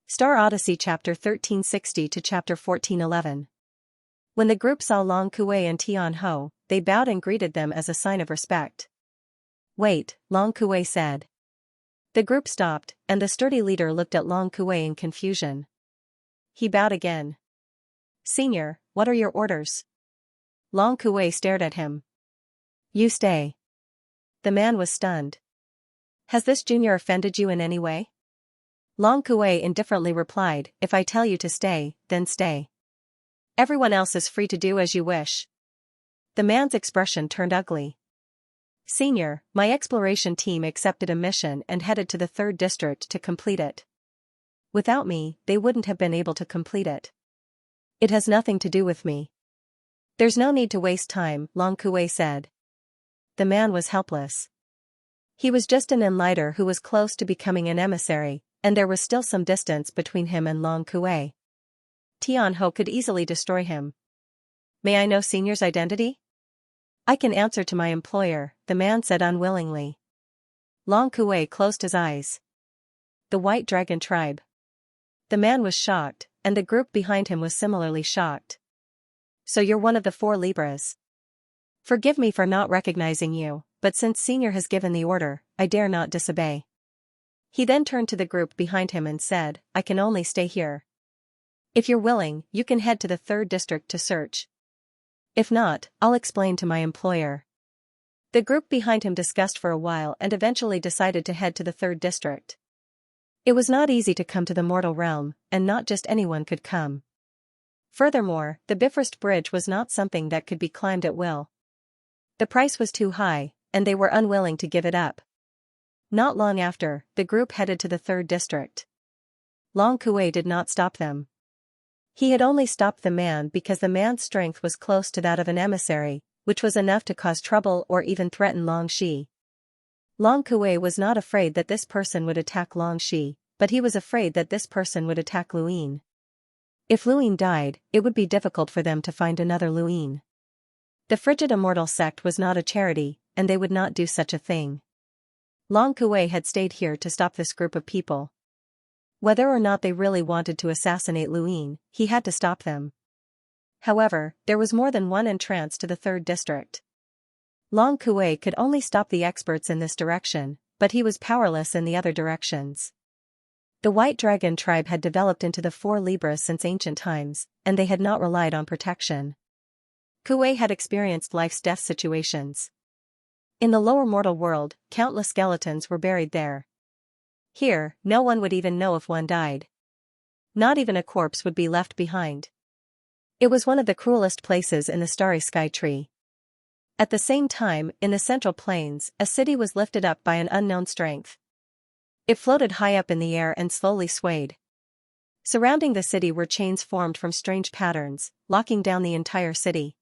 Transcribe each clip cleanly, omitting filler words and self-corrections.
Star Odyssey chapter 1360 to chapter 1411. When the group saw Long Kuei and Tian Ho, they bowed and greeted them as a sign of respect. "Wait," Long Kuei said. The group stopped, and the sturdy leader looked at Long Kuei in confusion. He bowed again. "Senior, what are your orders?" Long Kuei stared at him. "You stay." The man was stunned. "Has this junior offended you in any way?" Long Kuei indifferently replied, "If I tell you to stay, then stay. Everyone else is free to do as you wish." The man's expression turned ugly. "Senior, my exploration team accepted a mission and headed to the 3rd district to complete it. Without me, they wouldn't have been able to complete it. It has nothing to do with me." "There's no need to waste time," Long Kuei said. The man was helpless. He was just an enlighter who was close to becoming an emissary, and there was still some distance between him and Long Kuei. Tian Ho could easily destroy him. "May I know Senior's identity?" "I can answer to my employer," the man said unwillingly. Long Kuei closed his eyes. "The White Dragon Tribe." The man was shocked, and the group behind him was similarly shocked. "So you're one of the 4 Libras. Forgive me for not recognizing you, but since Senior has given the order, I dare not disobey." He then turned to the group behind him and said, "I can only stay here. If you're willing, you can head to the 3rd district to search. If not, I'll explain to my employer." The group behind him discussed for a while and eventually decided to head to the 3rd district. It was not easy to come to the mortal realm, and not just anyone could come. Furthermore, the Bifrost Bridge was not something that could be climbed at will. The price was too high, and they were unwilling to give it up. Not long after, the group headed to the 3rd district. Long Kuei did not stop them. He had only stopped the man because the man's strength was close to that of an emissary, which was enough to cause trouble or even threaten Long Shi. Long Kuei was not afraid that this person would attack Long Shi, but he was afraid that this person would attack Luin. If Luin died, it would be difficult for them to find another Luin. The Frigid Immortal sect was not a charity, and they would not do such a thing. Long Kuei had stayed here to stop this group of people. Whether or not they really wanted to assassinate Luin, he had to stop them. However, there was more than one entrance to the 3rd district. Long Kuei could only stop the experts in this direction, but he was powerless in the other directions. The White Dragon Tribe had developed into the 4 Libras since ancient times, and they had not relied on protection. Kuei had experienced life's death situations. In the lower mortal world, countless skeletons were buried there. Here, no one would even know if one died. Not even a corpse would be left behind. It was one of the cruelest places in the starry sky tree. At the same time, in the central plains, a city was lifted up by an unknown strength. It floated high up in the air and slowly swayed. Surrounding the city were chains formed from strange patterns, locking down the entire city.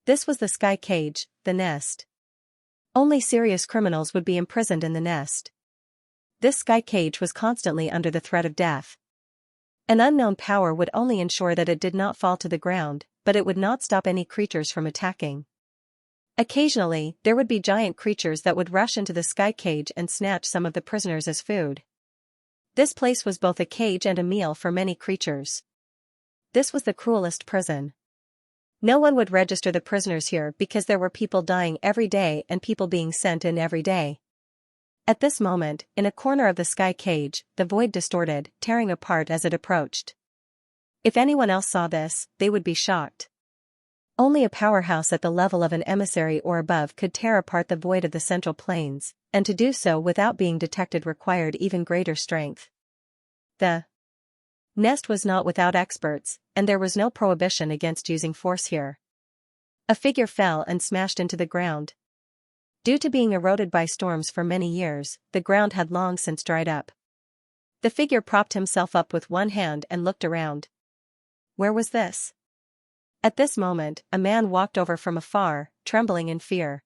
This was the sky cage, the nest. Only serious criminals would be imprisoned in the nest. This sky cage was constantly under the threat of death. An unknown power would only ensure that it did not fall to the ground, but it would not stop any creatures from attacking. Occasionally, there would be giant creatures that would rush into the sky cage and snatch some of the prisoners as food. This place was both a cage and a meal for many creatures. This was the cruelest prison. No one would register the prisoners here because there were people dying every day and people being sent in every day. At this moment, in a corner of the sky cage, the void distorted, tearing apart as it approached. If anyone else saw this, they would be shocked. Only a powerhouse at the level of an emissary or above could tear apart the void of the central plains, and to do so without being detected required even greater strength. The nest was not without experts, and there was no prohibition against using force here. A figure fell and smashed into the ground. Due to being eroded by storms for many years, the ground had long since dried up. The figure propped himself up with one hand and looked around. Where was this? At this moment, a man walked over from afar, trembling in fear.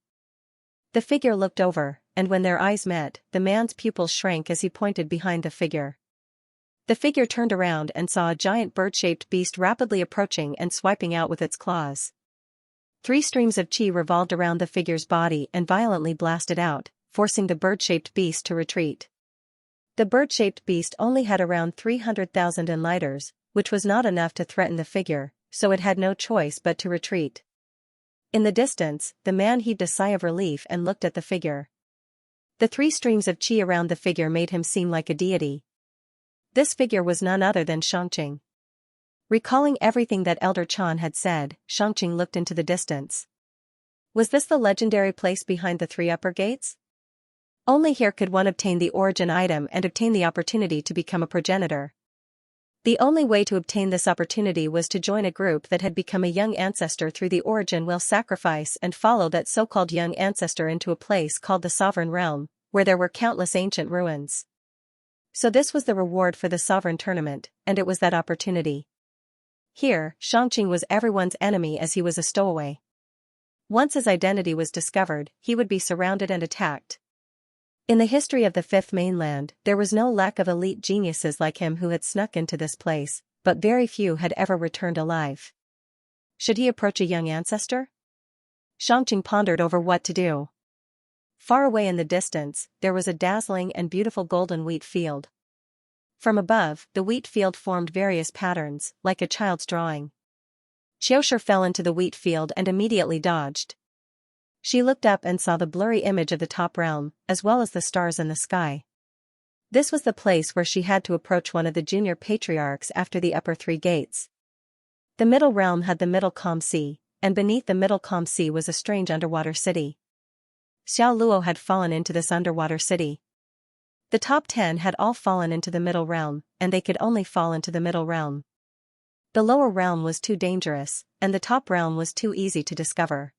The figure looked over, and when their eyes met, the man's pupils shrank as he pointed behind the figure. The figure turned around and saw a giant bird-shaped beast rapidly approaching and swiping out with its claws. 3 streams of chi revolved around the figure's body and violently blasted out, forcing the bird-shaped beast to retreat. The bird-shaped beast only had around 300,000 enlighters, which was not enough to threaten the figure, so it had no choice but to retreat. In the distance, the man heaved a sigh of relief and looked at the figure. The 3 streams of qi around the figure made him seem like a deity. This figure was none other than Xianxia. Recalling everything that Elder Chan had said, Xianxia looked into the distance. Was this the legendary place behind the 3 upper gates? Only here could one obtain the origin item and obtain the opportunity to become a progenitor. The only way to obtain this opportunity was to join a group that had become a young ancestor through the origin will sacrifice and follow that so-called young ancestor into a place called the Sovereign Realm, where there were countless ancient ruins. So this was the reward for the Sovereign Tournament, and it was that opportunity. Here, Xianxia was everyone's enemy as he was a stowaway. Once his identity was discovered, he would be surrounded and attacked. In the history of the Fifth Mainland, there was no lack of elite geniuses like him who had snuck into this place, but very few had ever returned alive. Should he approach a young ancestor? Xianxia pondered over what to do. Far away in the distance, there was a dazzling and beautiful golden wheat field. From above, the wheat field formed various patterns, like a child's drawing. Xiaoshi fell into the wheat field and immediately dodged. She looked up and saw the blurry image of the top realm, as well as the stars in the sky. This was the place where she had to approach one of the junior patriarchs after the upper 3 gates. The middle realm had the middle calm sea, and beneath the middle calm sea was a strange underwater city. Xiao Luo had fallen into this underwater city. The top 10 had all fallen into the middle realm, and they could only fall into the middle realm. The lower realm was too dangerous, and the top realm was too easy to discover.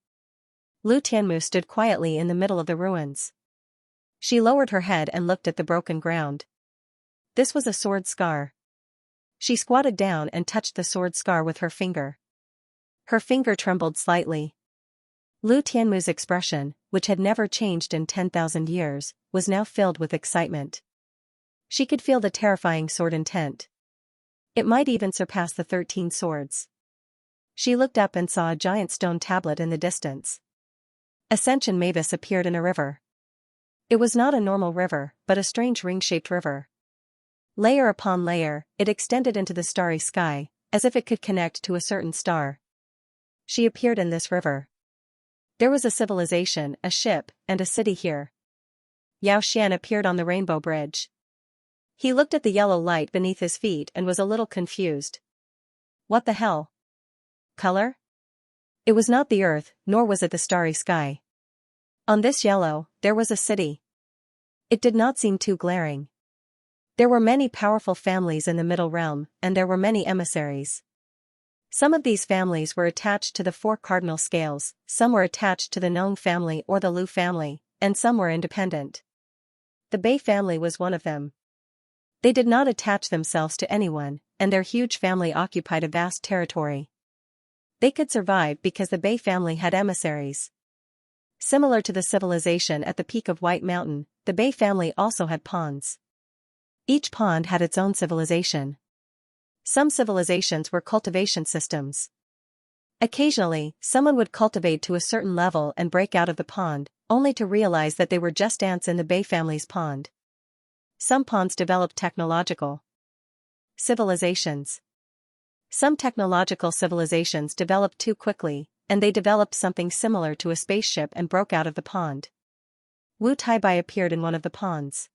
Lu Tianmu stood quietly in the middle of the ruins. She lowered her head and looked at the broken ground. This was a sword scar. She squatted down and touched the sword scar with her finger. Her finger trembled slightly. Lu Tianmu's expression, which had never changed in 10,000 years, was now filled with excitement. She could feel the terrifying sword intent. It might even surpass the 13 swords. She looked up and saw a giant stone tablet in the distance. Ascension Mavis appeared in a river. It was not a normal river, but a strange ring-shaped river. Layer upon layer, it extended into the starry sky, as if it could connect to a certain star. She appeared in this river. There was a civilization, a ship, and a city here. Yao Xian appeared on the rainbow bridge. He looked at the yellow light beneath his feet and was a little confused. What the hell? Color? It was not the earth, nor was it the starry sky. On this yellow, there was a city. It did not seem too glaring. There were many powerful families in the middle realm, and there were many emissaries. Some of these families were attached to the 4 cardinal scales, some were attached to the Nong family or the Lu family, and some were independent. The Bei family was one of them. They did not attach themselves to anyone, and their huge family occupied a vast territory. They could survive because the Bei family had emissaries. Similar to the civilization at the peak of White Mountain, the Bei family also had ponds. Each pond had its own civilization. Some civilizations were cultivation systems. Occasionally, someone would cultivate to a certain level and break out of the pond, only to realize that they were just ants in the Bei family's pond. Some ponds developed technological civilizations. Some technological civilizations developed too quickly, and they developed something similar to a spaceship and broke out of the pond. Wu Taibai appeared in one of the ponds.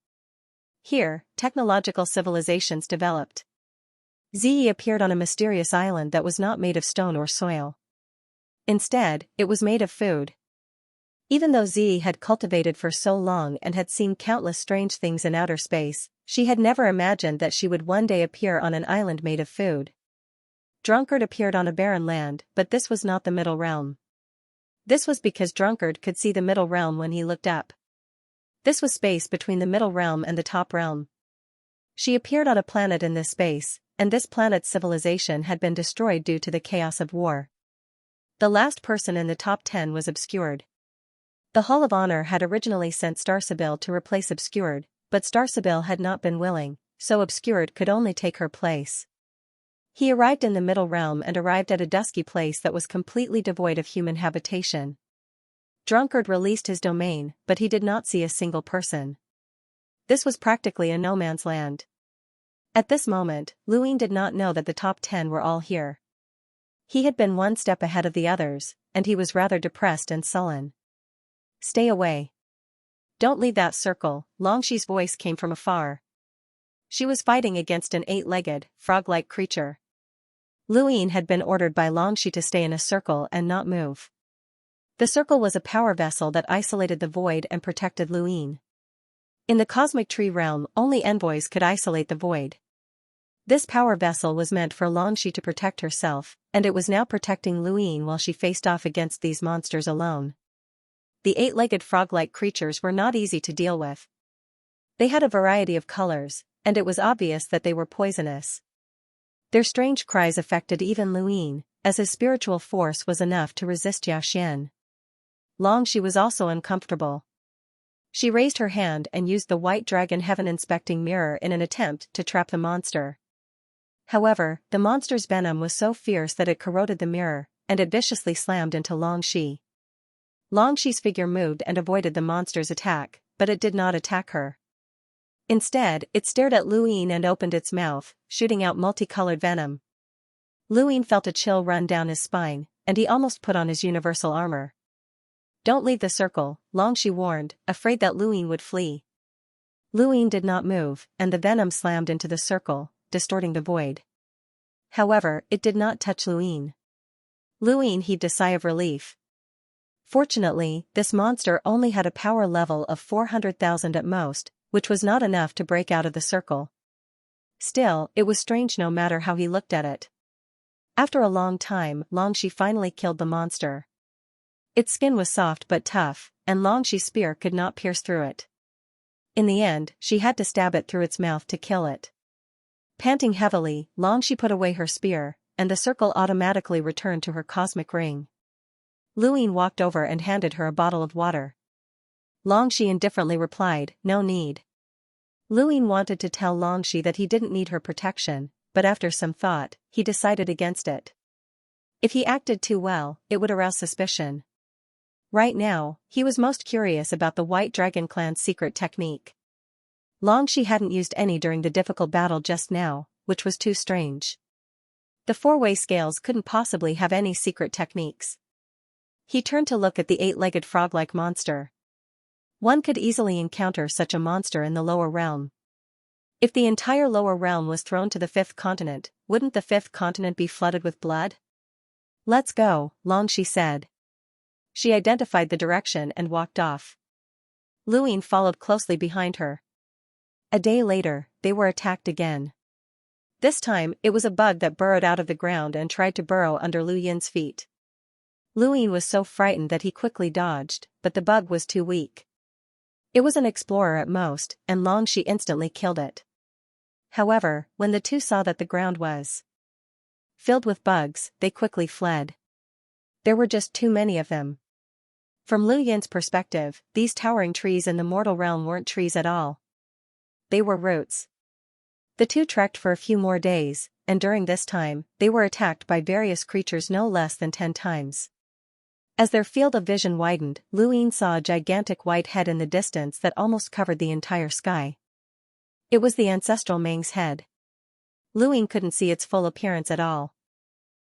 Here, technological civilizations developed. Ziyi appeared on a mysterious island that was not made of stone or soil. Instead, it was made of food. Even though Ziyi had cultivated for so long and had seen countless strange things in outer space, she had never imagined that she would one day appear on an island made of food. Drunkard appeared on a barren land, but this was not the middle realm. This was because Drunkard could see the middle realm when he looked up. This was space between the middle realm and the top realm. She appeared on a planet in this space, and this planet's civilization had been destroyed due to the chaos of war. The last person in the top 10 was Obscured. The Hall of Honor had originally sent Starsabil to replace Obscured, but Starsabil had not been willing, so Obscured could only take her place. He arrived in the middle realm and arrived at a dusky place that was completely devoid of human habitation. Drunkard released his domain, but he did not see a single person. This was practically a no-man's land. At this moment, Luin did not know that the top 10 were all here. He had been one step ahead of the others, and he was rather depressed and sullen. Stay away. Don't leave that circle, Longxi's voice came from afar. She was fighting against an 8-legged, frog-like creature. Luin had been ordered by Longxi to stay in a circle and not move. The circle was a power vessel that isolated the void and protected Luin. In the cosmic tree realm, only envoys could isolate the void. This power vessel was meant for Longxi to protect herself, and it was now protecting Luin while she faced off against these monsters alone. The 8-legged frog-like creatures were not easy to deal with. They had a variety of colors, and it was obvious that they were poisonous. Their strange cries affected even Luin, as his spiritual force was enough to resist Xianxia. Longxi was also uncomfortable. She raised her hand and used the white dragon heaven inspecting mirror in an attempt to trap the monster. However, the monster's venom was so fierce that it corroded the mirror, and it viciously slammed into Longxi. Longxi's figure moved and avoided the monster's attack, but it did not attack her. Instead, it stared at Luin and opened its mouth, shooting out multicolored venom. Luin felt a chill run down his spine, and he almost put on his universal armor. Don't leave the circle, Longxi warned, afraid that Luin would flee. Luin did not move, and the venom slammed into the circle, distorting the void. However, it did not touch Luin. Luin heaved a sigh of relief. Fortunately, this monster only had a power level of 400,000 at most, which was not enough to break out of the circle. Still, it was strange no matter how he looked at it. After a long time, Longxi finally killed the monster. Its skin was soft but tough, and Longxi's spear could not pierce through it. In the end, she had to stab it through its mouth to kill it. Panting heavily, Longxi put away her spear, and the circle automatically returned to her cosmic ring. Luin walked over and handed her a bottle of water. Longxi indifferently replied, "No need." Luin wanted to tell Longxi that he didn't need her protection, but after some thought, he decided against it. If he acted too well, it would arouse suspicion. Right now, he was most curious about the White Dragon Clan's secret technique. Longxi hadn't used any during the difficult battle just now, which was too strange. The four-way scales couldn't possibly have any secret techniques. He turned to look at the 8-legged frog-like monster. One could easily encounter such a monster in the lower realm. If the entire lower realm was thrown to the 5th continent, wouldn't the 5th continent be flooded with blood? Let's go, Longxi said. She identified the direction and walked off. Luin followed closely behind her. A day later, they were attacked again. This time, it was a bug that burrowed out of the ground and tried to burrow under Lu Yin's feet. Luin was so frightened that he quickly dodged, but the bug was too weak. It was an explorer at most, and Longxi instantly killed it. However, when the two saw that the ground was filled with bugs, they quickly fled. There were just too many of them. From Lu Yin's perspective, these towering trees in the mortal realm weren't trees at all. They were roots. The two trekked for a few more days, and during this time, they were attacked by various creatures no less than 10 times. As their field of vision widened, Luin saw a gigantic white head in the distance that almost covered the entire sky. It was the ancestral Mang's head. Luin couldn't see its full appearance at all.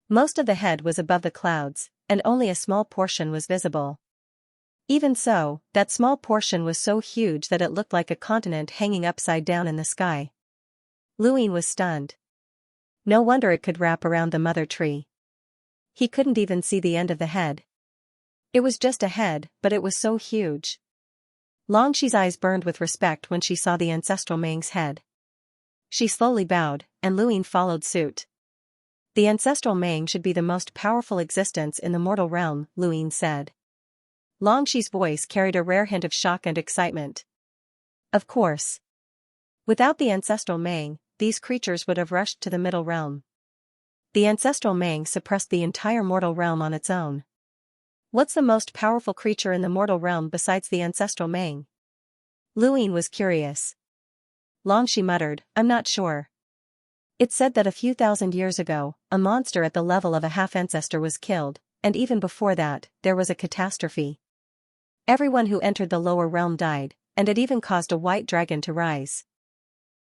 Most of the head was above the clouds, and only a small portion was visible. Even so, that small portion was so huge that it looked like a continent hanging upside down in the sky. Luin was stunned. No wonder it could wrap around the mother tree. He couldn't even see the end of the head. It was just a head, but it was so huge. Longxi's eyes burned with respect when she saw the ancestral Mang's head. She slowly bowed, and Luin followed suit. The ancestral Mang should be the most powerful existence in the mortal realm, Luin said. Longxi's voice carried a rare hint of shock and excitement. Of course. Without the ancestral Mang, these creatures would have rushed to the middle realm. The ancestral Mang suppressed the entire mortal realm on its own. What's the most powerful creature in the mortal realm besides the ancestral Mang? Luin was curious. Longxi muttered, I'm not sure. It's said that a few thousand years ago, a monster at the level of a half-ancestor was killed, and even before that, there was a catastrophe. Everyone who entered the lower realm died, and it even caused a white dragon to rise.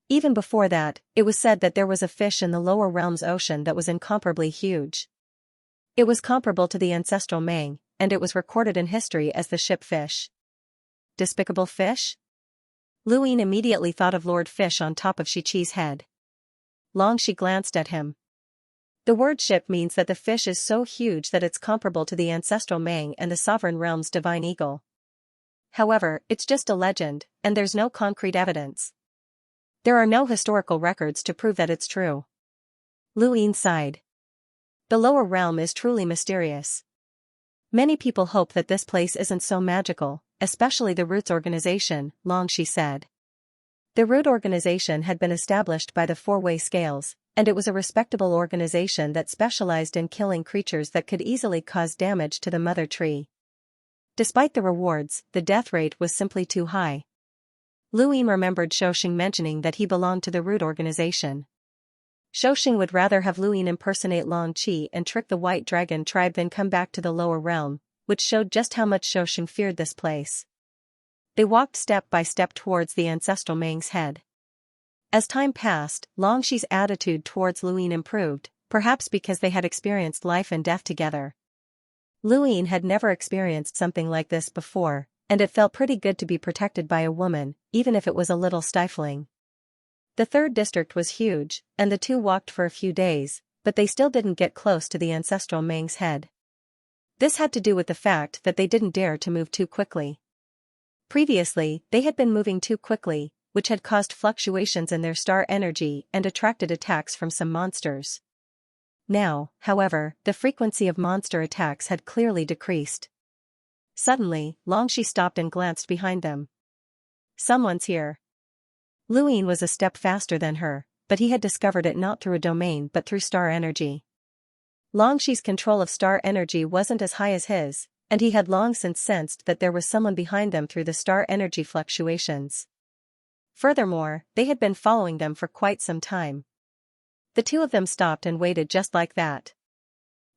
Even before that, it was said that there was a fish in the lower realms ocean that was incomparably huge. It was comparable to the ancestral Mang, and it was recorded in history as the ship fish. Despicable fish? Luyin immediately thought of Lord Fish on top of Shiqi's head. Longxi glanced at him. The word ship means that the fish is so huge that it's comparable to the ancestral Mang and the sovereign realm's divine eagle. However, it's just a legend, and there's no concrete evidence. There are no historical records to prove that it's true. Luyin sighed. The lower realm is truly mysterious. Many people hope that this place isn't so magical, especially the Roots organization, Longxi said. The Root organization had been established by the Four-Way Scales, and it was a respectable organization that specialized in killing creatures that could easily cause damage to the mother tree. Despite the rewards, the death rate was simply too high. Luyin remembered Shouxing mentioning that he belonged to the Root organization. Shouxing would rather have Luyin impersonate Longqi and trick the White Dragon tribe than come back to the lower realm, which showed just how much Shouxing feared this place. They walked step by step towards the ancestral Mang's head. As time passed, Longxi's attitude towards Luyin improved, perhaps because they had experienced life and death together. Luyin had never experienced something like this before, and it felt pretty good to be protected by a woman, even if it was a little stifling. The third district was huge, and the two walked for a few days, but they still didn't get close to the ancestral Mang's head. This had to do with the fact that they didn't dare to move too quickly. Previously, they had been moving too quickly, which had caused fluctuations in their star energy and attracted attacks from some monsters. Now, however, the frequency of monster attacks had clearly decreased. Suddenly, Longxi stopped and glanced behind them. Someone's here. Luyin was a step faster than her, but he had discovered it not through a domain but through star energy. Longxi's control of star energy wasn't as high as his, and he had long since sensed that there was someone behind them through the star energy fluctuations. Furthermore, they had been following them for quite some time. The two of them stopped and waited just like that.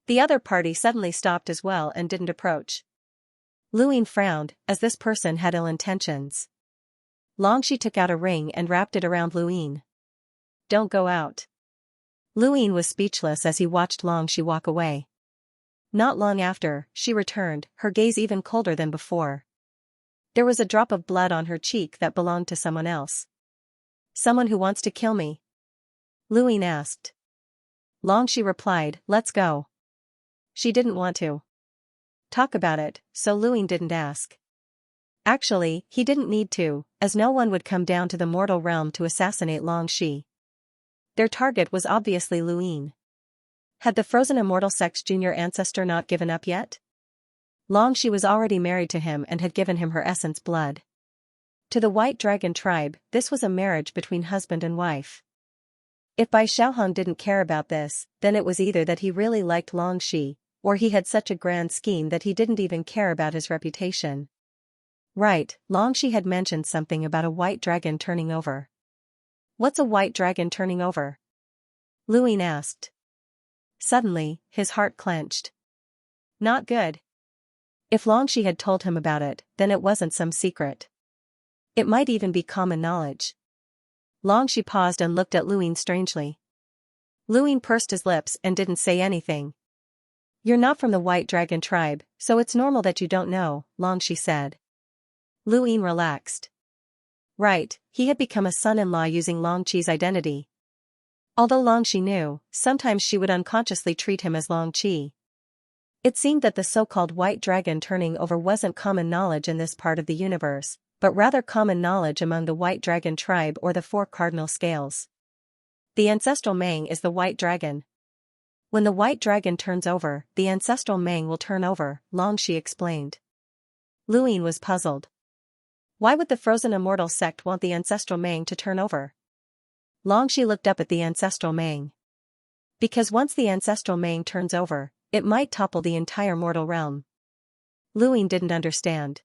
The other party suddenly stopped as well and didn't approach. Luyin frowned, as this person had ill intentions. Longxi took out a ring and wrapped it around Luyin. Don't go out. Luyin was speechless as he watched Longxi walk away. Not long after, she returned, her gaze even colder than before. There was a drop of blood on her cheek that belonged to someone else. Someone who wants to kill me? Luyin asked. Longxi replied, let's go. She didn't want to talk about it, so Luyin didn't ask. Actually, he didn't need to, as no one would come down to the mortal realm to assassinate Longxi. Their target was obviously Luyin. Had the frozen immortal sex junior ancestor not given up yet? Longxi was already married to him and had given him her essence blood. To the White Dragon tribe, this was a marriage between husband and wife. If Bai Xiaohong didn't care about this, then it was either that he really liked Longxi, or he had such a grand scheme that he didn't even care about his reputation. Right, Longxi had mentioned something about a white dragon turning over. What's a white dragon turning over? Luyin asked. Suddenly, his heart clenched. Not good. If Longxi had told him about it, then it wasn't some secret. It might even be common knowledge. Longxi paused and looked at Luyin strangely. Luyin pursed his lips and didn't say anything. You're not from the White Dragon tribe, so it's normal that you don't know, Longxi said. Luyin relaxed. Right, he had become a son-in-law using Longqi's identity. Although Longxi knew, sometimes she would unconsciously treat him as Longqi. It seemed that the so-called White Dragon turning over wasn't common knowledge in this part of the universe, but rather common knowledge among the White Dragon tribe or the Four Cardinal Scales. The ancestral Mang is the White Dragon. When the White Dragon turns over, the ancestral Mang will turn over, Longxi explained. Luyin was puzzled. Why would the frozen immortal sect want the ancestral Mang to turn over? Longxi looked up at the ancestral Mang. Because once the ancestral Mang turns over, it might topple the entire mortal realm. Luyin didn't understand.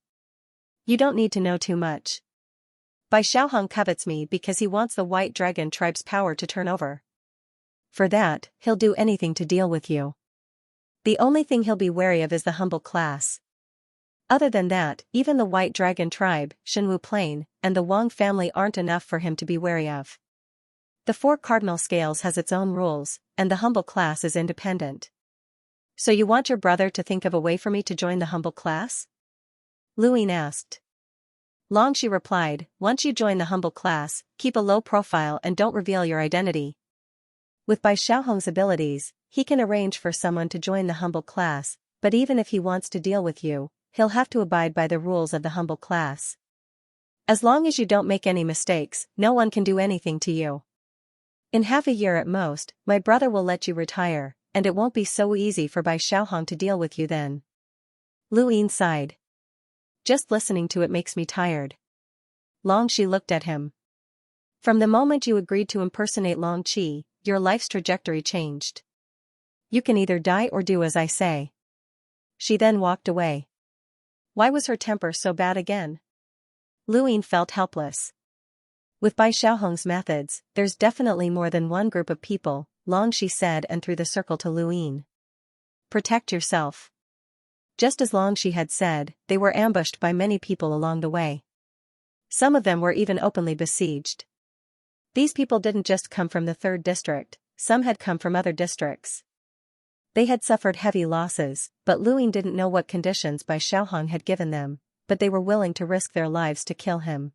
You don't need to know too much. Bai Xiaohong covets me because he wants the White Dragon tribe's power to turn over. For that, he'll do anything to deal with you. The only thing he'll be wary of is the humble class. Other than that, even the White Dragon tribe, Shenwu Plain, and the Wang family aren't enough for him to be wary of. The Four Cardinal Scales has its own rules, and the humble class is independent. So you want your brother to think of a way for me to join the humble class? Luyin asked. Longxi replied, once you join the humble class, keep a low profile and don't reveal your identity. With Bai Xiaohong's abilities, he can arrange for someone to join the humble class, but even if he wants to deal with you, he'll have to abide by the rules of the humble class. As long as you don't make any mistakes, no one can do anything to you. In half a year at most, my brother will let you retire, and it won't be so easy for Bai Xiaohong to deal with you then. Luyin sighed. Just listening to it makes me tired. Longxi looked at him. From the moment you agreed to impersonate Longqi, your life's trajectory changed. You can either die or do as I say. She then walked away. Why was her temper so bad again? Luyin felt helpless. With Bai Xiaohong's methods, there's definitely more than one group of people, Longxi said and threw the circle to Luyin. Protect yourself. Just as Longxi had said, they were ambushed by many people along the way. Some of them were even openly besieged. These people didn't just come from the 3rd district, some had come from other districts. They had suffered heavy losses, but Luyin didn't know what conditions Bai Xiaohong had given them, but they were willing to risk their lives to kill him.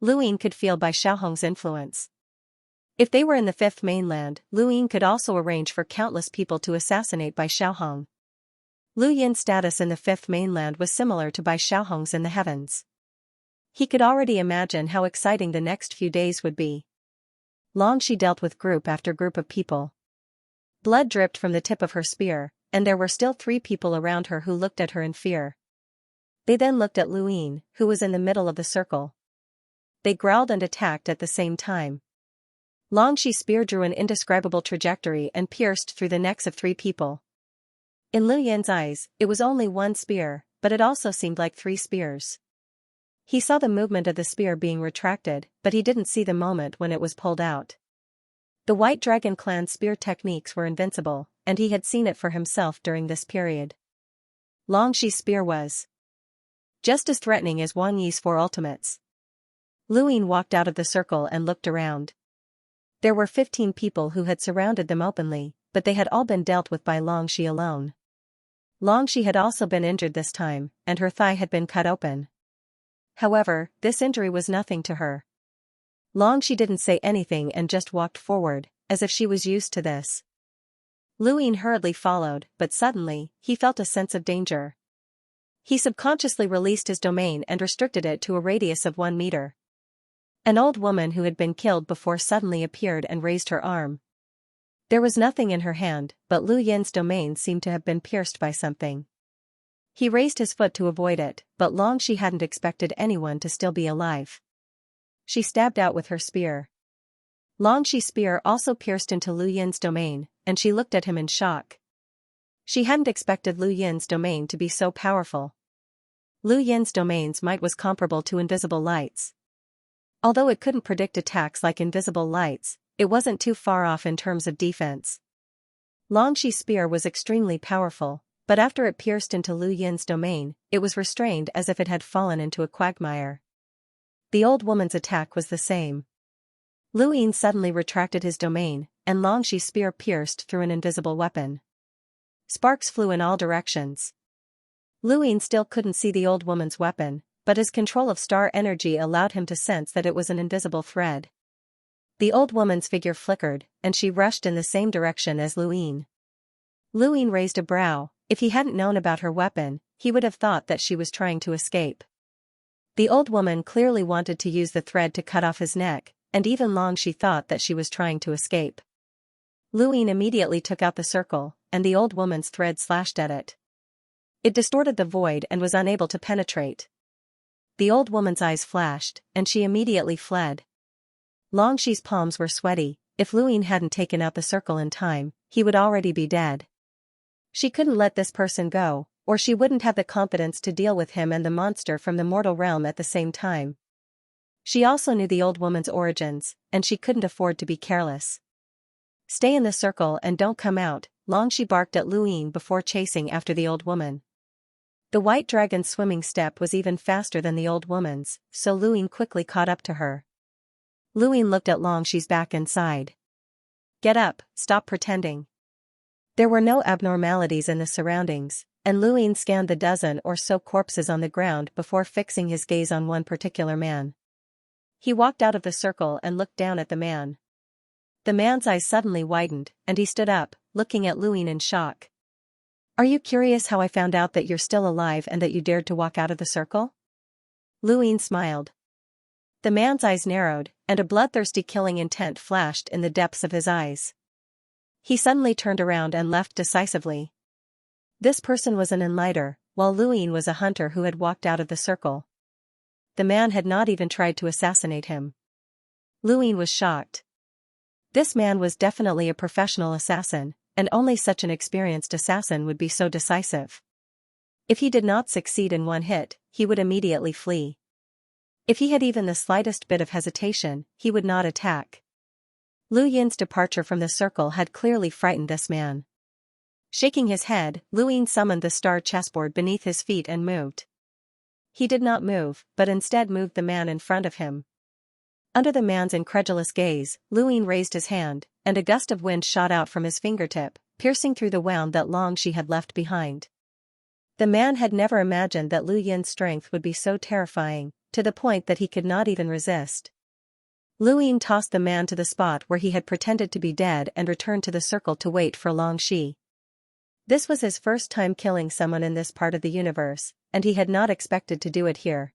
Luyin could feel Bai Xiaohong's influence. If they were in the 5th mainland, Luyin could also arrange for countless people to assassinate Bai Xiaohong. Lu Yin's status in the 5th mainland was similar to Bai Xiaohong's in the heavens. He could already imagine how exciting the next few days would be. Longxi dealt with group after group of people. Blood dripped from the tip of her spear, and there were still 3 people around her who looked at her in fear. They then looked at Luyin, who was in the middle of the circle. They growled and attacked at the same time. Longxi's spear drew an indescribable trajectory and pierced through the necks of 3 people. In Lu Yin's eyes, it was only 1 spear, but it also seemed like 3 spears. He saw the movement of the spear being retracted, but he didn't see the moment when it was pulled out. The White Dragon clan's spear techniques were invincible, and he had seen it for himself during this period. Longxi's spear was just as threatening as Wang Yi's 4 ultimates. Luyin walked out of the circle and looked around. There were 15 people who had surrounded them openly, but they had all been dealt with by Longxi alone. Longxi had also been injured this time, and her thigh had been cut open. However, this injury was nothing to her. Longxi didn't say anything and just walked forward, as if she was used to this. Luyin hurriedly followed, but suddenly, he felt a sense of danger. He subconsciously released his domain and restricted it to a radius of 1 meter. An old woman who had been killed before suddenly appeared and raised her arm. There was nothing in her hand, but Lu Yin's domain seemed to have been pierced by something. He raised his foot to avoid it, but Longxi hadn't expected anyone to still be alive. She stabbed out with her spear. Longxi's spear also pierced into Lu Yin's domain, and she looked at him in shock. She hadn't expected Lu Yin's domain to be so powerful. Lu Yin's domain's might was comparable to invisible lights. Although it couldn't predict attacks like invisible lights, it wasn't too far off in terms of defense. Longxi's spear was extremely powerful, but after it pierced into Lu Yin's domain, it was restrained as if it had fallen into a quagmire. The old woman's attack was the same. Lu Yin suddenly retracted his domain, and Longxi's spear pierced through an invisible weapon. Sparks flew in all directions. Lu Yin still couldn't see the old woman's weapon, but his control of star energy allowed him to sense that it was an invisible thread. The old woman's figure flickered, and she rushed in the same direction as Lu Yin. Lu Yin raised a brow. If he hadn't known about her weapon, he would have thought that she was trying to escape. The old woman clearly wanted to use the thread to cut off his neck, and even Longxi thought that she was trying to escape. Lu Yin immediately took out the circle, and the old woman's thread slashed at it. It distorted the void and was unable to penetrate. The old woman's eyes flashed, and she immediately fled. Longxi's palms were sweaty. If Lu Yin hadn't taken out the circle in time, he would already be dead. She couldn't let this person go, or she wouldn't have the competence to deal with him and the monster from the mortal realm at the same time. She also knew the old woman's origins, and she couldn't afford to be careless. Stay in the circle and don't come out, Longxi barked at Lu Yin before chasing after the old woman. The white dragon's swimming step was even faster than the old woman's, so Luin quickly caught up to her. Luin looked at Longxi's back and sighed. Get up, stop pretending. There were no abnormalities in the surroundings, and Luin scanned the dozen or so corpses on the ground before fixing his gaze on one particular man. He walked out of the circle and looked down at the man. The man's eyes suddenly widened, and he stood up, looking at Luin in shock. Are you curious how I found out that you're still alive and that you dared to walk out of the circle? Luin smiled. The man's eyes narrowed, and a bloodthirsty killing intent flashed in the depths of his eyes. He suddenly turned around and left decisively. This person was an enlighter, while Luin was a hunter who had walked out of the circle. The man had not even tried to assassinate him. Luin was shocked. This man was definitely a professional assassin, and only such an experienced assassin would be so decisive. If he did not succeed in one hit, he would immediately flee. If he had even the slightest bit of hesitation, he would not attack. Lu Yin's departure from the circle had clearly frightened this man. Shaking his head, Luin summoned the star chessboard beneath his feet and moved. He did not move, but instead moved the man in front of him. Under the man's incredulous gaze, Luin raised his hand, and a gust of wind shot out from his fingertip, piercing through the wound that Longxi had left behind. The man had never imagined that Lu Yin's strength would be so terrifying, to the point that he could not even resist. Luin tossed the man to the spot where he had pretended to be dead and returned to the circle to wait for Longxi. This was his first time killing someone in this part of the universe, and he had not expected to do it here.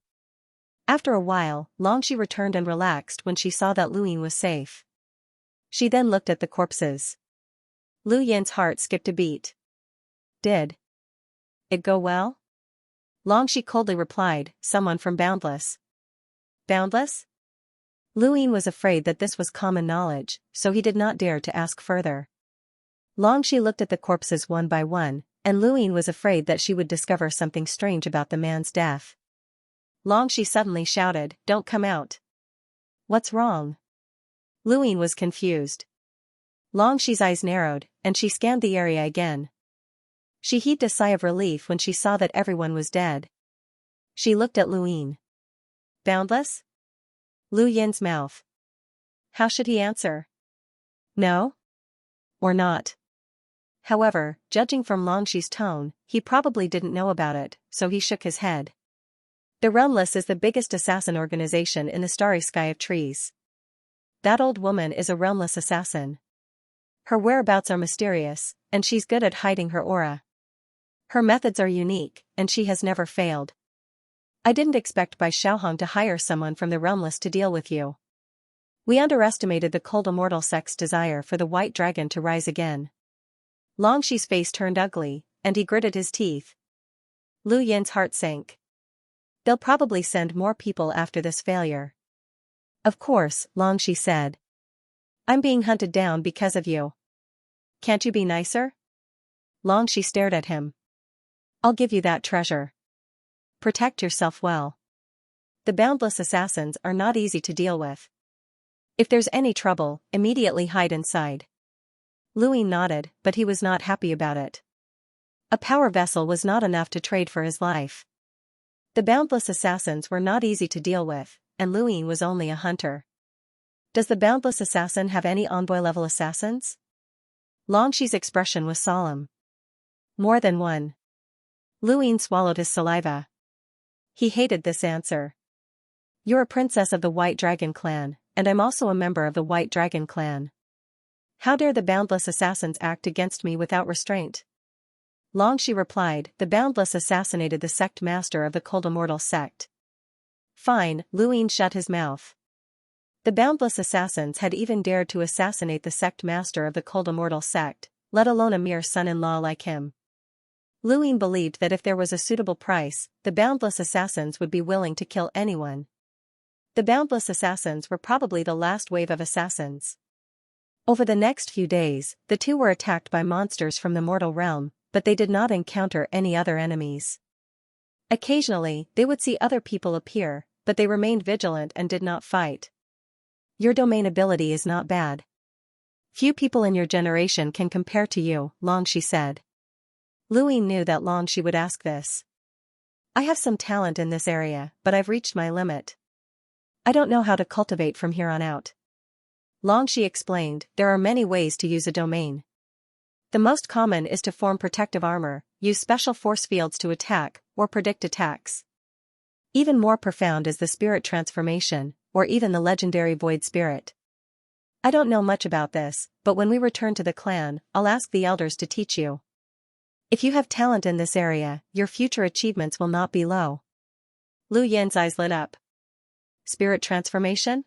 After a while, Longxi returned and relaxed when she saw that Luin was safe. She then looked at the corpses. Lu Yin's heart skipped a beat. Did it go well? Longxi coldly replied, someone from Boundless. Boundless? Luin was afraid that this was common knowledge, so he did not dare to ask further. Longxi looked at the corpses one by one, and Luin was afraid that she would discover something strange about the man's death. Longxi suddenly shouted, "Don't come out." What's wrong? Luin was confused. Longxi's eyes narrowed, and she scanned the area again. She heaved a sigh of relief when she saw that everyone was dead. She looked at Luin. Boundless? Lu Yin's mouth. How should he answer? No? Or not? However, judging from Longxi's tone, he probably didn't know about it, so he shook his head. The Realmless is the biggest assassin organization in the starry sky of trees. That old woman is a Realmless assassin. Her whereabouts are mysterious, and she's good at hiding her aura. Her methods are unique, and she has never failed. I didn't expect Bai Xiaohong to hire someone from the Realmless to deal with you. We underestimated the cold immortal sect's desire for the white dragon to rise again. Longxi's face turned ugly, and he gritted his teeth. Lu Yin's heart sank. They'll probably send more people after this failure. Of course, Longxi said. I'm being hunted down because of you. Can't you be nicer? Longxi stared at him. I'll give you that treasure. Protect yourself well. The Boundless assassins are not easy to deal with. If there's any trouble, immediately hide inside. Luin nodded, but he was not happy about it. A power vessel was not enough to trade for his life. The Boundless assassins were not easy to deal with, and Luin was only a hunter. Does the Boundless assassin have any envoy-level assassins? Longxi's expression was solemn. More than one. Luin swallowed his saliva. He hated this answer. You're a princess of the White Dragon clan, and I'm also a member of the White Dragon clan. How dare the Boundless assassins act against me without restraint? Longxi replied, the Boundless assassinated the sect master of the Cold Immortal sect. Fine, Luin shut his mouth. The Boundless assassins had even dared to assassinate the sect master of the Cold Immortal sect, let alone a mere son-in-law like him. Luin believed that if there was a suitable price, the Boundless assassins would be willing to kill anyone. The Boundless assassins were probably the last wave of assassins. Over the next few days, the two were attacked by monsters from the mortal realm, but they did not encounter any other enemies. Occasionally, they would see other people appear, but they remained vigilant and did not fight. Your domain ability is not bad. Few people in your generation can compare to you, Longxi said. Luin knew that Longxi would ask this. I have some talent in this area, but I've reached my limit. I don't know how to cultivate from here on out. Xianxia explained, there are many ways to use a domain. The most common is to form protective armor, use special force fields to attack, or predict attacks. Even more profound is the spirit transformation, or even the legendary void spirit. I don't know much about this, but when we return to the clan, I'll ask the elders to teach you. If you have talent in this area, your future achievements will not be low. Lu Yin's eyes lit up. Spirit transformation?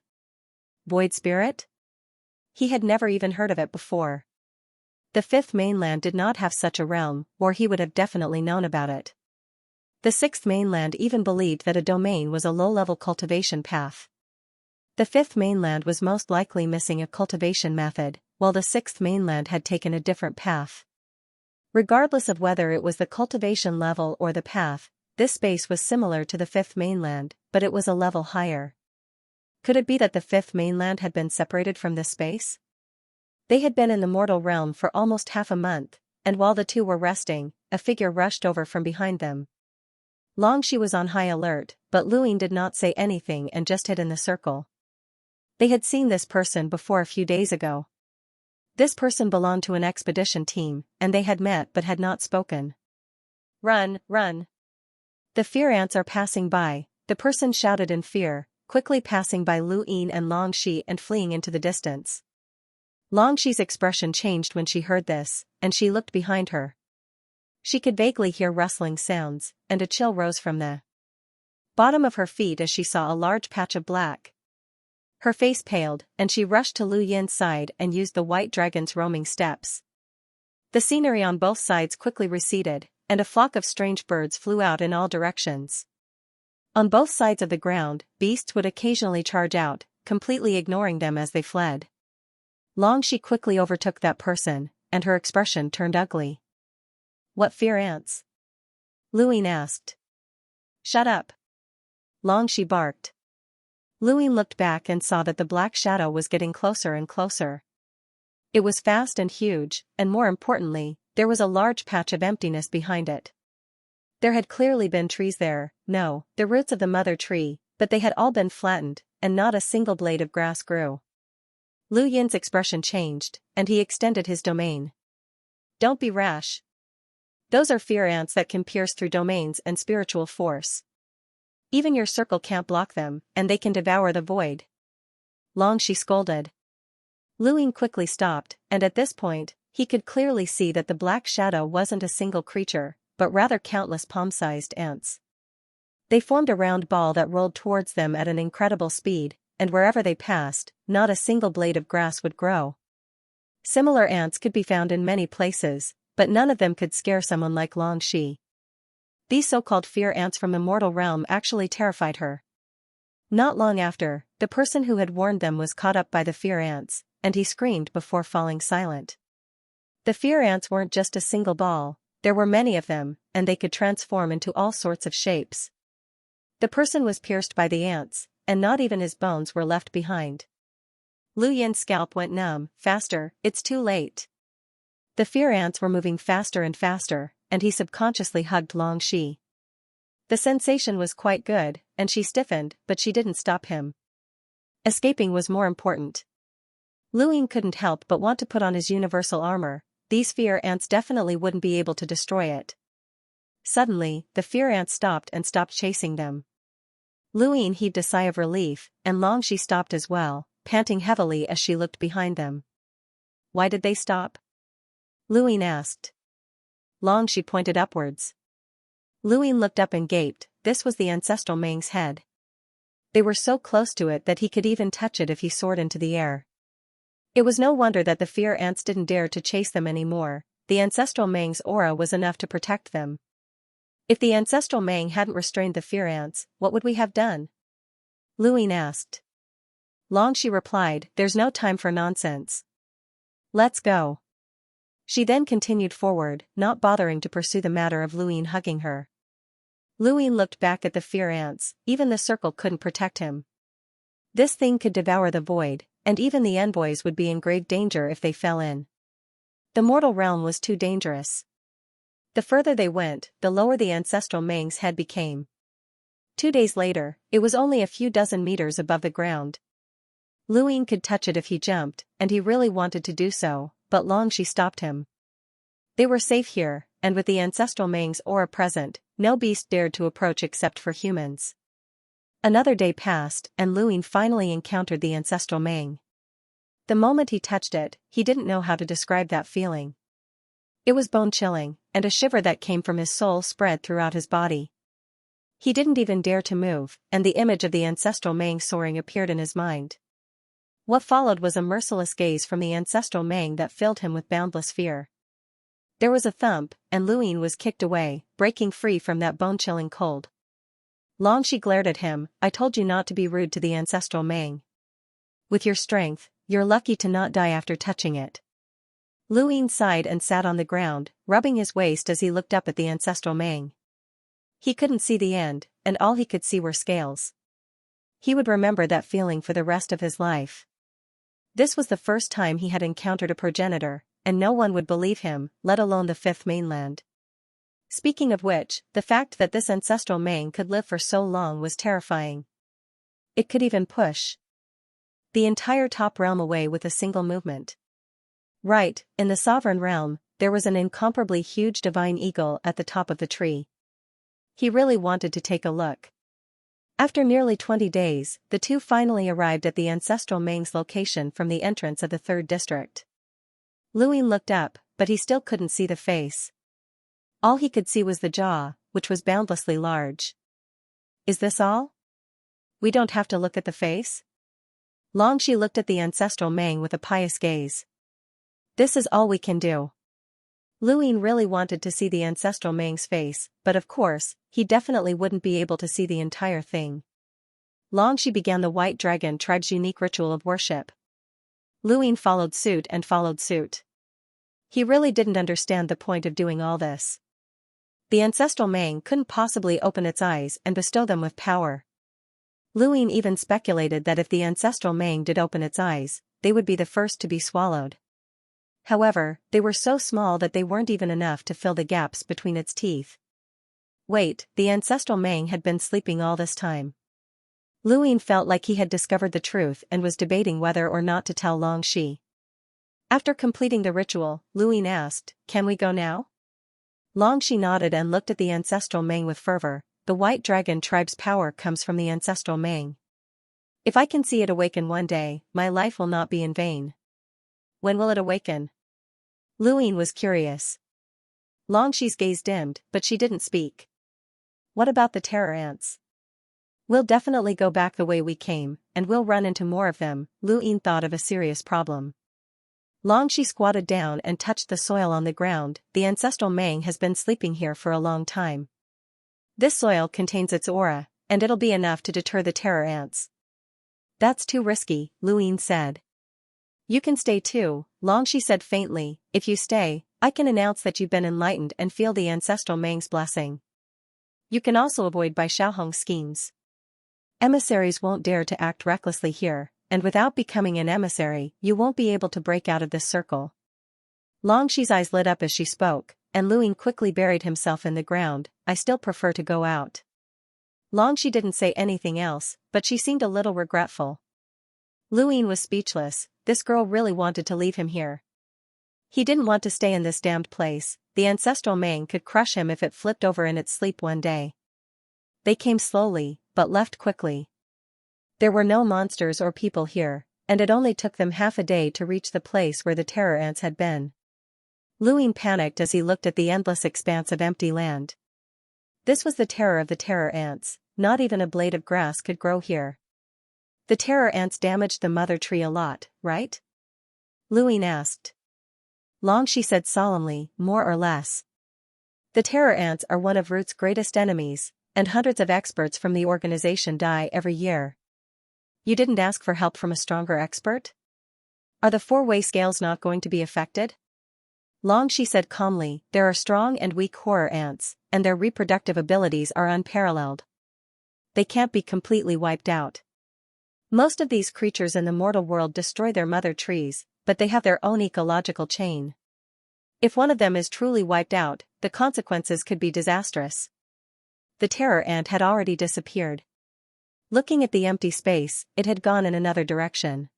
Void spirit? He had never even heard of it before. The fifth mainland did not have such a realm, or he would have definitely known about it. The sixth mainland even believed that a domain was a low-level cultivation path. The fifth mainland was most likely missing a cultivation method, while the sixth mainland had taken a different path. Regardless of whether it was the cultivation level or the path, this space was similar to the fifth mainland, but it was a level higher. Could it be that the fifth mainland had been separated from this space? They had been in the mortal realm for almost half a month, and while the two were resting, a figure rushed over from behind them. Xianxia was on high alert, but Lu Yin did not say anything and just hid in the circle. They had seen this person before a few days ago. This person belonged to an expedition team, and they had met but had not spoken. Run, run! The fear ants are passing by, the person shouted in fear, quickly passing by Lu Yin and Xianxia and fleeing into the distance. Xianxia's expression changed when she heard this, and she looked behind her. She could vaguely hear rustling sounds, and a chill rose from the bottom of her feet as she saw a large patch of black. Her face paled, and she rushed to Lu Yin's side and used the white dragon's roaming steps. The scenery on both sides quickly receded, and a flock of strange birds flew out in all directions. On both sides of the ground, beasts would occasionally charge out, completely ignoring them as they fled. Xianxia quickly overtook that person, and her expression turned ugly. What fear ants? Lu Yin asked. Shut up! Xianxia barked. Lu Yin looked back and saw that the black shadow was getting closer and closer. It was fast and huge, and more importantly, there was a large patch of emptiness behind it. There had clearly been trees there, no, the roots of the mother tree, but they had all been flattened, and not a single blade of grass grew. Lu Yin's expression changed, and he extended his domain. Don't be rash. Those are fear ants that can pierce through domains and spiritual force. Even your circle can't block them, and they can devour the void. Xianxia scolded. Lu Yin quickly stopped, and at this point, he could clearly see that the black shadow wasn't a single creature, but rather countless palm-sized ants. They formed a round ball that rolled towards them at an incredible speed, and wherever they passed, not a single blade of grass would grow. Similar ants could be found in many places, but none of them could scare someone like Xianxia. These so-called fear ants from the mortal realm actually terrified her. Not long after, the person who had warned them was caught up by the fear ants, and he screamed before falling silent. The fear ants weren't just a single ball, there were many of them, and they could transform into all sorts of shapes. The person was pierced by the ants, and not even his bones were left behind. Lu Yin's scalp went numb. Faster, it's too late. The fear ants were moving faster and faster, and he subconsciously hugged Xianxia. The sensation was quite good, and she stiffened, but she didn't stop him. Escaping was more important. Lu Yin couldn't help but want to put on his universal armor. These fear ants definitely wouldn't be able to destroy it. Suddenly, the fear ants stopped and stopped chasing them. Lu Yin heaved a sigh of relief, and Xianxia stopped as well, panting heavily as she looked behind them. Why did they stop? Lu Yin asked. Xianxia pointed upwards. Lu Yin looked up and gaped. This was the ancestral Mang's head. They were so close to it that he could even touch it if he soared into the air. It was no wonder that the fear ants didn't dare to chase them anymore. The ancestral Mang's aura was enough to protect them. If the ancestral Mang hadn't restrained the fear ants, what would we have done? Lu Yin asked. Xianxia replied, there's no time for nonsense. Let's go. She then continued forward, not bothering to pursue the matter of Lu Yin hugging her. Lu Yin looked back at the fear ants, even the circle couldn't protect him. This thing could devour the void, and even the envoys would be in grave danger if they fell in. The mortal realm was too dangerous. The further they went, the lower the ancestral Mang's head became. 2 days later, it was only a few dozen meters above the ground. Luin could touch it if he jumped, and he really wanted to do so, but Longxi stopped him. They were safe here, and with the ancestral Mang's aura present, no beast dared to approach except for humans. Another day passed, and Luin finally encountered the ancestral Mang. The moment he touched it, he didn't know how to describe that feeling. It was bone-chilling, and a shiver that came from his soul spread throughout his body. He didn't even dare to move, and the image of the ancestral Mang soaring appeared in his mind. What followed was a merciless gaze from the ancestral Mang that filled him with boundless fear. There was a thump, and Luin was kicked away, breaking free from that bone-chilling cold. Longxi glared at him. "I told you not to be rude to the ancestral Mang. With your strength, you're lucky to not die after touching it." Luin sighed and sat on the ground, rubbing his waist as he looked up at the ancestral Mang. He couldn't see the end, and all he could see were scales. He would remember that feeling for the rest of his life. This was the first time he had encountered a progenitor, and no one would believe him, let alone the fifth mainland. Speaking of which, the fact that this ancestral Mang could live for so long was terrifying. It could even push the entire top realm away with a single movement. Right, in the sovereign realm, there was an incomparably huge divine eagle at the top of the tree. He really wanted to take a look. After nearly 20 days, the two finally arrived at the ancestral Mang's location from the entrance of the 3rd district. Luin looked up, but he still couldn't see the face. All he could see was the jaw, which was boundlessly large. "Is this all? We don't have to look at the face?" Longxi looked at the ancestral Mang with a pious gaze. "This is all we can do." Luin really wanted to see the ancestral Mang's face, but of course, he definitely wouldn't be able to see the entire thing. Longxi began the White Dragon tribe's unique ritual of worship. Luin followed suit and followed suit. He really didn't understand the point of doing all this. The ancestral Mang couldn't possibly open its eyes and bestow them with power. Luin even speculated that if the ancestral Mang did open its eyes, they would be the first to be swallowed. However, they were so small that they weren't even enough to fill the gaps between its teeth. Wait, the ancestral Mang had been sleeping all this time. Luin felt like he had discovered the truth and was debating whether or not to tell Longxi. After completing the ritual, Luin asked, "Can we go now?" Longxi nodded and looked at the ancestral Mang with fervor. "The White Dragon tribe's power comes from the ancestral Mang. If I can see it awaken one day, my life will not be in vain." "When will it awaken?" Luin was curious. Longxi's gaze dimmed, but she didn't speak. "What about the terror ants?" "We'll definitely go back the way we came, and we'll run into more of them." Luin thought of a serious problem. Longxi squatted down and touched the soil on the ground. "The ancestral Mang has been sleeping here for a long time. This soil contains its aura, and it'll be enough to deter the terror ants." "That's too risky," Luin said. "You can stay too," Longxi said faintly. "If you stay, I can announce that you've been enlightened and feel the ancestral Mang's blessing. You can also avoid Bai Xiaohong's schemes. Emissaries won't dare to act recklessly here, and without becoming an emissary, you won't be able to break out of this circle." Longxi's eyes lit up as she spoke, and Luin quickly buried himself in the ground. "I still prefer to go out." Longxi didn't say anything else, but she seemed a little regretful. Luin was speechless. This girl really wanted to leave him here. He didn't want to stay in this damned place. The ancestral Mang could crush him if it flipped over in its sleep one day. They came slowly, but left quickly. There were no monsters or people here, and it only took them half a day to reach the place where the terror ants had been. Luin panicked as he looked at the endless expanse of empty land. This was the terror of the terror ants. Not even a blade of grass could grow here. "The terror ants damaged the mother tree a lot, right?" Luin asked. Longxi said solemnly, "More or less. The terror ants are one of Root's greatest enemies, and hundreds of experts from the organization die every year." "You didn't ask for help from a stronger expert? Are the four-way scales not going to be affected?" Longxi said calmly, "There are strong and weak horror ants, and their reproductive abilities are unparalleled. They can't be completely wiped out. Most of these creatures in the mortal world destroy their mother trees, but they have their own ecological chain. If one of them is truly wiped out, the consequences could be disastrous. The terror ant had already disappeared. Looking at the empty space, it had gone in another direction.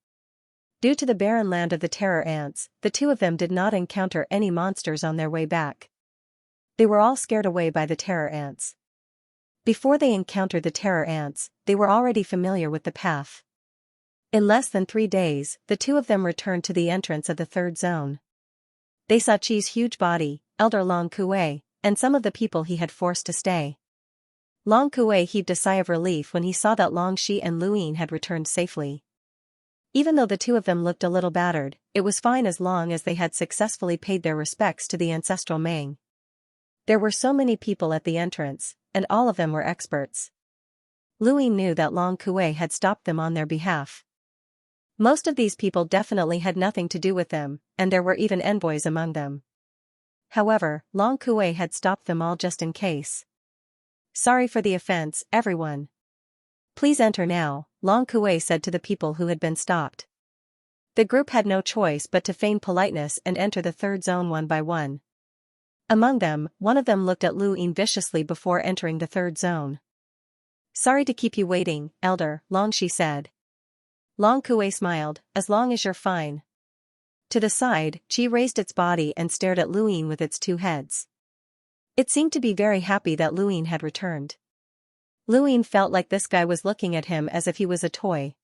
Due to the barren land of the terror ants, the two of them did not encounter any monsters on their way back. They were all scared away by the terror ants. Before they encountered the terror ants, they were already familiar with the path. In less than 3 days, the two of them returned to the entrance of the third zone. They saw Chi's huge body, Elder Long Kuei, and some of the people he had forced to stay. Long Kuei heaved a sigh of relief when he saw that Long Shi and Luyin had returned safely. Even though the two of them looked a little battered, it was fine as long as they had successfully paid their respects to the ancestral Meng. There were so many people at the entrance, and all of them were experts. Luyin knew that Long Kuei had stopped them on their behalf. Most of these people definitely had nothing to do with them, and there were even envoys among them. However, Long Kuei had stopped them all just in case. Sorry for the offense, everyone. Please enter now, Long Kuei said to the people who had been stopped. The group had no choice but to feign politeness and enter the third zone one by one. Among them, one of them looked at Luyin viciously before entering the third zone. Sorry to keep you waiting, Elder, Long Shi said. Long Kuei smiled, as long as you're fine. To the side, Chi raised its body and stared at Luyin with its 2 heads. It seemed to be very happy that Luyin had returned. Luyin felt like this guy was looking at him as if he was a toy.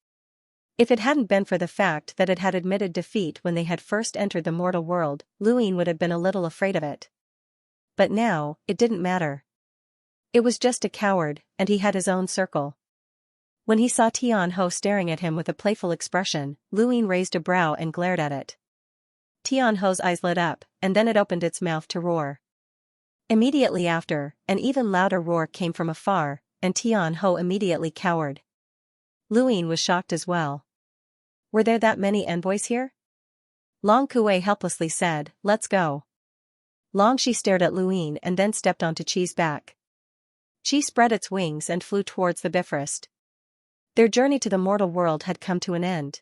If it hadn't been for the fact that it had admitted defeat when they had first entered the mortal world, Luyin would have been a little afraid of it. But now, it didn't matter. It was just a coward, and he had his own circle. When he saw Tian Ho staring at him with a playful expression, Luyin raised a brow and glared at it. Tian Ho's eyes lit up, and then it opened its mouth to roar. Immediately after, an even louder roar came from afar, and Tian Ho immediately cowered. Luyin was shocked as well. Were there that many envoys here? Long Kuei helplessly said, "Let's go." Long Shi stared at Luyin and then stepped onto Chi's back. Chi spread its wings and flew towards the Bifrost. Their journey to the mortal world had come to an end.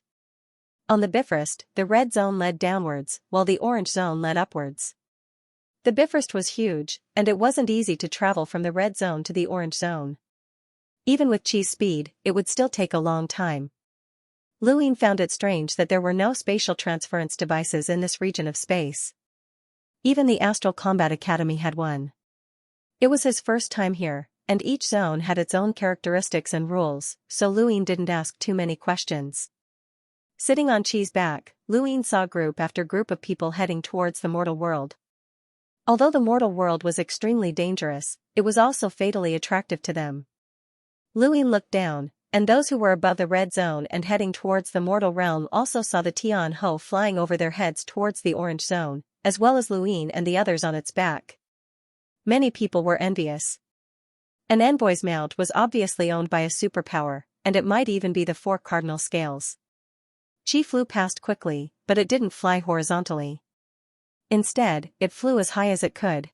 On the Bifrost, the red zone led downwards, while the orange zone led upwards. The Bifrost was huge, and it wasn't easy to travel from the red zone to the orange zone. Even with Chi's speed, it would still take a long time. Luyin found it strange that there were no spatial transference devices in this region of space. Even the Astral Combat Academy had one. It was his first time here, and each zone had its own characteristics and rules, so Luyin didn't ask too many questions. Sitting on Chi's back, Luyin saw group after group of people heading towards the mortal world. Although the mortal world was extremely dangerous, it was also fatally attractive to them. Luyin looked down, and those who were above the red zone and heading towards the mortal realm also saw the Tian Ho flying over their heads towards the orange zone, as well as Luyin and the others on its back. Many people were envious. An envoy's mount was obviously owned by a superpower, and it might even be the 4 cardinal scales. Chi flew past quickly, but it didn't fly horizontally. Instead, it flew as high as it could.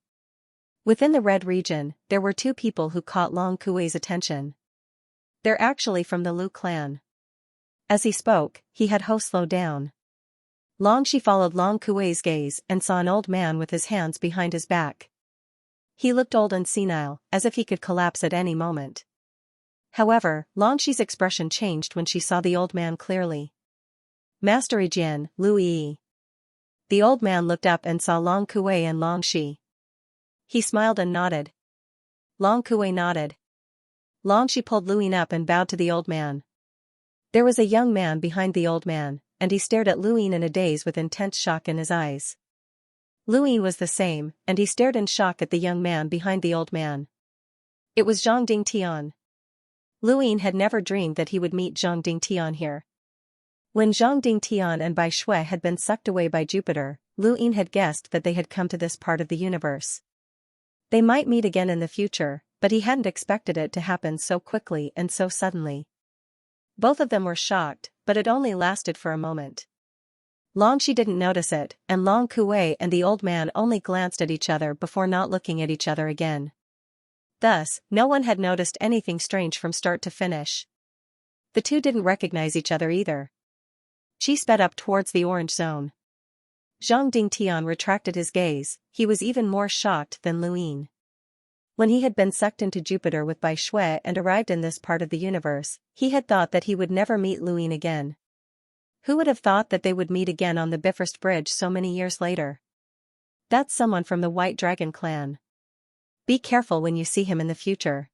Within the red region, there were 2 people who caught Long Kuei's attention. They're actually from the Lu clan. As he spoke, he had Ho slow down. Long Shi followed Long Kuei's gaze and saw an old man with his hands behind his back. He looked old and senile, as if he could collapse at any moment. However, Long Shi's expression changed when she saw the old man clearly. Master Jian, Lu Yi. The old man looked up and saw Long Kuei and Long Shi. He smiled and nodded. Long Kuei nodded. Long Shi pulled Luyin up and bowed to the old man. There was a young man behind the old man, and he stared at Luyin in a daze with intense shock in his eyes. Luyin was the same, and he stared in shock at the young man behind the old man. It was Zhang Dingtian. Luyin had never dreamed that he would meet Zhang Dingtian here. When Zhang Dingtian and Bai Shui had been sucked away by Jupiter, Luyin had guessed that they had come to this part of the universe. They might meet again in the future, but he hadn't expected it to happen so quickly and so suddenly. Both of them were shocked, but it only lasted for a moment. Long Shi didn't notice it, and Long Kuei and the old man only glanced at each other before not looking at each other again. Thus, no one had noticed anything strange from start to finish. The two didn't recognize each other either. Chi sped up towards the orange zone. Zhang Dingtian retracted his gaze. He was even more shocked than Luin. When he had been sucked into Jupiter with Bai Shui and arrived in this part of the universe, he had thought that he would never meet Luin again. Who would have thought that they would meet again on the Bifrost Bridge so many years later? That's someone from the White Dragon clan. Be careful when you see him in the future.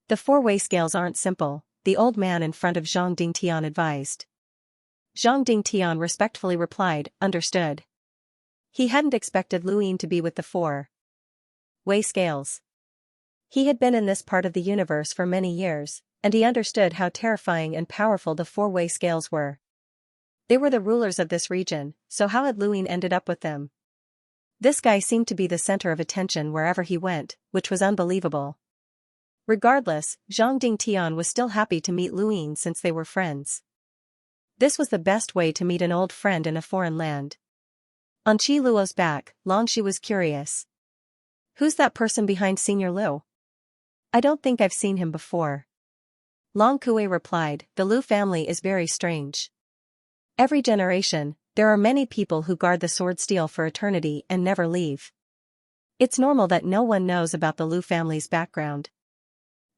The four-way scales aren't simple, the old man in front of Zhang Dingtian advised. Zhang Dingtian respectfully replied, understood. He hadn't expected Luin to be with the four-way scales. He had been in this part of the universe for many years, and he understood how terrifying and powerful the four-way scales were. They were the rulers of this region, so how had Luin ended up with them? This guy seemed to be the center of attention wherever he went, which was unbelievable. Regardless, Zhang Dingtian was still happy to meet Luin since they were friends. This was the best way to meet an old friend in a foreign land. On Qi Luo's back, Longxi was curious. Who's that person behind Senior Lu? I don't think I've seen him before. Long Kuei replied, the Lu family is very strange. Every generation, there are many people who guard the sword steel for eternity and never leave. It's normal that no one knows about the Lu family's background.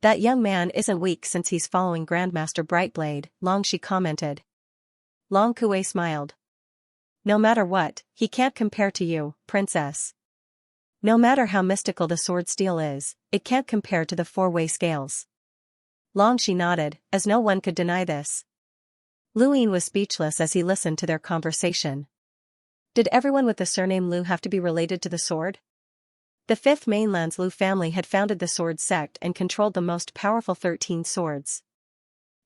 That young man isn't weak since he's following Grandmaster Brightblade, Longxi commented. Long Kuei smiled. No matter what, he can't compare to you, princess. No matter how mystical the sword steel is, it can't compare to the four-way scales. Longxi nodded, as no one could deny this. Luin was speechless as he listened to their conversation. Did everyone with the surname Lu have to be related to the sword? The Fifth Mainland's Lu family had founded the sword sect and controlled the most powerful 13 swords.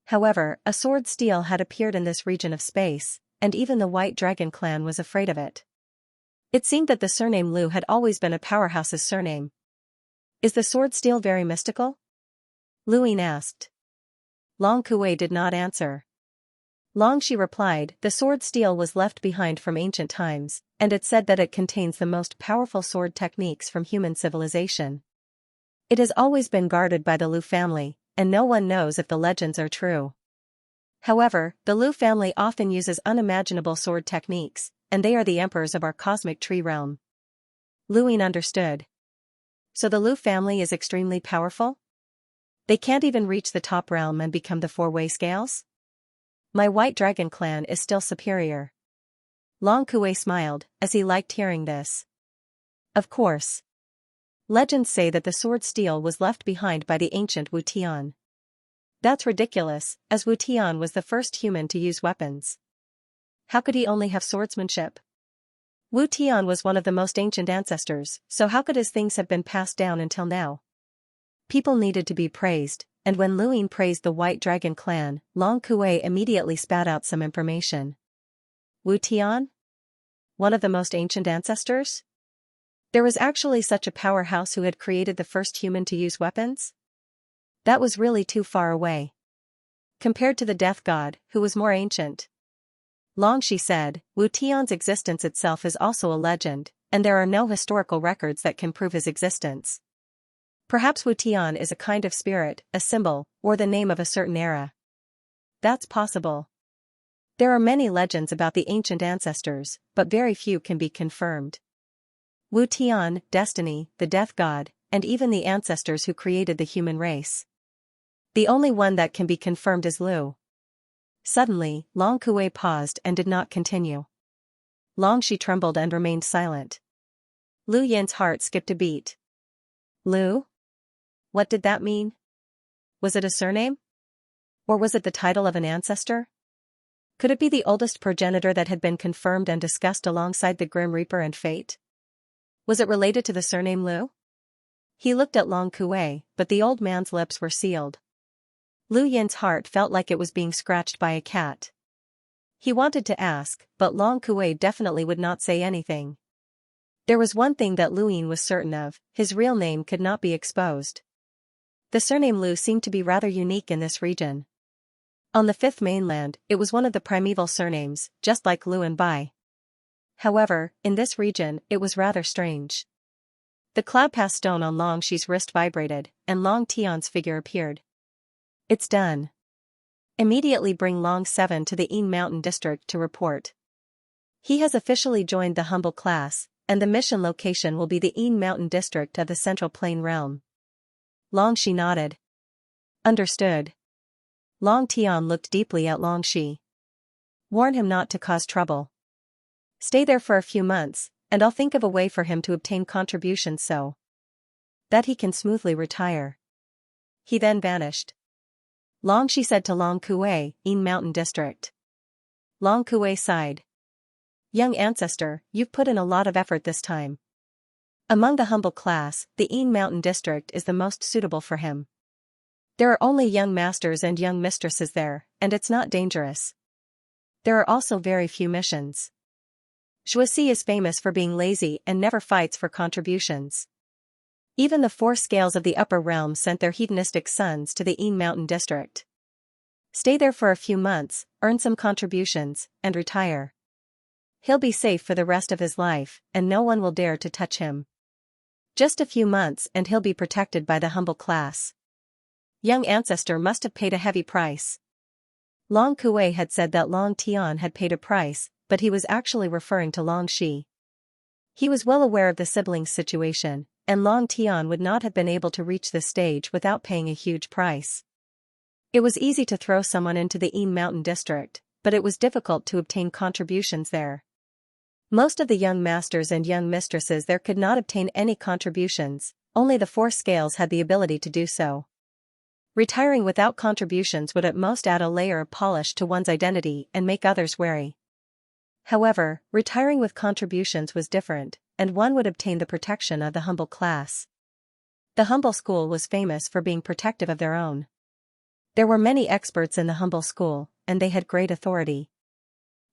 However, a sword steel had appeared in this region of space, and even the White Dragon clan was afraid of it. It seemed that the surname Lu had always been a powerhouse's surname. Is the sword steel very mystical? Luin asked. Long Kuei did not answer. Longxi replied, the sword steel was left behind from ancient times, and it said that it contains the most powerful sword techniques from human civilization. It has always been guarded by the Lu family, and no one knows if the legends are true. However, the Lu family often uses unimaginable sword techniques, and they are the emperors of our cosmic tree realm. Luin understood. So the Lu family is extremely powerful? They can't even reach the top realm and become the four-way scales? My White Dragon clan is still superior. Long Kuei smiled, as he liked hearing this. Of course. Legends say that the sword steel was left behind by the ancient Wu Tian. That's ridiculous, as Wu Tian was the first human to use weapons. How could he only have swordsmanship? Wu Tian was one of the most ancient ancestors, so how could his things have been passed down until now? People needed to be praised, and when Luin praised the White Dragon clan, Long Kuei immediately spat out some information. Wu Tian? One of the most ancient ancestors? There was actually such a powerhouse who had created the first human to use weapons? That was really too far away. Compared to the death god, who was more ancient. Longxi said, Wu Tian's existence itself is also a legend, and there are no historical records that can prove his existence. Perhaps Wu Tian is a kind of spirit, a symbol, or the name of a certain era. That's possible. There are many legends about the ancient ancestors, but very few can be confirmed. Wu Tian, destiny, the death god, and even the ancestors who created the human race. The only one that can be confirmed is Lu. Suddenly, Long Kuei paused and did not continue. Longxi trembled and remained silent. Lu Yin's heart skipped a beat. Lu? What did that mean? Was it a surname? Or was it the title of an ancestor? Could it be the oldest progenitor that had been confirmed and discussed alongside the Grim Reaper and Fate? Was it related to the surname Lu? He looked at Long Kuei, but the old man's lips were sealed. Lu Yin's heart felt like it was being scratched by a cat. He wanted to ask, but Long Kuei definitely would not say anything. There was one thing that Lu Yin was certain of, his real name could not be exposed. The surname Lu seemed to be rather unique in this region. On the Fifth Mainland, it was one of the primeval surnames, just like Lu and Bai. However, in this region, it was rather strange. The cloud pass stone on Longxi's wrist vibrated, and Long Tian's figure appeared. It's done. Immediately bring Long 7 to the Yin Mountain district to report. He has officially joined the humble class, and the mission location will be the Yin Mountain district of the Central Plain realm. Longxi nodded. Understood. Long Tian looked deeply at Longxi. Warn him not to cause trouble. Stay there for a few months, and I'll think of a way for him to obtain contributions so that he can smoothly retire. He then vanished. Longxi said to Long Kuei, Yin Mountain district. Long Kuei sighed. Young ancestor, you've put in a lot of effort this time. Among the humble class, the Yin Mountain district is the most suitable for him. There are only young masters and young mistresses there, and it's not dangerous. There are also very few missions. Xianxia is famous for being lazy and never fights for contributions. Even the 4 scales of the upper realm sent their hedonistic sons to the Yin Mountain district. Stay there for a few months, earn some contributions, and retire. He'll be safe for the rest of his life, and no one will dare to touch him. Just a few months and he'll be protected by the humble class. Young ancestor must have paid a heavy price. Long Kuei had said that Long Tian had paid a price, but he was actually referring to Longxi. He was well aware of the siblings' situation, and Long Tian would not have been able to reach this stage without paying a huge price. It was easy to throw someone into the Yin Mountain district, but it was difficult to obtain contributions there. Most of the young masters and young mistresses there could not obtain any contributions, only the 4 scales had the ability to do so. Retiring without contributions would at most add a layer of polish to one's identity and make others wary. However, retiring with contributions was different, and one would obtain the protection of the humble class. The humble school was famous for being protective of their own. There were many experts in the humble school, and they had great authority.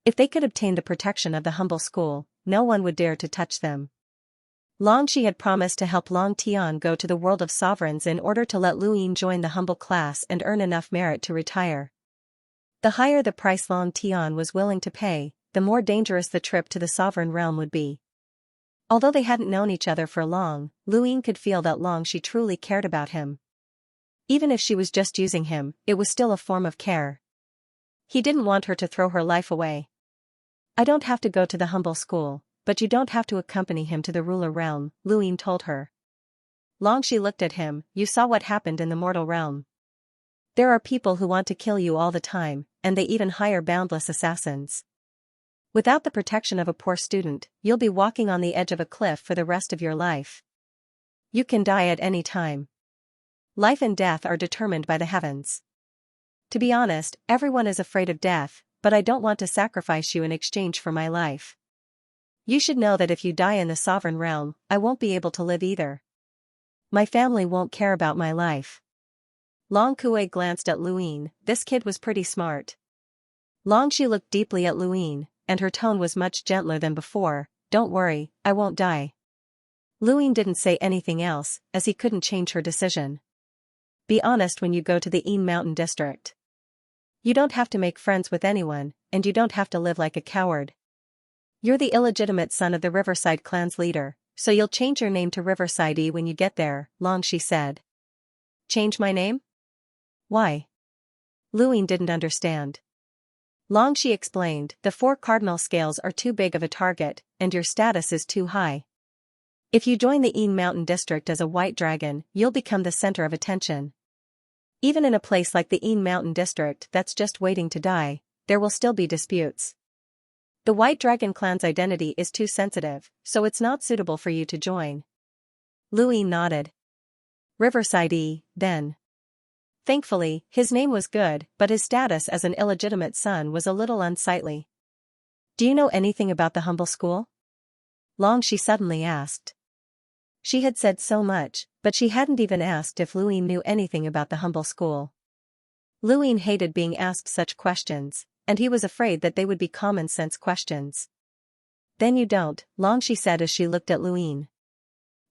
If they could obtain the protection of the humble school, no one would dare to touch them. Longxi had promised to help Long Tian go to the world of sovereigns in order to let Lu Yin join the humble class and earn enough merit to retire. The higher the price Long Tian was willing to pay, the more dangerous the trip to the sovereign realm would be. Although they hadn't known each other for long, Lu Yin could feel that Longxi truly cared about him. Even if she was just using him, it was still a form of care. He didn't want her to throw her life away. I don't have to go to the humble school, but you don't have to accompany him to the ruler realm, Lu Yin told her. Longxi looked at him. You saw what happened in the mortal realm. There are people who want to kill you all the time, and they even hire boundless assassins. Without the protection of a poor student, you'll be walking on the edge of a cliff for the rest of your life. You can die at any time. Life and death are determined by the heavens. To be honest, everyone is afraid of death, but I don't want to sacrifice you in exchange for my life. You should know that if you die in the sovereign realm, I won't be able to live either. My family won't care about my life. Long Kuei glanced at Lu Yin. This kid was pretty smart. Longxi looked deeply at Lu Yin, and her tone was much gentler than before. Don't worry, I won't die. Lu Yin didn't say anything else, as he couldn't change her decision. Be honest when you go to the Yin Mountain district. You don't have to make friends with anyone, and you don't have to live like a coward. You're the illegitimate son of the Riverside clan's leader, so you'll change your name to Riverside when you get there, Longxi said. Change my name? Why? Lu Yin didn't understand. Longxi explained, the 4 cardinal scales are too big of a target, and your status is too high. If you join the Yin Mountain district as a white dragon, you'll become the center of attention. Even in a place like the Yin Mountain district that's just waiting to die, there will still be disputes. The White Dragon clan's identity is too sensitive, so it's not suitable for you to join. Lu Yin nodded. Riverside, then. Thankfully, his name was good, but his status as an illegitimate son was a little unsightly. Do you know anything about the humble school? Longxi suddenly asked. She had said so much, but she hadn't even asked if Lu Yin knew anything about the humble school. Lu Yin hated being asked such questions, and he was afraid that they would be common-sense questions. Then you don't, Longxi said as she looked at Lu Yin.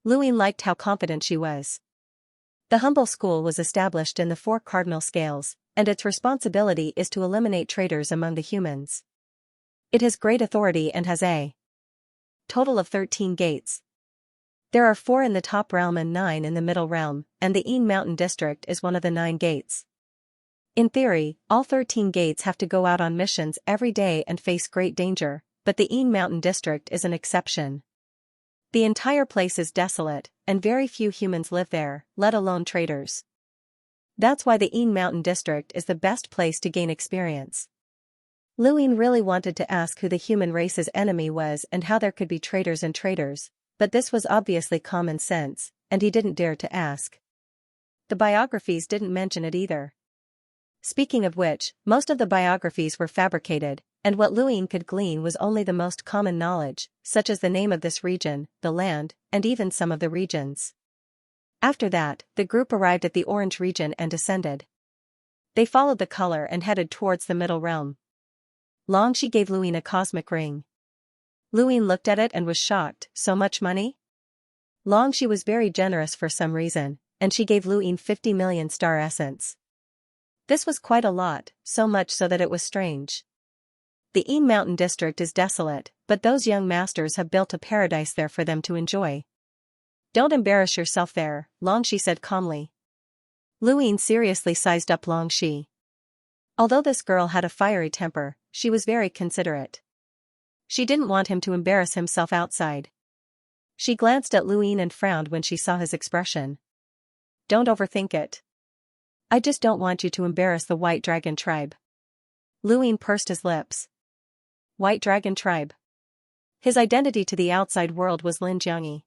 Lu Yin liked how confident she was. The humble school was established in the 4 cardinal scales, and its responsibility is to eliminate traitors among the humans. It has great authority and has a total of 13 gates. There are 4 in the top realm and 9 in the middle realm, and the Yin Mountain district is one of the 9 gates. In theory, all 13 gates have to go out on missions every day and face great danger, but the Yin Mountain District is an exception. The entire place is desolate, and very few humans live there, let alone traders. That's why the Yin Mountain District is the best place to gain experience. Luin really wanted to ask who the human race's enemy was and how there could be traders and traders, but this was obviously common sense, and he didn't dare to ask. The biographies didn't mention it either. Speaking of which, most of the biographies were fabricated, and what Luin could glean was only the most common knowledge, such as the name of this region, the land, and even some of the regions. After that, the group arrived at the Orange region and descended. They followed the color and headed towards the Middle Realm. Xianxia gave Luin a cosmic ring. Luin looked at it and was shocked. So much money? Xianxia was very generous for some reason, and she gave Luin 50 million star essence. This was quite a lot, so much so that it was strange. The Yin Mountain District is desolate, but those young masters have built a paradise there for them to enjoy. Don't embarrass yourself there, Xianxia said calmly. Luin seriously sized up Xianxia. Although this girl had a fiery temper, she was very considerate. She didn't want him to embarrass himself outside. She glanced at Luin and frowned when she saw his expression. Don't overthink it. I just don't want you to embarrass the White Dragon tribe. Luin pursed his lips. White Dragon tribe. His identity to the outside world was Lin Jiangyi.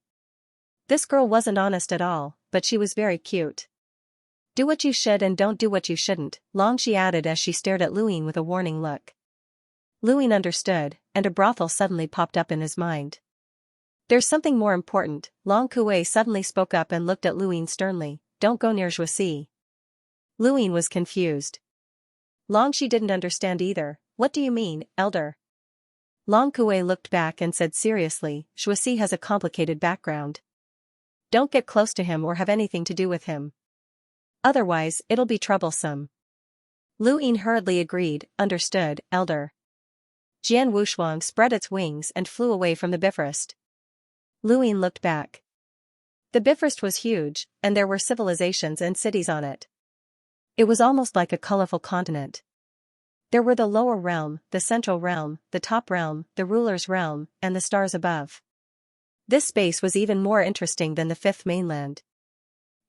This girl wasn't honest at all, but she was very cute. Do what you should and don't do what you shouldn't, Xianxia added as she stared at Luin with a warning look. Luin understood, and a brothel suddenly popped up in his mind. There's something more important, Long Kuei suddenly spoke up and looked at Luin sternly. Don't go near Xianxia. Luin was confused. Xianxia didn't understand either. What do you mean, elder? Long Kuei looked back and said seriously, Xianxia has a complicated background. Don't get close to him or have anything to do with him. Otherwise, it'll be troublesome. Luin hurriedly agreed, understood, elder. Jian Wushuang spread its wings and flew away from the Bifrost. Luin looked back. The Bifrost was huge, and there were civilizations and cities on it. It was almost like a colorful continent. There were the lower realm, the central realm, the top realm, the ruler's realm, and the stars above. This space was even more interesting than the fifth mainland.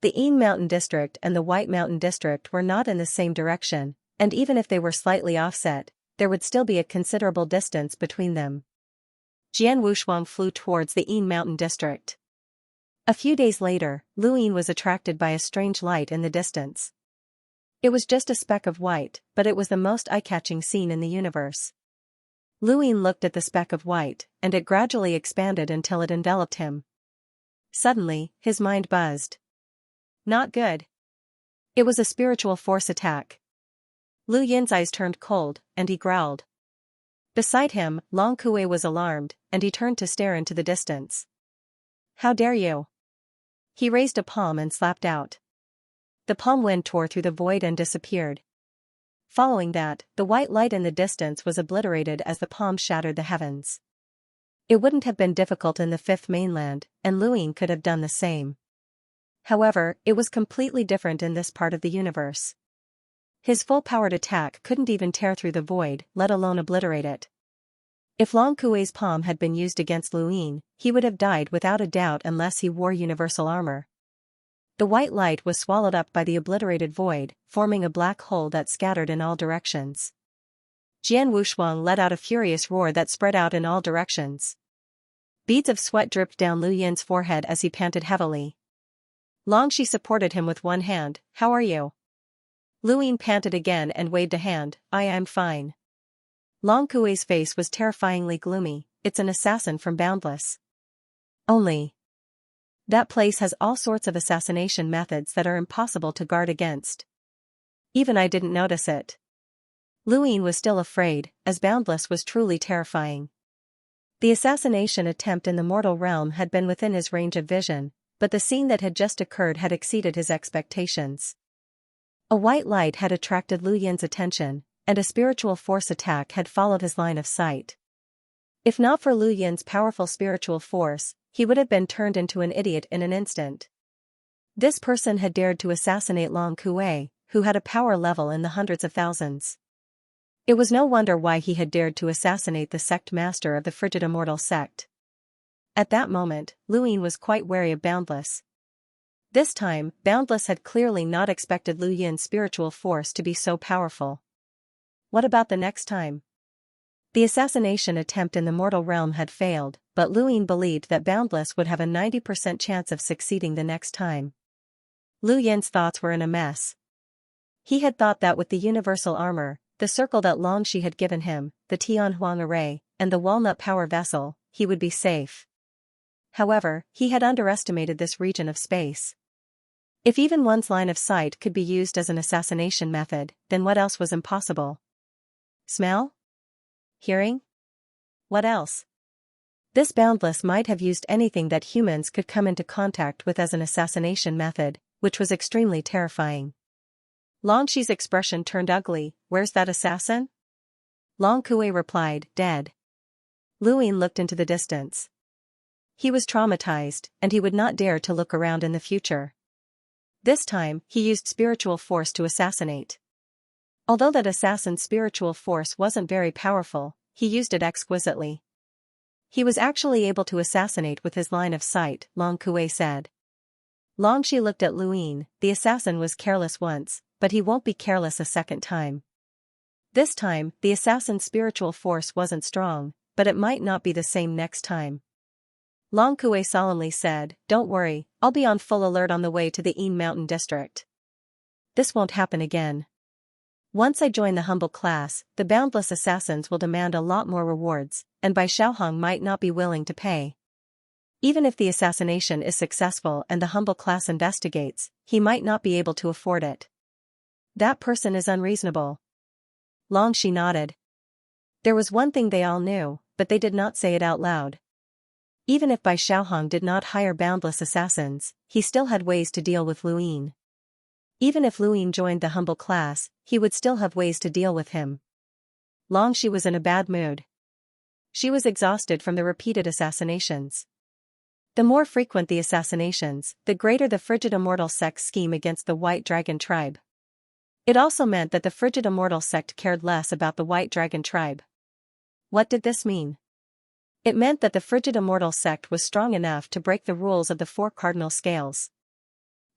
The Yin Mountain District and the White Mountain District were not in the same direction, and even if they were slightly offset, there would still be a considerable distance between them. Jian Wushuang flew towards the Yin Mountain District. A few days later, Luin was attracted by a strange light in the distance. It was just a speck of white, but it was the most eye-catching scene in the universe. Luin looked at the speck of white, and it gradually expanded until it enveloped him. Suddenly, his mind buzzed. Not good. It was a spiritual force attack. Lu Yin's eyes turned cold, and he growled. Beside him, Long Kuei was alarmed, and he turned to stare into the distance. How dare you? He raised a palm and slapped out. The palm wind tore through the void and disappeared. Following that, the white light in the distance was obliterated as the palm shattered the heavens. It wouldn't have been difficult in the fifth mainland, and Luin could have done the same. However, it was completely different in this part of the universe. His full-powered attack couldn't even tear through the void, let alone obliterate it. If Long Kuei's palm had been used against Luin, he would have died without a doubt unless he wore universal armor. The white light was swallowed up by the obliterated void, forming a black hole that scattered in all directions. Jian Wushuang let out a furious roar that spread out in all directions. Beads of sweat dripped down Lu Yin's forehead as he panted heavily. Xianxia supported him with one hand. How are you? Luin panted again and waved a hand. I'm fine. Long Kuei's face was terrifyingly gloomy. It's an assassin from Boundless. Only. That place has all sorts of assassination methods that are impossible to guard against. Even I didn't notice it. Luin was still afraid, as Boundless was truly terrifying. The assassination attempt in the mortal realm had been within his range of vision, but the scene that had just occurred had exceeded his expectations. A white light had attracted Lu Yin's attention, and a spiritual force attack had followed his line of sight. If not for Lu Yin's powerful spiritual force, he would have been turned into an idiot in an instant. This person had dared to assassinate Long Kuei, who had a power level in the hundreds of thousands. It was no wonder why he had dared to assassinate the sect master of the frigid immortal sect. At that moment, Luyin was quite wary of Boundless. This time, Boundless had clearly not expected Lu Yin's spiritual force to be so powerful. What about the next time? The assassination attempt in the mortal realm had failed, but Luyin believed that Boundless would have a 90% chance of succeeding the next time. Lu Yin's thoughts were in a mess. He had thought that with the universal armor, the circle that Longxi had given him, the Tianhuang array, and the walnut power vessel, he would be safe. However, he had underestimated this region of space. If even one's line of sight could be used as an assassination method, then what else was impossible? Smell? Hearing? What else? This Boundless might have used anything that humans could come into contact with as an assassination method, which was extremely terrifying. Longxi's expression turned ugly. Where's that assassin? Long Kui replied, dead. Luyin looked into the distance. He was traumatized, and he would not dare to look around in the future. This time, he used spiritual force to assassinate. Although that assassin's spiritual force wasn't very powerful, he used it exquisitely. He was actually able to assassinate with his line of sight, Long Kui said. Longxi looked at Luyin. The assassin was careless once, but he won't be careless a second time. This time, the assassin's spiritual force wasn't strong, but it might not be the same next time. Long Kui solemnly said, don't worry, I'll be on full alert on the way to the Yin Mountain District. This won't happen again. Once I join the humble class, the Boundless assassins will demand a lot more rewards, and Bai Xiaohong might not be willing to pay. Even if the assassination is successful and the humble class investigates, he might not be able to afford it. That person is unreasonable. Longxi nodded. There was one thing they all knew, but they did not say it out loud. Even if Bai Xiaohong did not hire Boundless assassins, he still had ways to deal with Luyin. Even if Luyin joined the humble class, he would still have ways to deal with him. Longxi was in a bad mood. She was exhausted from the repeated assassinations. The more frequent the assassinations, the greater the frigid immortal sect's scheme against the White Dragon tribe. It also meant that the frigid immortal sect cared less about the White Dragon tribe. What did this mean? It meant that the frigid immortal sect was strong enough to break the rules of the four cardinal scales.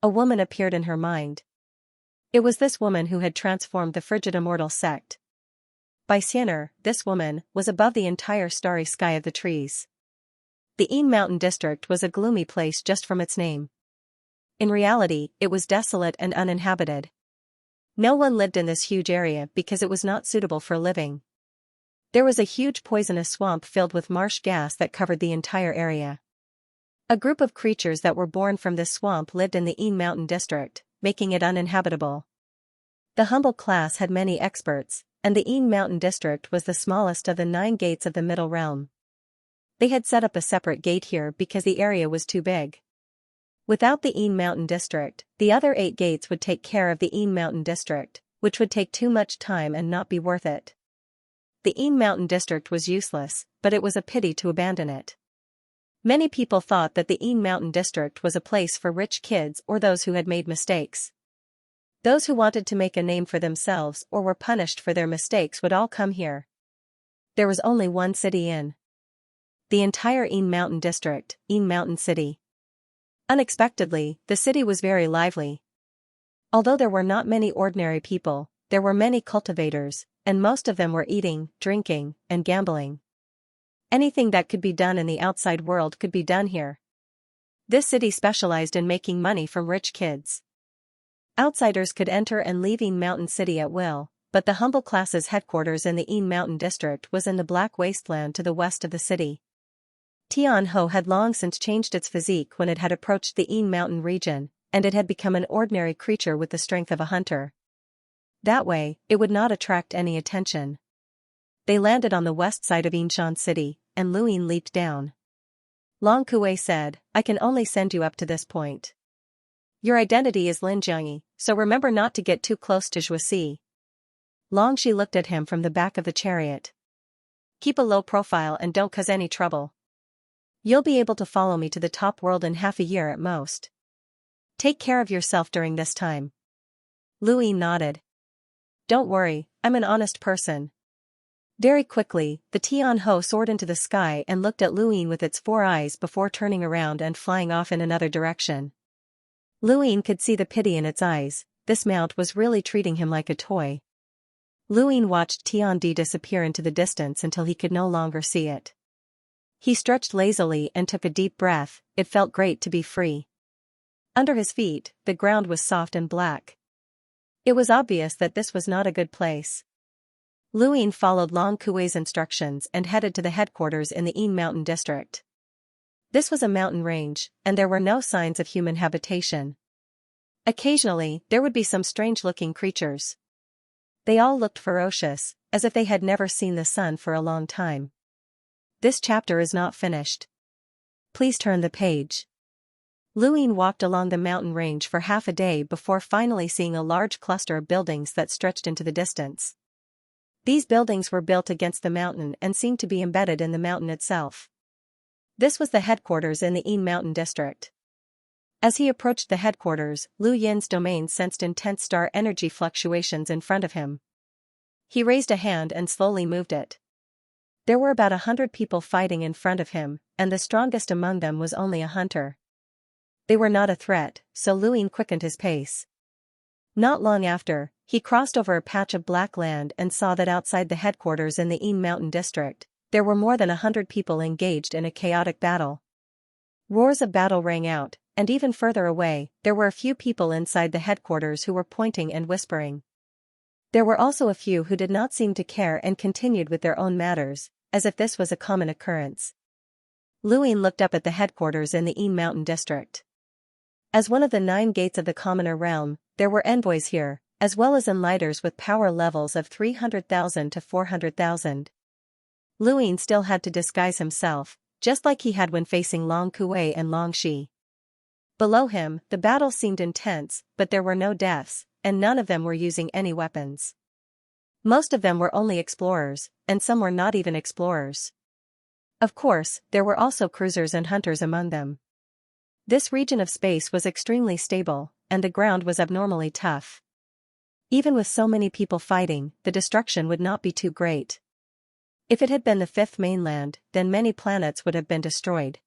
A woman appeared in her mind. It was this woman who had transformed the frigid immortal sect. By Xianxia, this woman was above the entire starry sky of the trees. The Yin Mountain District was a gloomy place just from its name. In reality, it was desolate and uninhabited. No one lived in this huge area because it was not suitable for living. There was a huge poisonous swamp filled with marsh gas that covered the entire area. A group of creatures that were born from this swamp lived in the Yin Mountain District, making it uninhabitable. The humble class had many experts, and the Yin Mountain District was the smallest of the 9 gates of the Middle Realm. They had set up a separate gate here because the area was too big. Without the Yin Mountain District, the other 8 gates would take care of the Yin Mountain District, which would take too much time and not be worth it. The Yin Mountain District was useless, but it was a pity to abandon it. Many people thought that the Yin Mountain District was a place for rich kids or those who had made mistakes. Those who wanted to make a name for themselves or were punished for their mistakes would all come here. There was only one city in the entire Yin Mountain District, Yin Mountain City. Unexpectedly, the city was very lively. Although there were not many ordinary people, there were many cultivators, and most of them were eating, drinking, and gambling. Anything that could be done in the outside world could be done here. This city specialized in making money from rich kids. Outsiders could enter and leave Yin Mountain City at will, but the humble class's headquarters in the Yin Mountain District was in the Black Wasteland to the west of the city. Tianho had long since changed its physique when it had approached the Yin Mountain region, and it had become an ordinary creature with the strength of a hunter. That way, it would not attract any attention. They landed on the west side of Yinshan City, and Luyin leaped down. Long Kui said, I can only send you up to this point. Your identity is Lin Jiangyi, so remember not to get too close to Zhuasi. Longxi looked at him from the back of the chariot. Keep a low profile and don't cause any trouble. You'll be able to follow me to the top world in half a year at most. Take care of yourself during this time. Luyin nodded. Don't worry, I'm an honest person, Very quickly, the Tian Ho soared into the sky and looked at Luyin with its 4 eyes before turning around and flying off in another direction. Luyin could see the pity in its eyes. This mount was really treating him like a toy. Luyin watched Tian Di disappear into the distance until he could no longer see it. He stretched lazily and took a deep breath. It felt great to be free. Under his feet, the ground was soft and black. It was obvious that this was not a good place. Luyin followed Long Kuei's instructions and headed to the headquarters in the Yin Mountain district. This was a mountain range, and there were no signs of human habitation. Occasionally, there would be some strange-looking creatures. They all looked ferocious, as if they had never seen the sun for a long time. This chapter is not finished. Please turn the page. Luyin walked along the mountain range for half a day before finally seeing a large cluster of buildings that stretched into the distance. These buildings were built against the mountain and seemed to be embedded in the mountain itself. This was the headquarters in the Yin Mountain district. As he approached the headquarters, Lu Yin's domain sensed intense star energy fluctuations in front of him. He raised a hand and slowly moved it. There were about 100 people fighting in front of him, and the strongest among them was only a hunter. They were not a threat, so Lu Yin quickened his pace. Not long after, he crossed over a patch of black land and saw that outside the headquarters in the Yin Mountain district, there were more than 100 people engaged in a chaotic battle. Roars of battle rang out, and even further away, there were a few people inside the headquarters who were pointing and whispering. There were also a few who did not seem to care and continued with their own matters, as if this was a common occurrence. Luyin looked up at the headquarters in the Yin Mountain district. As one of the 9 gates of the commoner realm, there were envoys here, as well as enlighters with power levels of 300,000 to 400,000. Luyin still had to disguise himself, just like he had when facing Long Kuei and Long Shi. Below him, the battle seemed intense, but there were no deaths, and none of them were using any weapons. Most of them were only explorers, and some were not even explorers. Of course, there were also cruisers and hunters among them. This region of space was extremely stable, and the ground was abnormally tough. Even with so many people fighting, the destruction would not be too great. If it had been the 5th mainland, then many planets would have been destroyed.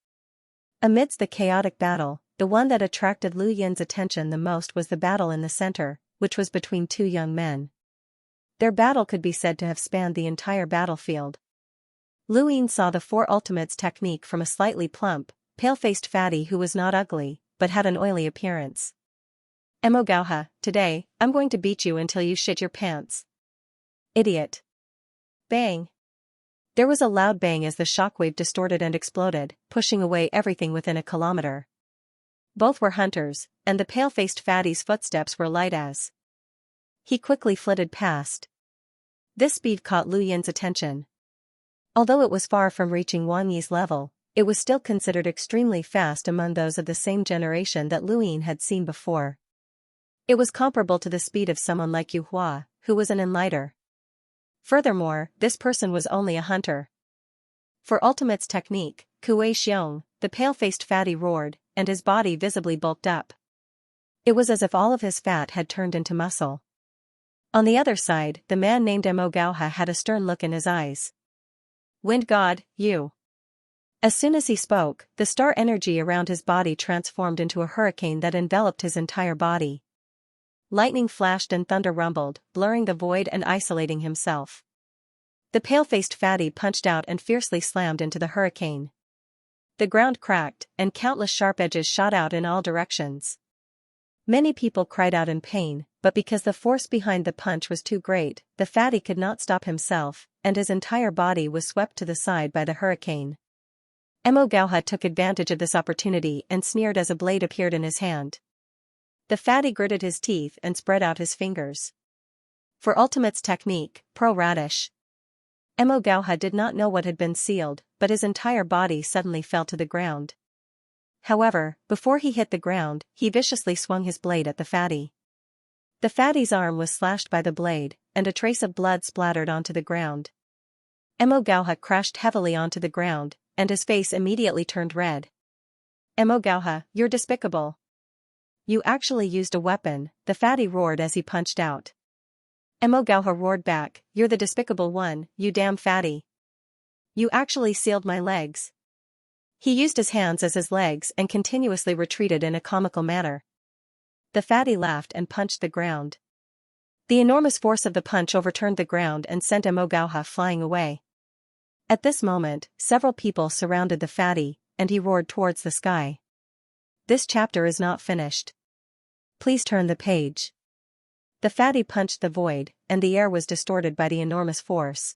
Amidst the chaotic battle, the one that attracted Lu Yin's attention the most was the battle in the center, which was between 2 young men. Their battle could be said to have spanned the entire battlefield. Lu Yin saw the 4 ultimates technique from a slightly plump, pale-faced fatty who was not ugly, but had an oily appearance. Emogauha, today, I'm going to beat you until you shit your pants. Idiot. Bang. There was a loud bang as the shockwave distorted and exploded, pushing away everything within a kilometer. Both were hunters, and the pale-faced fatty's footsteps were light as. He quickly flitted past. This speed caught Lu Yin's attention. Although it was far from reaching Wang Yi's level, it was still considered extremely fast among those of the same generation that Lu Yin had seen before. It was comparable to the speed of someone like Yu Hua, who was an enlighter. Furthermore, this person was only a hunter. For Ultimate's technique, Kuei Xiong, the pale-faced fatty roared, and his body visibly bulked up. It was as if all of his fat had turned into muscle. On the other side, the man named Emogauha had a stern look in his eyes. Wind God, you. As soon as he spoke, the star energy around his body transformed into a hurricane that enveloped his entire body. Lightning flashed and thunder rumbled, blurring the void and isolating himself. The pale-faced fatty punched out and fiercely slammed into the hurricane. The ground cracked, and countless sharp edges shot out in all directions. Many people cried out in pain, but because the force behind the punch was too great, the fatty could not stop himself, and his entire body was swept to the side by the hurricane. Emogauha took advantage of this opportunity and sneered as a blade appeared in his hand. The fatty gritted his teeth and spread out his fingers. For Ultimate's technique, Pro Radish. Emogauha did not know what had been sealed, but his entire body suddenly fell to the ground. However, before he hit the ground, he viciously swung his blade at the fatty. The fatty's arm was slashed by the blade, and a trace of blood splattered onto the ground. Emogauha crashed heavily onto the ground, and his face immediately turned red. Emogauha, you're despicable. You actually used a weapon, the fatty roared as he punched out. Emogauha roared back, "You're the despicable one, you damn fatty. You actually sealed my legs." He used his hands as his legs and continuously retreated in a comical manner. The fatty laughed and punched the ground. The enormous force of the punch overturned the ground and sent Emogauha flying away. At this moment, several people surrounded the fatty, and he roared towards the sky. "This chapter is not finished. Please turn the page." The fatty punched the void, and the air was distorted by the enormous force.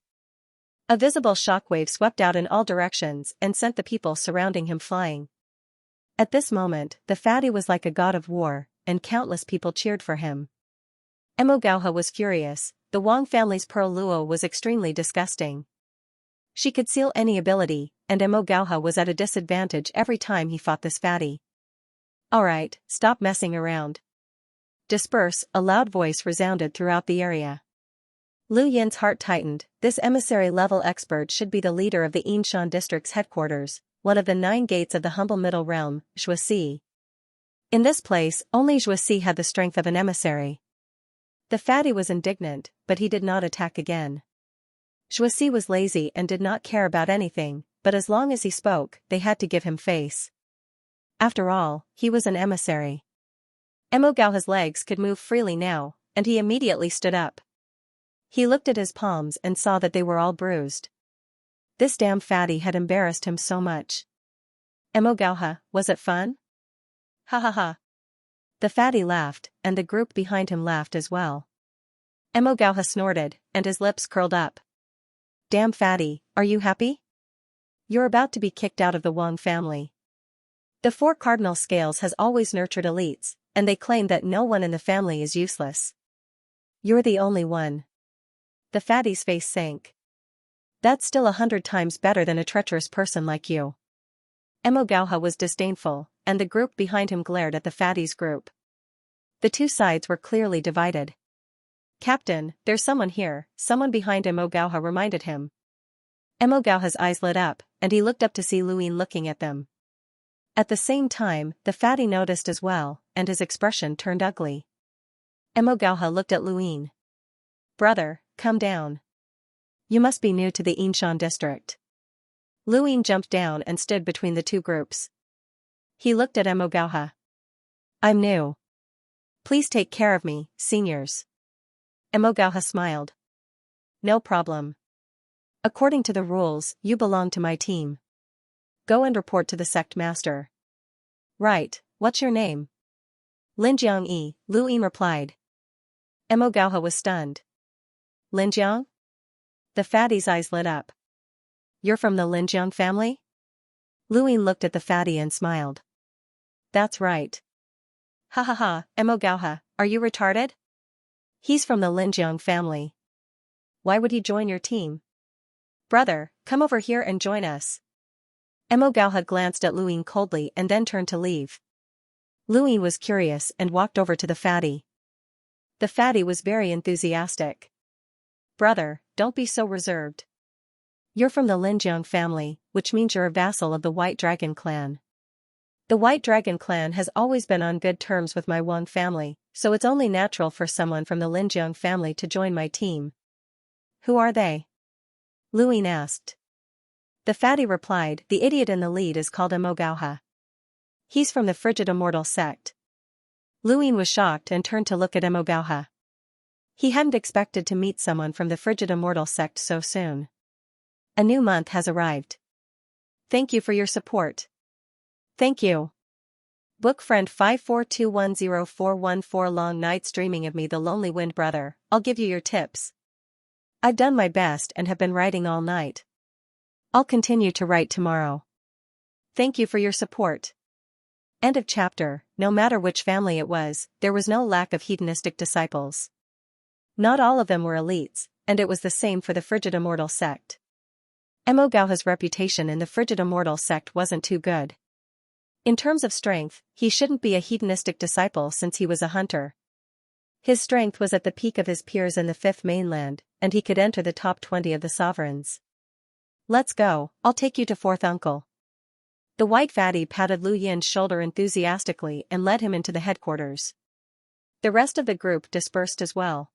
A visible shockwave swept out in all directions and sent the people surrounding him flying. At this moment, the fatty was like a god of war, and countless people cheered for him. Emogauha was furious. The Wang family's pearl luo was extremely disgusting. She could seal any ability, and Emogauha was at a disadvantage every time he fought this fatty. "Alright, stop messing around. Disperse," a loud voice resounded throughout the area. Lu Yin's heart tightened. This emissary-level expert should be the leader of the Yinshan district's headquarters, one of the 9 gates of the humble middle realm, Xuexi. In this place, only Xuexi had the strength of an emissary. The fatty was indignant, but he did not attack again. Xuexi was lazy and did not care about anything, but as long as he spoke, they had to give him face. After all, he was an emissary. Emogauha's legs could move freely now, and he immediately stood up. He looked at his palms and saw that they were all bruised. This damn fatty had embarrassed him so much. "Emogauha, was it fun?" "Ha ha ha." The fatty laughed, and the group behind him laughed as well. Emogauha snorted, and his lips curled up. "Damn fatty, are you happy? You're about to be kicked out of the Wang family. The 4 cardinal scales has always nurtured elites, and they claim that no one in the family is useless. You're the only one." The fatty's face sank. "That's still 100 times better than a treacherous person like you." Emogauha was disdainful, and the group behind him glared at the fatty's group. The two sides were clearly divided. "Captain, there's someone here," someone behind Emogauha reminded him. Emogauha's eyes lit up, and he looked up to see Lu Yin looking at them. At the same time, the fatty noticed as well, and his expression turned ugly. Emogauha looked at Lu Yin. "Brother, come down. You must be new to the Yinshan district." Lu Yin jumped down and stood between the two groups. He looked at Emogauha. "I'm new. Please take care of me, seniors." Emogauha smiled. "No problem. According to the rules, you belong to my team. Go and report to the sect master." "Right, what's your name?" "Linjiang Yi," Lu Yin replied. Emogauha was stunned. "Linjiang?" The fatty's eyes lit up. "You're from the Linjiang family?" Lu Yin looked at the fatty and smiled. "That's right." "Ha ha ha, Emogauha, are you retarded? He's from the Linjiang family. Why would he join your team? Brother, come over here and join us." Emogauha glanced at Lu Yin coldly and then turned to leave. Lu Yin was curious and walked over to the fatty. The fatty was very enthusiastic. "Brother, don't be so reserved. You're from the Linjiang family, which means you're a vassal of the White Dragon clan. The White Dragon clan has always been on good terms with my Wang family, so it's only natural for someone from the Linjiang family to join my team." "Who are they?" Lu Yin asked. The fatty replied, "The idiot in the lead is called Emogauha. He's from the Frigid Immortal sect." Lu Yin was shocked and turned to look at Emogauha. He hadn't expected to meet someone from the Frigid Immortal sect so soon. "A new month has arrived. Thank you for your support." "Thank you. Book friend 542104114 long nights dreaming of me, the lonely wind brother, I'll give you your tips. I've done my best and have been writing all night. I'll continue to write tomorrow. Thank you for your support." End of chapter. No matter which family it was, there was no lack of hedonistic disciples. Not all of them were elites, and it was the same for the Frigid Immortal sect. Emogauha's reputation in the Frigid Immortal sect wasn't too good. In terms of strength, he shouldn't be a hedonistic disciple since he was a hunter. His strength was at the peak of his peers in the Fifth Mainland, and he could enter the top 20 of the sovereigns. "Let's go, I'll take you to Fourth Uncle." The white fatty patted Lu Yin's shoulder enthusiastically and led him into the headquarters. The rest of the group dispersed as well.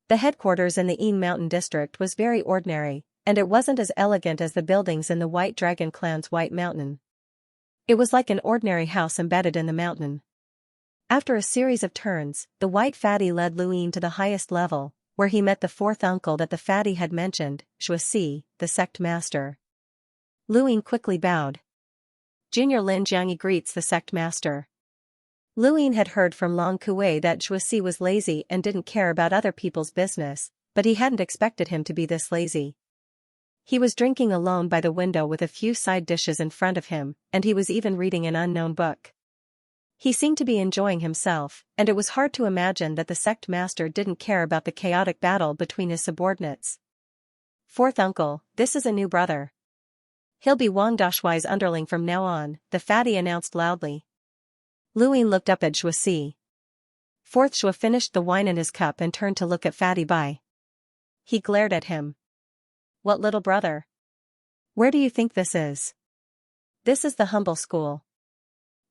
The headquarters in the Yin Mountain district was very ordinary, and it wasn't as elegant as the buildings in the White Dragon clan's White Mountain. It was like an ordinary house embedded in the mountain. After a series of turns, the white fatty led Luin to the highest level, where he met the fourth uncle that the fatty had mentioned, Xianxia, the sect master. Luin quickly bowed. Junior Lin Jiangyi greets the sect master. Luin had heard from Long Kuei that Xianxia was lazy and didn't care about other people's business, but he hadn't expected him to be this lazy. He was drinking alone by the window with a few side dishes in front of him, and he was even reading an unknown book. He seemed to be enjoying himself, and it was hard to imagine that the sect master didn't care about the chaotic battle between his subordinates. Fourth uncle, this is a new brother. He'll be Wang Dashui's underling from now on, the fatty announced loudly. Luin looked up at Xianxia. Fourth Xue finished the wine in his cup and turned to look at Fatty Bai. He glared at him. What little brother? Where do you think this is? This is the humble school.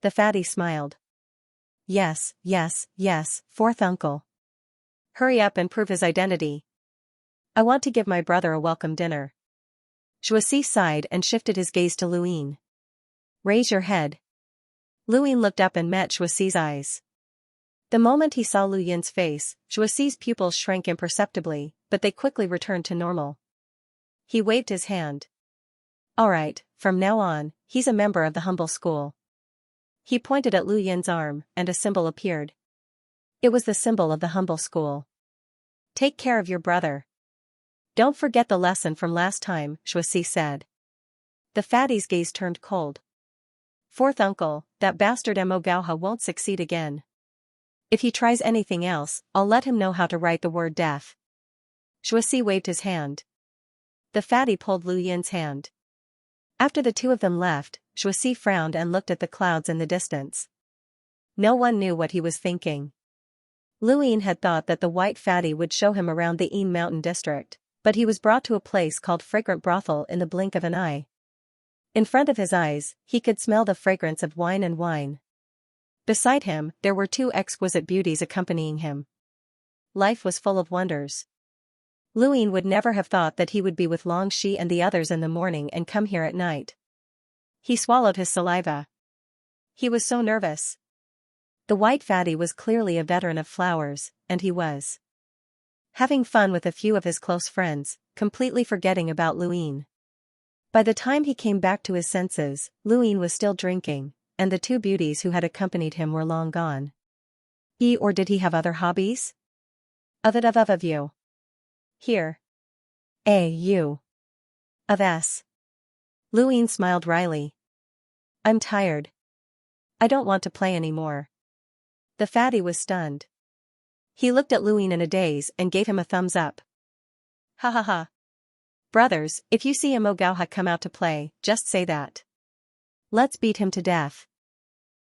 The fatty smiled. Yes, fourth uncle. Hurry up and prove his identity. I want to give my brother a welcome dinner. Xianxia sighed and shifted his gaze to Luin. Raise your head. Luin looked up and met Xianxia's eyes. The moment he saw Lu Yin's face, Xianxia's pupils shrank imperceptibly, but they quickly returned to normal. He waved his hand. Alright, from now on, he's a member of the humble school. He pointed at Lu Yin's arm, and a symbol appeared. It was the symbol of the humble school. Take care of your brother. Don't forget the lesson from last time, Xianxia said. The fatty's gaze turned cold. Fourth uncle, that bastard Mo Gauha won't succeed again. If he tries anything else, I'll let him know how to write the word death. Xianxia waved his hand. The fatty pulled Lu Yin's hand. After the two of them left, Xianxia frowned and looked at the clouds in the distance. No one knew what he was thinking. Luin had thought that the white fatty would show him around the Yin Mountain district, but he was brought to a place called Fragrant Brothel in the blink of an eye. In front of his eyes, he could smell the fragrance of wine and wine. Beside him, there were two exquisite beauties accompanying him. Life was full of wonders. Luin would never have thought that he would be with Long Shi and the others in the morning and come here at night. He swallowed his saliva. He was so nervous. The white fatty was clearly a veteran of flowers, and he was having fun with a few of his close friends, completely forgetting about Luin. By the time he came back to his senses, Luin was still drinking, and the two beauties who had accompanied him were long gone. Or did he have other hobbies? Of you. Here. You. Of S. Luin smiled wryly. I'm tired. I don't want to play anymore. The fatty was stunned. He looked at Luin in a daze and gave him a thumbs up. Ha ha ha. Brothers, if you see Mo Gauha come out to play, just say that. Let's beat him to death.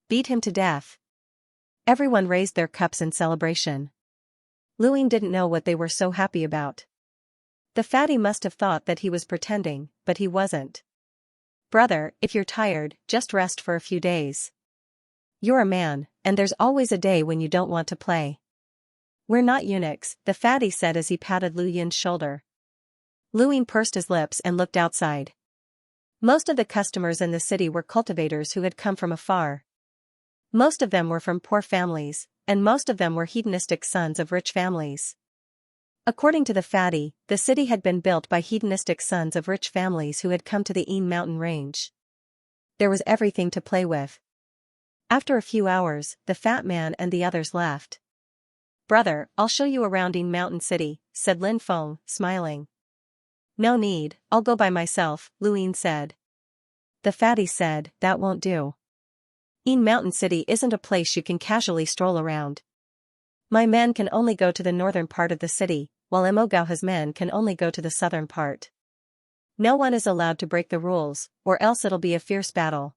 Beat him to death. Everyone raised their cups in celebration. Luin didn't know what they were so happy about. The fatty must have thought that he was pretending, but he wasn't. Brother, if you're tired, just rest for a few days. You're a man, and there's always a day when you don't want to play. We're not eunuchs, the fatty said as he patted Lu Yin's shoulder. Luin pursed his lips and looked outside. Most of the customers in the city were cultivators who had come from afar. Most of them were from poor families, and most of them were hedonistic sons of rich families. According to the fatty, the city had been built by hedonistic sons of rich families who had come to the Yin Mountain range. There was everything to play with. After a few hours, the fat man and the others left. Brother, I'll show you around Yin Mountain City, said Lin Feng, smiling. No need, I'll go by myself, Luin said. The fatty said, that won't do. Yin Mountain City isn't a place you can casually stroll around. My men can only go to the northern part of the city, while Mo Gauha's men can only go to the southern part. No one is allowed to break the rules, or else it'll be a fierce battle.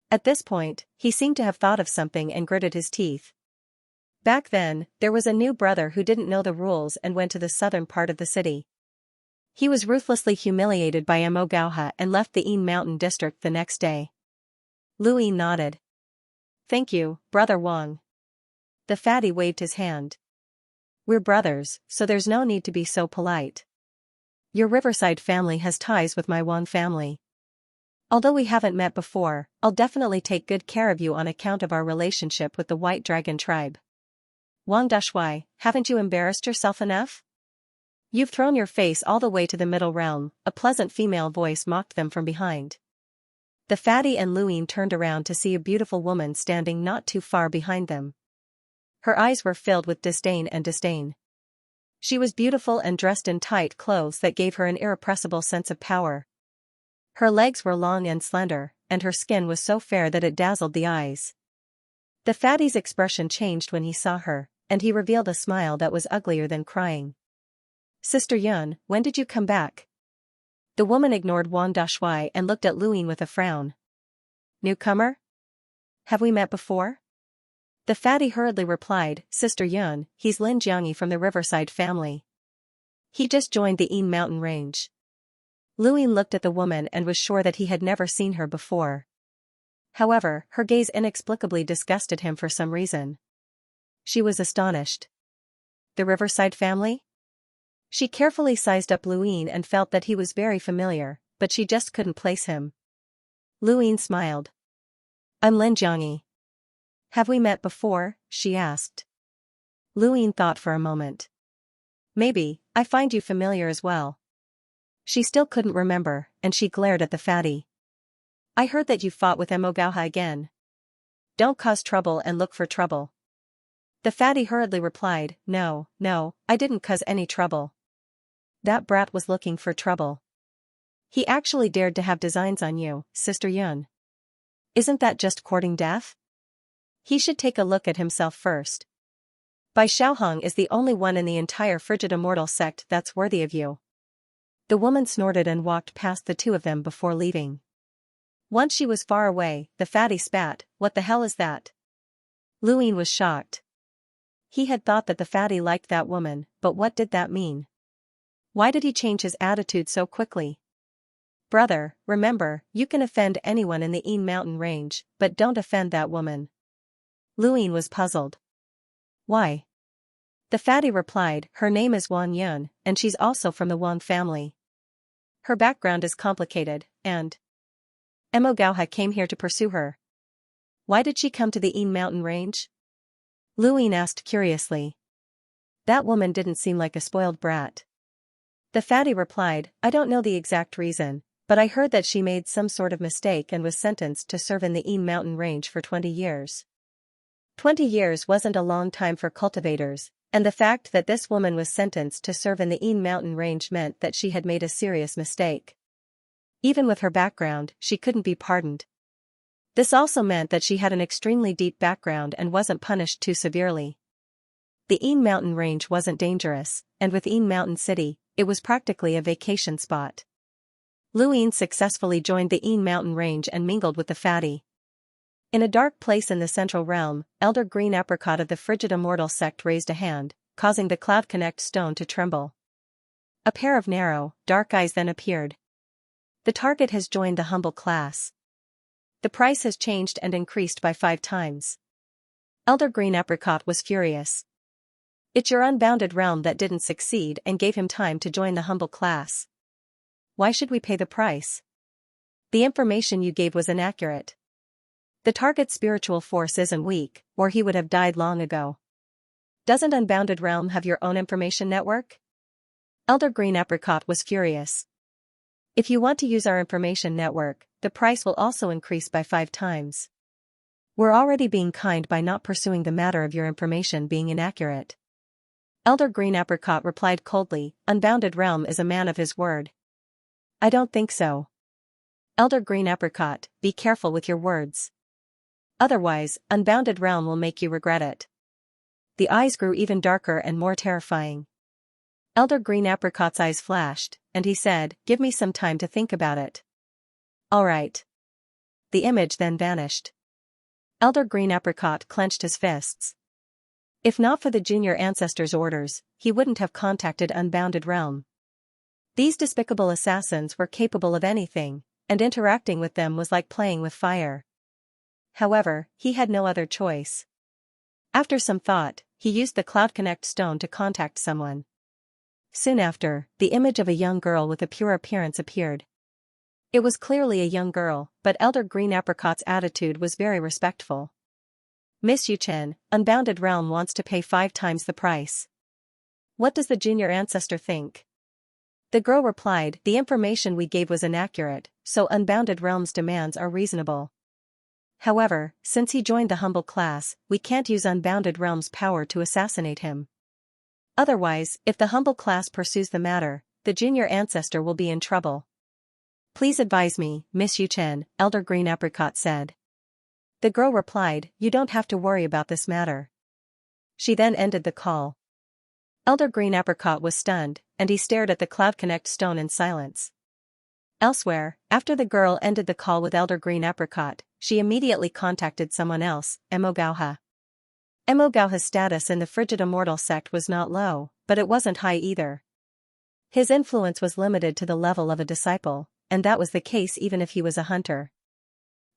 At this point, he seemed to have thought of something and gritted his teeth. Back then, there was a new brother who didn't know the rules and went to the southern part of the city. He was ruthlessly humiliated by Mo Gauha and left the Yin Mountain district the next day. Luin nodded. Thank you, Brother Wang. The fatty waved his hand. We're brothers, so there's no need to be so polite. Your Riverside family has ties with my Wang family. Although we haven't met before, I'll definitely take good care of you on account of our relationship with the White Dragon tribe. Wang Dashui, haven't you embarrassed yourself enough? You've thrown your face all the way to the middle realm, a pleasant female voice mocked them from behind. The fatty and Luin turned around to see a beautiful woman standing not too far behind them. Her eyes were filled with disdain and disdain. She was beautiful and dressed in tight clothes that gave her an irrepressible sense of power. Her legs were long and slender, and her skin was so fair that it dazzled the eyes. The fatty's expression changed when he saw her, and he revealed a smile that was uglier than crying. Sister Yun, when did you come back? The woman ignored Wang Dashui and looked at Luin with a frown. Newcomer? Have we met before? The fatty hurriedly replied, Sister Yun, he's Lin Jiangyi from the Riverside family. He just joined the Yin mountain range. Luin looked at the woman and was sure that he had never seen her before. However, her gaze inexplicably disgusted him for some reason. She was astonished. The Riverside family? She carefully sized up Luin and felt that he was very familiar, but she just couldn't place him. Luin smiled. I'm Lin Jiangyi. Have we met before? She asked. Luin thought for a moment. Maybe, I find you familiar as well. She still couldn't remember, and she glared at the fatty. I heard that you fought with Emogauha again. Don't cause trouble and look for trouble. The fatty hurriedly replied, No, I didn't cause any trouble. That brat was looking for trouble. He actually dared to have designs on you, Sister Yun. Isn't that just courting death? He should take a look at himself first. Bai Xiaohong is the only one in the entire frigid immortal sect that's worthy of you. The woman snorted and walked past the two of them before leaving. Once she was far away, the fatty spat, What the hell is that? Luin was shocked. He had thought that the fatty liked that woman, but what did that mean? Why did he change his attitude so quickly? Brother, remember, you can offend anyone in the Yin mountain range, but don't offend that woman. Luin was puzzled. Why? The fatty replied, Her name is Wang Yun, and she's also from the Wang family. Her background is complicated, and Emogauha came here to pursue her. Why did she come to the Yin mountain range? Luin asked curiously. That woman didn't seem like a spoiled brat. The fatty replied, I don't know the exact reason, but I heard that she made some sort of mistake and was sentenced to serve in the Yin mountain range for 20 years. 20 years wasn't a long time for cultivators, and the fact that this woman was sentenced to serve in the Yin mountain range meant that she had made a serious mistake. Even with her background, she couldn't be pardoned. This also meant that she had an extremely deep background and wasn't punished too severely. The Yin mountain range wasn't dangerous, and with Yin mountain city, it was practically a vacation spot. Luin successfully joined the Yin mountain range and mingled with the fatty. In a dark place in the central realm, Elder Green Apricot of the Frigid Immortal sect raised a hand, causing the Cloud Connect stone to tremble. A pair of narrow, dark eyes then appeared. The target has joined the humble class. The price has changed and increased by 5 times. Elder Green Apricot was furious. It's your unbounded realm that didn't succeed and gave him time to join the humble class. Why should we pay the price? The information you gave was inaccurate. The target's spiritual force isn't weak, or he would have died long ago. Doesn't Unbounded Realm have your own information network? Elder Green Apricot was furious. If you want to use our information network, the price will also increase by 5 times. We're already being kind by not pursuing the matter of your information being inaccurate. Elder Green Apricot replied coldly, Unbounded Realm is a man of his word. I don't think so. Elder Green Apricot, be careful with your words. Otherwise, Unbounded Realm will make you regret it. The eyes grew even darker and more terrifying. Elder Green Apricot's eyes flashed, and he said, Give me some time to think about it. All right. The image then vanished. Elder Green Apricot clenched his fists. If not for the junior ancestor's orders, he wouldn't have contacted Unbounded Realm. These despicable assassins were capable of anything, and interacting with them was like playing with fire. However, he had no other choice. After some thought, he used the Cloud Connect stone to contact someone. Soon after, the image of a young girl with a pure appearance appeared. It was clearly a young girl, but Elder Green Apricot's attitude was very respectful. Miss Yuchen, Unbounded Realm wants to pay 5 times the price. What does the junior ancestor think? The girl replied, the information we gave was inaccurate, so Unbounded Realm's demands are reasonable. However, since he joined the humble class, we can't use Unbounded Realm's power to assassinate him. Otherwise, if the humble class pursues the matter, the junior ancestor will be in trouble. Please advise me, Miss Yuchen, Elder Green Apricot said. The girl replied, you don't have to worry about this matter. She then ended the call. Elder Green Apricot was stunned, and he stared at the Cloud Connect stone in silence. Elsewhere, after the girl ended the call with Elder Green Apricot, she immediately contacted someone else, Emogauha. Emogauha's status in the Frigid Immortal sect was not low, but it wasn't high either. His influence was limited to the level of a disciple, and that was the case even if he was a hunter.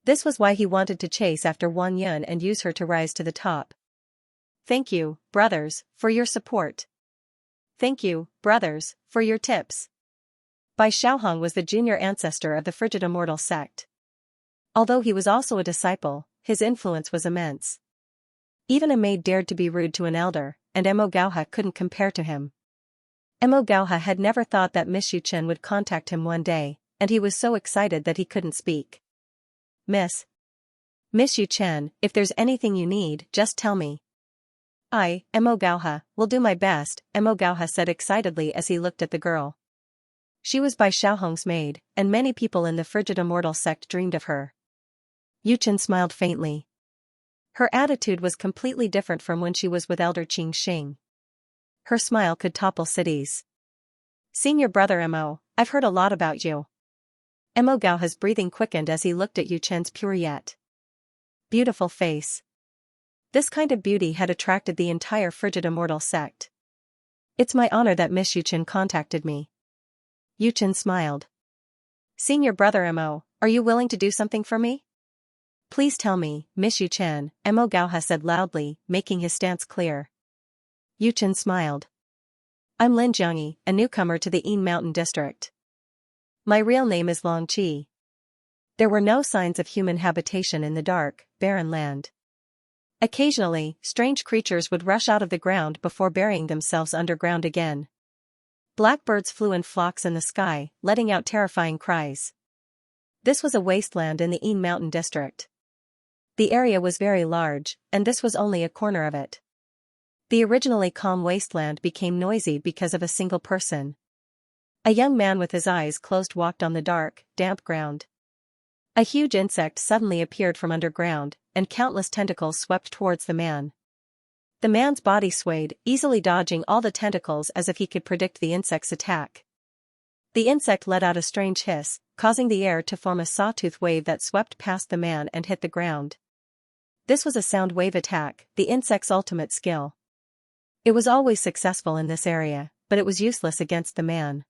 This was why he wanted to chase after Wang Yun and use her to rise to the top. Thank you, brothers, for your support. Thank you, brothers, for your tips. Bai Xiaohong was the junior ancestor of the Frigid Immortal sect. Although he was also a disciple, his influence was immense. Even a maid dared to be rude to an elder, and Emogauha couldn't compare to him. Emogauha had never thought that Miss Yuchen would contact him one day, and he was so excited that he couldn't speak. Miss Yuchen, if there's anything you need, just tell me. I, Emogauha, will do my best, Emogauha said excitedly as he looked at the girl. She was Bai Xiaohong's maid, and many people in the Frigid Immortal sect dreamed of her. Yuchen smiled faintly. Her attitude was completely different from when she was with Elder Qing Xing. Her smile could topple cities. Senior brother Emo, I've heard a lot about you. Emogauha's breathing quickened as he looked at Yuchen's pure yet beautiful face. This kind of beauty had attracted the entire Frigid Immortal sect. It's my honor that Miss Yuchen contacted me. Yuchen smiled. Senior brother Emo, are you willing to do something for me? Please tell me, Miss Yuchen, Emogauha said loudly, making his stance clear. Yuchen smiled. I'm Lin Jiangyi, a newcomer to the Yin Mountain district. My real name is Long Qi. There were no signs of human habitation in the dark, barren land. Occasionally, strange creatures would rush out of the ground before burying themselves underground again. Blackbirds flew in flocks in the sky, letting out terrifying cries. This was a wasteland in the Yin Mountain district. The area was very large, and this was only a corner of it. The originally calm wasteland became noisy because of a single person. A young man with his eyes closed walked on the dark, damp ground. A huge insect suddenly appeared from underground, and countless tentacles swept towards the man. The man's body swayed, easily dodging all the tentacles as if he could predict the insect's attack. The insect let out a strange hiss, causing the air to form a sawtooth wave that swept past the man and hit the ground. This was a sound wave attack, the insect's ultimate skill. It was always successful in this area, but it was useless against the man.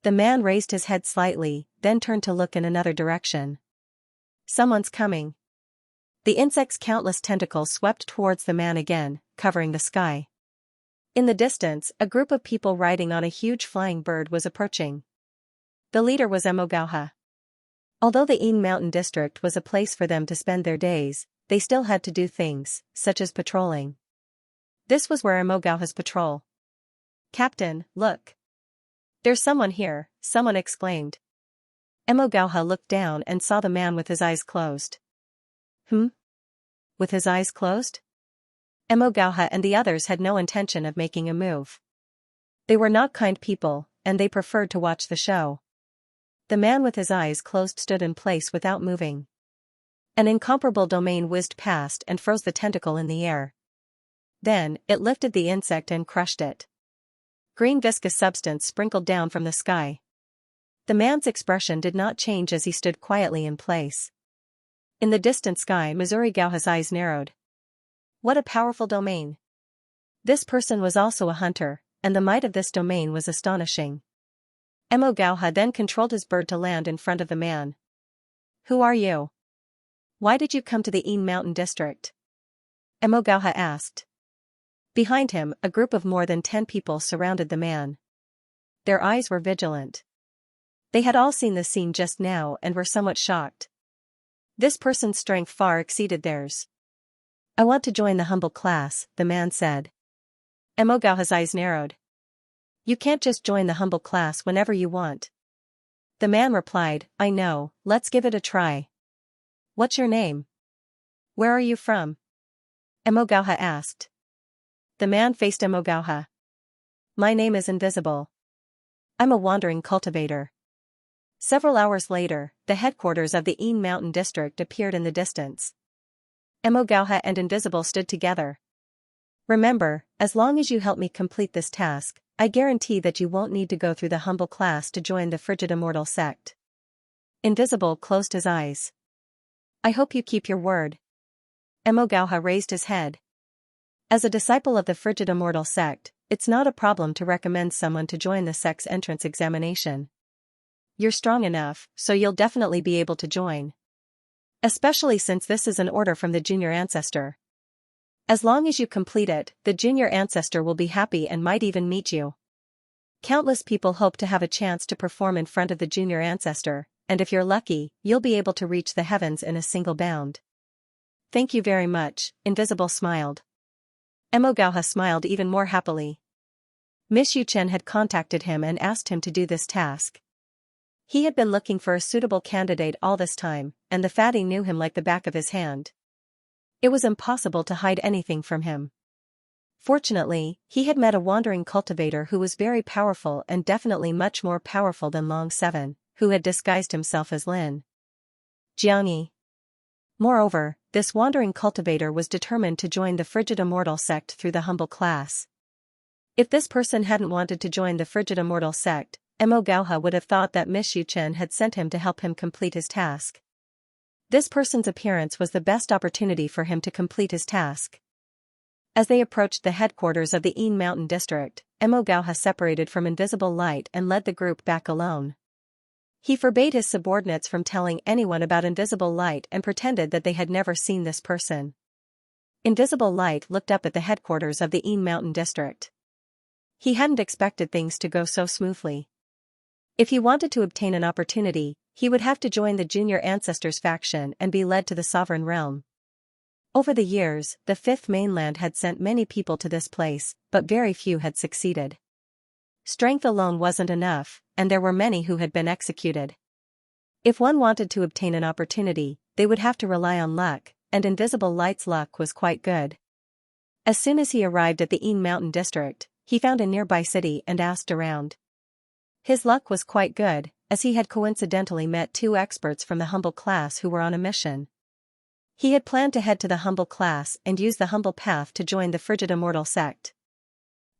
The man raised his head slightly, then turned to look in another direction. Someone's coming. The insect's countless tentacles swept towards the man again, covering the sky. In the distance, a group of people riding on a huge flying bird was approaching. The leader was Emogauha. Although the Yin Mountain district was a place for them to spend their days, they still had to do things, such as patrolling. This was where Emogauha's patrol. Captain, look. There's someone here, someone exclaimed. Emogauha looked down and saw the man with his eyes closed. With his eyes closed? Emogauha and the others had no intention of making a move. They were not kind people, and they preferred to watch the show. The man with his eyes closed stood in place without moving. An incomparable domain whizzed past and froze the tentacle in the air. Then, it lifted the insect and crushed it. Green viscous substance sprinkled down from the sky. The man's expression did not change as he stood quietly in place. In the distant sky, Mizurigauha's eyes narrowed. What a powerful domain. This person was also a hunter, and the might of this domain was astonishing. Emogauha then controlled his bird to land in front of the man. Who are you? Why did you come to the Yin Mountain district? Emogauha asked. Behind him, a group of more than 10 people surrounded the man. Their eyes were vigilant. They had all seen the scene just now and were somewhat shocked. This person's strength far exceeded theirs. "I want to join the humble class," the man said. Emogauha's eyes narrowed. "You can't just join the humble class whenever you want." The man replied, "I know, let's give it a try." "What's your name? Where are you from?" Emogauha asked. The man faced Emogauha. "My name is Invisible. I'm a wandering cultivator." Several hours later, the headquarters of the Een Mountain district appeared in the distance. Emogauha and Invisible stood together. "Remember, as long as you help me complete this task, I guarantee that you won't need to go through the humble class to join the frigid immortal sect." Invisible closed his eyes. "I hope you keep your word." Emogauha raised his head. As a disciple of the frigid immortal sect, it's not a problem to recommend someone to join the sect's entrance examination. You're strong enough, so you'll definitely be able to join. Especially since this is an order from the junior ancestor. As long as you complete it, the junior ancestor will be happy and might even meet you. Countless people hope to have a chance to perform in front of the junior ancestor, and if you're lucky, you'll be able to reach the heavens in a single bound. "Thank you very much," Invisible smiled. Emogauha smiled even more happily. Miss Xianxia had contacted him and asked him to do this task. He had been looking for a suitable candidate all this time, and the fatty knew him like the back of his hand. It was impossible to hide anything from him. Fortunately, he had met a wandering cultivator who was very powerful and definitely much more powerful than Long 7, who had disguised himself as Lin Jiangyi. Moreover, this wandering cultivator was determined to join the frigid immortal sect through the humble class. If this person hadn't wanted to join the frigid immortal sect, Emogauha would have thought that Miss Xianxia had sent him to help him complete his task. This person's appearance was the best opportunity for him to complete his task. As they approached the headquarters of the Een Mountain district, Emogauha separated from Invisible Light and led the group back alone. He forbade his subordinates from telling anyone about Invisible Light and pretended that they had never seen this person. Invisible Light looked up at the headquarters of the Een Mountain district. He hadn't expected things to go so smoothly. If he wanted to obtain an opportunity, he would have to join the Junior Ancestors faction and be led to the Sovereign Realm. Over the years, the Fifth Mainland had sent many people to this place, but very few had succeeded. Strength alone wasn't enough, and there were many who had been executed. If one wanted to obtain an opportunity, they would have to rely on luck, and Invisible Light's luck was quite good. As soon as he arrived at the Een Mountain district, he found a nearby city and asked around. His luck was quite good, as he had coincidentally met two experts from the humble class who were on a mission. He had planned to head to the humble class and use the humble path to join the frigid immortal sect.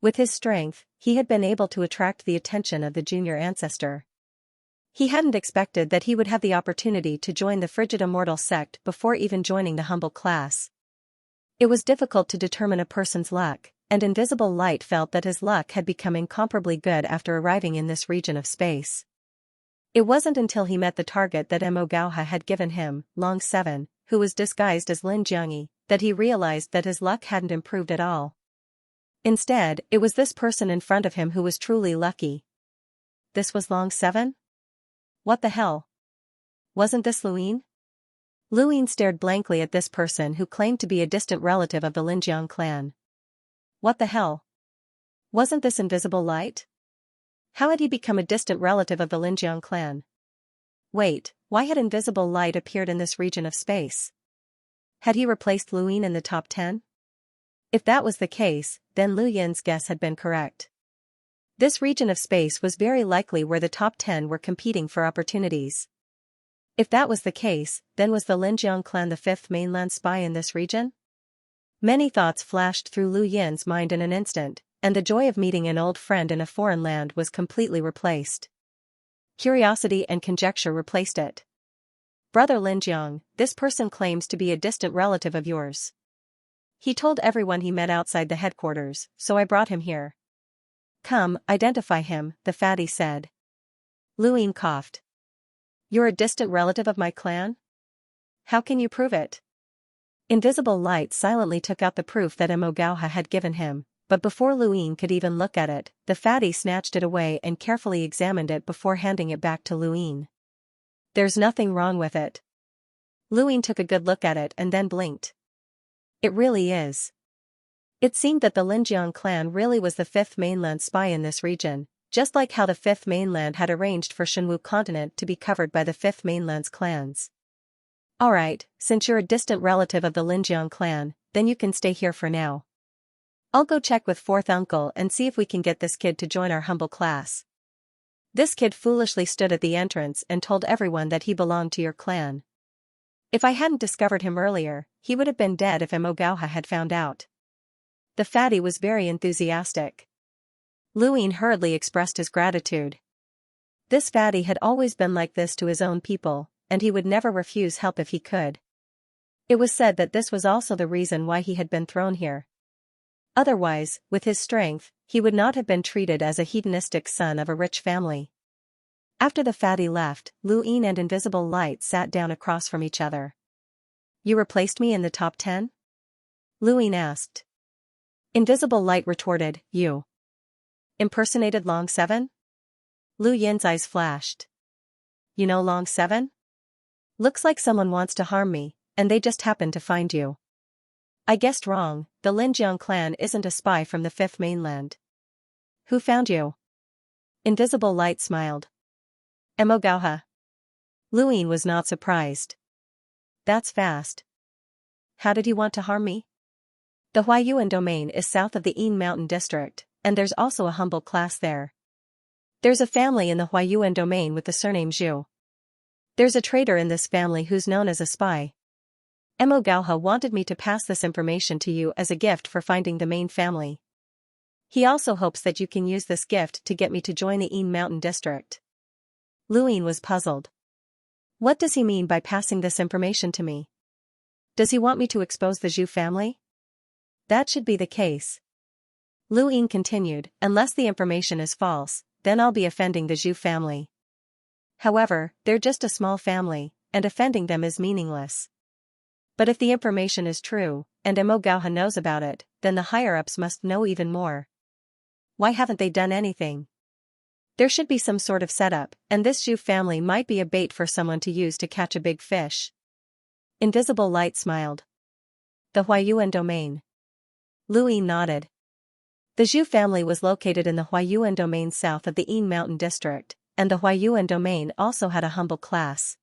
With his strength, he had been able to attract the attention of the junior ancestor. He hadn't expected that he would have the opportunity to join the frigid immortal sect before even joining the humble class. It was difficult to determine a person's luck, and Invisible Light felt that his luck had become incomparably good after arriving in this region of space. It wasn't until he met the target that Emogauha had given him, Long 7, who was disguised as Lin Jiangyi, that he realized that his luck hadn't improved at all. Instead, it was this person in front of him who was truly lucky. This was Long 7? What the hell? Wasn't this Luin? Luin stared blankly at this person who claimed to be a distant relative of the Linjiang clan. What the hell? Wasn't this Invisible Light? How had he become a distant relative of the Linjiang clan? Wait, why had Invisible Light appeared in this region of space? Had he replaced Luin in the top 10? If that was the case, then Lu Yin's guess had been correct. This region of space was very likely where the top 10 were competing for opportunities. If that was the case, then was the Linjiang clan the fifth mainland spy in this region? Many thoughts flashed through Lu Yin's mind in an instant, and the joy of meeting an old friend in a foreign land was completely replaced. Curiosity and conjecture replaced it. Brother Linjiang, this person claims to be a distant relative of yours. He told everyone he met outside the headquarters, so I brought him here. Come, identify him, the fatty said. Luin coughed. You're a distant relative of my clan? How can you prove it? Invisible light silently took out the proof that Imogauha had given him, but before Luin could even look at it, the fatty snatched it away and carefully examined it before handing it back to Luin. There's nothing wrong with it. Luin took a good look at it and then blinked. It really is. It seemed that the Linjiang clan really was the fifth mainland spy in this region, just like how the fifth mainland had arranged for Shenwu continent to be covered by the fifth mainland's clans. Alright, since you're a distant relative of the Linjiang clan, then you can stay here for now. I'll go check with fourth uncle and see if we can get this kid to join our humble class. This kid foolishly stood at the entrance and told everyone that he belonged to your clan. If I hadn't discovered him earlier, he would have been dead if Imogauha had found out. The fatty was very enthusiastic. Luin hurriedly expressed his gratitude. This fatty had always been like this to his own people, and he would never refuse help if he could. It was said that this was also the reason why he had been thrown here. Otherwise, with his strength, he would not have been treated as a hedonistic son of a rich family. After the fatty left, Luin and Invisible Light sat down across from each other. You replaced me in the top 10? Luin asked. Invisible Light retorted, You impersonated Long 7? Lu Yin's eyes flashed. You know Long 7? Looks like someone wants to harm me, and they just happened to find you. I guessed wrong, the Linjiang clan isn't a spy from the fifth mainland. Who found you? Invisible Light smiled. Imogauha. Luin was not surprised. That's fast. How did you want to harm me? The Huayuan domain is south of the Yin Mountain district, and there's also a humble class there. There's a family in the Huayuan domain with the surname Zhu. There's a traitor in this family who's known as a spy. Imogauha wanted me to pass this information to you as a gift for finding the main family. He also hopes that you can use this gift to get me to join the Yin Mountain district. Luin was puzzled. What does he mean by passing this information to me? Does he want me to expose the Zhu family? That should be the case. Luin continued, unless the information is false, then I'll be offending the Zhu family. However, they're just a small family, and offending them is meaningless. But if the information is true, and Imogauha knows about it, then the higher-ups must know even more. Why haven't they done anything? There should be some sort of setup, and this Zhu family might be a bait for someone to use to catch a big fish. Invisible Light smiled. The Huayuan domain. Luin nodded. The Zhu family was located in the Huayuan domain south of the Yin Mountain district, and the Huayuan domain also had a humble class.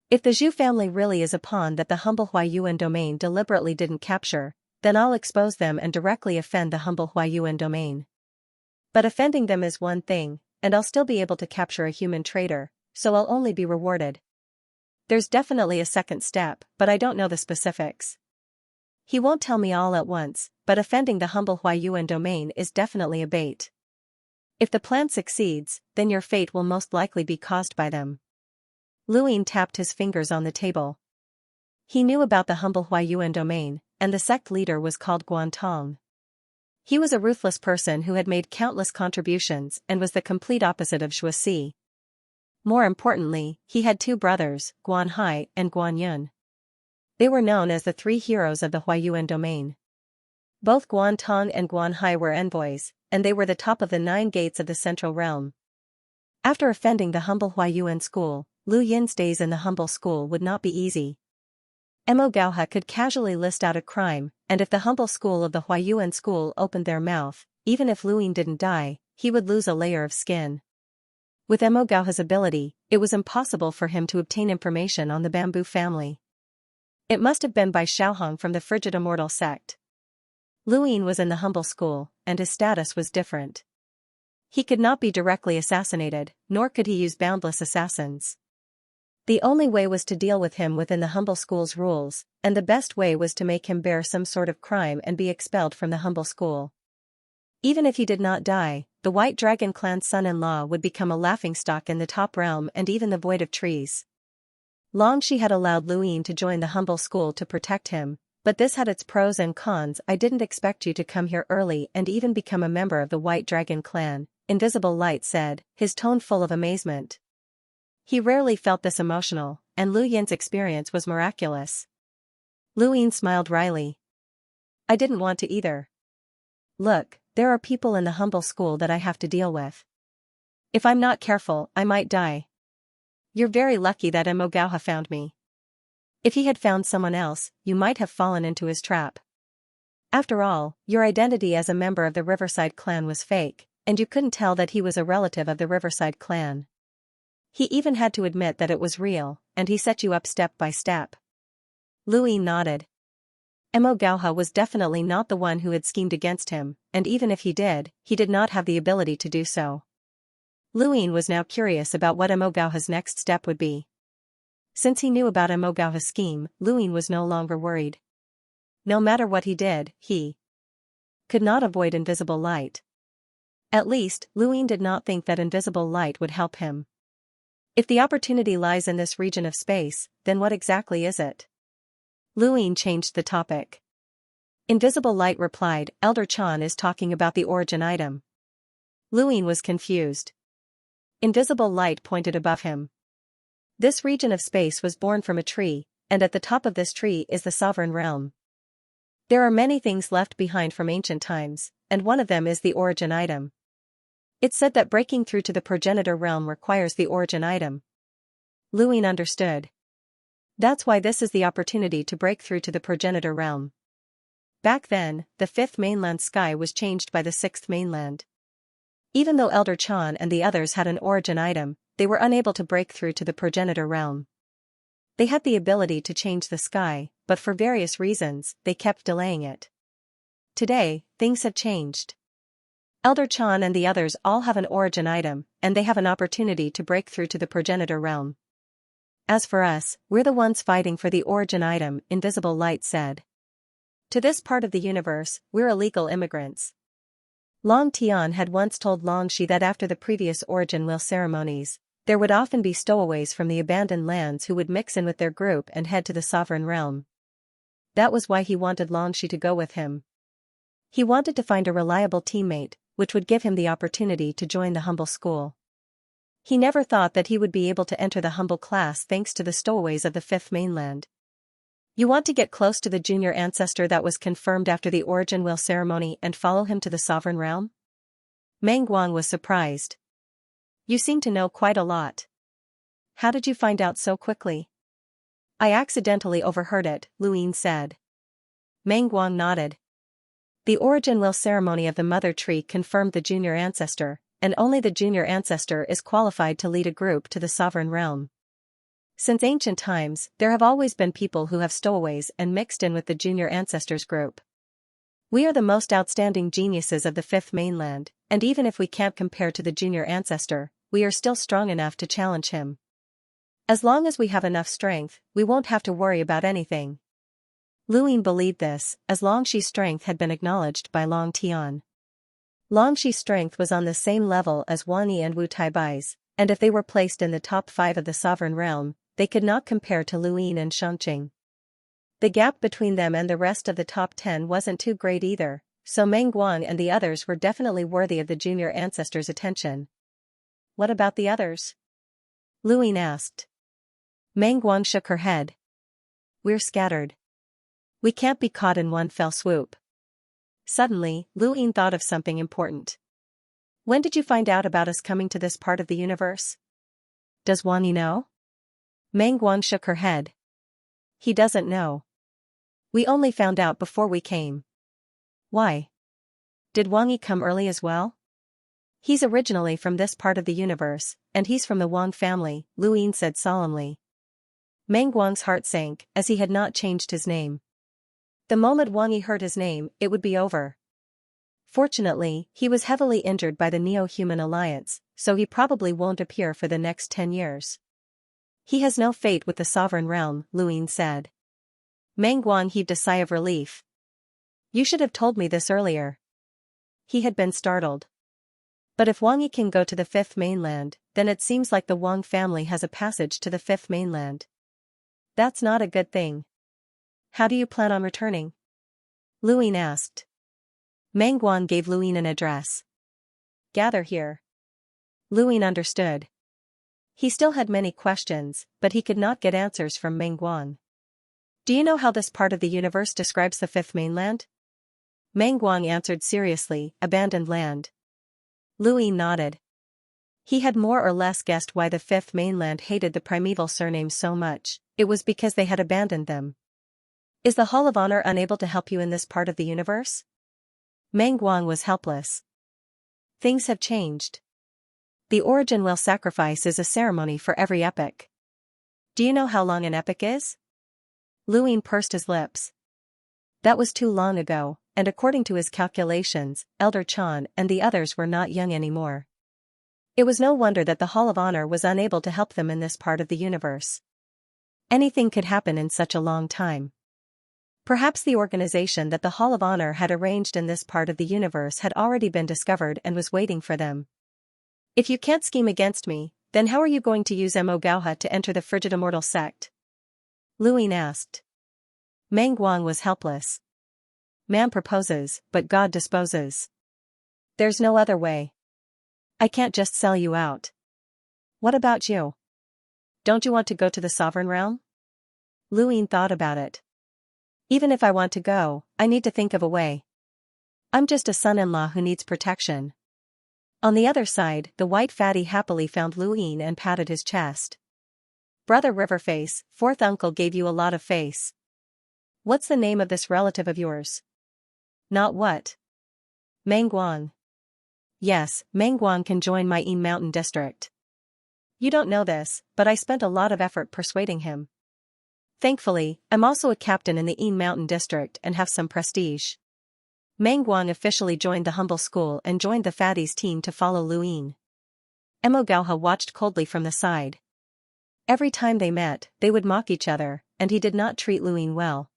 If the Zhu family really is a pawn that the humble Huayuan domain deliberately didn't capture, then I'll expose them and directly offend the humble Huayuan domain. But offending them is one thing, and I'll still be able to capture a human traitor, so I'll only be rewarded. There's definitely a second step, but I don't know the specifics. He won't tell me all at once, but offending the humble Huayuan domain is definitely a bait. If the plan succeeds, then your fate will most likely be caused by them. Luin tapped his fingers on the table. He knew about the humble Huayuan domain, and the sect leader was called Guantong. He was a ruthless person who had made countless contributions and was the complete opposite of Xuesi. More importantly, he had two brothers, Guanhai and Guanyun. They were known as the three heroes of the Huayuan domain. Both Guantong and Guanhai were envoys, and they were the top of the 9 gates of the Central Realm. After offending the humble Huayuan school, Lu Yin's days in the humble school would not be easy. Imogauha could casually list out a crime, and if the humble school of the Huayuan school opened their mouth, even if Luin didn't die, he would lose a layer of skin. With Imogauha's ability, it was impossible for him to obtain information on the bamboo family. It must have been by Xiaohong from the Frigid Immortal sect. Luin was in the humble school, and his status was different. He could not be directly assassinated, nor could he use boundless assassins. The only way was to deal with him within the humble school's rules, and the best way was to make him bear some sort of crime and be expelled from the humble school. Even if he did not die, the White Dragon clan's son-in-law would become a laughingstock in the top realm and even the Void of Trees. Longxi had allowed Luin to join the humble school to protect him, but this had its pros and cons. I didn't expect you to come here early and even become a member of the White Dragon clan, Invisible Light said, his tone full of amazement. He rarely felt this emotional, and Lu Yin's experience was miraculous. Luine smiled wryly. I didn't want to either. Look, there are people in the humble school that I have to deal with. If I'm not careful, I might die. You're very lucky that Emogauha found me. If he had found someone else, you might have fallen into his trap. After all, your identity as a member of the Riverside clan was fake, and you couldn't tell that he was a relative of the Riverside clan. He even had to admit that it was real, and he set you up step by step. Luine nodded. Emogauha was definitely not the one who had schemed against him, and even if he did not have the ability to do so. Luine was now curious about what Emogauha's next step would be. Since he knew about Emogauha's scheme, Luine was no longer worried. No matter what he did, he could not avoid invisible light. At least, Luine did not think that invisible light would help him. If the opportunity lies in this region of space, then what exactly is it? Luine changed the topic. Invisible light replied, Elder Chan is talking about the origin item. Luine was confused. Invisible light pointed above him. This region of space was born from a tree, and at the top of this tree is the sovereign realm. There are many things left behind from ancient times, and one of them is the origin item. It's said that breaking through to the progenitor realm requires the origin item. Luine understood. That's why this is the opportunity to break through to the progenitor realm. Back then, the fifth mainland sky was changed by the sixth mainland. Even though Elder Chan and the others had an origin item, they were unable to break through to the progenitor realm. They had the ability to change the sky, but for various reasons, they kept delaying it. Today, things have changed. Elder Chan and the others all have an origin item, and they have an opportunity to break through to the progenitor realm. As for us, we're the ones fighting for the origin item, Invisible Light said. To this part of the universe, we're illegal immigrants. Long Tian had once told Long Shi that after the previous origin will ceremonies, there would often be stowaways from the abandoned lands who would mix in with their group and head to the sovereign realm. That was why he wanted Long Shi to go with him. He wanted to find a reliable teammate, which would give him the opportunity to join the humble school. He never thought that he would be able to enter the humble class thanks to the stowaways of the fifth mainland. You want to get close to the junior ancestor that was confirmed after the origin will ceremony and follow him to the sovereign realm? Meng Guang was surprised. You seem to know quite a lot. How did you find out so quickly? I accidentally overheard it, Luine said. Meng Guang nodded. The origin will ceremony of the mother tree confirmed the junior ancestor, and only the junior ancestor is qualified to lead a group to the sovereign realm. Since ancient times, there have always been people who have stowaways and mixed in with the junior ancestors group. We are the most outstanding geniuses of the fifth mainland, and even if we can't compare to the junior ancestor, we are still strong enough to challenge him. As long as we have enough strength, we won't have to worry about anything. Luine believed this, as Long Shi's strength had been acknowledged by Long Tian. Long Shi's strength was on the same level as Wang Yi and Wu Taibai's, and if they were placed in the top 5 of the sovereign realm, they could not compare to Luine and Xianxia. The gap between them and the rest of the top 10 wasn't too great either, so Meng Guang and the others were definitely worthy of the junior ancestors' attention. What about the others? Luine asked. Meng Guang shook her head. We're scattered. We can't be caught in one fell swoop. Suddenly, Luine thought of something important. When did you find out about us coming to this part of the universe? Does Wang Yi know? Meng Guang shook her head. He doesn't know. We only found out before we came. Why? Did Wang Yi come early as well? He's originally from this part of the universe, and he's from the Wang family, Luine said solemnly. Meng Guang's heart sank, as he had not changed his name. The moment Wang Yi heard his name, it would be over. Fortunately, he was heavily injured by the Neo-Human Alliance, so he probably won't appear for the next 10 years. He has no fate with the sovereign realm, Luine said. Meng Guang heaved a sigh of relief. You should have told me this earlier. He had been startled. But if Wang Yi can go to the fifth mainland, then it seems like the Wang family has a passage to the fifth mainland. That's not a good thing. How do you plan on returning? Luine asked. Meng Guang gave Luine an address. Gather here. Luine understood. He still had many questions, but he could not get answers from Meng Guang. Do you know how this part of the universe describes the fifth mainland? Meng Guang answered seriously, abandoned land. Lu Yin nodded. He had more or less guessed why the fifth mainland hated the primeval surnames so much. It was because they had abandoned them. Is the Hall of Honor unable to help you in this part of the universe? Meng Guang was helpless. Things have changed. The origin whale sacrifice is a ceremony for every epoch. Do you know how long an epoch is? Lu Yin pursed his lips. That was too long ago, and according to his calculations, Elder Chan and the others were not young anymore. It was no wonder that the Hall of Honor was unable to help them in this part of the universe. Anything could happen in such a long time. Perhaps the organization that the Hall of Honor had arranged in this part of the universe had already been discovered and was waiting for them. If you can't scheme against me, then how are you going to use Mo Gauha to enter the frigid immortal sect? Lu Yin asked. Meng Guang was helpless. Man proposes, but God disposes. There's no other way. I can't just sell you out. What about you? Don't you want to go to the sovereign realm? Lu Yin thought about it. Even if I want to go, I need to think of a way. I'm just a son-in-law who needs protection. On the other side, the white fatty happily found Lu Yin and patted his chest. Brother Riverface, fourth uncle gave you a lot of face. What's the name of this relative of yours? Not what? Meng Guang. Yes, Meng Guang can join my Yin Mountain district. You don't know this, but I spent a lot of effort persuading him. Thankfully, I'm also a captain in the Yin Mountain district and have some prestige. Meng Guang officially joined the humble school and joined the fatties team to follow Lu Yin. Mo Gauha watched coldly from the side. Every time they met, they would mock each other, and he did not treat Lu Yin well.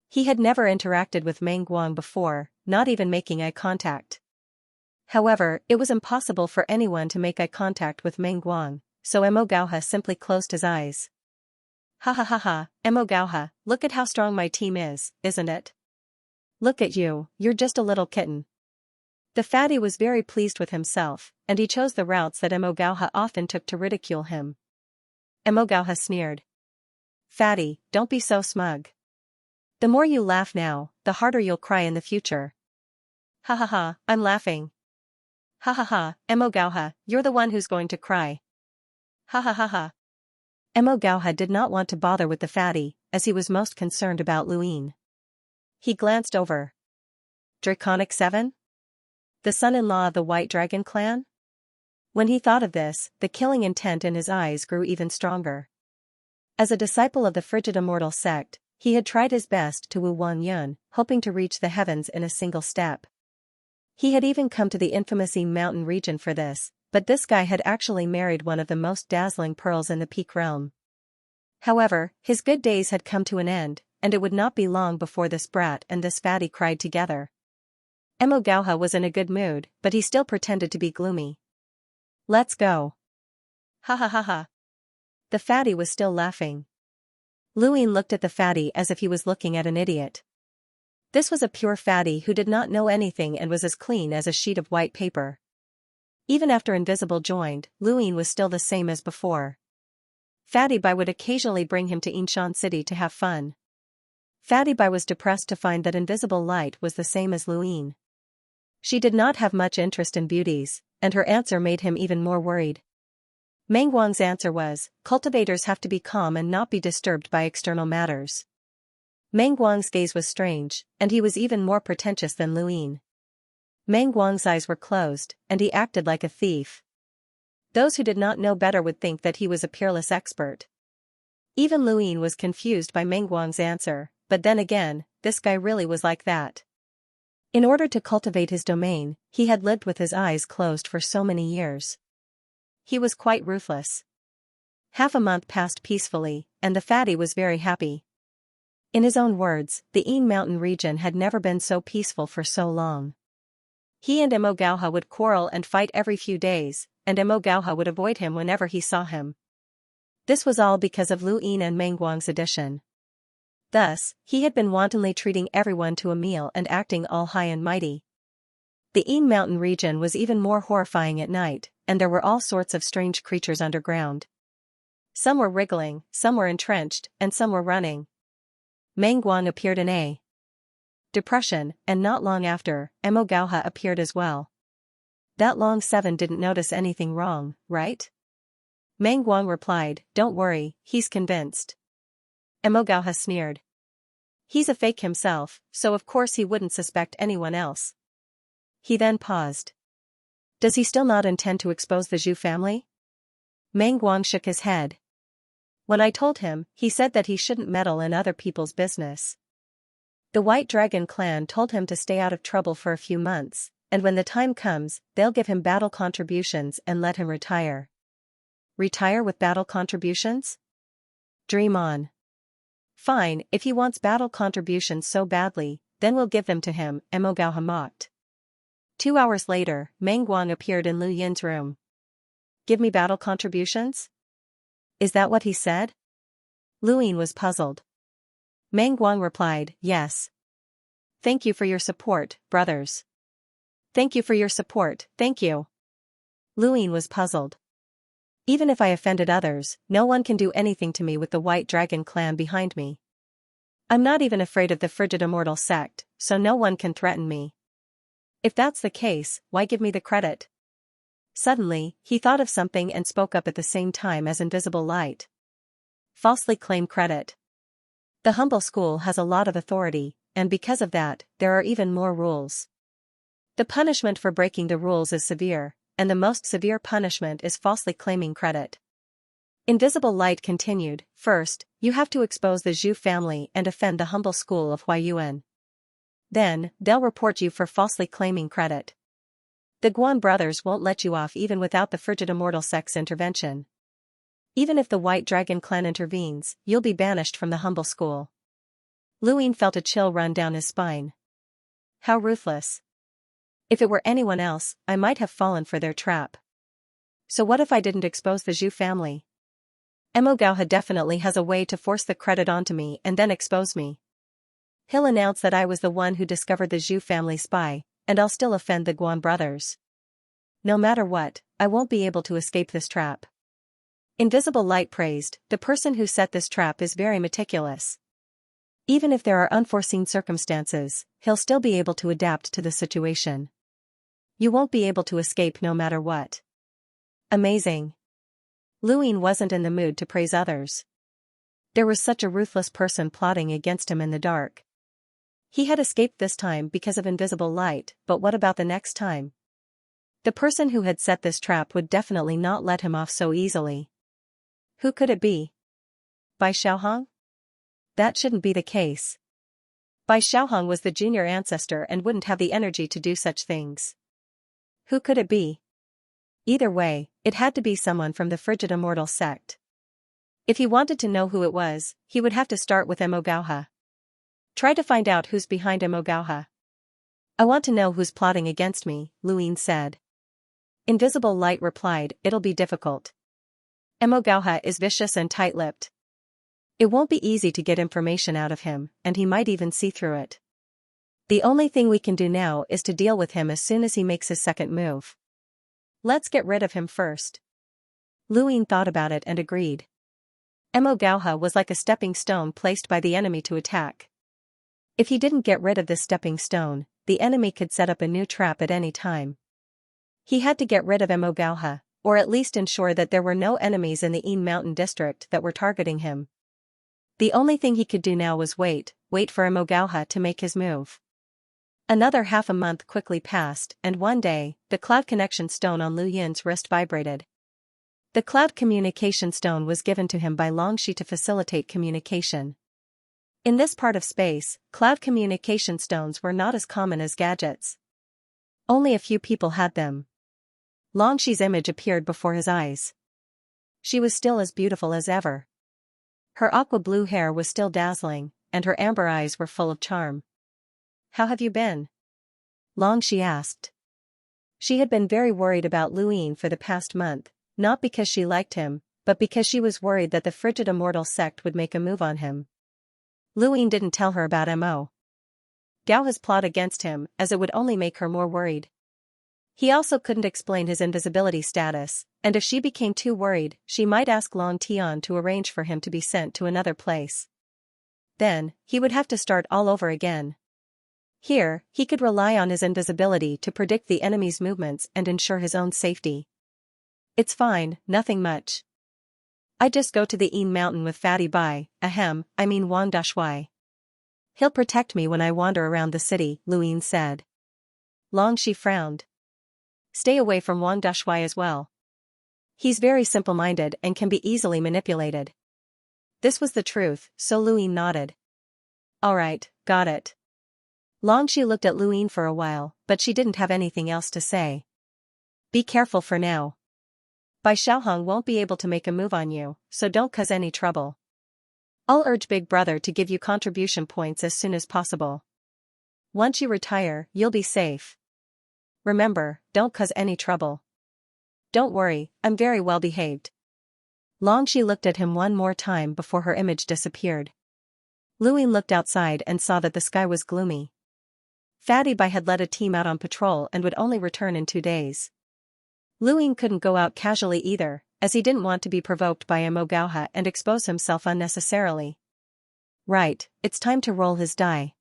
He had never interacted with Meng Guang before, not even making eye contact. However, it was impossible for anyone to make eye contact with Meng Guang, so Mo Gauha simply closed his eyes. Ha ha ha ha, Mo Gauha, look at how strong my team is, isn't it? Look at you, you're just a little kitten. The fatty was very pleased with himself, and he chose the routes that Mo Gauha often took to ridicule him. Mo Gauha sneered. Fatty, don't be so smug. The more you laugh now, the harder you'll cry in the future. Ha ha ha, I'm laughing. Ha ha ha, Mo Gauha, you're the one who's going to cry. Ha ha ha ha. Mo Gauha did not want to bother with the fatty, as he was most concerned about Lu Yin. He glanced over. Draconic 7? The son-in-law of the White Dragon clan? When he thought of this, the killing intent in his eyes grew even stronger. As a disciple of the frigid immortal sect, he had tried his best to woo Wang Yun, hoping to reach the heavens in a single step. He had even come to the infamous Yin Mountain region for this, but this guy had actually married one of the most dazzling pearls in the Peak Realm. However, his good days had come to an end, and it would not be long before this brat and this fatty cried together. Mo Gauha was in a good mood, but he still pretended to be gloomy. Let's go. Ha ha ha ha. The fatty was still laughing. Lu Yin looked at the fatty as if he was looking at an idiot. This was a pure fatty who did not know anything and was as clean as a sheet of white paper. Even after Invisible joined, Lu Yin was still the same as before. Fatty Bai would occasionally bring him to Yinshan City to have fun. Fatty Bai was depressed to find that Invisible Light was the same as Lu Yin. She did not have much interest in beauties, and her answer made him even more worried. Meng Guang's answer was, cultivators have to be calm and not be disturbed by external matters. Meng Guang's gaze was strange, and he was even more pretentious than Lu Yin. Meng Guang's eyes were closed, and he acted like a thief. Those who did not know better would think that he was a peerless expert. Even Lu Yin was confused by Meng Guang's answer, but then again, this guy really was like that. In order to cultivate his domain, he had lived with his eyes closed for so many years. He was quite ruthless. Half a month passed peacefully, and the fatty was very happy. In his own words, the Yin Mountain region had never been so peaceful for so long. He and Mo Gauha would quarrel and fight every few days, and Mo Gauha would avoid him whenever he saw him. This was all because of Lu Yin and Meng Guang's addition. Thus, he had been wantonly treating everyone to a meal and acting all high and mighty. The Yin Mountain region was even more horrifying at night, and there were all sorts of strange creatures underground. Some were wriggling, some were entrenched, and some were running. Meng Guang appeared in a depression, and not long after, Mo Gauha appeared as well. That Long Seven didn't notice anything wrong, right? Meng Guang replied, don't worry, he's convinced. Mo Gauha sneered. He's a fake himself, so of course he wouldn't suspect anyone else. He then paused. Does he still not intend to expose the Zhu family? Meng Guang shook his head. When I told him, he said that he shouldn't meddle in other people's business. The White Dragon clan told him to stay out of trouble for a few months, and when the time comes, they'll give him battle contributions and let him retire. Retire with battle contributions? Dream on. Fine, if he wants battle contributions so badly, then we'll give them to him, Mo Gauha mocked. 2 hours later, Meng Guang appeared in Lu Yin's room. Give me battle contributions? Is that what he said? Lu Yin was puzzled. Meng Guang replied, yes. Thank you for your support, brothers. Thank you for your support, thank you. Lu Yin was puzzled. Even if I offended others, no one can do anything to me with the White Dragon clan behind me. I'm not even afraid of the Frigid Immortal sect, so no one can threaten me. If that's the case, why give me the credit? Suddenly, he thought of something and spoke up at the same time as Invisible Light. Falsely claim credit. The humble school has a lot of authority, and because of that, there are even more rules. The punishment for breaking the rules is severe, and the most severe punishment is falsely claiming credit. Invisible Light continued, first, you have to expose the Zhu family and offend the humble school of Huayuan. Then, they'll report you for falsely claiming credit. The Guan brothers won't let you off even without the Frigid Immortal sect's intervention. Even if the White Dragon clan intervenes, you'll be banished from the humble school. Lu Yin felt a chill run down his spine. How ruthless. If it were anyone else, I might have fallen for their trap. So what if I didn't expose the Zhu family? Mo Gauha definitely has a way to force the credit onto me and then expose me. He'll announce that I was the one who discovered the Zhu family spy, and I'll still offend the Guan brothers. No matter what, I won't be able to escape this trap. Invisible Light praised, the person who set this trap is very meticulous. Even if there are unforeseen circumstances, he'll still be able to adapt to the situation. You won't be able to escape no matter what. Amazing. Lu Yin wasn't in the mood to praise others. There was such a ruthless person plotting against him in the dark. He had escaped this time because of Invisible Light, but what about the next time? The person who had set this trap would definitely not let him off so easily. Who could it be? Bai Xiaohong? That shouldn't be the case. Bai Xiaohong was the junior ancestor and wouldn't have the energy to do such things. Who could it be? Either way, it had to be someone from the Frigid Immortal sect. If he wanted to know who it was, he would have to start with Mo Gauha. Try to find out who's behind Mo Gauha. I want to know who's plotting against me, Lu Yin said. Invisible Light replied, it'll be difficult. Mo Gauha is vicious and tight-lipped. It won't be easy to get information out of him, and he might even see through it. The only thing we can do now is to deal with him as soon as he makes his second move. Let's get rid of him first. Lu Yin thought about it and agreed. Mo Gauha was like a stepping stone placed by the enemy to attack. If he didn't get rid of this stepping stone, the enemy could set up a new trap at any time. He had to get rid of Mo Gauha, or at least ensure that there were no enemies in the Yin Mountain district that were targeting him. The only thing he could do now was wait for Mo Gauha to make his move. Another half a month quickly passed, and one day, the cloud connection stone on Lu Yin's wrist vibrated. The cloud communication stone was given to him by Longxi to facilitate communication. In this part of space, cloud communication stones were not as common as gadgets. Only a few people had them. Longxi's image appeared before his eyes. She was still as beautiful as ever. Her aqua-blue hair was still dazzling, and her amber eyes were full of charm. How have you been? Longxi asked. She had been very worried about Lu Yin for the past month, not because she liked him, but because she was worried that the Frigid Immortal sect would make a move on him. Lu Yin didn't tell her about Mo Gauha's plot against him, as it would only make her more worried. He also couldn't explain his invisibility status, and if she became too worried, she might ask Long Tian to arrange for him to be sent to another place. then, he would have to start all over again. Here, he could rely on his invisibility to predict the enemy's movements and ensure his own safety. It's fine, nothing much. I just go to the Een mountain with Fatty Bai, I mean Wang Dashui. He'll protect me when I wander around the city, Luyin said. Long Shi frowned. Stay away from Wang Dashui as well. He's very simple-minded and can be easily manipulated. This was the truth, so Luyin nodded. Alright, got it. Long Shi looked at Luyin for a while, but she didn't have anything else to say. Be careful for now. Bai Xiaohong won't be able to make a move on you, so don't cause any trouble. I'll urge Big Brother to give you contribution points as soon as possible. Once you retire, you'll be safe. Remember, don't cause any trouble. Don't worry, I'm very well behaved. Long Shi looked at him one more time before her image disappeared. Luyin looked outside and saw that the sky was gloomy. Fatty Bai had led a team out on patrol and would only return in 2 days. Luyin couldn't go out casually either, as he didn't want to be provoked by Mo Gauha and expose himself unnecessarily. Right, it's time to roll his die.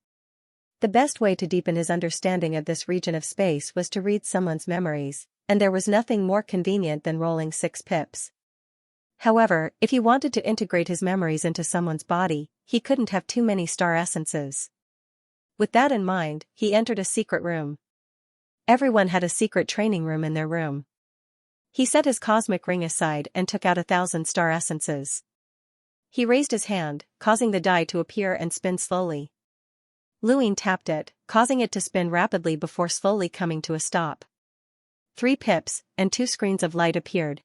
The best way to deepen his understanding of this region of space was to read someone's memories, and there was nothing more convenient than rolling 6 pips. However, if he wanted to integrate his memories into someone's body, he couldn't have too many star essences. With that in mind, he entered a secret room. Everyone had a secret training room in their room. He set his cosmic ring aside and took out 1,000 star essences. He raised his hand, causing the die to appear and spin slowly. Luyin tapped it, causing it to spin rapidly before slowly coming to a stop. 3 pips, and 2 screens of light appeared.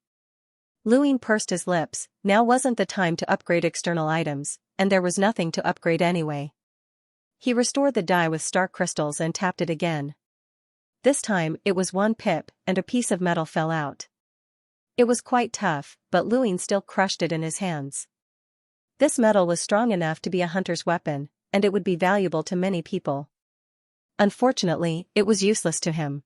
Luyin pursed his lips. Now wasn't the time to upgrade external items, and there was nothing to upgrade anyway. He restored the die with star crystals and tapped it again. This time, it was 1 pip, and a piece of metal fell out. It was quite tough, but Luyin still crushed it in his hands. This metal was strong enough to be a hunter's weapon, and it would be valuable to many people. Unfortunately, it was useless to him.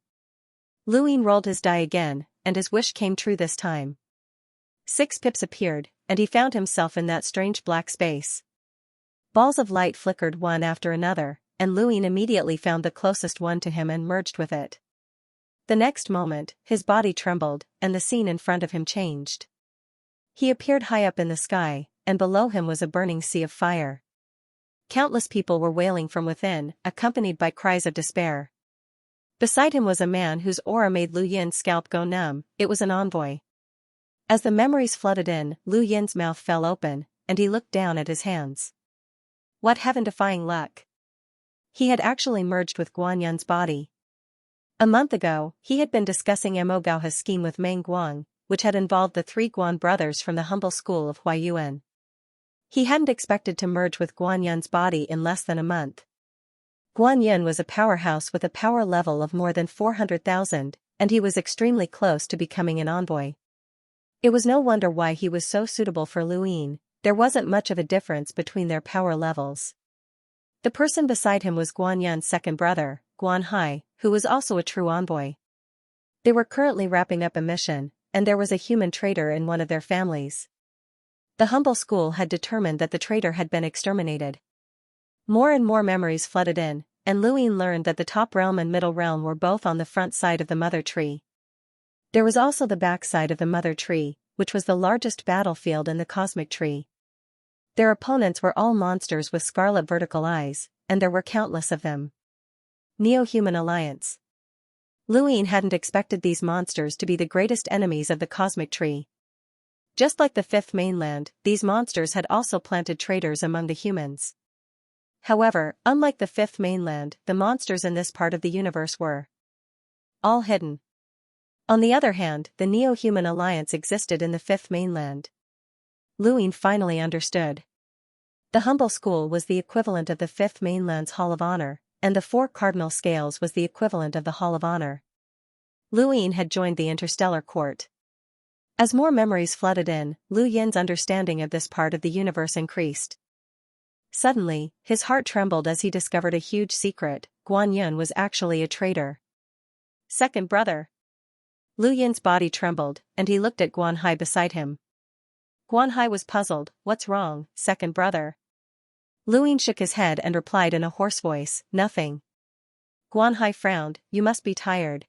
Luyin rolled his die again, and his wish came true this time. 6 pips appeared, and he found himself in that strange black space. Balls of light flickered one after another, and Luyin immediately found the closest one to him and merged with it. The next moment, his body trembled, and the scene in front of him changed. He appeared high up in the sky, and below him was a burning sea of fire. Countless people were wailing from within, accompanied by cries of despair. Beside him was a man whose aura made Lu Yin's scalp go numb. It was an envoy. As the memories flooded in, Lu Yin's mouth fell open, and he looked down at his hands. What heaven-defying luck! He had actually merged with Guan Yun's body. A month ago, he had been discussing Mo Gauha's scheme with Meng Guang, which had involved the 3 Guan brothers from the humble school of Huayuan. He hadn't expected to merge with Guan Yun's body in less than a month. Guan Yun was a powerhouse with a power level of more than 400,000, and he was extremely close to becoming an envoy. It was no wonder why he was so suitable for Luyin. There wasn't much of a difference between their power levels. The person beside him was Guan Yun's second brother, Guan Hai, who was also a true envoy. They were currently wrapping up a mission, and there was a human traitor in one of their families. The humble school had determined that the traitor had been exterminated. More and more memories flooded in, and Luyin learned that the top realm and middle realm were both on the front side of the mother tree. There was also the back side of the mother tree, which was the largest battlefield in the cosmic tree. Their opponents were all monsters with scarlet vertical eyes, and there were countless of them. Neo-Human Alliance. Luyin hadn't expected these monsters to be the greatest enemies of the cosmic tree. Just like the Fifth Mainland, these monsters had also planted traitors among the humans. However, unlike the Fifth Mainland, the monsters in this part of the universe were all hidden. On the other hand, the Neo-Human Alliance existed in the Fifth Mainland. Luyin finally understood. The humble school was the equivalent of the Fifth Mainland's Hall of Honor, and the 4 cardinal scales was the equivalent of the Hall of Honor. Luyin had joined the interstellar court. As more memories flooded in, Lu Yin's understanding of this part of the universe increased. Suddenly, his heart trembled as he discovered a huge secret: Guan Yun was actually a traitor. Second brother. Lu Yin's body trembled, and he looked at Guan Hai beside him. Guan Hai was puzzled. What's wrong, second brother? Luin shook his head and replied in a hoarse voice, "Nothing." Guan Hai frowned, "You must be tired.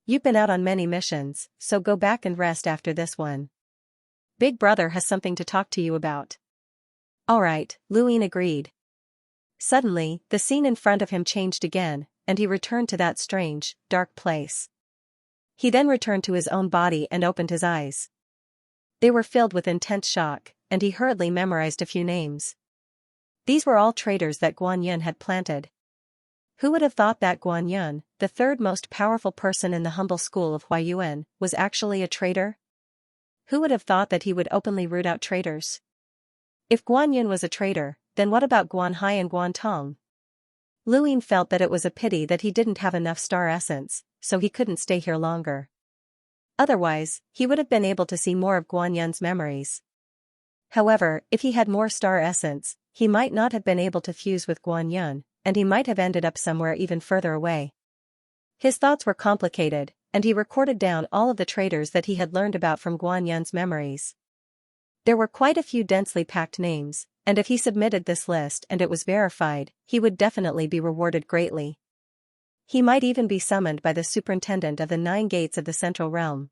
You've been out on many missions, so go back and rest after this one. Big Brother has something to talk to you about." "Alright," Luin agreed. Suddenly, the scene in front of him changed again, and he returned to that strange, dark place. He then returned to his own body and opened his eyes. They were filled with intense shock, and he hurriedly memorized a few names. These were all traitors that Guan Yun had planted. Who would have thought that Guan Yun, the third most powerful person in the humble school of Huayuan, was actually a traitor? Who would have thought that he would openly root out traitors? If Guan Yun was a traitor, then what about Guan Hai and Guan Tong? Luin felt that it was a pity that he didn't have enough star essence, so he couldn't stay here longer. Otherwise, he would have been able to see more of Guan Yun's memories. However, if he had more star essence, he might not have been able to fuse with Guan Yun, and he might have ended up somewhere even further away. His thoughts were complicated, and he recorded down all of the traitors that he had learned about from Guan Yun's memories. There were quite a few densely packed names, and if he submitted this list and it was verified, he would definitely be rewarded greatly. He might even be summoned by the superintendent of the 9 gates of the Central Realm.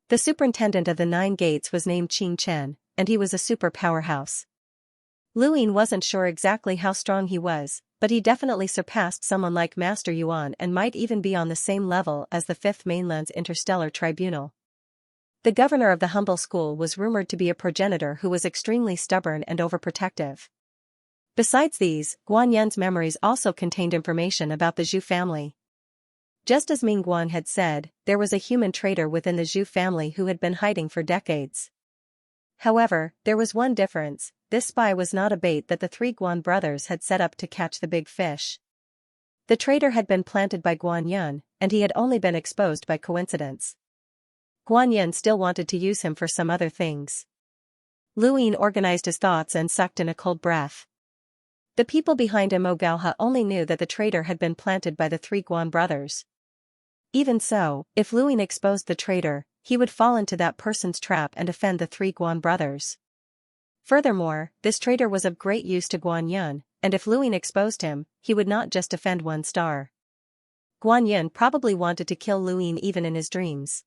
The superintendent of the 9 gates was named Qing Chen, and he was a super powerhouse. Luin wasn't sure exactly how strong he was, but he definitely surpassed someone like Master Yuan and might even be on the same level as the Fifth Mainland's Interstellar Tribunal. The governor of the humble school was rumored to be a progenitor who was extremely stubborn and overprotective. Besides these, Guan Yun's memories also contained information about the Zhu family. Just as Ming Guan had said, there was a human traitor within the Zhu family who had been hiding for decades. However, there was one difference: this spy was not a bait that the 3 Guan brothers had set up to catch the big fish. The traitor had been planted by Guan Yun, and he had only been exposed by coincidence. Guan Yun still wanted to use him for some other things. Luin organized his thoughts and sucked in a cold breath. The people behind Imogalha only knew that the traitor had been planted by the 3 Guan brothers. Even so, if Luin exposed the traitor, he would fall into that person's trap and offend the 3 Guan brothers. Furthermore, this traitor was of great use to Guan Yun, and if Luin exposed him, he would not just offend 1 star. Guan Yun probably wanted to kill Luin even in his dreams.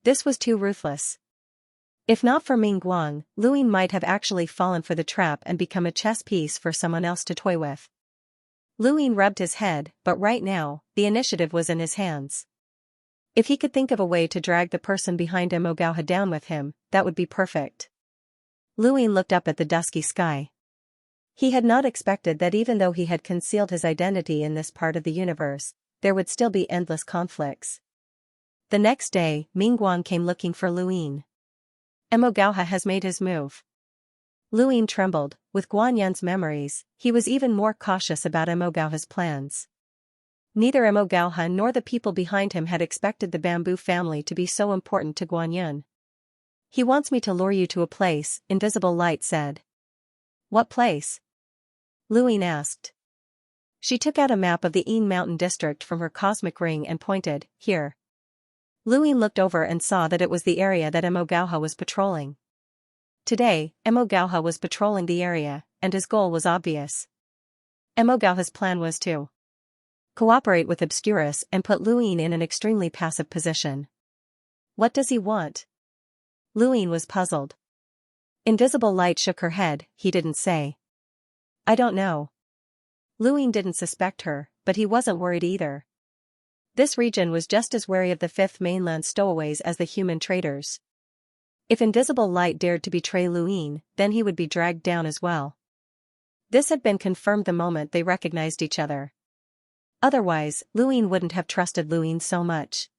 This was too ruthless. If not for Ming Guang, Luin might have actually fallen for the trap and become a chess piece for someone else to toy with. Luin rubbed his head, but right now, the initiative was in his hands. If he could think of a way to drag the person behind Imogalha down with him, that would be perfect. Luin looked up at the dusky sky. He had not expected that even though he had concealed his identity in this part of the universe, there would still be endless conflicts. The next day, Ming Guang came looking for Luin. Imogalha has made his move. Luin trembled. With Guan Yun's memories, he was even more cautious about Imogalha's plans. Neither Imogalha nor the people behind him had expected the bamboo family to be so important to Guan Yun. "He wants me to lure you to a place," Invisible Light said. "What place?" Luin asked. She took out a map of the Yin Mountain district from her cosmic ring and pointed, "Here." Luin looked over and saw that it was the area that Imogalha was patrolling. Today, Imogalha was patrolling the area, and his goal was obvious. Imogalha's plan was to cooperate with Obscurus and put Luin in an extremely passive position. What does he want? Luin was puzzled. Invisible Light shook her head. He didn't say. "I don't know." Luin didn't suspect her, but he wasn't worried either. This region was just as wary of the Fifth Mainland stowaways as the human traitors. If Invisible Light dared to betray Luin, then he would be dragged down as well. This had been confirmed the moment they recognized each other. Otherwise, Luin wouldn't have trusted Luin so much.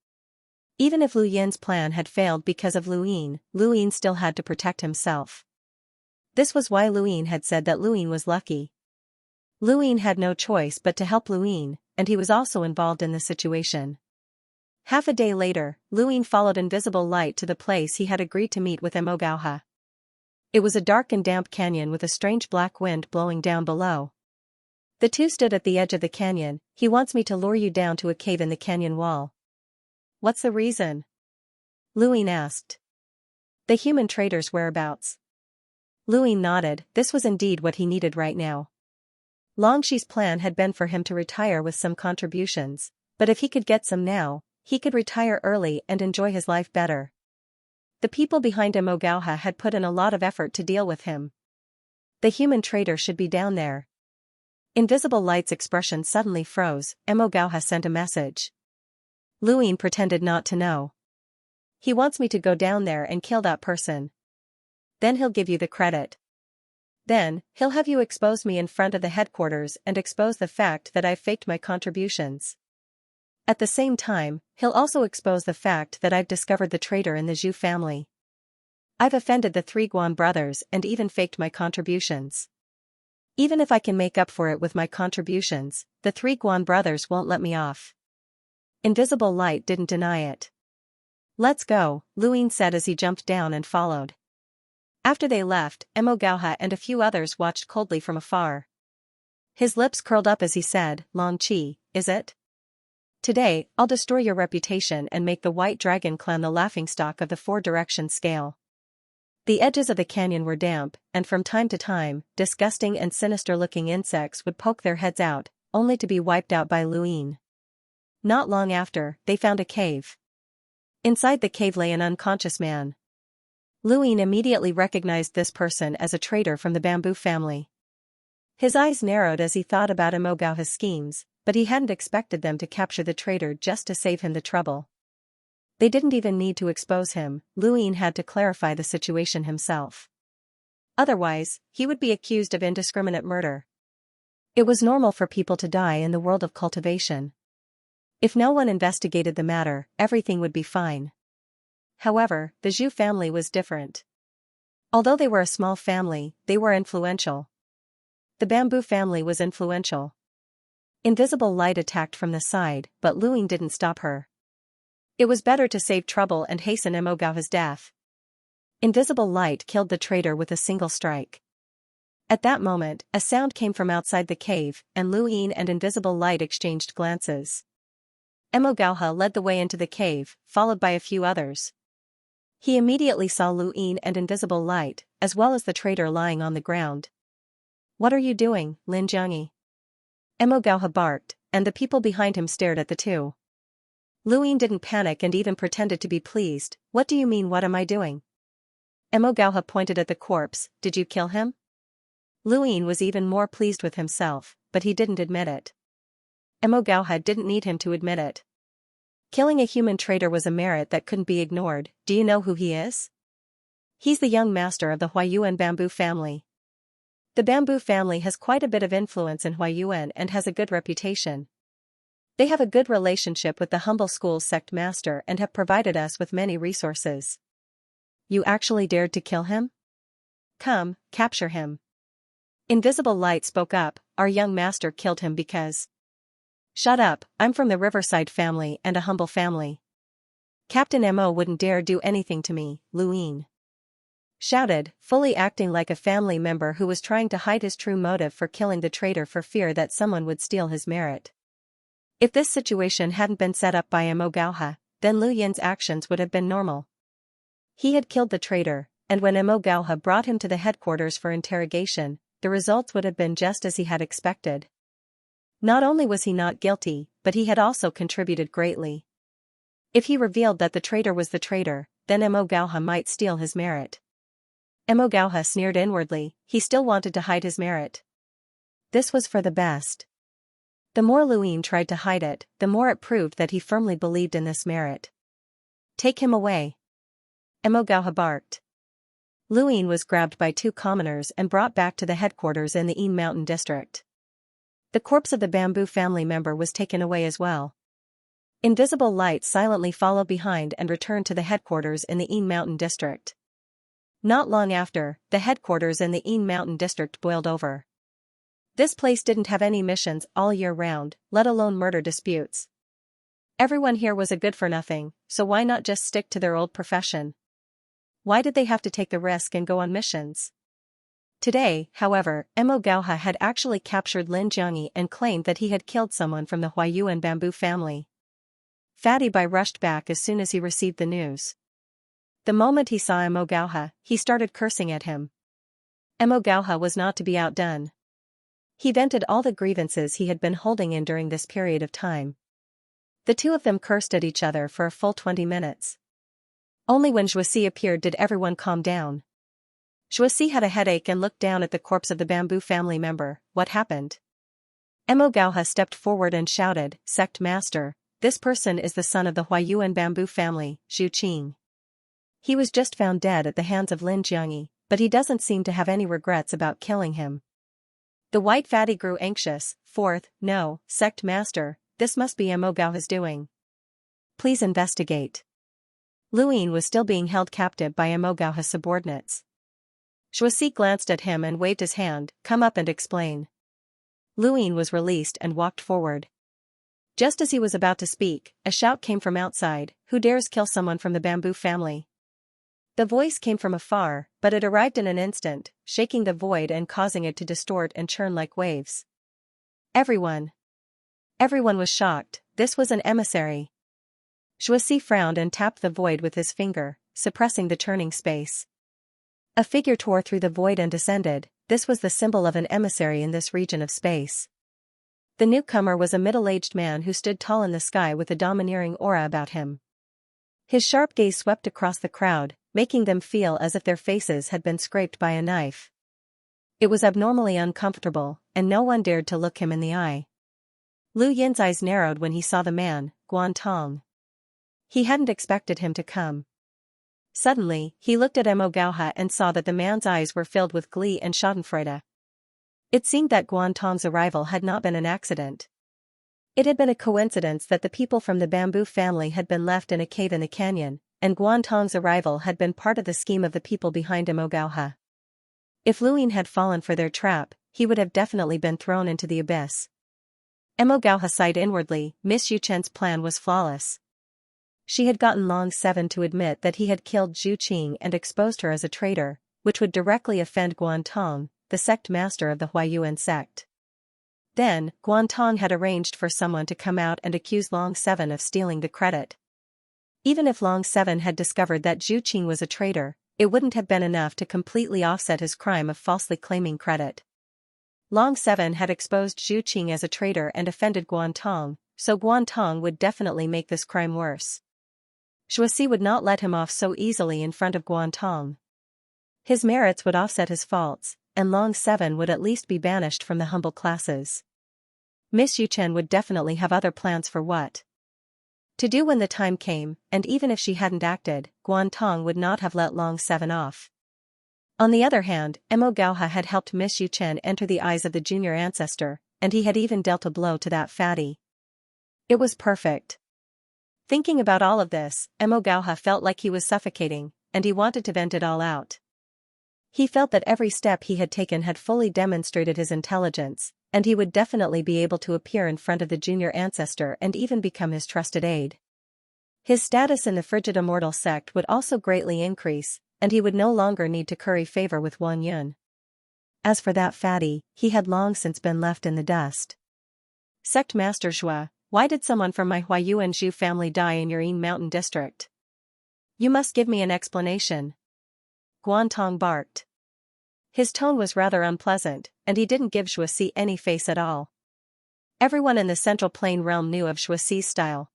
Even if Lu Yin's plan had failed because of Luin, Luin still had to protect himself. This was why Luin had said that Luin was lucky. Luin had no choice but to help Luin, and he was also involved in the situation. Half a day later, Luin followed Invisible Light to the place he had agreed to meet with Imogalha. It was a dark and damp canyon with a strange black wind blowing down below. The two stood at the edge of the canyon. "He wants me to lure you down to a cave in the canyon wall." "What's the reason?" Luin asked. "The human traitor's whereabouts." Luin nodded, this was indeed what he needed right now. Longxi's plan had been for him to retire with some contributions, but if he could get some now, he could retire early and enjoy his life better. The people behind Emogauha had put in a lot of effort to deal with him. The human traitor should be down there. Invisible Light's expression suddenly froze. Emogauha sent a message. Luin pretended not to know. He wants me to go down there and kill that person. Then he'll give you the credit. Then, he'll have you expose me in front of the headquarters and expose the fact that I've faked my contributions. At the same time, he'll also expose the fact that I've discovered the traitor in the Zhu family. I've offended the 3 Guan brothers and even faked my contributions. Even if I can make up for it with my contributions, the 3 Guan brothers won't let me off. Invisible Light didn't deny it. Let's go, Luin said as he jumped down and followed. After they left, Emogauha and a few others watched coldly from afar. His lips curled up as he said, Longqi, is it? Today, I'll destroy your reputation and make the White Dragon clan the laughingstock of the 4-direction scale. The edges of the canyon were damp, and from time to time, disgusting and sinister-looking insects would poke their heads out, only to be wiped out by Luin. Not long after, they found a cave. Inside the cave lay an unconscious man. Luin immediately recognized this person as a traitor from the Bamboo family. His eyes narrowed as he thought about Emogauha's schemes, but he hadn't expected them to capture the traitor just to save him the trouble. They didn't even need to expose him. Luin had to clarify the situation himself. Otherwise, he would be accused of indiscriminate murder. It was normal for people to die in the world of cultivation. If no one investigated the matter, everything would be fine. However, the Zhu family was different. Although they were a small family, they were influential. The Bamboo family was influential. Invisible Light attacked from the side, but Luin didn't stop her. It was better to save trouble and hasten Emogauha's death. Invisible Light killed the traitor with a single strike. At that moment, a sound came from outside the cave, and Luin and Invisible Light exchanged glances. Emogauha led the way into the cave, followed by a few others. He immediately saw Luin and Invisible Light, as well as the traitor lying on the ground. What are you doing, Lin Jiangyi? Emogauha barked, and the people behind him stared at the two. Luin didn't panic and even pretended to be pleased. What do you mean, what am I doing? Emogauha pointed at the corpse. Did you kill him? Luin was even more pleased with himself, but he didn't admit it. Emogauha didn't need him to admit it. Killing a human traitor was a merit that couldn't be ignored. Do you know who he is? He's the young master of the Huayuan Bamboo family. The Bamboo family has quite a bit of influence in Huayuan and has a good reputation. They have a good relationship with the humble school's sect master and have provided us with many resources. You actually dared to kill him? Come, capture him. Invisible Light spoke up. Our young master killed him because... Shut up, I'm from the Riverside family and a humble family. Captain Mo wouldn't dare do anything to me, Luin shouted, fully acting like a family member who was trying to hide his true motive for killing the traitor for fear that someone would steal his merit. If this situation hadn't been set up by Emogauha, then Lu Yin's actions would have been normal. He had killed the traitor, and when Emogauha brought him to the headquarters for interrogation, the results would have been just as he had expected. Not only was he not guilty, but he had also contributed greatly. If he revealed that the traitor was the traitor, then Emogauha might steal his merit. Emogauha sneered inwardly. He still wanted to hide his merit. This was for the best. The more Luin tried to hide it, the more it proved that he firmly believed in this merit. Take him away. Emogauha barked. Luin was grabbed by 2 commoners and brought back to the headquarters in the Yin Mountain district. The corpse of the Bamboo family member was taken away as well. Invisible Light silently followed behind and returned to the headquarters in the Yin Mountain district. Not long after, the headquarters in the Yin Mountain district boiled over. This place didn't have any missions all year round, let alone murder disputes. Everyone here was a good-for-nothing, so why not just stick to their old profession? Why did they have to take the risk and go on missions? Today, however, Emogauha had actually captured Lin Jiangyi and claimed that he had killed someone from the Huayuan Bamboo family. Fatty Bai rushed back as soon as he received the news. The moment he saw Emogauha, he started cursing at him. Mo Gauha was not to be outdone. He vented all the grievances he had been holding in during this period of time. The two of them cursed at each other for a full 20 minutes. Only when Xianxia appeared did everyone calm down. Xianxia had a headache and looked down at the corpse of the bamboo family member. What happened? Mo Gauha stepped forward and shouted, "Sect Master, this person is the son of the Huayuan bamboo family, Zhu Qing. He was just found dead at the hands of Lin Jiangyi, but he doesn't seem to have any regrets about killing him." The white fatty grew anxious. "Fourth, no, Sect Master, this must be Mo Gauha's doing. Please investigate." Luin was still being held captive by Mo Gauha's subordinates. Xianxia glanced at him and waved his hand, "Come up and explain." Luin was released and walked forward. Just as he was about to speak, a shout came from outside, "Who dares kill someone from the bamboo family?" The voice came from afar, but it arrived in an instant, shaking the void and causing it to distort and churn like waves. Everyone was shocked. This was an emissary. Xianxia frowned and tapped the void with his finger, suppressing the churning space. A figure tore through the void and descended. This was the symbol of an emissary in this region of space. The newcomer was a middle-aged man who stood tall in the sky with a domineering aura about him. His sharp gaze swept across the crowd, making them feel as if their faces had been scraped by a knife. It was abnormally uncomfortable, and no one dared to look him in the eye. Lu Yin's eyes narrowed when he saw the man, Guan Tong. He hadn't expected him to come. Suddenly, he looked at Mo Gauha and saw that the man's eyes were filled with glee and schadenfreude. It seemed that Guan Tong's arrival had not been an accident. It had been a coincidence that the people from the bamboo family had been left in a cave in the canyon, and Guan Tong's arrival had been part of the scheme of the people behind Mo Gauha. If Luin had fallen for their trap, he would have definitely been thrown into the abyss. Mo Gauha sighed inwardly. Miss Yuchen's plan was flawless. She had gotten Long Seven to admit that he had killed Zhu Qing and exposed her as a traitor, which would directly offend Guan Tong, the sect master of the Huayuan sect. Then, Guan Tong had arranged for someone to come out and accuse Long Seven of stealing the credit. Even if Long Seven had discovered that Zhu Qing was a traitor, it wouldn't have been enough to completely offset his crime of falsely claiming credit. Long Seven had exposed Zhu Qing as a traitor and offended Guan Tong, so Guan Tong would definitely make this crime worse. Xianxia would not let him off so easily in front of Guan Tong. His merits would offset his faults, and Long Seven would at least be banished from the humble classes. Miss Yuchen would definitely have other plans for what to do when the time came, and even if she hadn't acted, Guan Tong would not have let Long Seven off. On the other hand, Mo Gauha had helped Miss Yuchen enter the eyes of the junior ancestor, and he had even dealt a blow to that fatty. It was perfect. Thinking about all of this, Mo Gauha felt like he was suffocating, and he wanted to vent it all out. He felt that every step he had taken had fully demonstrated his intelligence, and he would definitely be able to appear in front of the junior ancestor and even become his trusted aide. His status in the frigid immortal sect would also greatly increase, and he would no longer need to curry favor with Wang Yun. As for that fatty, he had long since been left in the dust. Sect Master Zhua, why did someone from my Huayuan Zhu family die in your Yin Mountain district? You must give me an explanation. Guan Tong barked. His tone was rather unpleasant, and he didn't give Xianxia any face at all. Everyone in the Central Plain realm knew of Xianxia's style.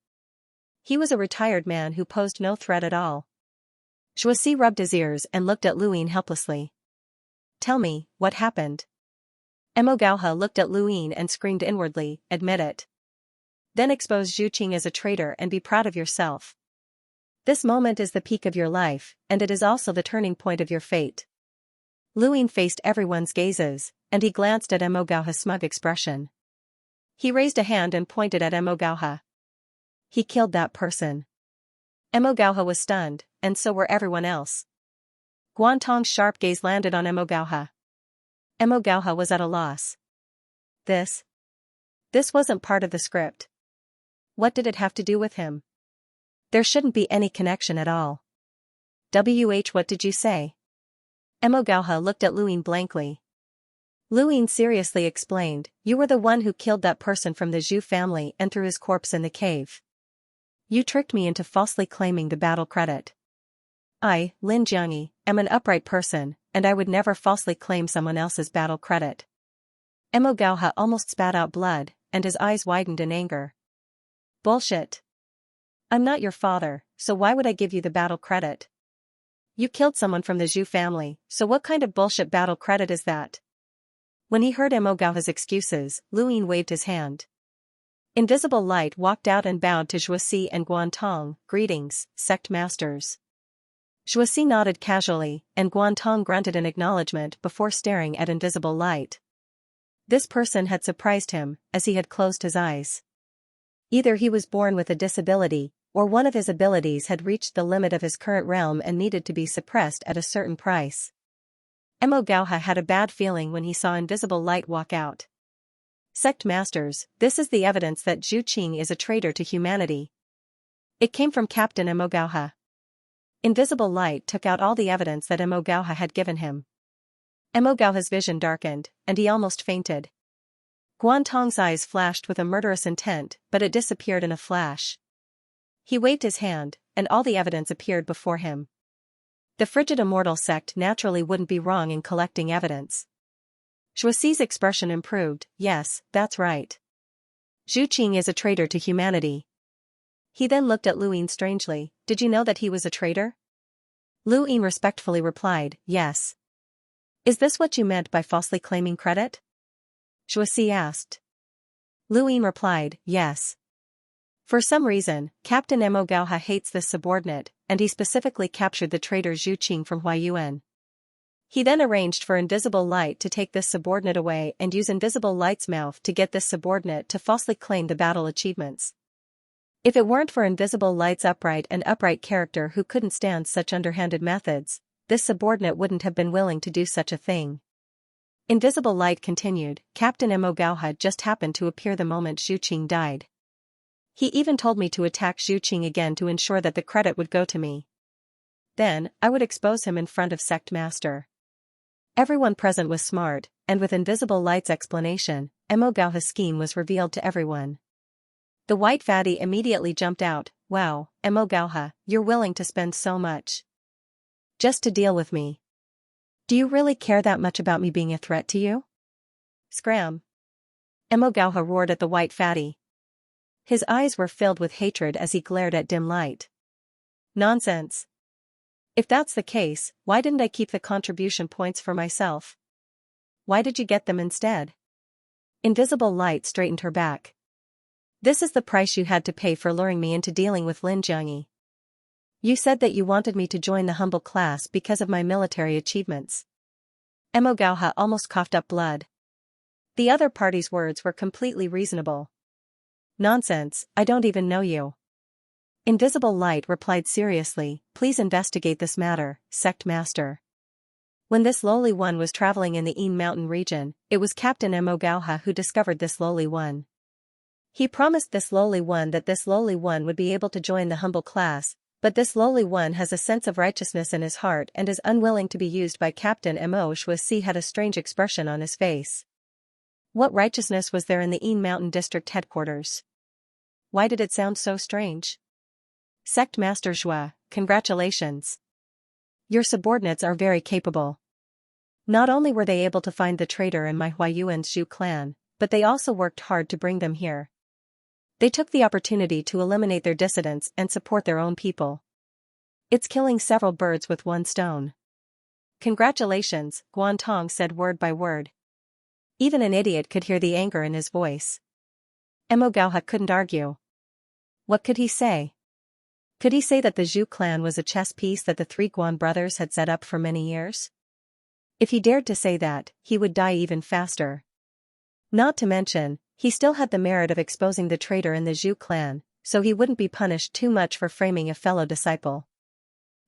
He was a retired man who posed no threat at all. Xianxia rubbed his ears and looked at Luin helplessly. Tell me, what happened? Mo Gauha looked at Luin and screamed inwardly, admit it. Then expose Zhu Qing as a traitor and be proud of yourself. This moment is the peak of your life, and it is also the turning point of your fate. Luin faced everyone's gazes, and he glanced at Mo Gauha's smug expression. He raised a hand and pointed at Mo Gauha. He killed that person. Mo Gauha was stunned, and so were everyone else. Guan Tong's sharp gaze landed on Mo Gauha. Mo Gauha was at a loss. This wasn't part of the script. What did it have to do with him? There shouldn't be any connection at all. What did you say? Mo Gauha looked at Luin blankly. Luin seriously explained, you were the one who killed that person from the Zhu family and threw his corpse in the cave. You tricked me into falsely claiming the battle credit. I, Lin Jiangyi, am an upright person, and I would never falsely claim someone else's battle credit. Mo Gauha almost spat out blood, and his eyes widened in anger. Bullshit. I'm not your father, so why would I give you the battle credit? You killed someone from the Zhu family, so what kind of bullshit battle credit is that? When he heard Mo Gauha's excuses, Lu Yin waved his hand. Invisible Light walked out and bowed to Xianxia and Guantong. Greetings, sect masters. Xianxia nodded casually, and Guantong grunted in acknowledgement before staring at Invisible Light. This person had surprised him, as he had closed his eyes. Either he was born with a disability, or one of his abilities had reached the limit of his current realm and needed to be suppressed at a certain price. Mo Gauha had a bad feeling when he saw Invisible Light walk out. Sect masters, this is the evidence that Zhu Qing is a traitor to humanity. It came from Captain Mo Gauha. Invisible Light took out all the evidence that Mo Gauha had given him. Mo Gauha's vision darkened, and he almost fainted. Guantong's eyes flashed with a murderous intent, but it disappeared in a flash. He waved his hand, and all the evidence appeared before him. The frigid immortal sect naturally wouldn't be wrong in collecting evidence. Xianxia's expression improved. Yes, that's right. Zhu Qing is a traitor to humanity. He then looked at Lu Yin strangely. Did you know that he was a traitor? Lu Yin respectfully replied, yes. Is this what you meant by falsely claiming credit? Xianxia asked. Lu Yin replied, yes. For some reason, Captain Mo Gauha hates this subordinate, and he specifically captured the traitor Zhu Qing from Huayuan. He then arranged for Invisible Light to take this subordinate away and use Invisible Light's mouth to get this subordinate to falsely claim the battle achievements. If it weren't for Invisible Light's upright character who couldn't stand such underhanded methods, this subordinate wouldn't have been willing to do such a thing. Invisible Light continued, Captain Mo Gauha just happened to appear the moment Zhu Qing died. He even told me to attack Zhu Qing again to ensure that the credit would go to me. Then, I would expose him in front of Sect Master. Everyone present was smart, and with Invisible Light's explanation, Mo Gauha's scheme was revealed to everyone. The white fatty immediately jumped out. Wow, Mo Gauha, you're willing to spend so much just to deal with me. Do you really care that much about me being a threat to you? Scram. Mo Gauha roared at the white fatty. His eyes were filled with hatred as he glared at Dim Light. Nonsense. If that's the case, why didn't I keep the contribution points for myself? Why did you get them instead? Invisible Light straightened her back. This is the price you had to pay for luring me into dealing with Lin Jiangyi. You said that you wanted me to join the humble class because of my military achievements. Mo Gauha almost coughed up blood. The other party's words were completely reasonable. Nonsense, I don't even know you. Invisible Light replied seriously, please investigate this matter, Sect Master. When this lowly one was traveling in the Yin Mountain region, it was Captain Mo Gauha who discovered this lowly one. He promised this lowly one that this lowly one would be able to join the humble class, but this lowly one has a sense of righteousness in his heart and is unwilling to be used by Captain Mo. Xianxia had a strange expression on his face. What righteousness was there in the Yin Mountain District headquarters? Why did it sound so strange? Sect Master Xue, congratulations. Your subordinates are very capable. Not only were they able to find the traitor in my Huayuan Zhu clan, but they also worked hard to bring them here. They took the opportunity to eliminate their dissidents and support their own people. It's killing several birds with one stone. Congratulations, Guantong said word by word. Even an idiot could hear the anger in his voice. Mo Gauha couldn't argue. What could he say? Could he say that the Zhu clan was a chess piece that the three Guan brothers had set up for many years? If he dared to say that, he would die even faster. Not to mention, he still had the merit of exposing the traitor in the Zhu clan, so he wouldn't be punished too much for framing a fellow disciple.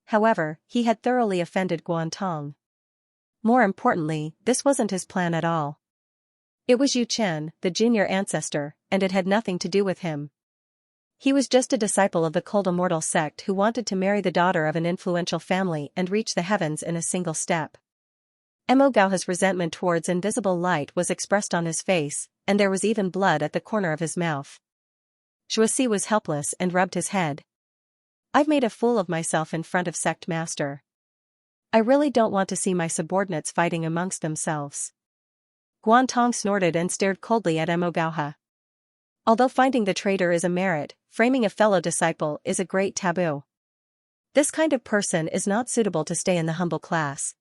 However, he had thoroughly offended Guantong. More importantly, this wasn't his plan at all. It was Yu Chen, the junior ancestor, and it had nothing to do with him. He was just a disciple of the cold immortal sect who wanted to marry the daughter of an influential family and reach the heavens in a single step. Mo Gauha's resentment towards Invisible Light was expressed on his face, and there was even blood at the corner of his mouth. Xianxia was helpless and rubbed his head. I've made a fool of myself in front of Sect Master. I really don't want to see my subordinates fighting amongst themselves. Guantong snorted and stared coldly at Emogauha. Although finding the traitor is a merit, framing a fellow disciple is a great taboo. This kind of person is not suitable to stay in the humble class.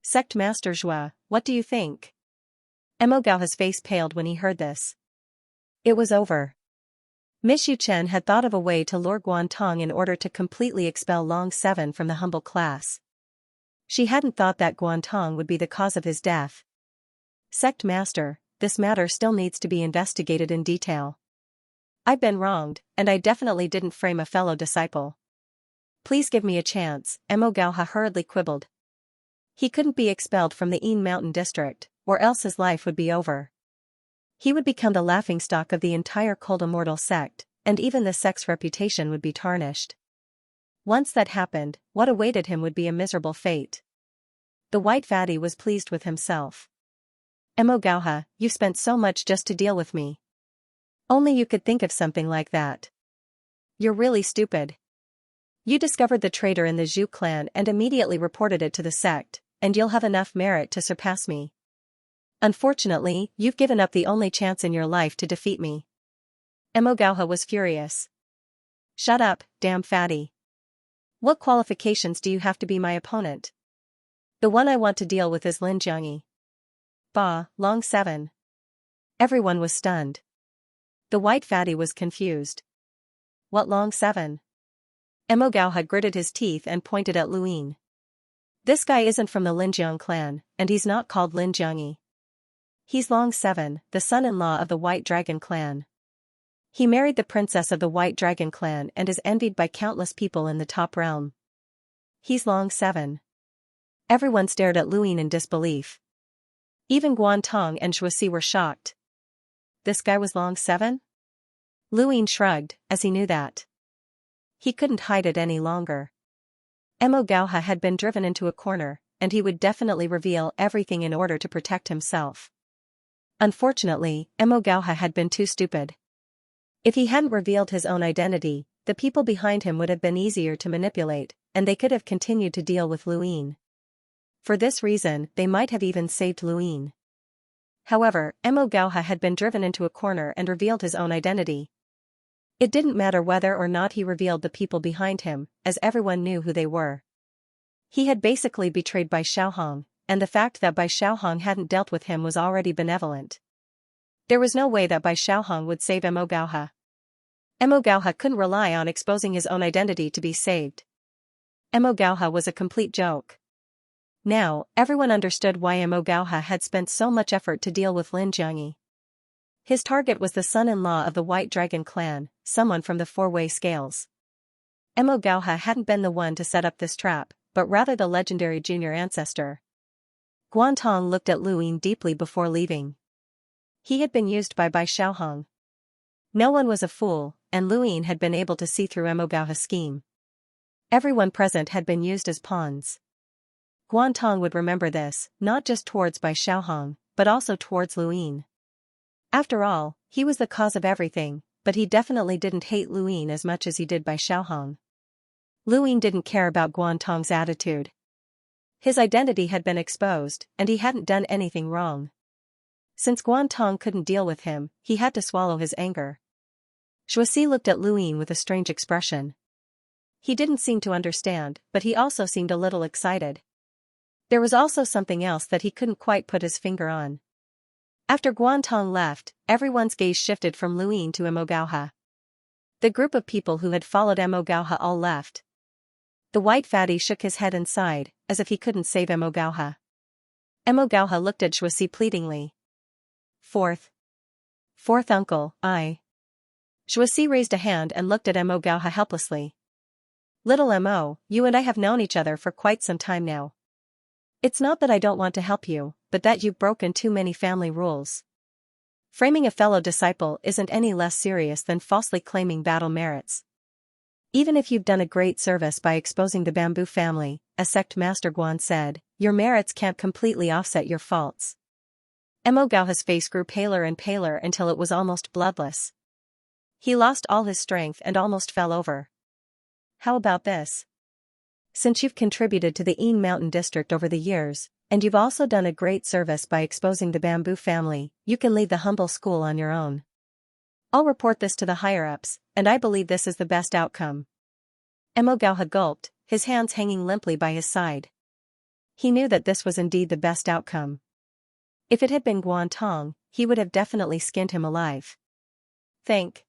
Sect Master Zhua, what do you think? Emogauha's face paled when he heard this. It was over. Miss Yuchen had thought of a way to lure Guantong in order to completely expel Long 7 from the humble class. She hadn't thought that Guantong would be the cause of his death. Sect Master, this matter still needs to be investigated in detail. I've been wronged, and I definitely didn't frame a fellow disciple. Please give me a chance, Emogauha hurriedly quibbled. He couldn't be expelled from the Een Mountain district, or else his life would be over. He would become the laughingstock of the entire Cold Immortal sect, and even the sect's reputation would be tarnished. Once that happened, what awaited him would be a miserable fate. The white fatty was pleased with himself. Emogauha, you spent so much just to deal with me. Only you could think of something like that. You're really stupid. You discovered the traitor in the Zhu clan and immediately reported it to the sect, and you'll have enough merit to surpass me. Unfortunately, you've given up the only chance in your life to defeat me. Emogauha was furious. Shut up, damn fatty. What qualifications do you have to be my opponent? The one I want to deal with is Lin Jiangyi. Bah, Long 7. Everyone was stunned. The white fatty was confused. What Long 7? Emogauha gritted his teeth and pointed at Luin. This guy isn't from the Linjiang clan, and he's not called Lin Jiangyi. He's Long 7, the son-in-law of the White Dragon clan. He married the princess of the White Dragon clan and is envied by countless people in the top realm. He's Long 7. Everyone stared at Luin in disbelief. Even Guantong and Zhuasi were shocked. This guy was Long 7? Luin shrugged, as he knew that. He couldn't hide it any longer. Emogauha had been driven into a corner, and he would definitely reveal everything in order to protect himself. Unfortunately, Emogauha had been too stupid. If he hadn't revealed his own identity, the people behind him would have been easier to manipulate, and they could have continued to deal with Luin. For this reason, they might have even saved Luin. However, Emogauha had been driven into a corner and revealed his own identity. It didn't matter whether or not he revealed the people behind him, as everyone knew who they were. He had basically betrayed Bai Xiaohong, and the fact that Bai Xiaohong hadn't dealt with him was already benevolent. There was no way that Bai Xiaohong would save Emogauha. Emogauha couldn't rely on exposing his own identity to be saved. Emogauha was a complete joke. Now, everyone understood why Emogauha had spent so much effort to deal with Lin Jiangyi. His target was the son-in-law of the White Dragon clan, someone from the four-way scales. Emogauha hadn't been the one to set up this trap, but rather the legendary junior ancestor. Guantong looked at Luin deeply before leaving. He had been used by Bai Xiaohong. No one was a fool, and Luin had been able to see through Emogauha's scheme. Everyone present had been used as pawns. Guantong would remember this, not just towards Bai Xiaohong, but also towards Luin. After all, he was the cause of everything, but he definitely didn't hate Luin as much as he did Bai Xiaohong. Luin didn't care about Guantong's attitude. His identity had been exposed, and he hadn't done anything wrong. Since Guantong couldn't deal with him, he had to swallow his anger. Zhuasi looked at Luin with a strange expression. He didn't seem to understand, but he also seemed a little excited. There was also something else that he couldn't quite put his finger on. After Guantong left, everyone's gaze shifted from Luin to Emogauha. The group of people who had followed Emogauha all left. The white fatty shook his head and sighed, as if he couldn't save Emogauha. Emogauha looked at Zhuasi pleadingly. Fourth uncle, I. Zhuasi raised a hand and looked at Emogauha helplessly. Little Mo, you and I have known each other for quite some time now. It's not that I don't want to help you, but that you've broken too many family rules. Framing a fellow disciple isn't any less serious than falsely claiming battle merits. Even if you've done a great service by exposing the Bamboo family, as Sect Master Guan said, your merits can't completely offset your faults. Emogauha's face grew paler and paler until it was almost bloodless. He lost all his strength and almost fell over. How about this? since you've contributed to the Een Mountain District over the years, and you've also done a great service by exposing the Bamboo family, you can leave the humble school on your own. I'll report this to the higher-ups, and I believe this is the best outcome. Emogauha gulped, his hands hanging limply by his side. He knew that this was indeed the best outcome. If it had been Guantong, he would have definitely skinned him alive. Thank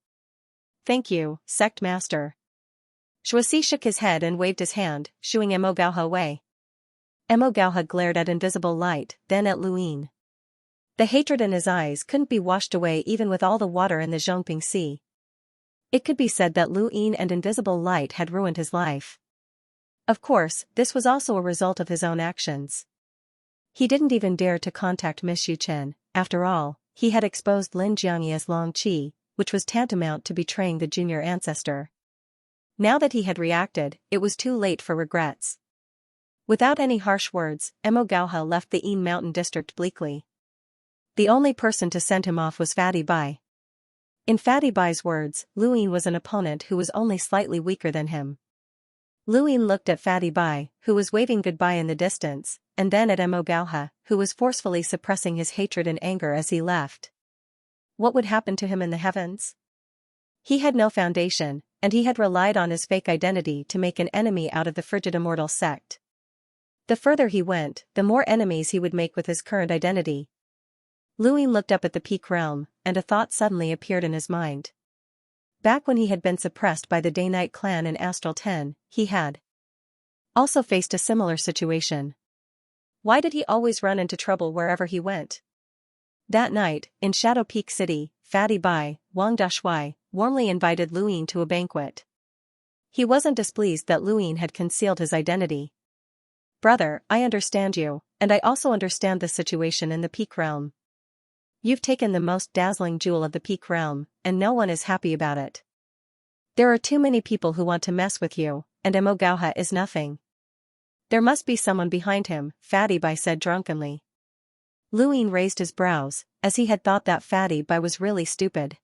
you, sect master. Xuesi shook his head and waved his hand, shooing Emogauha away. Emogauha glared at invisible light, then at Luin. The hatred in his eyes couldn't be washed away even with all the water in the Zhongping Sea. It could be said that Luin and invisible light had ruined his life. Of course, this was also a result of his own actions. He didn't even dare to contact Miss Yuchen. After all, he had exposed Lin Xianxia's Long Qi, which was tantamount to betraying the junior ancestor. Now that he had reacted, it was too late for regrets. Without any harsh words, Emogauha left the Een Mountain District bleakly. The only person to send him off was Fatty Bai. In Fatty Bai's words, Luin was an opponent who was only slightly weaker than him. Luin looked at Fatty Bai, who was waving goodbye in the distance, and then at Emogauha, who was forcefully suppressing his hatred and anger as he left. What would happen to him in the heavens? He had no foundation, and he had relied on his fake identity to make an enemy out of the frigid immortal sect. The further he went, the more enemies he would make with his current identity. Luin looked up at the Peak Realm, and a thought suddenly appeared in his mind. Back when he had been suppressed by the Day-Night clan in Astral 10, he had also faced a similar situation. Why did he always run into trouble wherever he went? That night, in Shadow Peak City, Fatty Bai, Wang Dashui, warmly invited Luin to a banquet. He wasn't displeased that Luin had concealed his identity. Brother, I understand you, and I also understand the situation in the Peak Realm. You've taken the most dazzling jewel of the Peak Realm, and no one is happy about it. There are too many people who want to mess with you, and Emogauha is nothing. There must be someone behind him, Fatty Bai said drunkenly. Luin raised his brows, as he had thought that Fatty Bai was really stupid.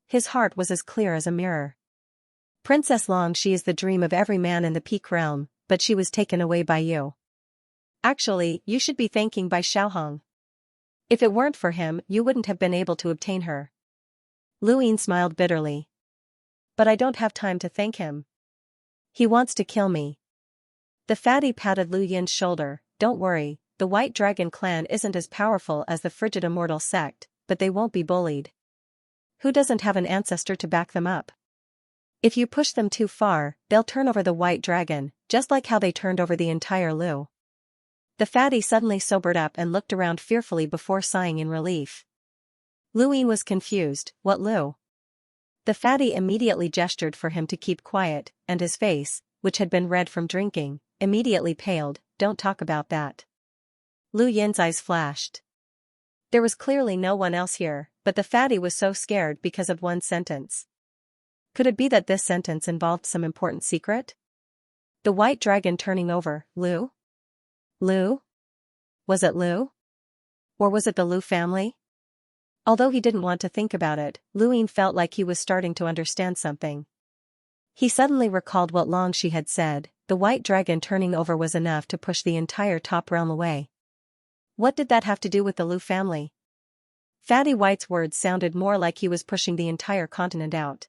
His heart was as clear as a mirror. Princess Long She is the dream of every man in the Peak Realm, but she was taken away by you. Actually, you should be thanking Bai Xiaohong. If it weren't for him, you wouldn't have been able to obtain her. Luin smiled bitterly. But I don't have time to thank him. He wants to kill me. The fatty patted Lu Yin's shoulder. Don't worry, the White Dragon clan isn't as powerful as the frigid immortal sect, but they won't be bullied. Who doesn't have an ancestor to back them up? If you push them too far, they'll turn over the White Dragon, just like how they turned over the entire Lu. The fatty suddenly sobered up and looked around fearfully before sighing in relief. Luin was confused. What Lu? The fatty immediately gestured for him to keep quiet, and his face, which had been red from drinking, immediately paled. Don't talk about that. Lu Yin's eyes flashed. There was clearly no one else here, but the fatty was so scared because of one sentence. Could it be that this sentence involved some important secret? The White Dragon turning over, Lu? Lu? Was it Lu? Or was it the Lu family? Although he didn't want to think about it, Luin felt like he was starting to understand something. He suddenly recalled what Long Shi had said, the White Dragon turning over was enough to push the entire top realm away. What did that have to do with the Lu family? Fatty White's words sounded more like he was pushing the entire continent out.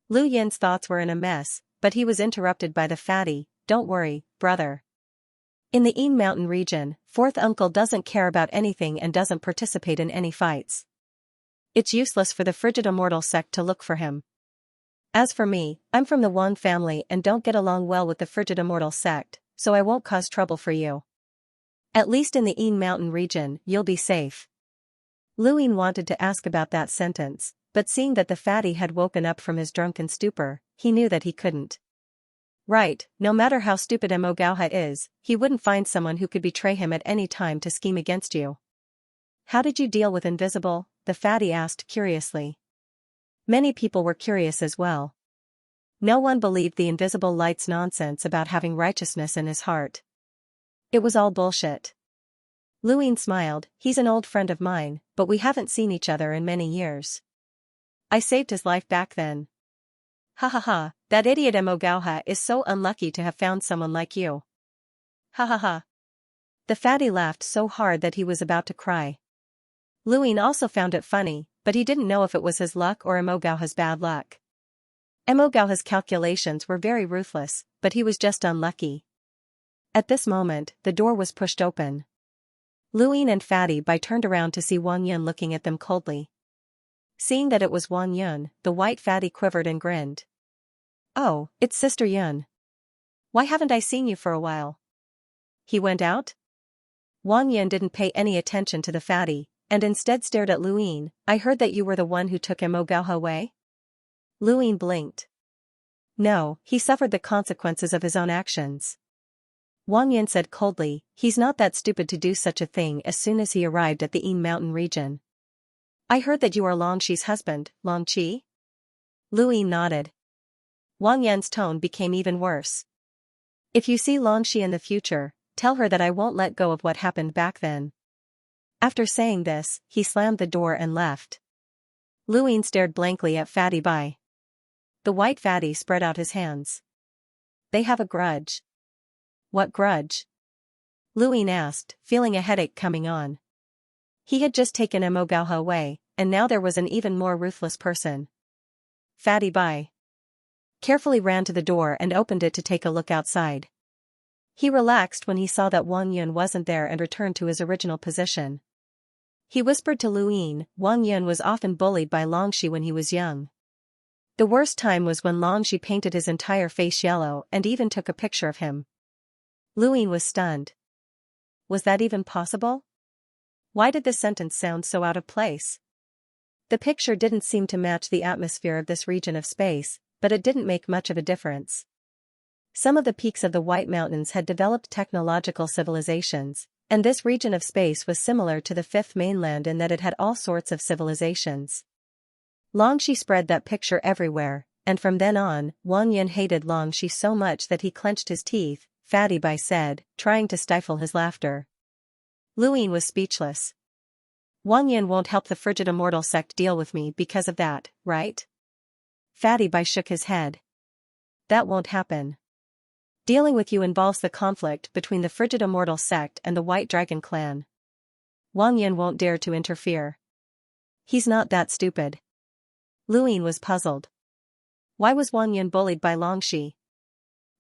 Lu Yin's thoughts were in a mess, but he was interrupted by the fatty. Don't worry, brother. In the Een Mountain region, Fourth Uncle doesn't care about anything and doesn't participate in any fights. It's useless for the frigid immortal sect to look for him. As for me, I'm from the Wang family and don't get along well with the frigid immortal sect, so I won't cause trouble for you. At least in the Een Mountain region, you'll be safe. Luin wanted to ask about that sentence, but seeing that the fatty had woken up from his drunken stupor, he knew that he couldn't. Right, no matter how stupid Emogauha is, he wouldn't find someone who could betray him at any time to scheme against you. How did you deal with Invisible? The fatty asked curiously. Many people were curious as well. No one believed the Invisible Light's nonsense about having righteousness in his heart. It was all bullshit. Luin smiled. He's an old friend of mine, but we haven't seen each other in many years. I saved his life back then. Ha ha ha, that idiot Emogauha is so unlucky to have found someone like you. Ha ha ha. The fatty laughed so hard that he was about to cry. Luin also found it funny, but he didn't know if it was his luck or Emogauha's bad luck. Emogauha's calculations were very ruthless, but he was just unlucky. At this moment, the door was pushed open. Luin and Fatty Bai turned around to see Wang Yun looking at them coldly. Seeing that it was Wang Yun, the white fatty quivered and grinned. Oh, it's Sister Yun. Why haven't I seen you for a while? He went out? Wang Yun didn't pay any attention to the fatty, and instead stared at Luin. I heard that you were the one who took Emogauha away? Luin blinked. No, he suffered the consequences of his own actions. Wang Yun said coldly, he's not that stupid to do such a thing as soon as he arrived at the Yin Mountain region. I heard that you are Longxi's husband, Longqi? Luin nodded. Wang Yun's tone became even worse. If you see Longxi in the future, tell her that I won't let go of what happened back then. After saying this, he slammed the door and left. Luin stared blankly at Fatty Bai. The white fatty spread out his hands. They have a grudge. What grudge? Luin asked, feeling a headache coming on. He had just taken Emogauha away, and now there was an even more ruthless person. Fatty Bai carefully ran to the door and opened it to take a look outside. He relaxed when he saw that Wang Yun wasn't there and returned to his original position. He whispered to Luin, Wang Yun was often bullied by Longxi when he was young. The worst time was when Longxi painted his entire face yellow and even took a picture of him. Luin was stunned. Was that even possible? Why did this sentence sound so out of place? The picture didn't seem to match the atmosphere of this region of space, but it didn't make much of a difference. Some of the peaks of the White Mountains had developed technological civilizations, and this region of space was similar to the Fifth Mainland in that it had all sorts of civilizations. Longxi spread that picture everywhere, and from then on, Wang Yun hated Longxi so much that he clenched his teeth, Fatty Bai said, trying to stifle his laughter. Luin was speechless. Wang Yun won't help the frigid immortal sect deal with me because of that, right? Fatty Bai shook his head. That won't happen. Dealing with you involves the conflict between the frigid immortal sect and the White Dragon clan. Wang Yun won't dare to interfere. He's not that stupid. Luin was puzzled. Why was Wang Yun bullied by Longxi?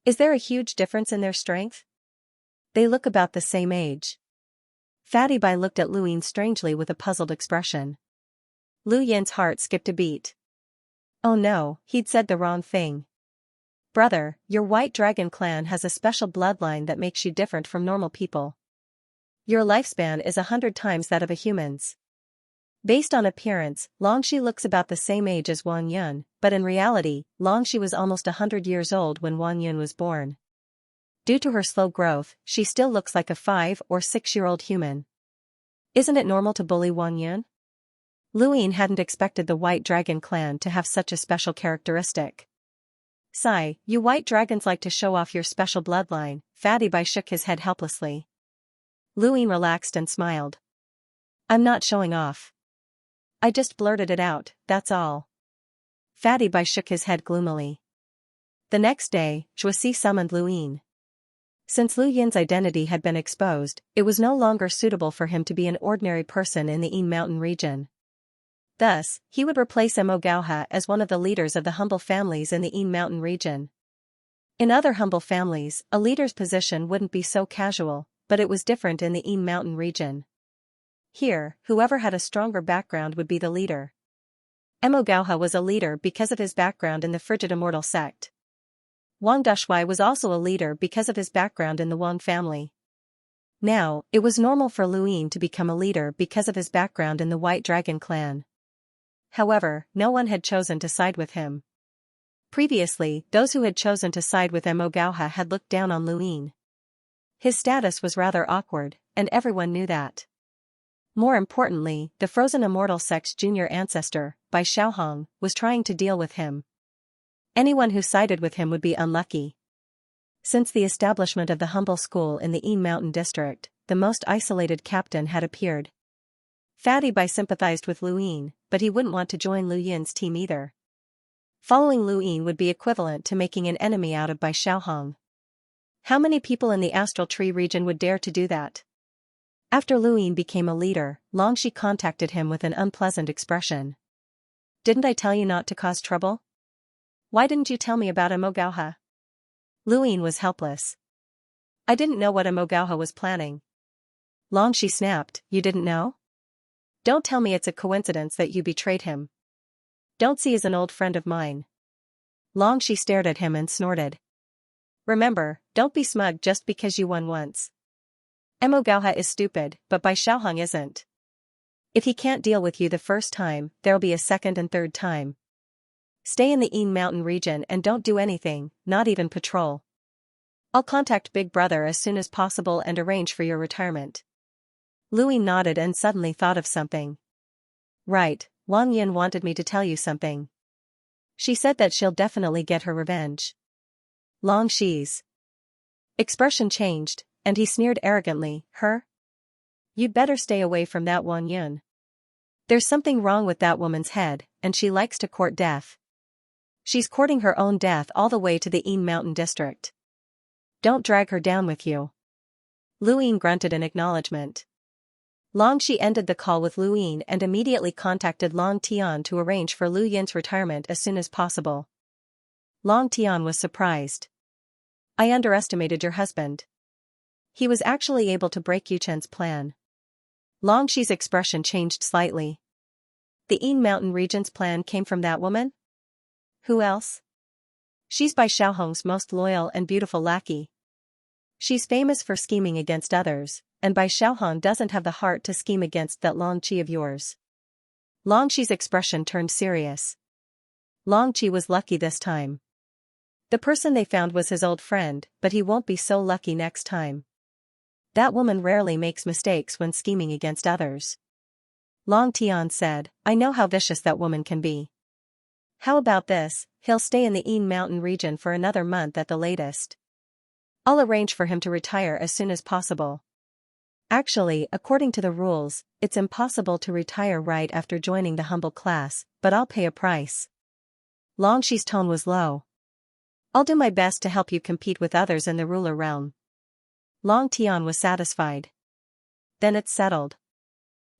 Is there a huge difference in their strength? They look about the same age. Fatty Bai looked at Luin strangely with a puzzled expression. Lu Yin's heart skipped a beat. Oh no, he'd said the wrong thing. Brother, your White Dragon clan has a special bloodline that makes you different from normal people. Your lifespan is 100 times that of a human's. Based on appearance, Longxi looks about the same age as Wang Yun, but in reality, Longxi was almost 100 years old when Wang Yun was born. Due to her slow growth, she still looks like a 5 or 6-year-old human. Isn't it normal to bully Wang Yun? Luin hadn't expected the White Dragon clan to have such a special characteristic. Sigh, you White Dragons like to show off your special bloodline, Fatty Bai shook his head helplessly. Luin relaxed and smiled. I'm not showing off. I just blurted it out, that's all. Fatty Bai shook his head gloomily. The next day, Zhuoxi summoned Luin. Since Lu Yin's identity had been exposed, it was no longer suitable for him to be an ordinary person in the Yin Mountain region. Thus, he would replace Emogauha as one of the leaders of the humble families in the Yin Mountain region. In other humble families, a leader's position wouldn't be so casual, but it was different in the Yin Mountain region. Here, whoever had a stronger background would be the leader. Emogauha was a leader because of his background in the Frigid Immortal sect. Wang Dushui was also a leader because of his background in the Wang family. Now, it was normal for Luin to become a leader because of his background in the White Dragon clan. However, no one had chosen to side with him. Previously, those who had chosen to side with Emogauha had looked down on Luin. His status was rather awkward, and everyone knew that. More importantly, the Frozen Immortal sect's junior ancestor, Bai Xiaohong, was trying to deal with him. Anyone who sided with him would be unlucky. Since the establishment of the humble school in the Yin Mountain district, the most isolated captain had appeared. Fatty Bai sympathized with Luin, but he wouldn't want to join Lu Yin's team either. Following Lu Yin would be equivalent to making an enemy out of Bai Xiaohong. How many people in the astral tree region would dare to do that? After Lu Yin became a leader, Longxi contacted him with an unpleasant expression. Didn't I tell you not to cause trouble? Why didn't you tell me about Amogauha? Lu Yin was helpless. I didn't know what Amogauha was planning. Longxi snapped, you didn't know? Don't tell me it's a coincidence that you betrayed him. Don't see as an old friend of mine. Longxi stared at him and snorted. Remember, don't be smug just because you won once. Amogauha is stupid, but Bai Xiaohong isn't. If he can't deal with you the first time, there'll be a second and third time. Stay in the Yin Mountain region and don't do anything, not even patrol. I'll contact Big Brother as soon as possible and arrange for your retirement. Lu Yin nodded and suddenly thought of something. Right, Wang Yin wanted me to tell you something. She said that she'll definitely get her revenge. Longxi's expression changed, and he sneered arrogantly, her? You'd better stay away from that Wang Yin. There's something wrong with that woman's head, and she likes to court death. She's courting her own death all the way to the Yin Mountain district. Don't drag her down with you. Lu Yin grunted in acknowledgement. Longxi ended the call with Lu Yin and immediately contacted Long Tian to arrange for Lu Yin's retirement as soon as possible. Long Tian was surprised. I underestimated your husband. He was actually able to break Yuchen's plan. Longxi's expression changed slightly. The Yin Mountain region's plan came from that woman? Who else? She's Bai Xiaohong's most loyal and beautiful lackey. She's famous for scheming against others, and Bai Xiaohong doesn't have the heart to scheme against that Longqi of yours. Longxi's expression turned serious. Longqi was lucky this time. The person they found was his old friend, but he won't be so lucky next time. That woman rarely makes mistakes when scheming against others. Long Tian said, I know how vicious that woman can be. How about this, he'll stay in the Yin Mountain region for another month at the latest. I'll arrange for him to retire as soon as possible. Actually, according to the rules, it's impossible to retire right after joining the humble class, but I'll pay a price. Longxi's tone was low. I'll do my best to help you compete with others in the ruler realm. Long Tian was satisfied. Then it's settled.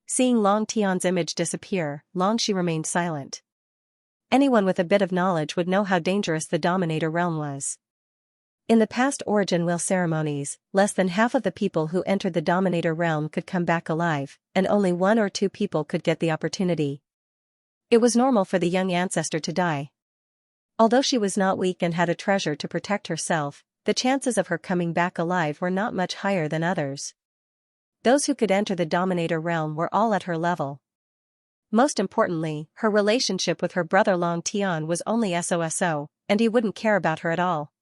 Seeing Long Tian's image disappear, Longxi remained silent. Anyone with a bit of knowledge would know how dangerous the Dominator realm was. In the past origin wheel ceremonies, less than half of the people who entered the Dominator realm could come back alive, and only 1 or 2 people could get the opportunity. It was normal for the young ancestor to die. Although she was not weak and had a treasure to protect herself, the chances of her coming back alive were not much higher than others. Those who could enter the Dominator realm were all at her level. Most importantly, her relationship with her brother Long Tian was only SOSO, and he wouldn't care about her at all.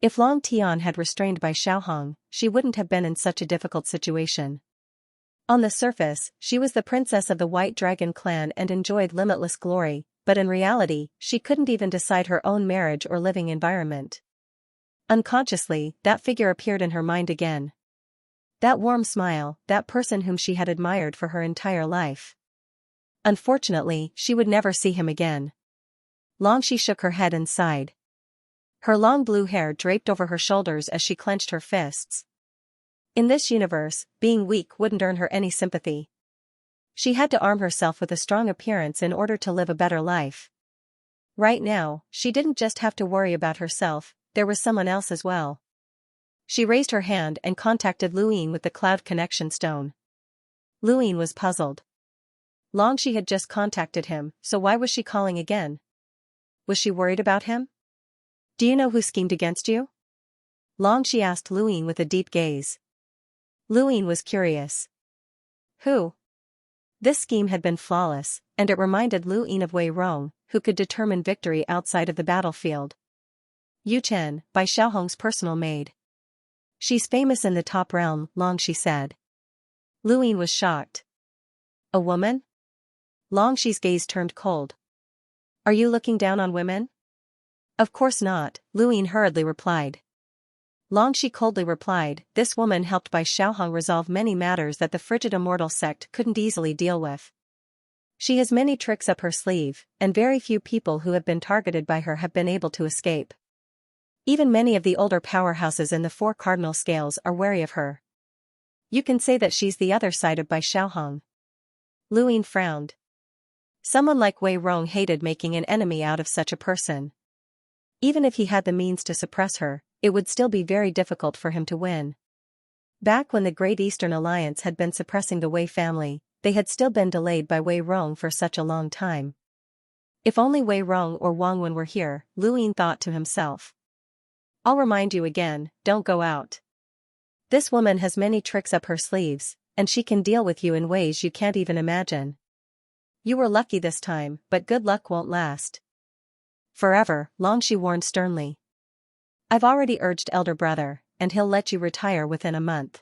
If Long Tian had restrained Bai Xiaohong, she wouldn't have been in such a difficult situation. On the surface, she was the princess of the White Dragon clan and enjoyed limitless glory, but in reality, she couldn't even decide her own marriage or living environment. Unconsciously, that figure appeared in her mind again. That warm smile, that person whom she had admired for her entire life. Unfortunately, she would never see him again. Longxi shook her head and sighed. Her long blue hair draped over her shoulders as she clenched her fists. In this universe, being weak wouldn't earn her any sympathy. She had to arm herself with a strong appearance in order to live a better life. Right now, she didn't just have to worry about herself, there was someone else as well. She raised her hand and contacted Lu Yin with the cloud connection stone. Lu Yin was puzzled. Longxi had just contacted him, so why was she calling again? Was she worried about him? Do you know who schemed against you? Longxi asked Lu Yin with a deep gaze. Lu Yin was curious. Who? This scheme had been flawless, and it reminded Lu Yin of Wei Rong, who could determine victory outside of the battlefield. Yu Chen, Bai Xiaohong's personal maid. She's famous in the top realm, Longxi said. Lu Yin was shocked. A woman? Longxi's gaze turned cold. Are you looking down on women? Of course not, Lu Yin hurriedly replied. Longxi coldly replied, this woman helped Bai Xiaohong resolve many matters that the frigid immortal sect couldn't easily deal with. She has many tricks up her sleeve, and very few people who have been targeted by her have been able to escape. Even many of the older powerhouses in the four cardinal scales are wary of her. You can say that she's the other side of Bai Xiaohong. Lu Ying frowned. Someone like Wei Rong hated making an enemy out of such a person. Even if he had the means to suppress her, it would still be very difficult for him to win. Back when the Great Eastern Alliance had been suppressing the Wei family, they had still been delayed by Wei Rong for such a long time. If only Wei Rong or Wang Wen were here, Lu Ying thought to himself. I'll remind you again, don't go out. This woman has many tricks up her sleeves, and she can deal with you in ways you can't even imagine. You were lucky this time, but good luck won't last forever, Longxi warned sternly. I've already urged elder brother, and he'll let you retire within a month.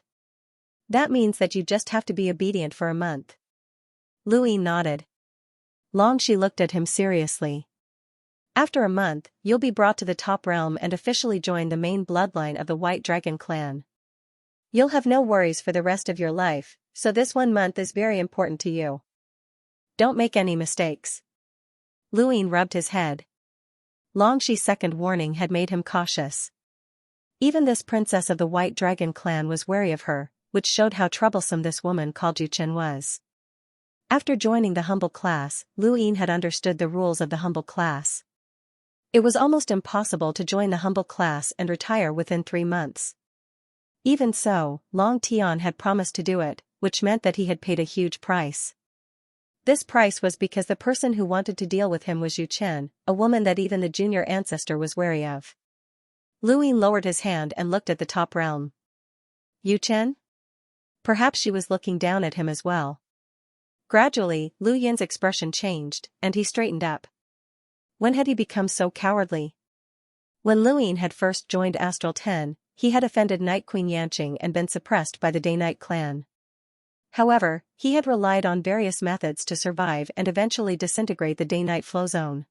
That means that you just have to be obedient for a month. Lu Ying nodded. Longxi looked at him seriously. After a month, you'll be brought to the top realm and officially join the main bloodline of the White Dragon clan. You'll have no worries for the rest of your life, so this 1 month is very important to you. Don't make any mistakes. Lu Ying rubbed his head. Longxi's second warning had made him cautious. Even this princess of the White Dragon clan was wary of her, which showed how troublesome this woman called Yu Chen was. After joining the humble class, Lu Ying had understood the rules of the humble class. It was almost impossible to join the humble class and retire within 3 months. Even so, Long Tian had promised to do it, which meant that he had paid a huge price. This price was because the person who wanted to deal with him was Yu Chen, a woman that even the junior ancestor was wary of. Lu Ying lowered his hand and looked at the top realm. Yu Chen? Perhaps she was looking down at him as well. Gradually, Lu Yin's expression changed, and he straightened up. When had he become so cowardly? When Lu Ying had first joined Astral 10, he had offended Night Queen Yanqing and been suppressed by the Day-Night clan. However, he had relied on various methods to survive and eventually disintegrate the Day-Night flow zone.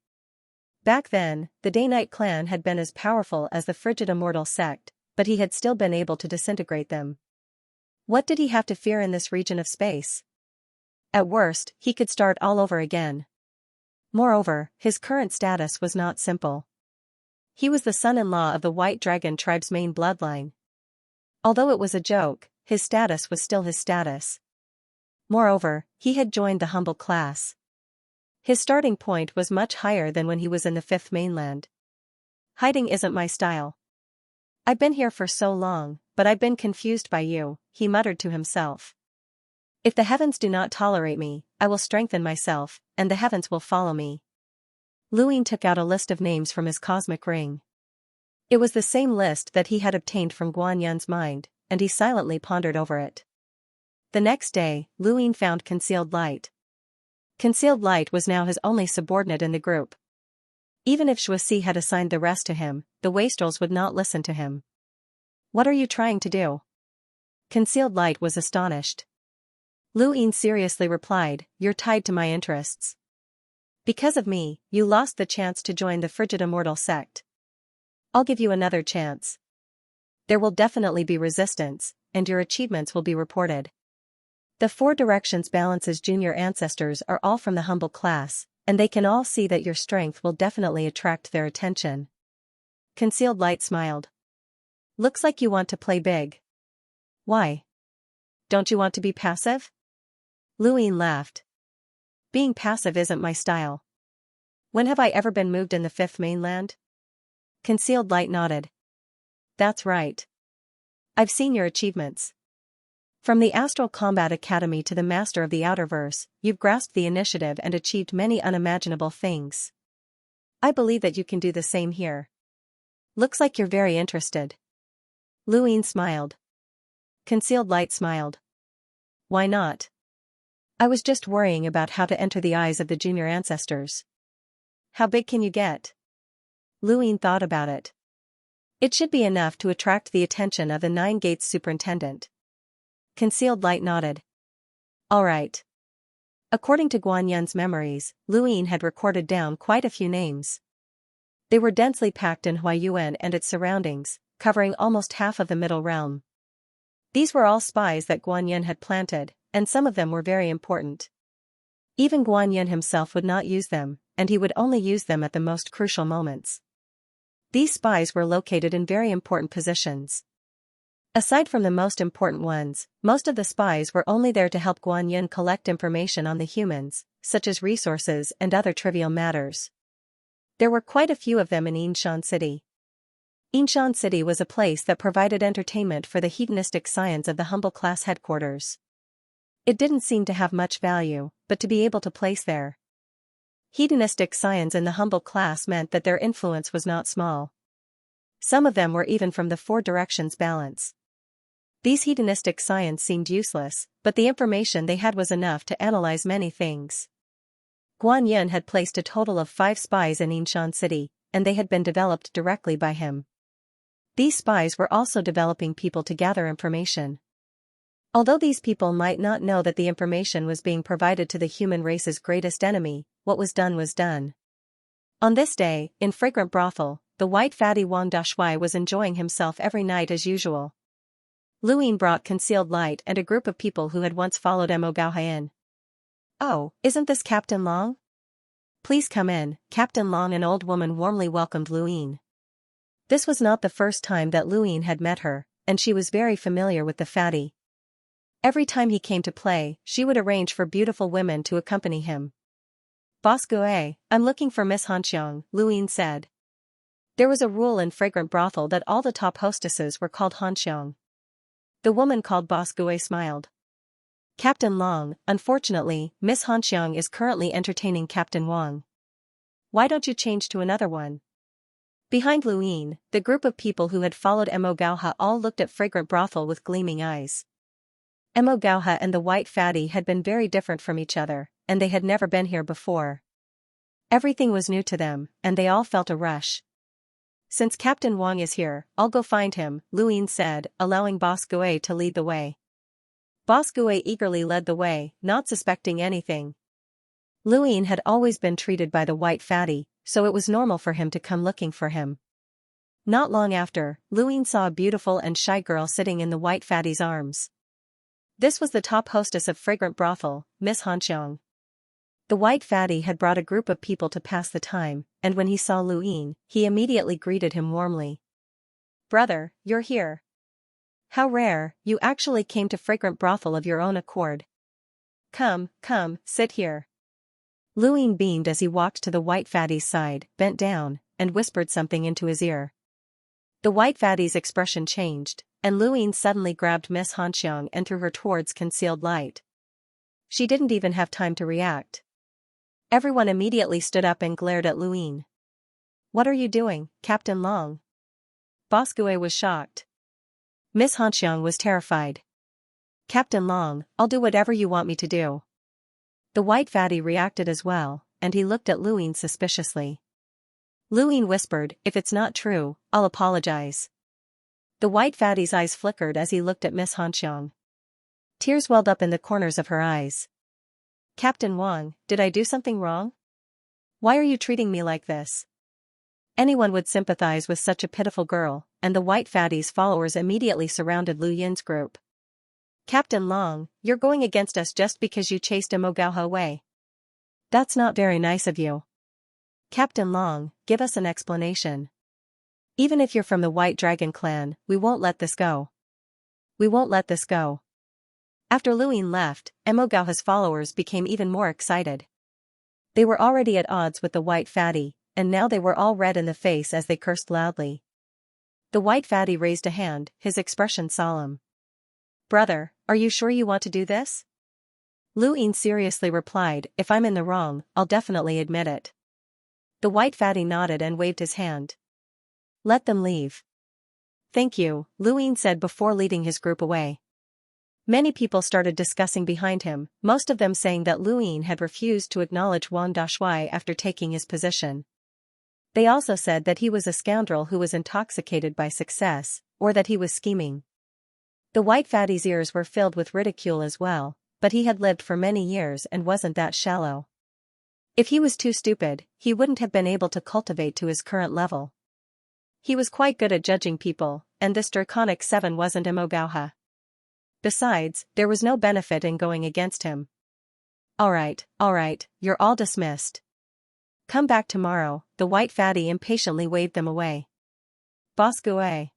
Back then, the Day-Night clan had been as powerful as the Frigid Immortal sect, but he had still been able to disintegrate them. What did he have to fear in this region of space? At worst, he could start all over again. Moreover, his current status was not simple. He was the son-in-law of the White Dragon tribe's main bloodline. Although it was a joke, his status was still his status. Moreover, he had joined the humble class. His starting point was much higher than when he was in the 5th mainland. Hiding isn't my style. I've been here for so long, but I've been confused by you, he muttered to himself. If the heavens do not tolerate me, I will strengthen myself, and the heavens will follow me. Lu Ying took out a list of names from his cosmic ring. It was the same list that he had obtained from Guan Yun's mind, and he silently pondered over it. The next day, Lu Ying found Concealed Light. Concealed Light was now his only subordinate in the group. Even if Shuasi had assigned the rest to him, the Wastrels would not listen to him. What are you trying to do? Concealed Light was astonished. Lu Ying seriously replied, you're tied to my interests. Because of me, you lost the chance to join the Frigid Immortal sect. I'll give you another chance. There will definitely be resistance, and your achievements will be reported. The 4 Directions Balance's junior ancestors are all from the humble class, and they can all see that your strength will definitely attract their attention. Concealed Light smiled. Looks like you want to play big. Why? Don't you want to be passive? Lu Ying laughed. Being passive isn't my style. When have I ever been moved in the 5th mainland? Concealed Light nodded. That's right. I've seen your achievements. From the Astral Combat Academy to the Master of the Outerverse, you've grasped the initiative and achieved many unimaginable things. I believe that you can do the same here. Looks like you're very interested. Lu Ying smiled. Concealed Light smiled. Why not? I was just worrying about how to enter the eyes of the junior ancestors. How big can you get? Lu Ying thought about it. It should be enough to attract the attention of the 9 Gates superintendent. Concealed Light nodded. All right. According to Guan Yun's memories, Lu Ying had recorded down quite a few names. They were densely packed in Huayuan and its surroundings, covering almost half of the Middle Realm. These were all spies that Guan Yun had planted, and some of them were very important. Even Guan Yin himself would not use them, and he would only use them at the most crucial moments. These spies were located in very important positions. Aside from the most important ones, most of the spies were only there to help Guan Yin collect information on the humans, such as resources and other trivial matters. There were quite a few of them in Yinshan City. Yinshan City was a place that provided entertainment for the hedonistic scions of the humble class headquarters. It didn't seem to have much value, but to be able to place there. Hedonistic scions in the humble class meant that their influence was not small. Some of them were even from the four directions balance. These hedonistic scions seemed useless, but the information they had was enough to analyze many things. Guan Yin had placed a total of 5 spies in Yinshan City, and they had been developed directly by him. These spies were also developing people to gather information. Although these people might not know that the information was being provided to the human race's greatest enemy, what was done was done. On this day, in Fragrant Brothel, the white fatty Wang Dashui was enjoying himself every night as usual. Luyin brought concealed light and a group of people who had once followed Mo Gaohai in. "Oh, isn't this Captain Long? Please come in." Captain Long, an old woman, warmly welcomed Luyin. This was not the first time that Luyin had met her, and she was very familiar with the fatty. Every time he came to play, she would arrange for beautiful women to accompany him. "Boss Gue, I'm looking for Miss Hanxiang," Luyin said. There was a rule in Fragrant Brothel that all the top hostesses were called Hanxiang. The woman called Boss Gue smiled. "Captain Long, unfortunately, Miss Hanxiang is currently entertaining Captain Wang. Why don't you change to another one?" Behind Luyin, the group of people who had followed Mo Gaohai all looked at Fragrant Brothel with gleaming eyes. Mo Gaohai and the white fatty had been very different from each other, and they had never been here before. Everything was new to them, and they all felt a rush. "Since Captain Wang is here, I'll go find him," Luyin said, allowing Boss Gue to lead the way. Boss Gue eagerly led the way, not suspecting anything. Luyin had always been treated by the white fatty, so it was normal for him to come looking for him. Not long after, Luyin saw a beautiful and shy girl sitting in the white fatty's arms. This was the top hostess of Fragrant Brothel, Miss Hanxiang. The white fatty had brought a group of people to pass the time, and when he saw Luyin, he immediately greeted him warmly. "Brother, you're here. How rare, you actually came to Fragrant Brothel of your own accord. Come, sit here." Luyin beamed as he walked to the white fatty's side, bent down, and whispered something into his ear. The white fatty's expression changed, and Luyin suddenly grabbed Miss Hanxiang and threw her towards concealed light. She didn't even have time to react. Everyone immediately stood up and glared at Luyin. "What are you doing, Captain Long?" Boss Gue was shocked. Miss Hanxiang was terrified. "Captain Long, I'll do whatever you want me to do." The white fatty reacted as well, and he looked at Luyin suspiciously. Luyin whispered, "If it's not true, I'll apologize." The white fatty's eyes flickered as he looked at Miss Hanxiang. Tears welled up in the corners of her eyes. "Captain Wang, did I do something wrong? Why are you treating me like this?" Anyone would sympathize with such a pitiful girl, and the white fatty's followers immediately surrounded Luyin's group. "Captain Long, you're going against us just because you chased Mo Gaohai away. That's not very nice of you. Captain Long, give us an explanation. Even if you're from the White Dragon clan, we won't let this go. We won't let this go." After Luyin left, Mo Gaohai's followers became even more excited. They were already at odds with the white fatty, and now they were all red in the face as they cursed loudly. The white fatty raised a hand, his expression solemn. "Brother, are you sure you want to do this?" Luyin seriously replied, "If I'm in the wrong, I'll definitely admit it." The white fatty nodded and waved his hand. "Let them leave." "Thank you," Luyin said before leading his group away. Many people started discussing behind him, most of them saying that Luyin had refused to acknowledge Wang Dashui after taking his position. They also said that he was a scoundrel who was intoxicated by success, or that he was scheming. The white fatty's ears were filled with ridicule as well, but he had lived for many years and wasn't that shallow. If he was too stupid, he wouldn't have been able to cultivate to his current level. He was quite good at judging people, and this Draconic 7 wasn't Mo Gaohai. Besides, there was no benefit in going against him. Alright, you're all dismissed. Come back tomorrow, the white fatty impatiently waved them away. Boss Gue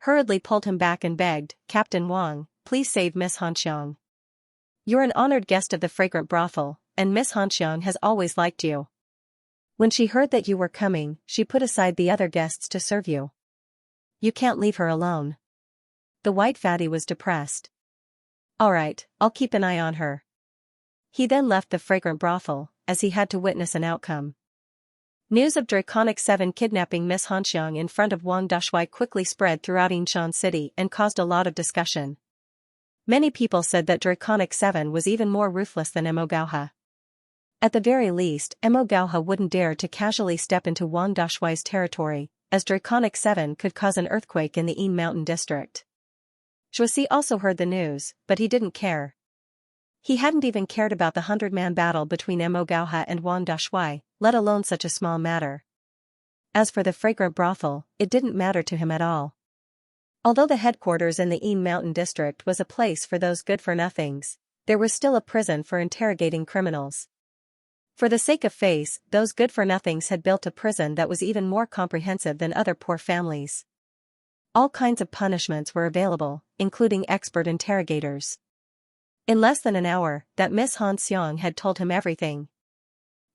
hurriedly pulled him back and begged, Captain Wang, please save Miss Hanxiang. You're an honored guest of the fragrant brothel, and Miss Hanxiang has always liked you. When she heard that you were coming, she put aside the other guests to serve you. You can't leave her alone. The white fatty was depressed. Alright, I'll keep an eye on her. He then left the fragrant brothel, as he had to witness an outcome. News of Draconic 7 kidnapping Miss Hanxiang in front of Wang Dashui quickly spread throughout Yinshan City and caused a lot of discussion. Many people said that Draconic 7 was even more ruthless than Mo Gauha. At the very least, Mo Gauha wouldn't dare to casually step into Wang Dashui's territory, as Draconic 7 could cause an earthquake in the Yin Mountain district. Zhuoxi also heard the news, but he didn't care. He hadn't even cared about the 100-man battle between Mo Gauha and Wang Dashui, let alone such a small matter. As for the fragrant brothel, it didn't matter to him at all. Although the headquarters in the Yin Mountain district was a place for those good-for-nothings, there was still a prison for interrogating criminals. For the sake of face, those good-for-nothings had built a prison that was even more comprehensive than other poor families. All kinds of punishments were available, including expert interrogators. In less than an hour, that Miss Hanxiang had told him everything.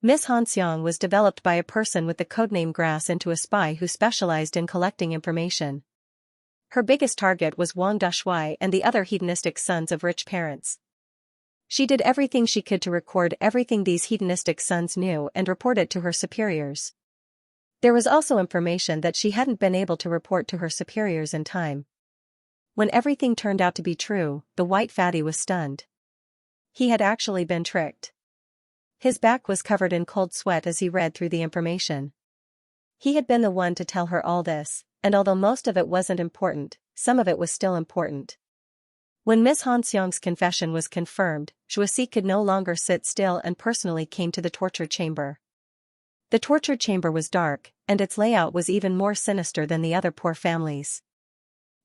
Miss Hanxiang was developed by a person with the codename Grass into a spy who specialized in collecting information. Her biggest target was Wang Dashui and the other hedonistic sons of rich parents. She did everything she could to record everything these hedonistic sons knew and report it to her superiors. There was also information that she hadn't been able to report to her superiors in time. When everything turned out to be true, the white fatty was stunned. He had actually been tricked. His back was covered in cold sweat as he read through the information. He had been the one to tell her all this, and although most of it wasn't important, some of it was still important. When Miss Hanxiang's confession was confirmed, Zhuoxi could no longer sit still and personally came to the torture chamber. The torture chamber was dark, and its layout was even more sinister than the other poor families.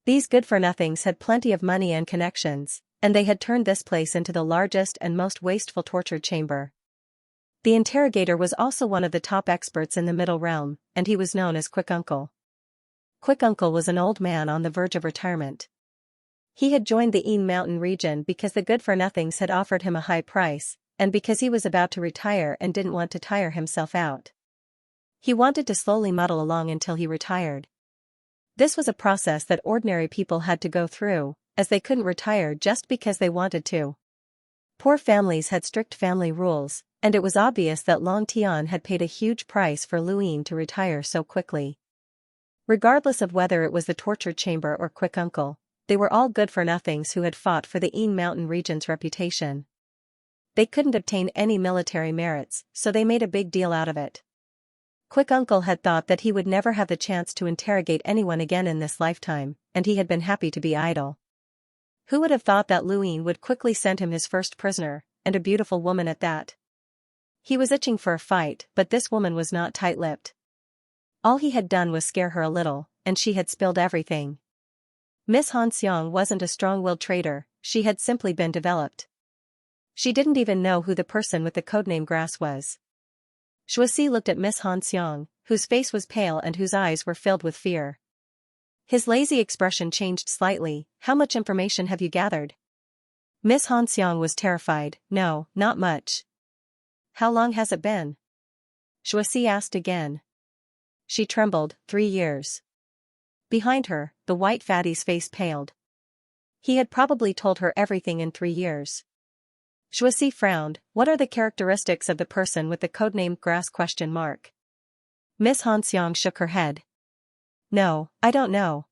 These good-for-nothings had plenty of money and connections, and they had turned this place into the largest and most wasteful torture chamber. The interrogator was also one of the top experts in the Middle Realm, and he was known as Quick Uncle. Quick Uncle was an old man on the verge of retirement. He had joined the Yin Mountain region because the good-for-nothings had offered him a high price, and because he was about to retire and didn't want to tire himself out. He wanted to slowly muddle along until he retired. This was a process that ordinary people had to go through, as they couldn't retire just because they wanted to. Poor families had strict family rules, and it was obvious that Long Tian had paid a huge price for Luyin to retire so quickly. Regardless of whether it was the torture chamber or Quick Uncle, they were all good-for-nothings who had fought for the Yin Mountain region's reputation. They couldn't obtain any military merits, so they made a big deal out of it. Quick Uncle had thought that he would never have the chance to interrogate anyone again in this lifetime, and he had been happy to be idle. Who would have thought that Luyin would quickly send him his first prisoner, and a beautiful woman at that? He was itching for a fight, but this woman was not tight-lipped. All he had done was scare her a little, and she had spilled everything. Miss Hanxiang wasn't a strong-willed traitor, she had simply been developed. She didn't even know who the person with the codename Grass was. Zhuoxi looked at Miss Hanxiang, whose face was pale and whose eyes were filled with fear. His lazy expression changed slightly. How much information have you gathered? Miss Hanxiang was terrified. No, not much. How long has it been? Zhuoxi asked again. She trembled. 3 years. Behind her, the white fatty's face paled. He had probably told her everything in 3 years. Zhuoxi frowned. What are the characteristics of the person with the codename Grass ? Miss Hanxiang shook her head. No, I don't know.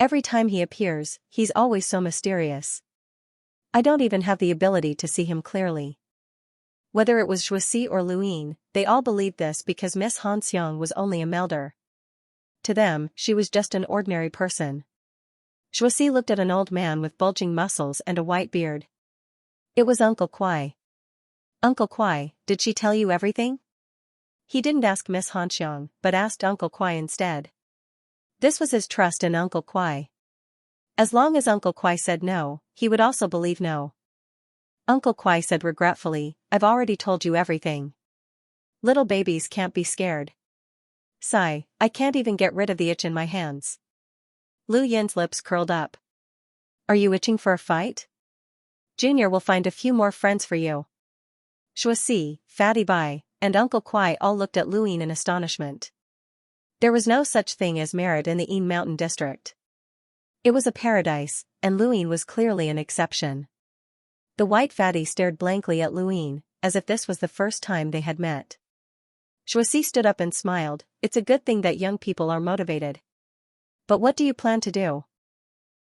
Every time he appears, he's always so mysterious. I don't even have the ability to see him clearly. Whether it was Zhuoxi or Luyin, they all believed this because Miss Hanxiang was only a melder. To them, she was just an ordinary person. Zhuoxi looked at an old man with bulging muscles and a white beard. It was Uncle Kuai. Uncle Kuai, did she tell you everything? He didn't ask Miss Hanxiang, but asked Uncle Kuai instead. This was his trust in Uncle Kuai. As long as Uncle Kuai said no, he would also believe no. Uncle Kwai said regretfully, I've already told you everything. Little babies can't be scared. Sigh, I can't even get rid of the itch in my hands. Lu Yin's lips curled up. Are you itching for a fight? Junior will find a few more friends for you. Shuasi, Fatty Bai, and Uncle Kwai all looked at Lu Yin in astonishment. There was no such thing as merit in the Yin Mountain district. It was a paradise, and Lu Yin was clearly an exception. The white fatty stared blankly at Lu Yin, as if this was the first time they had met. Shuasi stood up and smiled, it's a good thing that young people are motivated. But what do you plan to do?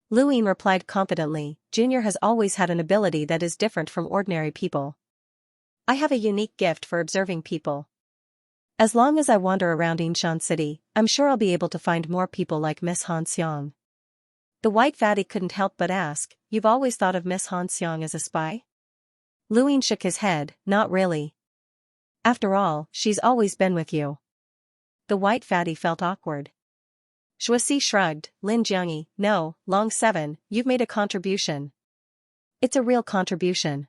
Lu Yin replied confidently, Junior has always had an ability that is different from ordinary people. I have a unique gift for observing people. As long as I wander around Yinshan City, I'm sure I'll be able to find more people like Miss Han Xiang. The white fatty couldn't help but ask, you've always thought of Miss Han Xiang as a spy? Lu Yin shook his head, not really. After all, she's always been with you. The white fatty felt awkward. Shuasi shrugged, Lin Jiangyi, no, Long 7, you've made a contribution. It's a real contribution.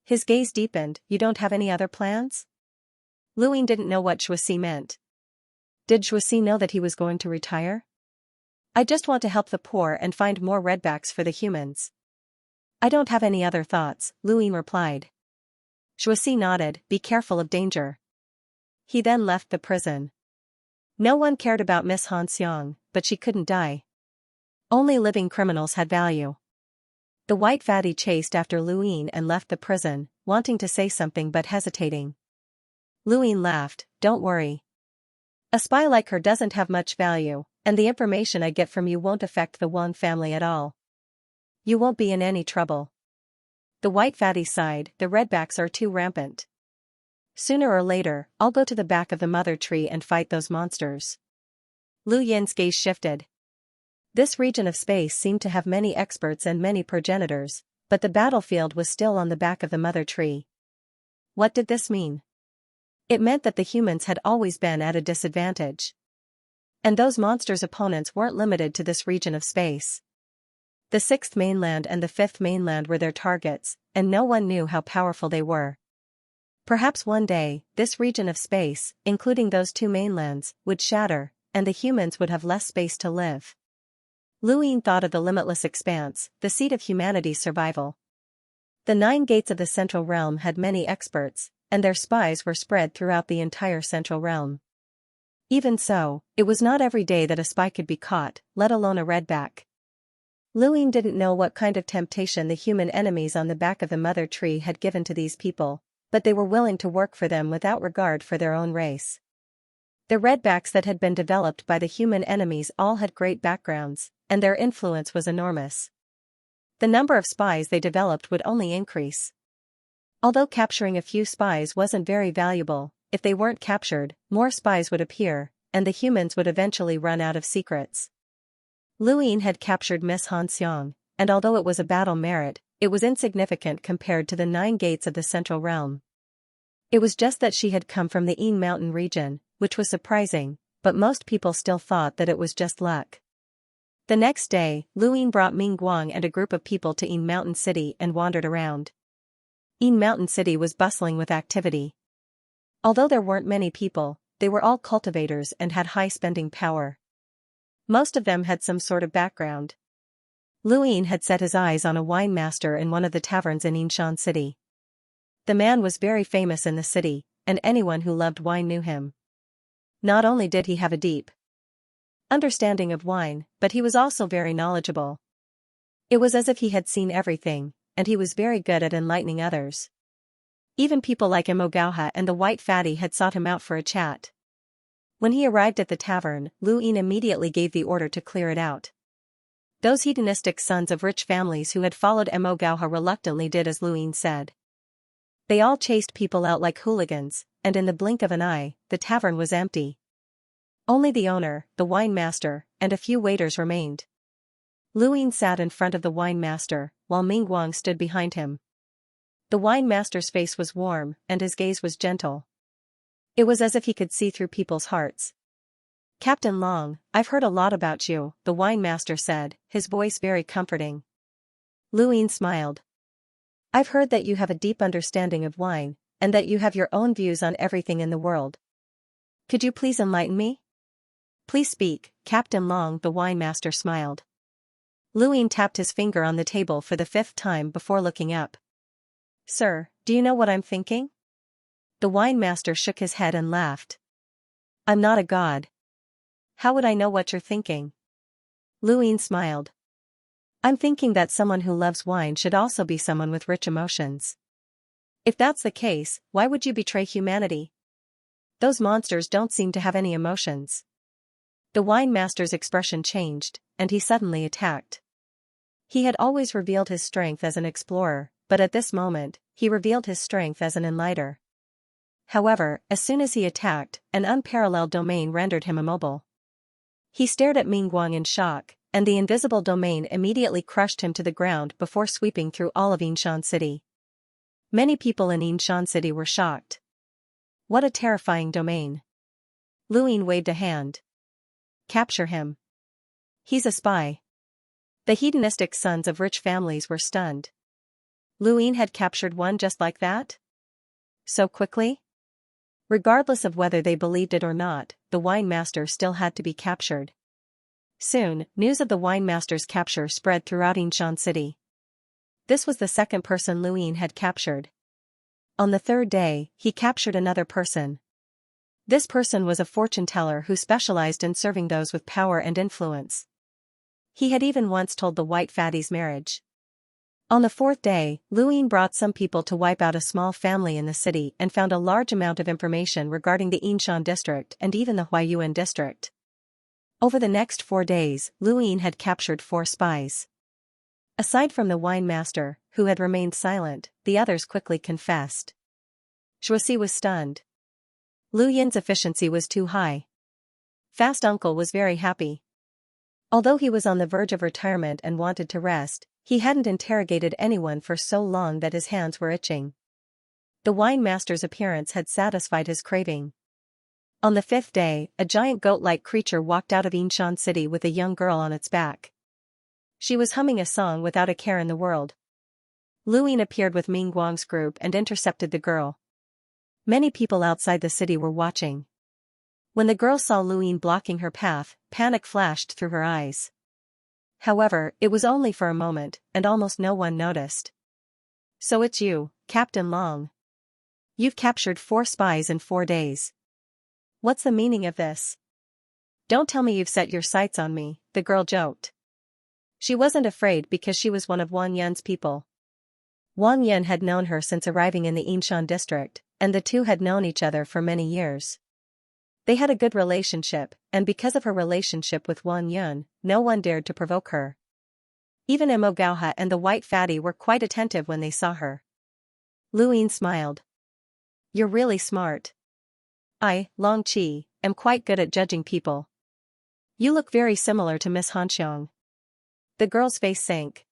His gaze deepened, you don't have any other plans? Lu Yin didn't know what Shuasi meant. Did Shuasi know that he was going to retire? I just want to help the poor and find more redbacks for the humans. I don't have any other thoughts, Lu Yin replied. Shuasi nodded, be careful of danger. He then left the prison. No one cared about Miss Han Xiang, but she couldn't die. Only living criminals had value. The white fatty chased after Lu Yin and left the prison, wanting to say something but hesitating. Lu Yin laughed, don't worry. A spy like her doesn't have much value, and the information I get from you won't affect the Wang family at all. You won't be in any trouble. The white fatty sighed, the redbacks are too rampant. Sooner or later, I'll go to the back of the mother tree and fight those monsters. Lu Yin's gaze shifted. This region of space seemed to have many experts and many progenitors, but the battlefield was still on the back of the mother tree. What did this mean? It meant that the humans had always been at a disadvantage. And those monsters' opponents weren't limited to this region of space. The 6th mainland and the 5th mainland were their targets, and no one knew how powerful they were. Perhaps one day, this region of space, including those 2 mainlands, would shatter, and the humans would have less space to live. Lu Yin thought of the limitless expanse, the seat of humanity's survival. The 9 gates of the Central Realm had many experts, and their spies were spread throughout the entire Central Realm. Even so, it was not every day that a spy could be caught, let alone a redback. Lu Yin didn't know what kind of temptation the human enemies on the back of the mother tree had given to these people, but they were willing to work for them without regard for their own race. The redbacks that had been developed by the human enemies all had great backgrounds, and their influence was enormous. The number of spies they developed would only increase. Although capturing a few spies wasn't very valuable, if they weren't captured, more spies would appear, and the humans would eventually run out of secrets. Lu Yin had captured Miss Han Xiang, and although it was a battle merit, it was insignificant compared to the 9 gates of the Central Realm. It was just that she had come from the Yin Mountain region, which was surprising, but most people still thought that it was just luck. The next day, Lu Yin brought Ming Guang and a group of people to Yin Mountain City and wandered around. Yin Mountain City was bustling with activity. Although there weren't many people, they were all cultivators and had high spending power. Most of them had some sort of background. Lu Yin had set his eyes on a wine master in one of the taverns in Yinshan City. The man was very famous in the city, and anyone who loved wine knew him. Not only did he have a deep understanding of wine, but he was also very knowledgeable. It was as if he had seen everything, and he was very good at enlightening others. Even people like Imogauha and the white fatty had sought him out for a chat. When he arrived at the tavern, Lu Yin immediately gave the order to clear it out. Those hedonistic sons of rich families who had followed Imogauha reluctantly did as Lu Yin said. They all chased people out like hooligans, and in the blink of an eye, the tavern was empty. Only the owner, the wine master, and a few waiters remained. Lu Yin sat in front of the wine master, while Ming Guang stood behind him. The wine master's face was warm, and his gaze was gentle. It was as if he could see through people's hearts. Captain Long, I've heard a lot about you, the wine master said, his voice very comforting. Lu Yin smiled. I've heard that you have a deep understanding of wine, and that you have your own views on everything in the world. Could you please enlighten me? Please speak, Captain Long, the wine master smiled. Luin tapped his finger on the table for the 5th time before looking up. Sir, do you know what I'm thinking? The wine master shook his head and laughed. I'm not a god. How would I know what you're thinking? Luin smiled. I'm thinking that someone who loves wine should also be someone with rich emotions. If that's the case, why would you betray humanity? Those monsters don't seem to have any emotions. The wine master's expression changed, and he suddenly attacked. He had always revealed his strength as an explorer, but at this moment, he revealed his strength as an enlighter. However, as soon as he attacked, an unparalleled domain rendered him immobile. He stared at Mingguang in shock, and the invisible domain immediately crushed him to the ground before sweeping through all of Yinshan City. Many people in Yinshan City were shocked. What a terrifying domain. Luin waved a hand. Capture him. He's a spy. The hedonistic sons of rich families were stunned. Luin had captured one just like that? So quickly? Regardless of whether they believed it or not, the wine master still had to be captured. Soon, news of the wine master's capture spread throughout Yinshan City. This was the 2nd person Luin had captured. On the 3rd day, he captured another person. This person was a fortune teller who specialized in serving those with power and influence. He had even once told the white fatty's marriage. On the 4th day, Luin brought some people to wipe out a small family in the city and found a large amount of information regarding the Yinshan district and even the Huaiyuan district. Over the next 4 days, Luin had captured 4 spies. Aside from the wine master, who had remained silent, the others quickly confessed. Shuasi was stunned. Lu Yin's efficiency was too high. Fast Uncle was very happy. Although he was on the verge of retirement and wanted to rest, he hadn't interrogated anyone for so long that his hands were itching. The wine master's appearance had satisfied his craving. On the 5th day, a giant goat-like creature walked out of Yinshan City with a young girl on its back. She was humming a song without a care in the world. Luin appeared with Mingguang's group and intercepted the girl. Many people outside the city were watching. When the girl saw Luin blocking her path, panic flashed through her eyes. However, it was only for a moment, and almost no one noticed. So it's you, Captain Long. You've captured 4 spies in 4 days. What's the meaning of this? Don't tell me you've set your sights on me, the girl joked. She wasn't afraid because she was one of Wang Yun's people. Wang Yun had known her since arriving in the Yinshan district, and the two had known each other for many years. They had a good relationship, and because of her relationship with Wang Yun, no one dared to provoke her. Even Imo Gauha and the white fatty were quite attentive when they saw her. Luin smiled. You're really smart. I, Long Qi, am quite good at judging people. You look very similar to Miss Hanxiang. The girl's face sank.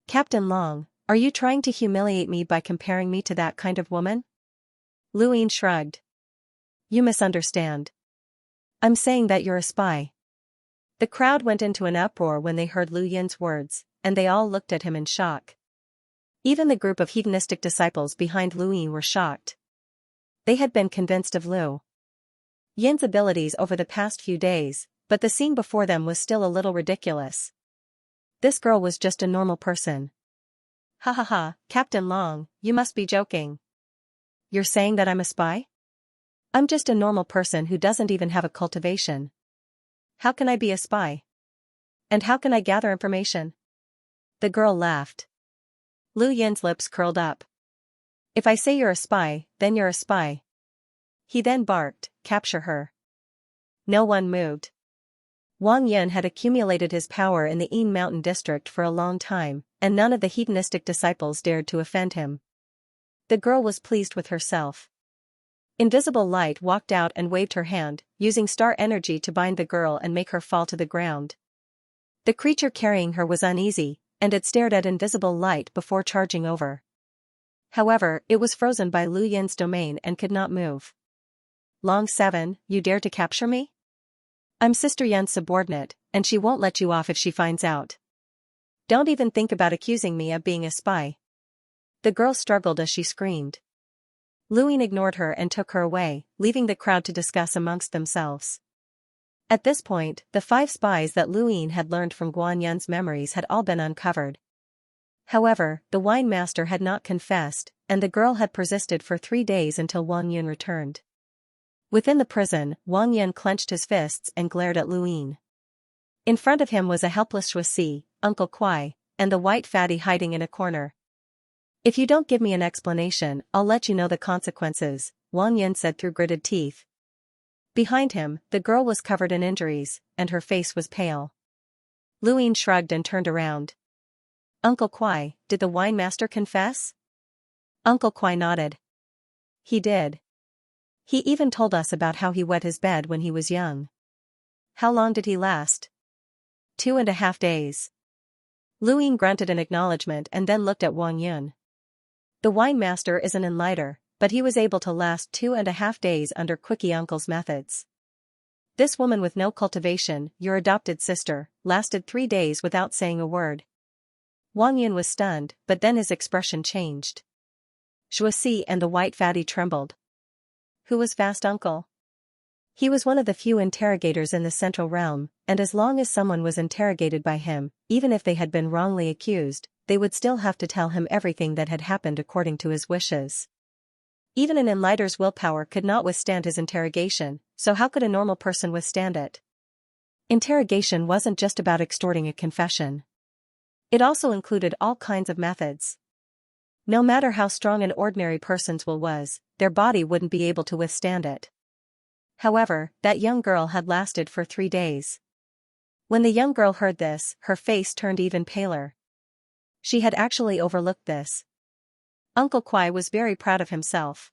Captain Long, are you trying to humiliate me by comparing me to that kind of woman? Luin shrugged. You misunderstand. I'm saying that you're a spy. The crowd went into an uproar when they heard Lu Yin's words, and they all looked at him in shock. Even the group of hedonistic disciples behind Lu Yin were shocked. They had been convinced of Lu Yin's abilities over the past few days, but the scene before them was still a little ridiculous. This girl was just a normal person. Ha ha ha, Captain Long, you must be joking. You're saying that I'm a spy? I'm just a normal person who doesn't even have a cultivation. How can I be a spy? And how can I gather information? The girl laughed. Lu Yin's lips curled up. If I say you're a spy, then you're a spy. He then barked, capture her. No one moved. Wang Yun had accumulated his power in the Yin Mountain district for a long time, and none of the hedonistic disciples dared to offend him. The girl was pleased with herself. Invisible Light walked out and waved her hand, using star energy to bind the girl and make her fall to the ground. The creature carrying her was uneasy, and it stared at Invisible Light before charging over. However, it was frozen by Lu Yin's domain and could not move. Long 7, you dare to capture me? I'm Sister Yun's subordinate, and she won't let you off if she finds out. Don't even think about accusing me of being a spy. The girl struggled as she screamed. Luin ignored her and took her away, leaving the crowd to discuss amongst themselves. At this point, the 5 spies that Luin had learned from Guan Yun's memories had all been uncovered. However, the wine master had not confessed, and the girl had persisted for 3 days until Wang Yun returned. Within the prison, Wang Yun clenched his fists and glared at Luin. In front of him was a helpless Xianxia, Uncle Kuai, and the white fatty hiding in a corner. "If you don't give me an explanation, I'll let you know the consequences," Wang Yun said through gritted teeth. Behind him, the girl was covered in injuries, and her face was pale. Luin shrugged and turned around. "Uncle Kuai, did the wine master confess?" Uncle Kuai nodded. "He did. He even told us about how he wet his bed when he was young." "How long did he last?" 2.5 days. Luin grunted an acknowledgement and then looked at Wang Yun. "The wine master is an enlighter, but he was able to last 2.5 days under Quickie Uncle's methods. This woman with no cultivation, your adopted sister, lasted 3 days without saying a word." Wang Yun was stunned, but then his expression changed. Xianxia and the white fatty trembled. "Who was Fast Uncle?" "He was one of the few interrogators in the Central Realm, and as long as someone was interrogated by him, even if they had been wrongly accused, they would still have to tell him everything that had happened according to his wishes. Even an enlighter's willpower could not withstand his interrogation, so how could a normal person withstand it? Interrogation wasn't just about extorting a confession. It also included all kinds of methods. No matter how strong an ordinary person's will was, their body wouldn't be able to withstand it. However, that young girl had lasted for 3 days. When the young girl heard this, her face turned even paler. She had actually overlooked this. Uncle Kuai was very proud of himself.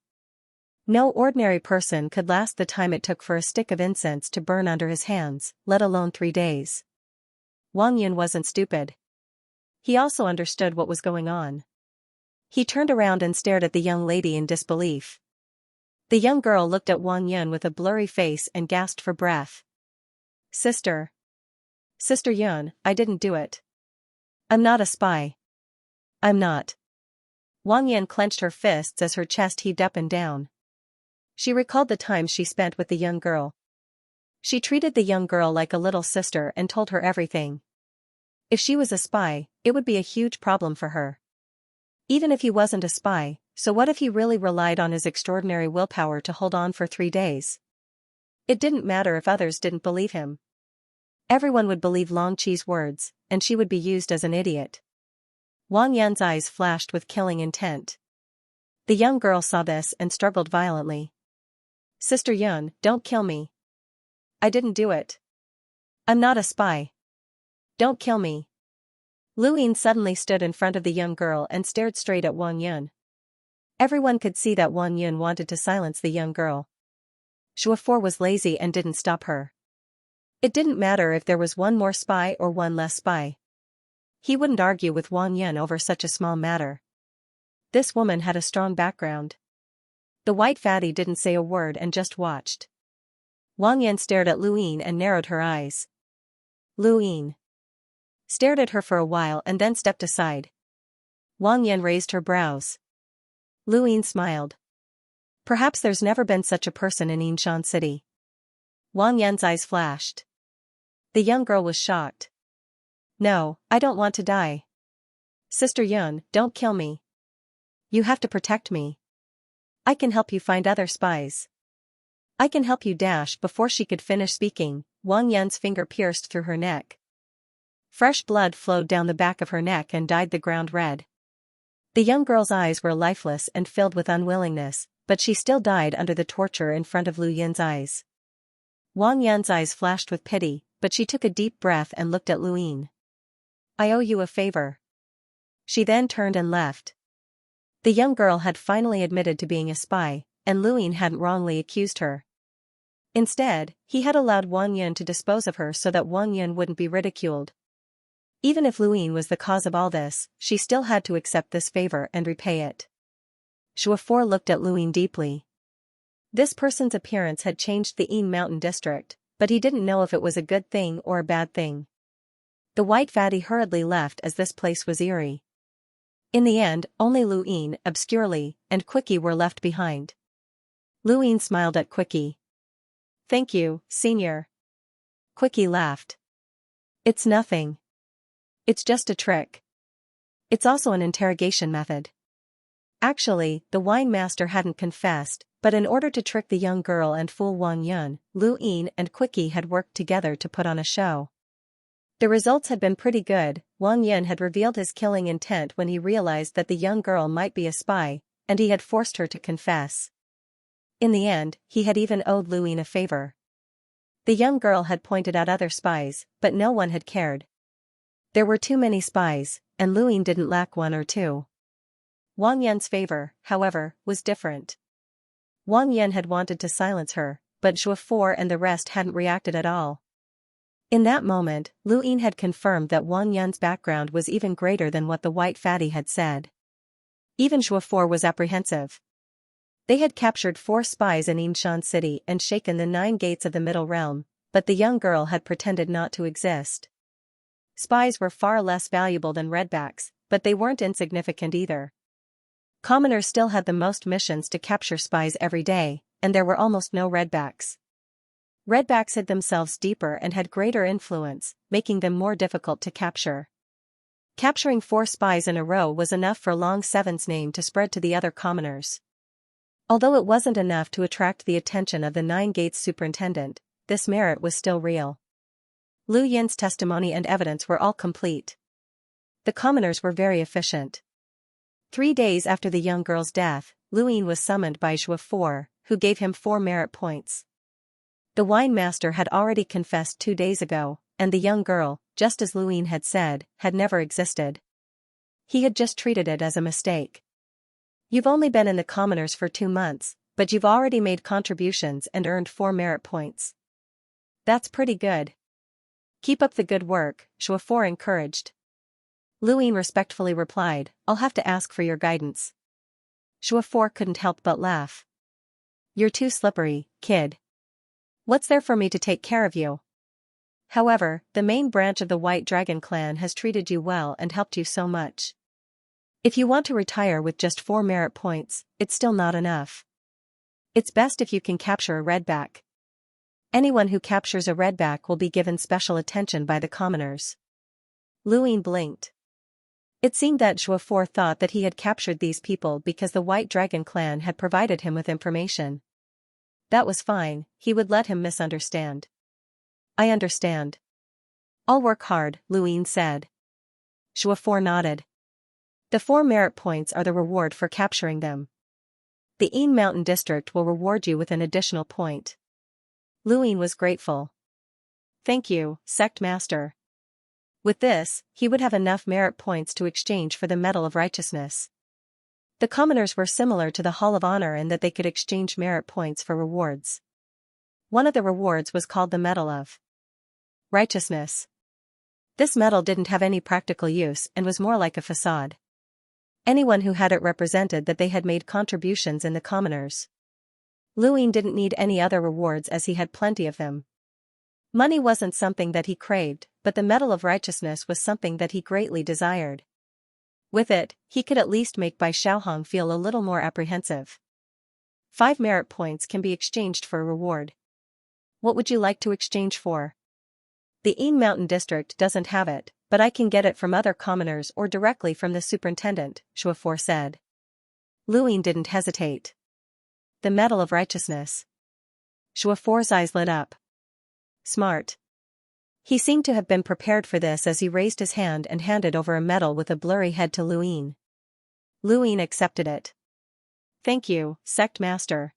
No ordinary person could last the time it took for a stick of incense to burn under his hands, let alone 3 days. Wang Yun wasn't stupid. He also understood what was going on. He turned around and stared at the young lady in disbelief. The young girl looked at Wang Yun with a blurry face and gasped for breath. Sister Yun, I didn't do it. I'm not a spy. I'm not." Wang Yun clenched her fists as her chest heaved up and down. She recalled the time she spent with the young girl. She treated the young girl like a little sister and told her everything. If she was a spy, it would be a huge problem for her. Even if he wasn't a spy, so what if he really relied on his extraordinary willpower to hold on for 3 days? It didn't matter if others didn't believe him. Everyone would believe Long Chi's words, and she would be used as an idiot. Wang Yun's eyes flashed with killing intent. The young girl saw this and struggled violently. "Sister Yun, don't kill me. I didn't do it. I'm not a spy. Don't kill me." Luin suddenly stood in front of the young girl and stared straight at Wang Yun. Everyone could see that Wang Yun wanted to silence the young girl. Xianxia was lazy and didn't stop her. It didn't matter if there was one more spy or one less spy. He wouldn't argue with Wang Yun over such a small matter. This woman had a strong background. The white fatty didn't say a word and just watched. Wang Yun stared at Luin and narrowed her eyes. Luin stared at her for a while and then stepped aside. Wang Yun raised her brows. Luin smiled. "Perhaps there's never been such a person in Yinshan City." Wang Yun's eyes flashed. The young girl was shocked. "No, I don't want to die. Sister Yun, don't kill me. You have to protect me. I can help you find other spies. I can help you." Before she could finish speaking, Wang Yun's finger pierced through her neck. Fresh blood flowed down the back of her neck and dyed the ground red. The young girl's eyes were lifeless and filled with unwillingness, but she still died under the torture in front of Lu Yin's eyes. Wang Yun's eyes flashed with pity, but she took a deep breath and looked at Luin. "I owe you a favor." She then turned and left. The young girl had finally admitted to being a spy, and Luin hadn't wrongly accused her. Instead, he had allowed Wang Yun to dispose of her so that Wang Yun wouldn't be ridiculed. Even if Luin was the cause of all this, she still had to accept this favor and repay it. Xianxia looked at Luin deeply. This person's appearance had changed the Yin Mountain district, but he didn't know if it was a good thing or a bad thing. The white fatty hurriedly left as this place was eerie. In the end, only Lu Yin, obscurely, and Quickie were left behind. Lu Yin smiled at Quickie. "Thank you, Senior." Quickie laughed. "It's nothing. It's just a trick. It's also an interrogation method." Actually, the wine master hadn't confessed, but in order to trick the young girl and fool Wang Yun, Lu Yin and Quickie had worked together to put on a show. The results had been pretty good. Wang Yun had revealed his killing intent when he realized that the young girl might be a spy, and he had forced her to confess. In the end, he had even owed Lu Yin a favor. The young girl had pointed out other spies, but no one had cared. There were too many spies, and Lu Yin didn't lack one or two. Wang Yun's favor, however, was different. Wang Yun had wanted to silence her, but Zhuo Fu and the rest hadn't reacted at all. In that moment, Lu Yin had confirmed that Wang Yun's background was even greater than what the white fatty had said. Even Zhuo Fu was apprehensive. They had captured 4 spies in Yinshan City and shaken the 9 gates of the Middle Realm, but the young girl had pretended not to exist. Spies were far less valuable than redbacks, but they weren't insignificant either. Commoners still had the most missions to capture spies every day, and there were almost no redbacks. Redbacks hid themselves deeper and had greater influence, making them more difficult to capture. Capturing 4 spies in a row was enough for Long Seven's name to spread to the other commoners. Although it wasn't enough to attract the attention of the 9 Gates superintendent, this merit was still real. Lu Yin's testimony and evidence were all complete. The commoners were very efficient. 3 days after the young girl's death, Lu Yin was summoned by Zhuo Fu, who gave him 4 merit points. The wine master had already confessed 2 days ago, and the young girl, just as Lu Yin had said, had never existed. He had just treated it as a mistake. "You've only been in the commoners for 2 months, but you've already made contributions and earned 4 merit points. That's pretty good. Keep up the good work," Zhuo Fu encouraged. Lu Yin respectfully replied, "I'll have to ask for your guidance." Zhuo Fu couldn't help but laugh. "You're too slippery, kid. What's there for me to take care of you? However, the main branch of the White Dragon clan has treated you well and helped you so much. If you want to retire with just 4 merit points, it's still not enough. It's best if you can capture a redback. Anyone who captures a redback will be given special attention by the commoners." Lu Yin blinked. It seemed that Zhuo Fu thought that he had captured these people because the White Dragon clan had provided him with information. That was fine, he would let him misunderstand. "I understand. I'll work hard," Lu Yin said. Zhuo Fu nodded. "The 4 merit points are the reward for capturing them. The Yin Mountain District will reward you with an additional point." Lu Yin was grateful. "Thank you, Sect Master." With this, he would have enough merit points to exchange for the Medal of Righteousness. The commoners were similar to the Hall of Honor in that they could exchange merit points for rewards. One of the rewards was called the Medal of Righteousness. This medal didn't have any practical use and was more like a facade. Anyone who had it represented that they had made contributions in the commoners. Lu Yin didn't need any other rewards as he had plenty of them. Money wasn't something that he craved, but the Medal of Righteousness was something that he greatly desired. With it, he could at least make Bai Xiaohong feel a little more apprehensive. 5 merit points can be exchanged for a reward. What would you like to exchange for? The Yin Mountain District doesn't have it, but I can get it from other commoners or directly from the superintendent, Zhuo Fu said. Lu Yin didn't hesitate. The Medal of Righteousness. Zhuo Fu's eyes lit up. Smart. He seemed to have been prepared for this as he raised his hand and handed over a medal with a blurry head to Lu Yin. Lu Yin accepted it. "Thank you, Sect Master.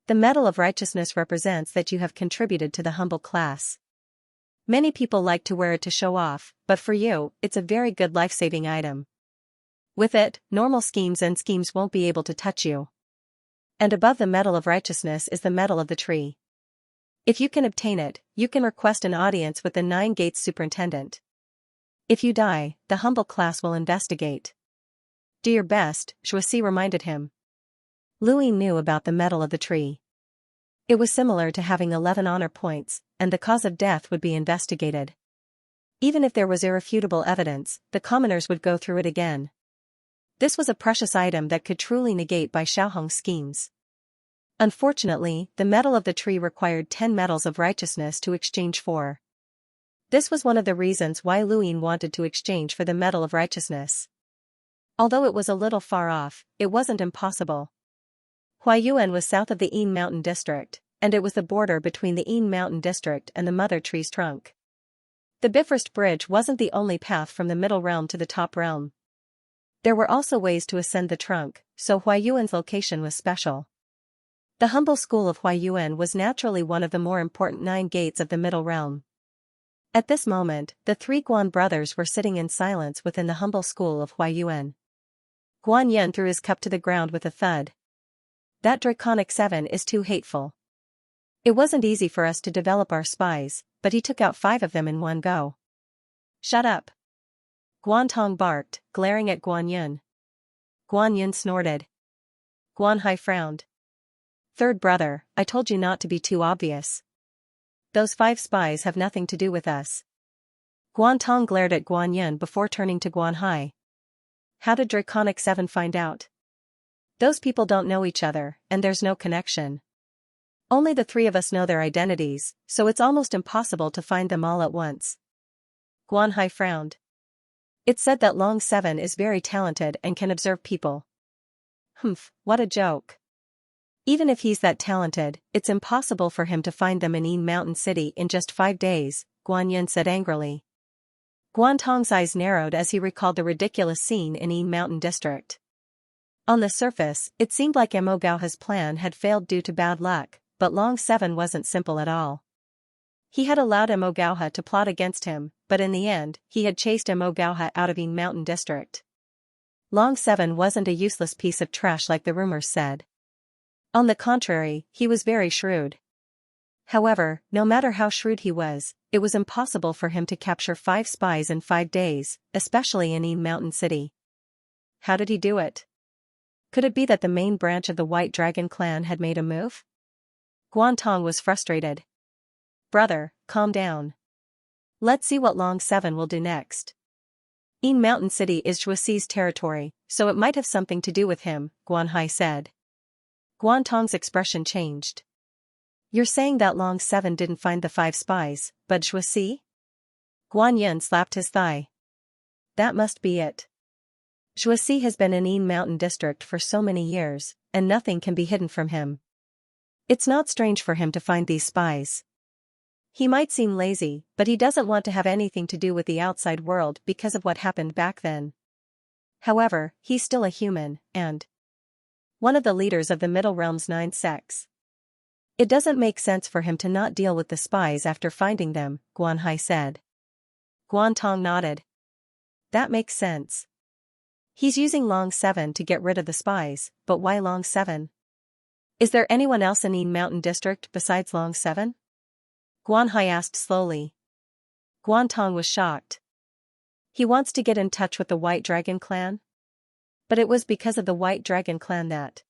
The Medal of Righteousness represents that you have contributed to the humble class. Many people like to wear it to show off, but for you, it's a very good life-saving item. With it, normal schemes won't be able to touch you. And above the Medal of Righteousness is the Medal of the Tree. If you can obtain it, you can request an audience with the 9 Gates superintendent. If you die, the humble class will investigate. Do your best," Zhuo reminded him. Lu Yin knew about the Medal of the Tree. It was similar to having 11 honor points, and the cause of death would be investigated. Even if there was irrefutable evidence, the commoners would go through it again. This was a precious item that could truly negate Bai Xiaohong's schemes. Unfortunately, the metal of the tree required 10 medals of righteousness to exchange for. This was one of the reasons why Luyin wanted to exchange for the medal of righteousness. Although it was a little far off, it wasn't impossible. Huayuan was south of the Yin Mountain District, and it was the border between the Yin Mountain District and the Mother Tree's trunk. The Bifrost Bridge wasn't the only path from the middle realm to the top realm. There were also ways to ascend the trunk, so Huayuan's location was special. The humble school of Huayuan was naturally one of the more important 9 gates of the middle realm. At this moment, the 3 Guan brothers were sitting in silence within the humble school of Huayuan. Guan Yin threw his cup to the ground with a thud. That draconic 7 is too hateful. It wasn't easy for us to develop our spies, but he took out 5 of them in one go. Shut up. Guan Tong barked, glaring at Guan Yin. Guan Yin snorted. Guan Hai frowned. Third brother, I told you not to be too obvious. Those 5 spies have nothing to do with us. Guan Tong glared at Guan Yin before turning to Guan Hai. How did Draconic 7 find out? Those people don't know each other, and there's no connection. Only the 3 of us know their identities, so it's almost impossible to find them all at once. Guan Hai frowned. It's said that Long 7 is very talented and can observe people. Humph, what a joke. Even if he's that talented, it's impossible for him to find them in Yin Mountain City in just 5 days, Guan Yin said angrily. Guan Tong's eyes narrowed as he recalled the ridiculous scene in Yin Mountain District. On the surface, it seemed like Mo Gaoha's plan had failed due to bad luck, but Long 7 wasn't simple at all. He had allowed Mo Gaoha to plot against him, but in the end, he had chased Mo Gaoha out of Yin Mountain District. Long 7 wasn't a useless piece of trash like the rumors said. On the contrary, he was very shrewd. However, no matter how shrewd he was, it was impossible for him to capture 5 spies in 5 days, especially in Yin Mountain City. How did he do it? Could it be that the main branch of the White Dragon clan had made a move? Guan Tong was frustrated. Brother, calm down. Let's see what Long 7 will do next. Yin Mountain City is Zhuoxi's territory, so it might have something to do with him, Guan Hai said. Guan Tong's expression changed. You're saying that Long 7 didn't find the 5 spies, but Zhuoxi? Guan Yin slapped his thigh. That must be it. Zhuoxi has been in Yin Mountain District for so many years, and nothing can be hidden from him. It's not strange for him to find these spies. He might seem lazy, but he doesn't want to have anything to do with the outside world because of what happened back then. However, he's still a human, and one of the leaders of the Middle Realm's 9 sects. It doesn't make sense for him to not deal with the spies after finding them, Guan Hai said. Guan Tong nodded. That makes sense. He's using Long 7 to get rid of the spies, but why Long 7? Is there anyone else in Yin Mountain District besides Long 7? Guan Hai asked slowly. Guan Tong was shocked. He wants to get in touch with the White Dragon clan? But it was because of the White Dragon clan that.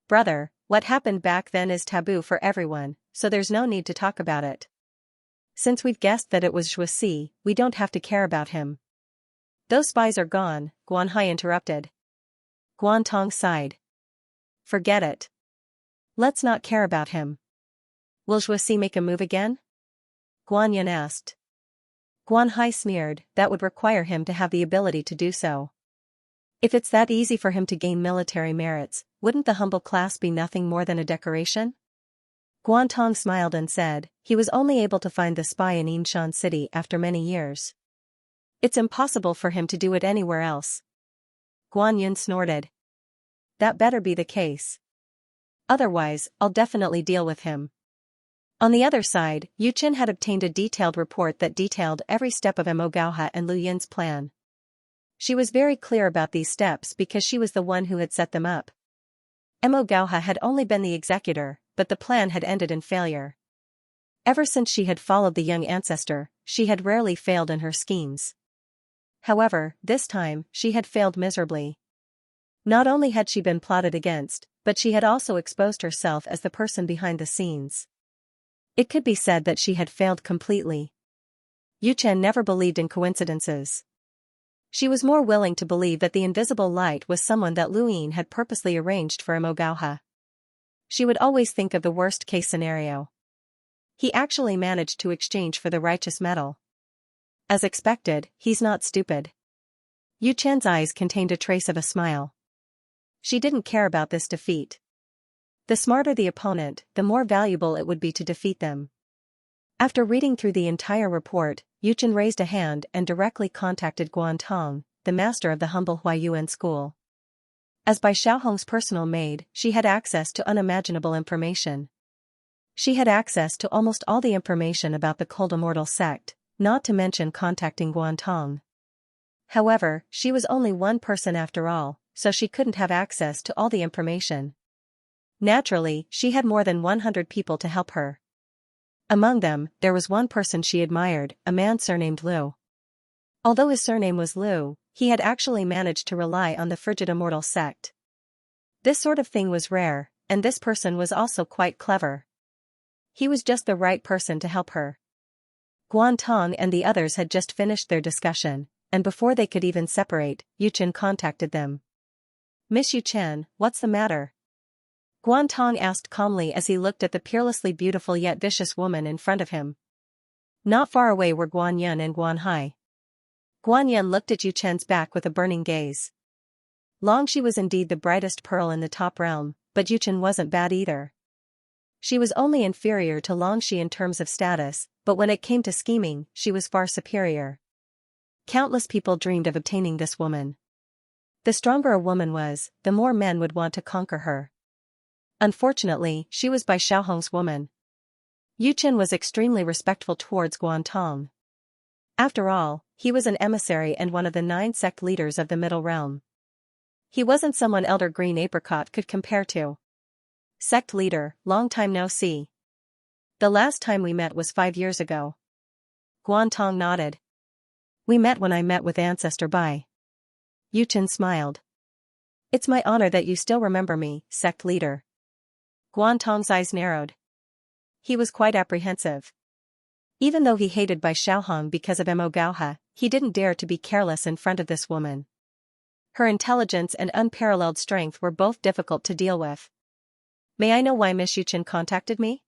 Brother, what happened back then is taboo for everyone, so there's no need to talk about it. Since we've guessed that it was Zhuoxi, we don't have to care about him. Those spies are gone, Guan Hai interrupted. Guan Tong sighed. Forget it. Let's not care about him. Will Zhuoxi make a move again? Guan Yin asked. Guan Hai sneered, that would require him to have the ability to do so. If it's that easy for him to gain military merits, wouldn't the humble class be nothing more than a decoration? Guan Tong smiled and said, he was only able to find the spy in Yinshan City after many years. It's impossible for him to do it anywhere else. Guan Yin snorted. That better be the case. Otherwise, I'll definitely deal with him. On the other side, Yu Qin had obtained a detailed report that detailed every step of Mo Gaoha and Lu Yin's plan. She was very clear about these steps because she was the one who had set them up. Mo Gaoha had only been the executor, but the plan had ended in failure. Ever since she had followed the young ancestor, she had rarely failed in her schemes. However, this time, she had failed miserably. Not only had she been plotted against, but she had also exposed herself as the person behind the scenes. It could be said that she had failed completely. Yu Chen never believed in coincidences. She was more willing to believe that the invisible light was someone that Luyin had purposely arranged for Imogaoha. She would always think of the worst-case scenario. He actually managed to exchange for the righteous metal. As expected, he's not stupid. Yu Chen's eyes contained a trace of a smile. She didn't care about this defeat. The smarter the opponent, the more valuable it would be to defeat them. After reading through the entire report, Yu Chen raised a hand and directly contacted Guan Tong, the master of the humble Huayuan school. As Bai Xiaohong's personal maid, she had access to unimaginable information. She had access to almost all the information about the Cold Immortal sect, not to mention contacting Guan Tong. However, she was only one person after all, so she couldn't have access to all the information. Naturally, she had more than 100 people to help her. Among them, there was one person she admired, a man surnamed Liu. Although his surname was Liu, he had actually managed to rely on the frigid immortal sect. This sort of thing was rare, and this person was also quite clever. He was just the right person to help her. Guan Tong and the others had just finished their discussion, and before they could even separate, Yu Chen contacted them. "Miss Yu Chen, what's the matter?" Guan Tong asked calmly as he looked at the peerlessly beautiful yet vicious woman in front of him. Not far away were Guan Yun and Guan Hai. Guan Yun looked at Yu Chen's back with a burning gaze. Long she was indeed the brightest pearl in the top realm, but Yu Chen wasn't bad either. She was only inferior to Longxi in terms of status, but when it came to scheming, she was far superior. Countless people dreamed of obtaining this woman. The stronger a woman was, the more men would want to conquer her. Unfortunately, she was Bai Xiaohong's woman. Yu Chen was extremely respectful towards Guan Tong. After all, he was an emissary and one of the 9 sect leaders of the Middle Realm. He wasn't someone Elder Green Apricot could compare to. Sect leader, long time no see. The last time we met was 5 years ago. Guan Tong nodded. We met when I met with Ancestor Bai. Yu Chen smiled. It's my honor that you still remember me, sect leader. Guan Tong's eyes narrowed. He was quite apprehensive. Even though he hated Bai Xiaohong because of Imogaoha, he didn't dare to be careless in front of this woman. Her intelligence and unparalleled strength were both difficult to deal with. May I know why Miss Yu Chen contacted me?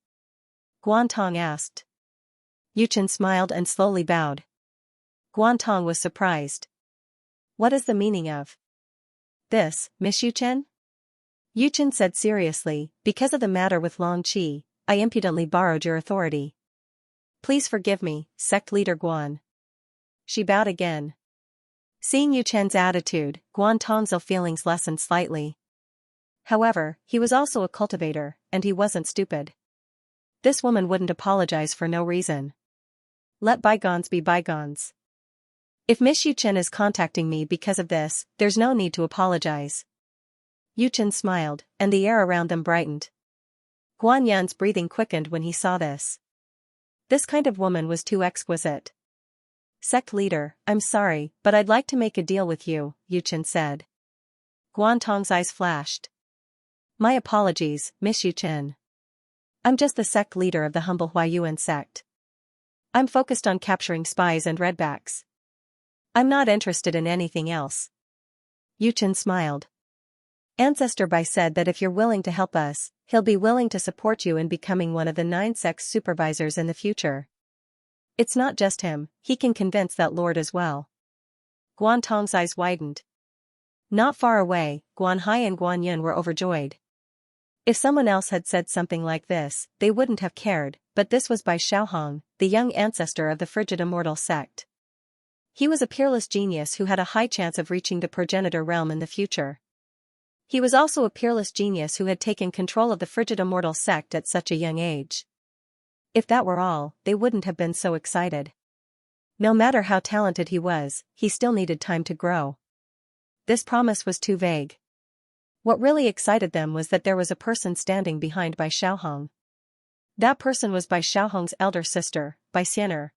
Guan Tong asked. Yu Chen smiled and slowly bowed. Guan Tong was surprised. What is the meaning of this, Miss Yu Chen? Yu Chen said seriously, because of the matter with Long Qi, I impudently borrowed your authority. Please forgive me, sect leader Guan. She bowed again. Seeing Yu Chen's attitude, Guan Tong's ill feelings lessened slightly. However, he was also a cultivator, and he wasn't stupid. This woman wouldn't apologize for no reason. Let bygones be bygones. If Miss Yu Chen is contacting me because of this, there's no need to apologize. Yu Chen smiled, and the air around them brightened. Guan Yun's breathing quickened when he saw this. This kind of woman was too exquisite. Sect leader, I'm sorry, but I'd like to make a deal with you, Yu Chen said. Guan Tong's eyes flashed. My apologies, Miss Yu Chen. I'm just the sect leader of the humble Huayuan sect. I'm focused on capturing spies and redbacks. I'm not interested in anything else. Yu Chen smiled. Ancestor Bai said that if you're willing to help us, he'll be willing to support you in becoming one of the 9 sects supervisors in the future. It's not just him, he can convince that lord as well. Guan Tong's eyes widened. Not far away, Guan Hai and Guan Yun were overjoyed. If someone else had said something like this, they wouldn't have cared, but this was Bai Xiaohong, the young ancestor of the frigid immortal sect. He was a peerless genius who had a high chance of reaching the progenitor realm in the future. He was also a peerless genius who had taken control of the frigid immortal sect at such a young age. If that were all, they wouldn't have been so excited. No matter how talented he was, he still needed time to grow. This promise was too vague. What really excited them was that there was a person standing behind Bai Xiaohong. That person was Bai Xiaohong's elder sister, Bai Xian'er.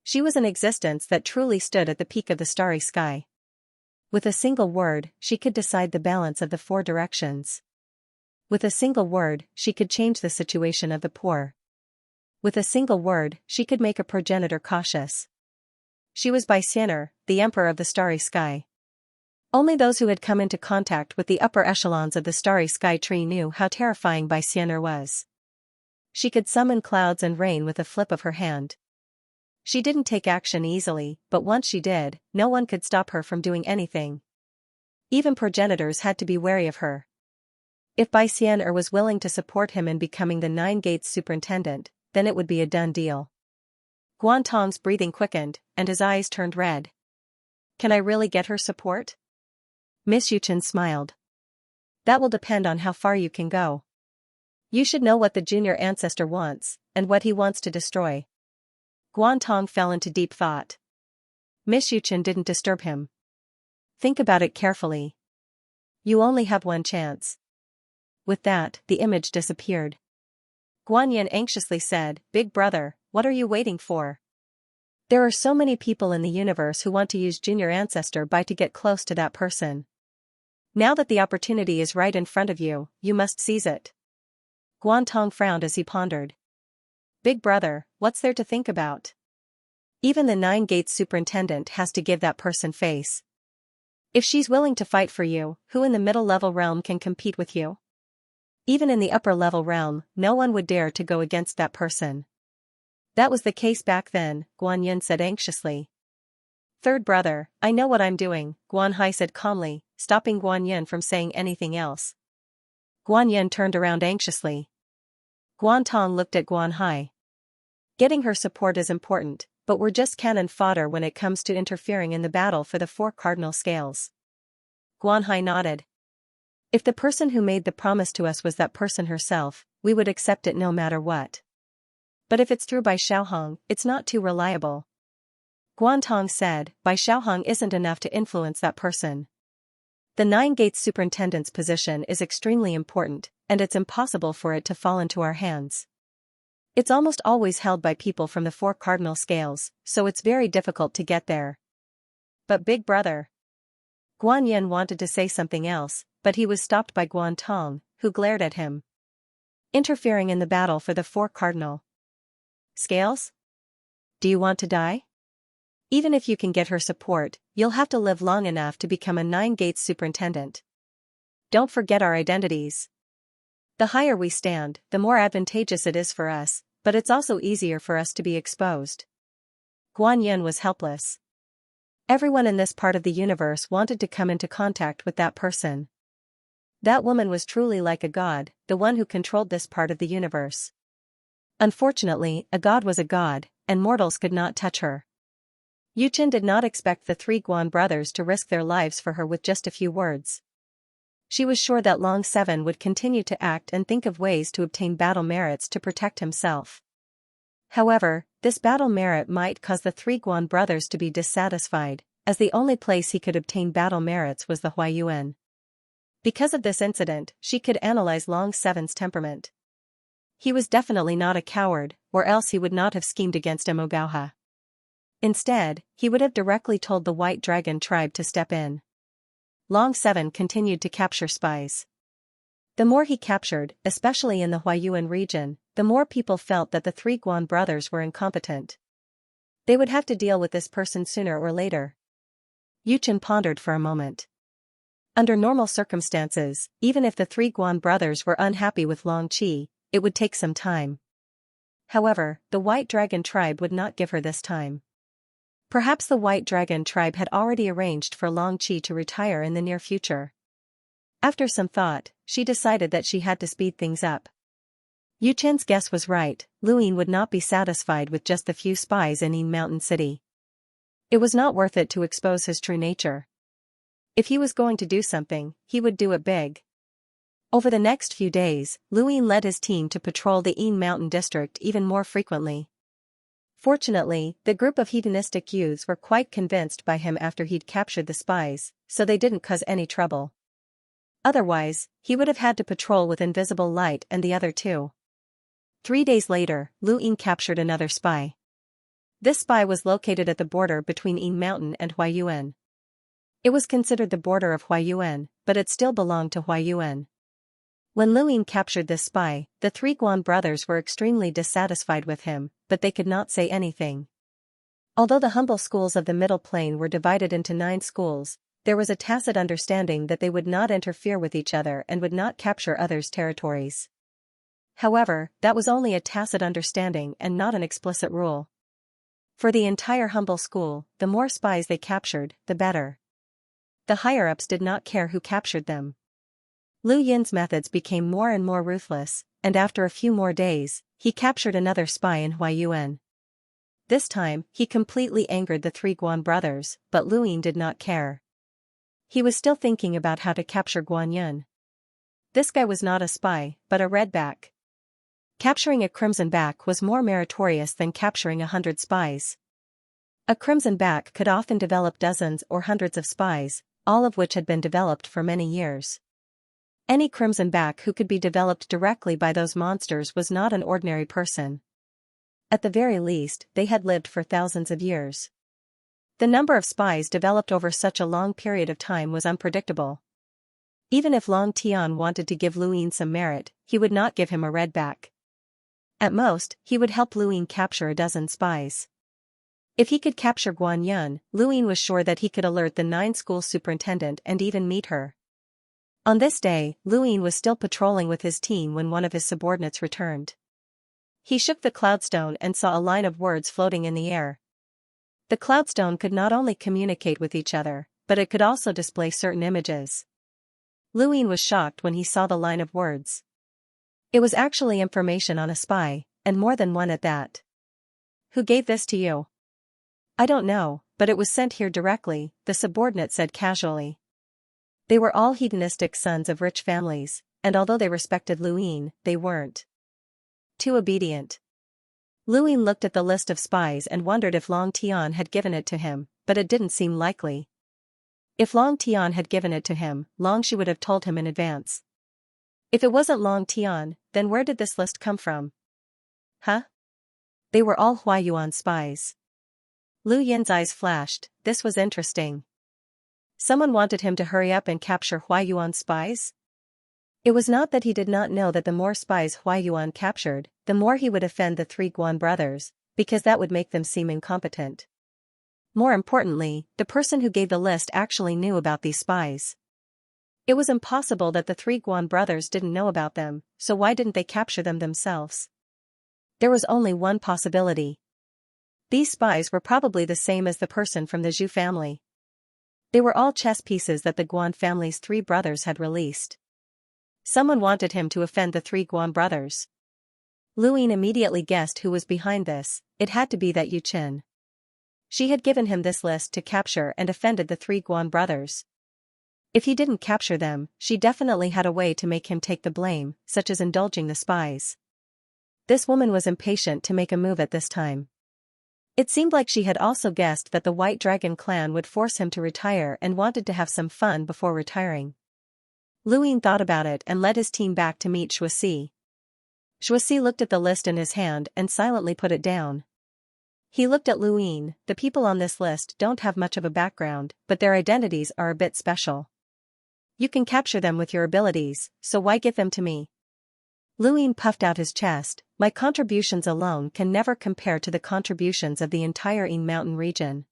She was an existence that truly stood at the peak of the starry sky. With a single word, she could decide the balance of the 4 directions. With a single word, she could change the situation of the poor. With a single word, she could make a progenitor cautious. She was by Xianxia, the emperor of the starry sky. Only those who had come into contact with the upper echelons of the starry sky tree knew how terrifying Bai Xianxia was. She could summon clouds and rain with a flip of her hand. She didn't take action easily, but once she did, no one could stop her from doing anything. Even progenitors had to be wary of her. If Bai Xianxia was willing to support him in becoming the Nine Gates superintendent, then it would be a done deal. Guantong's breathing quickened, and his eyes turned red. Can I really get her support? Miss Yuchen smiled. That will depend on how far you can go. You should know what the junior ancestor wants, and what he wants to destroy. Guantong fell into deep thought. Miss Yuchen didn't disturb him. Think about it carefully. You only have one chance. With that, the image disappeared. Guanyin anxiously said, Big brother, what are you waiting for? There are so many people in the universe who want to use Junior Ancestor Bai to get close to that person. Now that the opportunity is right in front of you, you must seize it. Guantong frowned as he pondered. Big brother, what's there to think about? Even the Nine Gates superintendent has to give that person face. If she's willing to fight for you, who in the middle-level realm can compete with you? Even in the upper-level realm, no one would dare to go against that person. That was the case back then, Guanyin said anxiously. Third brother, I know what I'm doing, Guanhai said calmly, stopping Guanyin from saying anything else. Guanyin turned around anxiously. Guantong looked at Guanhai. Getting her support is important, but we're just cannon fodder when it comes to interfering in the battle for the four cardinal scales. Guanhai nodded. If the person who made the promise to us was that person herself, we would accept it no matter what. But if it's through Bai Xiaohong, it's not too reliable. Guantong said, Bai Xiaohong isn't enough to influence that person. The Nine Gates superintendent's position is extremely important, and it's impossible for it to fall into our hands. It's almost always held by people from the four cardinal scales, so it's very difficult to get there. But big brother. Guanyin wanted to say something else, but he was stopped by Guantong, who glared at him. Interfering in the battle for the four cardinal scales? Do you want to die? Even if you can get her support, you'll have to live long enough to become a Nine Gates superintendent. Don't forget our identities. The higher we stand, the more advantageous it is for us, but it's also easier for us to be exposed. Guanyin was helpless. Everyone in this part of the universe wanted to come into contact with that person. That woman was truly like a god, the one who controlled this part of the universe. Unfortunately, a god was a god, and mortals could not touch her. Yuchen did not expect the three Guan brothers to risk their lives for her with just a few words. She was sure that Long Seven would continue to act and think of ways to obtain battle merits to protect himself. However, this battle merit might cause the three Guan brothers to be dissatisfied, as the only place he could obtain battle merits was the Huayuan. Because of this incident, she could analyze Long Seven's temperament. He was definitely not a coward, or else he would not have schemed against Emogauha. Instead, he would have directly told the White Dragon tribe to step in. Long Seven continued to capture spies. The more he captured, especially in the Huayuan region, the more people felt that the three Guan brothers were incompetent. They would have to deal with this person sooner or later. Yuchen pondered for a moment. Under normal circumstances, even if the three Guan brothers were unhappy with Long Qi, it would take some time. However, the White Dragon tribe would not give her this time. Perhaps the White Dragon tribe had already arranged for Long Qi to retire in the near future. After some thought, she decided that she had to speed things up. Yu Chen's guess was right, Luyin would not be satisfied with just the few spies in Yin Mountain City. It was not worth it to expose his true nature. If he was going to do something, he would do it big. Over the next few days, Luyin led his team to patrol the Yin Mountain district even more frequently. Fortunately, the group of hedonistic youths were quite convinced by him after he'd captured the spies, so they didn't cause any trouble. Otherwise, he would have had to patrol with Invisible Light and the other two. 3 days later, Lu Ying captured another spy. This spy was located at the border between Yin Mountain and Huayuan. It was considered the border of Huayuan, but it still belonged to Huayuan. When Lu Ying captured this spy, the three Guan brothers were extremely dissatisfied with him, but they could not say anything. Although the humble schools of the Middle Plain were divided into 9 schools, there was a tacit understanding that they would not interfere with each other and would not capture others' territories. However, that was only a tacit understanding and not an explicit rule. For the entire humble school, the more spies they captured, the better. The higher-ups did not care who captured them. Lu Yin's methods became more and more ruthless, and after a few more days, he captured another spy in Huayuan. This time, he completely angered the 3 Guan brothers, but Lu Yin did not care. He was still thinking about how to capture Guan Yun. This guy was not a spy, but a redback. Capturing a crimson back was more meritorious than capturing 100 spies. A crimson back could often develop dozens or hundreds of spies, all of which had been developed for many years. Any crimson back who could be developed directly by those monsters was not an ordinary person. At the very least, they had lived for thousands of years. The number of spies developed over such a long period of time was unpredictable. Even if Long Tian wanted to give Lu Yin some merit, he would not give him a redback. At most, he would help Lu Yin capture a dozen spies. If he could capture Guan Yun, Lu Yin was sure that he could alert the 9 school superintendent and even meet her. On this day, Lu Yin was still patrolling with his team when one of his subordinates returned. He shook the cloudstone and saw a line of words floating in the air. The cloudstone could not only communicate with each other, but it could also display certain images. Lu Yin was shocked when he saw the line of words. It was actually information on a spy, and more than one at that. Who gave this to you? I don't know, but it was sent here directly, the subordinate said casually. They were all hedonistic sons of rich families, and although they respected Lu Yin, they weren't too obedient. Lu Yin looked at the list of spies and wondered if Long Tian had given it to him, but it didn't seem likely. If Long Tian had given it to him, Long Shi would have told him in advance. If it wasn't Long Tian, then where did this list come from? Huh? They were all Huayuan spies. Lu Yin's eyes flashed. This was interesting. Someone wanted him to hurry up and capture Huayuan spies? It was not that he did not know that the more spies Huayuan captured, the more he would offend the 3 Guan brothers, because that would make them seem incompetent. More importantly, the person who gave the list actually knew about these spies. It was impossible that the 3 Guan brothers didn't know about them, so why didn't they capture them themselves? There was only one possibility. These spies were probably the same as the person from the Zhu family. They were all chess pieces that the Guan family's 3 brothers had released. Someone wanted him to offend the 3 Guan brothers. Lu Yin immediately guessed who was behind this. It had to be that Yu Qin. She had given him this list to capture and offended the 3 Guan brothers. If he didn't capture them, she definitely had a way to make him take the blame, such as indulging the spies. This woman was impatient to make a move at this time. It seemed like she had also guessed that the White Dragon clan would force him to retire and wanted to have some fun before retiring. Lu Yin thought about it and led his team back to meet Shuasi. Shuasi looked at the list in his hand and silently put it down. He looked at Lu Yin. The people on this list don't have much of a background, but their identities are a bit special. You can capture them with your abilities, so why give them to me? Lu Yin puffed out his chest. My contributions alone can never compare to the contributions of the entire Yin Mountain region.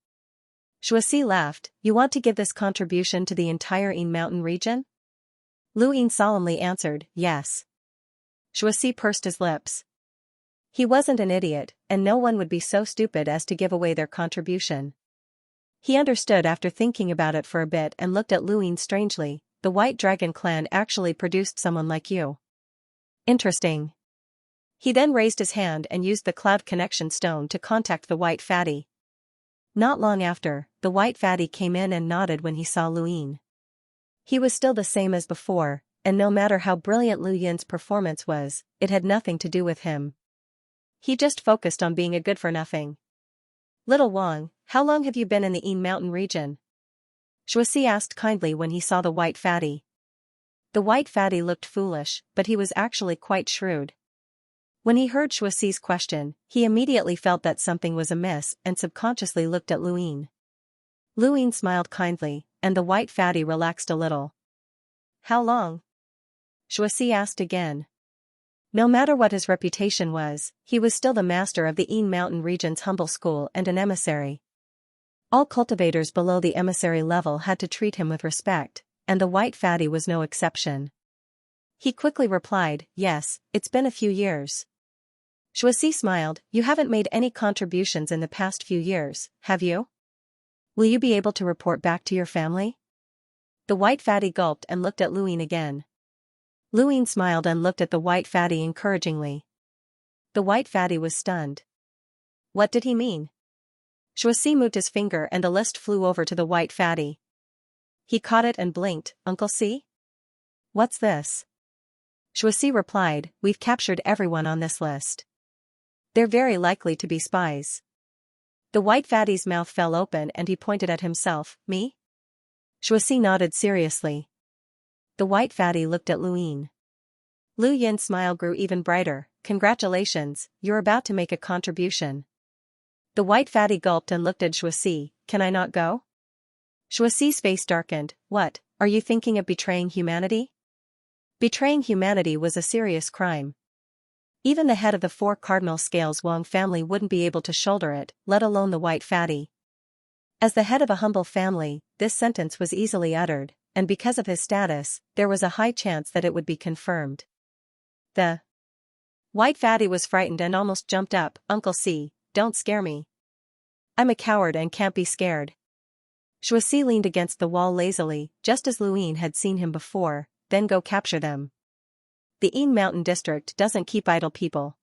Shuasi laughed. You want to give this contribution to the entire Yin Mountain region? Lu Yin solemnly answered, yes. Shuasi pursed his lips. He wasn't an idiot, and no one would be so stupid as to give away their contribution. He understood after thinking about it for a bit and looked at Lu Yin strangely. The White Dragon clan actually produced someone like you. Interesting. He then raised his hand and used the cloud connection stone to contact the White Fatty. Not long after, the White Fatty came in and nodded when he saw Lu Yin. He was still the same as before, and no matter how brilliant Lu Yin's performance was, it had nothing to do with him. He just focused on being a good-for-nothing. Little Wang, how long have you been in the Yin Mountain region? Shuasi asked kindly when he saw the White Fatty. The White Fatty looked foolish, but he was actually quite shrewd. When he heard Shuasi's question, he immediately felt that something was amiss and subconsciously looked at Lu Yin. Lu Yin smiled kindly, and the White Fatty relaxed a little. How long? Shuasi asked again. No matter what his reputation was, he was still the master of the Een Mountain region's humble school and an emissary. All cultivators below the emissary level had to treat him with respect, and the white fatty was no exception. He quickly replied, "Yes, it's been a few years." Xianxia smiled, "You haven't made any contributions in the past few years, have you? Will you be able to report back to your family?" The white fatty gulped and looked at Luin again. Luin smiled and looked at the white fatty encouragingly. The white fatty was stunned. What did he mean? Xianxia moved his finger and a list flew over to the white fatty. He caught it and blinked. "Uncle C? What's this?" Xianxia replied, "We've captured everyone on this list. They're very likely to be spies." The white fatty's mouth fell open and he pointed at himself. "Me?" Xianxia nodded seriously. The white fatty looked at Luin. Lu Yin's smile grew even brighter. "Congratulations, you're about to make a contribution." The white fatty gulped and looked at Xianxia. "Can I not go?" Xianxia's face darkened. "What, are you thinking of betraying humanity?" Betraying humanity was a serious crime. Even the head of the four cardinal scales Wang family wouldn't be able to shoulder it, let alone the white fatty. As the head of a humble family, this sentence was easily uttered, and because of his status, there was a high chance that it would be confirmed. The white fatty was frightened and almost jumped up. "Uncle C, don't scare me. I'm a coward and can't be scared." Xianxia leaned against the wall lazily, just as Luin had seen him before. "Then go capture them. The Een Mountain district doesn't keep idle people."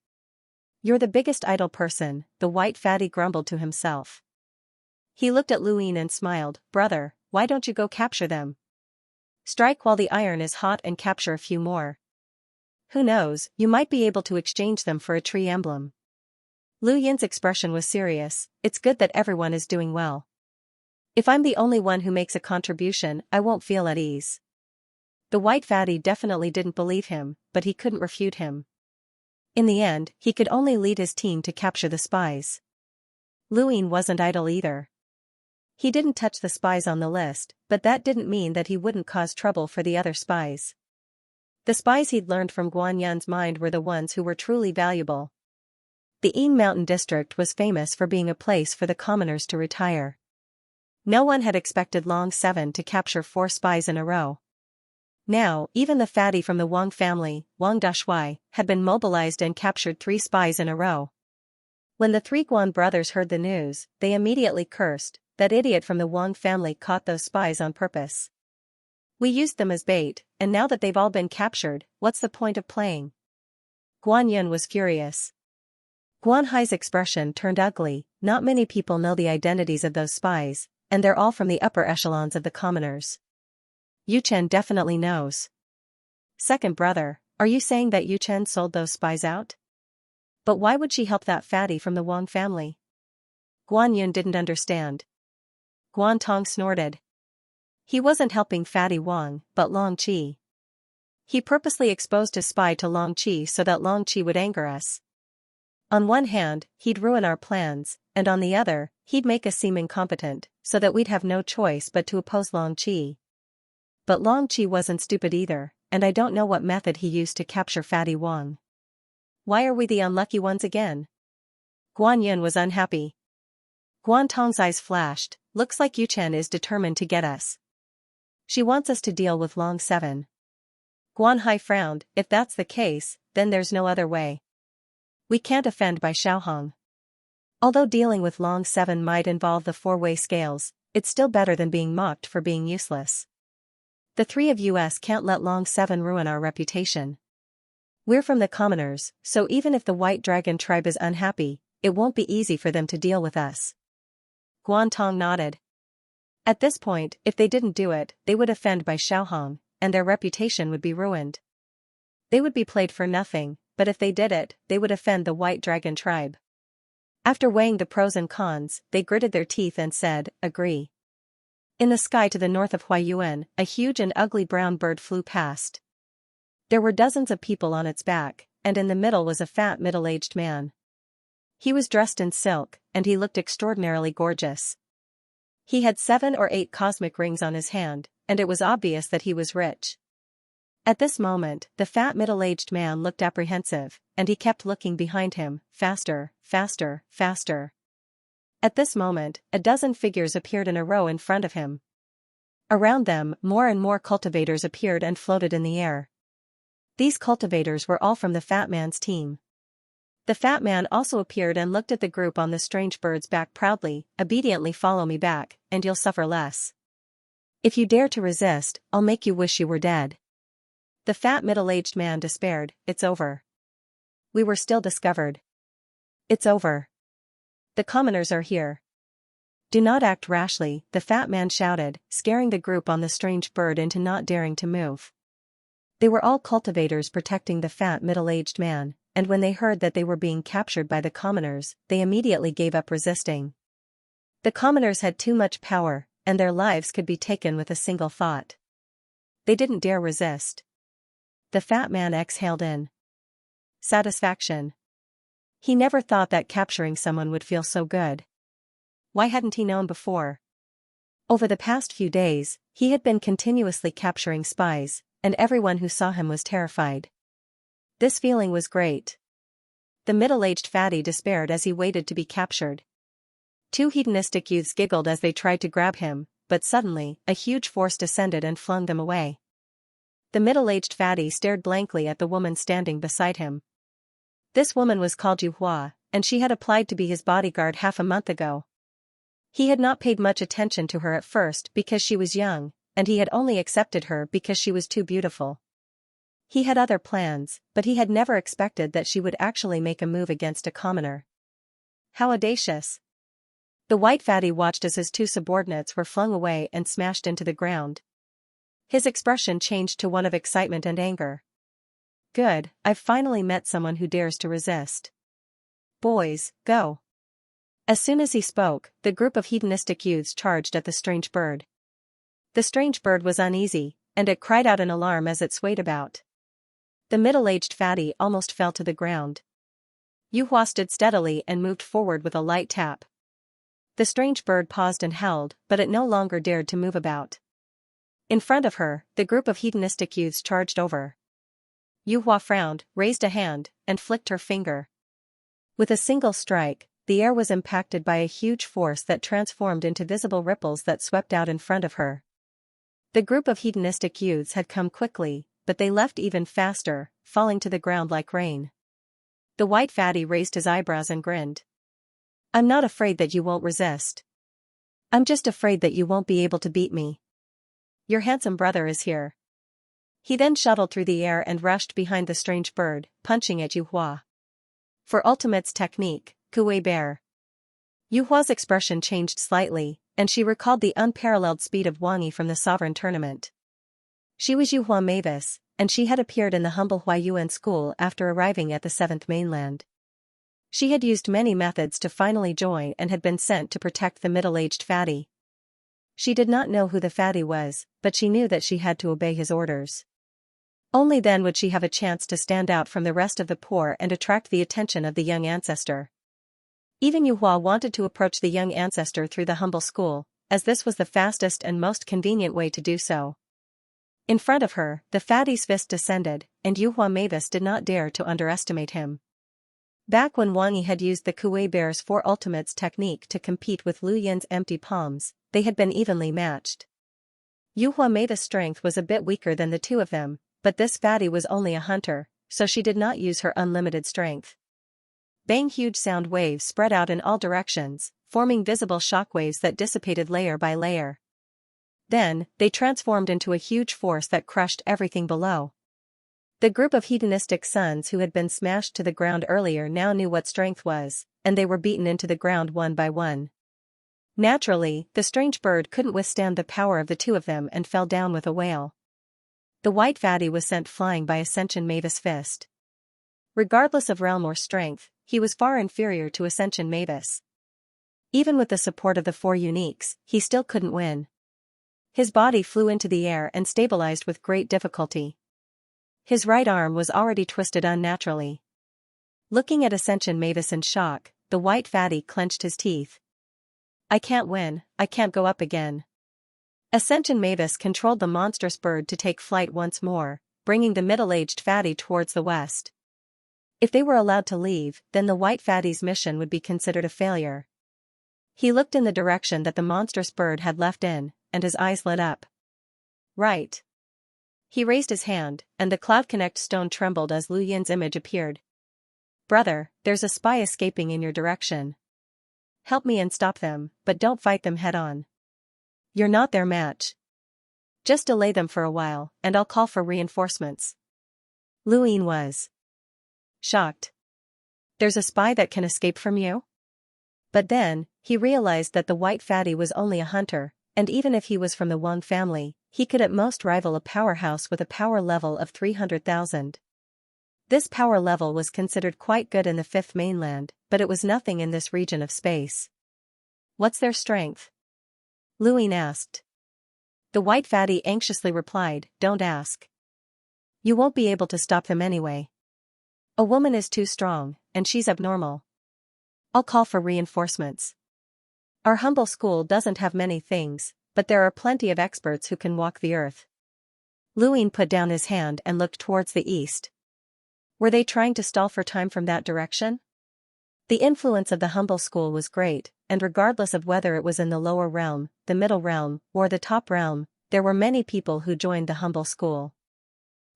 "You're the biggest idle person," the white fatty grumbled to himself. He looked at Luin and smiled. "Brother, why don't you go capture them? Strike while the iron is hot and capture a few more. Who knows, you might be able to exchange them for a tree emblem." Lu Yin's expression was serious. "It's good that everyone is doing well. If I'm the only one who makes a contribution, I won't feel at ease." The white fatty definitely didn't believe him, but he couldn't refute him. In the end, he could only lead his team to capture the spies. Luin wasn't idle either. He didn't touch the spies on the list, but that didn't mean that he wouldn't cause trouble for the other spies. The spies he'd learned from Guan Yun's mind were the ones who were truly valuable. The Een Mountain district was famous for being a place for the commoners to retire. No one had expected Long 7 to capture 4 spies in a row. Now, even the fatty from the Wang family, Wang Dashui, had been mobilized and captured 3 spies in a row. When the 3 Guan brothers heard the news, they immediately cursed. "That idiot from the Wang family caught those spies on purpose. We used them as bait, and now that they've all been captured, what's the point of playing?" Guan Yun was furious. Guan Hai's expression turned ugly. "Not many people know the identities of those spies, and they're all from the upper echelons of the commoners. Yu Chen definitely knows." "Second brother, are you saying that Yu Chen sold those spies out? But why would she help that fatty from the Wang family?" Guan Yun didn't understand. Guan Tong snorted. "He wasn't helping fatty Wang, but Long Qi. He purposely exposed his spy to Long Qi so that Long Qi would anger us. On one hand, he'd ruin our plans, and on the other, he'd make us seem incompetent, so that we'd have no choice but to oppose Long Qi. But Long Qi wasn't stupid either, and I don't know what method he used to capture fatty Wang. Why are we the unlucky ones again?" Guan Yun was unhappy. Guan Tong's eyes flashed. "Looks like Yu Chen is determined to get us. She wants us to deal with Long 7. Guan Hai frowned. "If that's the case, then there's no other way. We can't offend by Xiaohong. Although dealing with Long 7 might involve the 4-way scales, it's still better than being mocked for being useless. The 3 of us can't let Long 7 ruin our reputation. We're from the commoners, so even if the White Dragon tribe is unhappy, it won't be easy for them to deal with us." Guan Tong nodded. At this point, if they didn't do it, they would offend by Xiaohong, and their reputation would be ruined. They would be played for nothing, but if they did it, they would offend the White Dragon tribe. After weighing the pros and cons, they gritted their teeth and said, "Agree." In the sky to the north of Huayuan, a huge and ugly brown bird flew past. There were dozens of people on its back, and in the middle was a fat middle-aged man. He was dressed in silk, and he looked extraordinarily gorgeous. He had 7 or 8 cosmic rings on his hand, and it was obvious that he was rich. At this moment, the fat middle-aged man looked apprehensive, and he kept looking behind him, faster, faster, faster. At this moment, a dozen figures appeared in a row in front of him. Around them, more and more cultivators appeared and floated in the air. These cultivators were all from the fat man's team. The fat man also appeared and looked at the group on the strange bird's back proudly. Obediently follow me back, and you'll suffer less. If you dare to resist, I'll make you wish you were dead. The fat middle-aged man despaired. It's over. We were still discovered. It's over. The commoners are here. Do not act rashly, the fat man shouted, scaring the group on the strange bird into not daring to move. They were all cultivators protecting the fat middle-aged man, and when they heard that they were being captured by the commoners, they immediately gave up resisting. The commoners had too much power, and their lives could be taken with a single thought. They didn't dare resist. The fat man exhaled in satisfaction. He never thought that capturing someone would feel so good. Why hadn't he known before? Over the past few days, he had been continuously capturing spies, and everyone who saw him was terrified. This feeling was great. The middle-aged fatty despaired as he waited to be captured. Two hedonistic youths giggled as they tried to grab him, but suddenly, a huge force descended and flung them away. The middle-aged fatty stared blankly at the woman standing beside him. This woman was called Yuhua, and she had applied to be his bodyguard half a month ago. He had not paid much attention to her at first because she was young, and he had only accepted her because she was too beautiful. He had other plans, but he had never expected that she would actually make a move against a commoner. How audacious! The white fatty watched as his two subordinates were flung away and smashed into the ground. His expression changed to one of excitement and anger. Good, I've finally met someone who dares to resist. Boys, go. As soon as he spoke, the group of hedonistic youths charged at the strange bird. The strange bird was uneasy, and it cried out in alarm as it swayed about. The middle-aged fatty almost fell to the ground. Yuhua stood steadily and moved forward with a light tap. The strange bird paused and held, but it no longer dared to move about. In front of her, the group of hedonistic youths charged over. Yuhua frowned, raised a hand, and flicked her finger. With a single strike, the air was impacted by a huge force that transformed into visible ripples that swept out in front of her. The group of hedonistic youths had come quickly, but they left even faster, falling to the ground like rain. The white fatty raised his eyebrows and grinned. I'm not afraid that you won't resist. I'm just afraid that you won't be able to beat me. Your handsome brother is here. He then shuttled through the air and rushed behind the strange bird, punching at Yuhua. For Ultimate's technique, Kuei Bear. Yuhua's expression changed slightly, and she recalled the unparalleled speed of Wang Yi from the Sovereign Tournament. She was Yuhua Mavis, and she had appeared in the humble Huayuan school after arriving at the 7th mainland. She had used many methods to finally join and had been sent to protect the middle-aged fatty. She did not know who the fatty was, but she knew that she had to obey his orders. Only then would she have a chance to stand out from the rest of the poor and attract the attention of the young ancestor. Even Yuhua wanted to approach the young ancestor through the humble school, as this was the fastest and most convenient way to do so. In front of her, the fatty's fist descended, and Yuhua Mavis did not dare to underestimate him. Back when Wang Yi had used the Kuei Bear's 4 Ultimates technique to compete with Lu Yin's empty palms, they had been evenly matched. Yuhua Mavis' strength was a bit weaker than the two of them, but this fatty was only a hunter, so she did not use her unlimited strength. Bang! Huge sound waves spread out in all directions, forming visible shockwaves that dissipated layer by layer. Then, they transformed into a huge force that crushed everything below. The group of hedonistic sons who had been smashed to the ground earlier now knew what strength was, and they were beaten into the ground one by one. Naturally, the strange bird couldn't withstand the power of the two of them and fell down with a wail. The white fatty was sent flying by Ascension Mavis' fist. Regardless of realm or strength, he was far inferior to Ascension Mavis. Even with the support of the 4 uniques, he still couldn't win. His body flew into the air and stabilized with great difficulty. His right arm was already twisted unnaturally. Looking at Ascension Mavis in shock, the white fatty clenched his teeth. I can't win, I can't go up again. Ascension Mavis controlled the monstrous bird to take flight once more, bringing the middle-aged fatty towards the west. If they were allowed to leave, then the white fatty's mission would be considered a failure. He looked in the direction that the monstrous bird had left in, and his eyes lit up. Right. He raised his hand, and the Cloud Connect stone trembled as Lu Yin's image appeared. Brother, there's a spy escaping in your direction. Help me and stop them, but don't fight them head-on. You're not their match. Just delay them for a while, and I'll call for reinforcements. Lu Yin was shocked. There's a spy that can escape from you? But then, he realized that the white fatty was only a hunter, and even if he was from the Wang family, he could at most rival a powerhouse with a power level of 300,000. This power level was considered quite good in the Fifth Mainland, but it was nothing in this region of space. What's their strength? Lu Yin asked. The white fatty anxiously replied, don't ask. You won't be able to stop them anyway. A woman is too strong, and she's abnormal. I'll call for reinforcements. Our humble school doesn't have many things, but there are plenty of experts who can walk the earth. Lu Yin put down his hand and looked towards the east. Were they trying to stall for time from that direction? The influence of the humble school was great, and regardless of whether it was in the lower realm, the middle realm, or the top realm, there were many people who joined the humble school.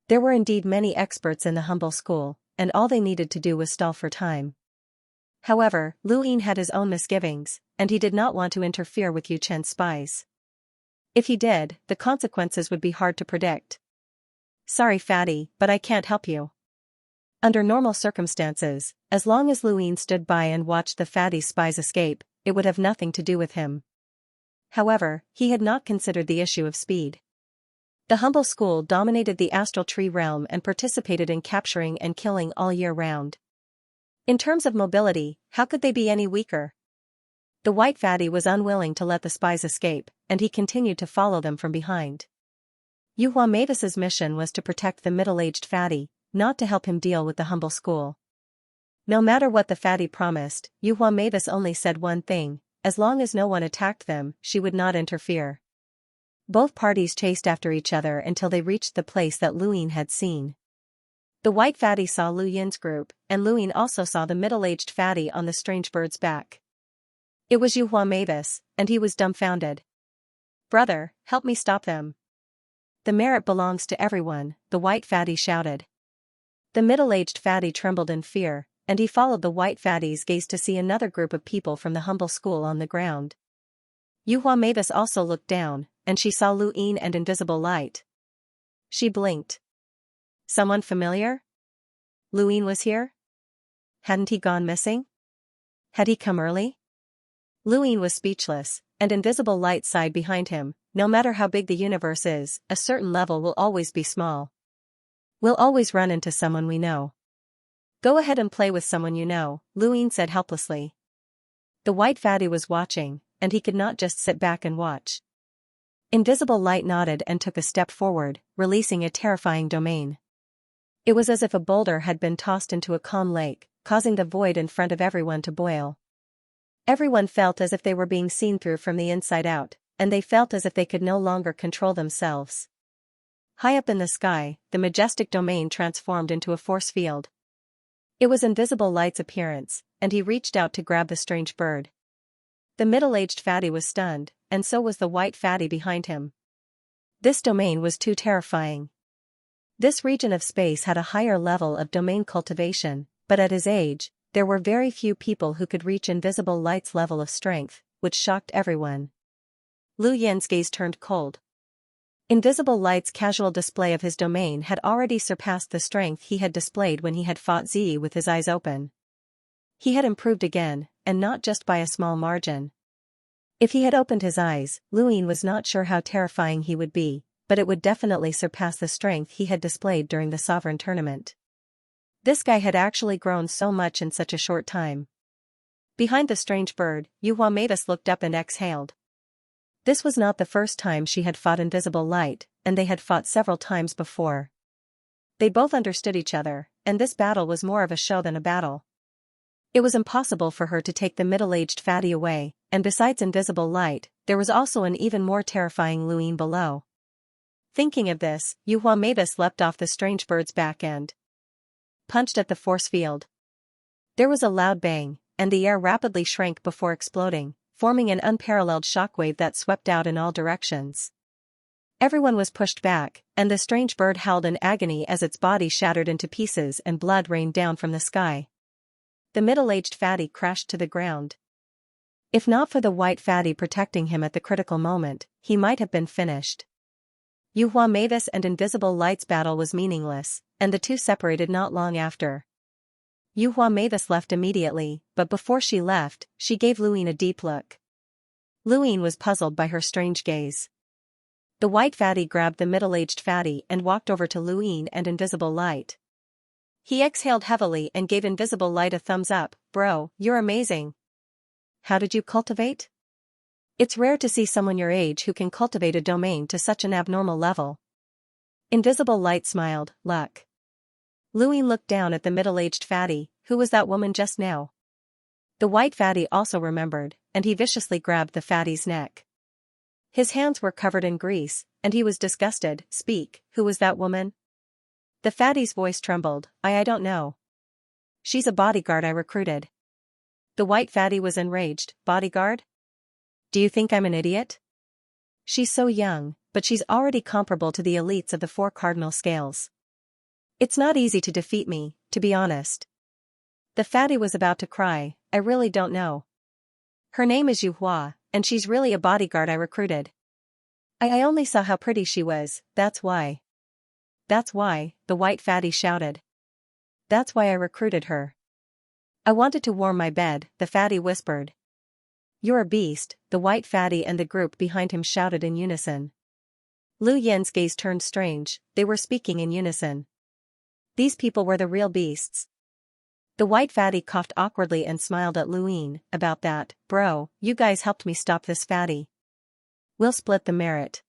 There were indeed many experts in the humble school, and all they needed to do was stall for time. However, Lu Yin had his own misgivings, and he did not want to interfere with Yu Chen's spies. If he did, the consequences would be hard to predict. Sorry fatty, but I can't help you. Under normal circumstances, as long as Lu Yin stood by and watched the fatty's spies escape, it would have nothing to do with him. However, he had not considered the issue of speed. The humble school dominated the astral tree realm and participated in capturing and killing all year round. In terms of mobility, how could they be any weaker? The white fatty was unwilling to let the spies escape, and he continued to follow them from behind. Yu Hua Mavis's mission was to protect the middle-aged fatty, not to help him deal with the humble school. No matter what the fatty promised, Yu Hua Mavis only said one thing: as long as no one attacked them, she would not interfere. Both parties chased after each other until they reached the place that Lu Yin had seen. The white fatty saw Lu Yin's group, and Lu Yin also saw the middle-aged fatty on the strange bird's back. It was Yu Hua Mavis, and he was dumbfounded. Brother, help me stop them. The merit belongs to everyone, the white fatty shouted. The middle-aged fatty trembled in fear, and he followed the white fatty's gaze to see another group of people from the humble school on the ground. Yu Hua Mavis also looked down, and she saw Lu Yin and invisible light. She blinked. Someone familiar? Lu Yin was here? Hadn't he gone missing? Had he come early? Lu Yin was speechless, and invisible light sighed behind him. No matter how big the universe is, a certain level will always be small. We'll always run into someone we know. Go ahead and play with someone you know, Lu Yin said helplessly. The white fatty was watching, and he could not just sit back and watch. Invisible light nodded and took a step forward, releasing a terrifying domain. It was as if a boulder had been tossed into a calm lake, causing the void in front of everyone to boil. Everyone felt as if they were being seen through from the inside out, and they felt as if they could no longer control themselves. High up in the sky, the majestic domain transformed into a force field. It was Invisible Light's appearance, and he reached out to grab the strange bird. The middle-aged fatty was stunned, and so was the white fatty behind him. This domain was too terrifying. This region of space had a higher level of domain cultivation, but at his age, there were very few people who could reach Invisible Light's level of strength, which shocked everyone. Lu Yin's gaze turned cold. Invisible Light's casual display of his domain had already surpassed the strength he had displayed when he had fought Zi with his eyes open. He had improved again, and not just by a small margin. If he had opened his eyes, Lu Yin was not sure how terrifying he would be, but it would definitely surpass the strength he had displayed during the Sovereign Tournament. This guy had actually grown so much in such a short time. Behind the strange bird, Yu Hua Mavis looked up and exhaled. This was not the first time she had fought Invisible Light, and they had fought several times before. They both understood each other, and this battle was more of a show than a battle. It was impossible for her to take the middle-aged fatty away, and besides Invisible Light, there was also an even more terrifying Lu Yin below. Thinking of this, Yuhua Mavis leapt off the strange bird's back and punched at the force field. There was a loud bang, and the air rapidly shrank before exploding, forming an unparalleled shockwave that swept out in all directions. Everyone was pushed back, and the strange bird howled in agony as its body shattered into pieces and blood rained down from the sky. The middle-aged fatty crashed to the ground. If not for the white fatty protecting him at the critical moment, he might have been finished. Yuhua Mavis and Invisible Light's battle was meaningless, and the two separated not long after. Yuhua Mavis left immediately, but before she left, she gave Luine a deep look. Luine was puzzled by her strange gaze. The white fatty grabbed the middle-aged fatty and walked over to Luine and Invisible Light. He exhaled heavily and gave Invisible Light a thumbs up. "Bro, you're amazing. How did you cultivate? It's rare to see someone your age who can cultivate a domain to such an abnormal level." Invisible Light smiled. "Luck." Luine looked down at the middle-aged fatty. Who was that woman just now? The white fatty also remembered, and he viciously grabbed the fatty's neck. His hands were covered in grease, and he was disgusted. "Speak, who was that woman?" The fatty's voice trembled. I don't know. She's a bodyguard I recruited." The white fatty was enraged. "Bodyguard? Do you think I'm an idiot? She's so young, but she's already comparable to the elites of the 4 cardinal scales. It's not easy to defeat me, to be honest." The fatty was about to cry. "I really don't know. Her name is Yuhua, and she's really a bodyguard I recruited. I only saw how pretty she was, that's why." "That's why," the white fatty shouted. "That's why I recruited her." "I wanted to warm my bed," the fatty whispered. "You're a beast," the white fatty and the group behind him shouted in unison. Lu Yin's gaze turned strange. They were speaking in unison. These people were the real beasts. The white fatty coughed awkwardly and smiled at Luine. "About that, bro, you guys helped me stop this fatty. We'll split the merit."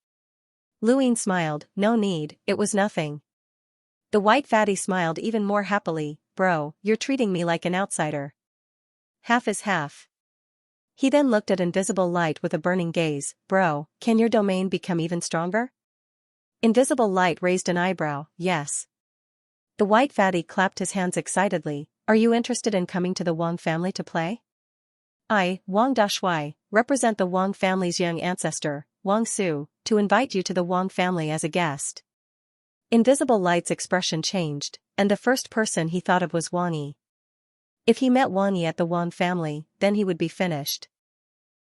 Luine smiled. "No need, it was nothing." The white fatty smiled even more happily. "Bro, you're treating me like an outsider. Half is half." He then looked at Invisible Light with a burning gaze. "Bro, can your domain become even stronger?" Invisible Light raised an eyebrow. "Yes." The white fatty clapped his hands excitedly. "Are you interested in coming to the Wang family to play? I, Wang Dashui, represent the Wang family's young ancestor, Wang Su, to invite you to the Wang family as a guest." Invisible Light's expression changed, and the first person he thought of was Wang Yi. If he met Wang Yi at the Wang family, then he would be finished.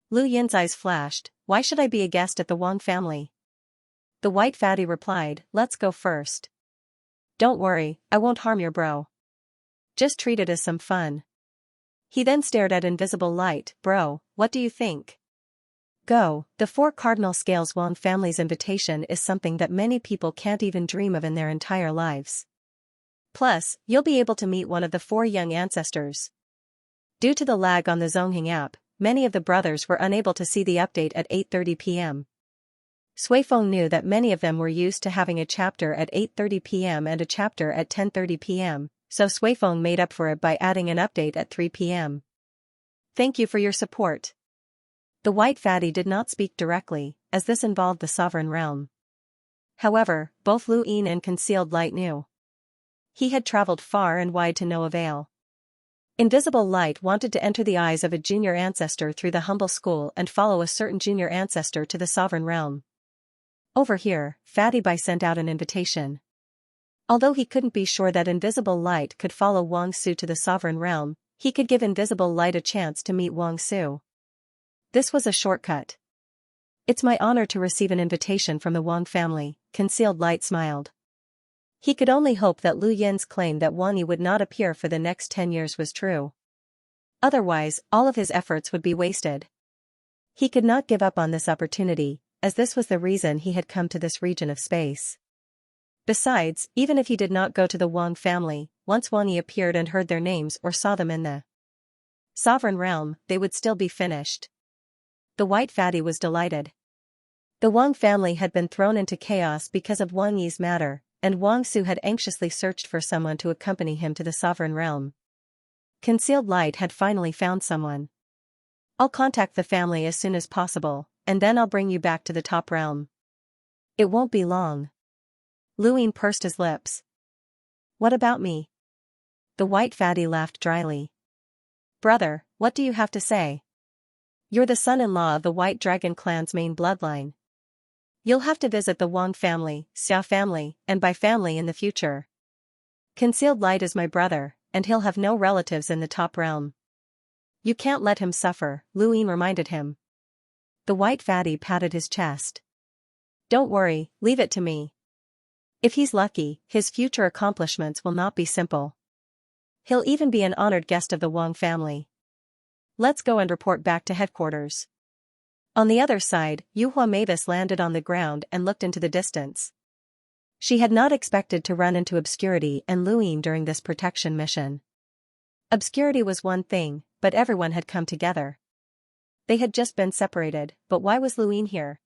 Lu Yin's eyes flashed. "Why should I be a guest at the Wang family?" The white fatty replied. "Let's go first. Don't worry, I won't harm your bro. Just treat it as some fun." He then stared at Invisible Light. "Bro, what do you think?" Go, the 4 cardinal scales Wang family's invitation is something that many people can't even dream of in their entire lives. Plus, you'll be able to meet one of the 4 young ancestors. Due to the lag on the Zongheng app, many of the brothers were unable to see the update at 8:30 p.m. Suifeng knew that many of them were used to having a chapter at 8:30 p.m. and a chapter at 10:30 p.m., so Suifeng made up for it by adding an update at 3 p.m. "Thank you for your support." The white fatty did not speak directly, as this involved the sovereign realm. However, both Lu Yin and Concealed Light knew. He had traveled far and wide to no avail. Invisible Light wanted to enter the eyes of a junior ancestor through the humble school and follow a certain junior ancestor to the sovereign realm. Over here, Fatty Bai sent out an invitation. Although he couldn't be sure that Invisible Light could follow Wang Su to the sovereign realm, he could give Invisible Light a chance to meet Wang Su. This was a shortcut. "It's my honor to receive an invitation from the Wang family," Concealed Light smiled. He could only hope that Lu Yin's claim that Wang Yi would not appear for the next 10 years was true. Otherwise, all of his efforts would be wasted. He could not give up on this opportunity, as this was the reason he had come to this region of space. Besides, even if he did not go to the Wang family, once Wang Yi appeared and heard their names or saw them in the sovereign realm, they would still be finished. The white fatty was delighted. The Wang family had been thrown into chaos because of Wang Yi's matter, and Wang Su had anxiously searched for someone to accompany him to the sovereign realm. Concealed Light had finally found someone. "I'll contact the family as soon as possible, and then I'll bring you back to the top realm." It won't be long. Luin pursed his lips. What about me? The white fatty laughed dryly. Brother, what do you have to say? You're the son-in-law of the White Dragon clan's main bloodline. You'll have to visit the Wang family, Xia family, and Bai family in the future. Concealed Light is my brother, and he'll have no relatives in the top realm. You can't let him suffer, Luin reminded him. The white fatty patted his chest. Don't worry, leave it to me. If he's lucky, his future accomplishments will not be simple. He'll even be an honored guest of the Wang family. Let's go and report back to headquarters. On the other side, Yuhua Mavis landed on the ground and looked into the distance. She had not expected to run into Obscurity and Luin during this protection mission. Obscurity was one thing, but everyone had come together. They had just been separated, but why was Luin here?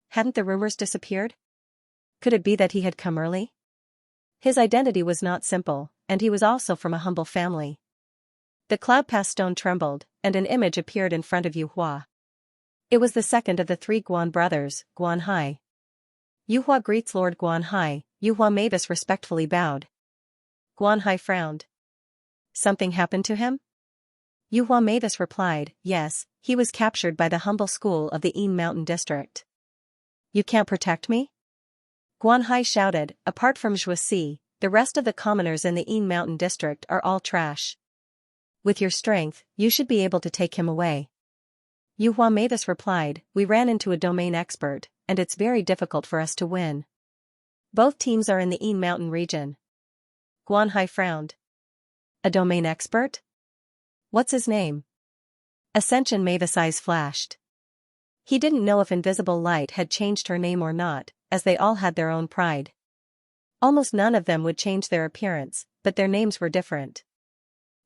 Hadn't the rumors disappeared? Could it be that he had come early? His identity was not simple, and he was also from a humble family. The cloud pass stone trembled, and an image appeared in front of Yuhua. It was the second of the three Guan brothers, Guan Hai. Yuhua greets Lord Guan Hai. Yuhua Mavis respectfully bowed. Guan Hai frowned. Something happened to him? Yuhua Mavis replied, yes, he was captured by the humble school of the Yin Mountain District. You can't protect me? Guan Hai shouted, apart from Xianxia, the rest of the commoners in the Yin Mountain District are all trash. With your strength, you should be able to take him away. Yuhua Mavis replied, we ran into a domain expert, and it's very difficult for us to win. Both teams are in the Yin Mountain region. Guan Hai frowned. A domain expert? What's his name? Ascension Mavis' eyes flashed. He didn't know if Invisible Light had changed her name or not, as they all had their own pride. Almost none of them would change their appearance, but their names were different.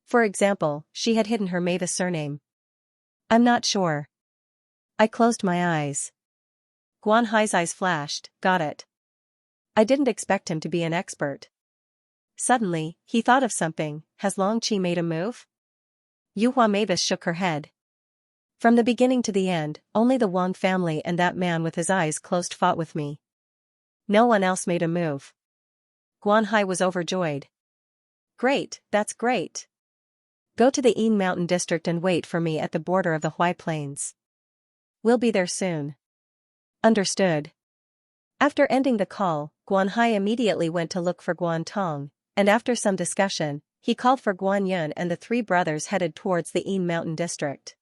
For example, she had hidden her Mavis surname. I'm not sure. I closed my eyes. Guan Hai's eyes flashed, got it. I didn't expect him to be an expert. Suddenly, he thought of something, has Long Qi made a move? Yuhua Mavis shook her head. From the beginning to the end, only the Wang family and that man with his eyes closed fought with me. No one else made a move. Guan Hai was overjoyed. Great, that's great. Go to the Yin Mountain District and wait for me at the border of the Huai Plains. We'll be there soon. Understood. After ending the call, Guan Hai immediately went to look for Guan Tong, and after some discussion, he called for Guan Yun and the three brothers headed towards the Yin Mountain District.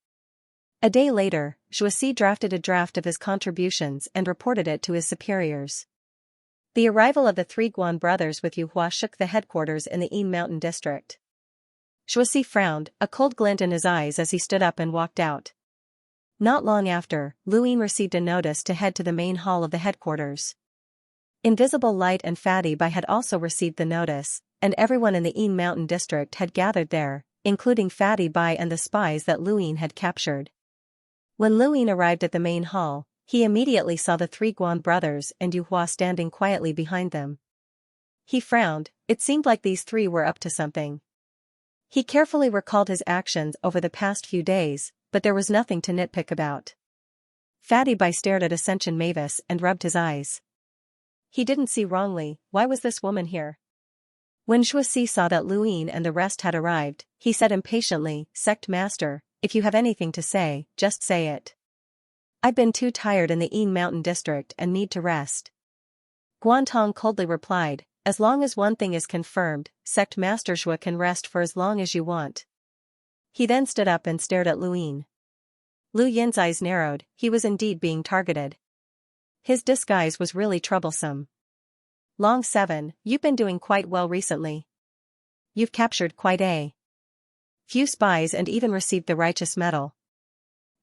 A day later, Xianxia drafted a draft of his contributions and reported it to his superiors. The arrival of the three Guan brothers with Yuhua shook the headquarters in the Yin Mountain District. Xianxia frowned, a cold glint in his eyes as he stood up and walked out. Not long after, Luin received a notice to head to the main hall of the headquarters. Invisible Light and Fatty Bai had also received the notice, and everyone in the Yin Mountain District had gathered there, including Fatty Bai and the spies that Luin had captured. When Luin arrived at the main hall, he immediately saw the three Guan brothers and Yuhua standing quietly behind them. He frowned, it seemed like these three were up to something. He carefully recalled his actions over the past few days, but there was nothing to nitpick about. Fatty Bai stared at Ascension Mavis and rubbed his eyes. He didn't see wrongly, why was this woman here? When Xianxia saw that Luin and the rest had arrived, he said impatiently, Sect Master, if you have anything to say, just say it. I've been too tired in the Yin Mountain District and need to rest. Guan Tong coldly replied, as long as one thing is confirmed, Sect Master Xue can rest for as long as you want. He then stood up and stared at Luin. Lu Yin's eyes narrowed, he was indeed being targeted. His disguise was really troublesome. Long 7, you've been doing quite well recently. You've captured quite a few spies and even received the righteous medal.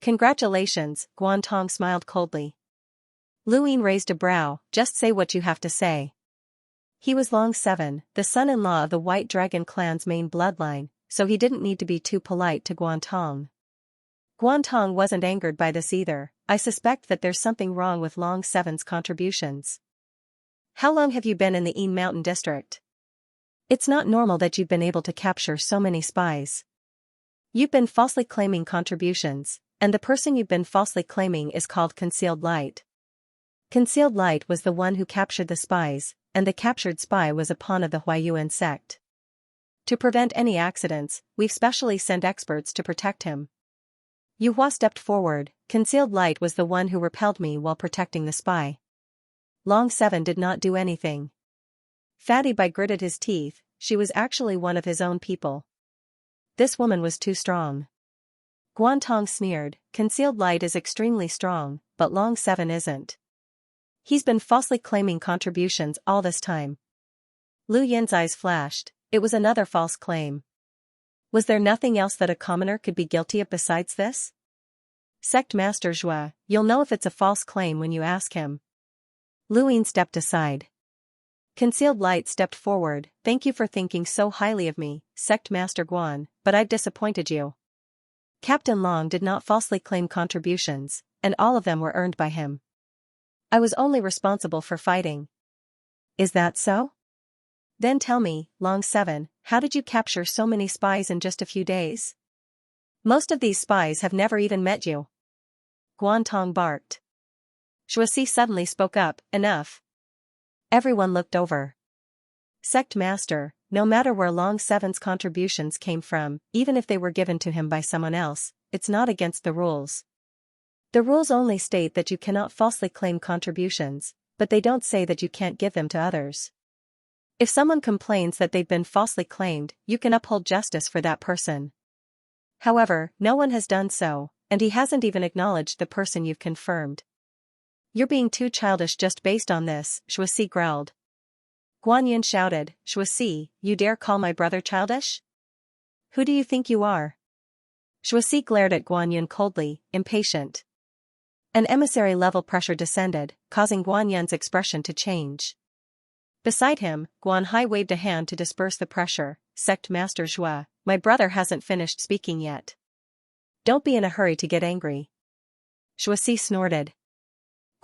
Congratulations, Guan Tong smiled coldly. Luin raised a brow, just say what you have to say. He was Long 7, the son-in-law of the White Dragon clan's main bloodline, so he didn't need to be too polite to Guan Tong. Guan Tong wasn't angered by this either, I suspect that there's something wrong with Long 7's contributions. How long have you been in the Yin Mountain District? It's not normal that you've been able to capture so many spies. You've been falsely claiming contributions, and the person you've been falsely claiming is called Concealed Light. Concealed Light was the one who captured the spies, and the captured spy was a pawn of the Huaiyuan sect. To prevent any accidents, we've specially sent experts to protect him. Yuhua stepped forward. Concealed Light was the one who repelled me while protecting the spy. Long Seven did not do anything. Fatty Bai gritted his teeth. She was actually one of his own people. This woman was too strong. Guantong sneered. Concealed Light is extremely strong, but Long Seven isn't. He's been falsely claiming contributions all this time. Lu Yin's eyes flashed. It was another false claim. Was there nothing else that a commoner could be guilty of besides this? Sect Master Zhua, you'll know if it's a false claim when you ask him. Lu Yin stepped aside. Concealed Light stepped forward. Thank you for thinking so highly of me, Sect Master Guan, but I've disappointed you. Captain Long did not falsely claim contributions, and all of them were earned by him. I was only responsible for fighting. Is that so? Then tell me, Long Seven, how did you capture so many spies in just a few days? Most of these spies have never even met you. Guantong barked. Shuasi suddenly spoke up, enough. Everyone looked over. Sect Master, no matter where Long Seven's contributions came from, even if they were given to him by someone else, it's not against the rules. The rules only state that you cannot falsely claim contributions, but they don't say that you can't give them to others. If someone complains that they've been falsely claimed, you can uphold justice for that person. However, no one has done so, and he hasn't even acknowledged the person you've confirmed. You're being too childish just based on this, Shuasi growled. Guan Yin shouted, Shuasi, you dare call my brother childish? Who do you think you are? Shuasi glared at Guan Yin coldly, impatient. An emissary-level pressure descended, causing Guan Yin's expression to change. Beside him, Guan Hai waved a hand to disperse the pressure. Sect Master Zhua, my brother hasn't finished speaking yet. Don't be in a hurry to get angry. Shuasi snorted.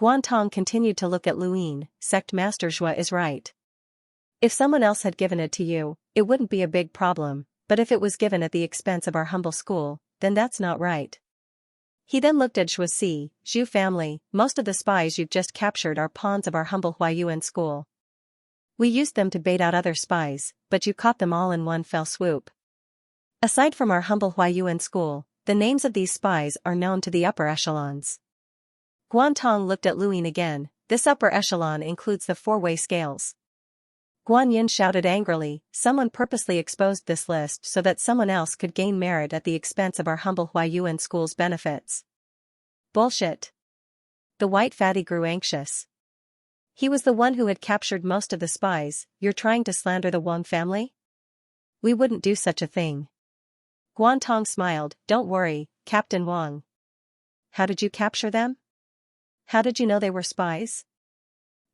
Guantong continued to look at Lu Yin. Sect Master Zhua is right. If someone else had given it to you, it wouldn't be a big problem, but if it was given at the expense of our humble school, then that's not right. He then looked at Shuasi. Zhu family, most of the spies you've just captured are pawns of our humble Huaiyuan school. We used them to bait out other spies, but you caught them all in one fell swoop. Aside from our humble Huaiyuan school, the names of these spies are known to the upper echelons. Guantong looked at Lu Yin again. This upper echelon includes the four-way scales. Guan Yin shouted angrily, someone purposely exposed this list so that someone else could gain merit at the expense of our humble Huaiyuan school's benefits. Bullshit. The white fatty grew anxious. He was the one who had captured most of the spies. You're trying to slander the Wang family? We wouldn't do such a thing. Guantong smiled, don't worry, Captain Wang. How did you capture them? How did you know they were spies?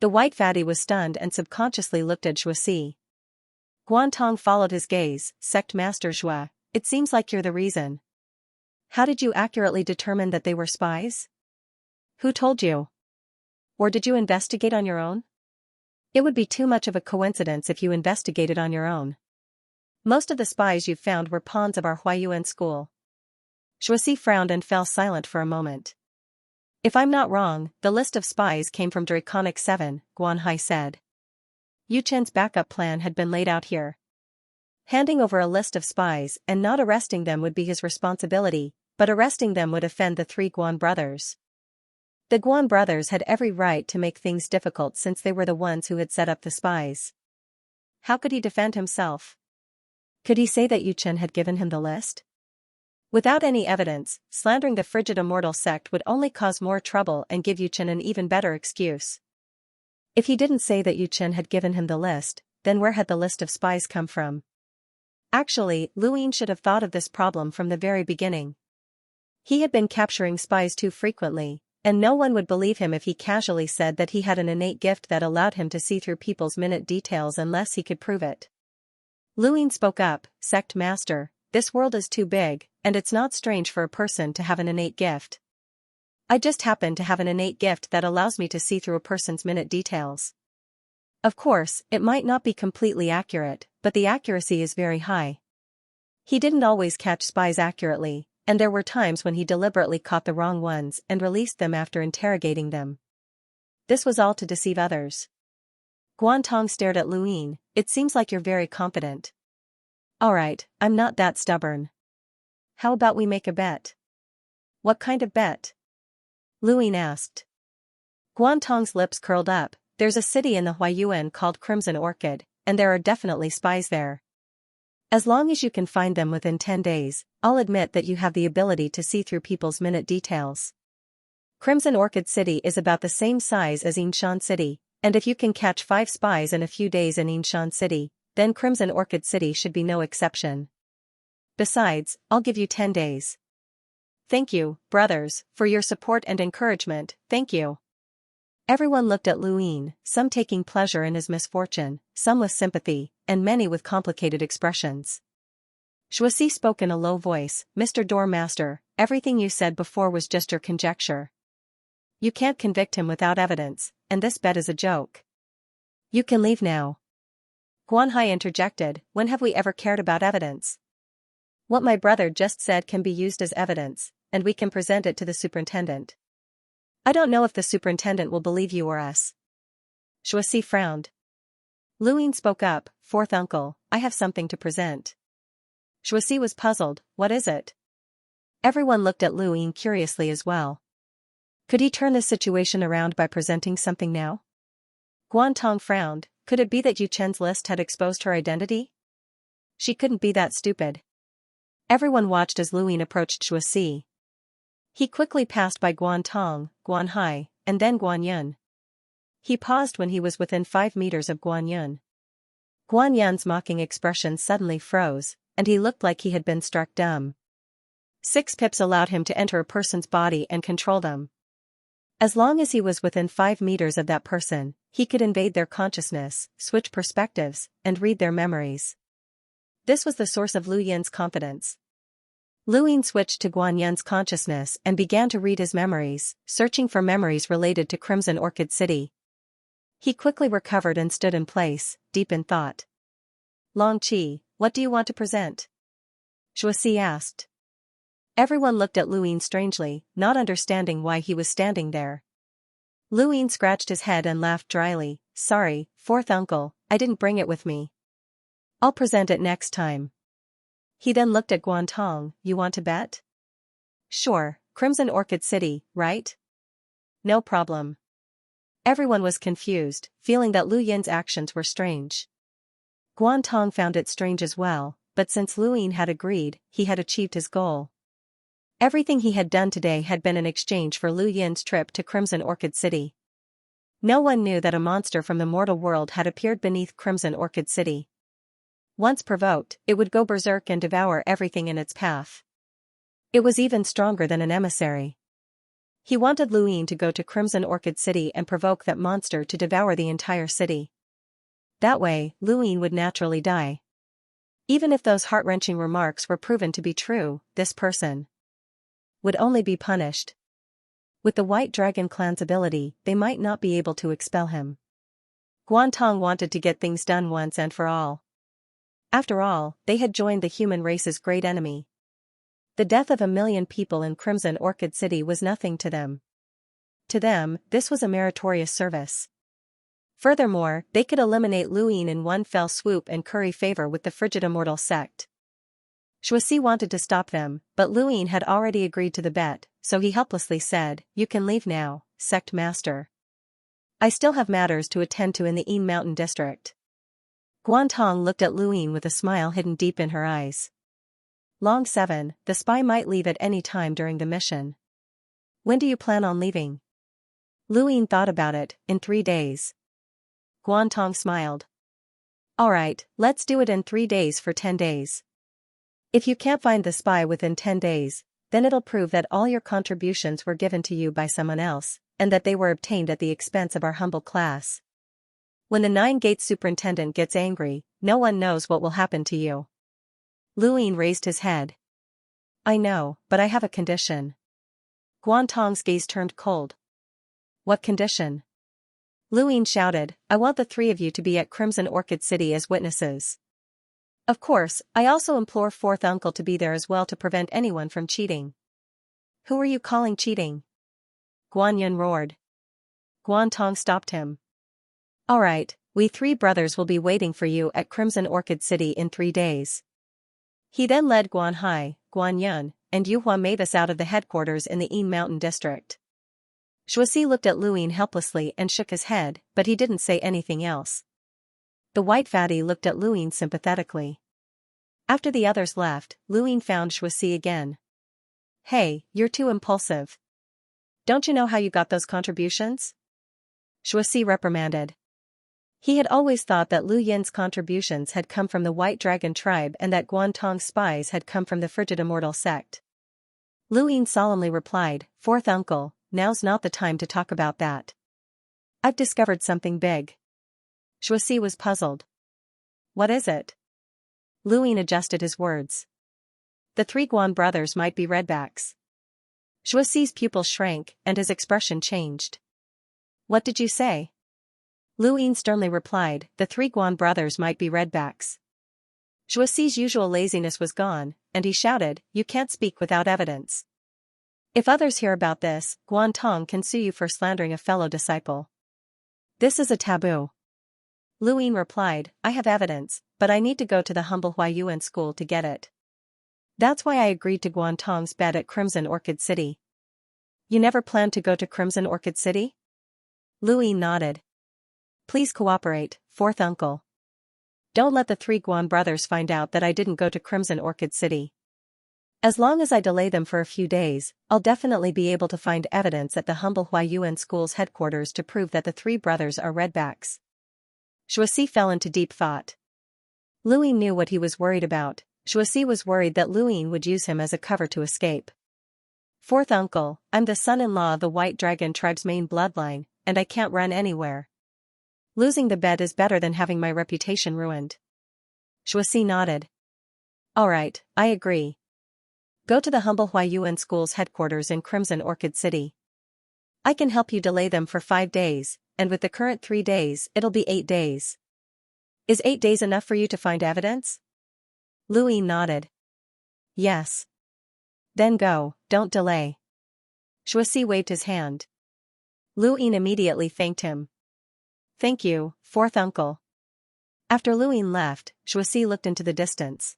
The white fatty was stunned and subconsciously looked at Shuasi. Guantong followed his gaze. Sect Master Zhua, it seems like you're the reason. How did you accurately determine that they were spies? Who told you? Or did you investigate on your own? It would be too much of a coincidence if you investigated on your own. Most of the spies you've found were pawns of our Huaiyuan school. Shuasi frowned and fell silent for a moment. If I'm not wrong, the list of spies came from Draconic 7, Guan Hai said. Yu Chen's backup plan had been laid out here. Handing over a list of spies and not arresting them would be his responsibility, but arresting them would offend the three Guan brothers. The Guan brothers had every right to make things difficult since they were the ones who had set up the spies. How could he defend himself? Could he say that Yu Chen had given him the list? Without any evidence, slandering the frigid immortal sect would only cause more trouble and give Yu Chen an even better excuse. If he didn't say that Yu Chen had given him the list, then where had the list of spies come from? Actually, Lu Yin should have thought of this problem from the very beginning. He had been capturing spies too frequently, and no one would believe him if he casually said that he had an innate gift that allowed him to see through people's minute details unless he could prove it. Lu Yin spoke up, Sect Master, this world is too big, and it's not strange for a person to have an innate gift. I just happen to have an innate gift that allows me to see through a person's minute details. Of course, it might not be completely accurate, but the accuracy is very high. He didn't always catch spies accurately, and there were times when he deliberately caught the wrong ones and released them after interrogating them. This was all to deceive others. Guantong stared at Luyin. It seems like you're very confident. Alright, I'm not that stubborn. How about we make a bet? What kind of bet? Luyin asked. Guantong's lips curled up. There's a city in the Huayuan called Crimson Orchid, and there are definitely spies there. As long as you can find them within 10 days, I'll admit that you have the ability to see through people's minute details. Crimson Orchid City is about the same size as Xianxia City, and if you can catch 5 spies in a few days in Xianxia City, then Crimson Orchid City should be no exception. Besides, I'll give you 10 days. Thank you, brothers, for your support and encouragement, thank you. Everyone looked at Luyin, some taking pleasure in his misfortune, some with sympathy, and many with complicated expressions. Xianxia spoke in a low voice, Mr. Doormaster, everything you said before was just your conjecture. You can't convict him without evidence, and this bet is a joke. You can leave now. Guanhai interjected, when have we ever cared about evidence? What my brother just said can be used as evidence, and we can present it to the superintendent. I don't know if the superintendent will believe you or us. Xianxia frowned. Luyin spoke up, fourth uncle, I have something to present. Xianxia was puzzled, what is it? Everyone looked at Luyin curiously as well. Could he turn this situation around by presenting something now? Guantong frowned, could it be that Yu Chen's list had exposed her identity? She couldn't be that stupid. Everyone watched as Luyin approached Xianxia. He quickly passed by Guantong, Guanhai, and then Guanyun. He paused when he was within 5 meters of Guanyun. Guanyun's mocking expression suddenly froze, and he looked like he had been struck dumb. 6 pips allowed him to enter a person's body and control them. As long as he was within 5 meters of that person, he could invade their consciousness, switch perspectives, and read their memories. This was the source of Luyin's confidence. Luyin switched to Guanyun's consciousness and began to read his memories, searching for memories related to Crimson Orchid City. He quickly recovered and stood in place, deep in thought. Long Qi, what do you want to present? Xianxia asked. Everyone looked at Luyin strangely, not understanding why he was standing there. Luyin scratched his head and laughed dryly, sorry, fourth uncle, I didn't bring it with me. I'll present it next time. He then looked at Guantong, you want to bet? Sure, Crimson Orchid City, right? No problem. Everyone was confused, feeling that Luyin's actions were strange. Guantong found it strange as well, but since Luyin had agreed, he had achieved his goal. Everything he had done today had been in exchange for Luyin's trip to Crimson Orchid City. No one knew that a monster from the mortal world had appeared beneath Crimson Orchid City. Once provoked, it would go berserk and devour everything in its path. It was even stronger than an emissary. He wanted Luyin to go to Crimson Orchid City and provoke that monster to devour the entire city. That way, Luyin would naturally die. Even if those heart-wrenching remarks were proven to be true, this person would only be punished. With the White Dragon clan's ability, they might not be able to expel him. Guantong wanted to get things done once and for all. After all, they had joined the human race's great enemy. The death of 1 million people in Crimson Orchid City was nothing to them. To them, this was a meritorious service. Furthermore, they could eliminate Luyin in one fell swoop and curry favor with the frigid immortal sect. Xianxia wanted to stop them, but Luyin had already agreed to the bet, so he helplessly said, you can leave now, sect master. I still have matters to attend to in the Yin Mountain district. Guantong looked at Luyin with a smile hidden deep in her eyes. Long 7, the spy might leave at any time during the mission. When do you plan on leaving? Luyin thought about it, in 3 days. Guantong smiled. Alright, let's do it in 3 days for 10 days. If you can't find the spy within 10 days, then it'll prove that all your contributions were given to you by someone else, and that they were obtained at the expense of our humble class. When the 9 Gates superintendent gets angry, no one knows what will happen to you. Luyin raised his head. I know, but I have a condition. Guantong's gaze turned cold. What condition? Luyin shouted, I want the 3 of you to be at Crimson Orchid City as witnesses. Of course, I also implore fourth uncle to be there as well to prevent anyone from cheating. Who are you calling cheating? Guanyun roared. Guantong stopped him. Alright, we three brothers will be waiting for you at Crimson Orchid City in 3 days. He then led Guan Hai, Guan Yun, and Yu Hua Mavis out of the headquarters in the Yin Mountain district. Shuasi looked at Luyin helplessly and shook his head, but he didn't say anything else. The white fatty looked at Luyin sympathetically. After the others left, Luyin found Shuasi again. Hey, you're too impulsive. Don't you know how you got those contributions? Shuasi reprimanded. He had always thought that Lu Yin's contributions had come from the White Dragon tribe and that Guantong's spies had come from the Frigid Immortal sect. Lu Yin solemnly replied, Fourth uncle, now's not the time to talk about that. I've discovered something big. Shuasi was puzzled. What is it? Lu Yin adjusted his words. The 3 Guan brothers might be redbacks. Shuasi's pupils shrank and his expression changed. What did you say? Lu Yin sternly replied, the 3 Guan brothers might be redbacks. Shuasi's usual laziness was gone, and he shouted, you can't speak without evidence. If others hear about this, Guantong can sue you for slandering a fellow disciple. This is a taboo. Lu Yin replied, I have evidence, but I need to go to the humble Huayuan school to get it. That's why I agreed to Guantong's bed at Crimson Orchid City. You never planned to go to Crimson Orchid City? Lu Yin nodded. Please cooperate, Fourth uncle. Don't let the 3 Guan brothers find out that I didn't go to Crimson Orchid City. As long as I delay them for a few days, I'll definitely be able to find evidence at the humble Huayuan school's headquarters to prove that the 3 brothers are redbacks. Shuasi fell into deep thought. Lu Yin knew what he was worried about. Shuasi was worried that Lu Yin would use him as a cover to escape. Fourth uncle, I'm the son-in-law of the White Dragon tribe's main bloodline, and I can't run anywhere. Losing the bet is better than having my reputation ruined. Shuasi nodded. Alright, I agree. Go to the humble Huayuan school's headquarters in Crimson Orchid City. I can help you delay them for 5 days, and with the current 3 days, it'll be 8 days. Is 8 days enough for you to find evidence? Lu Yin nodded. Yes. Then go, don't delay. Shuasi waved his hand. Lu Yin immediately thanked him. Thank you, Fourth uncle. After Lu Yin left, Shuasi looked into the distance.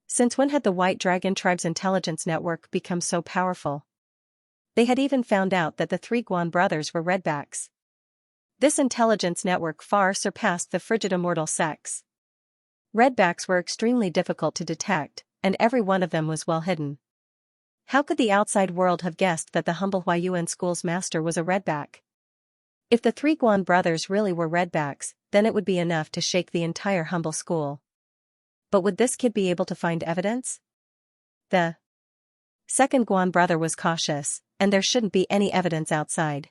Since when had the White Dragon tribe's intelligence network become so powerful? They had even found out that the 3 Guan brothers were redbacks. This intelligence network far surpassed the Frigid Immortal sects. Redbacks were extremely difficult to detect, and every one of them was well hidden. How could the outside world have guessed that the humble Huayuan school's master was a redback? If the 3 Guan brothers really were redbacks, then it would be enough to shake the entire humble school. But would this kid be able to find evidence? The second Guan brother was cautious, and there shouldn't be any evidence outside.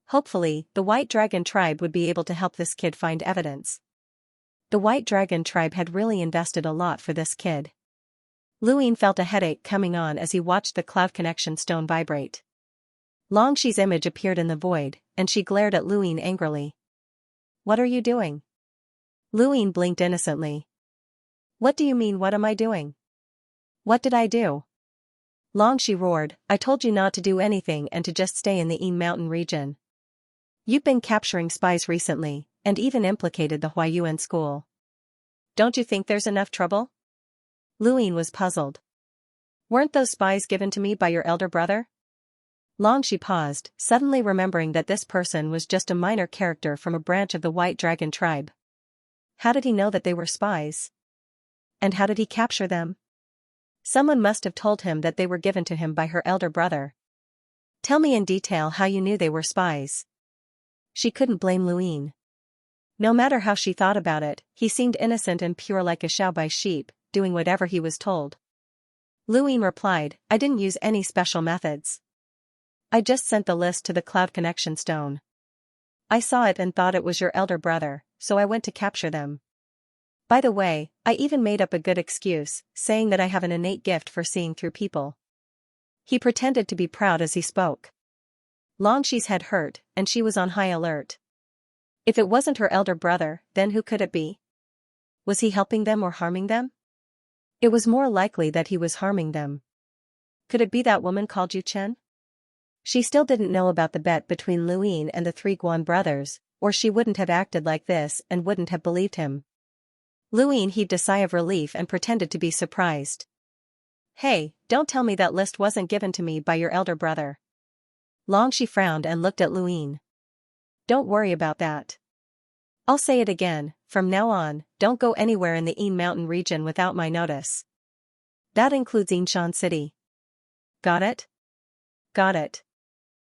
Hopefully, the White Dragon tribe would be able to help this kid find evidence. The White Dragon tribe had really invested a lot for this kid. Lu Yin felt a headache coming on as he watched the cloud connection stone vibrate. Longxi's image appeared in the void, and she glared at Lu Yin angrily. What are you doing? Lu Yin blinked innocently. What do you mean, what am I doing? What did I do? Longxi roared, I told you not to do anything and to just stay in the Yin Mountain region. You've been capturing spies recently, and even implicated the Huayuan school. Don't you think there's enough trouble? Lu Yin was puzzled. Weren't those spies given to me by your elder brother? Longxi paused, suddenly remembering that this person was just a minor character from a branch of the White Dragon tribe. How did he know that they were spies? And how did he capture them? Someone must have told him that they were given to him by her elder brother. Tell me in detail how you knew they were spies. She couldn't blame Lu Yin. No matter how she thought about it, he seemed innocent and pure like a Xiaobai sheep, doing whatever he was told. Lu Yin replied, I didn't use any special methods. I just sent the list to the cloud connection stone. I saw it and thought it was your elder brother, so I went to capture them. By the way, I even made up a good excuse, saying that I have an innate gift for seeing through people. He pretended to be proud as he spoke. Longxi's head hurt, and she was on high alert. If it wasn't her elder brother, then who could it be? Was he helping them or harming them? It was more likely that he was harming them. Could it be that woman called Yu Chen? She still didn't know about the bet between Luin and the three Guan brothers, or she wouldn't have acted like this and wouldn't have believed him. Luin heaved a sigh of relief and pretended to be surprised. Hey, don't tell me that list wasn't given to me by your elder brother. Xianxia frowned and looked at Luin. Don't worry about that. I'll say it again, from now on, don't go anywhere in the Yin Mountain region without my notice. That includes Yinshan City. Got it? Got it.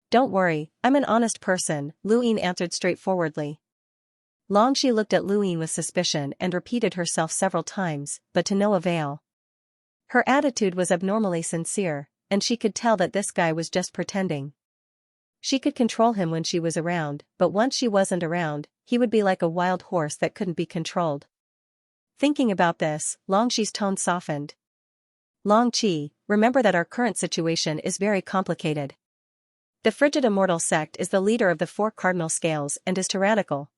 Don't worry, I'm an honest person, Luin answered straightforwardly. Xianxia looked at Luin with suspicion and repeated herself several times, but to no avail. Her attitude was abnormally sincere, and she could tell that this guy was just pretending. She could control him when she was around, but once she wasn't around, he would be like a wild horse that couldn't be controlled. Thinking about this, Xiangshi's tone softened. Xianxia, remember that our current situation is very complicated. The Frigid Immortal sect is the leader of the four cardinal scales and is tyrannical.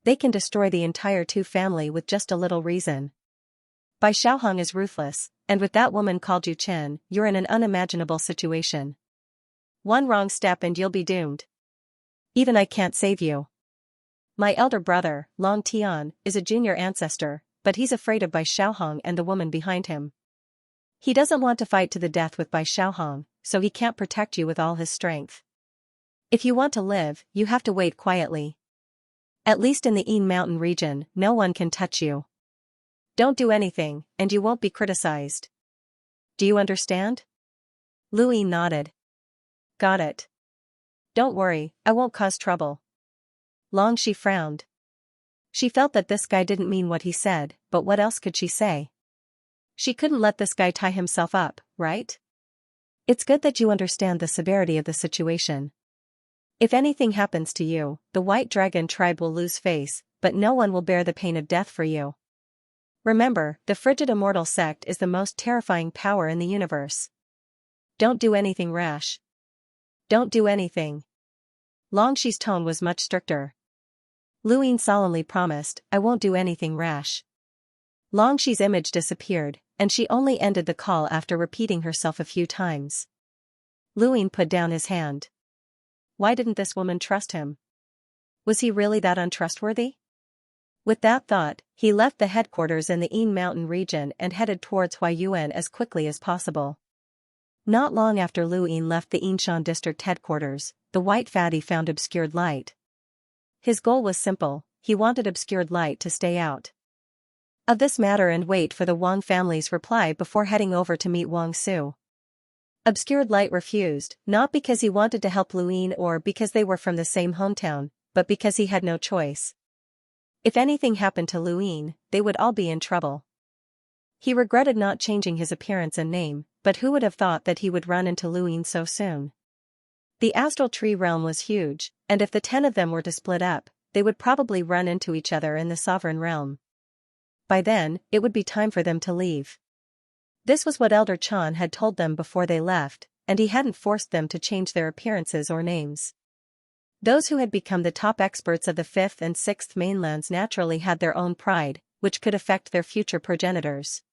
They can destroy the entire Tu family with just a little reason. Bai Xiaohong is ruthless, and with that woman called Yu Chen, you're in an unimaginable situation. One wrong step and you'll be doomed. Even I can't save you. My elder brother, Long Tian, is a junior ancestor, but he's afraid of Bai Xiaohong and the woman behind him. He doesn't want to fight to the death with Bai Xiaohong, so he can't protect you with all his strength. If you want to live, you have to wait quietly. At least in the Yin Mountain region, no one can touch you. Don't do anything, and you won't be criticized. Do you understand? Luin nodded. Got it. Don't worry, I won't cause trouble. Xianxia frowned. She felt that this guy didn't mean what he said, but what else could she say? She couldn't let this guy tie himself up, right? It's good that you understand the severity of the situation. If anything happens to you, the White Dragon tribe will lose face, but no one will bear the pain of death for you. Remember, the Frigid Immortal sect is the most terrifying power in the universe. Don't do anything rash. Don't do anything. Xianxi's tone was much stricter. Luin solemnly promised, I won't do anything rash. Xianxi's image disappeared, and she only ended the call after repeating herself a few times. Luin put down his hand. Why didn't this woman trust him? Was he really that untrustworthy? With that thought, he left the headquarters in the Yin Mountain region and headed towards Huayuan as quickly as possible. Not long after Luin left the Yinshan district headquarters, the white fatty found obscured light. His goal was simple, he wanted obscured light to stay out of this matter and wait for the Wang family's reply before heading over to meet Wang Su. Obscured Light refused, not because he wanted to help Luin or because they were from the same hometown, but because he had no choice. If anything happened to Luin, they would all be in trouble. He regretted not changing his appearance and name, but who would have thought that he would run into Luin so soon? The astral tree realm was huge, and if the 10 of them were to split up, they would probably run into each other in the sovereign realm. By then, it would be time for them to leave. This was what Elder Chan had told them before they left, and he hadn't forced them to change their appearances or names. Those who had become the top experts of the 5th and 6th mainlands naturally had their own pride, which could affect their future progenitors.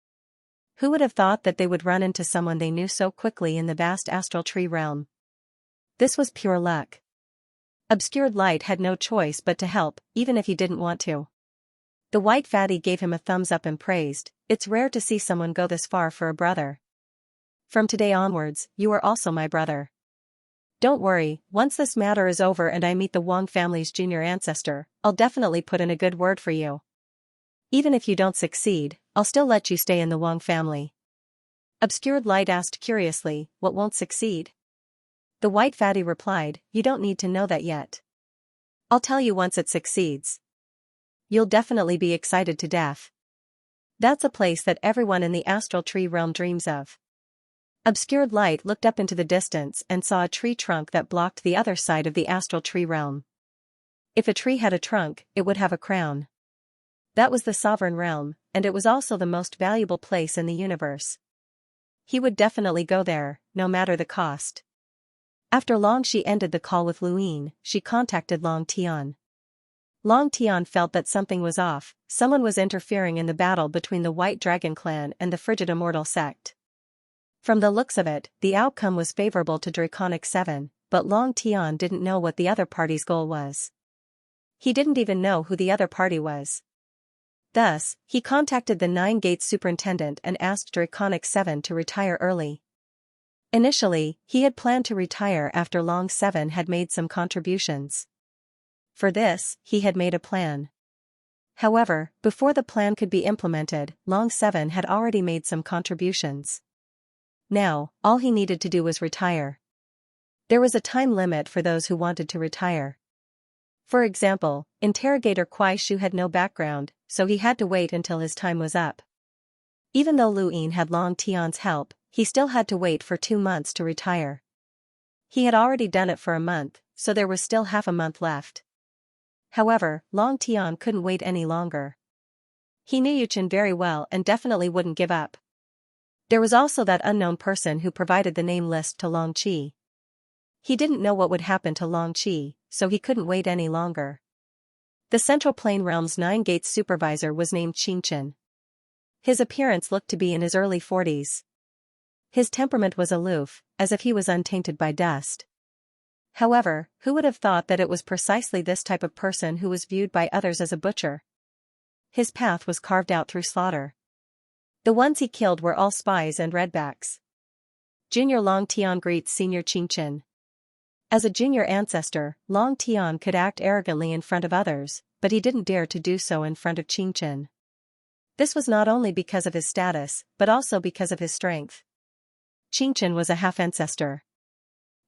Who would have thought that they would run into someone they knew so quickly in the vast astral tree realm? This was pure luck. Obscured Light had no choice but to help, even if he didn't want to. The white fatty gave him a thumbs up and praised, it's rare to see someone go this far for a brother. From today onwards, you are also my brother. Don't worry, once this matter is over and I meet the Wang family's junior ancestor, I'll definitely put in a good word for you. Even if you don't succeed, I'll still let you stay in the Wang family. Obscured Light asked curiously, what won't succeed? The white fatty replied, you don't need to know that yet. I'll tell you once it succeeds. You'll definitely be excited to death. That's a place that everyone in the astral tree realm dreams of. Obscured Light looked up into the distance and saw a tree trunk that blocked the other side of the astral tree realm. If a tree had a trunk, it would have a crown. That was the sovereign realm, and it was also the most valuable place in the universe. He would definitely go there, no matter the cost. After Xianxia ended the call with Luin, she contacted Long Tian. Long Tian felt that something was off, someone was interfering in the battle between the White Dragon clan and the Frigid Immortal sect. From the looks of it, the outcome was favorable to Draconic 7, but Long Tian didn't know what the other party's goal was. He didn't even know who the other party was. Thus, he contacted the Nine Gates superintendent and asked Draconic 7 to retire early. Initially, he had planned to retire after Long 7 had made some contributions. For this, he had made a plan. However, before the plan could be implemented, Long 7 had already made some contributions. Now, all he needed to do was retire. There was a time limit for those who wanted to retire. For example, interrogator Kuai Shu had no background, so he had to wait until his time was up. Even though Lu Yin had Long Tian's help, he still had to wait for 2 months to retire. He had already done it for a month, so there was still half a month left. However, Long Tian couldn't wait any longer. He knew Yuchen very well and definitely wouldn't give up. There was also that unknown person who provided the name list to Long Qi. He didn't know what would happen to Long Qi, so he couldn't wait any longer. The Central Plain Realm's Nine Gates supervisor was named Xianxia. His appearance looked to be in his early 40s. His temperament was aloof, as if he was untainted by dust. However, who would have thought that it was precisely this type of person who was viewed by others as a butcher? His path was carved out through slaughter. The ones he killed were all spies and redbacks. Junior Long Tian greets Senior Xianxia. As a junior ancestor, Long Tian could act arrogantly in front of others, but he didn't dare to do so in front of Xianxia. This was not only because of his status, but also because of his strength. Xianxia was a half-ancestor.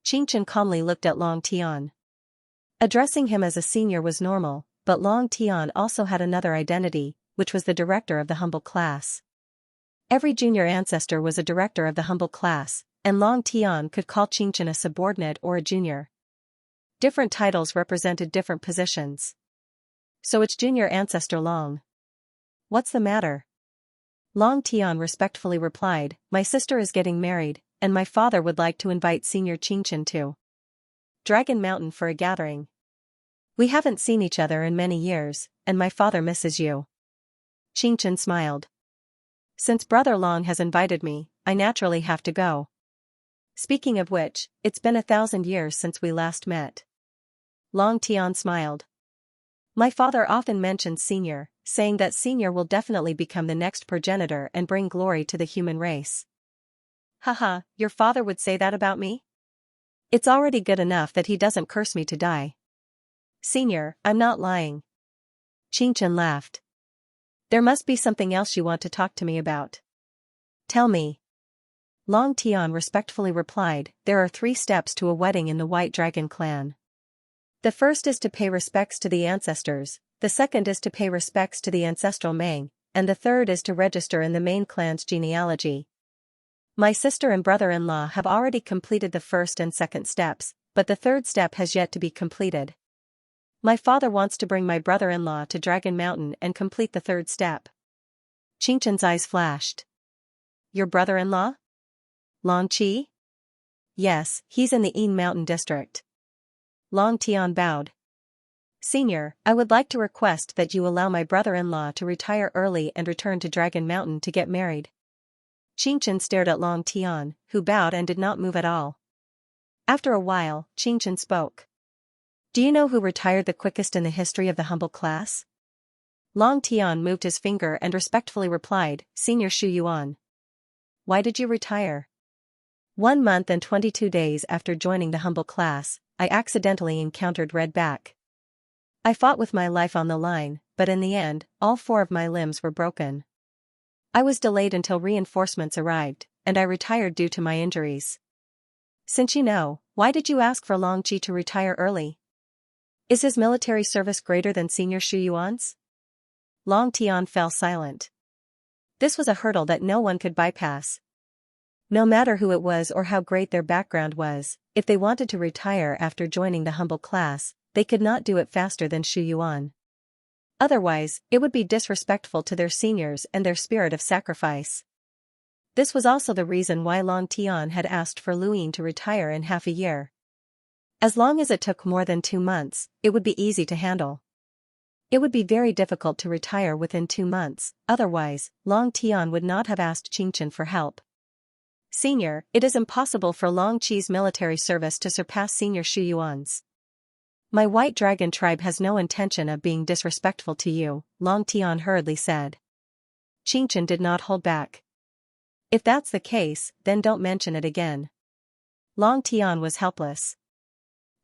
Xianxia calmly looked at Long Tian. Addressing him as a senior was normal, but Long Tian also had another identity, which was the director of the humble class. Every junior ancestor was a director of the humble class, and Long Tian could call Xianxia a subordinate or a junior. Different titles represented different positions. So it's junior ancestor Long. What's the matter? Long Tian respectfully replied, my sister is getting married, and my father would like to invite Senior Xianxia to Dragon Mountain for a gathering. We haven't seen each other in many years, and my father misses you. Xianxia smiled. Since Brother Long has invited me, I naturally have to go. Speaking of which, it's been 1,000 years since we last met. Long Tian smiled. My father often mentions Senior, saying that Senior will definitely become the next progenitor and bring glory to the human race. Haha, your father would say that about me? It's already good enough that he doesn't curse me to die. Senior, I'm not lying. Xianxia laughed. There must be something else you want to talk to me about. Tell me. Long Tian respectfully replied, there are 3 steps to a wedding in the White Dragon clan. The first is to pay respects to the ancestors, the second is to pay respects to the ancestral Meng, and the third is to register in the main clan's genealogy. My sister and brother-in-law have already completed the first and second steps, but the third step has yet to be completed. My father wants to bring my brother-in-law to Dragon Mountain and complete the third step. Xianxia's eyes flashed. Your brother-in-law? Long Qi? Yes, he's in the Yin Mountain district. Long Tian bowed. Senior, I would like to request that you allow my brother-in-law to retire early and return to Dragon Mountain to get married. Xianxia stared at Long Tian, who bowed and did not move at all. After a while, Xianxia spoke. Do you know who retired the quickest in the history of the humble class? Long Tian moved his finger and respectfully replied, Senior Shu Yuan. Why did you retire? 1 month and 22 days after joining the humble class, I accidentally encountered Redback. I fought with my life on the line, but in the end, all 4 of my limbs were broken. I was delayed until reinforcements arrived, and I retired due to my injuries. Since you know, why did you ask for Long Qi to retire early? Is his military service greater than Senior Shu Yuan's? Long Tian fell silent. This was a hurdle that no one could bypass. No matter who it was or how great their background was, if they wanted to retire after joining the humble class, they could not do it faster than Shu Yuan. Otherwise, it would be disrespectful to their seniors and their spirit of sacrifice. This was also the reason why Long Tian had asked for Lu Yin to retire in half a year. As long as it took more than 2 months, it would be easy to handle. It would be very difficult to retire within 2 months, otherwise, Long Tian would not have asked Xianxia for help. Senior, it is impossible for Long Qi's military service to surpass Senior Xu Yuan's. My White Dragon tribe has no intention of being disrespectful to you, Long Tian hurriedly said. Xianxia did not hold back. If that's the case, then don't mention it again. Long Tian was helpless.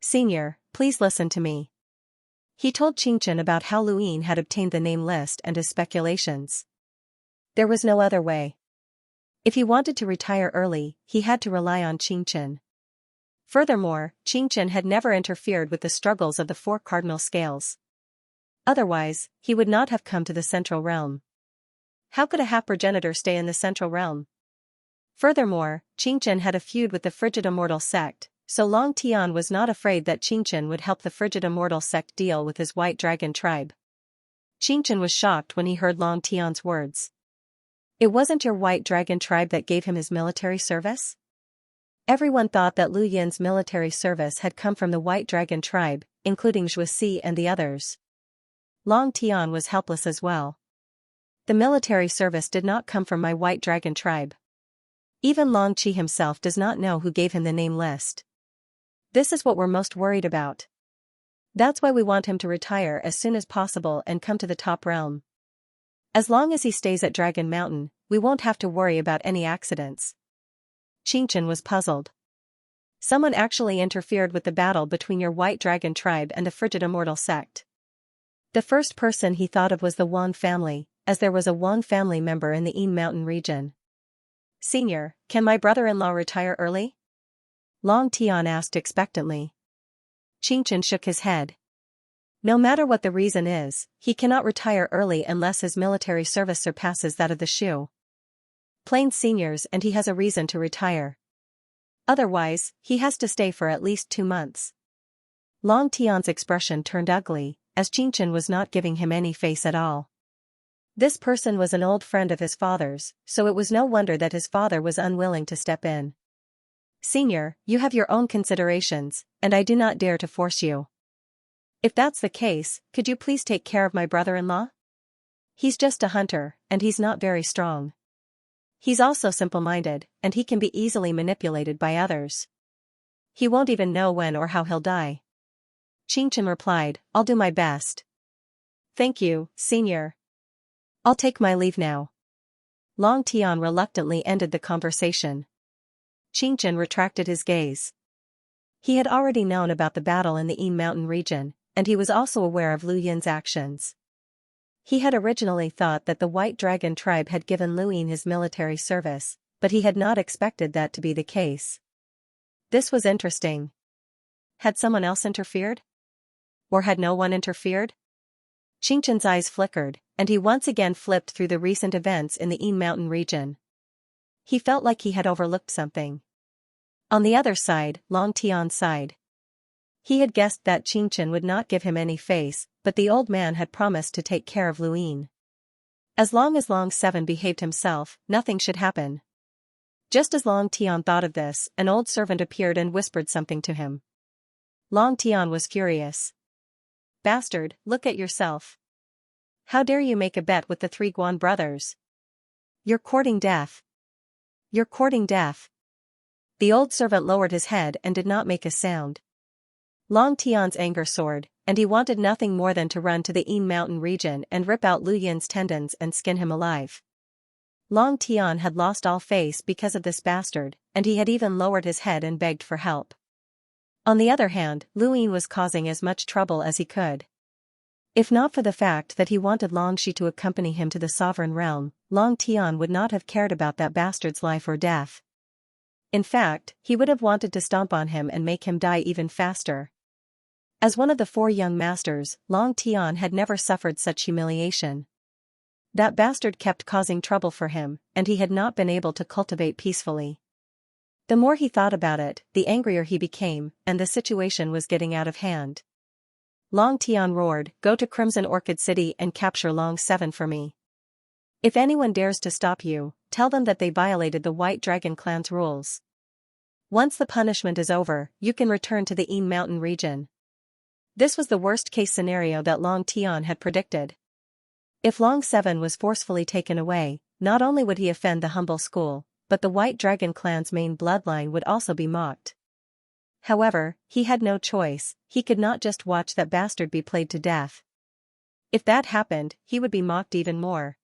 Senior, please listen to me. He told Xianxia about how Luyin had obtained the name list and his speculations. There was no other way. If he wanted to retire early, he had to rely on Xianxia. Furthermore, Xianxia had never interfered with the struggles of the four cardinal scales. Otherwise, he would not have come to the Central Realm. How could a half-progenitor stay in the Central Realm? Furthermore, Xianxia had a feud with the Frigid Immortal sect, so Long Tian was not afraid that Xianxia would help the Frigid Immortal sect deal with his White Dragon tribe. Xianxia was shocked when he heard Long Tian's words. It wasn't your White Dragon tribe that gave him his military service? Everyone thought that Lu Yin's military service had come from the White Dragon tribe, including Zhuo Si and the others. Long Tian was helpless as well. The military service did not come from my White Dragon tribe. Even Long Qi himself does not know who gave him the name list. This is what we're most worried about. That's why we want him to retire as soon as possible and come to the top realm. As long as he stays at Dragon Mountain, we won't have to worry about any accidents. Xianxia was puzzled. Someone actually interfered with the battle between your White Dragon tribe and the Frigid Immortal sect. The first person he thought of was the Wan family, as there was a Wan family member in the Yin Mountain region. Senior, can my brother-in-law retire early? Long Tian asked expectantly. Xianxia shook his head. No matter what the reason is, he cannot retire early unless his military service surpasses that of the Shu. Plain seniors and he has a reason to retire. Otherwise, he has to stay for at least 2 months. Long Tian's expression turned ugly, as Xianxia was not giving him any face at all. This person was an old friend of his father's, so it was no wonder that his father was unwilling to step in. Senior, you have your own considerations, and I do not dare to force you. If that's the case, could you please take care of my brother-in-law? He's just a hunter, and he's not very strong. He's also simple-minded, and he can be easily manipulated by others. He won't even know when or how he'll die. Xianxia replied, I'll do my best. Thank you, Senior. I'll take my leave now. Long Tian reluctantly ended the conversation. Xianxia retracted his gaze. He had already known about the battle in the Yin Mountain region, and he was also aware of Lu Yin's actions. He had originally thought that the White Dragon tribe had given Lu Yin his military service, but he had not expected that to be the case. This was interesting. Had someone else interfered? Or had no one interfered? Xianxia's eyes flickered, and he once again flipped through the recent events in the Yin Mountain region. He felt like he had overlooked something. On the other side, Long Tian sighed. He had guessed that Xianxia would not give him any face, but the old man had promised to take care of Lu Yin. As long as Long Seven behaved himself, nothing should happen. Just as Long Tian thought of this, an old servant appeared and whispered something to him. Long Tian was furious. Bastard, look at yourself. How dare you make a bet with the 3 Guan brothers? You're courting death. You're courting death. The old servant lowered his head and did not make a sound. Long Tian's anger soared, and he wanted nothing more than to run to the Yin Mountain region and rip out Lu Yin's tendons and skin him alive. Long Tian had lost all face because of this bastard, and he had even lowered his head and begged for help. On the other hand, Lu Yin was causing as much trouble as he could. If not for the fact that he wanted Long Shi to accompany him to the Sovereign Realm, Long Tian would not have cared about that bastard's life or death. In fact, he would have wanted to stomp on him and make him die even faster. As one of the 4 young masters, Long Tian had never suffered such humiliation. That bastard kept causing trouble for him, and he had not been able to cultivate peacefully. The more he thought about it, the angrier he became, and the situation was getting out of hand. Long Tian roared, "Go to Crimson Orchid City and capture Long Seven for me. If anyone dares to stop you, tell them that they violated the White Dragon clan's rules. Once the punishment is over, you can return to the Yin Mountain region." This was the worst-case scenario that Long Tian had predicted. If Long Seven was forcefully taken away, not only would he offend the humble school, but the White Dragon clan's main bloodline would also be mocked. However, he had no choice, he could not just watch that bastard be played to death. If that happened, he would be mocked even more.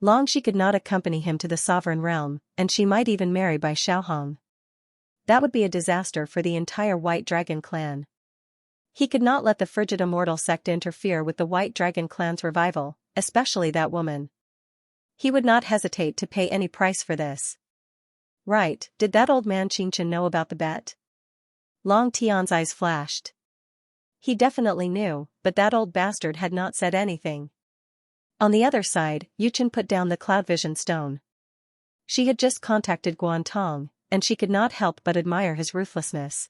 Longxi could not accompany him to the sovereign realm, and she might even marry by Xiaohong. That would be a disaster for the entire White Dragon clan. He could not let the frigid immortal sect interfere with the White Dragon clan's revival, especially that woman. He would not hesitate to pay any price for this. Right, did that old man Xianxia know about the bet? Long Tian's eyes flashed. He definitely knew, but that old bastard had not said anything. On the other side, Yuchen put down the cloud vision stone. She had just contacted Guantong, and she could not help but admire his ruthlessness.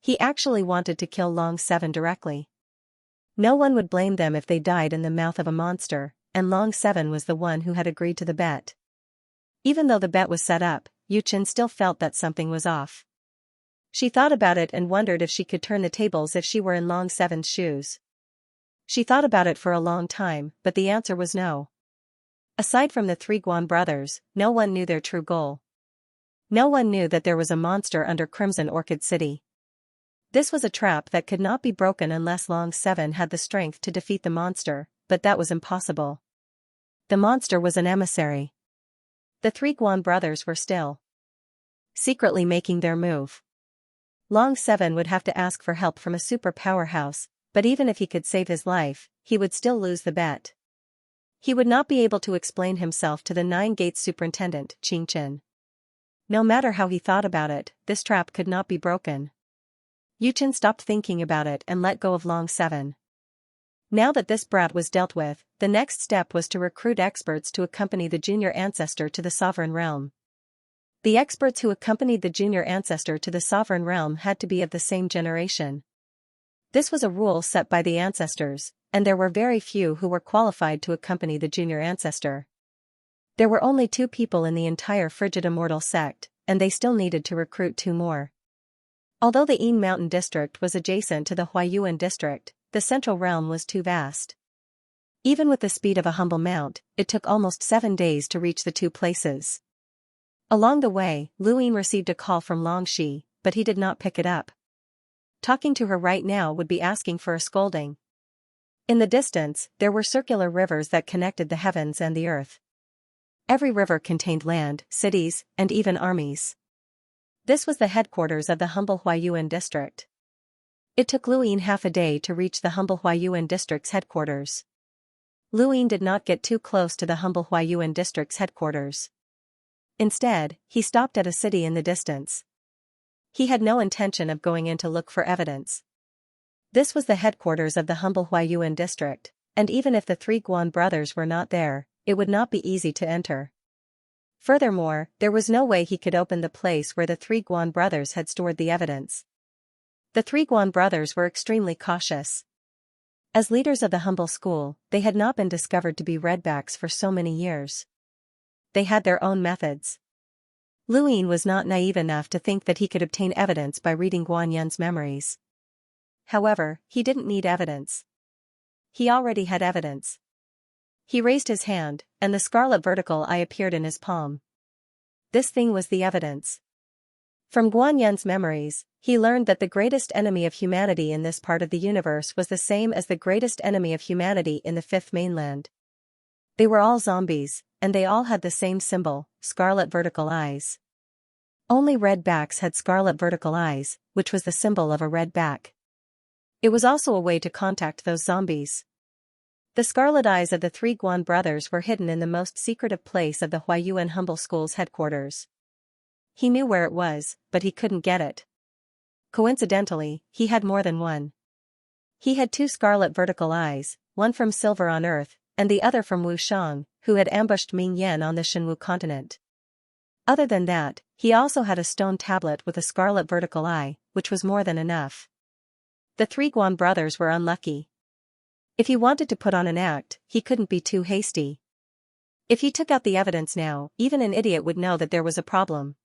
He actually wanted to kill Long Seven directly. No one would blame them if they died in the mouth of a monster, and Long Seven was the one who had agreed to the bet. Even though the bet was set up, Yuchen still felt that something was off. She thought about it and wondered if she could turn the tables if she were in Long Seven's shoes. She thought about it for a long time, but the answer was no. Aside from the three Guan brothers, no one knew their true goal. No one knew that there was a monster under Crimson Orchid City. This was a trap that could not be broken unless Long Seven had the strength to defeat the monster, but that was impossible. The monster was an emissary. The three Guan brothers were still secretly making their move. Long Seven would have to ask for help from a super powerhouse, but even if he could save his life, he would still lose the bet. He would not be able to explain himself to the Nine Gates superintendent, Qingchen. No matter how he thought about it, this trap could not be broken. Yuchen stopped thinking about it and let go of Long Seven. Now that this brat was dealt with, the next step was to recruit experts to accompany the junior ancestor to the sovereign realm. The experts who accompanied the junior ancestor to the sovereign realm had to be of the same generation. This was a rule set by the ancestors, and there were very few who were qualified to accompany the junior ancestor. There were only 2 people in the entire frigid immortal sect, and they still needed to recruit 2 more. Although the Yin Mountain district was adjacent to the Huayuan district, the central realm was too vast. Even with the speed of a humble mount, it took almost 7 days to reach the 2 places. Along the way, Luyin received a call from Longxi, but he did not pick it up. Talking to her right now would be asking for a scolding. In the distance, there were circular rivers that connected the heavens and the earth. Every river contained land, cities, and even armies. This was the headquarters of the humble Huayuan district. It took Luyin half a day to reach the humble Huayuan district's headquarters. Luyin did not get too close to the humble Huayuan district's headquarters. Instead, he stopped at a city in the distance. He had no intention of going in to look for evidence. This was the headquarters of the humble Huayuan district, and even if the 3 Guan brothers were not there, it would not be easy to enter. Furthermore, there was no way he could open the place where the 3 Guan brothers had stored the evidence. The 3 Guan brothers were extremely cautious. As leaders of the humble school, they had not been discovered to be redbacks for so many years. They had their own methods. Luyin was not naive enough to think that he could obtain evidence by reading Guanyun's memories. However, he didn't need evidence. He already had evidence. He raised his hand, and the scarlet vertical eye appeared in his palm. This thing was the evidence. From Guanyun's memories, he learned that the greatest enemy of humanity in this part of the universe was the same as the greatest enemy of humanity in the 5th mainland. They were all zombies, and they all had the same symbol, scarlet vertical eyes. Only red backs had scarlet vertical eyes, which was the symbol of a red back. It was also a way to contact those zombies. The scarlet eyes of the 3 Guan brothers were hidden in the most secretive place of the Huayuan Humble School's headquarters. He knew where it was, but he couldn't get it. Coincidentally, he had more than one. He had 2 scarlet vertical eyes, one from Silver on Earth, and the other from Wu Shang, who had ambushed Ming Yan on the Shenwu continent. Other than that, he also had a stone tablet with a scarlet vertical eye, which was more than enough. The 3 Guan brothers were unlucky. If he wanted to put on an act, he couldn't be too hasty. If he took out the evidence now, even an idiot would know that there was a problem.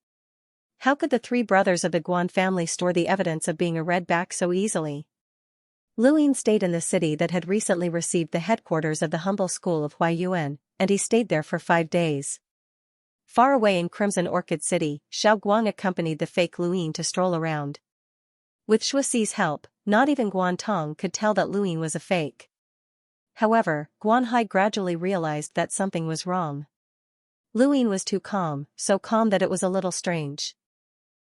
How could the 3 brothers of the Guan family store the evidence of being a redback so easily? Luyin stayed in the city that had recently received the headquarters of the humble school of Huayuan, and he stayed there for 5 days. Far away in Crimson Orchid City, Xiao Guang accompanied the fake Luyin to stroll around. With Shuxi's help, not even Guantong could tell that Luyin was a fake. However, Guanhai gradually realized that something was wrong. Luyin was too calm, so calm that it was a little strange.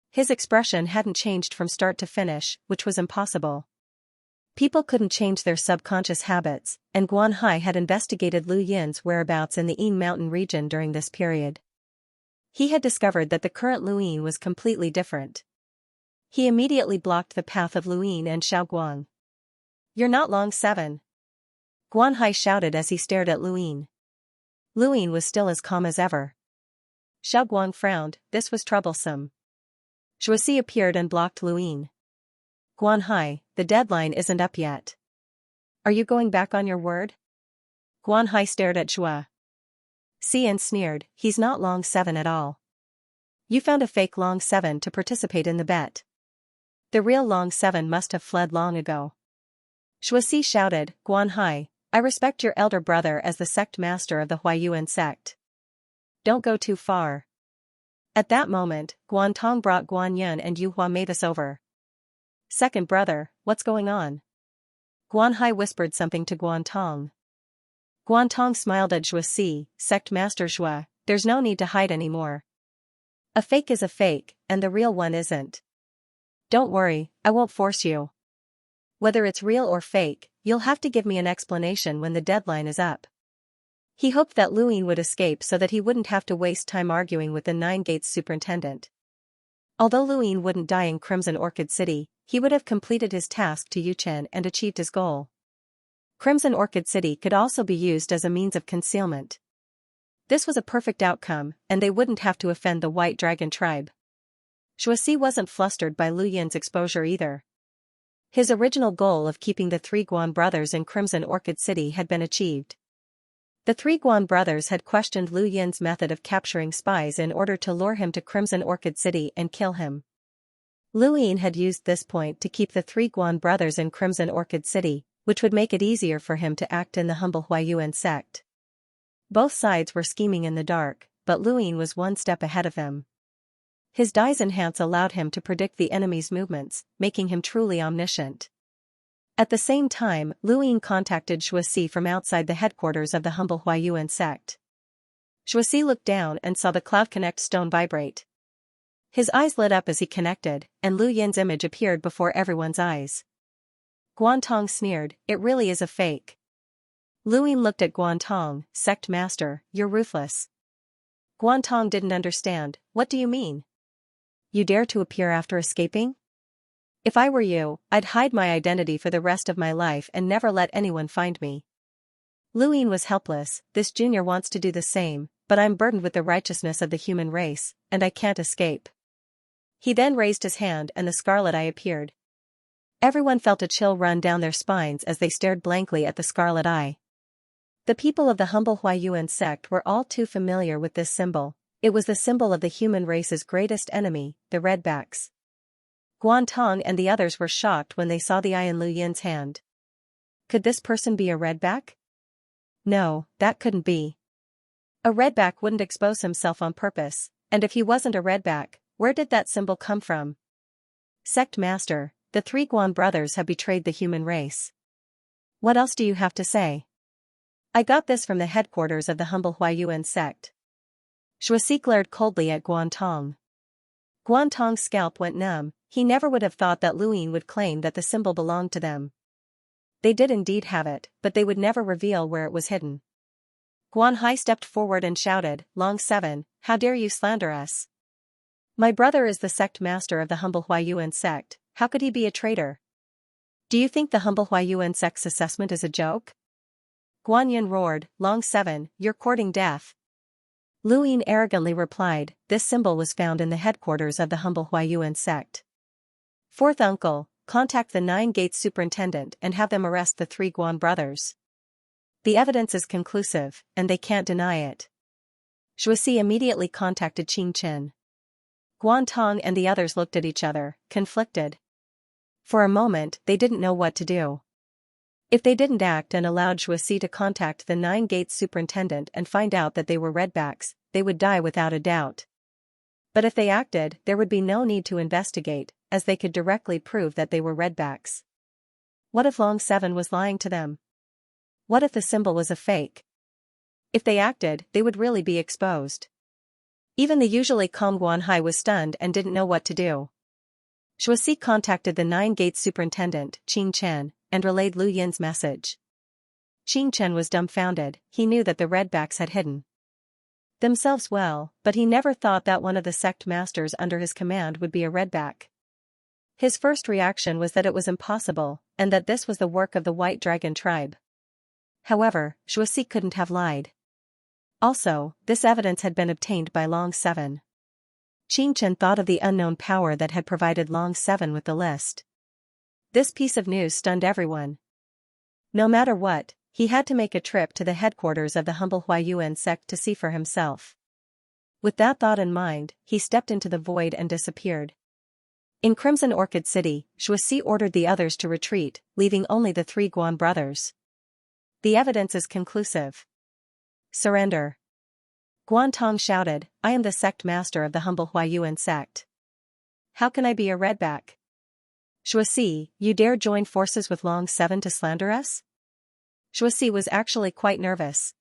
His expression hadn't changed from start to finish, which was impossible. People couldn't change their subconscious habits, and Guanhai had investigated Lu Yin's whereabouts in the Yin Mountain region during this period. He had discovered that the current Luyin was completely different. He immediately blocked the path of Luyin and Xiaoguang. "You're not Long 7. Guanhai shouted as he stared at Luyin. Luyin was still as calm as ever. Xiaoguang frowned. This was troublesome. Shuxi appeared and blocked Luyin. "Guanhai, the deadline isn't up yet. Are you going back on your word?" Guanhai stared at Xue. Xian sneered, "He's not Long 7 at all. You found a fake Long 7 to participate in the bet. The real Long 7 must have fled long ago." Shuxi shouted, "Guanhai, I respect your elder brother as the sect master of the Huayuan sect. Don't go too far." At that moment, Guantong brought Guanyan and Yuhua Mavis over. "Second brother, what's going on?" Guanhai whispered something to Guantong. Guantong smiled at Shuxi, "Sect Master Xue, there's no need to hide anymore. A fake is a fake, and the real one isn't. Don't worry, I won't force you. Whether it's real or fake, you'll have to give me an explanation when the deadline is up." He hoped that Luyin would escape so that he wouldn't have to waste time arguing with the Nine Gates superintendent. Although Luyin wouldn't die in Crimson Orchid City, he would have completed his task to Yuchen and achieved his goal. Crimson Orchid City could also be used as a means of concealment. This was a perfect outcome, and they wouldn't have to offend the White Dragon tribe. Shuxi wasn't flustered by Lu Yin's exposure either. His original goal of keeping the three Guan brothers in Crimson Orchid City had been achieved. The three Guan brothers had questioned Lu Yin's method of capturing spies in order to lure him to Crimson Orchid City and kill him. Lu Yin had used this point to keep the three Guan brothers in Crimson Orchid City, which would make it easier for him to act in the humble Huayuan sect. Both sides were scheming in the dark, but Lu Yin was one step ahead of them. His Dai's enhance allowed him to predict the enemy's movements, making him truly omniscient. At the same time, Lu Yin contacted Shuxi from outside the headquarters of the humble Huayuan sect. Shuxi looked down and saw the Cloud Connect stone vibrate. His eyes lit up as he connected, and Lu Yin's image appeared before everyone's eyes. Guantong sneered, "It really is a fake." Lu Yin looked at Guantong, "Sect Master, you're ruthless." Guantong didn't understand, "What do you mean? You dare to appear after escaping? If I were you, I'd hide my identity for the rest of my life and never let anyone find me." Lu Yin was helpless. "This junior wants to do the same, but I'm burdened with the righteousness of the human race, and I can't escape." He then raised his hand and the scarlet eye appeared. Everyone felt a chill run down their spines as they stared blankly at the scarlet eye. The people of the humble Huayuan sect were all too familiar with this symbol. It was the symbol of the human race's greatest enemy, the redbacks. Guantong and the others were shocked when they saw the eye in Lu Yin's hand. Could this person be a redback? No, that couldn't be. A redback wouldn't expose himself on purpose, and if he wasn't a redback, where did that symbol come from? "Sect Master, the three Guan brothers have betrayed the human race. What else do you have to say?" "I got this from the headquarters of the humble Huayuan sect." Shuxi glared coldly at Guantong. Guantong's scalp went numb. He never would have thought that Lu Yin would claim that the symbol belonged to them. They did indeed have it, but they would never reveal where it was hidden. Guanhai stepped forward and shouted, "Long 7, how dare you slander us? My brother is the sect master of the humble Huayuan sect, how could he be a traitor? Do you think the humble Huayuan sect's assessment is a joke?" Guanyin roared, "Long 7, you're courting death." Lu Yin arrogantly replied, "This symbol was found in the headquarters of the humble Huayuan sect. Fourth uncle, contact the Nine Gates superintendent and have them arrest the three Guan brothers. The evidence is conclusive, and they can't deny it." Shuxi immediately contacted Qing Chen. Guantong and the others looked at each other, conflicted. For a moment, they didn't know what to do. If they didn't act and allowed Shuxi to contact the Nine Gates superintendent and find out that they were redbacks, they would die without a doubt. But if they acted, there would be no need to investigate, as they could directly prove that they were redbacks. What if Long 7 was lying to them? What if the symbol was a fake? If they acted, they would really be exposed. Even the usually calm Guanhai was stunned and didn't know what to do. Shuasi contacted the Nine Gates superintendent, Qing Chen, and relayed Lu Yin's message. Qing Chen was dumbfounded. He knew that the redbacks had hidden themselves well, but he never thought that one of the sect masters under his command would be a redback. His first reaction was that it was impossible, and that this was the work of the White Dragon tribe. However, Shuasi couldn't have lied. Also, this evidence had been obtained by Long 7. Qing Chen thought of the unknown power that had provided Long 7 with the list. This piece of news stunned everyone. No matter what, he had to make a trip to the headquarters of the humble Huayuan sect to see for himself. With that thought in mind, he stepped into the void and disappeared. In Crimson Orchid City, Shuasi ordered the others to retreat, leaving only the 3 Guan brothers. The evidence is conclusive. Surrender. Guan Tong shouted, I am the sect master of the humble Huayuan sect. How can I be a redback? Shuasi, you dare join forces with Long 7 to slander us? Shuasi was actually quite nervous.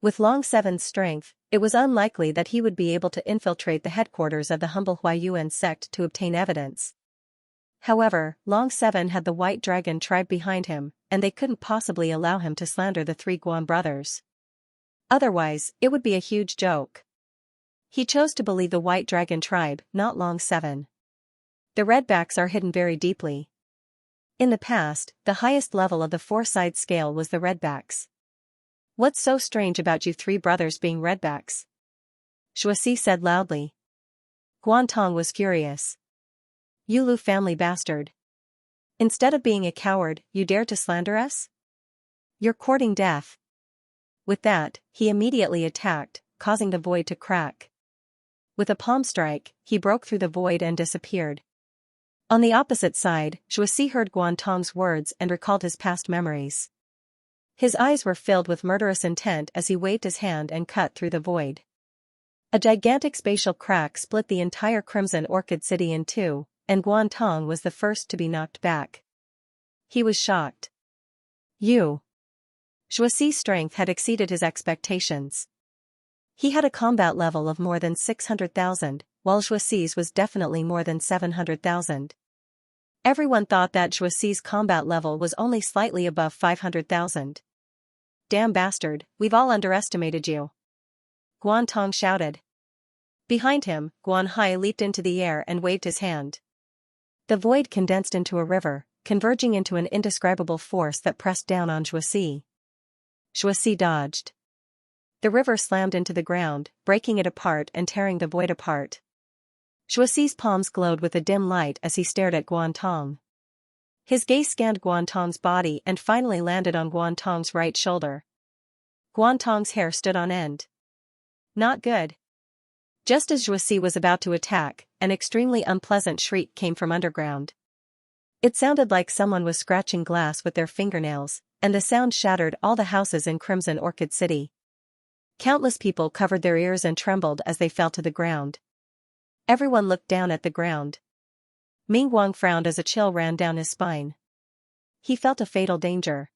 With Long 7's strength, it was unlikely that he would be able to infiltrate the headquarters of the humble Huayuan sect to obtain evidence. However, Long 7 had the White Dragon tribe behind him, and they couldn't possibly allow him to slander the 3 Guan brothers. Otherwise, it would be a huge joke. He chose to believe the White Dragon tribe, not Long 7. The redbacks are hidden very deeply. In the past, the highest level of the 4-side scale was the redbacks. What's so strange about you 3 brothers being redbacks? Shuasi said loudly. Guan Tong was furious. You Lu family bastard. Instead of being a coward, you dare to slander us? You're courting death. With that, he immediately attacked, causing the void to crack. With a palm strike, he broke through the void and disappeared. On the opposite side, Shuasi heard Guan Tong's words and recalled his past memories. His eyes were filled with murderous intent as he waved his hand and cut through the void. A gigantic spatial crack split the entire Crimson Orchid City in two, and Guan Tong was the first to be knocked back. He was shocked. You. Shuasi's strength had exceeded his expectations. He had a combat level of more than 600,000, while Shuasi's was definitely more than 700,000. Everyone thought that Shuasi's combat level was only slightly above 500,000. Damn bastard, we've all underestimated you. Guan Tong shouted. Behind him, Guan Hai leaped into the air and waved his hand. The void condensed into a river, converging into an indescribable force that pressed down on Shuasi. Shuasi dodged. The river slammed into the ground, breaking it apart and tearing the void apart. Shuasi's palms glowed with a dim light as he stared at Guan Tong. His gaze scanned Guan Tong's body and finally landed on Guan Tong's right shoulder. Guan Tong's hair stood on end. Not good. Just as Shuasi was about to attack, an extremely unpleasant shriek came from underground. It sounded like someone was scratching glass with their fingernails, and the sound shattered all the houses in Crimson Orchid City. Countless people covered their ears and trembled as they fell to the ground. Everyone looked down at the ground. Ming Guang frowned as a chill ran down his spine. He felt a fatal danger.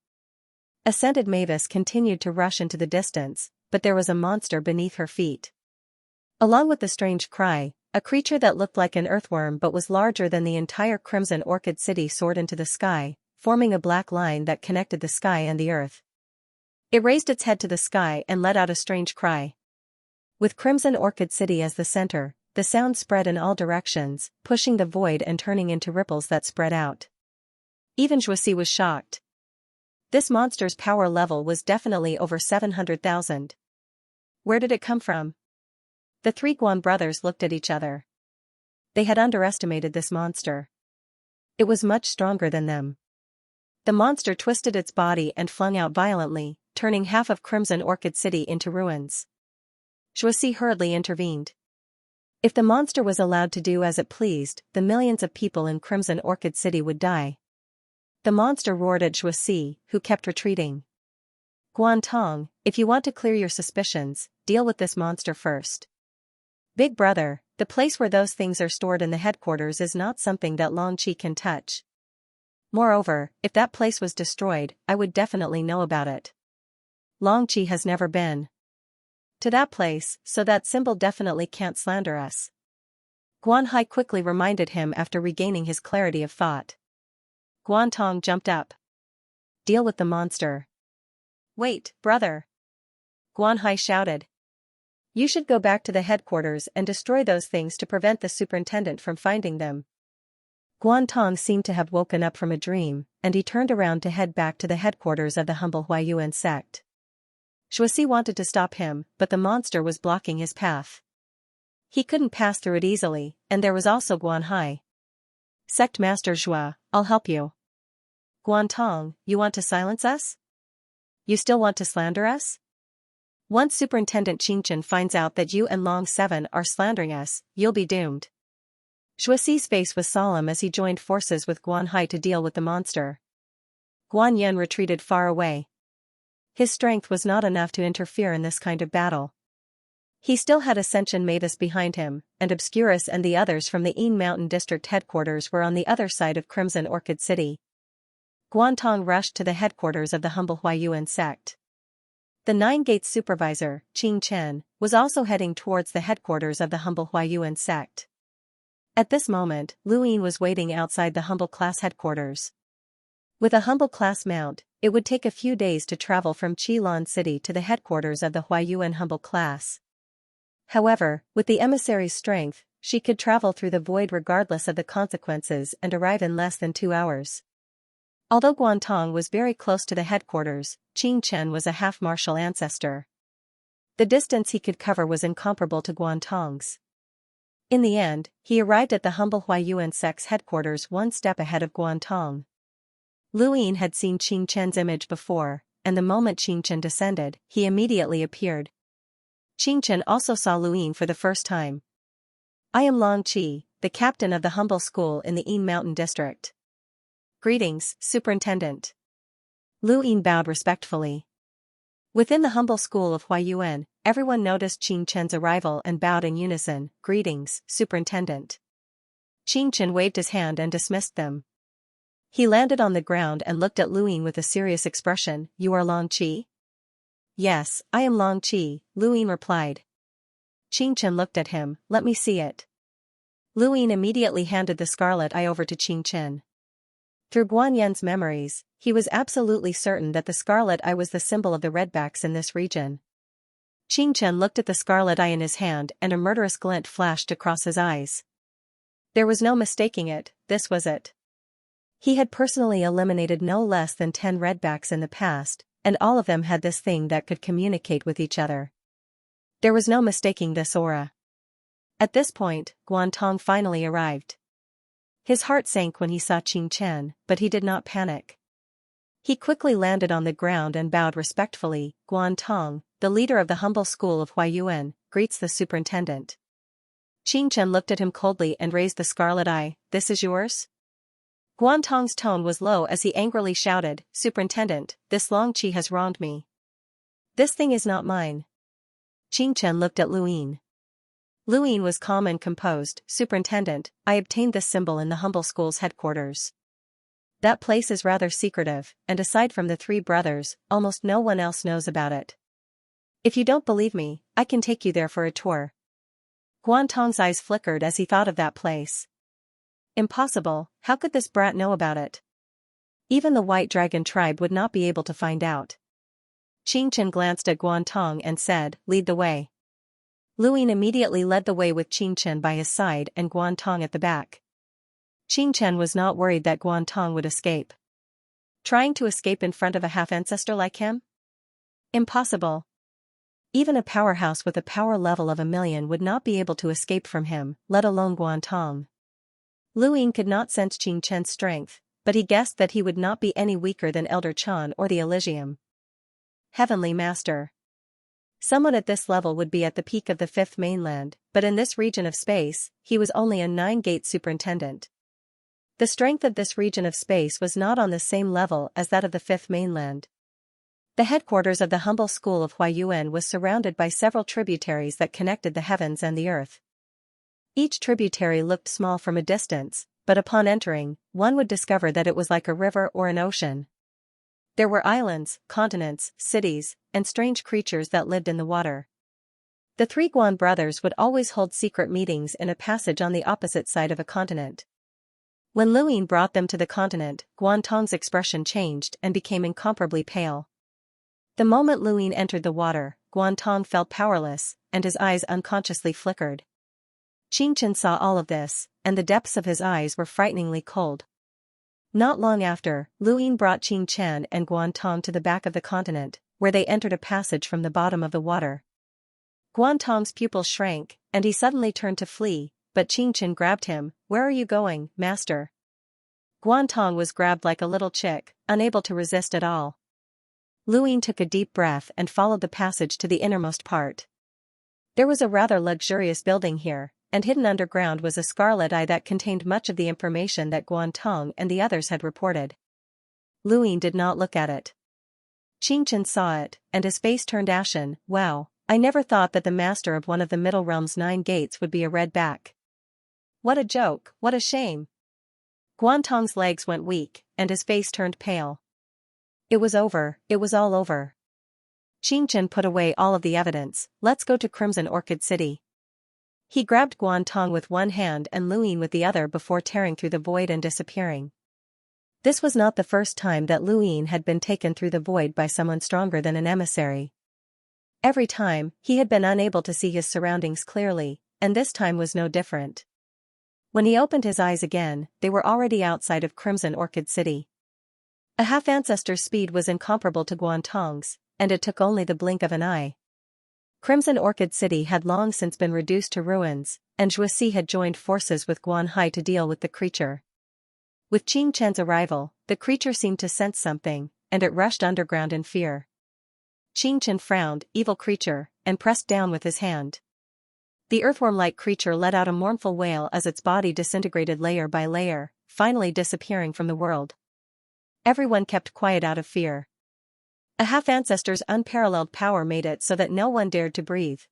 A scented mavis continued to rush into the distance, but there was a monster beneath her feet. Along with the strange cry, a creature that looked like an earthworm but was larger than the entire Crimson Orchid City soared into the sky, forming a black line that connected the sky and the earth. It raised its head to the sky and let out a strange cry. With Crimson Orchid City as the center, the sound spread in all directions, pushing the void and turning into ripples that spread out. Even Shuasi was shocked. This monster's power level was definitely over 700,000. Where did it come from? The 3 Guan brothers looked at each other. They had underestimated this monster. It was much stronger than them. The monster twisted its body and flung out violently, turning half of Crimson Orchid City into ruins. Shuasi hurriedly intervened. If the monster was allowed to do as it pleased, the millions of people in Crimson Orchid City would die. The monster roared at Shuasi, who kept retreating. Guantong, if you want to clear your suspicions, deal with this monster first. Big brother, the place where those things are stored in the headquarters is not something that Long Qi can touch. Moreover, if that place was destroyed, I would definitely know about it. Long Qi has never been to that place, so that symbol definitely can't slander us. Guan Hai quickly reminded him after regaining his clarity of thought. Guantong jumped up. Deal with the monster. Wait, brother. Guan Hai shouted. You should go back to the headquarters and destroy those things to prevent the superintendent from finding them. Guantong seemed to have woken up from a dream, and he turned around to head back to the headquarters of the humble Huayuan sect. Shuasi wanted to stop him, but the monster was blocking his path. He couldn't pass through it easily, and there was also Guan Hai. Sect Master Zhua, I'll help you. Guantong, you want to silence us? You still want to slander us? Once Superintendent Xianxia finds out that you and Long 7 are slandering us, you'll be doomed. Shuasi's face was solemn as he joined forces with Guan Hai to deal with the monster. Guan Yan retreated far away. His strength was not enough to interfere in this kind of battle. He still had Ascension Mavis behind him, and Obscurus and the others from the Yin Mountain District headquarters were on the other side of Crimson Orchid City. Guantong rushed to the headquarters of the humble Huayuan sect. The Nine Gates supervisor, Qing Chen, was also heading towards the headquarters of the humble Huayuan sect. At this moment, Lu Yin was waiting outside the humble class headquarters. With a humble class mount, it would take a few days to travel from Qilin City to the headquarters of the Huayuan humble class. However, with the emissary's strength, she could travel through the void regardless of the consequences and arrive in less than 2 hours. Although Guantong was very close to the headquarters, Qing Chen was a half-martial ancestor. The distance he could cover was incomparable to Guantong's. In the end, he arrived at the humble Huayuan sect's headquarters one step ahead of Guantong. Lu Yin had seen Qing Chen's image before, and the moment Qing Chen descended, he immediately appeared. Qing Chen also saw Lu Yin for the first time. I am Long Qi, the captain of the humble school in the Yin Mountain District. Greetings, Superintendent. Lu Yin bowed respectfully. Within the humble school of Huayuan, everyone noticed Qing Chen's arrival and bowed in unison. Greetings, Superintendent. Qing Chen waved his hand and dismissed them. He landed on the ground and looked at Lu Yin with a serious expression. You are Long Qi? Yes, I am Long Qi, Lu Yin replied. Qing Chen looked at him. Let me see it. Lu Yin immediately handed the scarlet eye over to Qing Chen. Through Guan Yan's memories, he was absolutely certain that the scarlet eye was the symbol of the redbacks in this region. Qing Chen looked at the scarlet eye in his hand and a murderous glint flashed across his eyes. There was no mistaking it, this was it. He had personally eliminated no less than 10 redbacks in the past, and all of them had this thing that could communicate with each other. There was no mistaking this aura. At this point, Guantong finally arrived. His heart sank when he saw Qing Chen, but he did not panic. He quickly landed on the ground and bowed respectfully. Guantong, the leader of the humble school of Huayuan, greets the superintendent. Qing Chen looked at him coldly and raised the scarlet eye. This is yours? Guantong's tone was low as he angrily shouted, Superintendent, this Long Qi has wronged me. This thing is not mine. Qing Chen looked at Lu Yin. Lu Yin was calm and composed. Superintendent, I obtained this symbol in the humble school's headquarters. That place is rather secretive, and aside from the 3 brothers, almost no one else knows about it. If you don't believe me, I can take you there for a tour. Guantong's eyes flickered as he thought of that place. Impossible, how could this brat know about it? Even the White Dragon tribe would not be able to find out. Qing Chen glanced at Guantong and said, lead the way. Lu Yin immediately led the way with Qing Chen by his side and Guantong at the back. Qing Chen was not worried that Guantong would escape. Trying to escape in front of a half-ancestor like him? Impossible. Even a powerhouse with a power level of 1,000,000 would not be able to escape from him, let alone Guantong. Lu Yin could not sense Qing Chen's strength, but he guessed that he would not be any weaker than Elder Chan or the Elysium. Heavenly Master. Someone at this level would be at the peak of the 5th mainland, but in this region of space, he was only a 9-gate superintendent. The strength of this region of space was not on the same level as that of the 5th mainland. The headquarters of the humble school of Huayuan was surrounded by several tributaries that connected the heavens and the earth. Each tributary looked small from a distance, but upon entering, one would discover that it was like a river or an ocean. There were islands, continents, cities, and strange creatures that lived in the water. The three Guan brothers would always hold secret meetings in a passage on the opposite side of a continent. When Luyin brought them to the continent, Guan Tong's expression changed and became incomparably pale. The moment Luyin entered the water, Guan Tong felt powerless, and his eyes unconsciously flickered. Xianxia saw all of this, and the depths of his eyes were frighteningly cold. Not long after, Luyin brought Xianxia and Guan Tong to the back of the continent, where they entered a passage from the bottom of the water. Guan Tong's pupils shrank, and he suddenly turned to flee, but Xianxia grabbed him. "Where are you going, master?" Guan Tong was grabbed like a little chick, unable to resist at all. Luyin took a deep breath and followed the passage to the innermost part. There was a rather luxurious building here, and hidden underground was a scarlet eye that contained much of the information that Guan Tong and the others had reported. Luyin did not look at it. Xianxia saw it, and his face turned ashen. "Wow, I never thought that the master of one of the Middle Realm's 9 gates would be a redback. What a joke, what a shame." Guan Tong's legs went weak, and his face turned pale. It was over, it was all over. Xianxia put away all of the evidence. "Let's go to Crimson Orchid City." He grabbed Guan Tong with one hand and Luyin with the other before tearing through the void and disappearing. This was not the first time that Luyin had been taken through the void by someone stronger than an emissary. Every time, he had been unable to see his surroundings clearly, and this time was no different. When he opened his eyes again, they were already outside of Crimson Orchid City. A half-ancestor's speed was incomparable to Guan Tong's, and it took only the blink of an eye. Crimson Orchid City had long since been reduced to ruins, and Xianxia had joined forces with Guan Hai to deal with the creature. With Xianxia's arrival, the creature seemed to sense something, and it rushed underground in fear. Xianxia frowned, "Evil creature," and pressed down with his hand. The earthworm-like creature let out a mournful wail as its body disintegrated layer by layer, finally disappearing from the world. Everyone kept quiet out of fear. A half-ancestor's unparalleled power made it so that no one dared to breathe.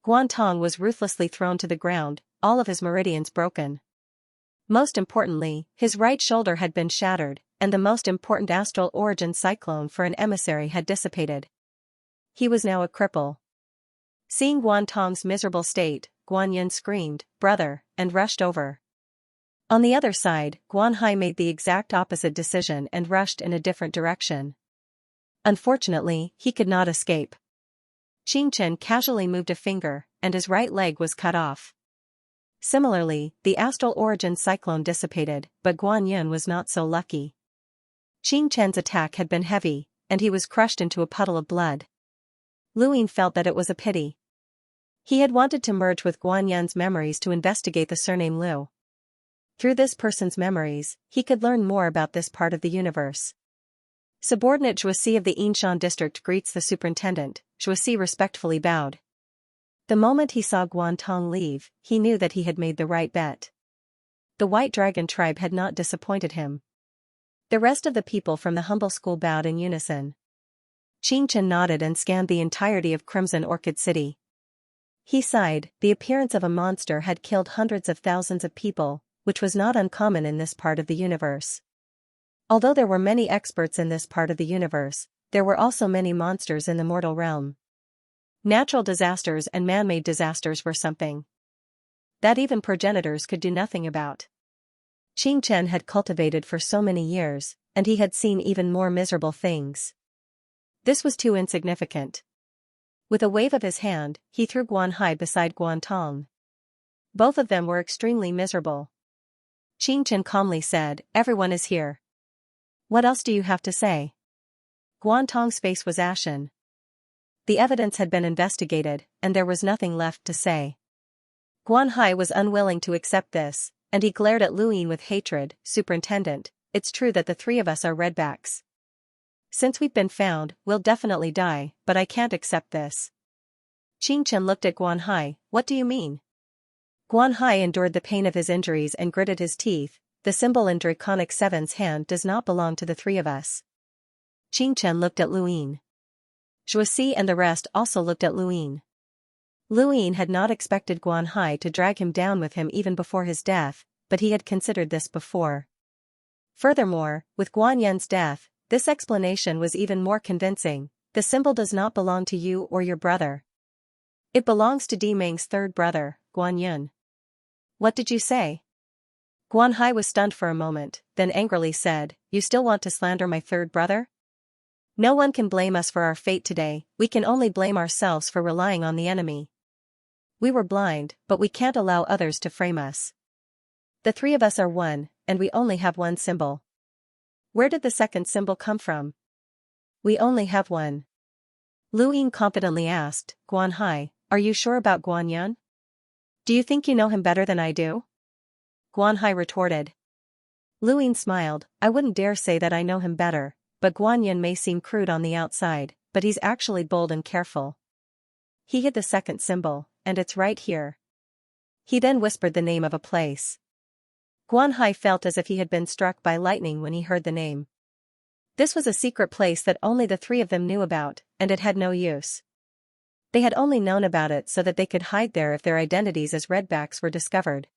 Guan Tong was ruthlessly thrown to the ground, all of his meridians broken. Most importantly, his right shoulder had been shattered, and the most important astral origin cyclone for an emissary had dissipated. He was now a cripple. Seeing Guan Tong's miserable state, Guan Yin screamed, "Brother," and rushed over. On the other side, Guan Hai made the exact opposite decision and rushed in a different direction. Unfortunately, he could not escape. Xianxia casually moved a finger, and his right leg was cut off. Similarly, the astral origin cyclone dissipated, but Guan Yin was not so lucky. Xianxia's attack had been heavy, and he was crushed into a puddle of blood. Luyin felt that it was a pity. He had wanted to merge with Guan Yin's memories to investigate the surname Liu. Through this person's memories, he could learn more about this part of the universe. Subordinate Xianxia of the Yinshan district greets the superintendent. Xianxia respectfully bowed. The moment he saw Guan Tong leave, he knew that he had made the right bet. The White Dragon tribe had not disappointed him. The rest of the people from the humble school bowed in unison. Xianxia nodded and scanned the entirety of Crimson Orchid City. He sighed. The appearance of a monster had killed hundreds of thousands of people, which was not uncommon in this part of the universe. Although there were many experts in this part of the universe, there were also many monsters in the mortal realm. Natural disasters and man-made disasters were something that even progenitors could do nothing about. Xianxia had cultivated for so many years, and he had seen even more miserable things. This was too insignificant. With a wave of his hand, he threw Guan Hai beside Guan Tong. Both of them were extremely miserable. Xianxia calmly said, "Everyone is here. What else do you have to say?" Guan Tong's face was ashen. The evidence had been investigated, and there was nothing left to say. Guan Hai was unwilling to accept this, and he glared at Luyin with hatred. "Superintendent, it's true that the three of us are redbacks. Since we've been found, we'll definitely die, but I can't accept this." Xianxia looked at Guan Hai. "What do you mean?" Guan Hai endured the pain of his injuries and gritted his teeth. "The symbol in Draconic Seven's hand does not belong to the three of us. Xianxia looked at Luyin. Zhuoxi and the rest also looked at Luyin. Luyin had not expected Guanhai to drag him down with him even before his death, but he had considered this before. Furthermore, with Guanyun's death, this explanation was even more convincing. The symbol does not belong to you or your brother. It belongs to Di Ming's third brother, Guanyun. What did you say? Guanhai was stunned for a moment, then angrily said, You still want to slander my third brother? No one can blame us for our fate today, we can only blame ourselves for relying on the enemy. We were blind, but we can't allow others to frame us. The three of us are one, and we only have one symbol. Where did the second symbol come from? We only have one. Luyin confidently asked, Guanhai, are you sure about Guanyun? Do you think you know him better than I do? Guanhai retorted. Luyin smiled, I wouldn't dare say that I know him better, but Guanyun may seem crude on the outside, but he's actually bold and careful. He hid the second symbol, and it's right here. He then whispered the name of a place. Guanhai felt as if he had been struck by lightning when he heard the name. This was a secret place that only the three of them knew about, and it had no use. They had only known about it so that they could hide there if their identities as redbacks were discovered.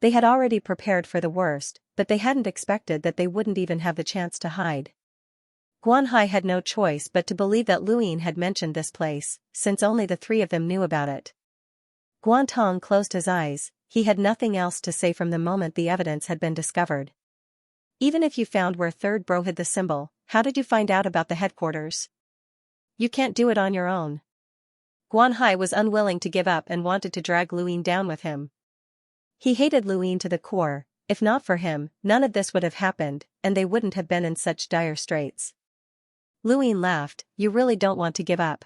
They had already prepared for the worst, but they hadn't expected that they wouldn't even have the chance to hide. Guanhai had no choice but to believe that Luyin had mentioned this place, since only the three of them knew about it. Guantong closed his eyes, he had nothing else to say from the moment the evidence had been discovered. Even if you found where third bro hid the symbol, how did you find out about the headquarters? You can't do it on your own. Guanhai was unwilling to give up and wanted to drag Luyin down with him. He hated Luyin to the core, if not for him, none of this would have happened, and they wouldn't have been in such dire straits. Luyin laughed, You really don't want to give up.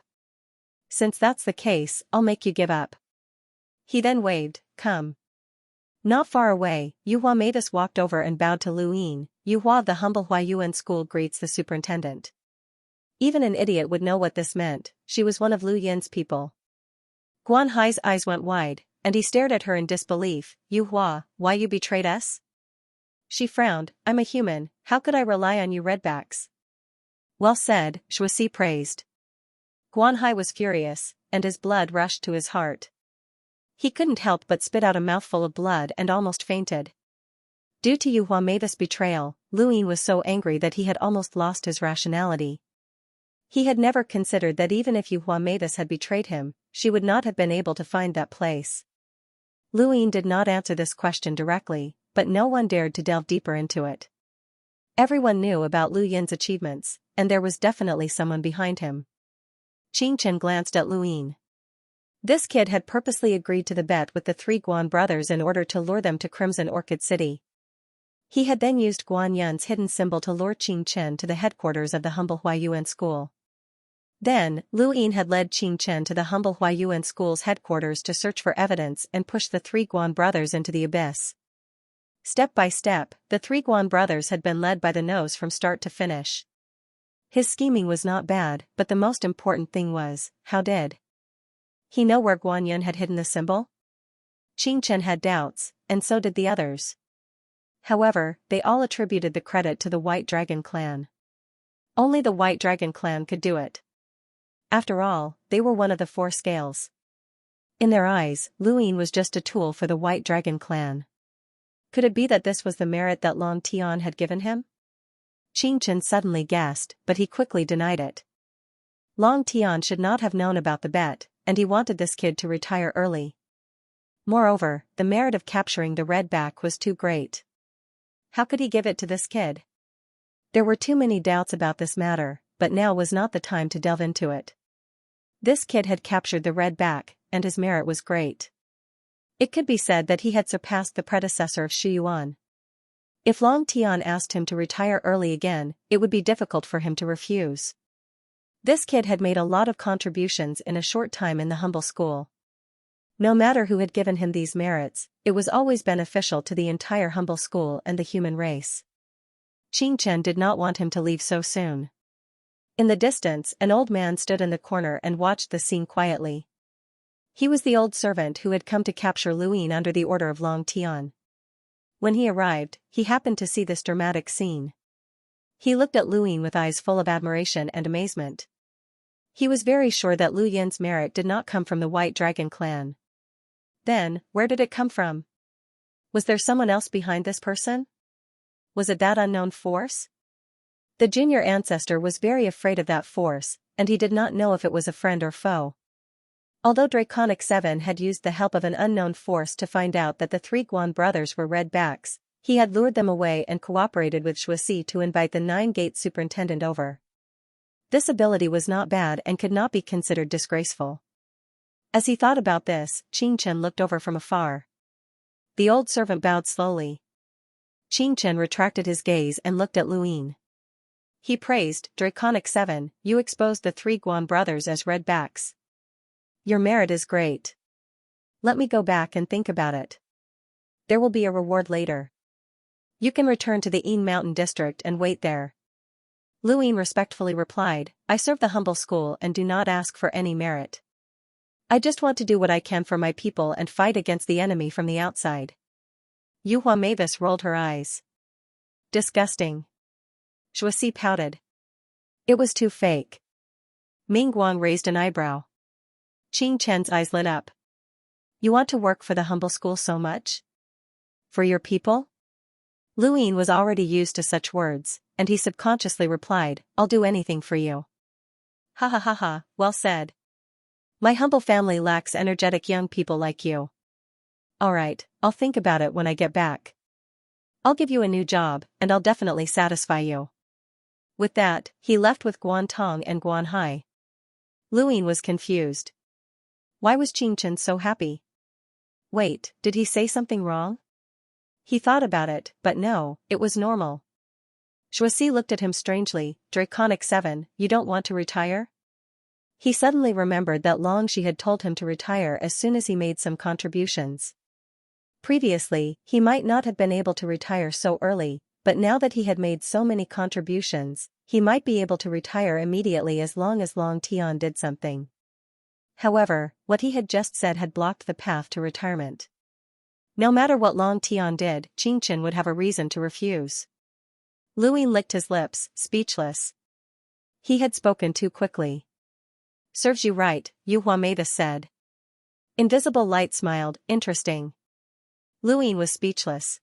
Since that's the case, I'll make you give up. He then waved, Come. Not far away, Yuhua Mavis walked over and bowed to Luyin. Yuhua, the humble Huayuan school greets the superintendent. Even an idiot would know what this meant, she was one of Lu Yin's people. Guanhai's eyes went wide, and he stared at her in disbelief. Yuhua, why you betrayed us? She frowned, I'm a human, how could I rely on you redbacks? Well said, Zhuoxi praised. Guanhai was furious, and his blood rushed to his heart. He couldn't help but spit out a mouthful of blood and almost fainted. Due to Yuhua Mavis' betrayal, Luyin was so angry that he had almost lost his rationality. He had never considered that even if Yuhua Mavis had betrayed him, she would not have been able to find that place. Luyin did not answer this question directly, but no one dared to delve deeper into it. Everyone knew about Lu Yin's achievements, and there was definitely someone behind him. Xianxia glanced at Luyin. This kid had purposely agreed to the bet with the three Guan brothers in order to lure them to Crimson Orchid City. He had then used Guanyun's hidden symbol to lure Xianxia to the headquarters of the humble Huayuan school. Then, Luyin had led Xianxia to the humble Huayuan school's headquarters to search for evidence and push the three Guan brothers into the abyss. Step by step, the three Guan brothers had been led by the nose from start to finish. His scheming was not bad, but the most important thing was, how did he know where Guanyun had hidden the symbol? Xianxia had doubts, and so did the others. However, they all attributed the credit to the White Dragon clan. Only the White Dragon clan could do it. After all, they were one of the four scales. In their eyes, Luyin was just a tool for the White Dragon clan. Could it be that this was the merit that Long Tian had given him? Xianxia suddenly guessed, but he quickly denied it. Long Tian should not have known about the bet, and he wanted this kid to retire early. Moreover, the merit of capturing the redback was too great. How could he give it to this kid? There were too many doubts about this matter, but now was not the time to delve into it. This kid had captured the redback, and his merit was great. It could be said that he had surpassed the predecessor of Shiyuan. If Long Tian asked him to retire early again, it would be difficult for him to refuse. This kid had made a lot of contributions in a short time in the humble school. No matter who had given him these merits, it was always beneficial to the entire humble school and the human race. Xianxia did not want him to leave so soon. In the distance, an old man stood in the corner and watched the scene quietly. He was the old servant who had come to capture Luyin under the order of Long Tian. When he arrived, he happened to see this dramatic scene. He looked at Lu Yin with eyes full of admiration and amazement. He was very sure that Lu Yin's merit did not come from the White Dragon clan. Then, where did it come from? Was there someone else behind this person? Was it that unknown force? The junior ancestor was very afraid of that force, and he did not know if it was a friend or foe. Although Draconic 7 had used the help of an unknown force to find out that the three Guan brothers were redbacks, he had lured them away and cooperated with Xianxia to invite the Nine-Gate superintendent over. This ability was not bad and could not be considered disgraceful. As he thought about this, Qianchen looked over from afar. The old servant bowed slowly. Qianchen retracted his gaze and looked at Lu Yin. He praised, Draconic 7, you exposed the three Guan brothers as redbacks. Your merit is great. Let me go back and think about it. There will be a reward later. You can return to the Yin Mountain district and wait there. Lu Yin respectfully replied, I serve the humble school and do not ask for any merit. I just want to do what I can for my people and fight against the enemy from the outside. Yuhua Mavis rolled her eyes. Disgusting. Xianxia pouted. It was too fake. Ming Guang raised an eyebrow. Qing Chen's eyes lit up. You want to work for the humble school so much? For your people? Lu Yin was already used to such words, and he subconsciously replied, I'll do anything for you. Ha ha ha ha, well said. My humble family lacks energetic young people like you. Alright, I'll think about it when I get back. I'll give you a new job, and I'll definitely satisfy you. With that, he left with Guan Tong and Guan Hai. Lu Yin was confused. Why was Qianchen so happy? Wait, did he say something wrong? He thought about it, but no, it was normal. Xianxia looked at him strangely, Draconic 7, you don't want to retire? He suddenly remembered that Longxi had told him to retire as soon as he made some contributions. Previously, he might not have been able to retire so early, but now that he had made so many contributions, he might be able to retire immediately as long as Long Tian did something. However, what he had just said had blocked the path to retirement. No matter what Long Tian did, Qianchen would have a reason to refuse. Lu Yin licked his lips, speechless. He had spoken too quickly. Serves you right, Yuhua Mavis said. Invisible Light smiled, interesting. Lu Yin was speechless.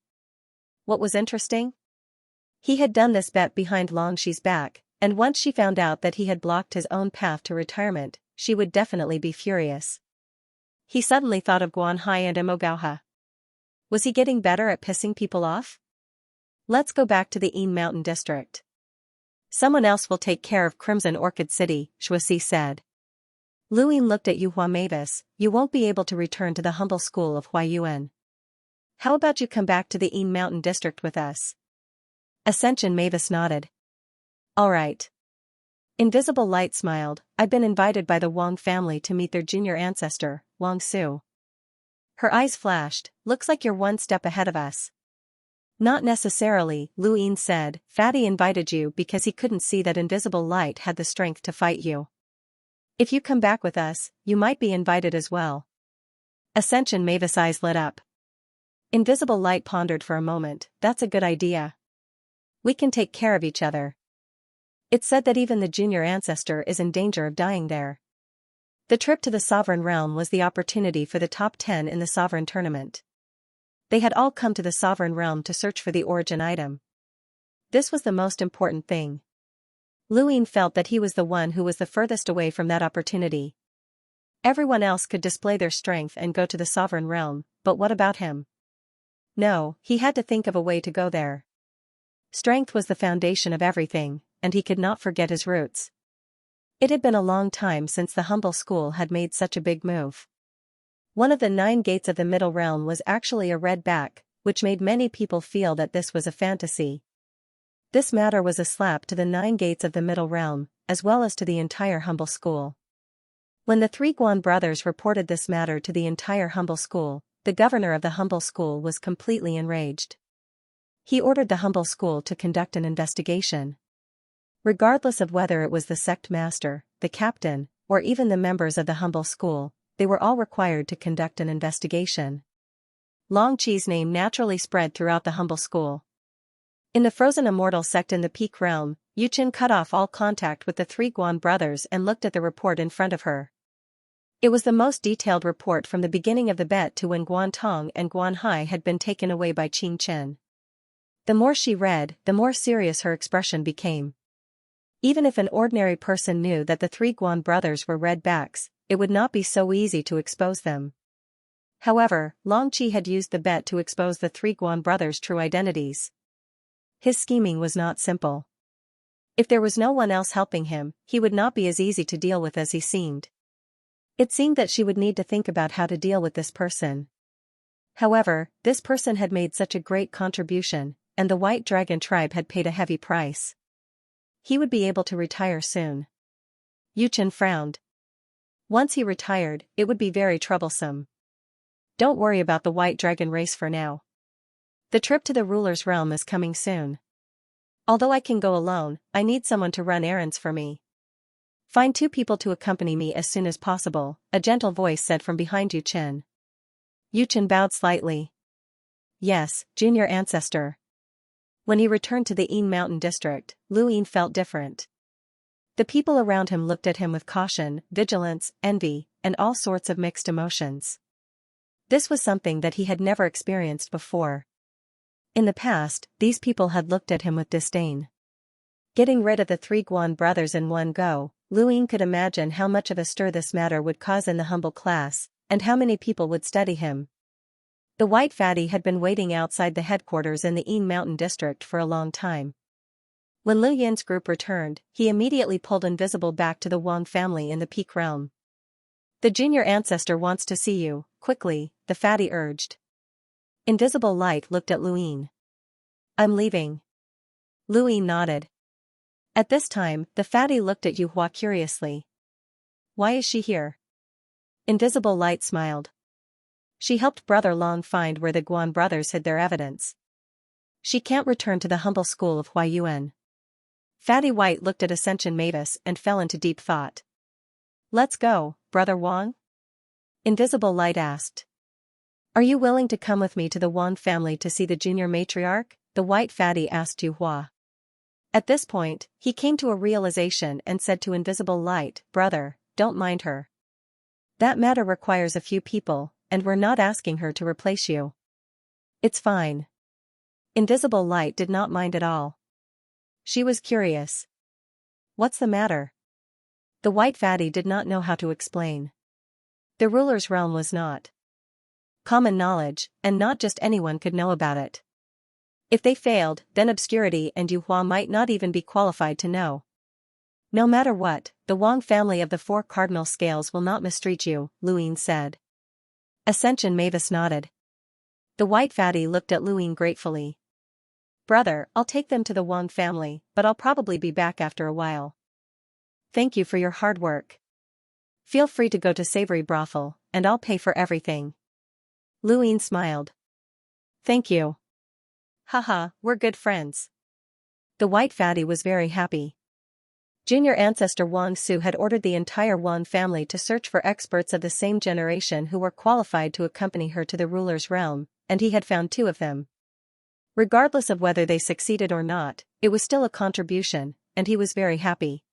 What was interesting? He had done this bet behind Longxi's back, and once she found out that he had blocked his own path to retirement, she would definitely be furious. He suddenly thought of Guan Hai and Imogauha. Was he getting better at pissing people off? Let's go back to the Yin Mountain district. Someone else will take care of Crimson Orchid City, Xianxia said. Lu Yin looked at Yuhua Mavis, you won't be able to return to the humble school of Huayuan. How about you come back to the Yin Mountain district with us? Ascension Mavis nodded. Alright. Invisible Light smiled, I've been invited by the Wang family to meet their junior ancestor, Wang Su. Her eyes flashed, looks like you're one step ahead of us. Not necessarily, Lu Yin said, Fatty invited you because he couldn't see that Invisible Light had the strength to fight you. If you come back with us, you might be invited as well. Ascension Mavis' eyes lit up. Invisible Light pondered for a moment, that's a good idea. We can take care of each other. It's said that even the junior ancestor is in danger of dying there. The trip to the Sovereign Realm was the opportunity for the top 10 in the Sovereign Tournament. They had all come to the Sovereign Realm to search for the origin item. This was the most important thing. Lu Yin felt that he was the one who was the furthest away from that opportunity. Everyone else could display their strength and go to the Sovereign Realm, but what about him? No, he had to think of a way to go there. Strength was the foundation of everything, and he could not forget his roots. It had been a long time since the humble school had made such a big move. One of the 9 gates of the Middle Realm was actually a red back, which made many people feel that this was a fantasy. This matter was a slap to the 9 gates of the Middle Realm, as well as to the entire humble school. When the 3 Guan brothers reported this matter to the entire humble school, the governor of the humble school was completely enraged. He ordered the humble school to conduct an investigation. Regardless of whether it was the sect master, the captain, or even the members of the humble school, they were all required to conduct an investigation. Longqi's name naturally spread throughout the humble school. In the frozen immortal sect in the Peak Realm, Yuchen cut off all contact with the three Guan brothers and looked at the report in front of her. It was the most detailed report from the beginning of the bet to when Guan Tong and Guan Hai had been taken away by Qing Chen. The more she read, the more serious her expression became. Even if an ordinary person knew that the three Guan brothers were red backs, it would not be so easy to expose them. However, Long Qi had used the bet to expose the three Guan brothers' true identities. His scheming was not simple. If there was no one else helping him, he would not be as easy to deal with as he seemed. It seemed that she would need to think about how to deal with this person. However, this person had made such a great contribution, and the White Dragon tribe had paid a heavy price. He would be able to retire soon. Yuchen frowned. Once he retired, it would be very troublesome. Don't worry about the White Dragon race for now. The trip to the ruler's realm is coming soon. Although I can go alone, I need someone to run errands for me. Find 2 people to accompany me as soon as possible, a gentle voice said from behind Yuchen. Yuchen bowed slightly. Yes, junior ancestor. When he returned to the Yin Mountain district, Lu Yin felt different. The people around him looked at him with caution, vigilance, envy, and all sorts of mixed emotions. This was something that he had never experienced before. In the past, these people had looked at him with disdain. Getting rid of the three Guan brothers in one go, Lu Yin could imagine how much of a stir this matter would cause in the humble class, and how many people would study him. The white fatty had been waiting outside the headquarters in the Yin Mountain district for a long time. When Lu Yin's group returned, he immediately pulled Invisible back to the Wang family in the Peak Realm. The junior ancestor wants to see you, quickly, the fatty urged. Invisible Light looked at Lu Yin. I'm leaving. Lu Yin nodded. At this time, the fatty looked at Yu Hua curiously. Why is she here? Invisible Light smiled. She helped Brother Long find where the Guan brothers hid their evidence. She can't return to the humble school of Huayuan. Fatty White looked at Ascension Mavis and fell into deep thought. Let's go, Brother Wang? Invisible Light asked. Are you willing to come with me to the Wang family to see the junior matriarch? The white fatty asked Yu Hua. At this point, he came to a realization and said to Invisible Light, Brother, don't mind her. That matter requires a few people, and we're not asking her to replace you. It's fine. Invisible Light did not mind at all. She was curious. What's the matter? The white fatty did not know how to explain. The ruler's realm was not common knowledge, and not just anyone could know about it. If they failed, then obscurity and Yu Hua might not even be qualified to know. No matter what, the Wang family of the 4 cardinal scales will not mistreat you, Lu Yin said. Ascension Mavis nodded. The white fatty looked at Lu Yin gratefully. Brother, I'll take them to the Wang family, but I'll probably be back after a while. Thank you for your hard work. Feel free to go to Savory Brothel, and I'll pay for everything. Lu Yin smiled. Thank you. Haha, we're good friends. The white fatty was very happy. Junior ancestor Wang Su had ordered the entire Wang family to search for experts of the same generation who were qualified to accompany her to the ruler's realm, and he had found 2 of them. Regardless of whether they succeeded or not, it was still a contribution, and he was very happy.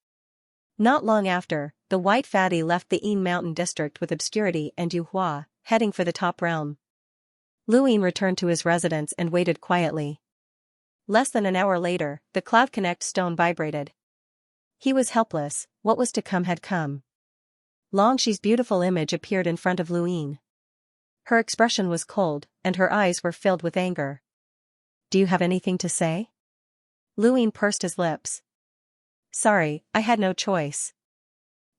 Not long after, the white fatty left the Yin Mountain district with Obscurity and Yu Hua, heading for the top realm. Lu Yin returned to his residence and waited quietly. Less than an hour later, the Cloud Connect stone vibrated. He was helpless, what was to come had come. Long Xi's beautiful image appeared in front of Lu Yin. Her expression was cold, and her eyes were filled with anger. Do you have anything to say? Lu Yin pursed his lips. Sorry, I had no choice.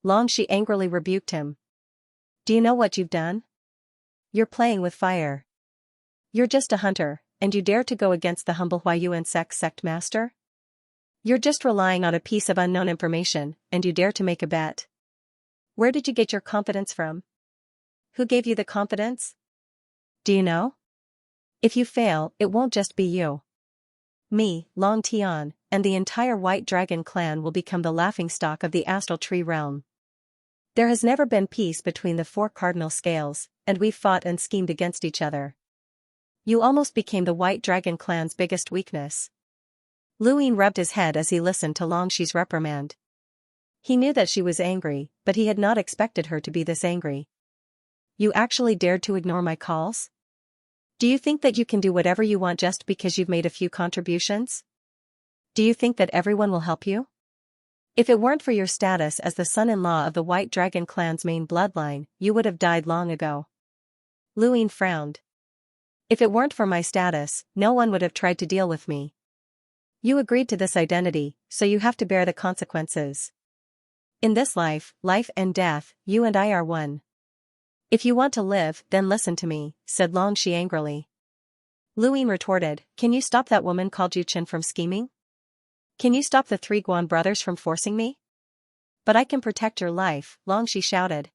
Long Xi angrily rebuked him. Do you know what you've done? You're playing with fire. You're just a hunter, and you dare to go against the humble Huayuan sect master? You're just relying on a piece of unknown information, and you dare to make a bet. Where did you get your confidence from? Who gave you the confidence? Do you know? If you fail, it won't just be you. Me, Long Tian, and the entire White Dragon clan will become the laughingstock of the Astral Tree realm. There has never been peace between the 4 cardinal scales, and we've fought and schemed against each other. You almost became the White Dragon clan's biggest weakness. Lu Ying rubbed his head as he listened to Long Shi's reprimand. He knew that she was angry, but he had not expected her to be this angry. You actually dared to ignore my calls? Do you think that you can do whatever you want just because you've made a few contributions? Do you think that everyone will help you? If it weren't for your status as the son-in-law of the White Dragon clan's main bloodline, you would have died long ago. Lu Ying frowned. If it weren't for my status, no one would have tried to deal with me. You agreed to this identity, so you have to bear the consequences. In this life and death, you and I are one. If you want to live, then listen to me, said Long Shi angrily. Lu Ying retorted, can you stop that woman called Yu Chen from scheming? Can you stop the 3 Guan brothers from forcing me? But I can protect your life, Long Shi shouted.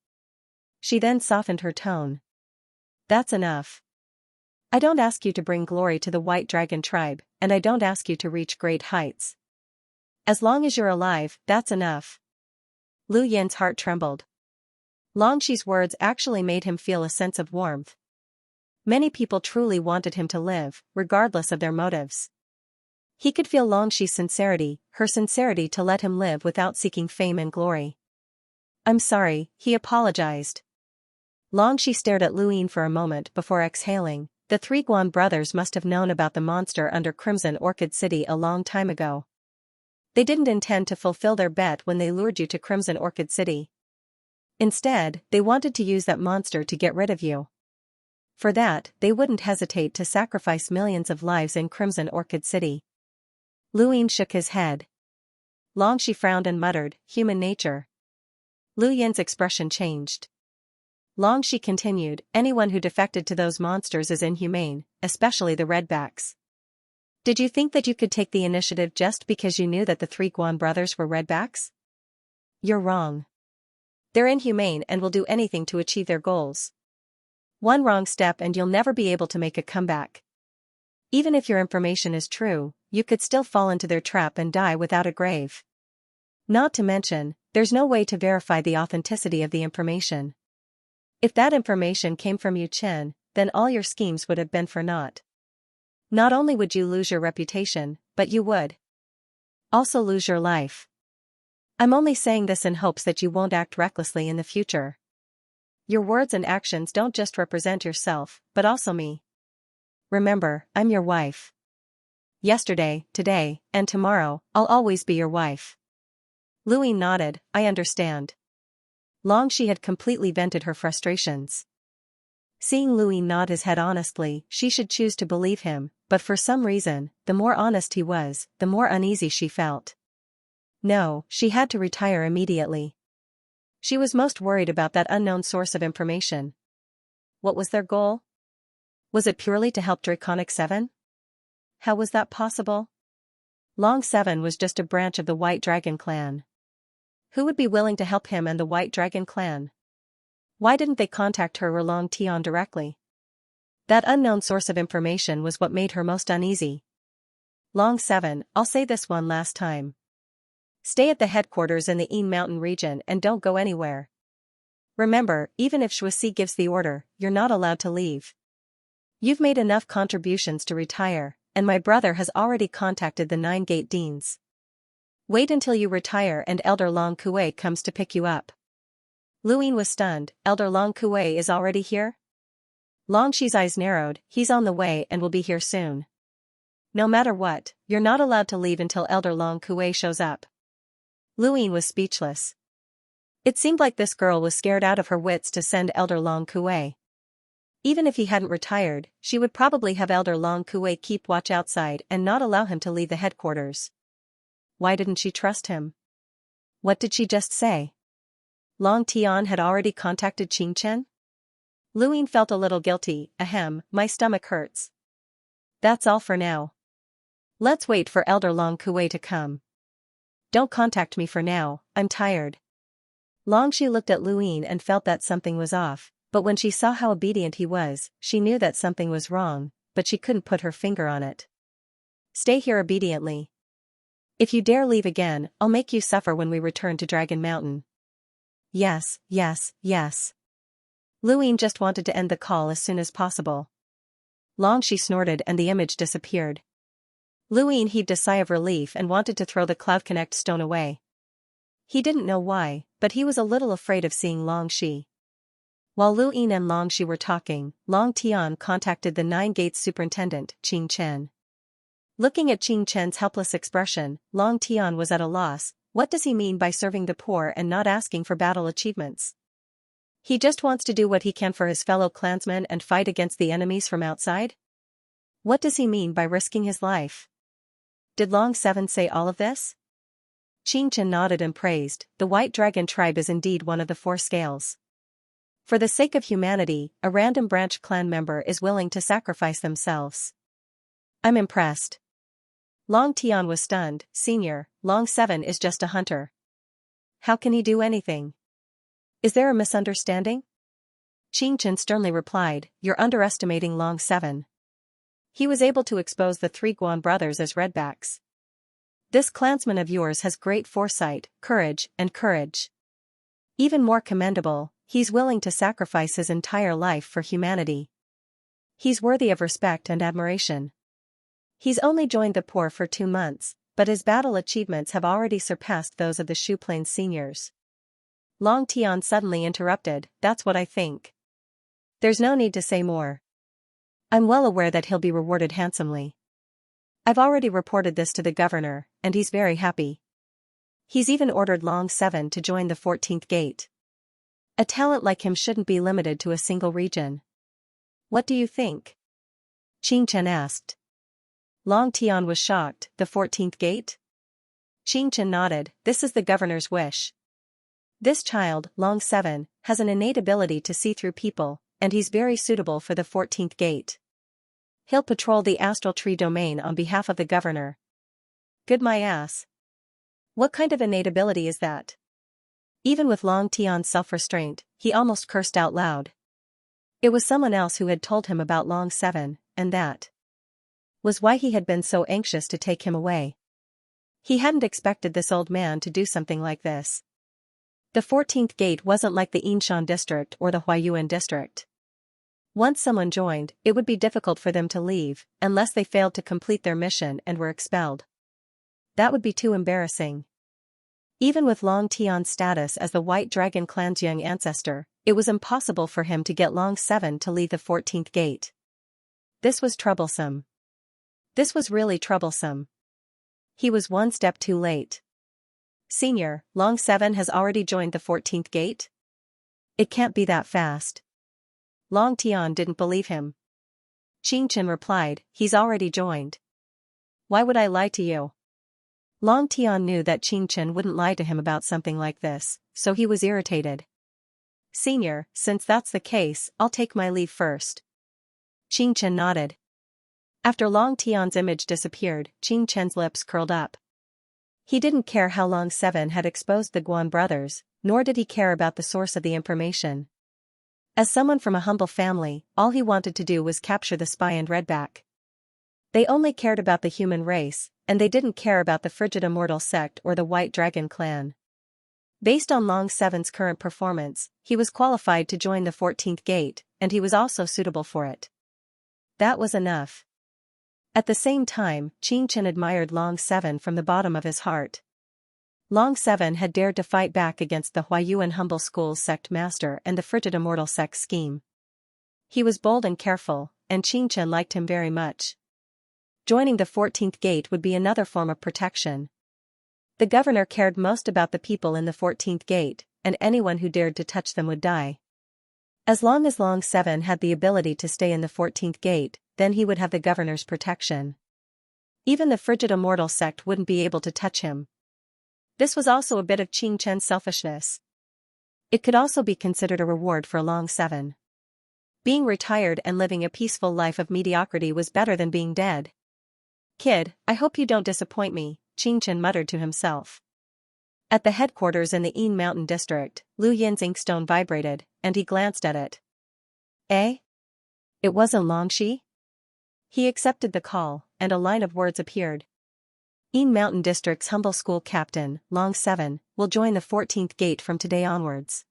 She then softened her tone. That's enough. I don't ask you to bring glory to the White Dragon tribe, and I don't ask you to reach great heights. As long as you're alive, that's enough. Lu Yin's heart trembled. Long Shi's words actually made him feel a sense of warmth. Many people truly wanted him to live, regardless of their motives. He could feel Long Shi's sincerity, her sincerity to let him live without seeking fame and glory. I'm sorry, he apologized. Long Shi stared at Lu Ying for a moment before exhaling. The 3 Guan brothers must have known about the monster under Crimson Orchid City a long time ago. They didn't intend to fulfill their bet when they lured you to Crimson Orchid City. Instead, they wanted to use that monster to get rid of you. For that, they wouldn't hesitate to sacrifice millions of lives in Crimson Orchid City. Lu Ying shook his head. Long Shi frowned and muttered, human nature. Lu Yin's expression changed. Long Shi continued, anyone who defected to those monsters is inhumane, especially the redbacks. Did you think that you could take the initiative just because you knew that the 3 Guan brothers were redbacks? You're wrong. They're inhumane and will do anything to achieve their goals. One wrong step and you'll never be able to make a comeback. Even if your information is true, you could still fall into their trap and die without a grave. Not to mention, there's no way to verify the authenticity of the information. If that information came from Yu Chen, then all your schemes would have been for naught. Not only would you lose your reputation, but you would also lose your life. I'm only saying this in hopes that you won't act recklessly in the future. Your words and actions don't just represent yourself, but also me. Remember, I'm your wife. Yesterday, today, and tomorrow, I'll always be your wife. Lu Ying nodded, I understand. Long Shi had completely vented her frustrations. Seeing Lu Ying nod his head honestly, she should choose to believe him, but for some reason, the more honest he was, the more uneasy she felt. No, she had to retire immediately. She was most worried about that unknown source of information. What was their goal? Was it purely to help Draconic 7? How was that possible? Long 7 was just a branch of the White Dragon clan. Who would be willing to help him and the White Dragon clan? Why didn't they contact her or Long Tian directly? That unknown source of information was what made her most uneasy. Long 7, I'll say this one last time. Stay at the headquarters in the Yin Mountain region and don't go anywhere. Remember, even if Shuasi gives the order, you're not allowed to leave. You've made enough contributions to retire, and my brother has already contacted the 9 Gate Deans. Wait until you retire and Elder Long Kuei comes to pick you up. Lu Ying was stunned, Elder Long Kuei is already here? Long Shi's eyes narrowed, he's on the way and will be here soon. No matter what, you're not allowed to leave until Elder Long Kuei shows up. Lu Ying was speechless. It seemed like this girl was scared out of her wits to send Elder Long Kuei. Even if he hadn't retired, she would probably have Elder Long Kuei keep watch outside and not allow him to leave the headquarters. Why didn't she trust him? What did she just say? Long Tian had already contacted Xianxia? Lu Ying felt a little guilty, ahem, my stomach hurts. That's all for now. Let's wait for Elder Long Kuei to come. Don't contact me for now, I'm tired. Long Shi looked at Lu Ying and felt that something was off, but when she saw how obedient he was, she knew that something was wrong, but she couldn't put her finger on it. Stay here obediently. If you dare leave again, I'll make you suffer when we return to Dragon Mountain. Yes, yes, yes. Lu Ying just wanted to end the call as soon as possible. Long Shi snorted and the image disappeared. Lu Yin heaved a sigh of relief and wanted to throw the Cloud Connect stone away. He didn't know why, but he was a little afraid of seeing Long Shi. While Lu Yin and Long Shi were talking, Long Tian contacted the Nine Gates superintendent, Qing Chen. Looking at Qing Chen's helpless expression, Long Tian was at a loss. What does he mean by serving the poor and not asking for battle achievements? He just wants to do what he can for his fellow clansmen and fight against the enemies from outside? What does he mean by risking his life? Did Long Seven say all of this? Qing Chen nodded and praised. The White Dragon tribe is indeed one of the four scales. For the sake of humanity, a random branch clan member is willing to sacrifice themselves. I'm impressed. Long Tian was stunned. Senior, Long Seven is just a hunter. How can he do anything? Is there a misunderstanding? Qing Chen sternly replied, you're underestimating Long Seven. He was able to expose the three Guan brothers as redbacks. This clansman of yours has great foresight, courage. Even more commendable, he's willing to sacrifice his entire life for humanity. He's worthy of respect and admiration. He's only joined the poor for 2 months, but his battle achievements have already surpassed those of the Shu Plains seniors. Long Tian suddenly interrupted, that's what I think. There's no need to say more. I'm well aware that he'll be rewarded handsomely. I've already reported this to the governor, and he's very happy. He's even ordered Long Seven to join the 14th gate. A talent like him shouldn't be limited to a single region. What do you think? Qing Chen asked. Long Tian was shocked, the 14th gate? Qing Chen nodded, this is the governor's wish. This child, Long Seven, has an innate ability to see through people, and he's very suitable for the 14th gate. He'll patrol the astral tree domain on behalf of the governor. Good my ass. What kind of innate ability is that? Even with Long Tian's self-restraint, he almost cursed out loud. It was someone else who had told him about Long Seven, and that was why he had been so anxious to take him away. He hadn't expected this old man to do something like this. The 14th gate wasn't like the Yinshan district or the Huayuan district. Once someone joined, it would be difficult for them to leave, unless they failed to complete their mission and were expelled. That would be too embarrassing. Even with Long Tian's status as the White Dragon clan's young ancestor, it was impossible for him to get Long Seven to leave the 14th gate. This was troublesome. This was really troublesome. He was one step too late. Senior, Long Seven has already joined the 14th gate? It can't be that fast. Long Tian didn't believe him. Qing Chen replied, he's already joined. Why would I lie to you? Long Tian knew that Qing Chen wouldn't lie to him about something like this, so he was irritated. Senior, since that's the case, I'll take my leave first. Qing Chen nodded. After Long Tian's image disappeared, Qing Chen's lips curled up. He didn't care how Long Seven had exposed the Guan brothers, nor did he care about the source of the information. As someone from a humble family, all he wanted to do was capture the spy and Redback. They only cared about the human race, and they didn't care about the frigid immortal sect or the White Dragon clan. Based on Long Seven's current performance, he was qualified to join the 14th gate, and he was also suitable for it. That was enough. At the same time, Qing Chen admired Long Seven from the bottom of his heart. Long Seven had dared to fight back against the Huayuan Humble School's sect master and the frigid immortal sect scheme. He was bold and careful, and Qing Chen liked him very much. Joining the 14th gate would be another form of protection. The governor cared most about the people in the 14th gate, and anyone who dared to touch them would die. As long as Long Seven had the ability to stay in the 14th gate, then he would have the governor's protection. Even the frigid immortal sect wouldn't be able to touch him. This was also a bit of Qing Chen's selfishness. It could also be considered a reward for Long Seven. Being retired and living a peaceful life of mediocrity was better than being dead. Kid, I hope you don't disappoint me, Qing Chen muttered to himself. At the headquarters in the Yin Mountain district, Lu Yin's inkstone vibrated, and he glanced at it. Eh? It wasn't Long Shi? He accepted the call, and a line of words appeared. Yin Mountain District's humble school captain, Long Seven, will join the 14th gate from today onwards.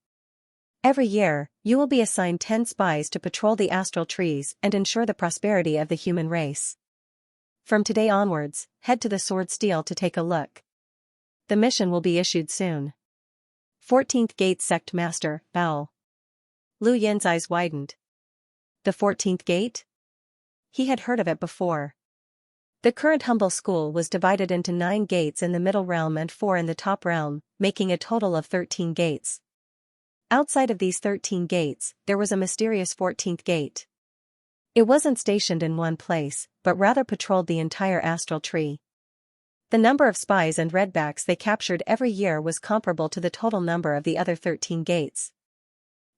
Every year, you will be assigned 10 spies to patrol the astral trees and ensure the prosperity of the human race. From today onwards, head to the Sword Steel to take a look. The mission will be issued soon. 14th Gate Sect Master, Owl. Lu Yin's eyes widened. The 14th Gate? He had heard of it before. The current humble school was divided into 9 gates in the middle realm and 4 in the top realm, making a total of 13 gates. Outside of these 13 gates, there was a mysterious 14th gate. It wasn't stationed in one place, but rather patrolled the entire astral tree. The number of spies and redbacks they captured every year was comparable to the total number of the other 13 gates.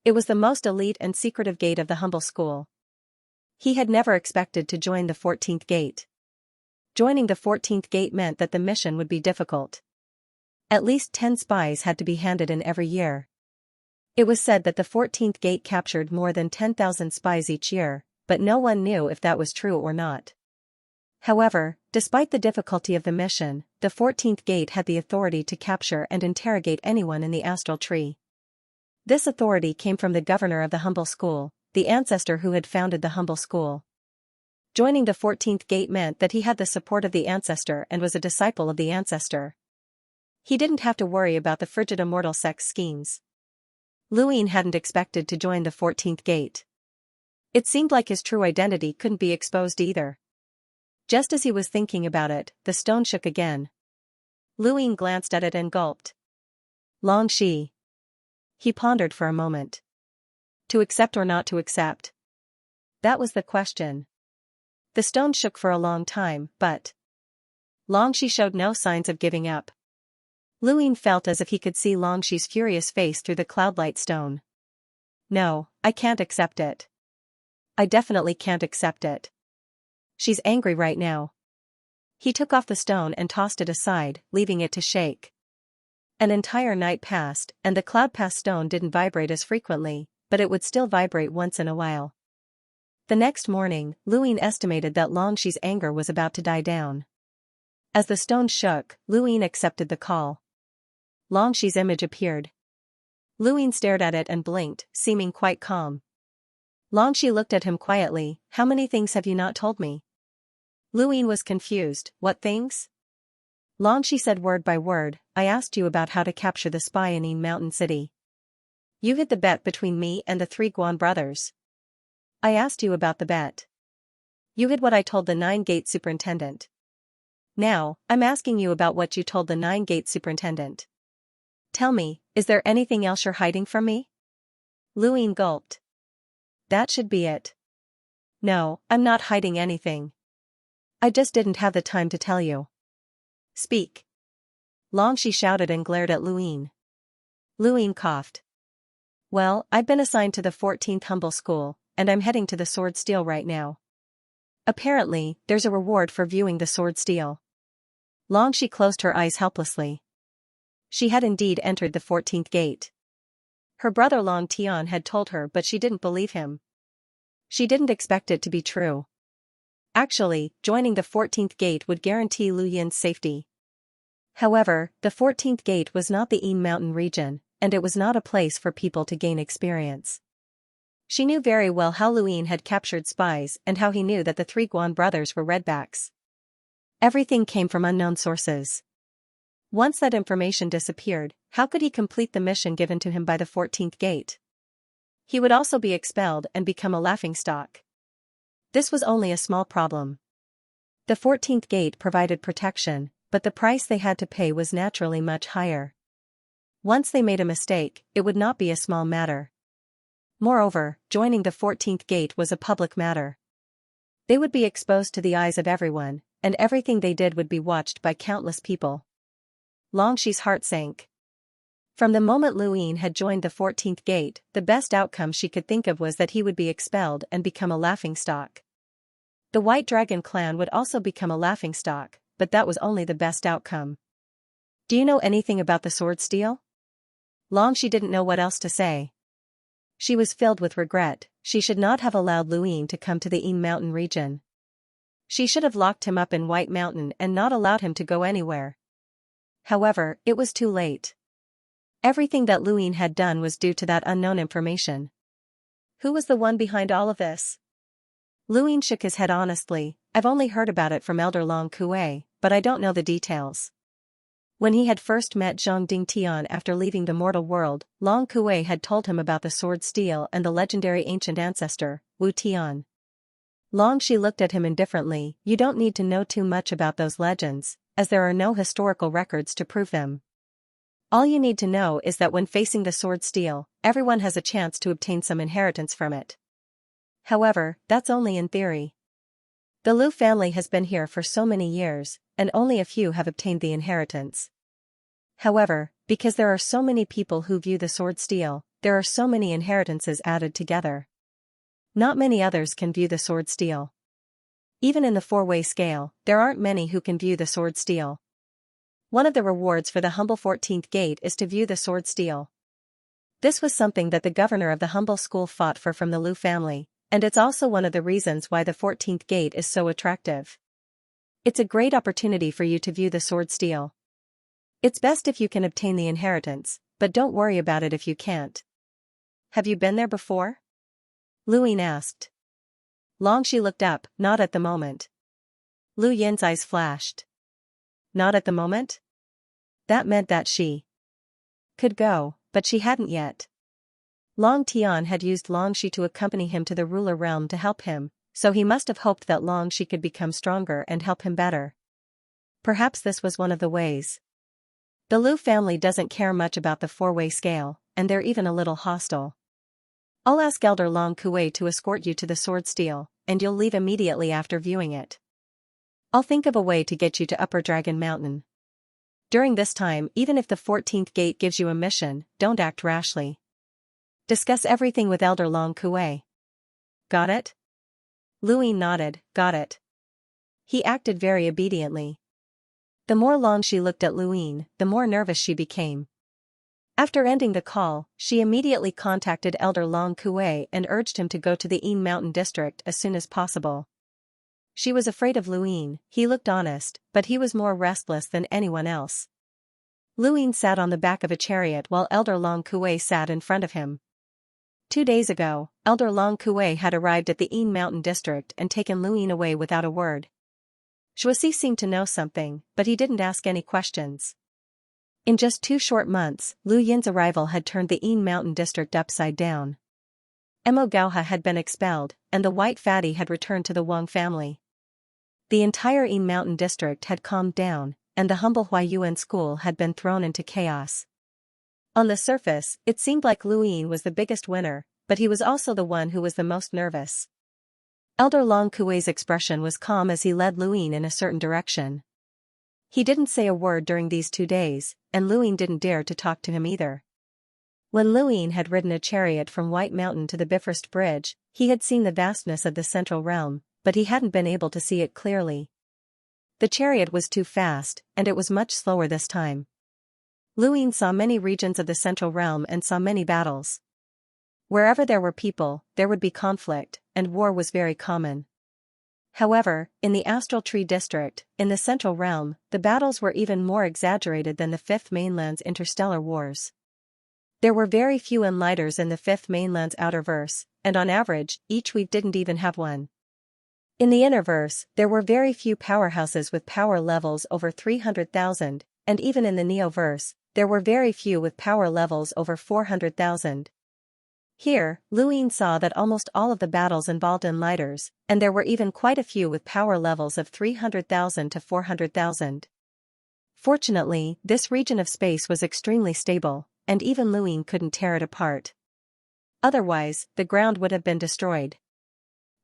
It was the most elite and secretive gate of the humble school. He had never expected to join the 14th gate. Joining the 14th gate meant that the mission would be difficult. At least 10 spies had to be handed in every year. It was said that the 14th gate captured more than 10,000 spies each year, but no one knew if that was true or not. However, despite the difficulty of the mission, the 14th gate had the authority to capture and interrogate anyone in the astral tree. This authority came from the governor of the humble school, the ancestor who had founded the humble school. Joining the 14th gate meant that he had the support of the ancestor and was a disciple of the ancestor. He didn't have to worry about the frigid immortal sex schemes. Lu Yin hadn't expected to join the 14th gate. It seemed like his true identity couldn't be exposed either. Just as he was thinking about it, the stone shook again. Lu Yin glanced at it and gulped. Long Shi. He pondered for a moment. To accept or not to accept? That was the question. The stone shook for a long time, but Long Shi showed no signs of giving up. Lu Yin felt as if he could see Long Shi's furious face through the cloudlight stone. No, I can't accept it. I definitely can't accept it. She's angry right now. He took off the stone and tossed it aside, leaving it to shake. An entire night passed, and the cloud-passed stone didn't vibrate as frequently, but it would still vibrate once in a while. The next morning, Lu Yin estimated that Long Shi's anger was about to die down. As the stone shook, Lu Yin accepted the call. Long Shi's image appeared. Lu Yin stared at it and blinked, seeming quite calm. Long Shi looked at him quietly. How many things have you not told me? Lu Yin was confused. What things? Long Shi said word by word. I asked you about how to capture the spy in Yin Mountain City. You hid the bet between me and the 3 Guan brothers. I asked you about the bet. You hid what I told the 9-gate superintendent. Now, I'm asking you about what you told the 9-gate superintendent. Tell me, is there anything else you're hiding from me? Lu Yin gulped. That should be it. No, I'm not hiding anything. I just didn't have the time to tell you. Speak. Long Shi shouted and glared at Lu Yin. Lu Yin coughed. Well, I've been assigned to the 14th Humble School, and I'm heading to the Sword Steel right now. Apparently, there's a reward for viewing the Sword Steel. Long Shi closed her eyes helplessly. She had indeed entered the 14th gate. Her brother Long Tian had told her, but she didn't believe him. She didn't expect it to be true. Actually, joining the 14th gate would guarantee Lu Yin's safety. However, the 14th gate was not the Yin Mountain region, and it was not a place for people to gain experience. She knew very well how Lu Yin had captured spies and how he knew that the 3 Guan brothers were redbacks. Everything came from unknown sources. Once that information disappeared, how could he complete the mission given to him by the 14th gate? He would also be expelled and become a laughingstock. This was only a small problem. The 14th gate provided protection, but the price they had to pay was naturally much higher. Once they made a mistake, it would not be a small matter. Moreover, joining the 14th gate was a public matter. They would be exposed to the eyes of everyone, and everything they did would be watched by countless people. Long Shi's heart sank. From the moment Lu Yin had joined the 14th gate, the best outcome she could think of was that he would be expelled and become a laughingstock. The White Dragon clan would also become a laughingstock, but that was only the best outcome. Do you know anything about the Sword Steel? Long Shi didn't know what else to say. She was filled with regret. She should not have allowed Lu Yin to come to the Yin Mountain region. She should have locked him up in White Mountain and not allowed him to go anywhere. However, it was too late. Everything that Lu Yin had done was due to that unknown information. Who was the one behind all of this? Luin shook his head honestly. I've only heard about it from Elder Long Kuei, but I don't know the details. When he had first met Zhang Dingtian after leaving the mortal world, Long Kuei had told him about the sword steel and the legendary ancient ancestor, Wu Tian. Long Shi looked at him indifferently. You don't need to know too much about those legends, as there are no historical records to prove them. All you need to know is that when facing the sword steel, everyone has a chance to obtain some inheritance from it. However, that's only in theory. The Lu family has been here for so many years, and only a few have obtained the inheritance. However, because there are so many people who view the sword steel, there are so many inheritances added together. Not many others can view the sword steel. Even in the four-way scale, there aren't many who can view the sword steel. One of the rewards for the humble 14th gate is to view the sword steel. This was something that the governor of the humble school fought for from the Lu family, and it's also one of the reasons why the 14th gate is so attractive. It's a great opportunity for you to view the sword steel. It's best if you can obtain the inheritance, but don't worry about it if you can't. Have you been there before? Luin asked. Long Shi looked up. Not at the moment. Lu Yin's eyes flashed. Not at the moment? That meant that she could go, but she hadn't yet. Long Tian had used Long Shi to accompany him to the ruler realm to help him, so he must have hoped that Long Shi could become stronger and help him better. Perhaps this was one of the ways. The Lu family doesn't care much about the four-way scale, and they're even a little hostile. I'll ask Elder Long Kuei to escort you to the sword steel, and you'll leave immediately after viewing it. I'll think of a way to get you to Upper Dragon Mountain. During this time, even if the 14th gate gives you a mission, don't act rashly. Discuss everything with Elder Long Kuei. Got it? Luin nodded. Got it. He acted very obediently. The more Long Shi looked at Luin, the more nervous she became. After ending the call, she immediately contacted Elder Long Kuei and urged him to go to the Yin Mountain district as soon as possible. She was afraid of Luin. He looked honest, but he was more restless than anyone else. Luin sat on the back of a chariot while Elder Long Kuei sat in front of him. 2 days ago, Elder Long Kuei had arrived at the Yin Mountain district and taken Luin away without a word. Shuasi seemed to know something, but he didn't ask any questions. In just 2 short months, Lu Yin's arrival had turned the Yin Mountain district upside down. Mo Gauha had been expelled, and the White Fatty had returned to the Wang family. The entire Yin Mountain district had calmed down, and the humble Huayuan school had been thrown into chaos. On the surface, it seemed like Luin was the biggest winner, but he was also the one who was the most nervous. Elder Long Kuei's expression was calm as he led Luin in a certain direction. He didn't say a word during these 2 days, and Luin didn't dare to talk to him either. When Luin had ridden a chariot from White Mountain to the Bifrost Bridge, he had seen the vastness of the Central Realm, but he hadn't been able to see it clearly. The chariot was too fast, and it was much slower this time. Luin saw many regions of the Central Realm and saw many battles. Wherever there were people, there would be conflict, and war was very common. However, in the Astral Tree District, in the Central Realm, the battles were even more exaggerated than the Fifth Mainland's interstellar wars. There were very few enlighters in the Fifth Mainland's outer verse, and on average, each week didn't even have one. In the inner verse, there were very few powerhouses with power levels over 300,000, and even in the Neo-verse, there were very few with power levels over 400,000. Here, Luin saw that almost all of the battles involved enlighters, and there were even quite a few with power levels of 300,000 to 400,000. Fortunately, this region of space was extremely stable, and even Luin couldn't tear it apart. Otherwise, the ground would have been destroyed.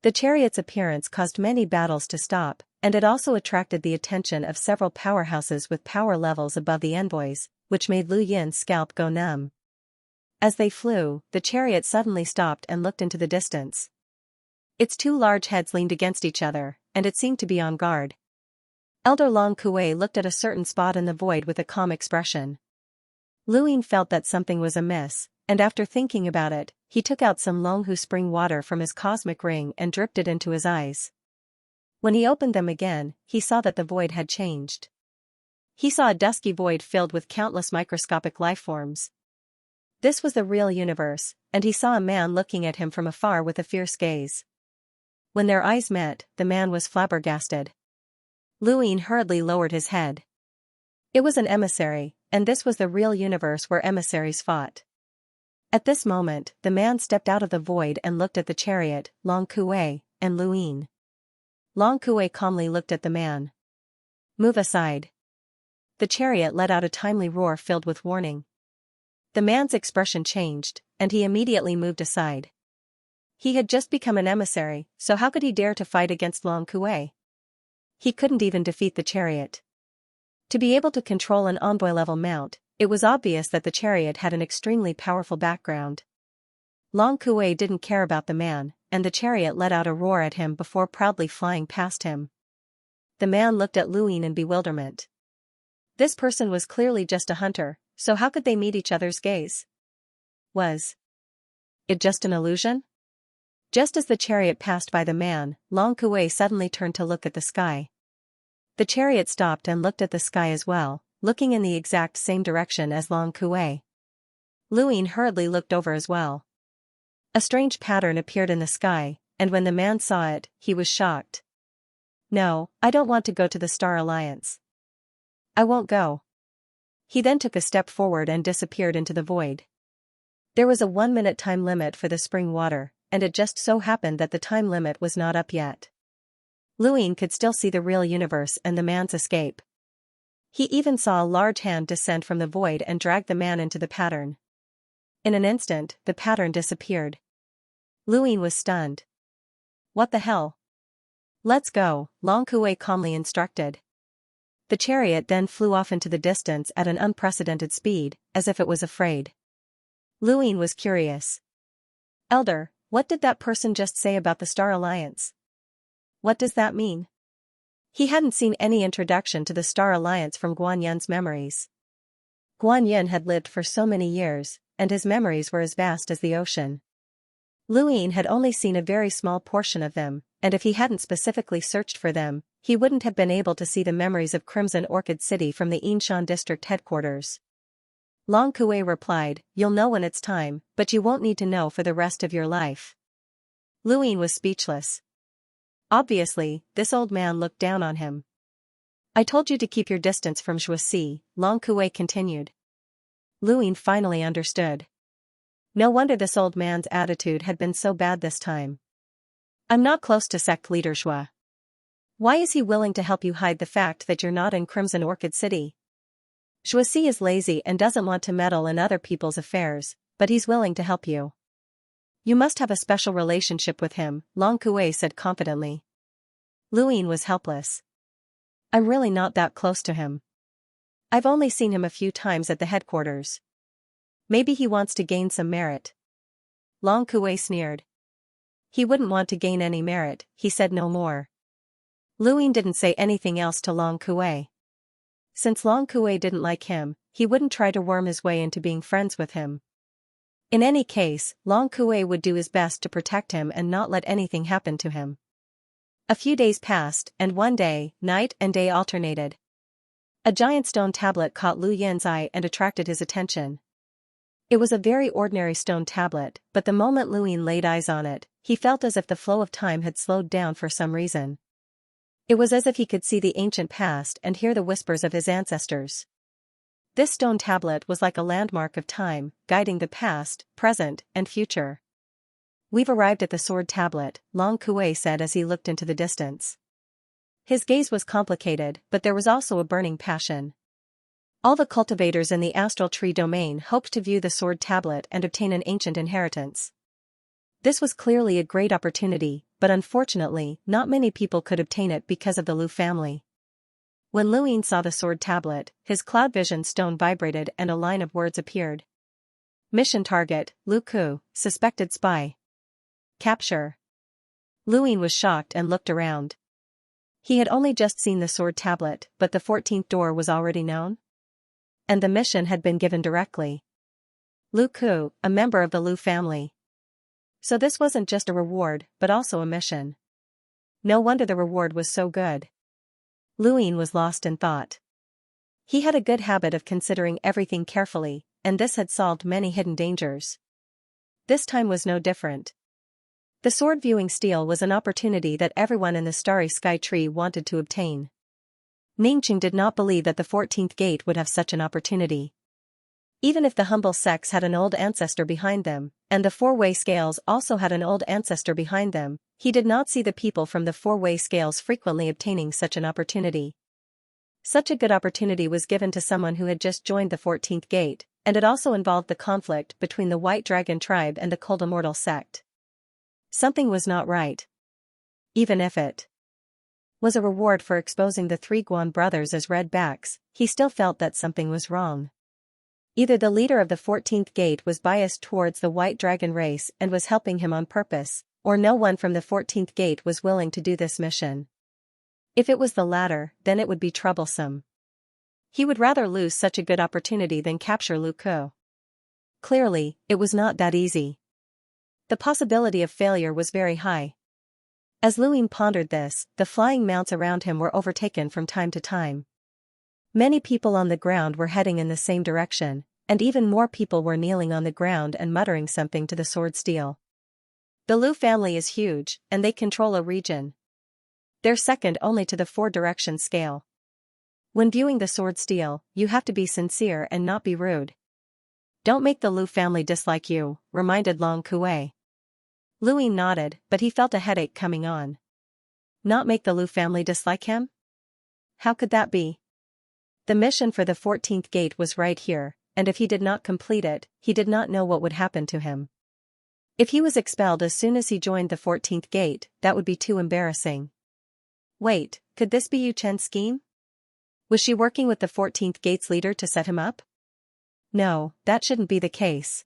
The chariot's appearance caused many battles to stop, and it also attracted the attention of several powerhouses with power levels above the envoys, which made Lu Yin's scalp go numb. As they flew, the chariot suddenly stopped and looked into the distance. Its 2 large heads leaned against each other, and it seemed to be on guard. Elder Long Kuei looked at a certain spot in the void with a calm expression. Luin felt that something was amiss, and after thinking about it, he took out some Longhu spring water from his cosmic ring and dripped it into his eyes. When he opened them again, he saw that the void had changed. He saw a dusky void filled with countless microscopic lifeforms. This was the real universe, and he saw a man looking at him from afar with a fierce gaze. When their eyes met, the man was flabbergasted. Luin hurriedly lowered his head. It was an emissary, and this was the real universe where emissaries fought. At this moment, the man stepped out of the void and looked at the chariot, Long Kuei, and Luin. Long Kuei calmly looked at the man. Move aside. The chariot let out a timely roar filled with warning. The man's expression changed, and he immediately moved aside. He had just become an emissary, so how could he dare to fight against Long Kuei? He couldn't even defeat the chariot. To be able to control an envoy-level mount, it was obvious that the chariot had an extremely powerful background. Long Kuei didn't care about the man, and the chariot let out a roar at him before proudly flying past him. The man looked at Luin in bewilderment. This person was clearly just a hunter, so how could they meet each other's gaze? Was it just an illusion? Just as the chariot passed by the man, Long Kuei suddenly turned to look at the sky. The chariot stopped and looked at the sky as well, looking in the exact same direction as Long Kuei. Luin hurriedly looked over as well. A strange pattern appeared in the sky, and when the man saw it, he was shocked. No, I don't want to go to the Star Alliance. I won't go. He then took a step forward and disappeared into the void. There was a 1-minute time limit for the spring water, and it just so happened that the time limit was not up yet. Luin could still see the real universe and the man's escape. He even saw a large hand descend from the void and drag the man into the pattern. In an instant, the pattern disappeared. Luin was stunned. What the hell? Let's go, Long Kuei calmly instructed. The chariot then flew off into the distance at an unprecedented speed, as if it was afraid. Luin was curious. Elder, what did that person just say about the Star Alliance? What does that mean? He hadn't seen any introduction to the Star Alliance from Guan Yun's memories. Guan Yun had lived for so many years, and his memories were as vast as the ocean. Luin had only seen a very small portion of them, and if he hadn't specifically searched for them, he wouldn't have been able to see the memories of Crimson Orchid City from the Yinshan district headquarters. Long Kuei replied, "You'll know when it's time, but you won't need to know for the rest of your life." Luin was speechless. Obviously, this old man looked down on him. I told you to keep your distance from Xianxia, Long Kuei continued. Luin finally understood. No wonder this old man's attitude had been so bad this time. I'm not close to sect leader Xue. Why is he willing to help you hide the fact that you're not in Crimson Orchid City? Xianxia is lazy and doesn't want to meddle in other people's affairs, but he's willing to help you. You must have a special relationship with him, Long Kuei said confidently. Luin was helpless. I'm really not that close to him. I've only seen him a few times at the headquarters. Maybe he wants to gain some merit. Long Kuei sneered. He wouldn't want to gain any merit, he said no more. Luin didn't say anything else to Long Kuei. Since Long Kuei didn't like him, he wouldn't try to worm his way into being friends with him. In any case, Long Kuei would do his best to protect him and not let anything happen to him. A few days passed, and one day, night and day alternated. A giant stone tablet caught Lu Yin's eye and attracted his attention. It was a very ordinary stone tablet, but the moment Luin laid eyes on it, he felt as if the flow of time had slowed down for some reason. It was as if he could see the ancient past and hear the whispers of his ancestors. This stone tablet was like a landmark of time, guiding the past, present, and future. We've arrived at the sword tablet, Long Kuei said as he looked into the distance. His gaze was complicated, but there was also a burning passion. All the cultivators in the astral tree domain hoped to view the sword tablet and obtain an ancient inheritance. This was clearly a great opportunity, but unfortunately, not many people could obtain it because of the Lu family. When Luin saw the sword tablet, his cloud vision stone vibrated and a line of words appeared. Mission target, Lu Ku, suspected spy. Capture. Luin was shocked and looked around. He had only just seen the sword tablet, but the 14th door was already known? And the mission had been given directly. Lu Ku, a member of the Lu family. So this wasn't just a reward, but also a mission. No wonder the reward was so good. Luin was lost in thought. He had a good habit of considering everything carefully, and this had solved many hidden dangers. This time was no different. The sword viewing steel was an opportunity that everyone in the starry sky tree wanted to obtain. Ningqing did not believe that the 14th gate would have such an opportunity. Even if the humble sects had an old ancestor behind them, and the four-way scales also had an old ancestor behind them, he did not see the people from the four-way scales frequently obtaining such an opportunity. Such a good opportunity was given to someone who had just joined the 14th gate, and it also involved the conflict between the White Dragon tribe and the Cult Immortal sect. Something was not right. Even if it was a reward for exposing the three Guan brothers as red backs, he still felt that something was wrong. Either the leader of the 14th gate was biased towards the White Dragon race and was helping him on purpose, or no one from the 14th gate was willing to do this mission. If it was the latter, then it would be troublesome. He would rather lose such a good opportunity than capture Lu Ke. Clearly, it was not that easy. The possibility of failure was very high. As Lu Ying pondered this, the flying mounts around him were overtaken from time to time. Many people on the ground were heading in the same direction, and even more people were kneeling on the ground and muttering something to the sword steel. The Lu family is huge, and they control a region. They're second only to the four-direction scale. When viewing the sword steel, you have to be sincere and not be rude. Don't make the Lu family dislike you, reminded Long Kue. Lu Ying nodded, but he felt a headache coming on. Not make the Lu family dislike him? How could that be? The mission for the 14th gate was right here, and if he did not complete it, he did not know what would happen to him. If he was expelled as soon as he joined the 14th gate, that would be too embarrassing. Wait, could this be Yu Chen's scheme? Was she working with the 14th gate's leader to set him up? No, that shouldn't be the case.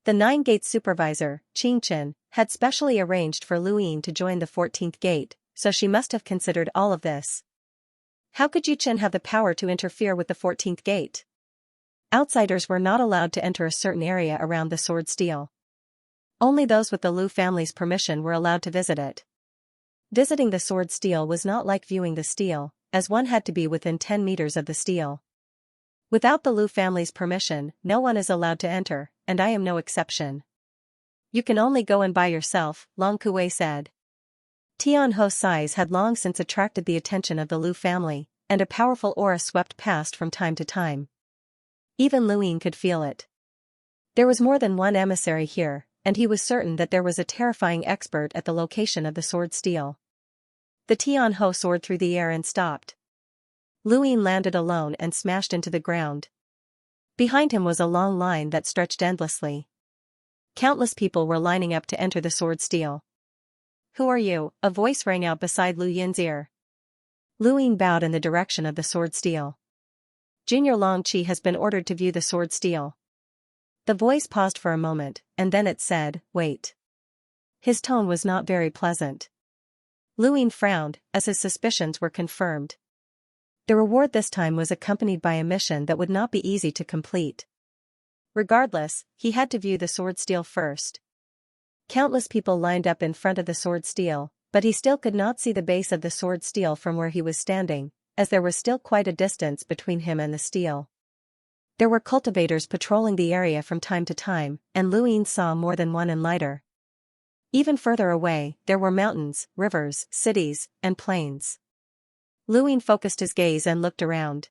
The 9 gate supervisor, Xianxia, had specially arranged for Lu Ying to join the 14th gate, so she must have considered all of this. How could Yu Chen have the power to interfere with the 14th gate? Outsiders were not allowed to enter a certain area around the sword steel. Only those with the Lu family's permission were allowed to visit it. Visiting the sword steel was not like viewing the steel, as one had to be within 10 meters of the steel. Without the Lu family's permission, no one is allowed to enter, and I am no exception. You can only go in by yourself, Long Kue said. Tian Ho's size had long since attracted the attention of the Lu family, and a powerful aura swept past from time to time. Even Lu Ying could feel it. There was more than one emissary here, and he was certain that there was a terrifying expert at the location of the sword steel. The Tian Ho soared through the air and stopped. Lu Ying landed alone and smashed into the ground. Behind him was a long line that stretched endlessly. Countless people were lining up to enter the sword steel. Who are you? A voice rang out beside Lu Yin's ear. Lu Ying bowed in the direction of the sword steel. Junior Long Qi has been ordered to view the sword steel. The voice paused for a moment, and then it said, wait. His tone was not very pleasant. Lu Ying frowned, as his suspicions were confirmed. The reward this time was accompanied by a mission that would not be easy to complete. Regardless, he had to view the sword steel first. Countless people lined up in front of the sword steel, but he still could not see the base of the sword steel from where he was standing, as there was still quite a distance between him and the steel. There were cultivators patrolling the area from time to time, and Lu Ying saw more than one enlighter. Even further away, there were mountains, rivers, cities, and plains. Lu Ying focused his gaze and looked around.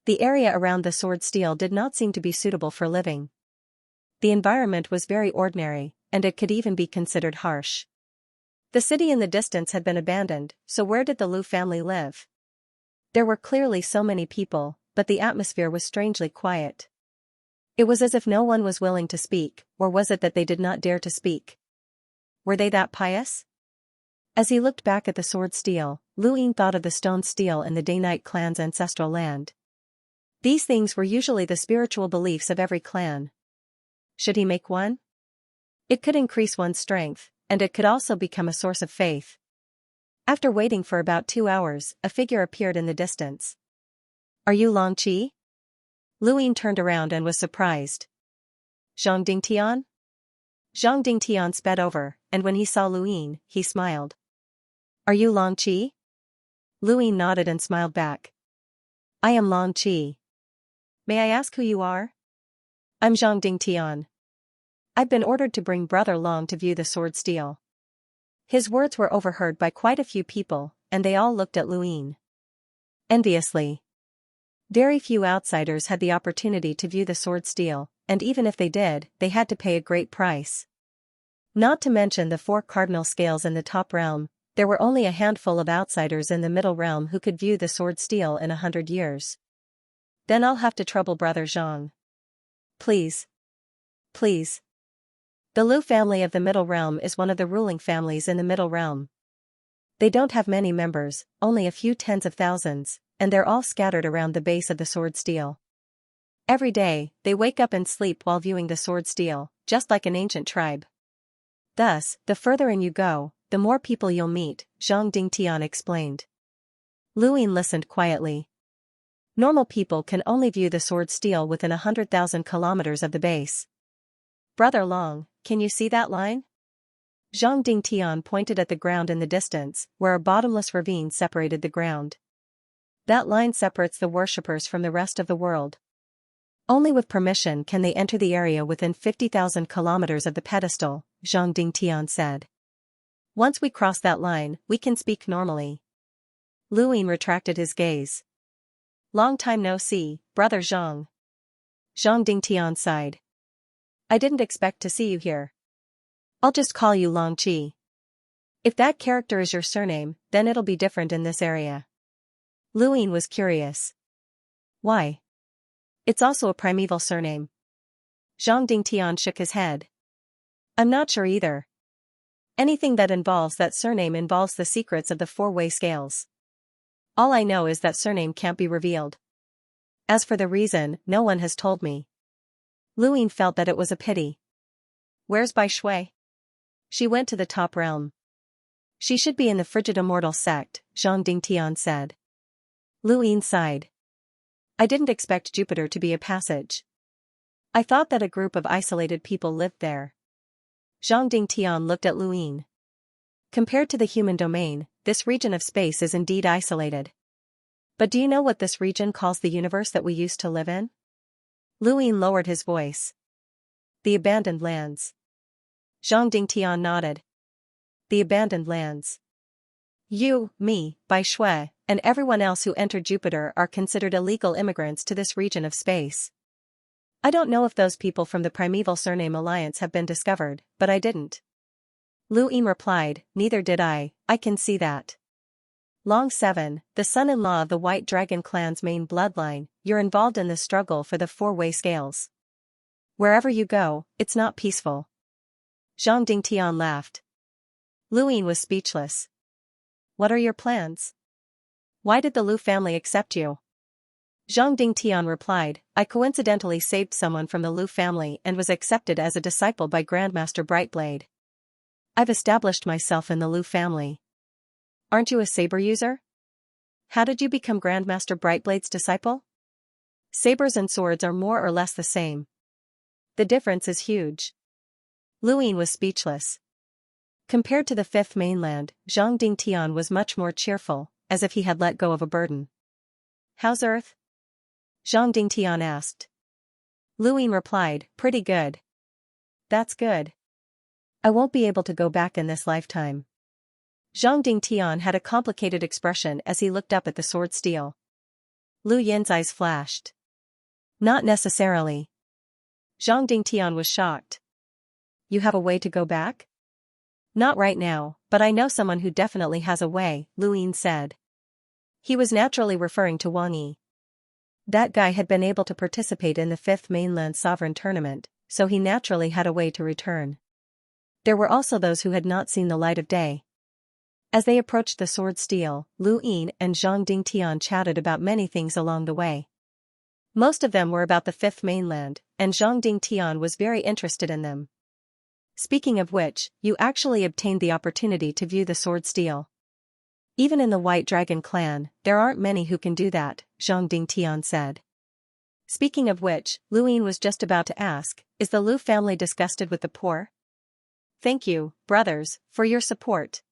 The area around the sword steel did not seem to be suitable for living. The environment was very ordinary, and it could even be considered harsh. The city in the distance had been abandoned, so where did the Lu family live? There were clearly so many people, but the atmosphere was strangely quiet. It was as if no one was willing to speak, or was it that they did not dare to speak? Were they that pious? As he looked back at the sword steel, Lu Ying thought of the stone steel in the Day-Night clan's ancestral land. These things were usually the spiritual beliefs of every clan. Should he make one? It could increase one's strength, and it could also become a source of faith. After waiting for about 2 hours, a figure appeared in the distance. Are you Long Qi? Lu Ying turned around and was surprised. Zhang Dingtian? Zhang Dingtian sped over, and when he saw Lu Ying, he smiled. Are you Long Qi? Lu Ying nodded and smiled back. I am Long Qi. May I ask who you are? I'm Zhang Dingtian. I've been ordered to bring Brother Long to view the sword steel. His words were overheard by quite a few people, and they all looked at Luin enviously. Very few outsiders had the opportunity to view the sword steel, and even if they did, they had to pay a great price. Not to mention the 4 cardinal scales in the top realm, there were only a handful of outsiders in the middle realm who could view the sword steel in 100 years. Then I'll have to trouble Brother Zhang. Please. Please. The Lu family of the Middle Realm is one of the ruling families in the Middle Realm. They don't have many members, only a few tens of thousands, and they're all scattered around the base of the sword steel. Every day, they wake up and sleep while viewing the sword steel, just like an ancient tribe. Thus, the further in you go, the more people you'll meet, Zhang Dingtian explained. Luin listened quietly. Normal people can only view the sword steel within 100,000 kilometers of the base. Brother Long, can you see that line? Zhang Dingtian pointed at the ground in the distance, where a bottomless ravine separated the ground. That line separates the worshippers from the rest of the world. Only with permission can they enter the area within 50,000 kilometers of the pedestal, Zhang Dingtian said. Once we cross that line, we can speak normally. Luin retracted his gaze. Long time no see, Brother Zhang. Zhang Dingtian sighed. I didn't expect to see you here. I'll just call you Long Qi. If that character is your surname, then it'll be different in this area. Luin was curious. Why? It's also a primeval surname. Zhang Dingtian shook his head. I'm not sure either. Anything that involves that surname involves the secrets of the 4-way scales. All I know is that surname can't be revealed. As for the reason, no one has told me. Luin felt that it was a pity. Where's Bai Shui? She went to the top realm. She should be in the frigid immortal sect, Zhang Dingtian said. Luin sighed. I didn't expect Jupiter to be a passage. I thought that a group of isolated people lived there. Zhang Dingtian looked at Luin. Compared to the human domain, this region of space is indeed isolated. But do you know what this region calls the universe that we used to live in? Luin lowered his voice. The abandoned lands. Zhang Dingtian nodded. The abandoned lands. You, me, Bai Shui, and everyone else who entered Jupiter are considered illegal immigrants to this region of space. I don't know if those people from the Primeval Surname Alliance have been discovered, but I didn't. Luin replied, neither did I can see that. Long 7, the son-in-law of the White Dragon clan's main bloodline, you're involved in the struggle for the 4-way scales. Wherever you go, it's not peaceful. Zhang Dingtian laughed. Luin was speechless. What are your plans? Why did the Lu family accept you? Zhang Dingtian replied, I coincidentally saved someone from the Lu family and was accepted as a disciple by Grandmaster Brightblade. I've established myself in the Lu family. Aren't you a saber user? How did you become Grandmaster Brightblade's disciple? Sabers and swords are more or less the same. The difference is huge. Luin was speechless. Compared to the 5th mainland, Zhang Dingtian was much more cheerful, as if he had let go of a burden. How's Earth? Zhang Dingtian asked. Luin replied, pretty good. That's good. I won't be able to go back in this lifetime. Zhang Dingtian had a complicated expression as he looked up at the sword steel. Lu Yin's eyes flashed. Not necessarily. Zhang Dingtian was shocked. You have a way to go back? Not right now, but I know someone who definitely has a way, Luin said. He was naturally referring to Wang Yi. That guy had been able to participate in the 5th mainland sovereign tournament, so he naturally had a way to return. There were also those who had not seen the light of day. As they approached the sword steel, Luin and Zhang Dingtian chatted about many things along the way. Most of them were about the 5th mainland, and Zhang Dingtian was very interested in them. Speaking of which, you actually obtained the opportunity to view the sword steel. Even in the White Dragon clan, there aren't many who can do that, Zhang Dingtian said. Speaking of which, Luin was just about to ask, is the Lu family disgusted with the poor? Thank you, brothers, for your support.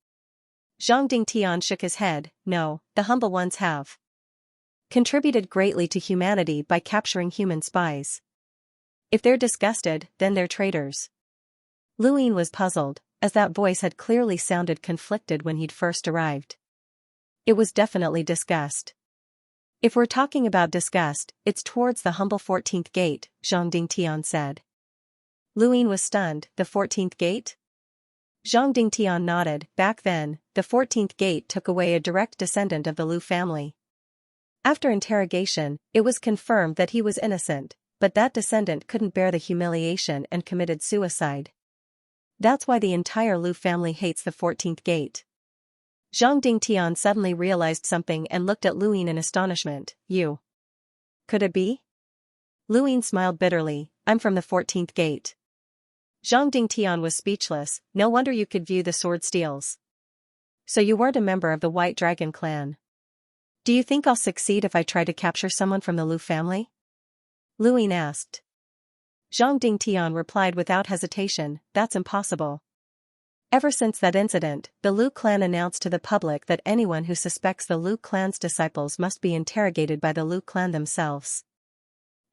Zhang Dingtian shook his head, no, the humble ones have contributed greatly to humanity by capturing human spies. If they're disgusted, then they're traitors. Lu Ying was puzzled, as that voice had clearly sounded conflicted when he'd first arrived. It was definitely disgust. If we're talking about disgust, it's towards the humble 14th gate, Zhang Dingtian said. Lu Ying was stunned. The 14th gate? Zhang Dingtian nodded. Back then, the 14th gate took away a direct descendant of the Lu family. After interrogation, it was confirmed that he was innocent, but that descendant couldn't bear the humiliation and committed suicide. That's why the entire Lu family hates the 14th gate. Zhang Dingtian suddenly realized something and looked at Lu Ying in astonishment. You. Could it be? Lu Ying smiled bitterly. I'm from the 14th gate. Zhang Dingtian was speechless. No wonder you could view the sword steals. So you weren't a member of the White Dragon clan. Do you think I'll succeed if I try to capture someone from the Lu family? Lu Ying asked. Zhang Dingtian replied without hesitation, that's impossible. Ever since that incident, the Lu clan announced to the public that anyone who suspects the Lu clan's disciples must be interrogated by the Lu clan themselves.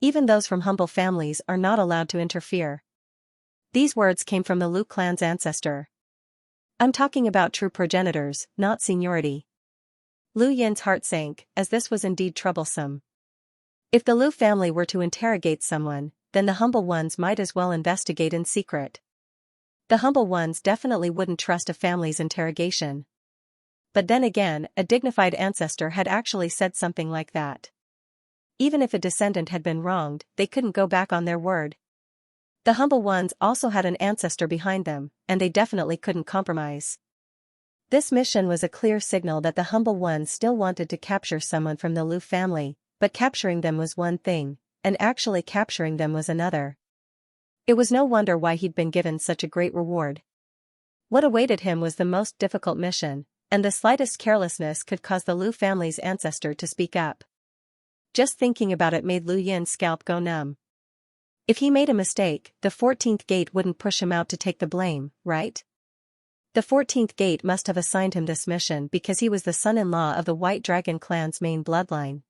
Even those from humble families are not allowed to interfere. These words came from the Lu clan's ancestor. I'm talking about true progenitors, not seniority. Lu Yin's heart sank, as this was indeed troublesome. If the Lu family were to interrogate someone, then the humble ones might as well investigate in secret. The humble ones definitely wouldn't trust a family's interrogation. But then again, a dignified ancestor had actually said something like that. Even if a descendant had been wronged, they couldn't go back on their word. The humble ones also had an ancestor behind them, and they definitely couldn't compromise. This mission was a clear signal that the humble ones still wanted to capture someone from the Lu family, but capturing them was one thing, and actually capturing them was another. It was no wonder why he'd been given such a great reward. What awaited him was the most difficult mission, and the slightest carelessness could cause the Lu family's ancestor to speak up. Just thinking about it made Lu Yin's scalp go numb. If he made a mistake, the 14th gate wouldn't push him out to take the blame, right? The 14th gate must have assigned him this mission because he was the son-in-law of the White Dragon clan's main bloodline.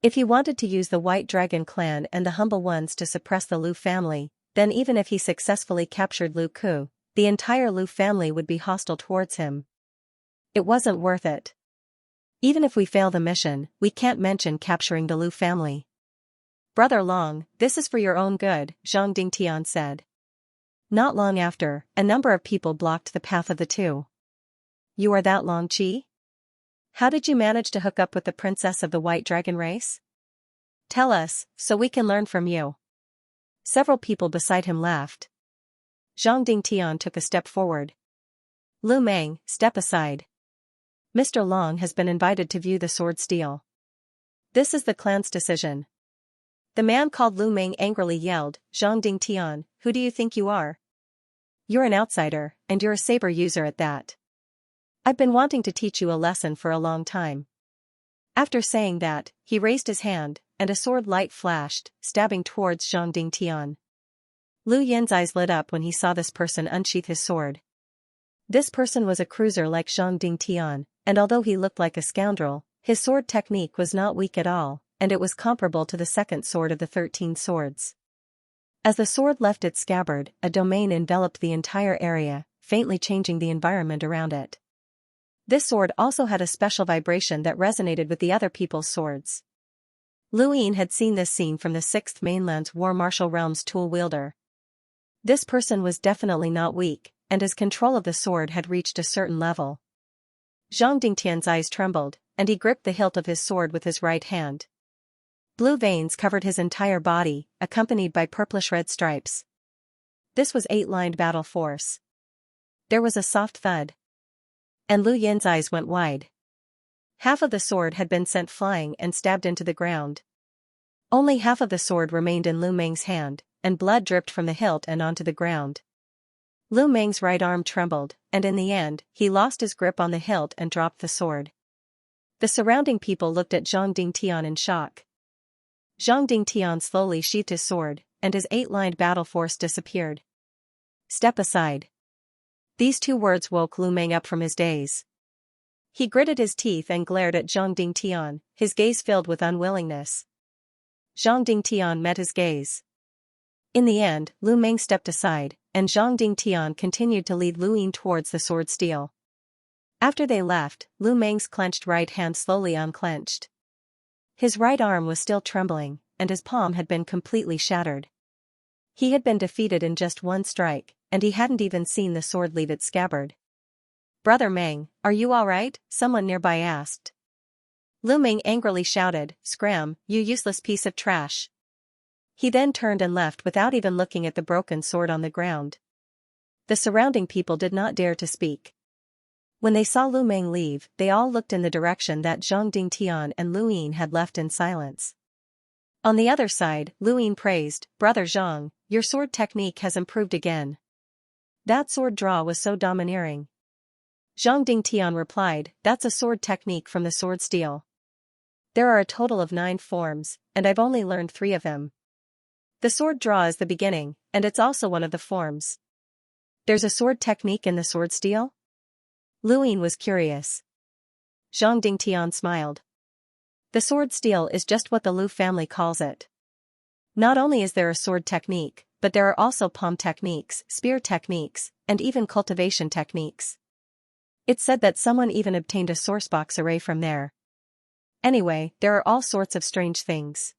If he wanted to use the White Dragon clan and the humble ones to suppress the Lu family, then even if he successfully captured Lu Ku, the entire Lu family would be hostile towards him. It wasn't worth it. Even if we fail the mission, we can't mention capturing the Lu family. Brother Long, this is for your own good, Zhang Dingtian said. Not long after, a number of people blocked the path of the two. You are that Long Qi? How did you manage to hook up with the princess of the White Dragon race? Tell us, so we can learn from you. Several people beside him laughed. Zhang Dingtian took a step forward. Lu Meng, step aside. Mr. Long has been invited to view the sword steal. This is the clan's decision. The man called Lu Meng angrily yelled, Zhang Dingtian, who do you think you are? You're an outsider, and you're a saber user at that. I've been wanting to teach you a lesson for a long time. After saying that, he raised his hand, and a sword light flashed, stabbing towards Zhang Dingtian. Lu Yin's eyes lit up when he saw this person unsheath his sword. This person was a cruiser like Zhang Dingtian, and although he looked like a scoundrel, his sword technique was not weak at all, and it was comparable to the second sword of the 13 swords. As the sword left its scabbard, a domain enveloped the entire area, faintly changing the environment around it. This sword also had a special vibration that resonated with the other people's swords. Lu Ying had seen this scene from the 6th Mainland's War Martial Realm's tool wielder. This person was definitely not weak, and his control of the sword had reached a certain level. Zhang Dingtian's eyes trembled, and he gripped the hilt of his sword with his right hand. Blue veins covered his entire body, accompanied by purplish-red stripes. This was 8-lined battle force. There was a soft thud. And Lu Yin's eyes went wide. Half of the sword had been sent flying and stabbed into the ground. Only half of the sword remained in Lu Meng's hand, and blood dripped from the hilt and onto the ground. Lu Meng's right arm trembled, and in the end, he lost his grip on the hilt and dropped the sword. The surrounding people looked at Zhang Dingtian in shock. Zhang Dingtian slowly sheathed his sword, and his 8-lined battle force disappeared. Step aside. These two words woke Lu Meng up from his daze. He gritted his teeth and glared at Zhang Dingtian, his gaze filled with unwillingness. Zhang Dingtian met his gaze. In the end, Lu Meng stepped aside, and Zhang Dingtian continued to lead Lu Ying towards the sword steel. After they left, Lu Meng's clenched right hand slowly unclenched. His right arm was still trembling, and his palm had been completely shattered. He had been defeated in just one strike, and he hadn't even seen the sword leave its scabbard. "Brother Meng, are you all right?" someone nearby asked. Lu Meng angrily shouted, "Scram, you useless piece of trash." He then turned and left without even looking at the broken sword on the ground. The surrounding people did not dare to speak. When they saw Lu Meng leave, they all looked in the direction that Zhang Dingtian and Lu Ying had left in silence. On the other side, Lu Ying praised, "Brother Zhang, your sword technique has improved again. That sword draw was so domineering." Zhang Dingtian replied, "That's a sword technique from the sword steel. There are a total of 9 forms, and I've only learned 3 of them. The sword draw is the beginning, and it's also one of the forms." "There's a sword technique in the sword steel?" Lu Ying was curious. Zhang Dingtian smiled. "The sword steel is just what the Lu family calls it. Not only is there a sword technique, but there are also palm techniques, spear techniques, and even cultivation techniques. It's said that someone even obtained a sourcebox array from there. Anyway, there are all sorts of strange things."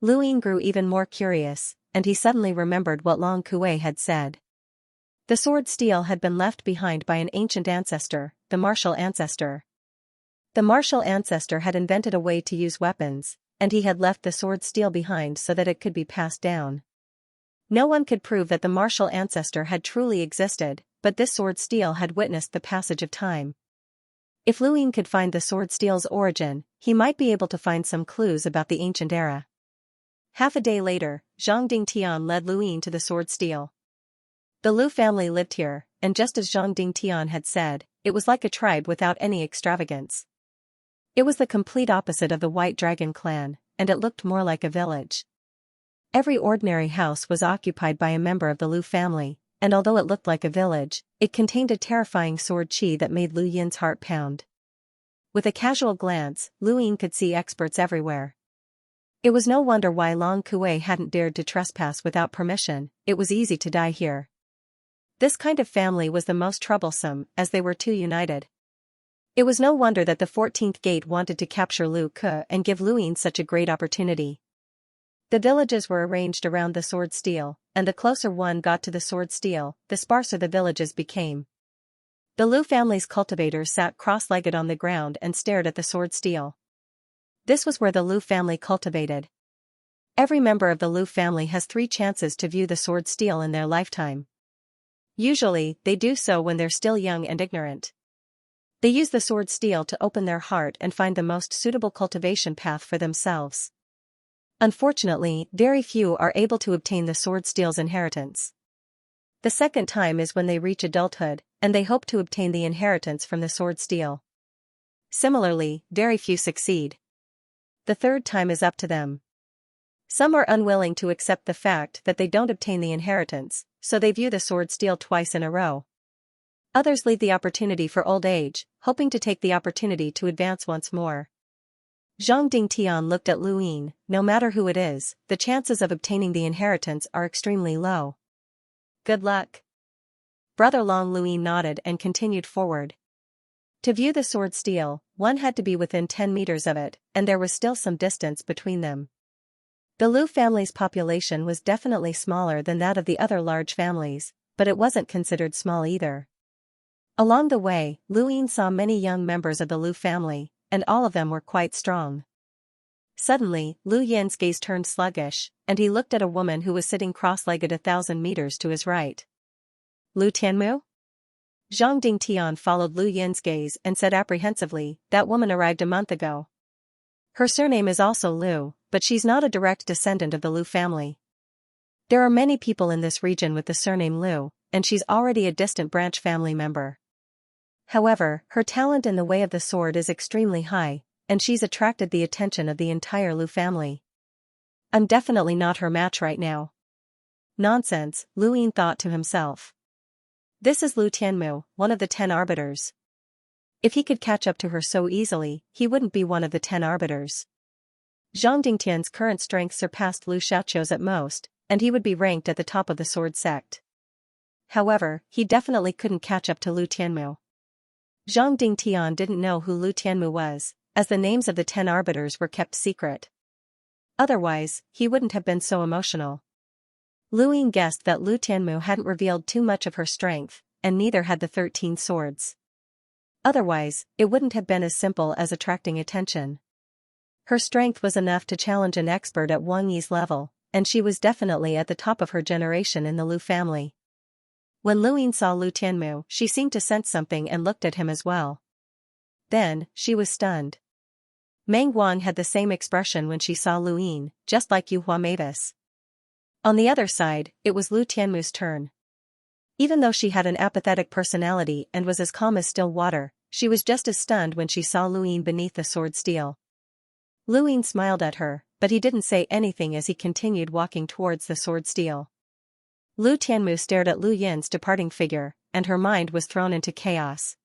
Lu Ying grew even more curious, and he suddenly remembered what Long Kuei had said. The sword steel had been left behind by an ancient ancestor, the martial ancestor. The martial ancestor had invented a way to use weapons, and he had left the sword steel behind so that it could be passed down. No one could prove that the martial ancestor had truly existed, but this sword steel had witnessed the passage of time. If Lu Ying could find the sword steel's origin, he might be able to find some clues about the ancient era. Half a day later, Zhang Dingtian led Lu Ying to the sword steel. The Lu family lived here, and just as Zhang Dingtian had said, it was like a tribe without any extravagance. It was the complete opposite of the White Dragon clan, and it looked more like a village. Every ordinary house was occupied by a member of the Lu family, and although it looked like a village, it contained a terrifying sword chi that made Lu Yin's heart pound. With a casual glance, Lu Ying could see experts everywhere. It was no wonder why Long Kuei hadn't dared to trespass without permission. It was easy to die here. This kind of family was the most troublesome, as they were too united. It was no wonder that the 14th gate wanted to capture Lu Ke and give Lu Ying such a great opportunity. The villages were arranged around the sword steel, and the closer one got to the sword steel, the sparser the villages became. The Lu family's cultivators sat cross-legged on the ground and stared at the sword steel. This was where the Lu family cultivated. Every member of the Lu family has 3 chances to view the sword steel in their lifetime. Usually, they do so when they're still young and ignorant. They use the sword steel to open their heart and find the most suitable cultivation path for themselves. Unfortunately, very few are able to obtain the sword steel's inheritance. The second time is when they reach adulthood, and they hope to obtain the inheritance from the sword steel. Similarly, very few succeed. The third time is up to them. Some are unwilling to accept the fact that they don't obtain the inheritance, so they view the sword steel twice in a row. Others leave the opportunity for old age, hoping to take the opportunity to advance once more. Zhang Dingtian looked at Lu Ying. No matter who it is, the chances of obtaining the inheritance are extremely low. "Good luck." Brother Long. Lu Ying nodded and continued forward. To view the sword steel, one had to be within 10 meters of it, and there was still some distance between them. The Lu family's population was definitely smaller than that of the other large families, but it wasn't considered small either. Along the way, Lu Ying saw many young members of the Lu family, and all of them were quite strong. Suddenly, Lu Yin's gaze turned sluggish, and he looked at a woman who was sitting cross-legged 1,000 meters to his right. "Lu Tianmu?" Zhang Dingtian followed Lu Yin's gaze and said apprehensively, "That woman arrived a month ago. Her surname is also Lu, but she's not a direct descendant of the Lu family. There are many people in this region with the surname Lu, and she's already a distant branch family member. However, her talent in the way of the sword is extremely high, and she's attracted the attention of the entire Lu family. I'm definitely not her match right now." Nonsense, Lu Ying thought to himself. This is Lu Tianmu, one of the 10 arbiters. If he could catch up to her so easily, he wouldn't be one of the 10 arbiters. Zhang Dingtian's current strength surpassed Lu Xiaoqiu's at most, and he would be ranked at the top of the sword sect. However, he definitely couldn't catch up to Lu Tianmu. Zhang Dingtian didn't know who Lu Tianmu was, as the names of the 10 arbiters were kept secret. Otherwise, he wouldn't have been so emotional. Lu Ying guessed that Lu Tianmu hadn't revealed too much of her strength, and neither had the 13 swords. Otherwise, it wouldn't have been as simple as attracting attention. Her strength was enough to challenge an expert at Wang Yi's level, and she was definitely at the top of her generation in the Lu family. When Lu Ying saw Lu Tianmu, she seemed to sense something and looked at him as well. Then, she was stunned. Meng Wang had the same expression when she saw Lu Ying, just like Yu Hua Mavis. On the other side, it was Lu Tianmu's turn. Even though she had an apathetic personality and was as calm as still water, she was just as stunned when she saw Lu Ying beneath the sword steel. Lu Ying smiled at her, but he didn't say anything as he continued walking towards the sword steel. Lu Tianmu stared at Lu Yin's departing figure, and her mind was thrown into chaos.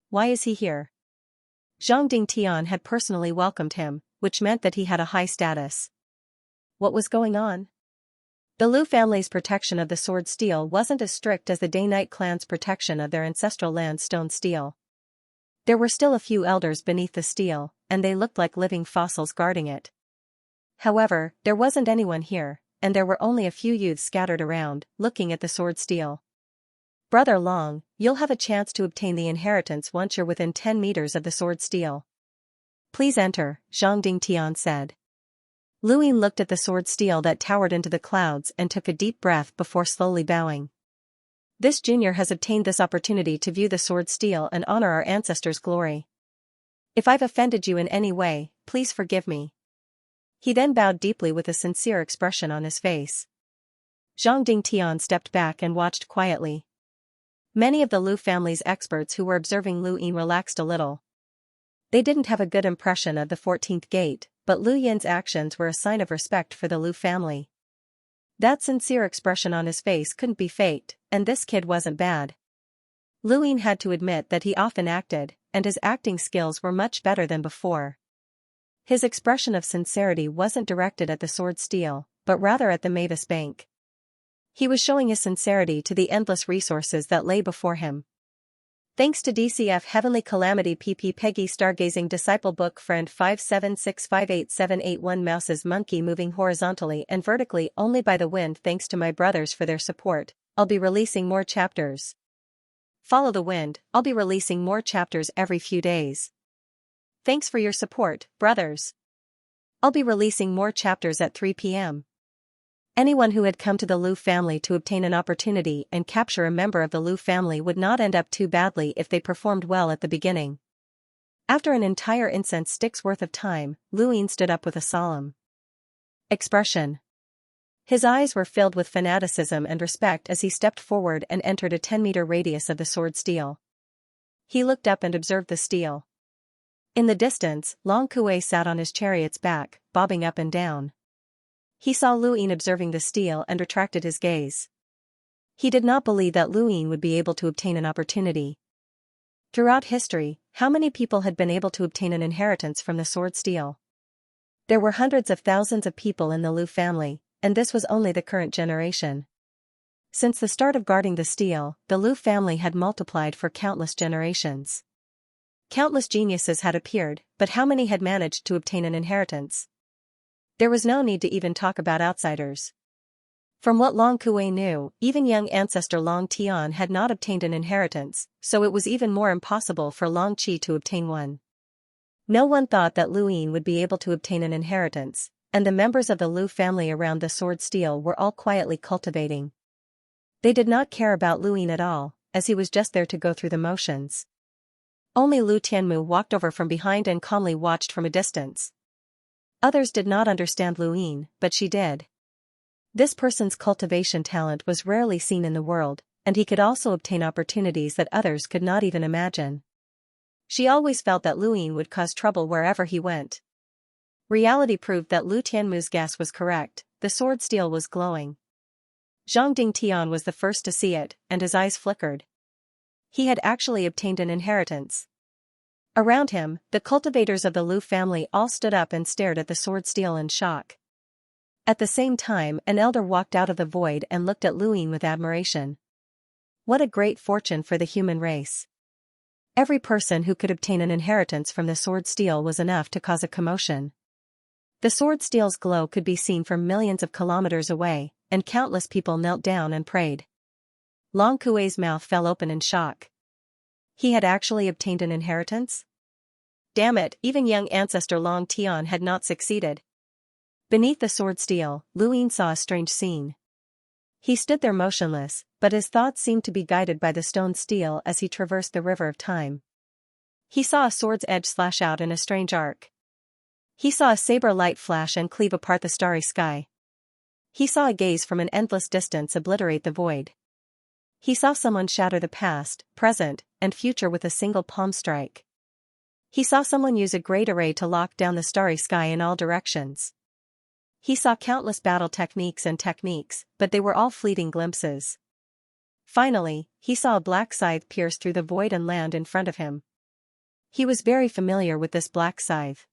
Why is he here? Zhang Dingtian had personally welcomed him, which meant that he had a high status. What was going on? The Lu family's protection of the sword steel wasn't as strict as the Day-Night clan's protection of their ancestral land stone steel. There were still a few elders beneath the steel, and they looked like living fossils guarding it. However, there wasn't anyone here, and there were only a few youths scattered around, looking at the sword steel. Brother Long, you'll have a chance to obtain the inheritance once you're within 10 meters of the sword steel. Please enter, Zhang Dingtian said. Lu Ying looked at the sword steel that towered into the clouds and took a deep breath before slowly bowing. This junior has obtained this opportunity to view the sword steel and honor our ancestors' glory. If I've offended you in any way, please forgive me. He then bowed deeply with a sincere expression on his face. Zhang Dingtian stepped back and watched quietly. Many of the Lu family's experts who were observing Lu Ying relaxed a little. They didn't have a good impression of the 14th gate, but Lu Yin's actions were a sign of respect for the Lu family. That sincere expression on his face couldn't be faked, and this kid wasn't bad. Lu Ying had to admit that he often acted, and his acting skills were much better than before. His expression of sincerity wasn't directed at the sword steel, but rather at the Mavis Bank. He was showing his sincerity to the endless resources that lay before him. Thanks to DCF Heavenly Calamity PP Peggy Stargazing Disciple Book Friend 576587881 Mouse's Monkey moving horizontally and vertically only by the wind. Thanks to my brothers for their support, I'll be releasing more chapters. Follow the wind, I'll be releasing more chapters every few days. Thanks for your support, brothers. I'll be releasing more chapters at 3 p.m. Anyone who had come to the Lu family to obtain an opportunity and capture a member of the Lu family would not end up too badly if they performed well at the beginning. After an entire incense stick's worth of time, Lu Ying stood up with a solemn expression. His eyes were filled with fanaticism and respect as he stepped forward and entered a 10-meter radius of the sword steel. He looked up and observed the steel. In the distance, Long Kuei sat on his chariot's back, bobbing up and down. He saw Lu Ying observing the steel and retracted his gaze. He did not believe that Lu Ying would be able to obtain an opportunity. Throughout history, how many people had been able to obtain an inheritance from the sword steel? There were hundreds of thousands of people in the Lu family, and this was only the current generation. Since the start of guarding the steel, the Lu family had multiplied for countless generations. Countless geniuses had appeared, but how many had managed to obtain an inheritance? There was no need to even talk about outsiders. From what Long Kuei knew, even young ancestor Long Tian had not obtained an inheritance, so it was even more impossible for Long Qi to obtain one. No one thought that Lu Ying would be able to obtain an inheritance, and the members of the Lu family around the sword steel were all quietly cultivating. They did not care about Lu Ying at all, as he was just there to go through the motions. Only Lu Tianmu walked over from behind and calmly watched from a distance. Others did not understand Lu Ying, but she did. This person's cultivation talent was rarely seen in the world, and he could also obtain opportunities that others could not even imagine. She always felt that Lu Ying would cause trouble wherever he went. Reality proved that Lu Tianmu's guess was correct, the sword steel was glowing. Zhang Dingtian was the first to see it, and his eyes flickered. He had actually obtained an inheritance. Around him, the cultivators of the Lu family all stood up and stared at the sword steel in shock. At the same time, an elder walked out of the void and looked at Lu Ying with admiration. What a great fortune for the human race. Every person who could obtain an inheritance from the sword steel was enough to cause a commotion. The sword steel's glow could be seen from millions of kilometers away, and countless people knelt down and prayed. Long Kuei's mouth fell open in shock. He had actually obtained an inheritance? Damn it, even young ancestor Long Tian had not succeeded. Beneath the sword steel, Lu Yin saw a strange scene. He stood there motionless, but his thoughts seemed to be guided by the stone steel as he traversed the river of time. He saw a sword's edge slash out in a strange arc. He saw a saber light flash and cleave apart the starry sky. He saw a gaze from an endless distance obliterate the void. He saw someone shatter the past, present, and future with a single palm strike. He saw someone use a great array to lock down the starry sky in all directions. He saw countless battle techniques, but they were all fleeting glimpses. Finally, he saw a black scythe pierce through the void and land in front of him. He was very familiar with this black scythe.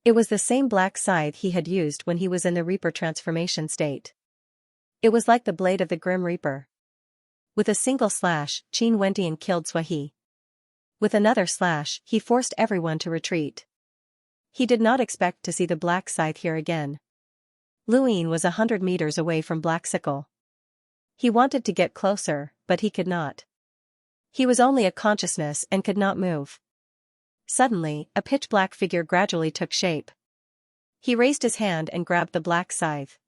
It was the same black scythe he had used when he was in the Reaper transformation state. It was like the blade of the Grim Reaper. With a single slash, Qin Wendian killed Swahi. With another slash, he forced everyone to retreat. He did not expect to see the black scythe here again. Lu Yin was 100 meters away from Black Sickle. He wanted to get closer, but he could not. He was only a consciousness and could not move. Suddenly, a pitch-black figure gradually took shape. He raised his hand and grabbed the black scythe.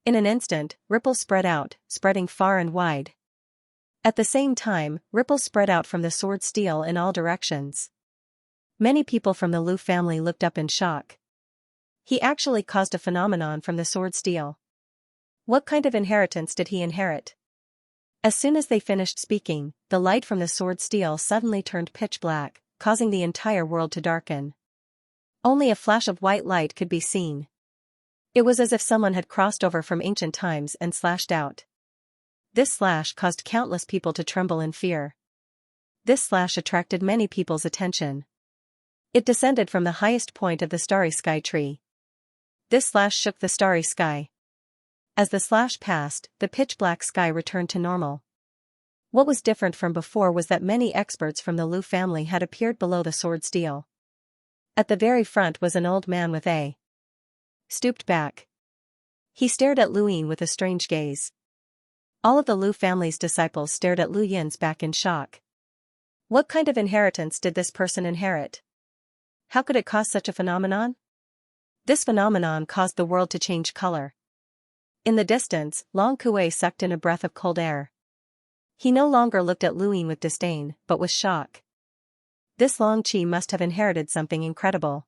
In an instant, ripples spread out, spreading far and wide. At the same time, ripples spread out from the sword steel in all directions. Many people from the Lu family looked up in shock. He actually caused a phenomenon from the sword steel. What kind of inheritance did he inherit? As soon as they finished speaking, the light from the sword steel suddenly turned pitch black, causing the entire world to darken. Only a flash of white light could be seen. It was as if someone had crossed over from ancient times and slashed out. This slash caused countless people to tremble in fear. This slash attracted many people's attention. It descended from the highest point of the starry sky tree. This slash shook the starry sky. As the slash passed, the pitch-black sky returned to normal. What was different from before was that many experts from the Lu family had appeared below the sword steel. At the very front was an old man with a stooped back. He stared at Lu Yin with a strange gaze. All of the Lu family's disciples stared at Lu Yin's back in shock. What kind of inheritance did this person inherit? How could it cause such a phenomenon? This phenomenon caused the world to change color. In the distance, Long Kuei sucked in a breath of cold air. He no longer looked at Lu Yin with disdain, but with shock. This Long Qi must have inherited something incredible.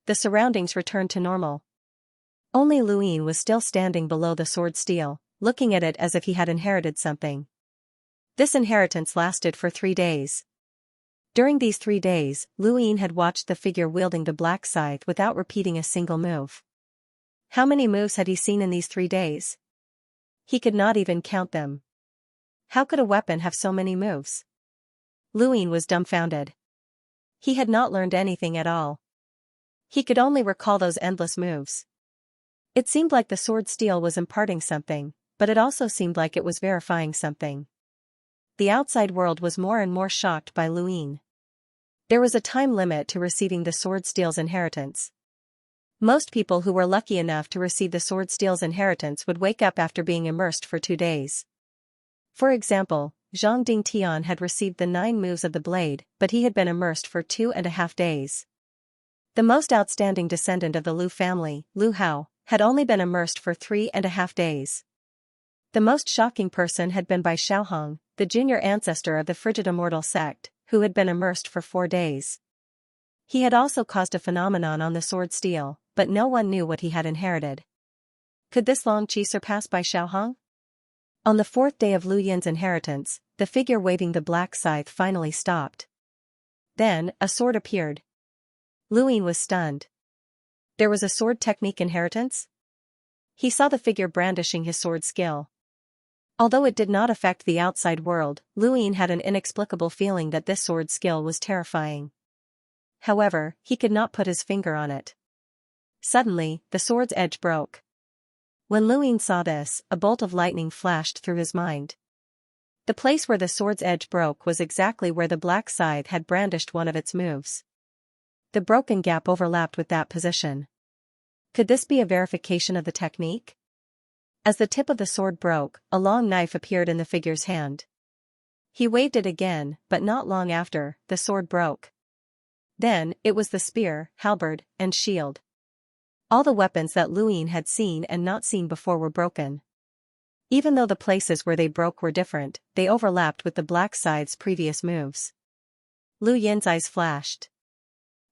The surroundings returned to normal. Only Lu Yin was still standing below the sword steel, looking at it as if he had inherited something. This inheritance lasted for 3 days. During these 3 days, Lu Yin had watched the figure wielding the black scythe without repeating a single move. How many moves had he seen in these 3 days? He could not even count them. How could a weapon have so many moves? Lu Yin was dumbfounded. He had not learned anything at all. He could only recall those endless moves. It seemed like the sword steel was imparting something, but it also seemed like it was verifying something. The outside world was more and more shocked by Lu Yin. There was a time limit to receiving the sword steel's inheritance. Most people who were lucky enough to receive the sword steel's inheritance would wake up after being immersed for 2 days. For example, Zhang Dingtian had received the 9 moves of the blade, but he had been immersed for 2.5 days. The most outstanding descendant of the Lu family, Lu Hao, had only been immersed for 3.5 days. The most shocking person had been Bai Xiaohong, the junior ancestor of the Frigid Immortal sect, who had been immersed for 4 days. He had also caused a phenomenon on the sword steel, but no one knew what he had inherited. Could this Long Qi surpass Bai Xiaohong? On the 4th day of Lu Yin's inheritance, the figure waving the black scythe finally stopped. Then, a sword appeared. Lu Yin was stunned. There was a sword technique inheritance? He saw the figure brandishing his sword skill. Although it did not affect the outside world, Lu Yin had an inexplicable feeling that this sword skill was terrifying. However, he could not put his finger on it. Suddenly, the sword's edge broke. When Lu Yin saw this, a bolt of lightning flashed through his mind. The place where the sword's edge broke was exactly where the black scythe had brandished one of its moves. The broken gap overlapped with that position. Could this be a verification of the technique? As the tip of the sword broke, a long knife appeared in the figure's hand. He waved it again, but not long after, the sword broke. Then, it was the spear, halberd, and shield. All the weapons that Luyin had seen and not seen before were broken. Even though the places where they broke were different, they overlapped with the black scythe's previous moves. Lu Yin's eyes flashed.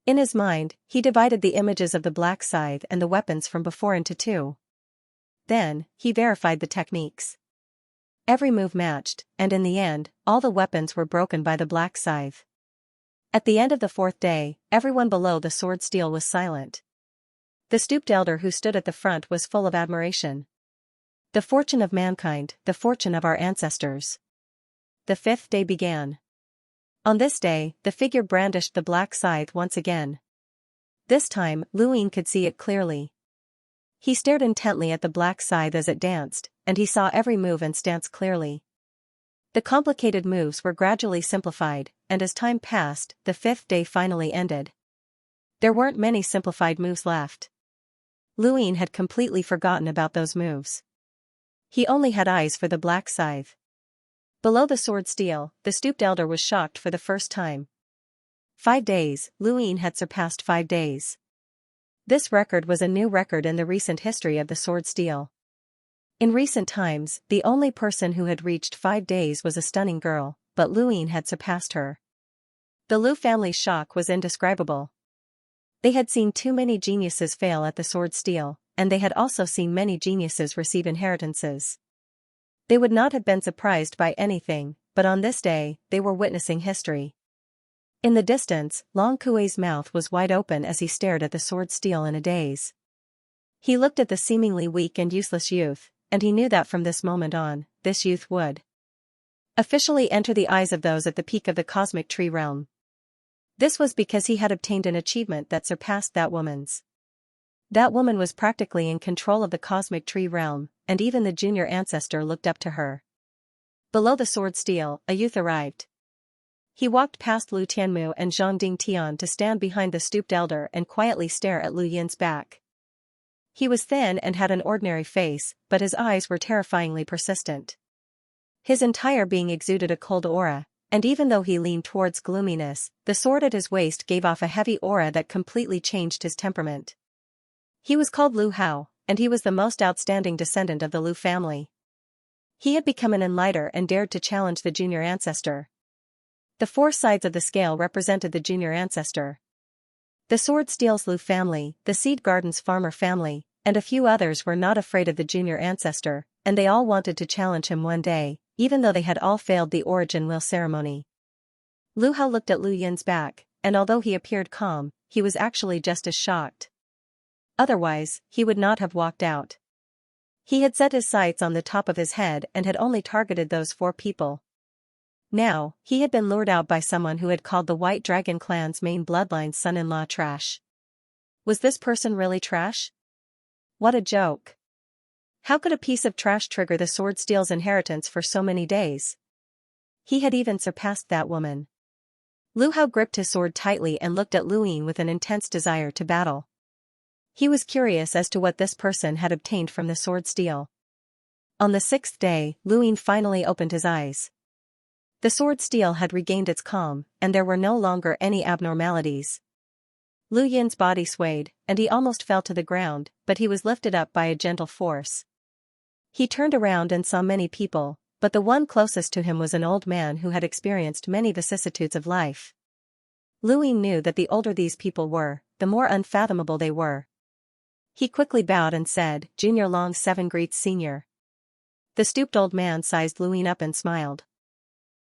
In his mind, he divided the images of the black scythe and the weapons from before into two. Then, he verified the techniques. Every move matched, and in the end, all the weapons were broken by the black scythe. At the end of the fourth day, everyone below the sword steel was silent. The stooped elder who stood at the front was full of admiration. The fortune of mankind, the fortune of our ancestors. The fifth day began. On this day, the figure brandished the black scythe once again. This time, Luyin could see it clearly. He stared intently at the black scythe as it danced, and he saw every move and stance clearly. The complicated moves were gradually simplified, and as time passed, the fifth day finally ended. There weren't many simplified moves left. Luyin had completely forgotten about those moves. He only had eyes for the black scythe. Below the sword steel, the stooped elder was shocked for the first time. 5 days, Luyin had surpassed 5 days. This record was a new record in the recent history of the sword steel. In recent times, the only person who had reached 5 days was a stunning girl, but Luyin had surpassed her. The Lu family's shock was indescribable. They had seen too many geniuses fail at the sword steel, and they had also seen many geniuses receive inheritances. They would not have been surprised by anything, but on this day, they were witnessing history. In the distance, Long Kuei's mouth was wide open as he stared at the sword steel in a daze. He looked at the seemingly weak and useless youth, and he knew that from this moment on, this youth would officially enter the eyes of those at the peak of the cosmic tree realm. This was because he had obtained an achievement that surpassed that woman's. That woman was practically in control of the cosmic tree realm, and even the junior ancestor looked up to her. Below the sword steel, a youth arrived. He walked past Lu Tianmu and Zhang Dingtian to stand behind the stooped elder and quietly stare at Lu Yin's back. He was thin and had an ordinary face, but his eyes were terrifyingly persistent. His entire being exuded a cold aura, and even though he leaned towards gloominess, the sword at his waist gave off a heavy aura that completely changed his temperament. He was called Lu Hao, and he was the most outstanding descendant of the Lu family. He had become an enlighter and dared to challenge the junior ancestor. The 4 sides of the scale represented the junior ancestor. The sword steel's Lu family, the seed garden's farmer family, and a few others were not afraid of the junior ancestor, and they all wanted to challenge him one day, even though they had all failed the origin will ceremony. Lu Hao looked at Lu Yin's back, and although he appeared calm, he was actually just as shocked. Otherwise, he would not have walked out. He had set his sights on the top of his head and had only targeted those 4 people. Now, he had been lured out by someone who had called the White Dragon clan's main bloodline's son-in-law trash. Was this person really trash? What a joke. How could a piece of trash trigger the sword steel's inheritance for so many days? He had even surpassed that woman. Lu Hao gripped his sword tightly and looked at Luyin with an intense desire to battle. He was curious as to what this person had obtained from the sword steel. On the 6th day, Luyin finally opened his eyes. The sword steel had regained its calm, and there were no longer any abnormalities. Lu Yin's body swayed, and he almost fell to the ground, but he was lifted up by a gentle force. He turned around and saw many people, but the one closest to him was an old man who had experienced many vicissitudes of life. Luyin knew that the older these people were, the more unfathomable they were. He quickly bowed and said, "Junior Long 7 greets Senior." The stooped old man sized Luyin up and smiled.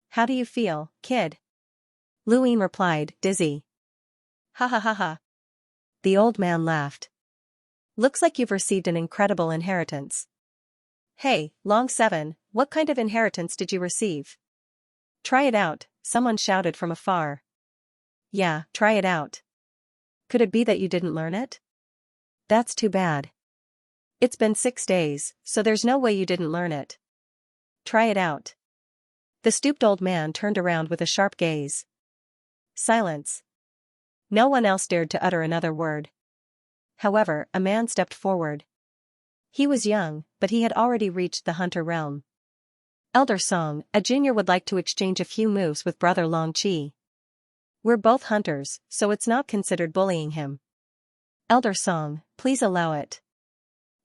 "How do you feel, kid?" Luyin replied, "Dizzy." "Ha ha ha ha." The old man laughed. "Looks like you've received an incredible inheritance." "Hey, Long 7, what kind of inheritance did you receive?" "Try it out," someone shouted from afar. "Yeah, try it out." "Could it be that you didn't learn it?" "That's too bad. It's been 6 days, so there's no way you didn't learn it." "Try it out." The stooped old man turned around with a sharp gaze. Silence. No one else dared to utter another word. However, a man stepped forward. He was young, but he had already reached the hunter realm. Elder Song, a junior, would like to exchange a few moves with brother Long Qi. We're both hunters, so it's not considered bullying him. Elder Song, please allow it.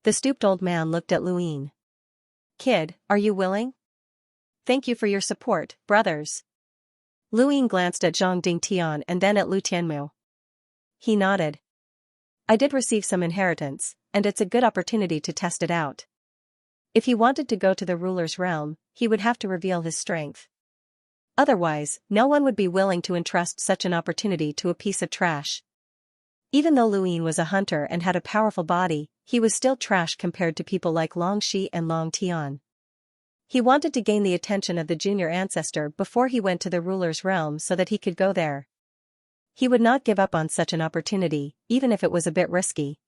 The stooped old man looked at Luin. Kid, are you willing? Thank you for your support, brothers. Luin glanced at Zhang Dingtian and then at Lu Tianmu. He nodded. I did receive some inheritance, and it's a good opportunity to test it out. If he wanted to go to the ruler's realm, he would have to reveal his strength. Otherwise, no one would be willing to entrust such an opportunity to a piece of trash. Even though Luin was a hunter and had a powerful body, he was still trash compared to people like Long Shi and Long Tian. He wanted to gain the attention of the junior ancestor before he went to the ruler's realm so that he could go there. He would not give up on such an opportunity, even if it was a bit risky.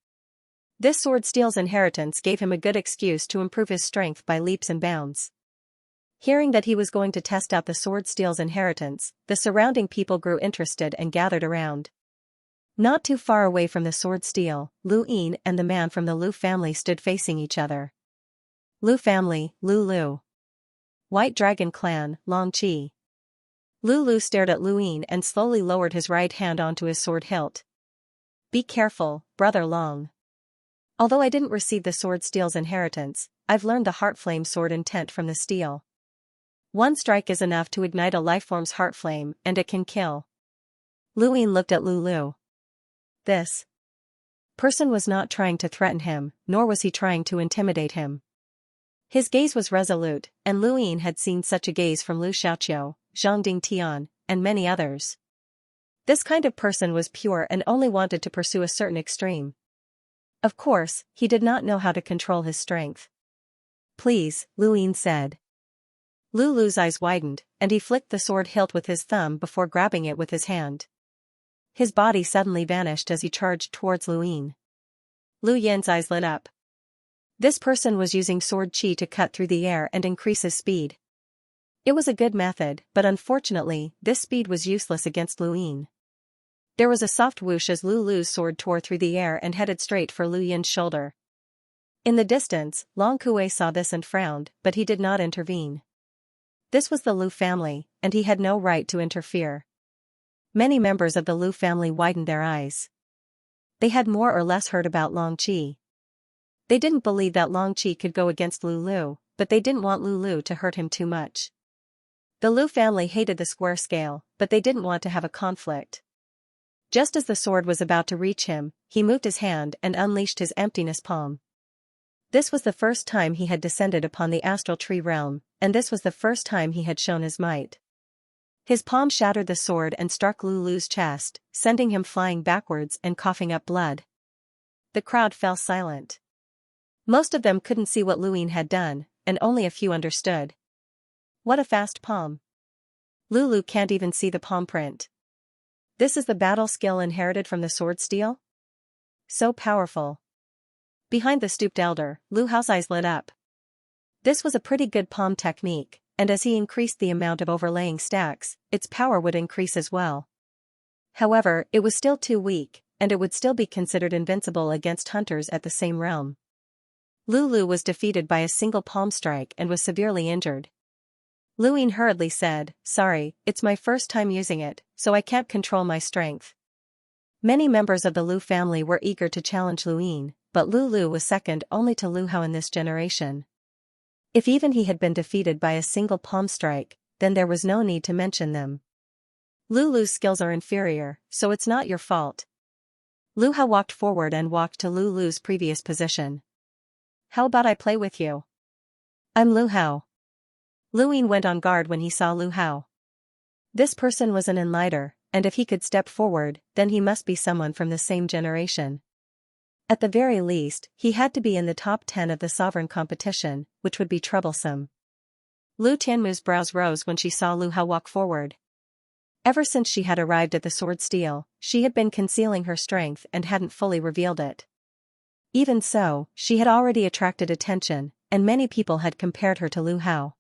This sword steal's inheritance gave him a good excuse to improve his strength by leaps and bounds. Hearing that he was going to test out the sword steal's inheritance, the surrounding people grew interested and gathered around. Not too far away from the sword steal, Lu Yin and the man from the Lu family stood facing each other. Lu family, Lu. White Dragon Clan, Long Qi. Lu stared at Lu Yin and slowly lowered his right hand onto his sword hilt. Be careful, brother Long. Although I didn't receive the sword steal's inheritance, I've learned the heart flame sword intent from the steal. One strike is enough to ignite a lifeform's heart flame, and it can kill. Lu Yin looked at Lu. This person was not trying to threaten him, nor was he trying to intimidate him. His gaze was resolute, and Lu Yin had seen such a gaze from Lu Xiaoqiu, Zhang Dingtian, and many others. This kind of person was pure and only wanted to pursue a certain extreme. Of course, he did not know how to control his strength. Please, Lu Yin said. Lu's eyes widened, and he flicked the sword hilt with his thumb before grabbing it with his hand. His body suddenly vanished as he charged towards Lu Yin. Lu Yin's eyes lit up. This person was using sword qi to cut through the air and increase his speed. It was a good method, but unfortunately, this speed was useless against Lu Yin. There was a soft whoosh as Lu's sword tore through the air and headed straight for Lu Yin's shoulder. In the distance, Long Kuei saw this and frowned, but he did not intervene. This was the Lu family, and he had no right to interfere. Many members of the Lu family widened their eyes. They had more or less heard about Long Qi. They didn't believe that Long Qi could go against Lu, but they didn't want Lu to hurt him too much. The Lu family hated the square scale, but they didn't want to have a conflict. Just as the sword was about to reach him, he moved his hand and unleashed his emptiness palm. This was the first time he had descended upon the astral tree realm, and this was the first time he had shown his might. His palm shattered the sword and struck Lu's chest, sending him flying backwards and coughing up blood. The crowd fell silent. Most of them couldn't see what Lu Yin had done, and only a few understood. What a fast palm. Lu can't even see the palm print. This is the battle skill inherited from the sword steal? So powerful. Behind the stooped elder, Lu Hao's eyes lit up. This was a pretty good palm technique, and as he increased the amount of overlaying stacks, its power would increase as well. However, it was still too weak, and it would still be considered invincible against hunters at the same realm. Lu was defeated by a single palm strike and was severely injured. Lu Yin hurriedly said, "Sorry, it's my first time using it, so I can't control my strength." Many members of the Lu family were eager to challenge Lu Yin, but Lu was second only to Lu Hao in this generation. If even he had been defeated by a single palm strike, then there was no need to mention them. Lu's skills are inferior, so it's not your fault. Lu Hao walked forward and walked to Lu's previous position. How about I play with you? I'm Lu Hao. Lu Yin went on guard when he saw Lu Hao. This person was an enlighter, and if he could step forward, then he must be someone from the same generation. At the very least, he had to be in the top 10 of the sovereign competition, which would be troublesome. Lu Tianmu's brows rose when she saw Lu Hao walk forward. Ever since she had arrived at the sword steal, she had been concealing her strength and hadn't fully revealed it. Even so, she had already attracted attention, and many people had compared her to Lu Hao.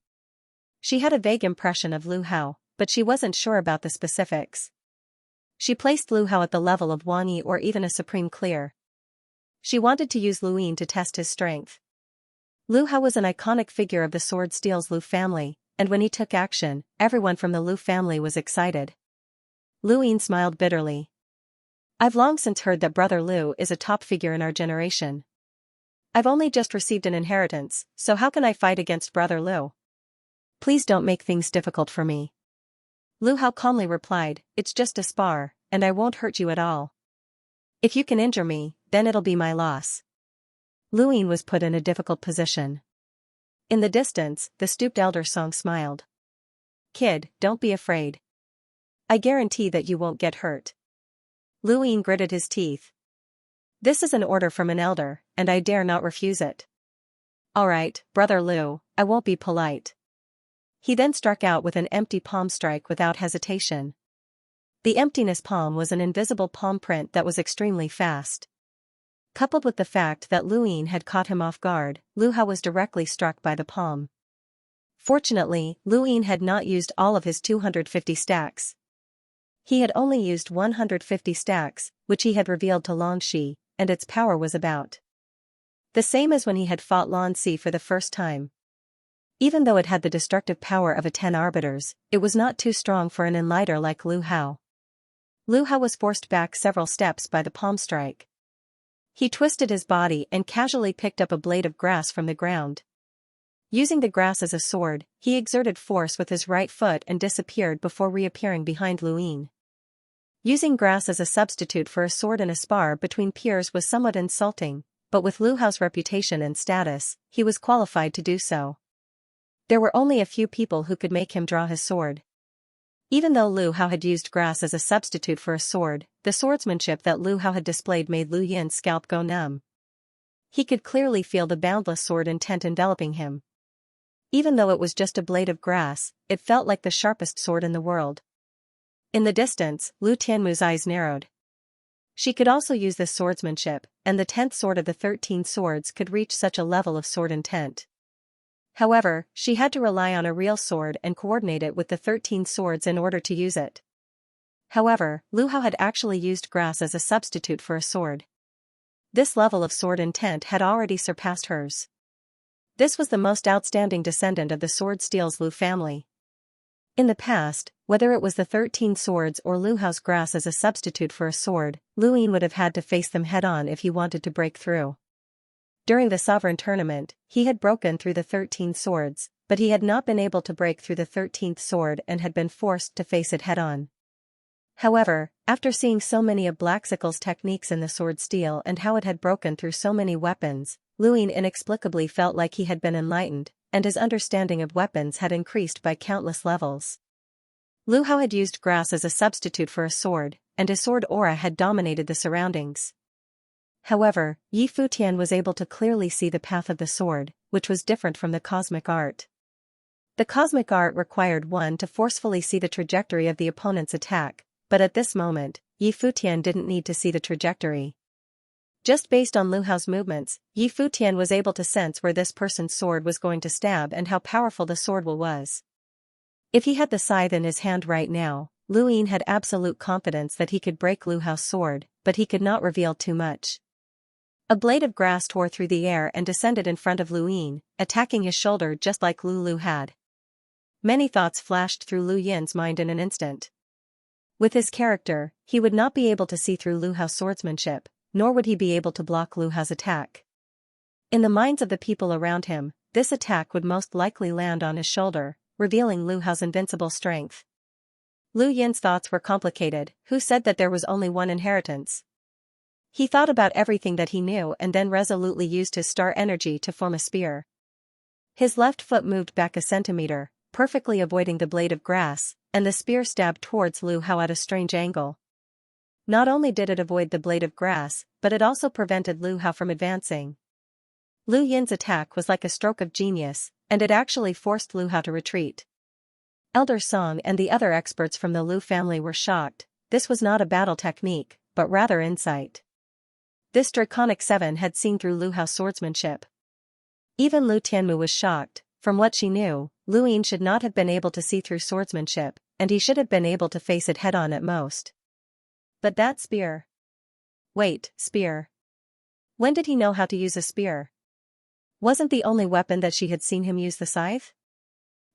She had a vague impression of Lu Hao, but she wasn't sure about the specifics. She placed Lu Hao at the level of Wang Yi or even a supreme clear. She wanted to use Lu Yin to test his strength. Lu Hao was an iconic figure of the Sword Steel's Lu family, and when he took action, everyone from the Lu family was excited. Lu Yin smiled bitterly. I've long since heard that Brother Lu is a top figure in our generation. I've only just received an inheritance, so how can I fight against Brother Lu? Please don't make things difficult for me. Lu Hao calmly replied, it's just a spar, and I won't hurt you at all. If you can injure me, then it'll be my loss. Lu Yin was put in a difficult position. In the distance, the stooped elder Song smiled. Kid, don't be afraid. I guarantee that you won't get hurt. Lu Yin gritted his teeth. This is an order from an elder, and I dare not refuse it. Alright, Brother Lu, I won't be polite. He then struck out with an empty palm strike without hesitation. The emptiness palm was an invisible palm print that was extremely fast. Coupled with the fact that Lu Yin had caught him off guard, Lu Hao was directly struck by the palm. Fortunately, Lu Yin had not used all of his 250 stacks. He had only used 150 stacks, which he had revealed to Long Shi, and its power was about the same as when he had fought Lan Si for the first time. Even though it had the destructive power of a 10 arbiters, it was not too strong for an enlighter like Lu Hao. Lu Hao was forced back several steps by the palm strike. He twisted his body and casually picked up a blade of grass from the ground. Using the grass as a sword, he exerted force with his right foot and disappeared before reappearing behind Lu Yin. Using grass as a substitute for a sword in a spar between peers was somewhat insulting, but with Lu Hao's reputation and status, he was qualified to do so. There were only a few people who could make him draw his sword. Even though Lu Hao had used grass as a substitute for a sword, the swordsmanship that Lu Hao had displayed made Lu Yin's scalp go numb. He could clearly feel the boundless sword intent enveloping him. Even though it was just a blade of grass, it felt like the sharpest sword in the world. In the distance, Lu Tianmu's eyes narrowed. She could also use this swordsmanship, and the 10th sword of the 13 swords could reach such a level of sword intent. However, she had to rely on a real sword and coordinate it with the 13 swords in order to use it. However, Lu Hao had actually used grass as a substitute for a sword. This level of sword intent had already surpassed hers. This was the most outstanding descendant of the Sword Steel's Lu family. In the past, whether it was the 13 swords or Lu Hao's grass as a substitute for a sword, Lu Yin would have had to face them head-on if he wanted to break through. During the Sovereign Tournament, he had broken through the 13 swords, but he had not been able to break through the 13th sword and had been forced to face it head-on. However, after seeing so many of Blacksicle's techniques in the Sword Steel and how it had broken through so many weapons, Lu Yin inexplicably felt like he had been enlightened, and his understanding of weapons had increased by countless levels. Lu Hao had used grass as a substitute for a sword, and his sword aura had dominated the surroundings. However, Yi Futian was able to clearly see the path of the sword, which was different from the cosmic art. The cosmic art required one to forcefully see the trajectory of the opponent's attack, but at this moment, Yi Futian didn't need to see the trajectory. Just based on Lu Hao's movements, Yi Futian was able to sense where this person's sword was going to stab and how powerful the sword was. If he had the scythe in his hand right now, Lu Yin had absolute confidence that he could break Lu Hao's sword, but he could not reveal too much. A blade of grass tore through the air and descended in front of Lu Yin, attacking his shoulder just like Lu had. Many thoughts flashed through Lu Yin's mind in an instant. With his character, he would not be able to see through Lu Hao's swordsmanship, nor would he be able to block Lu Hao's attack. In the minds of the people around him, this attack would most likely land on his shoulder, revealing Lu Hao's invincible strength. Lu Yin's thoughts were complicated. Who said that there was only one inheritance? He thought about everything that he knew and then resolutely used his star energy to form a spear. His left foot moved back a centimeter, perfectly avoiding the blade of grass, and the spear stabbed towards Lu Hao at a strange angle. Not only did it avoid the blade of grass, but it also prevented Lu Hao from advancing. Lu Yin's attack was like a stroke of genius, and it actually forced Lu Hao to retreat. Elder Song and the other experts from the Lu family were shocked. This was not a battle technique, but rather insight. This Draconic 7 had seen through Lu Hao's swordsmanship. Even Lu Tianmu was shocked. From what she knew, Lu Ying should not have been able to see through swordsmanship, and he should have been able to face it head-on at most. But that spear. Wait, spear. When did he know how to use a spear? Wasn't the only weapon that she had seen him use the scythe?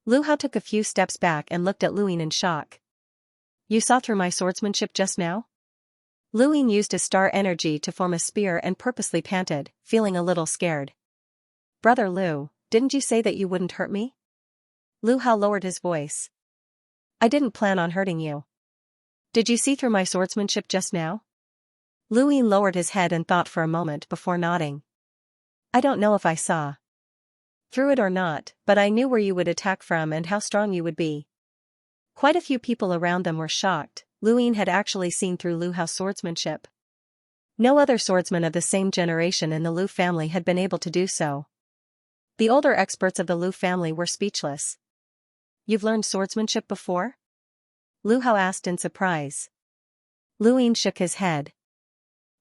Lu Hao took a few steps back and looked at Lu Ying in shock. You saw through my swordsmanship just now? Lu Ying used his star energy to form a spear and purposely panted, feeling a little scared. Brother Lu, didn't you say that you wouldn't hurt me? Lu Hao lowered his voice. I didn't plan on hurting you. Did you see through my swordsmanship just now? Lu Ying lowered his head and thought for a moment before nodding. I don't know if I saw through it or not, but I knew where you would attack from and how strong you would be. Quite a few people around them were shocked. Lu Ying had actually seen through Lu Hao's swordsmanship. No other swordsman of the same generation in the Lu family had been able to do so. The older experts of the Lu family were speechless. You've learned swordsmanship before? Lu Hao asked in surprise. Lu Ying shook his head.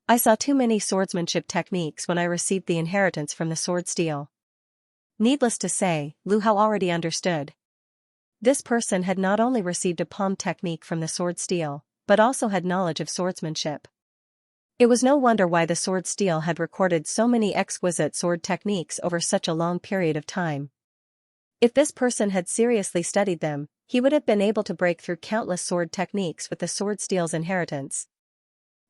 I saw too many swordsmanship techniques when I received the inheritance from the sword steel. Needless to say, Lu Hao already understood. This person had not only received a palm technique from the sword steel, but also had knowledge of swordsmanship. It was no wonder why the sword steel had recorded so many exquisite sword techniques over such a long period of time. If this person had seriously studied them, he would have been able to break through countless sword techniques with the sword steel's inheritance.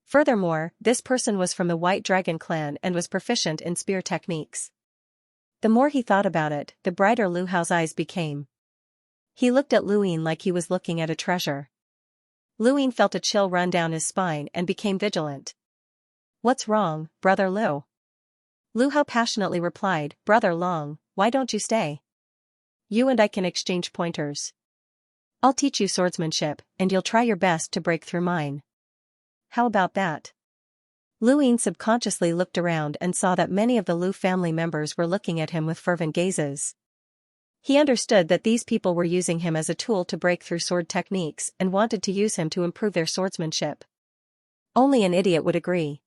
Furthermore, this person was from the White Dragon clan and was proficient in spear techniques. The more he thought about it, the brighter Lu Hao's eyes became. He looked at Lu Ying like he was looking at a treasure. Lu Ying felt a chill run down his spine and became vigilant. What's wrong, Brother Lu? Lu Hao passionately replied, Brother Long, why don't you stay? You and I can exchange pointers. I'll teach you swordsmanship, and you'll try your best to break through mine. How about that? Lu Ying subconsciously looked around and saw that many of the Lu family members were looking at him with fervent gazes. He understood that these people were using him as a tool to break through sword techniques and wanted to use him to improve their swordsmanship. Only an idiot would agree.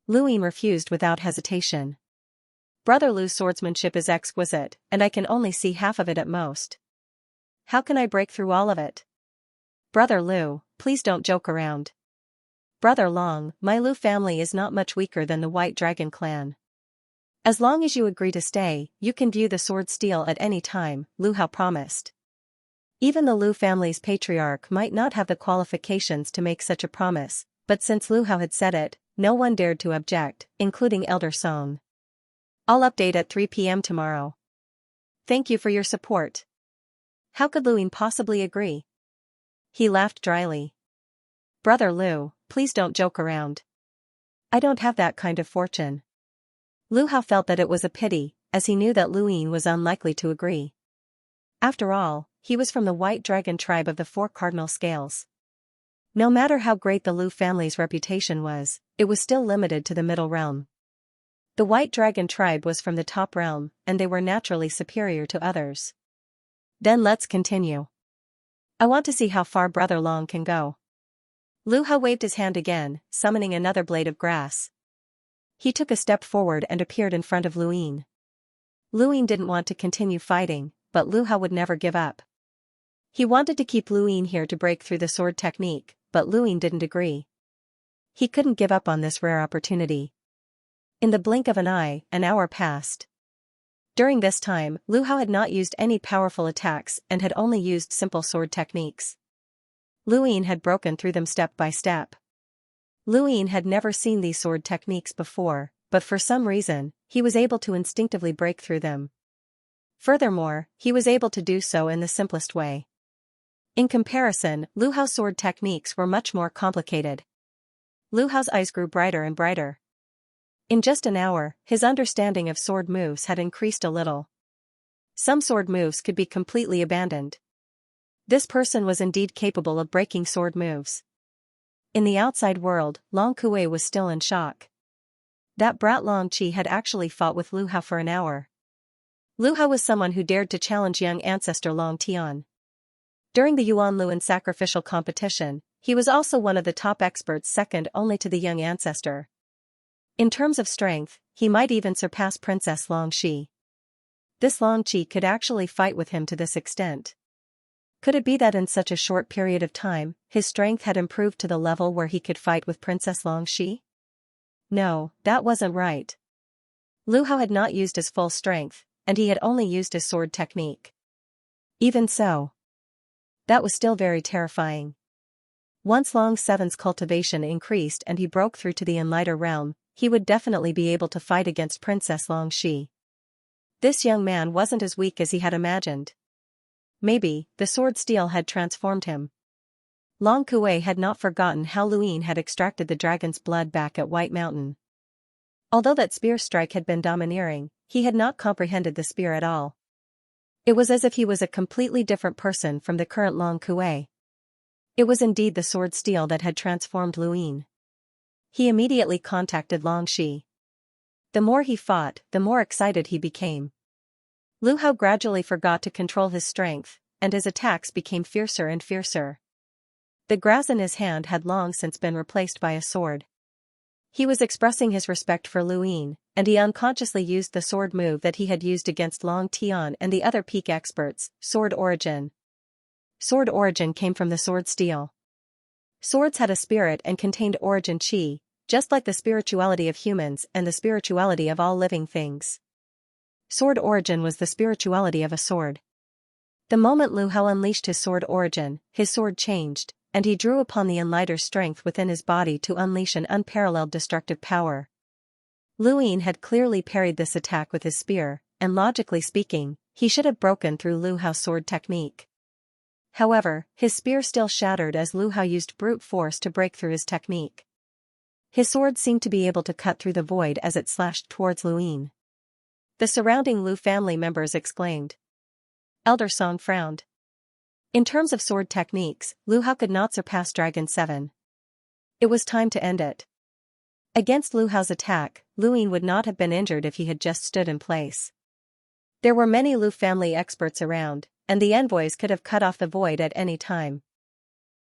Lu Ying refused without hesitation. Brother Lu's swordsmanship is exquisite, and I can only see half of it at most. How can I break through all of it? Brother Lu, please don't joke around. Brother Long, my Lu family is not much weaker than the White Dragon clan. As long as you agree to stay, you can view the sword steel at any time, Lu Hao promised. Even the Lu family's patriarch might not have the qualifications to make such a promise, but since Lu Hao had said it, no one dared to object, including Elder Song. I'll update at 3 p.m. tomorrow. Thank you for your support. How could Lu Ying possibly agree? He laughed dryly. Brother Lu, please don't joke around. I don't have that kind of fortune. Lu Hao felt that it was a pity, as he knew that Lu Ying was unlikely to agree. After all, he was from the White Dragon tribe of the Four Cardinal Scales. No matter how great the Lu family's reputation was, it was still limited to the middle realm. The White Dragon tribe was from the top realm, and they were naturally superior to others. Then let's continue. I want to see how far Brother Long can go. Lu Hao waved his hand again, summoning another blade of grass. He took a step forward and appeared in front of Lu Ying. Lu Ying didn't want to continue fighting, but Lu Hao would never give up. He wanted to keep Lu Ying here to break through the sword technique, but Lu Ying didn't agree. He couldn't give up on this rare opportunity. In the blink of an eye, an hour passed. During this time, Lu Hao had not used any powerful attacks and had only used simple sword techniques. Lu Ying had broken through them step by step. Lu Ying had never seen these sword techniques before, but for some reason, he was able to instinctively break through them. Furthermore, he was able to do so in the simplest way. In comparison, Lu Hao's sword techniques were much more complicated. Lu Hao's eyes grew brighter and brighter. In just an hour, his understanding of sword moves had increased a little. Some sword moves could be completely abandoned. This person was indeed capable of breaking sword moves. In the outside world, Long Kuei was still in shock. That brat Long Qi had actually fought with Lu Hao for an hour. Lu Hao was someone who dared to challenge young ancestor Long Tian. During the Yuan Luan sacrificial competition, he was also one of the top experts, second only to the young ancestor. In terms of strength, he might even surpass Princess Long Shi. This Long Qi could actually fight with him to this extent. Could it be that in such a short period of time, his strength had improved to the level where he could fight with Princess Long Qi? No, that wasn't right. Lu Hao had not used his full strength, and he had only used his sword technique. Even so, that was still very terrifying. Once Long Seven's cultivation increased and he broke through to the Enlighter realm, he would definitely be able to fight against Princess Long Qi. This young man wasn't as weak as he had imagined. Maybe, the sword steel had transformed him. Long Kuei had not forgotten how Luin had extracted the dragon's blood back at White Mountain. Although that spear strike had been domineering, he had not comprehended the spear at all. It was as if he was a completely different person from the current Long Kuei. It was indeed the sword steel that had transformed Luin. He immediately contacted Long Qi. The more he fought, the more excited he became. Lu Hao gradually forgot to control his strength, and his attacks became fiercer and fiercer. The grass in his hand had long since been replaced by a sword. He was expressing his respect for Luin, and he unconsciously used the sword move that he had used against Long Tian and the other peak experts, Sword Origin. Sword Origin came from the sword steel. Swords had a spirit and contained origin qi, just like the spirituality of humans and the spirituality of all living things. Sword Origin was the spirituality of a sword. The moment Lu Hao unleashed his sword origin, his sword changed, and he drew upon the Enlighter's strength within his body to unleash an unparalleled destructive power. Luin had clearly parried this attack with his spear, and logically speaking, he should have broken through Lu Hao's sword technique. However, his spear still shattered as Lu Hao used brute force to break through his technique. His sword seemed to be able to cut through the void as it slashed towards Luin. The surrounding Lu family members exclaimed. Elder Song frowned. In terms of sword techniques, Lu Hao could not surpass Dragon 7. It was time to end it. Against Lu Hao's attack, Luin would not have been injured if he had just stood in place. There were many Lu family experts around, and the envoys could have cut off the void at any time.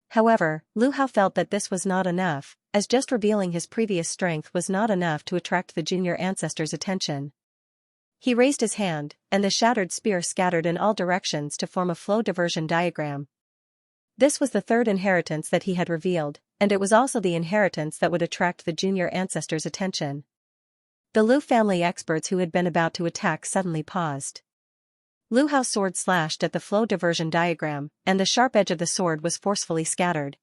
However, Lu Hao felt that this was not enough, as just revealing his previous strength was not enough to attract the junior ancestor's attention. He raised his hand, and the shattered spear scattered in all directions to form a flow diversion diagram. This was the third inheritance that he had revealed, and it was also the inheritance that would attract the junior ancestor's attention. The Lu family experts who had been about to attack suddenly paused. Lu Hao's sword slashed at the flow diversion diagram, and the sharp edge of the sword was forcefully scattered.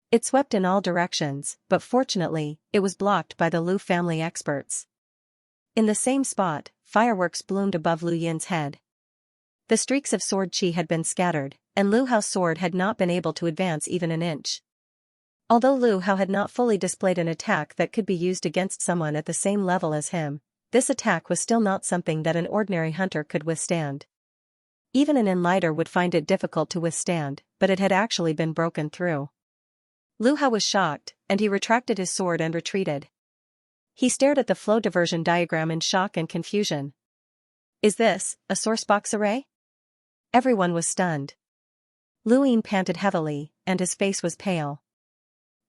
It swept in all directions, but fortunately, it was blocked by the Lu family experts. In the same spot, fireworks bloomed above Lu Yin's head. The streaks of sword qi had been scattered, and Lu Hao's sword had not been able to advance even an inch. Although Lu Hao had not fully displayed an attack that could be used against someone at the same level as him, this attack was still not something that an ordinary hunter could withstand. Even an enlighter would find it difficult to withstand, but it had actually been broken through. Lu Hao was shocked, and he retracted his sword and retreated. He stared at the flow diversion diagram in shock and confusion. Is this a sourcebox array? Everyone was stunned. Luin panted heavily, and his face was pale.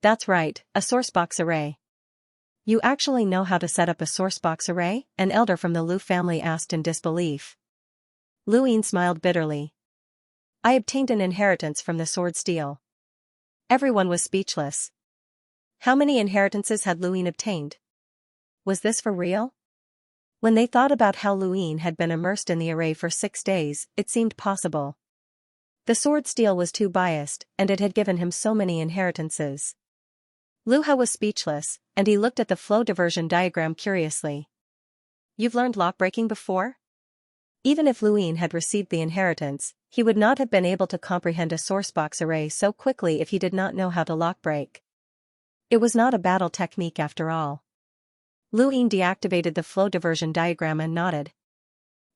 That's right, a sourcebox array. You actually know how to set up a sourcebox array? An elder from the Lu family asked in disbelief. Luin smiled bitterly. I obtained an inheritance from the sword steel. Everyone was speechless. How many inheritances had Luin obtained? Was this for real? When they thought about how Luin had been immersed in the array for 6 days, it seemed possible. The sword steel was too biased, and it had given him so many inheritances. Lu Hao was speechless, and he looked at the flow diversion diagram curiously. You've learned lockbreaking before? Even if Luin had received the inheritance, he would not have been able to comprehend a sourcebox array so quickly if he did not know how to lockbreak. It was not a battle technique after all. Luin deactivated the flow diversion diagram and nodded.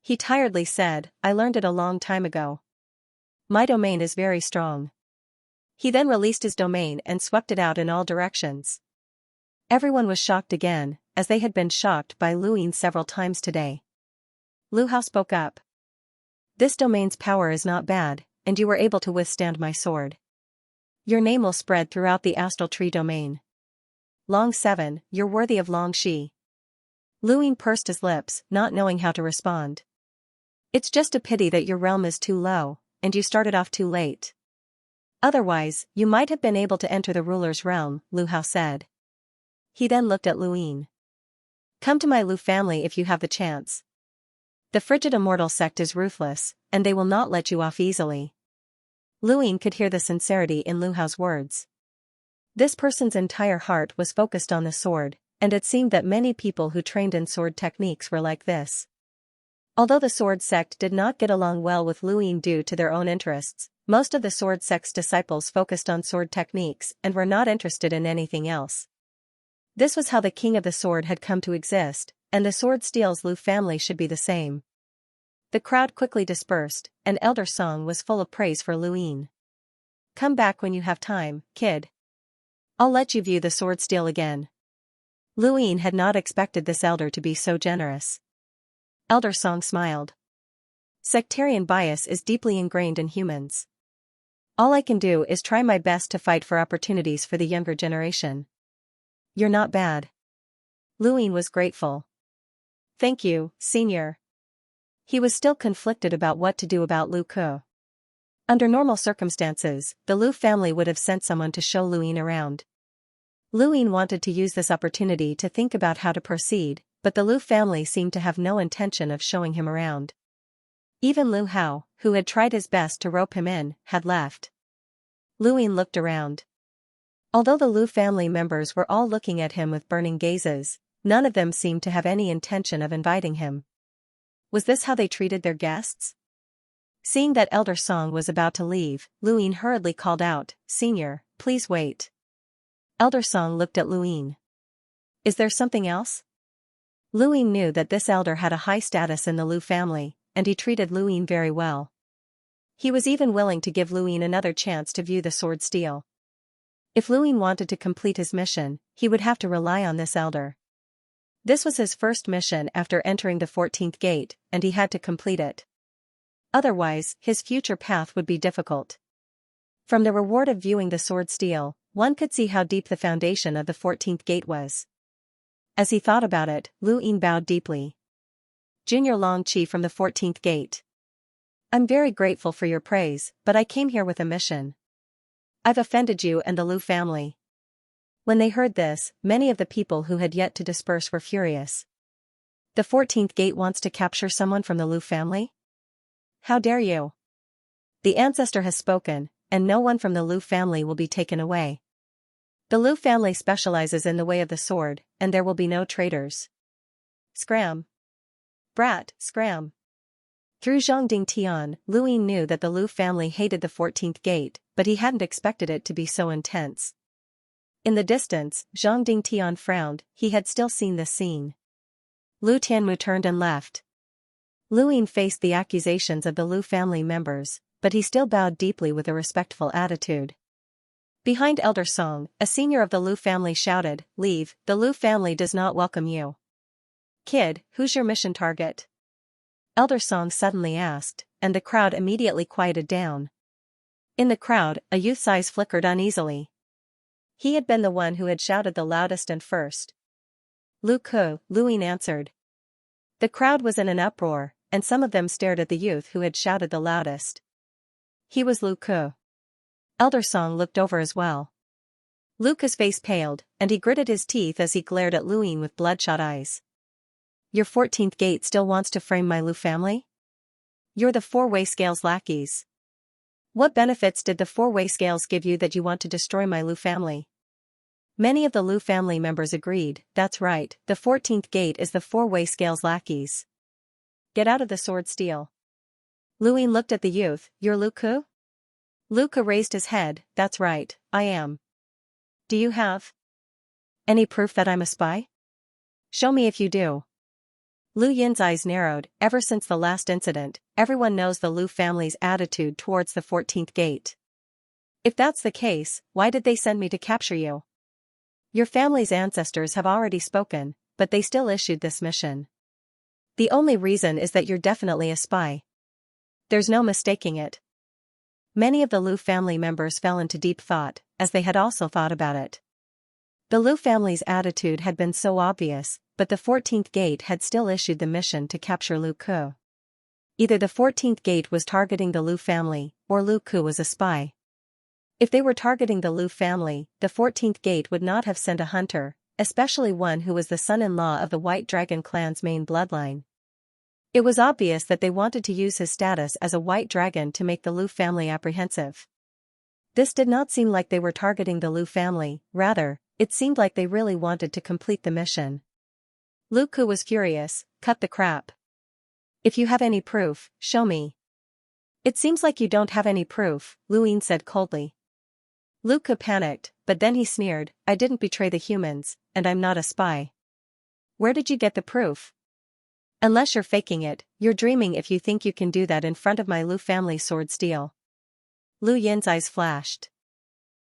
He tiredly said, I learned it a long time ago. My domain is very strong. He then released his domain and swept it out in all directions. Everyone was shocked again, as they had been shocked by Luin several times today. Lu Hao spoke up. This domain's power is not bad, and you were able to withstand my sword. Your name will spread throughout the astral tree domain. Long 7, you're worthy of Long Qi. Luin pursed his lips, not knowing how to respond. It's just a pity that your realm is too low, and you started off too late. Otherwise, you might have been able to enter the ruler's realm, Lu Hao said. He then looked at Luin. Come to my Lu family if you have the chance. The frigid immortal sect is ruthless, and they will not let you off easily. Luin could hear the sincerity in Lu Hao's words. This person's entire heart was focused on the sword, and it seemed that many people who trained in sword techniques were like this. Although the sword sect did not get along well with Luin due to their own interests, most of the sword sect's disciples focused on sword techniques and were not interested in anything else. This was how the king of the sword had come to exist, and the sword steel's Lu family should be the same. The crowd quickly dispersed, and Elder Song was full of praise for Luin. Come back when you have time, kid. I'll let you view the sword steel again. Luin had not expected this elder to be so generous. Elder Song smiled. Sectarian bias is deeply ingrained in humans. All I can do is try my best to fight for opportunities for the younger generation. You're not bad. Luin was grateful. Thank you, senior. He was still conflicted about what to do about Lu Ke. Under normal circumstances, the Lu family would have sent someone to show Luin around. Luin wanted to use this opportunity to think about how to proceed, but the Lu family seemed to have no intention of showing him around. Even Lu Hao, who had tried his best to rope him in, had left. Luin looked around. Although the Lu family members were all looking at him with burning gazes, none of them seemed to have any intention of inviting him. Was this how they treated their guests? Seeing that Elder Song was about to leave, Luin hurriedly called out, Senior, please wait. Elder Song looked at Luin. Is there something else? Luin knew that this elder had a high status in the Lu family, and he treated Luin very well. He was even willing to give Luin another chance to view the sword steel. If Luin wanted to complete his mission, he would have to rely on this elder. This was his first mission after entering the 14th gate, and he had to complete it. Otherwise, his future path would be difficult. From the reward of viewing the sword steel, one could see how deep the foundation of the 14th gate was. As he thought about it, Luin bowed deeply. Junior Long Chi from the 14th gate. I'm very grateful for your praise, but I came here with a mission. I've offended you and the Lu family. When they heard this, many of the people who had yet to disperse were furious. The 14th gate wants to capture someone from the Lu family? How dare you? The ancestor has spoken, and no one from the Lu family will be taken away. The Lu family specializes in the way of the sword, and there will be no traitors. Scram. Brat, scram. Through Zhongding Tian, Luin knew that the Lu family hated the 14th gate, but he hadn't expected it to be so intense. In the distance, Zhongding Tian frowned, he had still seen this scene. Lu Tianmu turned and left. Luin faced the accusations of the Lu family members, but he still bowed deeply with a respectful attitude. Behind Elder Song, a senior of the Lu family shouted, Leave, the Lu family does not welcome you. Kid, who's your mission target? Elder Song suddenly asked, and the crowd immediately quieted down. In the crowd, a youth's eyes flickered uneasily. He had been the one who had shouted the loudest and first. Lu Ke, Luin answered. The crowd was in an uproar, and some of them stared at the youth who had shouted the loudest. He was Lu Ke. Elder Song looked over as well. Lu Ke's face paled, and he gritted his teeth as he glared at Luin with bloodshot eyes. Your 14th gate still wants to frame my Lu family? You're the four-way scales lackeys. What benefits did the four-way scales give you that you want to destroy my Lu family? Many of the Lu family members agreed, that's right, the 14th gate is the four-way scales lackeys. Get out of the sword steel. Luin looked at the youth, you're Lu Ke? Lu Ke raised his head, that's right, I am. Do you have any proof that I'm a spy? Show me if you do. Lu Yin's eyes narrowed, ever since the last incident, everyone knows the Lu family's attitude towards the 14th gate. If that's the case, why did they send me to capture you? Your family's ancestors have already spoken, but they still issued this mission. The only reason is that you're definitely a spy. There's no mistaking it. Many of the Lu family members fell into deep thought, as they had also thought about it. The Lu family's attitude had been so obvious, but the 14th gate had still issued the mission to capture Lu Ke. Either the 14th gate was targeting the Lu family, or Lu Ku was a spy. If they were targeting the Lu family, the 14th gate would not have sent a hunter, especially one who was the son-in-law of the White Dragon clan's main bloodline. It was obvious that they wanted to use his status as a White Dragon to make the Lu family apprehensive. This did not seem like they were targeting the Lu family, rather, it seemed like they really wanted to complete the mission. Lu Ku was furious. Cut the crap. If you have any proof, show me. It seems like you don't have any proof, Lu Ying said coldly. Lu Ku panicked, but then he sneered, I didn't betray the humans, and I'm not a spy. Where did you get the proof? Unless you're faking it, you're dreaming if you think you can do that in front of my Lu family sword steel. Lu Yin's eyes flashed.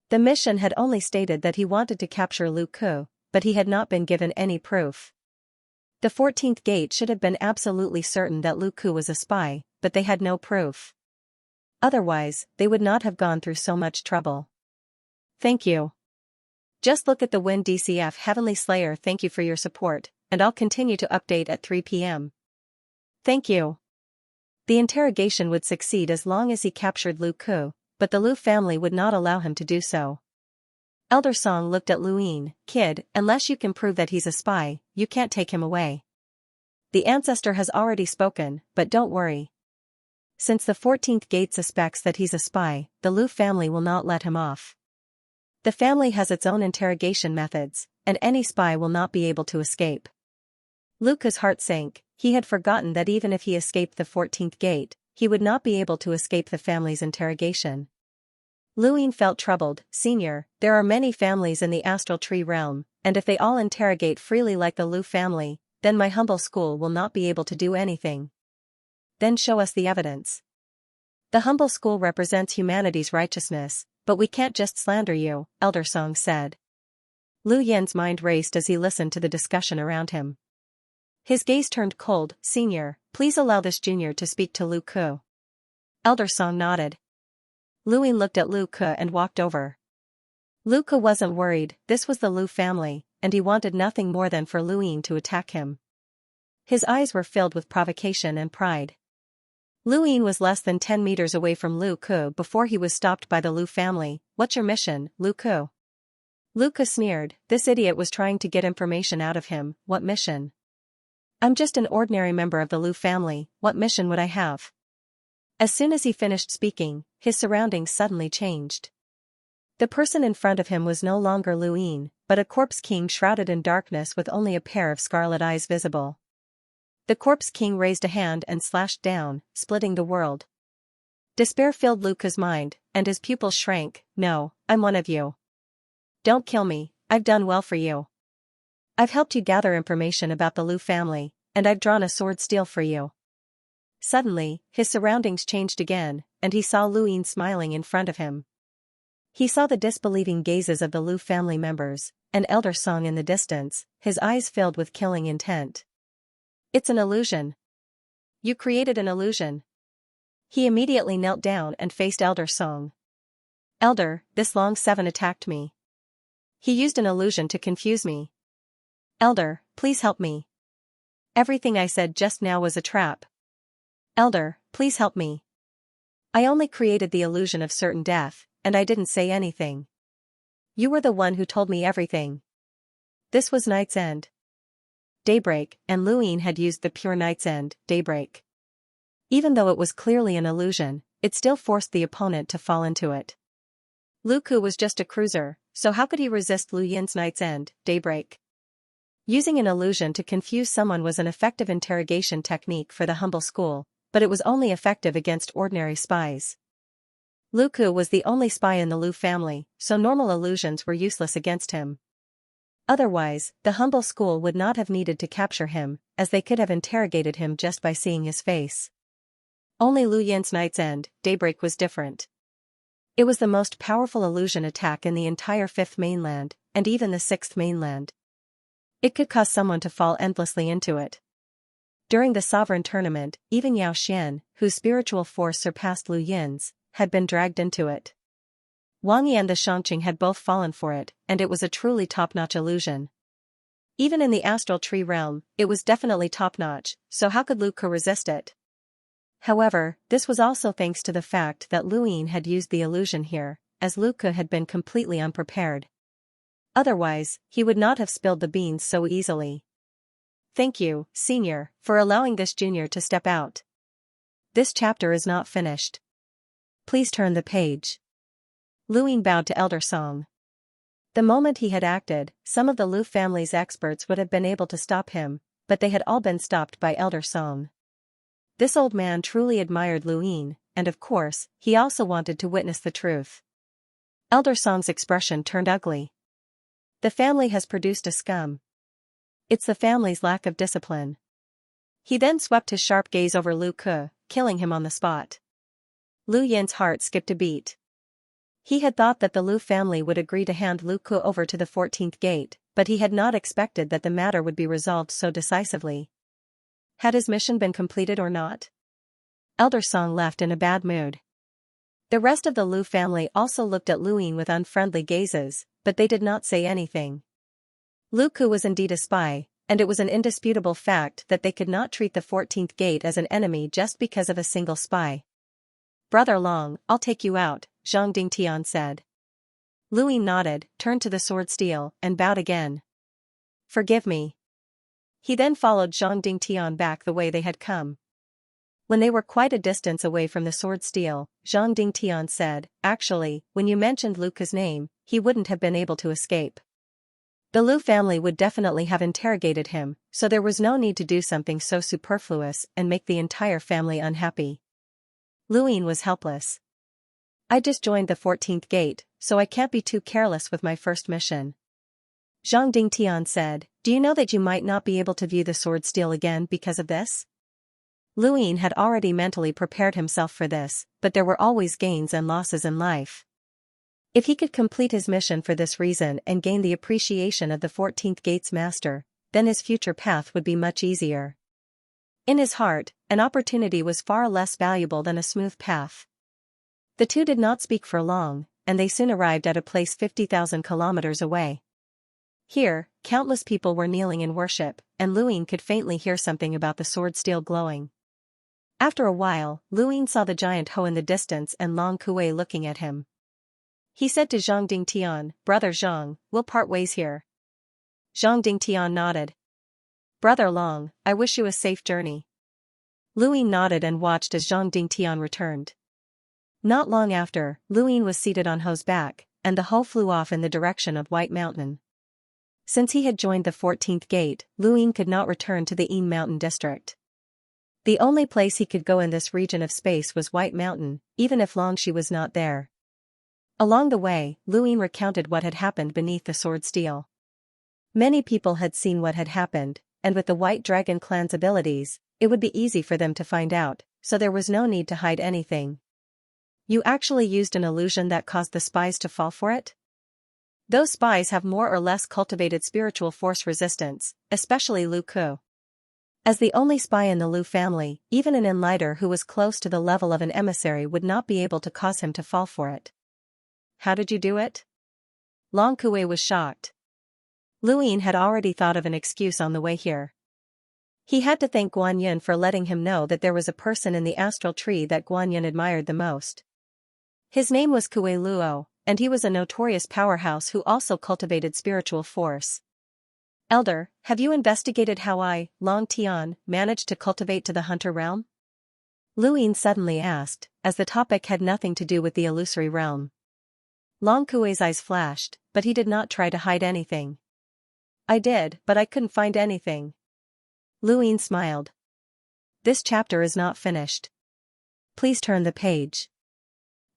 The mission had only stated that he wanted to capture Lu Ku, but he had not been given any proof. The 14th gate should have been absolutely certain that Lu Ku was a spy, but they had no proof. Otherwise, they would not have gone through so much trouble. Thank you. Just look at the Wind DCF Heavenly Slayer. Thank you for your support, and I'll continue to update at 3 p.m. Thank you. The interrogation would succeed as long as he captured Lu Ku, but the Lu family would not allow him to do so. Elder Song looked at Lu Ying. Kid, unless you can prove that he's a spy, you can't take him away. The ancestor has already spoken, but don't worry. Since the 14th gate suspects that he's a spy, the Lu family will not let him off. The family has its own interrogation methods, and any spy will not be able to escape. Lu Ku's heart sank. He had forgotten that even if he escaped the 14th gate, he would not be able to escape the family's interrogation. Lu Ying felt troubled. Senior, there are many families in the astral tree realm, and if they all interrogate freely like the Lu family, then my humble school will not be able to do anything. Then show us the evidence. The humble school represents humanity's righteousness, but we can't just slander you, Elder Song said. Lu Yin's mind raced as he listened to the discussion around him. His gaze turned cold. Senior, please allow this junior to speak to Lu Ku. Elder Song nodded. Lu Ying looked at Lu Ku and walked over. Lu Ku wasn't worried. This was the Lu family, and he wanted nothing more than for Lu Ying to attack him. His eyes were filled with provocation and pride. Lu Ying was less than 10 meters away from Lu Ku before he was stopped by the Lu family. What's your mission, Lu Ku? Lu Ku sneered. This idiot was trying to get information out of him. What mission? I'm just an ordinary member of the Lu family. What mission would I have? As soon as he finished speaking, his surroundings suddenly changed. The person in front of him was no longer Lu Ying, but a corpse king shrouded in darkness with only a pair of scarlet eyes visible. The corpse king raised a hand and slashed down, splitting the world. Despair filled Lu Ku's mind, and his pupils shrank. No, I'm one of you. Don't kill me, I've done well for you. I've helped you gather information about the Lu family, and I've drawn a sword steel for you. Suddenly, his surroundings changed again, and he saw Lu Ying smiling in front of him. He saw the disbelieving gazes of the Lu family members, and Elder Song in the distance, his eyes filled with killing intent. It's an illusion. You created an illusion. He immediately knelt down and faced Elder Song. Elder, this Long Seven attacked me. He used an illusion to confuse me. Elder, please help me. Everything I said just now was a trap. Elder, please help me. I only created the illusion of certain death, and I didn't say anything. You were the one who told me everything. This was Night's End. Daybreak, and Lu Ying had used the pure Night's End, Daybreak. Even though it was clearly an illusion, it still forced the opponent to fall into it. Lu Ku was just a cruiser, so how could he resist Lu Yin's Night's End, Daybreak? Using an illusion to confuse someone was an effective interrogation technique for the humble school, but it was only effective against ordinary spies. Lu Ku was the only spy in the Lu family, so normal illusions were useless against him. Otherwise, the humble school would not have needed to capture him, as they could have interrogated him just by seeing his face. Only Lu Yin's Night's End, Daybreak was different. It was the most powerful illusion attack in the entire 5th mainland, and even the 6th mainland. It could cause someone to fall endlessly into it. During the Sovereign Tournament, even Yao Xian, whose spiritual force surpassed Lu Yin's, had been dragged into it. Wang Yi and the Xianxia had both fallen for it, and it was a truly top-notch illusion. Even in the astral tree realm, it was definitely top-notch, so how could Lu Ku resist it? However, this was also thanks to the fact that Luin had used the illusion here, as Lu Ke had been completely unprepared. Otherwise, he would not have spilled the beans so easily. Thank you, Senior, for allowing this junior to step out. This chapter is not finished. Please turn the page. Luin bowed to Elder Song. The moment he had acted, some of the Lu family's experts would have been able to stop him, but they had all been stopped by Elder Song. This old man truly admired Luin, and of course, he also wanted to witness the truth. Elder Song's expression turned ugly. The family has produced a scum. It's the family's lack of discipline. He then swept his sharp gaze over Lu Ke, killing him on the spot. Lu Yin's heart skipped a beat. He had thought that the Lu family would agree to hand Lu Ke over to the 14th gate, but he had not expected that the matter would be resolved so decisively. Had his mission been completed or not? Elder Song left in a bad mood. The rest of the Lu family also looked at Luin with unfriendly gazes, but they did not say anything. Lu Ke was indeed a spy, and it was an indisputable fact that they could not treat the 14th gate as an enemy just because of a single spy. Brother Long, I'll take you out, Zhang Dingtian said. Luin nodded, turned to the sword steel, and bowed again. Forgive me. He then followed Zhang Dingtian back the way they had come. When they were quite a distance away from the sword steel, Zhang Dingtian said, actually, when you mentioned Lu Ke's name, he wouldn't have been able to escape. The Lu family would definitely have interrogated him, so there was no need to do something so superfluous and make the entire family unhappy. Luin was helpless. I just joined the 14th gate, so I can't be too careless with my first mission. Zhang Dingtian said, do you know that you might not be able to view the sword steel again because of this? Luin had already mentally prepared himself for this, but there were always gains and losses in life. If he could complete his mission for this reason and gain the appreciation of the 14th gate's master, then his future path would be much easier. In his heart, an opportunity was far less valuable than a smooth path. The two did not speak for long, and they soon arrived at a place 50,000 kilometers away. Here, countless people were kneeling in worship, and Luin could faintly hear something about the sword steel glowing. After a while, Luin saw the giant Ho in the distance and Long Kue looking at him. He said to Zhang Dingtian, Brother Zhang, we'll part ways here. Zhang Dingtian nodded. Brother Long, I wish you a safe journey. Luin nodded and watched as Zhang Dingtian returned. Not long after, Luin was seated on Ho's back, and the Ho flew off in the direction of White Mountain. Since he had joined the 14th gate, Luin could not return to the Yin Mountain district. The only place he could go in this region of space was White Mountain, even if Longxi was not there. Along the way, Luin recounted what had happened beneath the sword steel. Many people had seen what had happened, and with the White Dragon clan's abilities, it would be easy for them to find out, so there was no need to hide anything. You actually used an illusion that caused the spies to fall for it? Those spies have more or less cultivated spiritual force resistance, especially Lu Ke. As the only spy in the Lu family, even an enlighter who was close to the level of an emissary would not be able to cause him to fall for it. How did you do it? Long Kue was shocked. Luin had already thought of an excuse on the way here. He had to thank Guan Yin for letting him know that there was a person in the astral tree that Guan Yin admired the most. His name was Kue Luo, and he was a notorious powerhouse who also cultivated spiritual force. Elder, have you investigated how I, Long Tian, managed to cultivate to the hunter realm? Luin suddenly asked, as the topic had nothing to do with the illusory realm. Long Kue's eyes flashed, but he did not try to hide anything. I did, but I couldn't find anything. Luin smiled. This chapter is not finished. Please turn the page.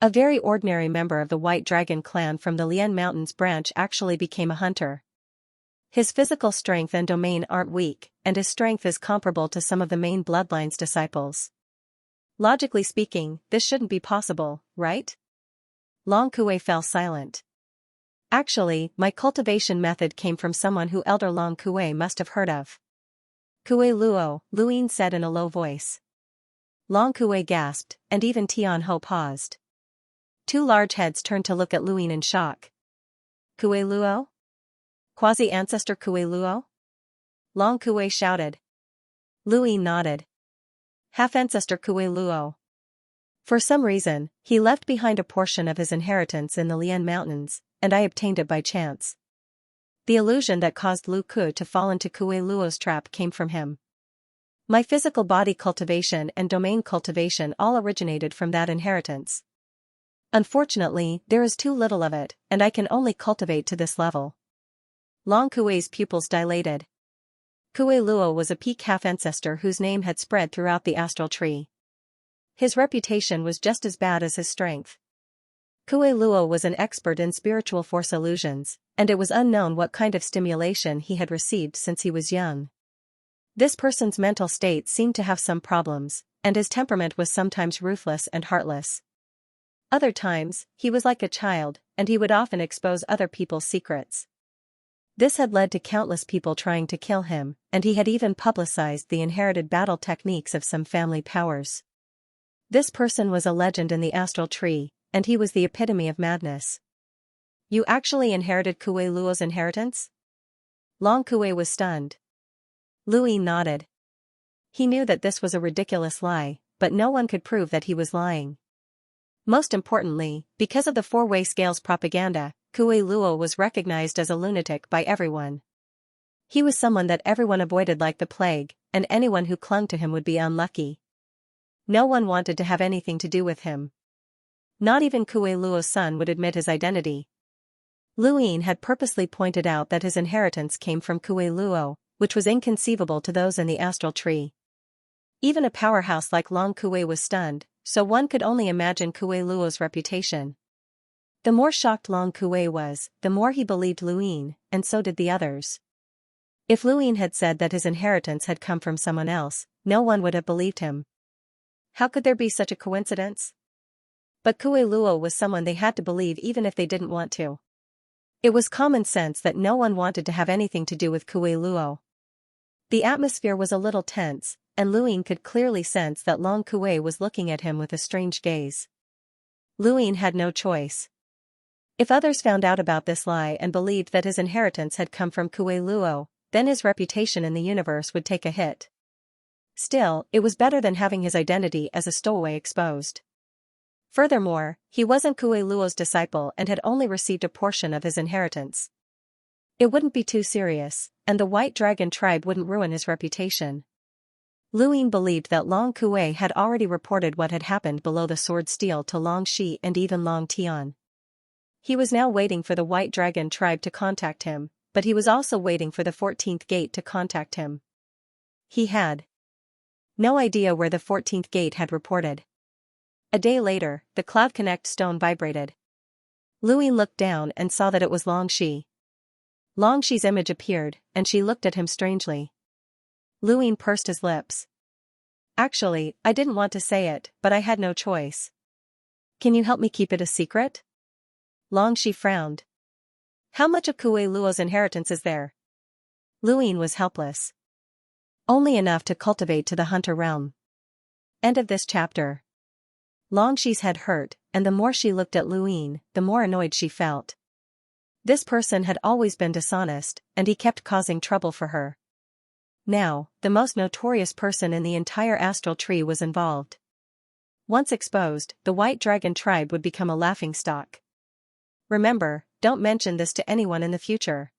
A very ordinary member of the White Dragon clan from the Lian Mountains branch actually became a hunter. His physical strength and domain aren't weak, and his strength is comparable to some of the main bloodline's disciples. Logically speaking, this shouldn't be possible, right? Long Kue fell silent. Actually, my cultivation method came from someone who Elder Long Kue must have heard of. Kue Luo, Luin said in a low voice. Long Kue gasped, and even Tian Ho paused. Two large heads turned to look at Luin in shock. Kue Luo? Quasi-ancestor Kue Luo? Long Kue shouted. Luin nodded. half-ancestor Kuei Luo. For some reason, he left behind a portion of his inheritance in the Lian Mountains, and I obtained it by chance. The illusion that caused Lu Ku to fall into Kuei Luo's trap came from him. My physical body cultivation and domain cultivation all originated from that inheritance. Unfortunately, there is too little of it, and I can only cultivate to this level. Long Kuei's pupils dilated. Kuei Luo was a peak half-ancestor whose name had spread throughout the astral tree. His reputation was just as bad as his strength. Kuei Luo was an expert in spiritual force illusions, and it was unknown what kind of stimulation he had received since he was young. This person's mental state seemed to have some problems, and his temperament was sometimes ruthless and heartless. Other times, he was like a child, and he would often expose other people's secrets. This had led to countless people trying to kill him, and he had even publicized the inherited battle techniques of some family powers. This person was a legend in the astral tree, and he was the epitome of madness. You actually inherited Kuei Luo's inheritance? Long Kuei was stunned. Lui nodded. He knew that this was a ridiculous lie, but no one could prove that he was lying. Most importantly, because of the four-way scales propaganda, Kuei Luo was recognized as a lunatic by everyone. He was someone that everyone avoided like the plague, and anyone who clung to him would be unlucky. No one wanted to have anything to do with him. Not even Kuei Luo's son would admit his identity. Luin had purposely pointed out that his inheritance came from Kuei Luo, which was inconceivable to those in the astral tree. Even a powerhouse like Long Kuei was stunned, so one could only imagine Kuei Luo's reputation. The more shocked Long Kuei was, the more he believed Luin, and so did the others. If Luin had said that his inheritance had come from someone else, no one would have believed him. How could there be such a coincidence? But Kuei Luo was someone they had to believe even if they didn't want to. It was common sense that no one wanted to have anything to do with Kuei Luo. The atmosphere was a little tense, and Luin could clearly sense that Long Kuei was looking at him with a strange gaze. Luin had no choice. If others found out about this lie and believed that his inheritance had come from Kuei Luo, then his reputation in the universe would take a hit. Still, it was better than having his identity as a stowaway exposed. Furthermore, he wasn't Kuei Luo's disciple and had only received a portion of his inheritance. It wouldn't be too serious, and the White Dragon tribe wouldn't ruin his reputation. Luin believed that Long Kuei had already reported what had happened below the sword steel to Long Shi and even Long Tian. He was now waiting for the White Dragon tribe to contact him, but he was also waiting for the 14th gate to contact him. He had no idea where the 14th gate had reported. A day later, the Cloud Connect stone vibrated. Luin looked down and saw that it was Long Shi. Long Shi's image appeared, and she looked at him strangely. Luin pursed his lips. Actually, I didn't want to say it, but I had no choice. Can you help me keep it a secret? Long Shi frowned. How much of Kuei Luo's inheritance is there? Luin was helpless. Only enough to cultivate to the hunter realm. End of this chapter. Long Shi's head hurt, and the more she looked at Luin, the more annoyed she felt. This person had always been dishonest, and he kept causing trouble for her. Now, the most notorious person in the entire astral tree was involved. Once exposed, the White Dragon tribe would become a laughingstock. Remember, don't mention this to anyone in the future.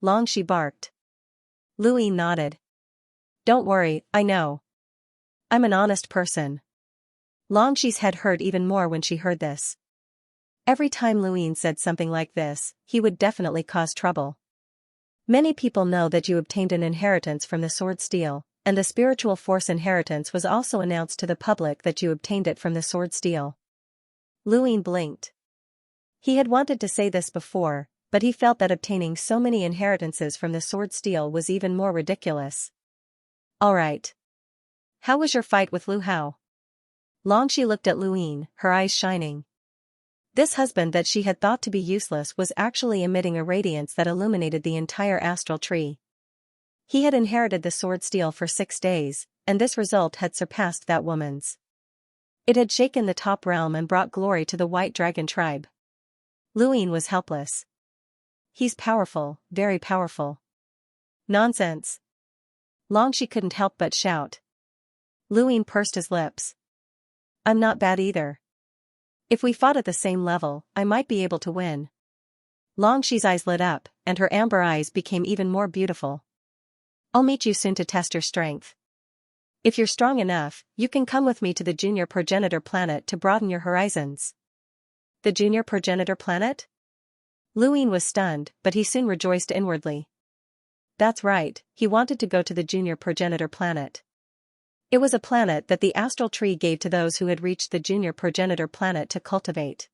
Long Shi barked. Luin nodded. Don't worry, I know. I'm an honest person. Long Shi's head hurt even more when she heard this. Every time Luin said something like this, he would definitely cause trouble. Many people know that you obtained an inheritance from the sword steel, and the spiritual force inheritance was also announced to the public that you obtained it from the sword steel. Luin blinked. He had wanted to say this before, but he felt that obtaining so many inheritances from the sword steel was even more ridiculous. Alright. How was your fight with Lu Hao? Long Shi looked at Luin, her eyes shining. This husband that she had thought to be useless was actually emitting a radiance that illuminated the entire astral tree. He had inherited the sword steel for 6 days, and this result had surpassed that woman's. It had shaken the top realm and brought glory to the White Dragon tribe. Luin was helpless. He's powerful, very powerful. Nonsense. Long Shi couldn't help but shout. Lu Ying pursed his lips. I'm not bad either. If we fought at the same level, I might be able to win. Long Shi's eyes lit up, and her amber eyes became even more beautiful. I'll meet you soon to test your strength. If you're strong enough, you can come with me to the junior progenitor planet to broaden your horizons. The junior progenitor planet? Lu Ying was stunned, but he soon rejoiced inwardly. That's right, he wanted to go to the junior progenitor planet. It was a planet that the astral tree gave to those who had reached the junior progenitor planet to cultivate.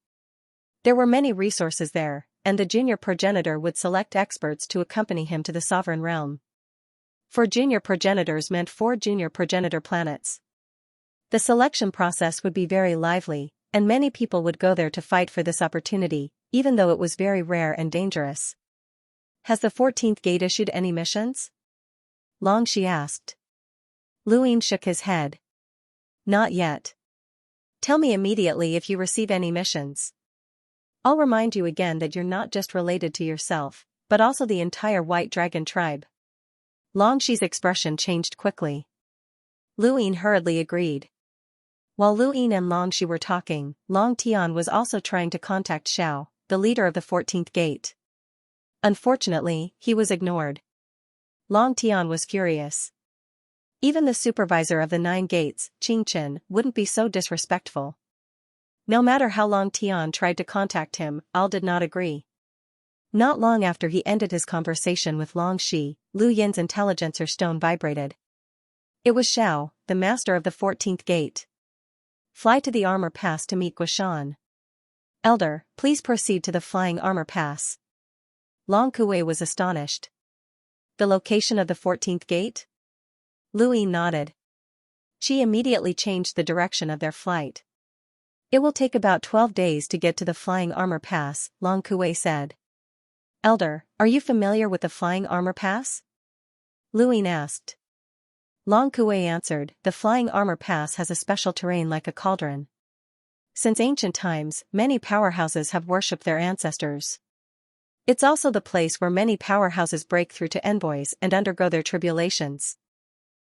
There were many resources there, and the junior progenitor would select experts to accompany him to the sovereign realm. 4 junior progenitors meant 4 junior progenitor planets. The selection process would be very lively, and many people would go there to fight for this opportunity, even though it was very rare and dangerous. Has the 14th gate issued any missions? Long Shi asked. Lu Ying shook his head. Not yet. Tell me immediately if you receive any missions. I'll remind you again that you're not just related to yourself, but also the entire White Dragon tribe. Long Shi's expression changed quickly. Lu Ying hurriedly agreed. While Lu Ying and Long Shi were talking, Long Tian was also trying to contact Xiao, the leader of the 14th gate. Unfortunately, he was ignored. Long Tian was furious. Even the supervisor of the 9 gates, Qingshan, wouldn't be so disrespectful. No matter how Long Tian tried to contact him, Al did not agree. Not long after he ended his conversation with Long Shi, Lu Yin's intelligencer stone vibrated. It was Xiao, the master of the 14th gate. Fly to the armor pass to meet Guishan. Elder, please proceed to the flying armor pass. Long Kuei was astonished. The location of the 14th gate? Lu Ying nodded. She immediately changed the direction of their flight. It will take about 12 days to get to the flying armor pass, Long Kuei said. Elder, are you familiar with the flying armor pass? Lu Ying asked. Long Kuei answered, the flying armor pass has a special terrain like a cauldron. Since ancient times, many powerhouses have worshipped their ancestors. It's also the place where many powerhouses break through to envoys and undergo their tribulations.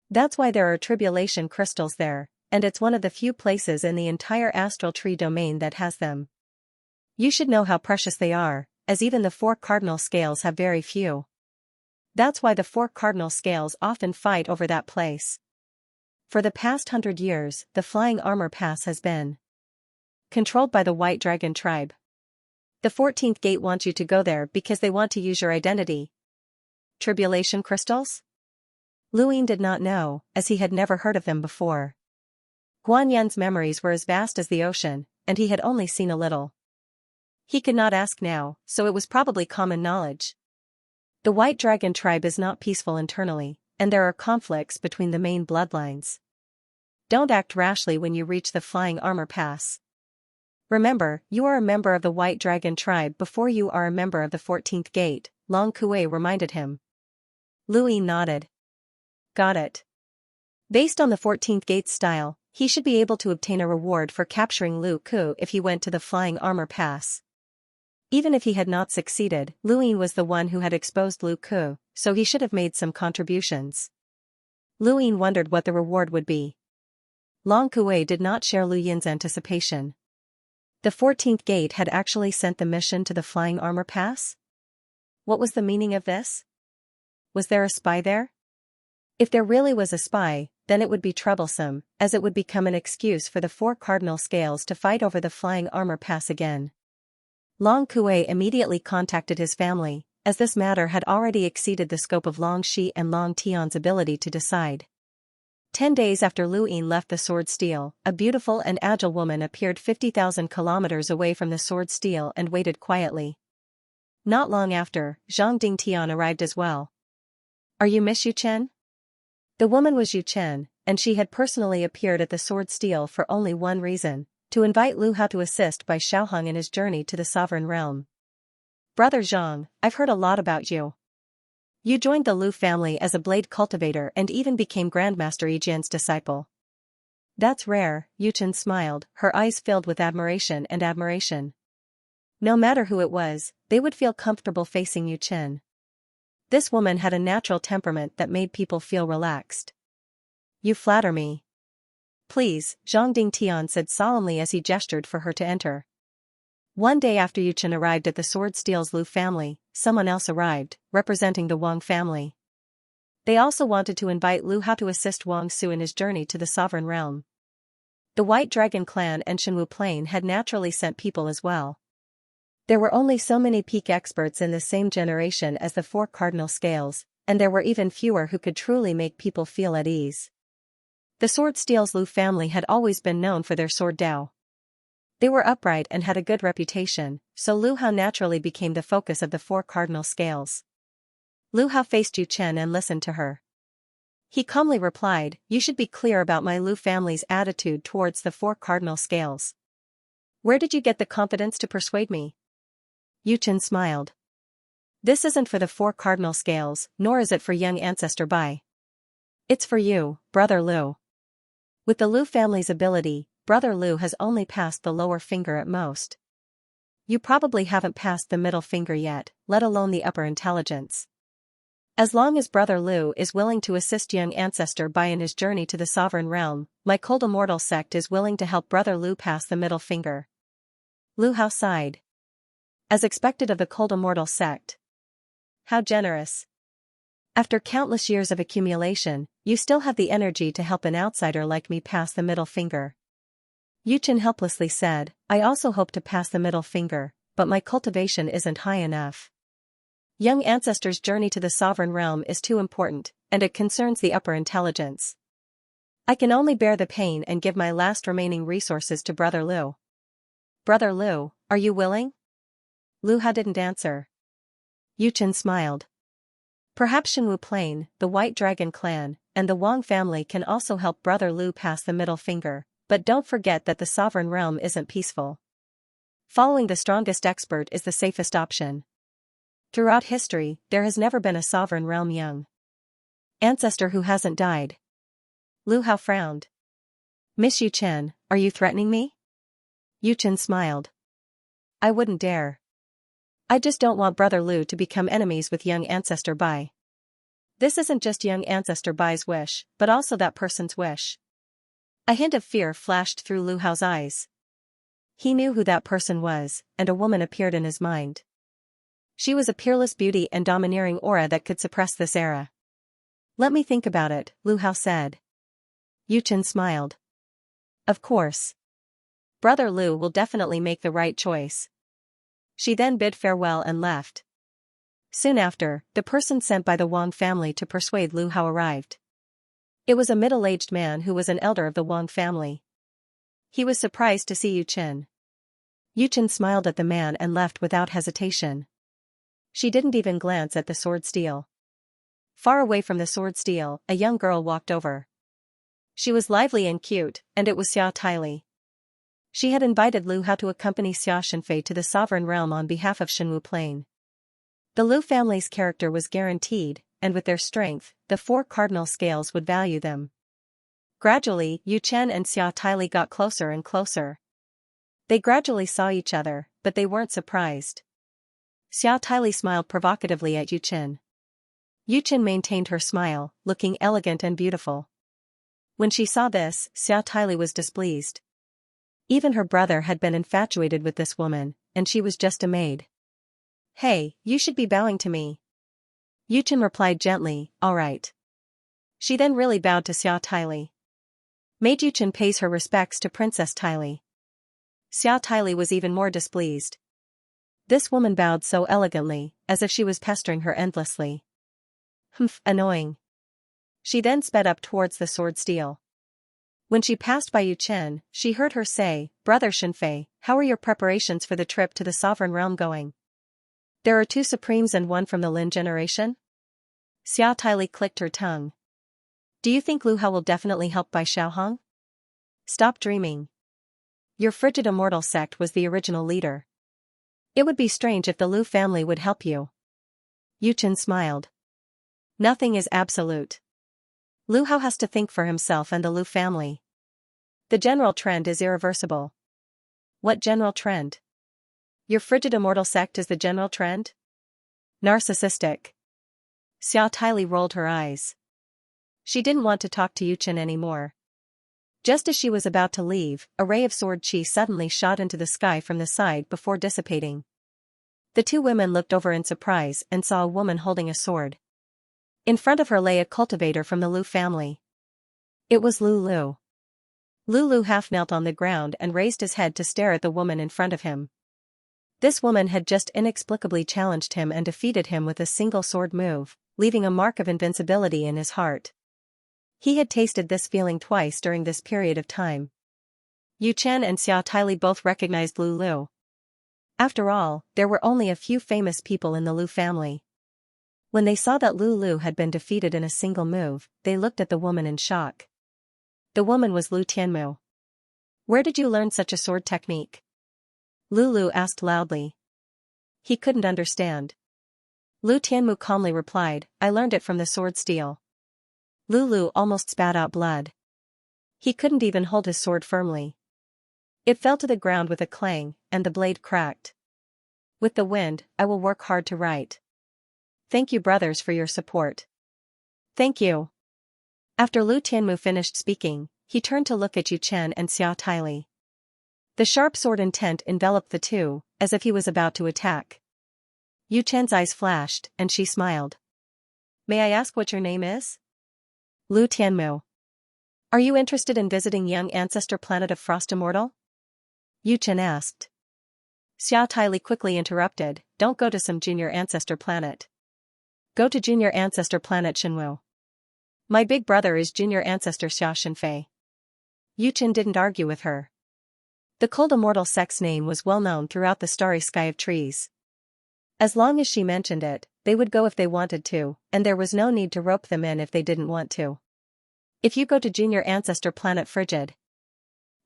That's why there are tribulation crystals there, and it's one of the few places in the entire astral tree domain that has them. You should know how precious they are, as even the 4 cardinal scales have very few. That's why the 4 cardinal scales often fight over that place. For the past 100 years, the flying armor pass has been controlled by the White Dragon tribe. The 14th gate wants you to go there because they want to use your identity. Tribulation crystals? Lu Ying did not know, as he had never heard of them before. Guan Yan's memories were as vast as the ocean, and he had only seen a little. He could not ask now, so it was probably common knowledge. The White Dragon tribe is not peaceful internally, and there are conflicts between the main bloodlines. Don't act rashly when you reach the flying armor pass. Remember, you are a member of the White Dragon tribe before you are a member of the 14th gate, Long Kuei reminded him. Lu Ying nodded. Got it. Based on the 14th gate's style, he should be able to obtain a reward for capturing Lu Ku if he went to the flying armor pass. Even if he had not succeeded, Lu Ying was the one who had exposed Lu Ku, so he should have made some contributions. Lu Ying wondered what the reward would be. Long Kuei did not share Lu Yin's anticipation. The 14th gate had actually sent the mission to the flying armor pass? What was the meaning of this? Was there a spy there? If there really was a spy, then it would be troublesome, as it would become an excuse for the 4 cardinal scales to fight over the flying armor pass again. Long Kuei immediately contacted his family, as this matter had already exceeded the scope of Long Shi and Long Tian's ability to decide. 10 days after Lu Ying left the Sword Steel, a beautiful and agile woman appeared 50,000 kilometers away from the Sword Steel and waited quietly. Not long after, Zhang Dingtian arrived as well. Are you Miss Yu Chen? The woman was Yu Chen, and she had personally appeared at the Sword Steel for only one reason, to invite Lu Hao to assist by Xiaoheng in his journey to the sovereign realm. Brother Zhang, I've heard a lot about you. You joined the Lu family as a blade cultivator and even became Grandmaster Yijian's disciple. That's rare, Yu Chen smiled, her eyes filled with admiration and admiration. No matter who it was, they would feel comfortable facing Yu Chen. This woman had a natural temperament that made people feel relaxed. You flatter me. Please, Zhang Tian said solemnly as he gestured for her to enter. One day after Yu Chen arrived at the Sword Steel's Lu family, someone else arrived, representing the Wang family. They also wanted to invite Lu Hao to assist Wang Su in his journey to the Sovereign Realm. The White Dragon clan and Shenwu Plain had naturally sent people as well. There were only so many peak experts in the same generation as the four cardinal scales, and there were even fewer who could truly make people feel at ease. The Sword Steel's Lu family had always been known for their sword Dao. They were upright and had a good reputation, so Lu Hao naturally became the focus of the four cardinal scales. Lu Hao faced Yu Chen and listened to her. He calmly replied, "You should be clear about my Lu family's attitude towards the four cardinal scales. Where did you get the confidence to persuade me?" Yu Chen smiled. "This isn't for the four cardinal scales, nor is it for young ancestor Bai. It's for you, Brother Lu. With the Lu family's ability, Brother Lu has only passed the lower finger at most. You probably haven't passed the middle finger yet, let alone the upper intelligence. As long as Brother Lu is willing to assist young ancestor Bai in his journey to the Sovereign Realm, my cold immortal sect is willing to help Brother Lu pass the middle finger." Lu Hao sighed. As expected of the cold immortal sect. How generous. After countless years of accumulation, you still have the energy to help an outsider like me pass the middle finger. Yu Chen helplessly said, "I also hope to pass the middle finger, but my cultivation isn't high enough. Young ancestor's journey to the Sovereign Realm is too important, and it concerns the upper intelligence. I can only bear the pain and give my last remaining resources to Brother Lu." "Brother Lu, are you willing?" Lu Hao didn't answer. Yu Chen smiled. "Perhaps Shenwu Plain, the White Dragon clan, and the Wang family can also help Brother Lu pass the middle finger, but don't forget that the Sovereign Realm isn't peaceful. Following the strongest expert is the safest option. Throughout history, there has never been a Sovereign Realm young ancestor who hasn't died." Lu Hao frowned. "Miss Yu Chen, are you threatening me?" Yu Chen smiled. "I wouldn't dare. I just don't want Brother Lu to become enemies with young ancestor Bai. This isn't just young ancestor Bai's wish, but also that person's wish." A hint of fear flashed through Lu Hao's eyes. He knew who that person was, and a woman appeared in his mind. She was a peerless beauty and domineering aura that could suppress this era. "Let me think about it," Lu Hao said. Yu Chen smiled. "Of course. Brother Lu will definitely make the right choice." She then bid farewell and left. Soon after, the person sent by the Wang family to persuade Lu Hao arrived. It was a middle-aged man who was an elder of the Wang family. He was surprised to see Yu Chen. Yu Chen smiled at the man and left without hesitation. She didn't even glance at the sword steel. Far away from the sword steel, a young girl walked over. She was lively and cute, and it was Xia Taili. She had invited Lu Hao to accompany Xia Shenfei to the Sovereign Realm on behalf of Shenwu Plain. The Lu family's character was guaranteed, and with their strength, the four cardinal scales would value them. Gradually, Yu Chen and Xia Taili got closer and closer. They gradually saw each other, but they weren't surprised. Xia Taili smiled provocatively at Yu Chen. Yu Chen maintained her smile, looking elegant and beautiful. When she saw this, Xia Taili was displeased. Even her brother had been infatuated with this woman, and she was just a maid. "Hey, you should be bowing to me." Yu Chen replied gently, "All right." She then really bowed to Xia Taili. Maid Yu Chen pays her respects to Princess Taili. Xia Taili was even more displeased. This woman bowed so elegantly, as if she was pestering her endlessly. Humph, annoying. She then sped up towards the sword steel. When she passed by Yu Chen, she heard her say, "Brother Shenfei, how are your preparations for the trip to the Sovereign Realm going? There are 2 supremes and 1 from the Lin generation?" Xia Taili clicked her tongue. "Do you think Lu Hao will definitely help Bai Xiaohong? Stop dreaming. Your frigid immortal sect was the original leader. It would be strange if the Lu family would help you." Yu Chen smiled. "Nothing is absolute. Lu Hao has to think for himself and the Lu family. The general trend is irreversible." "What general trend?" "Your frigid immortal sect is the general trend? Narcissistic." Xia Taili rolled her eyes. She didn't want to talk to Yu Chen anymore. Just as she was about to leave, a ray of sword chi suddenly shot into the sky from the side before dissipating. The two women looked over in surprise and saw a woman holding a sword. In front of her lay a cultivator from the Lu family. It was Lulu. Lulu half knelt on the ground and raised his head to stare at the woman in front of him. This woman had just inexplicably challenged him and defeated him with a single sword move, leaving a mark of invincibility in his heart. He had tasted this feeling twice during this period of time. Yu Chen and Xia Taili both recognized Lulu. After all, there were only a few famous people in the Lu family. When they saw that Lulu had been defeated in a single move, they looked at the woman in shock. The woman was Lu Tianmu. Where did you learn such a sword technique? Lulu asked loudly. He couldn't understand. Lu Tianmu calmly replied, I learned it from the sword steel. Lulu almost spat out blood. He couldn't even hold his sword firmly. It fell to the ground with a clang, and the blade cracked. With the wind, I will work hard to write. Thank you brothers for your support. Thank you. After Lu Tianmu finished speaking, he turned to look at Yu Chen and Xia Taili. The sharp sword intent enveloped the two, as if he was about to attack. Yu Chen's eyes flashed, and she smiled. May I ask what your name is? Lu Tianmu. Are you interested in visiting young ancestor planet of Frost Immortal? Yu Chen asked. Xia Taili quickly interrupted, don't go to some junior ancestor planet. Go to junior ancestor planet Shenwu. My big brother is junior ancestor Xia Shenfei. Yu Chen didn't argue with her. The cold immortal sect's name was well known throughout the starry sky of trees. As long as she mentioned it, they would go if they wanted to, and there was no need to rope them in if they didn't want to. If you go to junior ancestor planet Frigid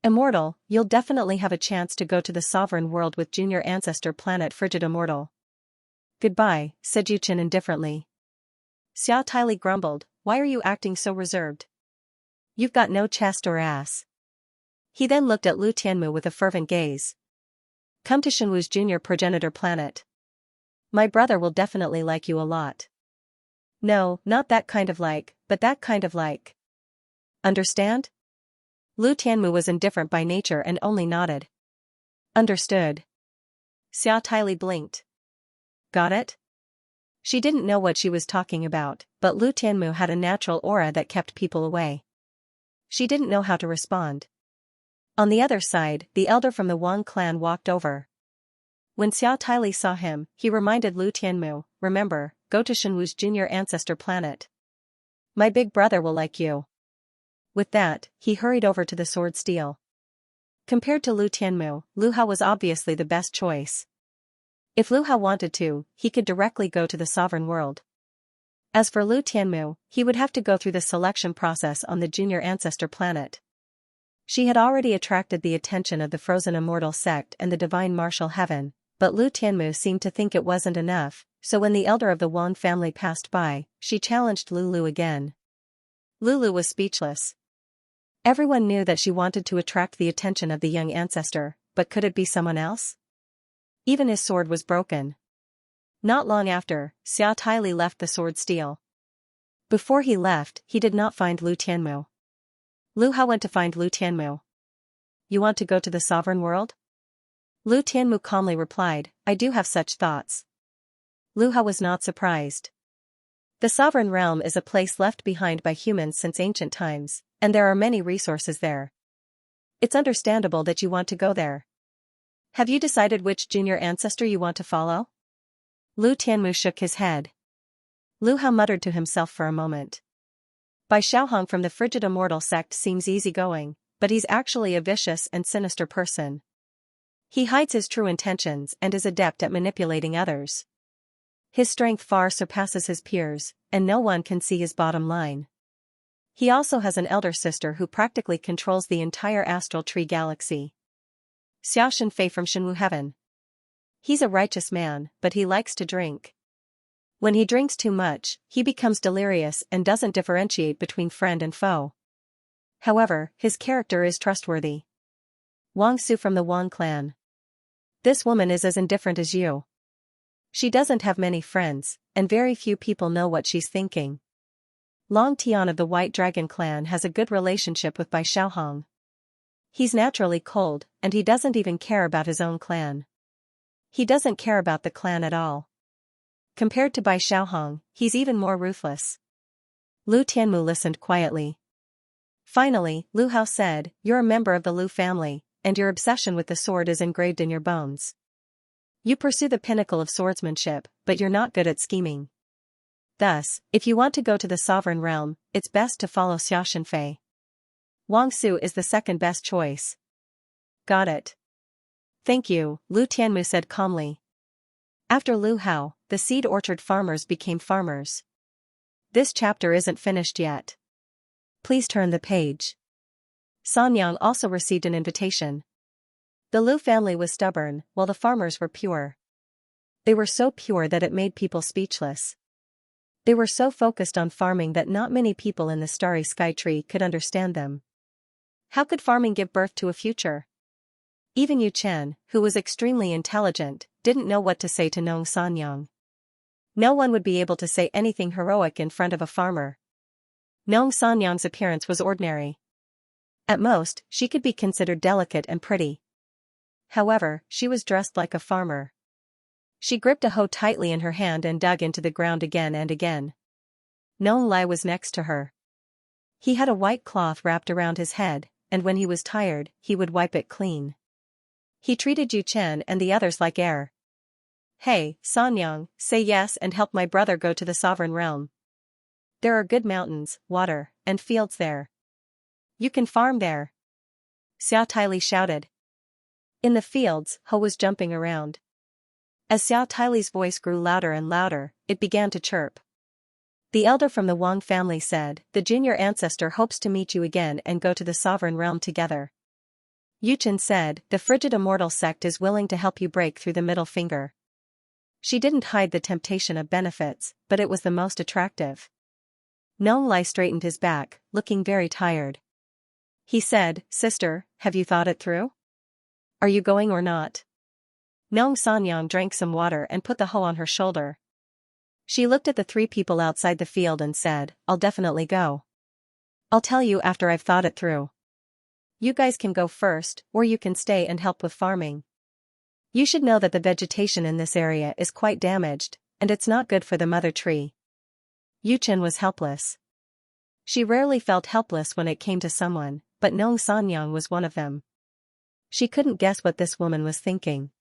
Immortal, you'll definitely have a chance to go to the sovereign world with junior ancestor planet Frigid Immortal. Goodbye, said Yu Chen indifferently. Xia Taili grumbled, why are you acting so reserved? You've got no chest or ass. He then looked at Lu Tianmu with a fervent gaze. Come to Shenwu's junior progenitor planet. My brother will definitely like you a lot. No, not that kind of like, but that kind of like. Understand? Lu Tianmu was indifferent by nature and only nodded. Understood. Xia Taili blinked. Got it? She didn't know what she was talking about, but Lu Tianmu had a natural aura that kept people away. She didn't know how to respond. On the other side, the elder from the Wang clan walked over. When Xia Taili saw him, he reminded Lu Tianmu, remember, go to Shenwu's junior ancestor planet. My big brother will like you. With that, he hurried over to the sword steel. Compared to Lu Tianmu, Lu Hao was obviously the best choice. If Lu Hao wanted to, he could directly go to the sovereign world. As for Lu Tianmu, he would have to go through the selection process on the junior ancestor planet. She had already attracted the attention of the frozen immortal sect and the divine martial heaven, but Lu Tianmu seemed to think it wasn't enough, so when the elder of the Wang family passed by, she challenged Lulu again. Lulu was speechless. Everyone knew that she wanted to attract the attention of the young ancestor, but could it be someone else? Even his sword was broken. Not long after, Xia Taili left the sword steel. Before he left, he did not find Lu Tianmu. Lu Hao went to find Lu Tianmu. You want to go to the sovereign world? Lu Tianmu calmly replied, I do have such thoughts. Lu Hao was not surprised. The sovereign realm is a place left behind by humans since ancient times, and there are many resources there. It's understandable that you want to go there. Have you decided which junior ancestor you want to follow? Lu Tianmu shook his head. Lu Hao muttered to himself for a moment. Bai Xiaohong from the Frigid Immortal sect seems easygoing, but he's actually a vicious and sinister person. He hides his true intentions and is adept at manipulating others. His strength far surpasses his peers, and no one can see his bottom line. He also has an elder sister who practically controls the entire astral tree galaxy. Xia Shenfei from Shenwu Heaven. He's a righteous man, but he likes to drink. When he drinks too much, he becomes delirious and doesn't differentiate between friend and foe. However, his character is trustworthy. Wang Su from the Wang clan. This woman is as indifferent as you. She doesn't have many friends, and very few people know what she's thinking. Long Tian of the White Dragon clan has a good relationship with Bai Xiaohong, He's naturally cold, and he doesn't even care about his own clan. He doesn't care about the clan at all. Compared to Bai Xiaohong, he's even more ruthless. Lu Tianmu listened quietly. Finally, Lu Hao said, "You're a member of the Lu family, and your obsession with the sword is engraved in your bones. You pursue the pinnacle of swordsmanship, but you're not good at scheming. Thus, if you want to go to the sovereign realm, it's best to follow Xia Shenfei. Wang Su is the second best choice." "Got it. Thank you," Lu Tianmu said calmly. After Lu Hao, the seed orchard farmers became farmers. This chapter isn't finished yet. Please turn the page. Sanyang also received an invitation. The Lu family was stubborn, while the farmers were pure. They were so pure that it made people speechless. They were so focused on farming that not many people in the starry sky tree could understand them. How could farming give birth to a future? Even Yu Chen, who was extremely intelligent, didn't know what to say to Nong Sanyang. No one would be able to say anything heroic in front of a farmer. Nong Sanyang's appearance was ordinary. At most, she could be considered delicate and pretty. However, she was dressed like a farmer. She gripped a hoe tightly in her hand and dug into the ground again and again. Nong Lai was next to her. He had a white cloth wrapped around his head, and when he was tired, he would wipe it clean. He treated Yu Chen and the others like air. "Hey, Sanyang, say yes and help my brother go to the sovereign realm. There are good mountains, water, and fields there. You can farm there." Xiao Taili shouted. In the fields, Ho was jumping around. As Xiao Taili's voice grew louder and louder, it began to chirp. The elder from the Wang family said, "The junior ancestor hopes to meet you again and go to the sovereign realm together." Yu Chen said, "The frigid immortal sect is willing to help you break through the middle finger." She didn't hide the temptation of benefits, but it was the most attractive. Nong Lai straightened his back, looking very tired. He said, "Sister, have you thought it through? Are you going or not?" Nong Sanyang drank some water and put the hoe on her shoulder. She looked at the three people outside the field and said, "I'll definitely go. I'll tell you after I've thought it through. You guys can go first, or you can stay and help with farming. You should know that the vegetation in this area is quite damaged, and it's not good for the mother tree." Yu Chen was helpless. She rarely felt helpless when it came to someone, but Nong Sanyang was one of them. She couldn't guess what this woman was thinking.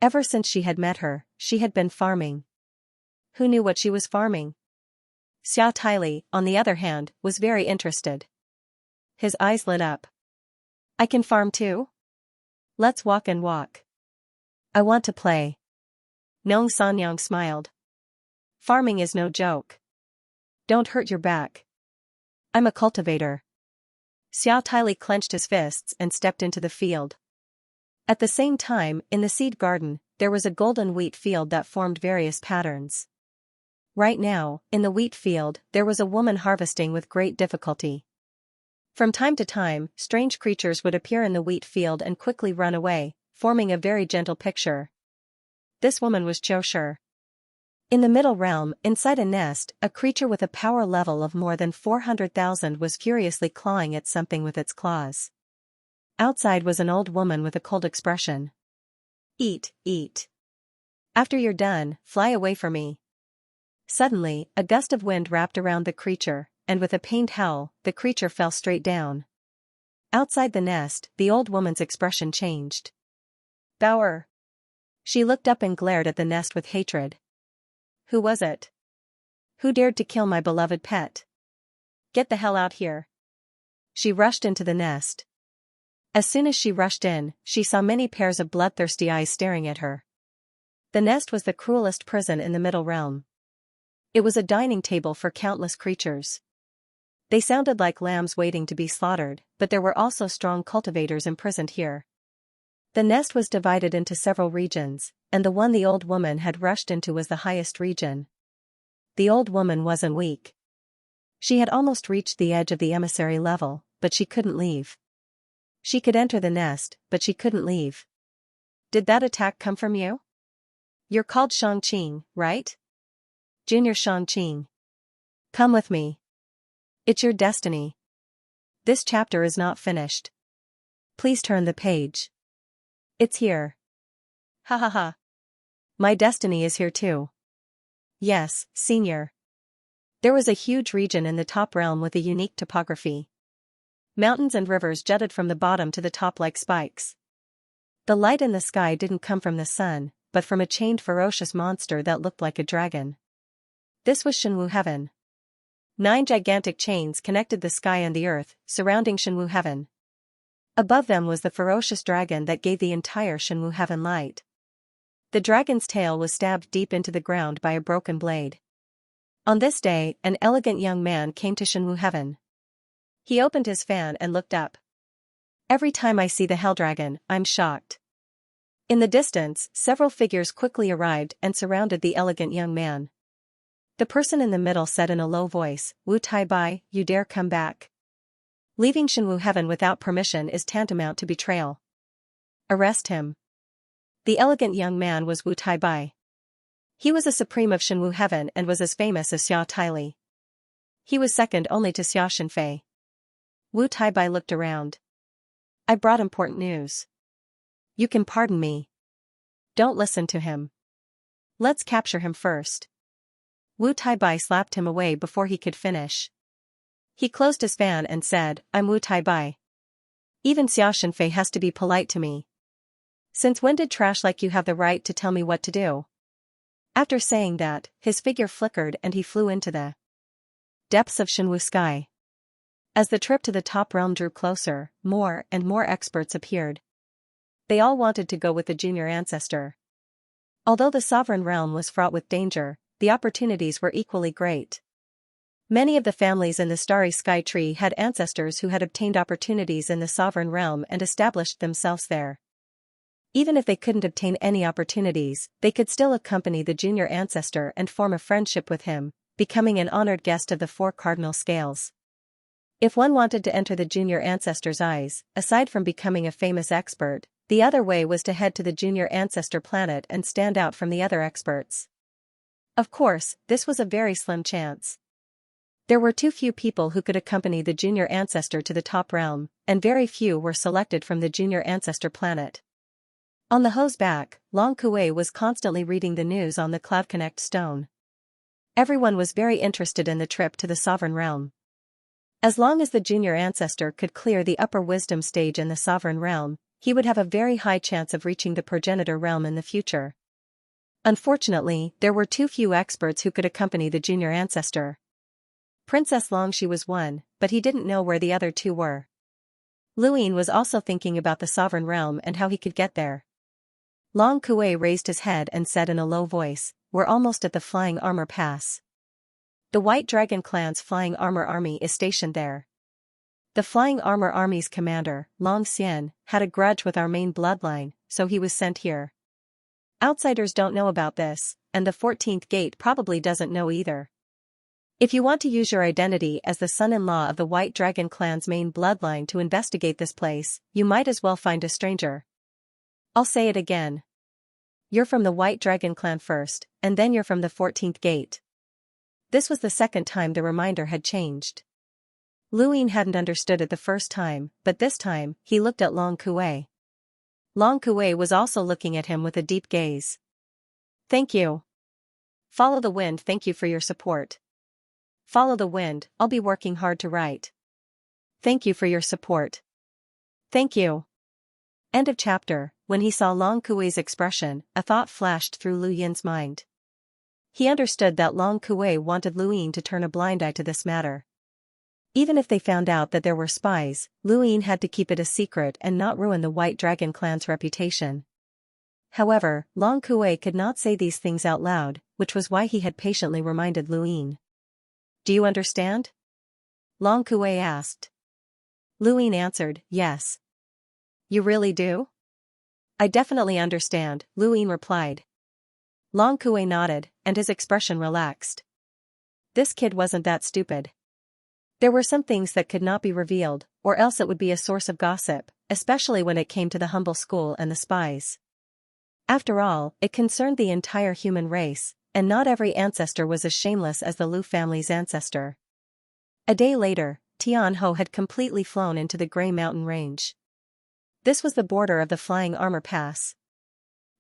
Ever since she had met her, she had been farming. Who knew what she was farming? Xiao Taili, on the other hand, was very interested. His eyes lit up. "I can farm too? Let's walk and walk. I want to play." Nong Sanyang smiled. "Farming is no joke. Don't hurt your back. I'm a cultivator." Xiao Taili clenched his fists and stepped into the field. At the same time, in the seed garden, there was a golden wheat field that formed various patterns. Right now, in the wheat field, there was a woman harvesting with great difficulty. From time to time, strange creatures would appear in the wheat field and quickly run away, forming a very gentle picture. This woman was Chou. In the middle realm, inside a nest, a creature with a power level of more than 400,000 was furiously clawing at something with its claws. Outside was an old woman with a cold expression. "Eat, eat. After you're done, fly away from me." Suddenly, a gust of wind wrapped around the creature, and with a pained howl, the creature fell straight down. Outside the nest, the old woman's expression changed. "Bower." She looked up and glared at the nest with hatred. "Who was it? Who dared to kill my beloved pet? Get the hell out here." She rushed into the nest. As soon as she rushed in, she saw many pairs of bloodthirsty eyes staring at her. The nest was the cruelest prison in the middle realm. It was a dining table for countless creatures. They sounded like lambs waiting to be slaughtered, but there were also strong cultivators imprisoned here. The nest was divided into several regions, and the one the old woman had rushed into was the highest region. The old woman wasn't weak. She had almost reached the edge of the emissary level, but she couldn't leave. She could enter the nest, but she couldn't leave. "Did that attack come from you? You're called Shangqing, right? Junior Shangqing. Come with me. It's your destiny." This chapter is not finished. Please turn the page. It's here. Ha ha ha. My destiny is here too. Yes, Senior. There was a huge region in the top realm with a unique topography. Mountains and rivers jutted from the bottom to the top like spikes. The light in the sky didn't come from the sun, but from a chained ferocious monster that looked like a dragon. This was Shenwu Heaven. 9 gigantic chains connected the sky and the earth, surrounding Shenwu Heaven. Above them was the ferocious dragon that gave the entire Shenwu Heaven light. The dragon's tail was stabbed deep into the ground by a broken blade. On this day, an elegant young man came to Shenwu Heaven. He opened his fan and looked up. Every time I see the Hell Dragon, I'm shocked. In the distance, several figures quickly arrived and surrounded the elegant young man. The person in the middle said in a low voice, "Wu Tai Bai, you dare come back? Leaving Shenwu Heaven without permission is tantamount to betrayal. Arrest him." The elegant young man was Wu Tai Bai. He was a supreme of Shenwu Heaven and was as famous as Xia Taili. He was second only to Xia Shenfei. Wu Tai Bai looked around. "I brought important news. You can pardon me. Don't listen to him. Let's capture him first." Wu Tai Bai slapped him away before he could finish. He closed his fan and said, "I'm Wu Tai Bai. Even Xia Shenfei has to be polite to me. Since when did trash like you have the right to tell me what to do?" After saying that, his figure flickered and he flew into the depths of Shenwu sky. As the trip to the top realm drew closer, more and more experts appeared. They all wanted to go with the junior ancestor. Although the sovereign realm was fraught with danger, the opportunities were equally great. Many of the families in the Starry Sky Tree had ancestors who had obtained opportunities in the sovereign realm and established themselves there. Even if they couldn't obtain any opportunities, they could still accompany the junior ancestor and form a friendship with him, becoming an honored guest of the 4 cardinal scales. If one wanted to enter the junior ancestor's eyes, aside from becoming a famous expert, the other way was to head to the junior ancestor planet and stand out from the other experts. Of course, this was a very slim chance. There were too few people who could accompany the junior ancestor to the top realm, and very few were selected from the junior ancestor planet. On the Ho's back, Long Kuei was constantly reading the news on the Cloud Connect stone. Everyone was very interested in the trip to the sovereign realm. As long as the junior ancestor could clear the upper wisdom stage in the sovereign realm, he would have a very high chance of reaching the progenitor realm in the future. Unfortunately, there were too few experts who could accompany the junior ancestor. Princess Longxi was one, but he didn't know where the other 2 were. Luyin was also thinking about the sovereign realm and how he could get there. Long Kuei raised his head and said in a low voice, "We're almost at the Flying Armor Pass. The White Dragon Clan's Flying Armor Army is stationed there. The Flying Armor Army's commander, Long Xian, had a grudge with our main bloodline, so he was sent here. Outsiders don't know about this, and the 14th gate probably doesn't know either. If you want to use your identity as the son-in-law of the White Dragon Clan's main bloodline to investigate this place, you might as well find a stranger. I'll say it again. You're from the White Dragon Clan first, and then you're from the 14th gate." This was the second time the reminder had changed. Luyin hadn't understood it the first time, but this time, he looked at Long Kuei. Long Kuei was also looking at him with a deep gaze. "Thank you. Follow the wind. Thank you for your support. Follow the wind, I'll be working hard to write. Thank you for your support. Thank you." End of chapter. When he saw Long Kuei's expression, a thought flashed through Lu Yin's mind. He understood that Long Kuei wanted Lu Yin to turn a blind eye to this matter. Even if they found out that there were spies, Lu Yin had to keep it a secret and not ruin the White Dragon Clan's reputation. However, Long Kuei could not say these things out loud, which was why he had patiently reminded Lu Yin. "Do you understand?" Long Kuei asked. Lu Yin answered, "Yes." "You really do?" "I definitely understand," Lu Yin replied. Long Kuei nodded, and his expression relaxed. This kid wasn't that stupid. There were some things that could not be revealed, or else it would be a source of gossip, especially when it came to the humble school and the spies. After all, it concerned the entire human race, and not every ancestor was as shameless as the Lu family's ancestor. A day later, Tian Ho had completely flown into the Grey Mountain Range. This was the border of the Flying Armor Pass.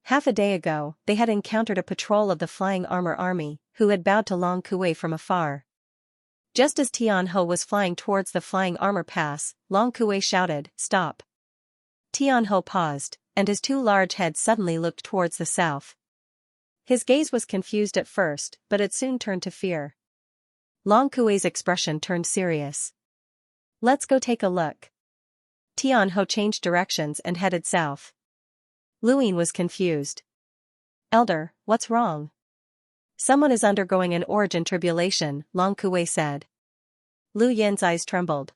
Half a day ago, they had encountered a patrol of the Flying Armor Army, who had bowed to Long Kuei from afar. Just as Tian Ho was flying towards the Flying Armor Pass, Long Kuei shouted, "Stop!" Tian Ho paused, and his two large heads suddenly looked towards the south. His gaze was confused at first, but it soon turned to fear. Long Kuei's expression turned serious. "Let's go take a look." Tian Ho changed directions and headed south. Luin was confused. "Elder, what's wrong?" "Someone is undergoing an origin tribulation," Long Kuei said. Lu Yin's eyes trembled.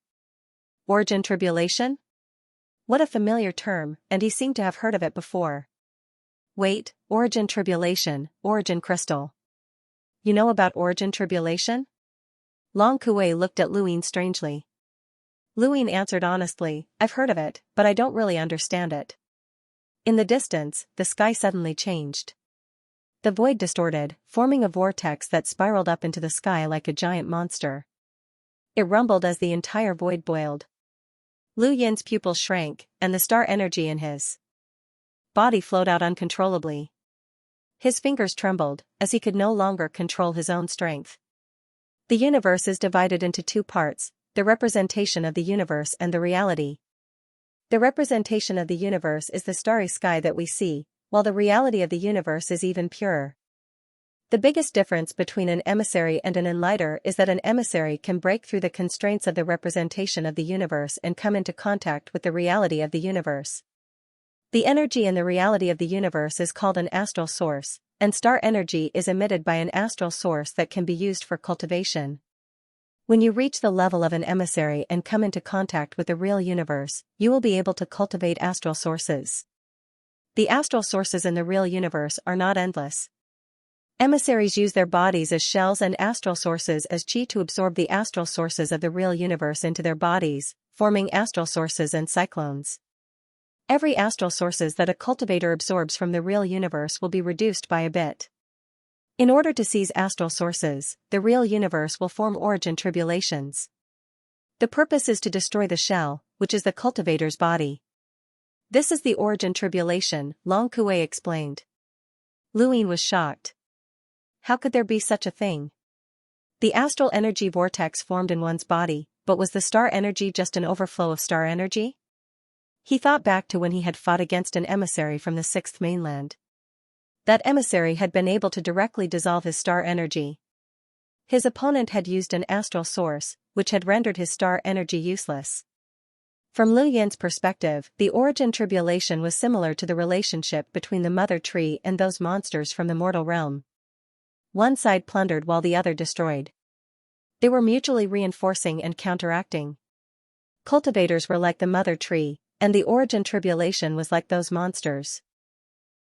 Origin tribulation? What a familiar term, and he seemed to have heard of it before. Wait, origin tribulation, origin crystal. You know about origin tribulation? Long Kuei looked at Luin strangely. Luin answered honestly, "I've heard of it, but I don't really understand it." In the distance, the sky suddenly changed. The void distorted, forming a vortex that spiraled up into the sky like a giant monster. It rumbled as the entire void boiled. Lu Yin's pupils shrank, and the star energy in his body flowed out uncontrollably. His fingers trembled, as he could no longer control his own strength. The universe is divided into two parts, the representation of the universe and the reality. The representation of the universe is the starry sky that we see, while the reality of the universe is even purer. The biggest difference between an emissary and an enlighter is that an emissary can break through the constraints of the representation of the universe and come into contact with the reality of the universe. The energy in the reality of the universe is called an astral source, and star energy is emitted by an astral source that can be used for cultivation. When you reach the level of an emissary and come into contact with the real universe, you will be able to cultivate astral sources. The astral sources in the real universe are not endless. Emissaries use their bodies as shells and astral sources as chi to absorb the astral sources of the real universe into their bodies, forming astral sources and cyclones. Every astral sources that a cultivator absorbs from the real universe will be reduced by a bit. In order to seize astral sources, the real universe will form origin tribulations. The purpose is to destroy the shell, which is the cultivator's body. This is the origin tribulation, Long Kuei explained. Luin was shocked. How could there be such a thing? The astral energy vortex formed in one's body, but was the star energy just an overflow of star energy? He thought back to when he had fought against an emissary from the sixth mainland. That emissary had been able to directly dissolve his star energy. His opponent had used an astral source, which had rendered his star energy useless. From Lu Yin's perspective, the origin tribulation was similar to the relationship between the mother tree and those monsters from the mortal realm. One side plundered while the other destroyed. They were mutually reinforcing and counteracting. Cultivators were like the mother tree, and the origin tribulation was like those monsters.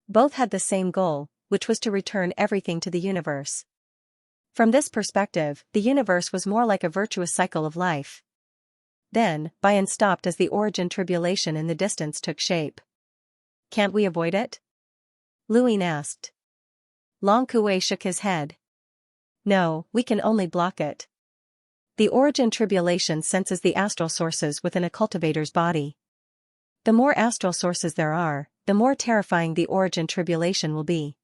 Both had the same goal, which was to return everything to the universe. From this perspective, the universe was more like a virtuous cycle of life. Then, Bian stopped as the origin tribulation in the distance took shape. "Can't we avoid it?" Luin asked. Long Kuei shook his head. "No, we can only block it. The origin tribulation senses the astral sources within a cultivator's body. The more astral sources there are, the more terrifying the origin tribulation will be.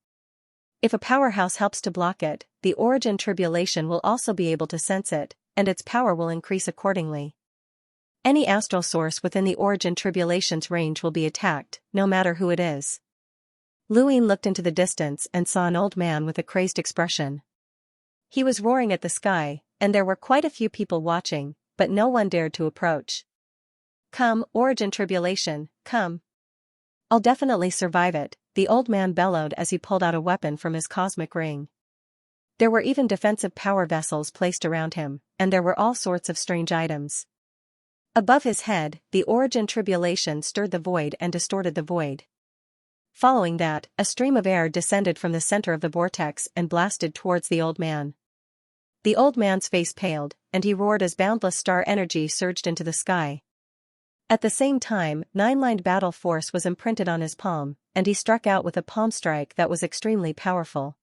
If a powerhouse helps to block it, the origin tribulation will also be able to sense it, and its power will increase accordingly. Any astral source within the origin tribulation's range will be attacked, no matter who it is." Luin looked into the distance and saw an old man with a crazed expression. He was roaring at the sky, and there were quite a few people watching, but no one dared to approach. "Come, origin tribulation, come. I'll definitely survive it," the old man bellowed as he pulled out a weapon from his cosmic ring. There were even defensive power vessels placed around him, and there were all sorts of strange items. Above his head, the origin tribulation stirred the void and distorted the void. Following that, a stream of air descended from the center of the vortex and blasted towards the old man. The old man's face paled, and he roared as boundless star energy surged into the sky. At the same time, nine-lined battle force was imprinted on his palm, and he struck out with a palm strike that was extremely powerful.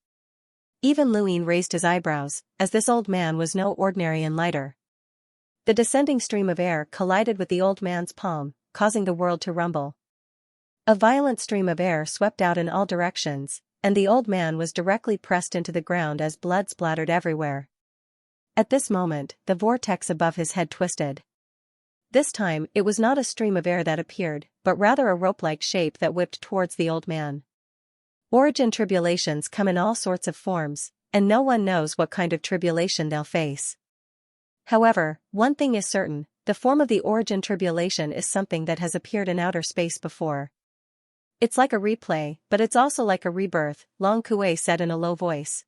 Even Luin raised his eyebrows, as this old man was no ordinary enlighter. The descending stream of air collided with the old man's palm, causing the world to rumble. A violent stream of air swept out in all directions, and the old man was directly pressed into the ground as blood splattered everywhere. At this moment, the vortex above his head twisted. This time, it was not a stream of air that appeared, but rather a rope-like shape that whipped towards the old man. Origin tribulations come in all sorts of forms, and no one knows what kind of tribulation they'll face. However, one thing is certain, the form of the origin tribulation is something that has appeared in outer space before. It's like a replay, but it's also like a rebirth, Long Kuei said in a low voice.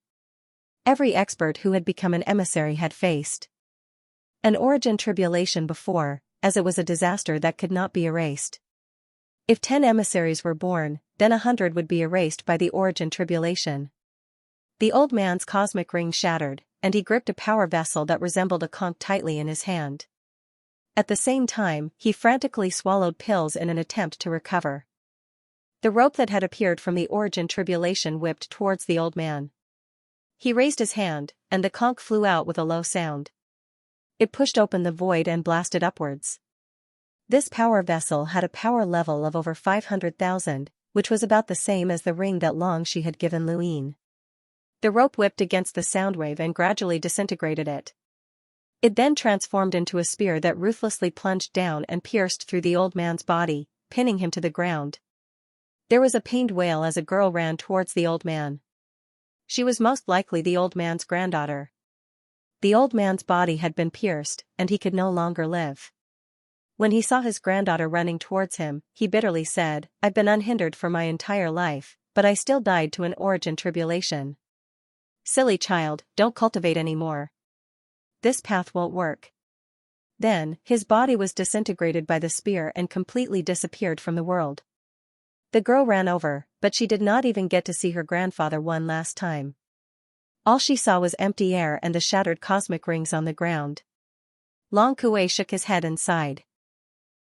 Every expert who had become an emissary had faced an origin tribulation before, as it was a disaster that could not be erased. If 10 emissaries were born, then 100 would be erased by the origin tribulation. The old man's cosmic ring shattered, and he gripped a power vessel that resembled a conch tightly in his hand. At the same time, he frantically swallowed pills in an attempt to recover. The rope that had appeared from the origin tribulation whipped towards the old man. He raised his hand, and the conch flew out with a low sound. It pushed open the void and blasted upwards. This power vessel had a power level of over 500,000, which was about the same as the ring that Xianxia had given Luin. The rope whipped against the sound wave and gradually disintegrated it. It then transformed into a spear that ruthlessly plunged down and pierced through the old man's body, pinning him to the ground. There was a pained wail as a girl ran towards the old man. She was most likely the old man's granddaughter. The old man's body had been pierced, and he could no longer live. When he saw his granddaughter running towards him, he bitterly said, "I've been unhindered for my entire life, but I still died to an origin tribulation. Silly child, don't cultivate anymore. This path won't work." Then, his body was disintegrated by the spear and completely disappeared from the world. The girl ran over, but she did not even get to see her grandfather one last time. All she saw was empty air and the shattered cosmic rings on the ground. Long Kuei shook his head and sighed.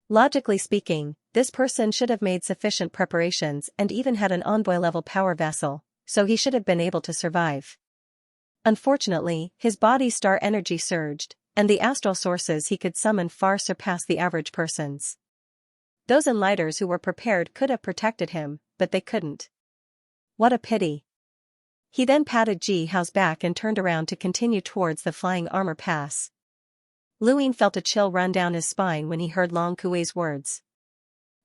Logically speaking, this person should have made sufficient preparations and even had an envoy-level power vessel, so he should have been able to survive. Unfortunately, his body's star energy surged, and the astral sources he could summon far surpassed the average person's. Those enlighters who were prepared could have protected him, but they couldn't. What a pity. He then patted Ji Hao's back and turned around to continue towards the flying armor pass. Luin felt a chill run down his spine when he heard Long Kuei's words.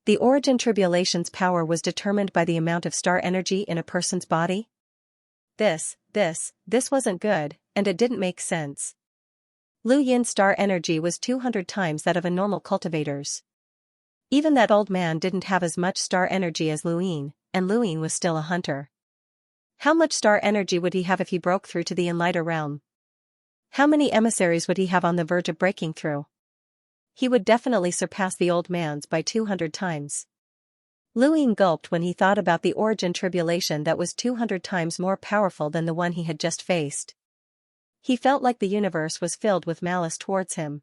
The origin tribulation's power was determined by the amount of star energy in a person's body? This wasn't good, and it didn't make sense. Lu Yin's star energy was 200 times that of a normal cultivator's. Even that old man didn't have as much star energy as Luin, and Luin was still a hunter. How much star energy would he have if he broke through to the Enlighter realm? How many emissaries would he have on the verge of breaking through? He would definitely surpass the old man's by 200 times. Luin gulped when he thought about the origin tribulation that was 200 times more powerful than the one he had just faced. He felt like the universe was filled with malice towards him.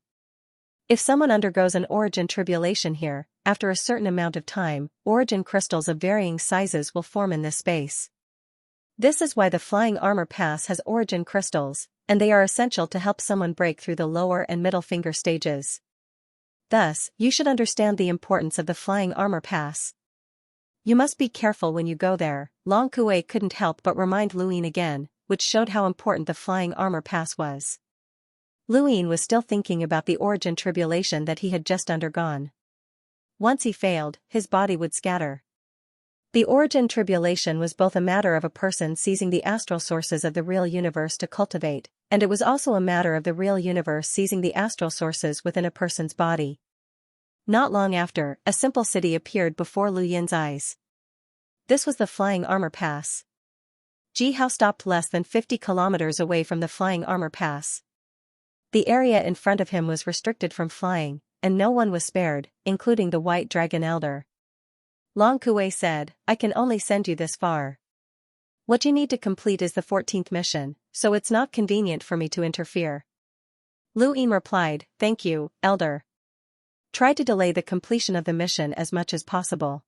If someone undergoes an origin tribulation here, after a certain amount of time, origin crystals of varying sizes will form in this space. This is why the flying armor pass has origin crystals, and they are essential to help someone break through the lower and middle finger stages. Thus, you should understand the importance of the flying armor pass. You must be careful when you go there, Long Kuei couldn't help but remind Luin again, which showed how important the flying armor pass was. Luin was still thinking about the origin tribulation that he had just undergone. Once he failed, his body would scatter. The origin tribulation was both a matter of a person seizing the astral sources of the real universe to cultivate, and it was also a matter of the real universe seizing the astral sources within a person's body. Not long after, a simple city appeared before Lu Yin's eyes. This was the flying armor pass. Ji Hao stopped less than 50 kilometers away from the flying armor pass. The area in front of him was restricted from flying, and no one was spared, including the White Dragon Elder. Long Kuei said, "I can only send you this far. What you need to complete is the 14th mission, so it's not convenient for me to interfere." Luin replied, "Thank you, Elder. Try to delay the completion of the mission as much as possible.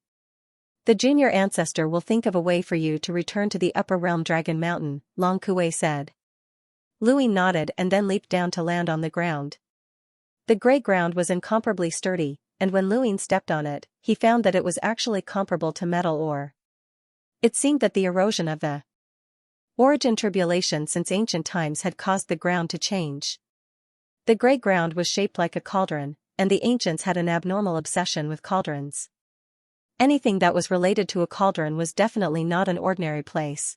The junior ancestor will think of a way for you to return to the upper realm Dragon Mountain," Long Kuei said. Luin nodded and then leaped down to land on the ground. The grey ground was incomparably sturdy, and when Luin stepped on it, he found that it was actually comparable to metal ore. It seemed that the erosion of the origin tribulation since ancient times had caused the ground to change. The grey ground was shaped like a cauldron, and the ancients had an abnormal obsession with cauldrons. Anything that was related to a cauldron was definitely not an ordinary place.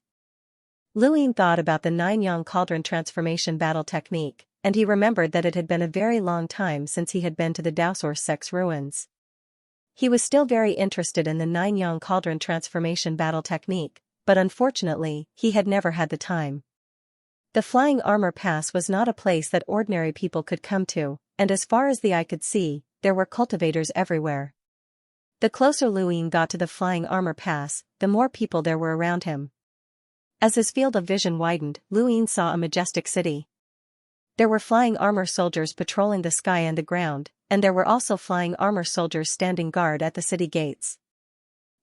Luin thought about the 9-yang cauldron transformation battle technique, and he remembered that it had been a very long time since he had been to the Daosor sect's ruins. He was still very interested in the 9-yang cauldron transformation battle technique, but unfortunately, he had never had the time. The Flying Armor Pass was not a place that ordinary people could come to, and as far as the eye could see, there were cultivators everywhere. The closer Luin got to the Flying Armor Pass, the more people there were around him. As his field of vision widened, Luin saw a majestic city. There were flying armor soldiers patrolling the sky and the ground, and there were also flying armor soldiers standing guard at the city gates.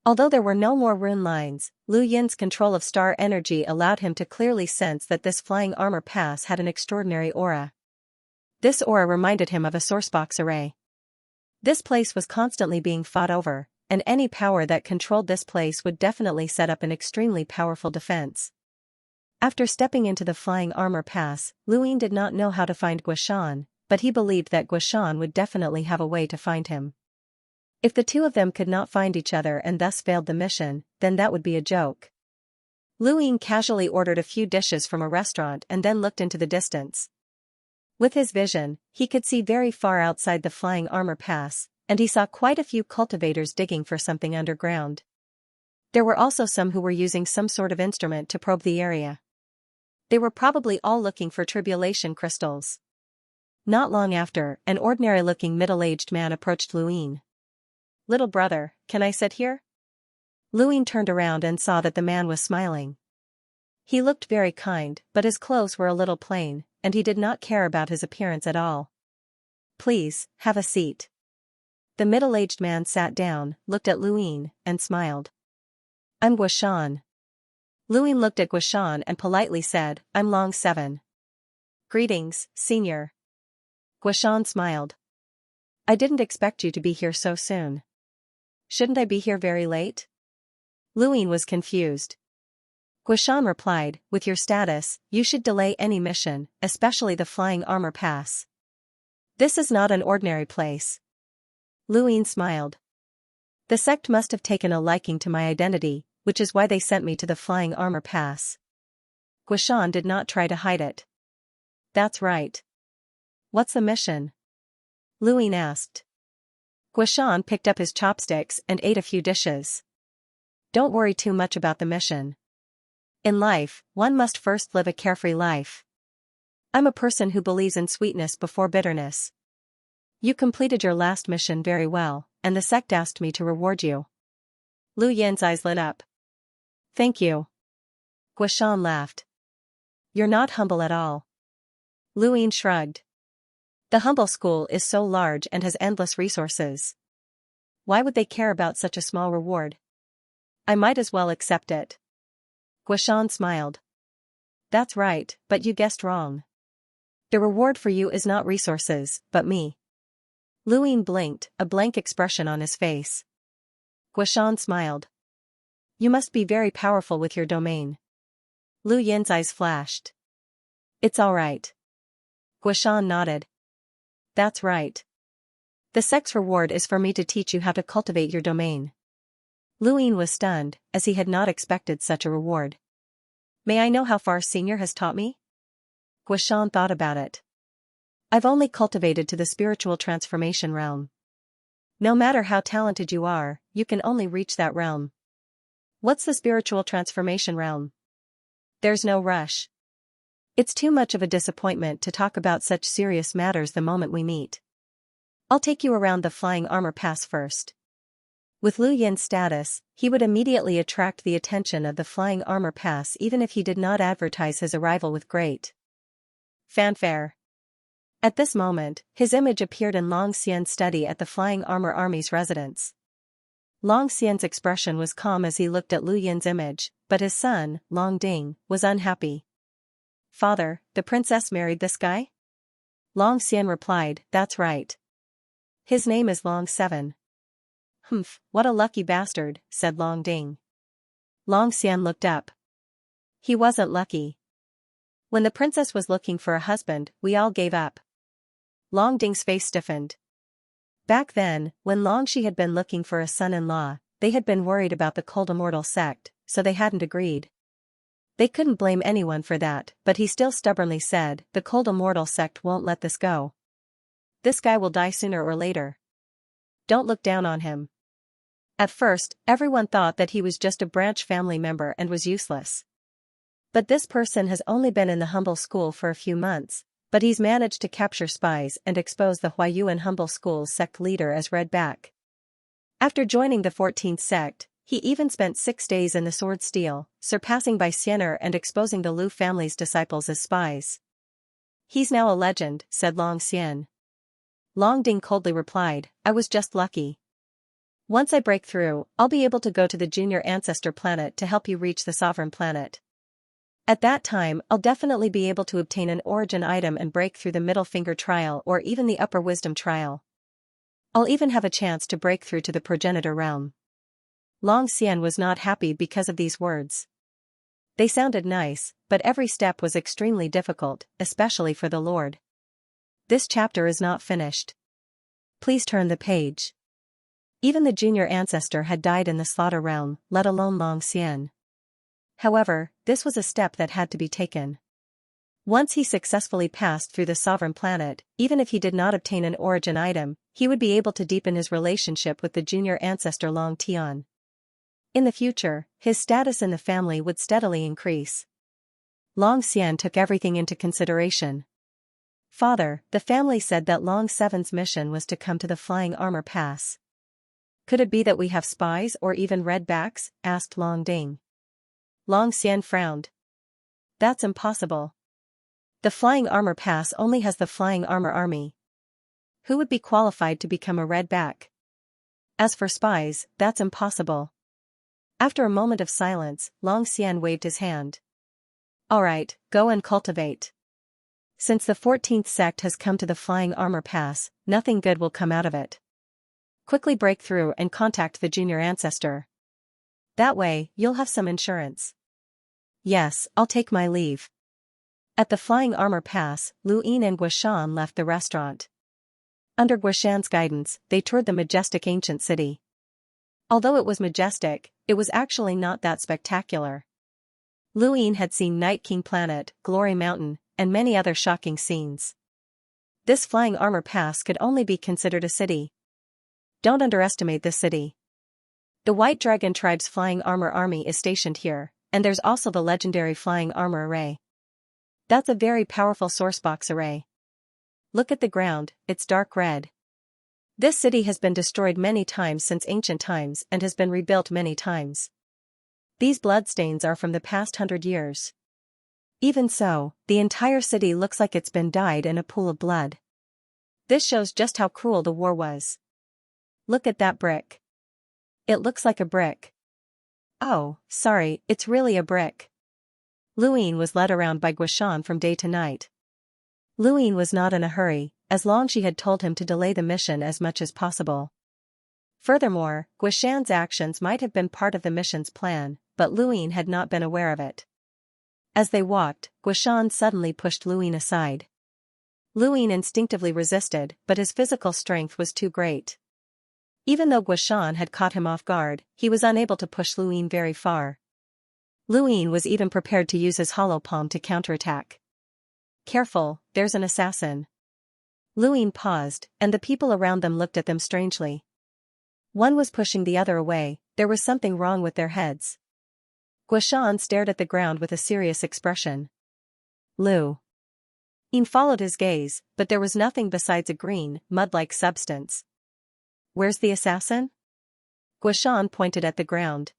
Although there were no more rune lines, Lu Yin's control of star energy allowed him to clearly sense that this Flying Armor Pass had an extraordinary aura. This aura reminded him of a sourcebox array. This place was constantly being fought over, and any power that controlled this place would definitely set up an extremely powerful defense. After stepping into the Flying Armor Pass, Luin did not know how to find Guishan, but he believed that Guishan would definitely have a way to find him. If the two of them could not find each other and thus failed the mission, then that would be a joke. Luin casually ordered a few dishes from a restaurant and then looked into the distance. With his vision, he could see very far outside the Flying Armor Pass, and he saw quite a few cultivators digging for something underground. There were also some who were using some sort of instrument to probe the area. They were probably all looking for tribulation crystals. Not long after, an ordinary-looking middle-aged man approached Luin. "Little brother, can I sit here?" Luin turned around and saw that the man was smiling. He looked very kind, but his clothes were a little plain, and he did not care about his appearance at all. "Please, have a seat." The middle-aged man sat down, looked at Luin, and smiled. "I'm Guishan." Luin looked at Guishan and politely said, "I'm Long 7. "Greetings, senior." Guishan smiled. "I didn't expect you to be here so soon. Shouldn't I be here very late?" Luin was confused. Guishan replied, "With your status, you should delay any mission, especially the Flying Armor Pass. This is not an ordinary place." Luin smiled. "The sect must have taken a liking to my identity, which is why they sent me to the Flying Armor Pass." Guishan did not try to hide it. "That's right. What's the mission?" Luin asked. Guishan picked up his chopsticks and ate a few dishes. "Don't worry too much about the mission. In life, one must first live a carefree life. I'm a person who believes in sweetness before bitterness. You completed your last mission very well, and the sect asked me to reward you." Lu Yin's eyes lit up. "Thank you." Guishan laughed. "You're not humble at all." Luin shrugged. "The humble school is so large and has endless resources. Why would they care about such a small reward? I might as well accept it." Guishan smiled. "That's right, but you guessed wrong. The reward for you is not resources, but me." Luin blinked, a blank expression on his face. Guishan smiled. "You must be very powerful with your domain." Lu Yin's eyes flashed. "It's all right." Guishan nodded. "That's right. The sect's reward is for me to teach you how to cultivate your domain." Luin was stunned, as he had not expected such a reward. "May I know how far Senior has taught me?" Guishan thought about it. "I've only cultivated to the spiritual transformation realm. No matter how talented you are, you can only reach that realm." "What's the spiritual transformation realm?" "There's no rush. It's too much of a disappointment to talk about such serious matters the moment we meet. I'll take you around the Flying Armor Pass first." With Lu Yin's status, he would immediately attract the attention of the Flying Armor Pass even if he did not advertise his arrival with great fanfare. At this moment, his image appeared in Long Xian's study at the Flying Armor Army's residence. Long Xian's expression was calm as he looked at Lu Yin's image, but his son, Long Ding, was unhappy. "Father, the princess married this guy?" Long Xian replied, "That's right." His name is Long 7. Humph, what a lucky bastard, said Long Ding. Long Xian looked up. He wasn't lucky. When the princess was looking for a husband, we all gave up. Long Ding's face stiffened. Back then, when Long Shi had been looking for a son-in-law, they had been worried about the cold immortal sect, so they hadn't agreed. They couldn't blame anyone for that, but he still stubbornly said, the cold immortal sect won't let this go. This guy will die sooner or later. Don't look down on him. At first, everyone thought that he was just a branch family member and was useless. But this person has only been in the humble school for a few months, but he's managed to capture spies and expose the Huayuan humble school's sect leader as Redback. After joining the 14th sect, he even spent 6 days in the Sword Steel, surpassing by Xian'er and exposing the Lu family's disciples as spies. He's now a legend, said Long Xian. Long Ding coldly replied, I was just lucky. Once I break through, I'll be able to go to the junior ancestor planet to help you reach the sovereign planet. At that time, I'll definitely be able to obtain an origin item and break through the middle finger trial or even the upper wisdom trial. I'll even have a chance to break through to the progenitor realm. Long Xian was not happy because of these words. They sounded nice, but every step was extremely difficult, especially for the Lord. This chapter is not finished. Please turn the page. Even the junior ancestor had died in the slaughter realm, let alone Long Xian. However, this was a step that had to be taken. Once he successfully passed through the sovereign planet, even if he did not obtain an origin item, he would be able to deepen his relationship with the junior ancestor Long Tian. In the future, his status in the family would steadily increase. Long Xian took everything into consideration. Father, the family said that Long 7's mission was to come to the Flying Armor Pass. Could it be that we have spies or even redbacks? Asked Long Ding. Long Xian frowned. That's impossible. The Flying Armor Pass only has the Flying Armor Army. Who would be qualified to become a redback? As for spies, that's impossible. After a moment of silence, Long Xian waved his hand. Alright, go and cultivate. Since the 14th sect has come to the Flying Armor Pass, nothing good will come out of it. Quickly break through and contact the junior ancestor. That way, you'll have some insurance. Yes, I'll take my leave. At the Flying Armor Pass, Lu Yin and Guishan left the restaurant. Under Guishan's guidance, they toured the majestic ancient city. Although it was majestic, it was actually not that spectacular. Lu Yin had seen Night King Planet, Glory Mountain, and many other shocking scenes. This Flying Armor Pass could only be considered a city. Don't underestimate this city. The White Dragon Tribe's Flying Armor Army is stationed here, and there's also the legendary Flying Armor Array. That's a very powerful sourcebox array. Look at the ground, it's dark red. This city has been destroyed many times since ancient times and has been rebuilt many times. These bloodstains are from the past 100 years. Even so, the entire city looks like it's been dyed in a pool of blood. This shows just how cruel the war was. Look at that brick. It looks like a brick. Oh, sorry, it's really a brick. Lu Yin was led around by Guishan from day to night. Lu Yin was not in a hurry, as long as she had told him to delay the mission as much as possible. Furthermore, Guishan's actions might have been part of the mission's plan, but Lu Yin had not been aware of it. As they walked, Guishan suddenly pushed Lu Yin aside. Lu Yin instinctively resisted, but his physical strength was too great. Even though Guishan had caught him off guard, he was unable to push Lu Yin very far. Lu Yin was even prepared to use his hollow palm to counterattack. Careful, there's an assassin. Lu Yin paused, and the people around them looked at them strangely. One was pushing the other away, there was something wrong with their heads. Guishan stared at the ground with a serious expression. Lu Yin followed his gaze, but there was nothing besides a green, mud-like substance. Where's the assassin? Guishan pointed at the ground.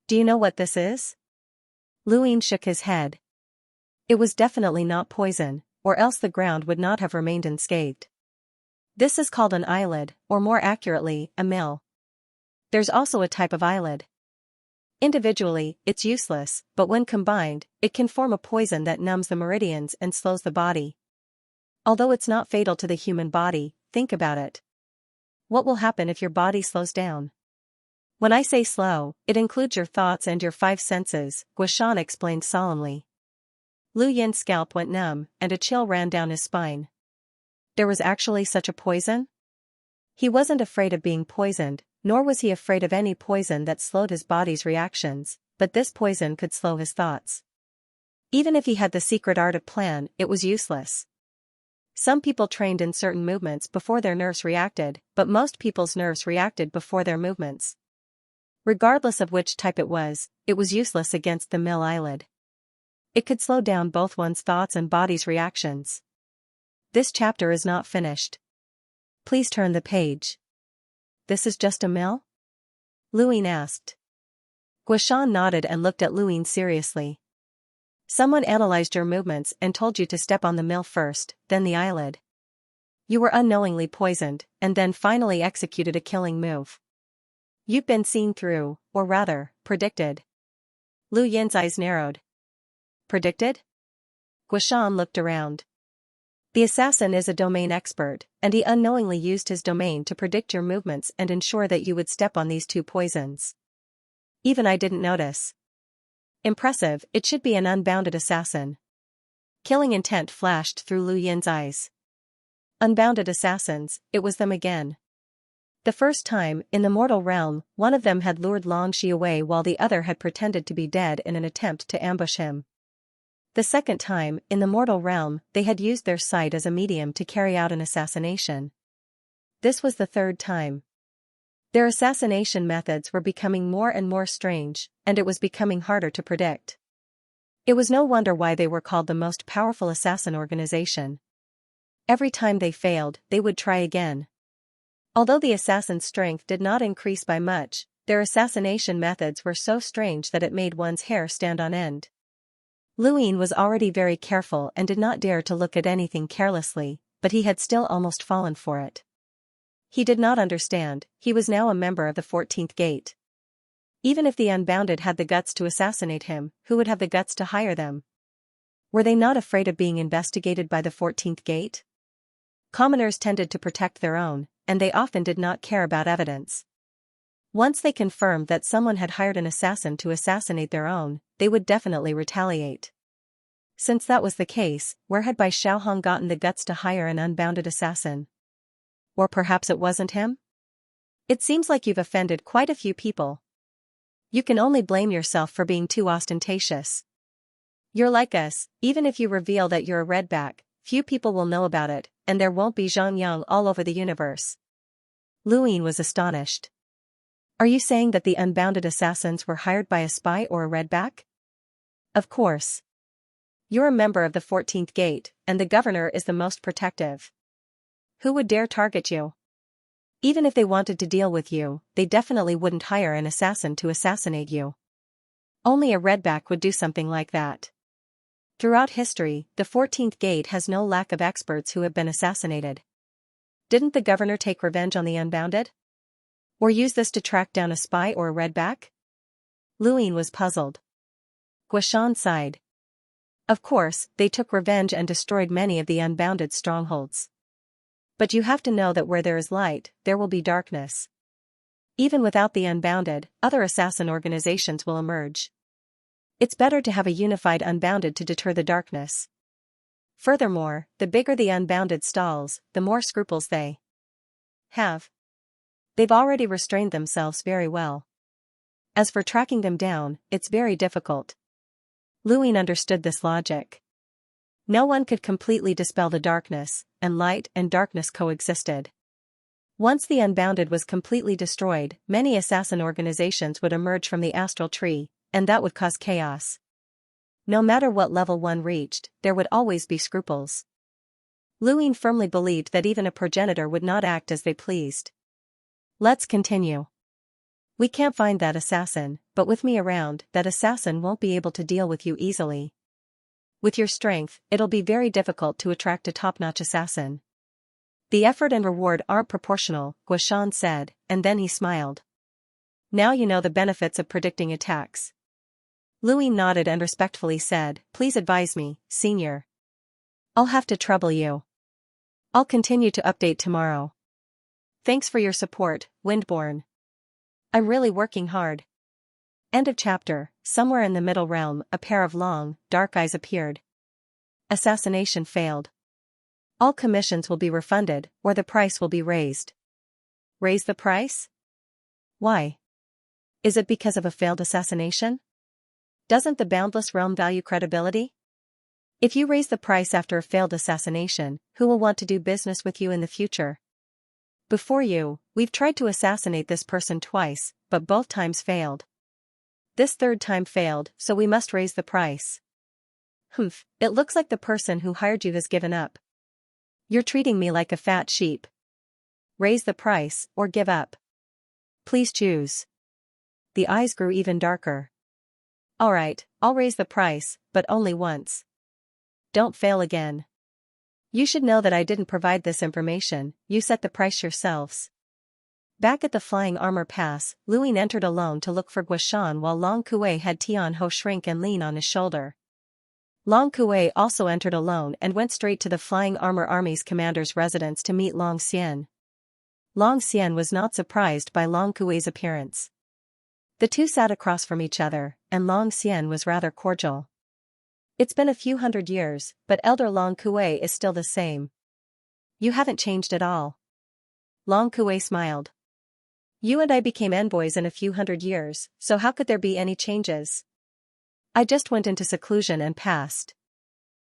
Do you know what this is? Lu Yin shook his head. It was definitely not poison, or else the ground would not have remained unscathed. This is called an eyelid, or more accurately, a mill. There's also a type of eyelid. Individually, it's useless, but when combined, it can form a poison that numbs the meridians and slows the body. Although it's not fatal to the human body, think about it. What will happen if your body slows down? When I say slow, it includes your thoughts and your five senses, Guishan explained solemnly. Lu Yin's scalp went numb, and a chill ran down his spine. There was actually such a poison? He wasn't afraid of being poisoned, nor was he afraid of any poison that slowed his body's reactions, but this poison could slow his thoughts. Even if he had the secret art of plan, it was useless. Some people trained in certain movements before their nerves reacted, but most people's nerves reacted before their movements. Regardless of which type it was useless against the mill eyelid. It could slow down both one's thoughts and body's reactions. This chapter is not finished. Please turn the page. This is just a mill? Lu Yin asked. Guishan nodded and looked at Lu Yin seriously. Someone analyzed your movements and told you to step on the mill first, then the eyelid. You were unknowingly poisoned, and then finally executed a killing move. You've been seen through, or rather, predicted. Lu Yin's eyes narrowed. Predicted? Guishan looked around. The assassin is a domain expert, and he unknowingly used his domain to predict your movements and ensure that you would step on these two poisons. Even I didn't notice. Impressive, it should be an unbounded assassin. Killing intent flashed through Lu Yin's eyes. Unbounded assassins, it was them again. The first time, in the mortal realm, one of them had lured Longxi away while the other had pretended to be dead in an attempt to ambush him. The second time, in the mortal realm, they had used their sight as a medium to carry out an assassination. This was the third time. Their assassination methods were becoming more and more strange, and it was becoming harder to predict. It was no wonder why they were called the most powerful assassin organization. Every time they failed, they would try again. Although the assassin's strength did not increase by much, their assassination methods were so strange that it made one's hair stand on end. Lu Yin was already very careful and did not dare to look at anything carelessly, but he had still almost fallen for it. He did not understand, he was now a member of the 14th Gate. Even if the Unbounded had the guts to assassinate him, who would have the guts to hire them? Were they not afraid of being investigated by the 14th Gate? Commoners tended to protect their own, and they often did not care about evidence. Once they confirmed that someone had hired an assassin to assassinate their own, they would definitely retaliate. Since that was the case, where had Bai Xiaohong gotten the guts to hire an unbounded assassin? Or perhaps it wasn't him? It seems like you've offended quite a few people. You can only blame yourself for being too ostentatious. You're like us, even if you reveal that you're a redback, few people will know about it, and there won't be Xianxia all over the universe. Lu Yin was astonished. Are you saying that the unbounded assassins were hired by a spy or a redback? Of course. You're a member of the 14th Gate, and the governor is the most protective. Who would dare target you? Even if they wanted to deal with you, they definitely wouldn't hire an assassin to assassinate you. Only a redback would do something like that. Throughout history, the 14th Gate has no lack of experts who have been assassinated. Didn't the governor take revenge on the unbounded? Or use this to track down a spy or a redback? Lu Yin was puzzled. Guishan sighed. Of course, they took revenge and destroyed many of the unbounded strongholds. But you have to know that where there is light, there will be darkness. Even without the unbounded, other assassin organizations will emerge. It's better to have a unified unbounded to deter the darkness. Furthermore, the bigger the unbounded stalls, the more scruples they have. They've already restrained themselves very well. As for tracking them down, it's very difficult. Lu Yin understood this logic. No one could completely dispel the darkness, and light and darkness coexisted. Once the unbounded was completely destroyed, many assassin organizations would emerge from the astral tree, and that would cause chaos. No matter what level one reached, there would always be scruples. Lu Yin firmly believed that even a progenitor would not act as they pleased. Let's continue. We can't find that assassin, but with me around, that assassin won't be able to deal with you easily. With your strength, it'll be very difficult to attract a top-notch assassin. The effort and reward aren't proportional, Guishan said, and then he smiled. Now you know the benefits of predicting attacks. Lu Yin nodded and respectfully said, Please advise me, senior. I'll have to trouble you. I'll continue to update tomorrow. Thanks for your support, Windborn. I'm really working hard. End of chapter. Somewhere in the middle realm, a pair of long, dark eyes appeared. Assassination failed. All commissions will be refunded, or the price will be raised. Raise the price? Why? Is it because of a failed assassination? Doesn't the boundless realm value credibility? If you raise the price after a failed assassination, who will want to do business with you in the future? Before you, we've tried to assassinate this person twice, but both times failed. This third time failed, so we must raise the price. Humph, it looks like the person who hired you has given up. You're treating me like a fat sheep. Raise the price, or give up. Please choose. The eyes grew even darker. Alright, I'll raise the price, but only once. Don't fail again. You should know that I didn't provide this information, you set the price yourselves. Back at the Flying Armor Pass, Luin entered alone to look for Guishan while Long Kuei had Tian Ho shrink and lean on his shoulder. Long Kuei also entered alone and went straight to the Flying Armor Army's commander's residence to meet Long Xian. Long Xian was not surprised by Long Kuei's appearance. The two sat across from each other, and Long Xian was rather cordial. It's been a few hundred years, but Elder Long Kuei is still the same. You haven't changed at all. Long Kuei smiled. You and I became envoys in a few hundred years, so how could there be any changes? I just went into seclusion and passed.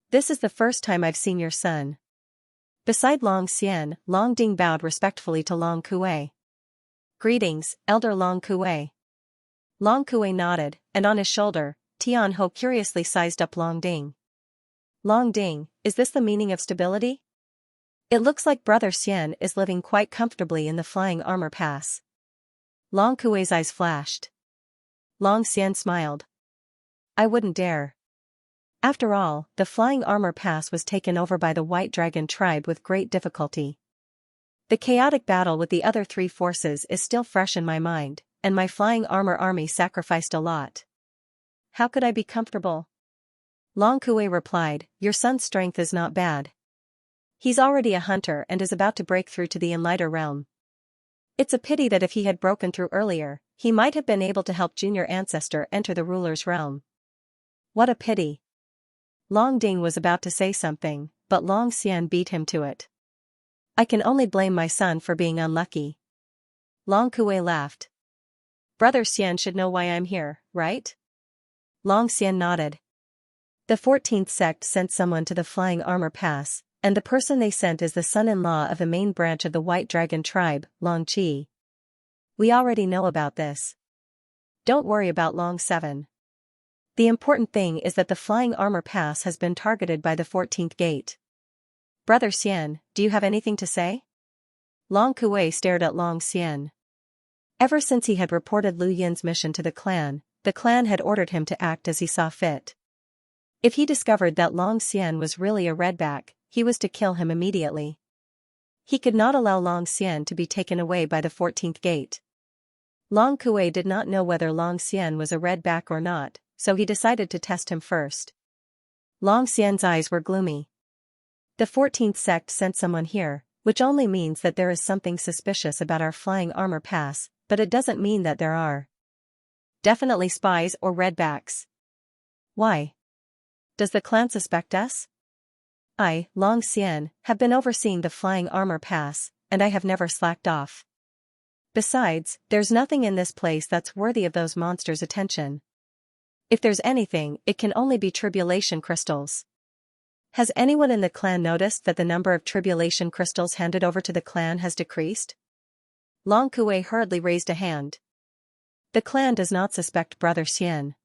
This is the first time I've seen your son. Beside Long Xian, Long Ding bowed respectfully to Long Kuei. Greetings, Elder Long Kuei. Long Kuei nodded, and on his shoulder, Tian Ho curiously sized up Long Ding. Long Ding, is this the meaning of stability? It looks like Brother Xian is living quite comfortably in the Flying Armor Pass. Long Kuei's eyes flashed. Long Xian smiled. I wouldn't dare. After all, the Flying Armor Pass was taken over by the White Dragon tribe with great difficulty. The chaotic battle with the other three forces is still fresh in my mind, and my Flying Armor army sacrificed a lot. How could I be comfortable? Long Kuei replied, your son's strength is not bad. He's already a hunter and is about to break through to the Enlighter realm. It's a pity that if he had broken through earlier, he might have been able to help Junior Ancestor enter the ruler's realm. What a pity. Long Ding was about to say something, but Long Xian beat him to it. I can only blame my son for being unlucky. Long Kuei laughed. Brother Xian should know why I'm here, right? Long Xian nodded. The 14th sect sent someone to the Flying Armor Pass, and the person they sent is the son-in-law of the main branch of the White Dragon tribe, Long Qi. We already know about this. Don't worry about Long 7. The important thing is that the Flying Armor Pass has been targeted by the 14th gate. Brother Xian, do you have anything to say? Long Kuei stared at Long Xian. Ever since he had reported Lu Yin's mission to the clan had ordered him to act as he saw fit. If he discovered that Long Xian was really a redback, he was to kill him immediately. He could not allow Long Xian to be taken away by the 14th gate. Long Kuei did not know whether Long Xian was a redback or not, so he decided to test him first. Long Xian's eyes were gloomy. The 14th sect sent someone here, which only means that there is something suspicious about our Flying Armor Pass, but it doesn't mean that there are. Definitely spies or redbacks. Why? Does the clan suspect us? I, Long Xian, have been overseeing the Flying Armor Pass, and I have never slacked off. Besides, there's nothing in this place that's worthy of those monsters' attention. If there's anything, it can only be tribulation crystals. Has anyone in the clan noticed that the number of tribulation crystals handed over to the clan has decreased? Long Kuei hurriedly raised a hand. The clan does not suspect Brother Xian.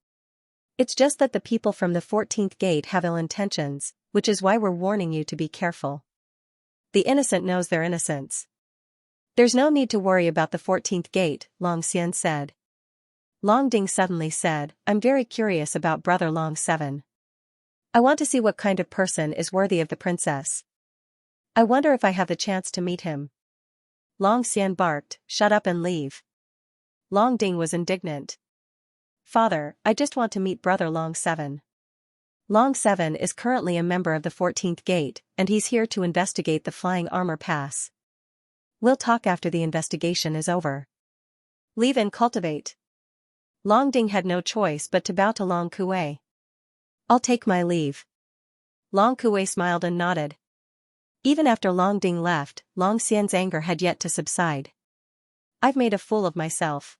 It's just that the people from the 14th gate have ill intentions, which is why we're warning you to be careful. The innocent knows their innocence. There's no need to worry about the 14th gate, Long Xian said. Long Ding suddenly said, I'm very curious about Brother Long 7. I want to see what kind of person is worthy of the princess. I wonder if I have the chance to meet him. Long Xian barked, shut up and leave. Long Ding was indignant. Father, I just want to meet Brother Long 7. Long 7 is currently a member of the 14th gate, and he's here to investigate the Flying Armor Pass. We'll talk after the investigation is over. Leave and cultivate. Long Ding had no choice but to bow to Long Kuei. I'll take my leave. Long Kuei smiled and nodded. Even after Long Ding left, Long Xian's anger had yet to subside. I've made a fool of myself.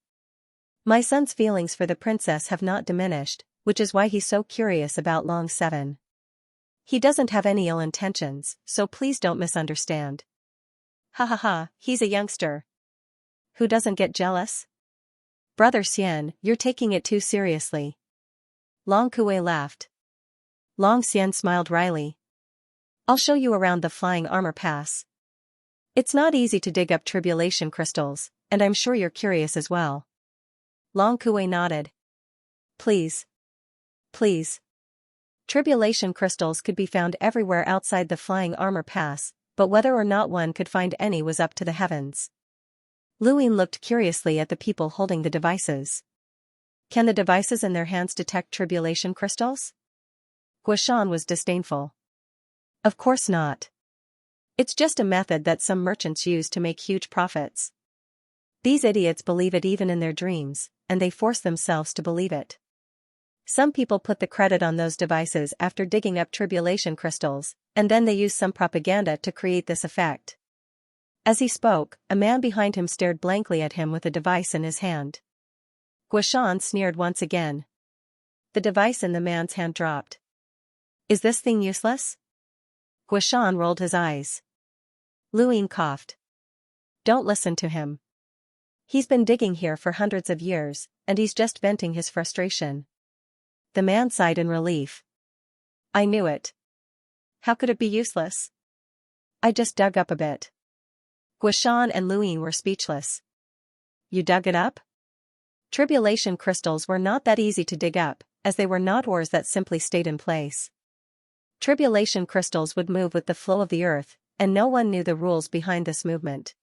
My son's feelings for the princess have not diminished, which is why he's so curious about Long 7. He doesn't have any ill intentions, so please don't misunderstand. Ha ha ha, he's a youngster. Who doesn't get jealous? Brother Xian, you're taking it too seriously. Long Kuei laughed. Long Xian smiled wryly. I'll show you around the flying armor pass. It's not easy to dig up tribulation crystals, and I'm sure you're curious as well. Long Kuei nodded. Please. Please. Tribulation crystals could be found everywhere outside the flying armor pass, but whether or not one could find any was up to the heavens. Luin looked curiously at the people holding the devices. Can the devices in their hands detect tribulation crystals? Guoshan was disdainful. Of course not. It's just a method that some merchants use to make huge profits. These idiots believe it even in their dreams, and they force themselves to believe it. Some people put the credit on those devices after digging up tribulation crystals, and then they use some propaganda to create this effect. As he spoke, a man behind him stared blankly at him with a device in his hand. Guoshan sneered once again. The device in the man's hand dropped. Is this thing useless? Guoshan rolled his eyes. Luin coughed. Don't listen to him. He's been digging here for hundreds of years, and he's just venting his frustration. The man sighed in relief. I knew it. How could it be useless? I just dug up a bit. Guoshan and Luin were speechless. You dug it up? Tribulation crystals were not that easy to dig up, as they were not ores that simply stayed in place. Tribulation crystals would move with the flow of the earth, and no one knew the rules behind this movement.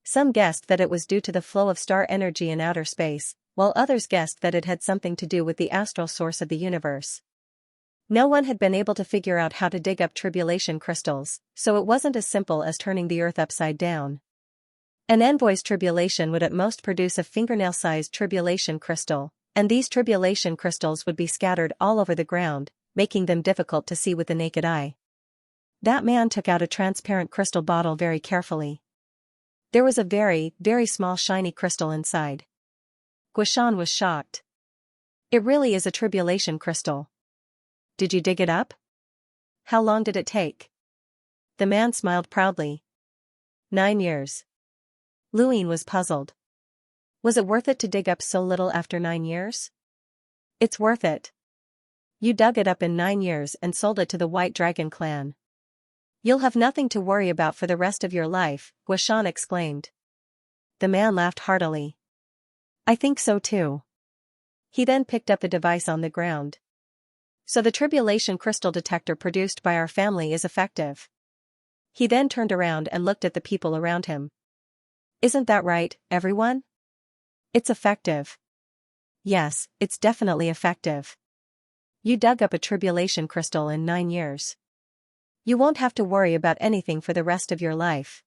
Some guessed that it was due to the flow of star energy in outer space, while others guessed that it had something to do with the astral source of the universe. No one had been able to figure out how to dig up tribulation crystals, so it wasn't as simple as turning the earth upside down. An envoy's tribulation would at most produce a fingernail-sized tribulation crystal, and these tribulation crystals would be scattered all over the ground, making them difficult to see with the naked eye. That man took out a transparent crystal bottle very carefully. There was a very, very small shiny crystal inside. Guoshan was shocked. It really is a tribulation crystal. Did you dig it up? How long did it take? The man smiled proudly. 9 years. Luin was puzzled. Was it worth it to dig up so little after 9 years? It's worth it. You dug it up in 9 years and sold it to the White Dragon clan. You'll have nothing to worry about for the rest of your life, Guoshan exclaimed. The man laughed heartily. I think so too. He then picked up the device on the ground. So the tribulation crystal detector produced by our family is effective. He then turned around and looked at the people around him. Isn't that right, everyone? It's effective. Yes, it's definitely effective. You dug up a tribulation crystal in 9 years. You won't have to worry about anything for the rest of your life.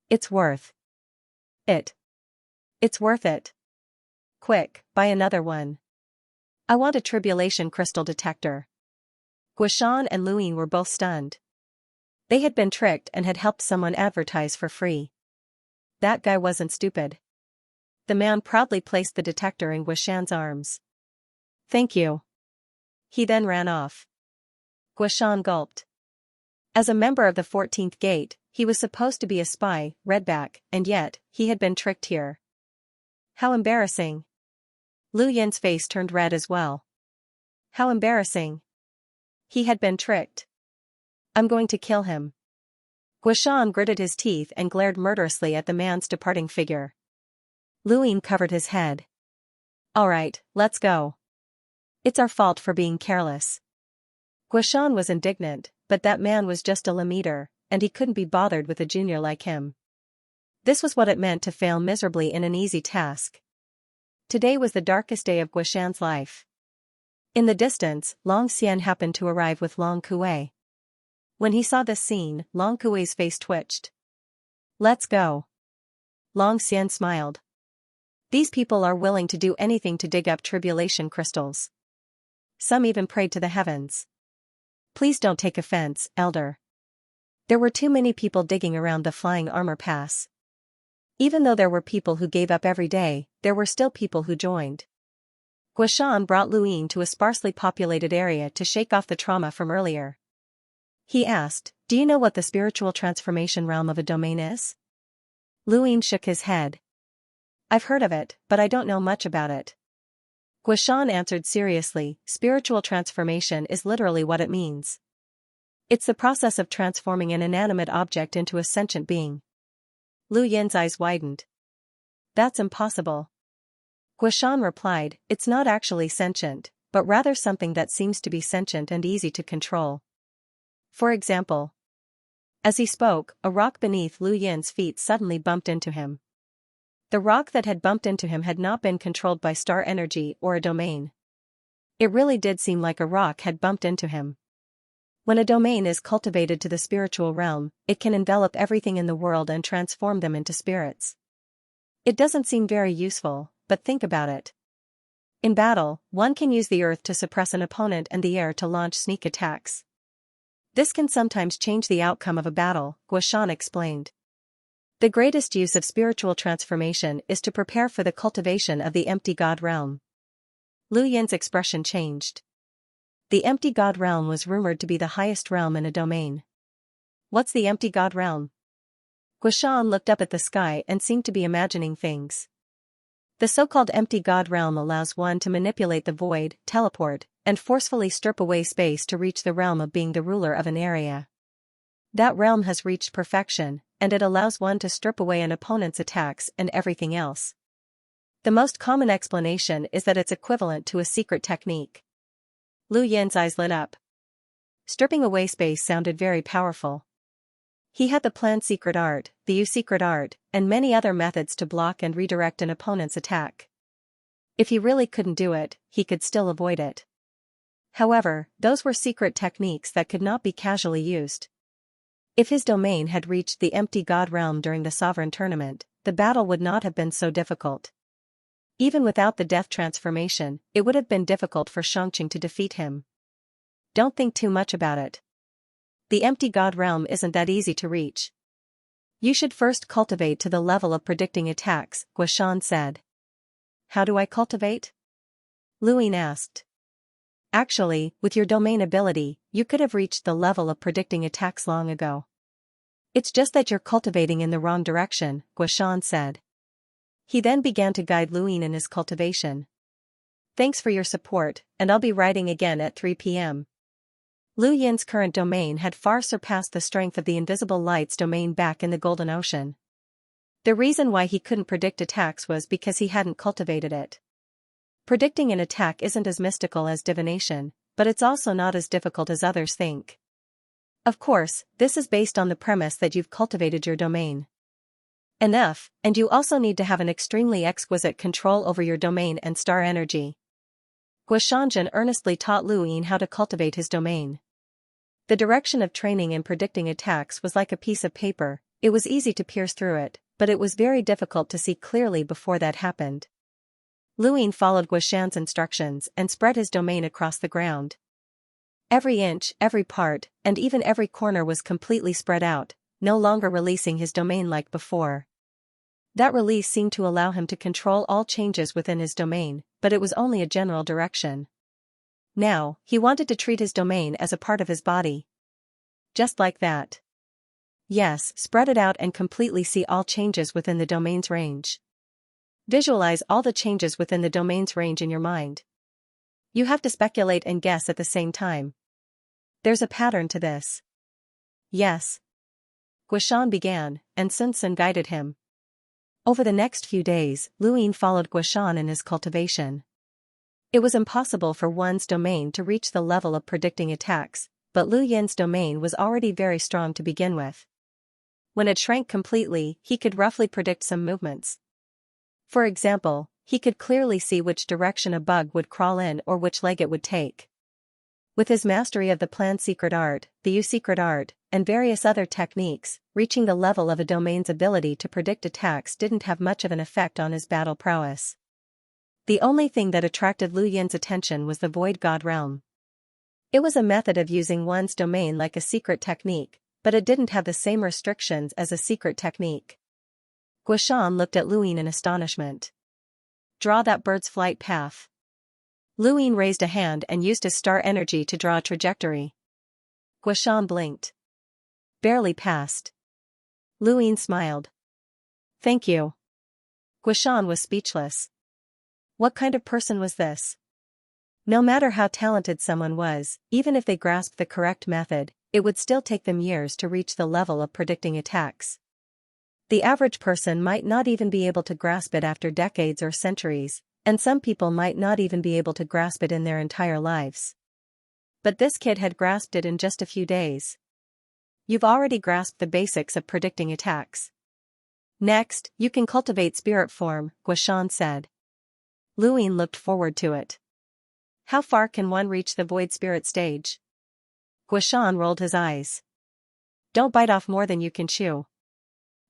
It's worth it. It's worth it. Quick, buy another one. I want a tribulation crystal detector. Guoshan and Luin were both stunned. They had been tricked and had helped someone advertise for free. That guy wasn't stupid. The man proudly placed the detector in Guoshan's arms. Thank you. He then ran off. Guoshan gulped. As a member of the 14th Gate, he was supposed to be a spy, Redback, and yet, he had been tricked here. How embarrassing. Lu Yin's face turned red as well. How embarrassing. He had been tricked. I'm going to kill him. Guoshan gritted his teeth and glared murderously at the man's departing figure. Luin covered his head. All right, let's go. It's our fault for being careless. Guoshan was indignant, but that man was just a Lamiter, and he couldn't be bothered with a junior like him. This was what it meant to fail miserably in an easy task. Today was the darkest day of Guoshan's life. In the distance, Long Xian happened to arrive with Long Kuei. When he saw this scene, Long Kuei's face twitched. Let's go. Long Xian smiled. These people are willing to do anything to dig up tribulation crystals. Some even prayed to the heavens. Please don't take offense, Elder. There were too many people digging around the flying armor pass. Even though there were people who gave up every day, there were still people who joined. Guishan brought Luyin to a sparsely populated area to shake off the trauma from earlier. He asked, "Do you know what the spiritual transformation realm of a domain is?" Luyin shook his head. "I've heard of it, but I don't know much about it." Guishan answered seriously, "Spiritual transformation is literally what it means. It's the process of transforming an inanimate object into a sentient being." Lu Yin's eyes widened. "That's impossible." Guishan replied, "It's not actually sentient, but rather something that seems to be sentient and easy to control. For example." As he spoke, a rock beneath Lu Yin's feet suddenly bumped into him. The rock that had bumped into him had not been controlled by star energy or a domain. It really did seem like a rock had bumped into him. When a domain is cultivated to the spiritual realm, it can envelop everything in the world and transform them into spirits. It doesn't seem very useful, but think about it. In battle, one can use the earth to suppress an opponent and the air to launch sneak attacks. This can sometimes change the outcome of a battle, Guishan explained. The greatest use of spiritual transformation is to prepare for the cultivation of the empty god realm. Lu Yin's expression changed. The empty god realm was rumored to be the highest realm in a domain. What's the empty god realm? Guishan looked up at the sky and seemed to be imagining things. The so-called empty god realm allows one to manipulate the void, teleport, and forcefully strip away space to reach the realm of being the ruler of an area. That realm has reached perfection, and it allows one to strip away an opponent's attacks and everything else. The most common explanation is that it's equivalent to a secret technique. Lu Yin's eyes lit up. Stripping away space sounded very powerful. He had the planned secret art, the U-secret art, and many other methods to block and redirect an opponent's attack. If he really couldn't do it, he could still avoid it. However, those were secret techniques that could not be casually used. If his domain had reached the empty god realm during the sovereign tournament, the battle would not have been so difficult. Even without the death transformation, it would have been difficult for Xianxia to defeat him. Don't think too much about it. The empty god realm isn't that easy to reach. You should first cultivate to the level of predicting attacks, Guishan said. How do I cultivate? Lu Yin asked. Actually, with your domain ability, you could have reached the level of predicting attacks long ago. It's just that you're cultivating in the wrong direction, Guishan said. He then began to guide Lu Yin in his cultivation. Thanks for your support, and I'll be writing again at 3 p.m. Lu Yin's current domain had far surpassed the strength of the Invisible Light's domain back in the Golden Ocean. The reason why he couldn't predict attacks was because he hadn't cultivated it. Predicting an attack isn't as mystical as divination, but it's also not as difficult as others think. Of course, this is based on the premise that you've cultivated your domain enough, and you also need to have an extremely exquisite control over your domain and star energy. Guishan earnestly taught Lu Yin how to cultivate his domain. The direction of training in predicting attacks was like a piece of paper. It was easy to pierce through it, but it was very difficult to see clearly before that happened. Lu Yin followed Guishan's instructions and spread his domain across the ground. Every inch, every part, and even every corner was completely spread out, no longer releasing his domain like before. That release seemed to allow him to control all changes within his domain, but it was only a general direction. Now, he wanted to treat his domain as a part of his body. Just like that. Yes, spread it out and completely see all changes within the domain's range. Visualize all the changes within the domain's range in your mind. You have to speculate and guess at the same time. There's a pattern to this. Yes. Guishan began, and Sun Sun guided him. Over the next few days, Lu Yin followed Guishan in his cultivation. It was impossible for one's domain to reach the level of predicting attacks, but Lu Yin's domain was already very strong to begin with. When it shrank completely, he could roughly predict some movements. For example, he could clearly see which direction a bug would crawl in or which leg it would take. With his mastery of the planned secret art, the U-secret art, and various other techniques, reaching the level of a domain's ability to predict attacks didn't have much of an effect on his battle prowess. The only thing that attracted Lu Yin's attention was the Void God realm. It was a method of using one's domain like a secret technique, but it didn't have the same restrictions as a secret technique. Guishan looked at Lu Yin in astonishment. Draw that bird's flight path. Lu Yin raised a hand and used his star energy to draw a trajectory. Guishan blinked. Barely passed. Lu Yin smiled. Thank you. Guishan was speechless. What kind of person was this? No matter how talented someone was, even if they grasped the correct method, it would still take them years to reach the level of predicting attacks. The average person might not even be able to grasp it after decades or centuries, and some people might not even be able to grasp it in their entire lives. But this kid had grasped it in just a few days. You've already grasped the basics of predicting attacks. Next, you can cultivate spirit form, Guishan said. Lu Yin looked forward to it. How far can one reach the void spirit stage? Guishan rolled his eyes. Don't bite off more than you can chew.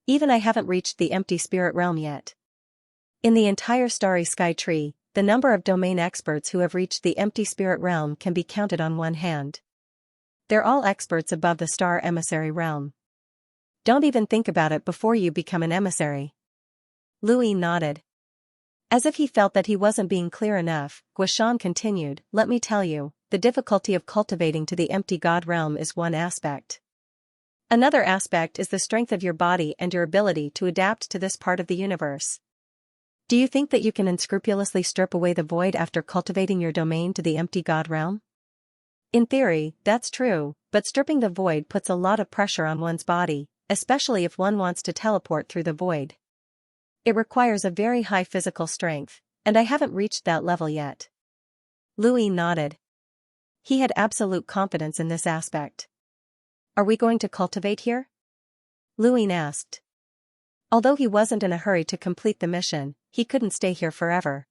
Even I haven't reached the empty spirit realm yet. In the entire starry sky tree, the number of domain experts who have reached the empty spirit realm can be counted on one hand. They're all experts above the star emissary realm. Don't even think about it before you become an emissary. Lu Yin nodded. As if he felt that he wasn't being clear enough, Guishan continued, let me tell you, the difficulty of cultivating to the empty God realm is one aspect. Another aspect is the strength of your body and your ability to adapt to this part of the universe. Do you think that you can unscrupulously strip away the void after cultivating your domain to the empty God realm? In theory, that's true, but stripping the void puts a lot of pressure on one's body, especially if one wants to teleport through the void. It requires a very high physical strength, and I haven't reached that level yet. Lu Yin nodded. He had absolute confidence in this aspect. Are we going to cultivate here? Lu Yin asked. Although he wasn't in a hurry to complete the mission, he couldn't stay here forever.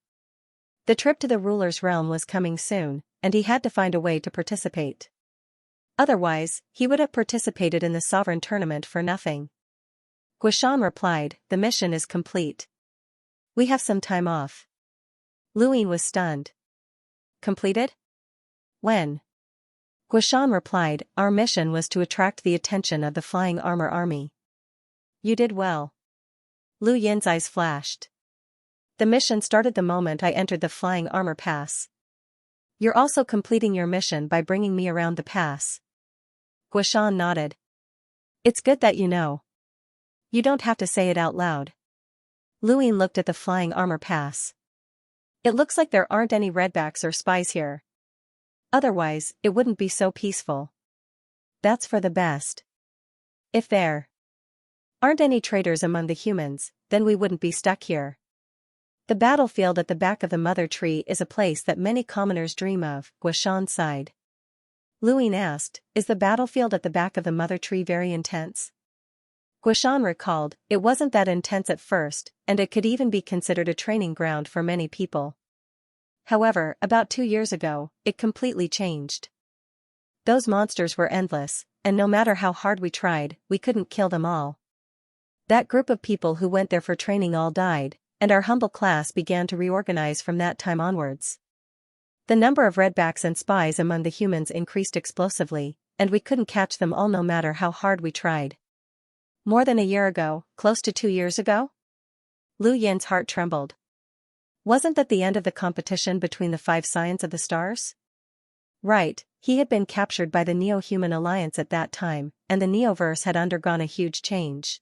The trip to the ruler's realm was coming soon, and he had to find a way to participate. Otherwise, he would have participated in the sovereign tournament for nothing. Guishan replied, the mission is complete. We have some time off. Lu Yin was stunned. Completed? When? Guishan replied, our mission was to attract the attention of the Flying Armor Army. You did well. Lu Yin's eyes flashed. The mission started the moment I entered the Flying Armor Pass. You're also completing your mission by bringing me around the pass. Guishan nodded. It's good that you know. You don't have to say it out loud. Lu Yin looked at the Flying Armor Pass. It looks like there aren't any redbacks or spies here. Otherwise, it wouldn't be so peaceful. That's for the best. If there aren't any traitors among the humans, then we wouldn't be stuck here. The battlefield at the back of the mother tree is a place that many commoners dream of, Guishan sighed. Lu Yin asked, is the battlefield at the back of the mother tree very intense? Guishan recalled, it wasn't that intense at first, and it could even be considered a training ground for many people. However, about 2 years ago, it completely changed. Those monsters were endless, and no matter how hard we tried, we couldn't kill them all. That group of people who went there for training all died, and our humble class began to reorganize from that time onwards. The number of redbacks and spies among the humans increased explosively, and we couldn't catch them all no matter how hard we tried. More than a year ago, close to 2 years ago? Lu Yin's heart trembled. Wasn't that the end of the competition between the 5 signs of the stars? Right, he had been captured by the Neo-Human Alliance at that time, and the Neoverse had undergone a huge change.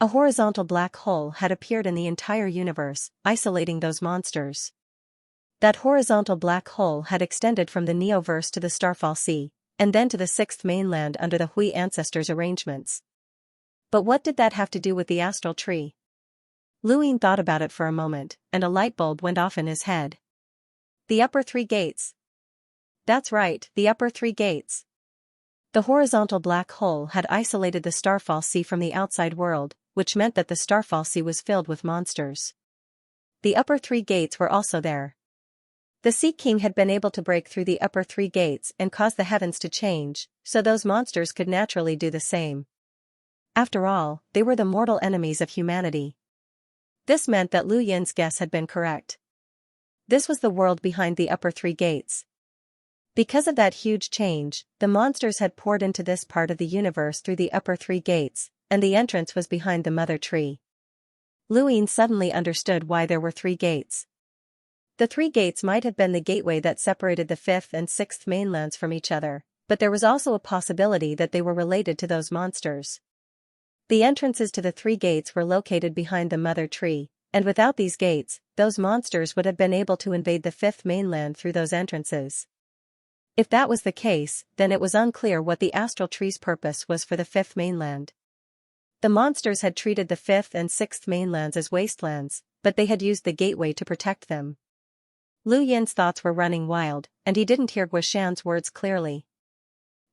A horizontal black hole had appeared in the entire universe, isolating those monsters. That horizontal black hole had extended from the Neoverse to the Starfall Sea, and then to the 6th mainland under the Hui ancestors' arrangements. But what did that have to do with the astral tree? Lu Yin thought about it for a moment, and a light bulb went off in his head. The upper 3 gates. That's right, the upper 3 gates. The horizontal black hole had isolated the Starfall Sea from the outside world, which meant that the Starfall Sea was filled with monsters. The upper 3 gates were also there. The Sea King had been able to break through the upper 3 gates and cause the heavens to change, so those monsters could naturally do the same. After all, they were the mortal enemies of humanity. This meant that Lu Yin's guess had been correct. This was the world behind the upper three gates. Because of that huge change, the monsters had poured into this part of the universe through the upper three gates, and the entrance was behind the mother tree. Lu Yin suddenly understood why there were three gates. The three gates might have been the gateway that separated the fifth and sixth mainlands from each other, but there was also a possibility that they were related to those monsters. The entrances to the three gates were located behind the mother tree, and without these gates, those monsters would have been able to invade the fifth mainland through those entrances. If that was the case, then it was unclear what the astral tree's purpose was for the fifth mainland. The monsters had treated the fifth and sixth mainlands as wastelands, but they had used the gateway to protect them. Lu Yin's thoughts were running wild, and he didn't hear Guishan's words clearly.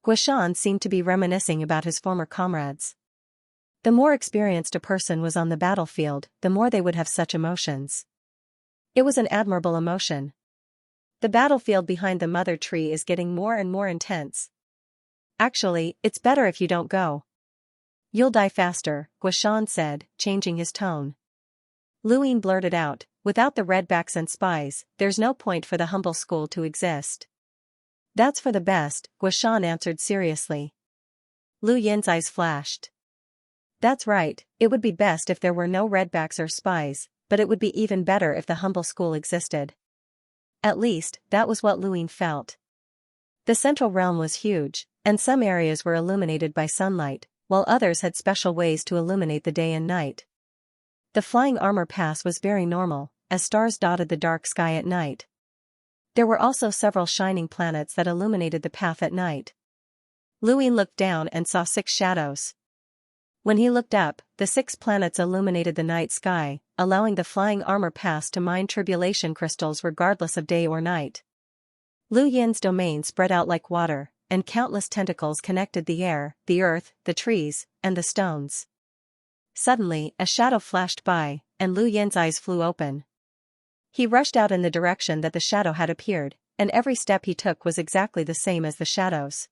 Guishan seemed to be reminiscing about his former comrades. The more experienced a person was on the battlefield, the more they would have such emotions. It was an admirable emotion. The battlefield behind the mother tree is getting more and more intense. Actually, it's better if you don't go. You'll die faster, Guishan said, changing his tone. Lu Yin blurted out, without the redbacks and spies, there's no point for the humble school to exist. That's for the best, Guishan answered seriously. Lu Yin's eyes flashed. That's right, it would be best if there were no redbacks or spies, but it would be even better if the humble school existed. At least, that was what Lu Yin felt. The central realm was huge, and some areas were illuminated by sunlight, while others had special ways to illuminate the day and night. The flying armor pass was very normal, as stars dotted the dark sky at night. There were also several shining planets that illuminated the path at night. Lu Yin looked down and saw 6 shadows. When he looked up, the 6 planets illuminated the night sky, allowing the flying armor pass to mine tribulation crystals regardless of day or night. Lu Yin's domain spread out like water, and countless tentacles connected the air, the earth, the trees, and the stones. Suddenly, a shadow flashed by, and Lu Yin's eyes flew open. He rushed out in the direction that the shadow had appeared, and every step he took was exactly the same as the shadows.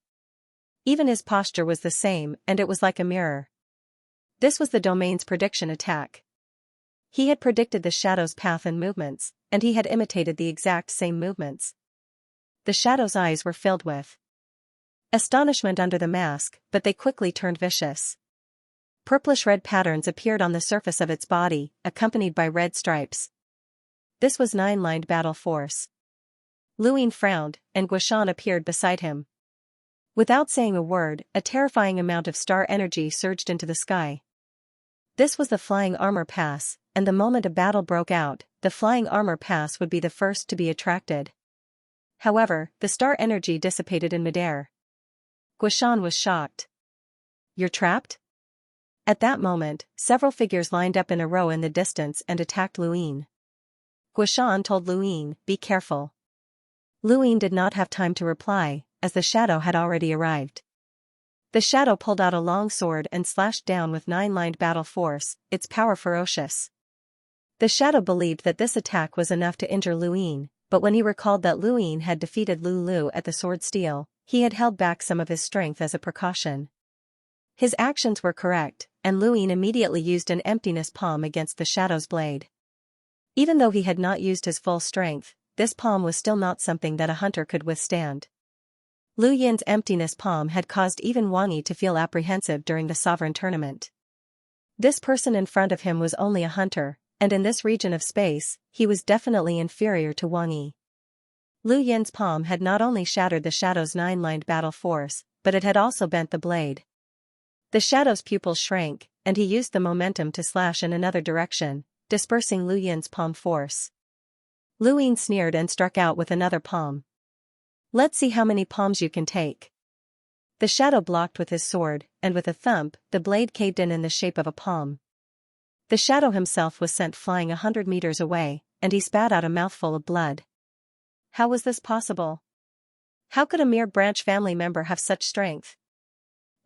Even his posture was the same, and it was like a mirror. This was the domain's prediction attack. He had predicted the shadow's path and movements, and he had imitated the exact same movements. The shadow's eyes were filled with astonishment under the mask, but they quickly turned vicious. Purplish-red patterns appeared on the surface of its body, accompanied by red stripes. This was 9-lined battle force. Lu Yin frowned, and Guishan appeared beside him. Without saying a word, a terrifying amount of star energy surged into the sky. This was the flying armor pass, and the moment a battle broke out, the flying armor pass would be the first to be attracted. However, the star energy dissipated in midair. Guishan was shocked. You're trapped? At that moment, several figures lined up in a row in the distance and attacked Lu Yin. Guishan told Lu Yin, be careful. Lu Yin did not have time to reply, as the shadow had already arrived. The shadow pulled out a long sword and slashed down with 9-lined battle force, its power ferocious. The shadow believed that this attack was enough to injure Lu Yin, but when he recalled that Lu Yin had defeated Lu at the sword steel, he had held back some of his strength as a precaution. His actions were correct, and Lu Yin immediately used an emptiness palm against the shadow's blade. Even though he had not used his full strength, this palm was still not something that a hunter could withstand. Lu Yin's emptiness palm had caused even Wang Yi to feel apprehensive during the sovereign tournament. This person in front of him was only a hunter, and in this region of space, he was definitely inferior to Wang Yi. Lu Yin's palm had not only shattered the shadow's 9-lined battle force, but it had also bent the blade. The shadow's pupils shrank, and he used the momentum to slash in another direction, dispersing Lu Yin's palm force. Lu Yin sneered and struck out with another palm. Let's see how many palms you can take. The shadow blocked with his sword, and with a thump, the blade caved in the shape of a palm. The shadow himself was sent flying 100 meters away, and he spat out a mouthful of blood. How was this possible? How could a mere branch family member have such strength?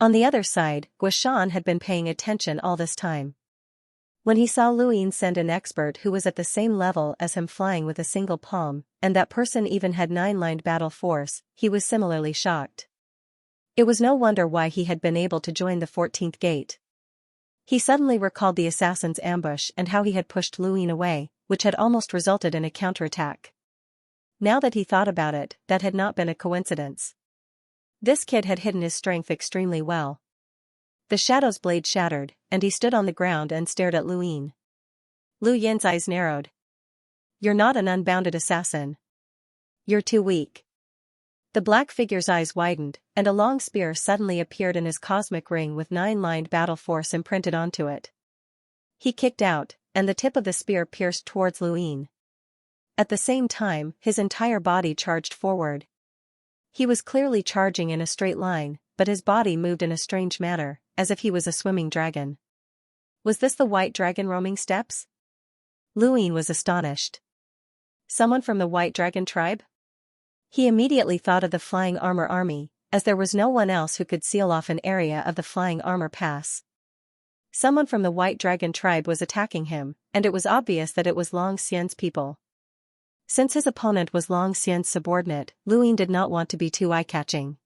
On the other side, Guishan had been paying attention all this time. When he saw Lu Yin send an expert who was at the same level as him flying with a single palm, and that person even had 9-lined battle force, he was similarly shocked. It was no wonder why he had been able to join the 14th gate. He suddenly recalled the assassin's ambush and how he had pushed Lu Yin away, which had almost resulted in a counterattack. Now that he thought about it, that had not been a coincidence. This kid had hidden his strength extremely well. The shadow's blade shattered, and he stood on the ground and stared at Lu Yin. Lu Yin's eyes narrowed. "You're not an unbounded assassin. You're too weak." The black figure's eyes widened, and a long spear suddenly appeared in his cosmic ring with 9-lined battle force imprinted onto it. He kicked out, and the tip of the spear pierced towards Lu Yin. At the same time, his entire body charged forward. He was clearly charging in a straight line, but his body moved in a strange manner, as if he was a swimming dragon. Was this the white dragon roaming steppes? Lu Yin was astonished. Someone from the white dragon tribe? He immediately thought of the flying armor army, as there was no one else who could seal off an area of the flying armor pass. Someone from the white dragon tribe was attacking him, and it was obvious that it was Long Xian's people. Since his opponent was Long Xian's subordinate, Lu Yin did not want to be too eye-catching.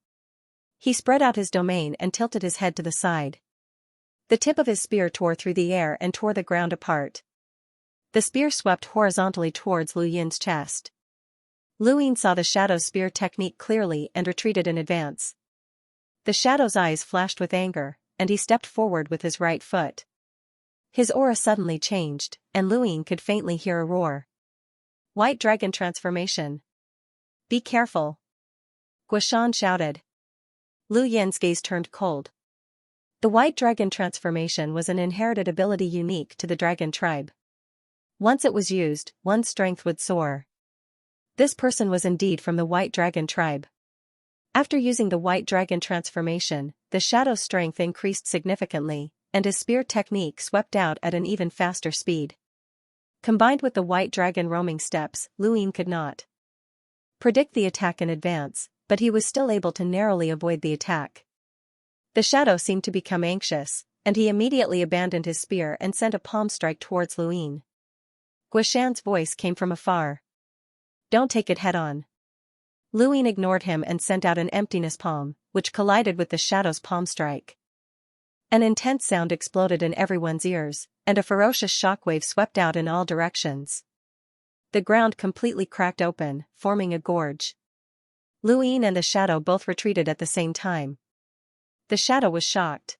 He spread out his domain and tilted his head to the side. The tip of his spear tore through the air and tore the ground apart. The spear swept horizontally towards Lu Yin's chest. Lu Yin saw the shadow's spear technique clearly and retreated in advance. The shadow's eyes flashed with anger, and he stepped forward with his right foot. His aura suddenly changed, and Lu Yin could faintly hear a roar. "White dragon transformation. Be careful!" Guishan shouted. Lu Yin's gaze turned cold. The white dragon transformation was an inherited ability unique to the dragon tribe. Once it was used, one's strength would soar. This person was indeed from the white dragon tribe. After using the white dragon transformation, the shadow's strength increased significantly, and his spear technique swept out at an even faster speed. Combined with the white dragon roaming steppes, Lu Yin could not predict the attack in advance, but he was still able to narrowly avoid the attack. The shadow seemed to become anxious, and he immediately abandoned his spear and sent a palm strike towards Lu Yin. Guishan's voice came from afar. "Don't take it head-on." Lu Yin ignored him and sent out an emptiness palm, which collided with the shadow's palm strike. An intense sound exploded in everyone's ears, and a ferocious shockwave swept out in all directions. The ground completely cracked open, forming a gorge. Lu Yin and the shadow both retreated at the same time. The shadow was shocked.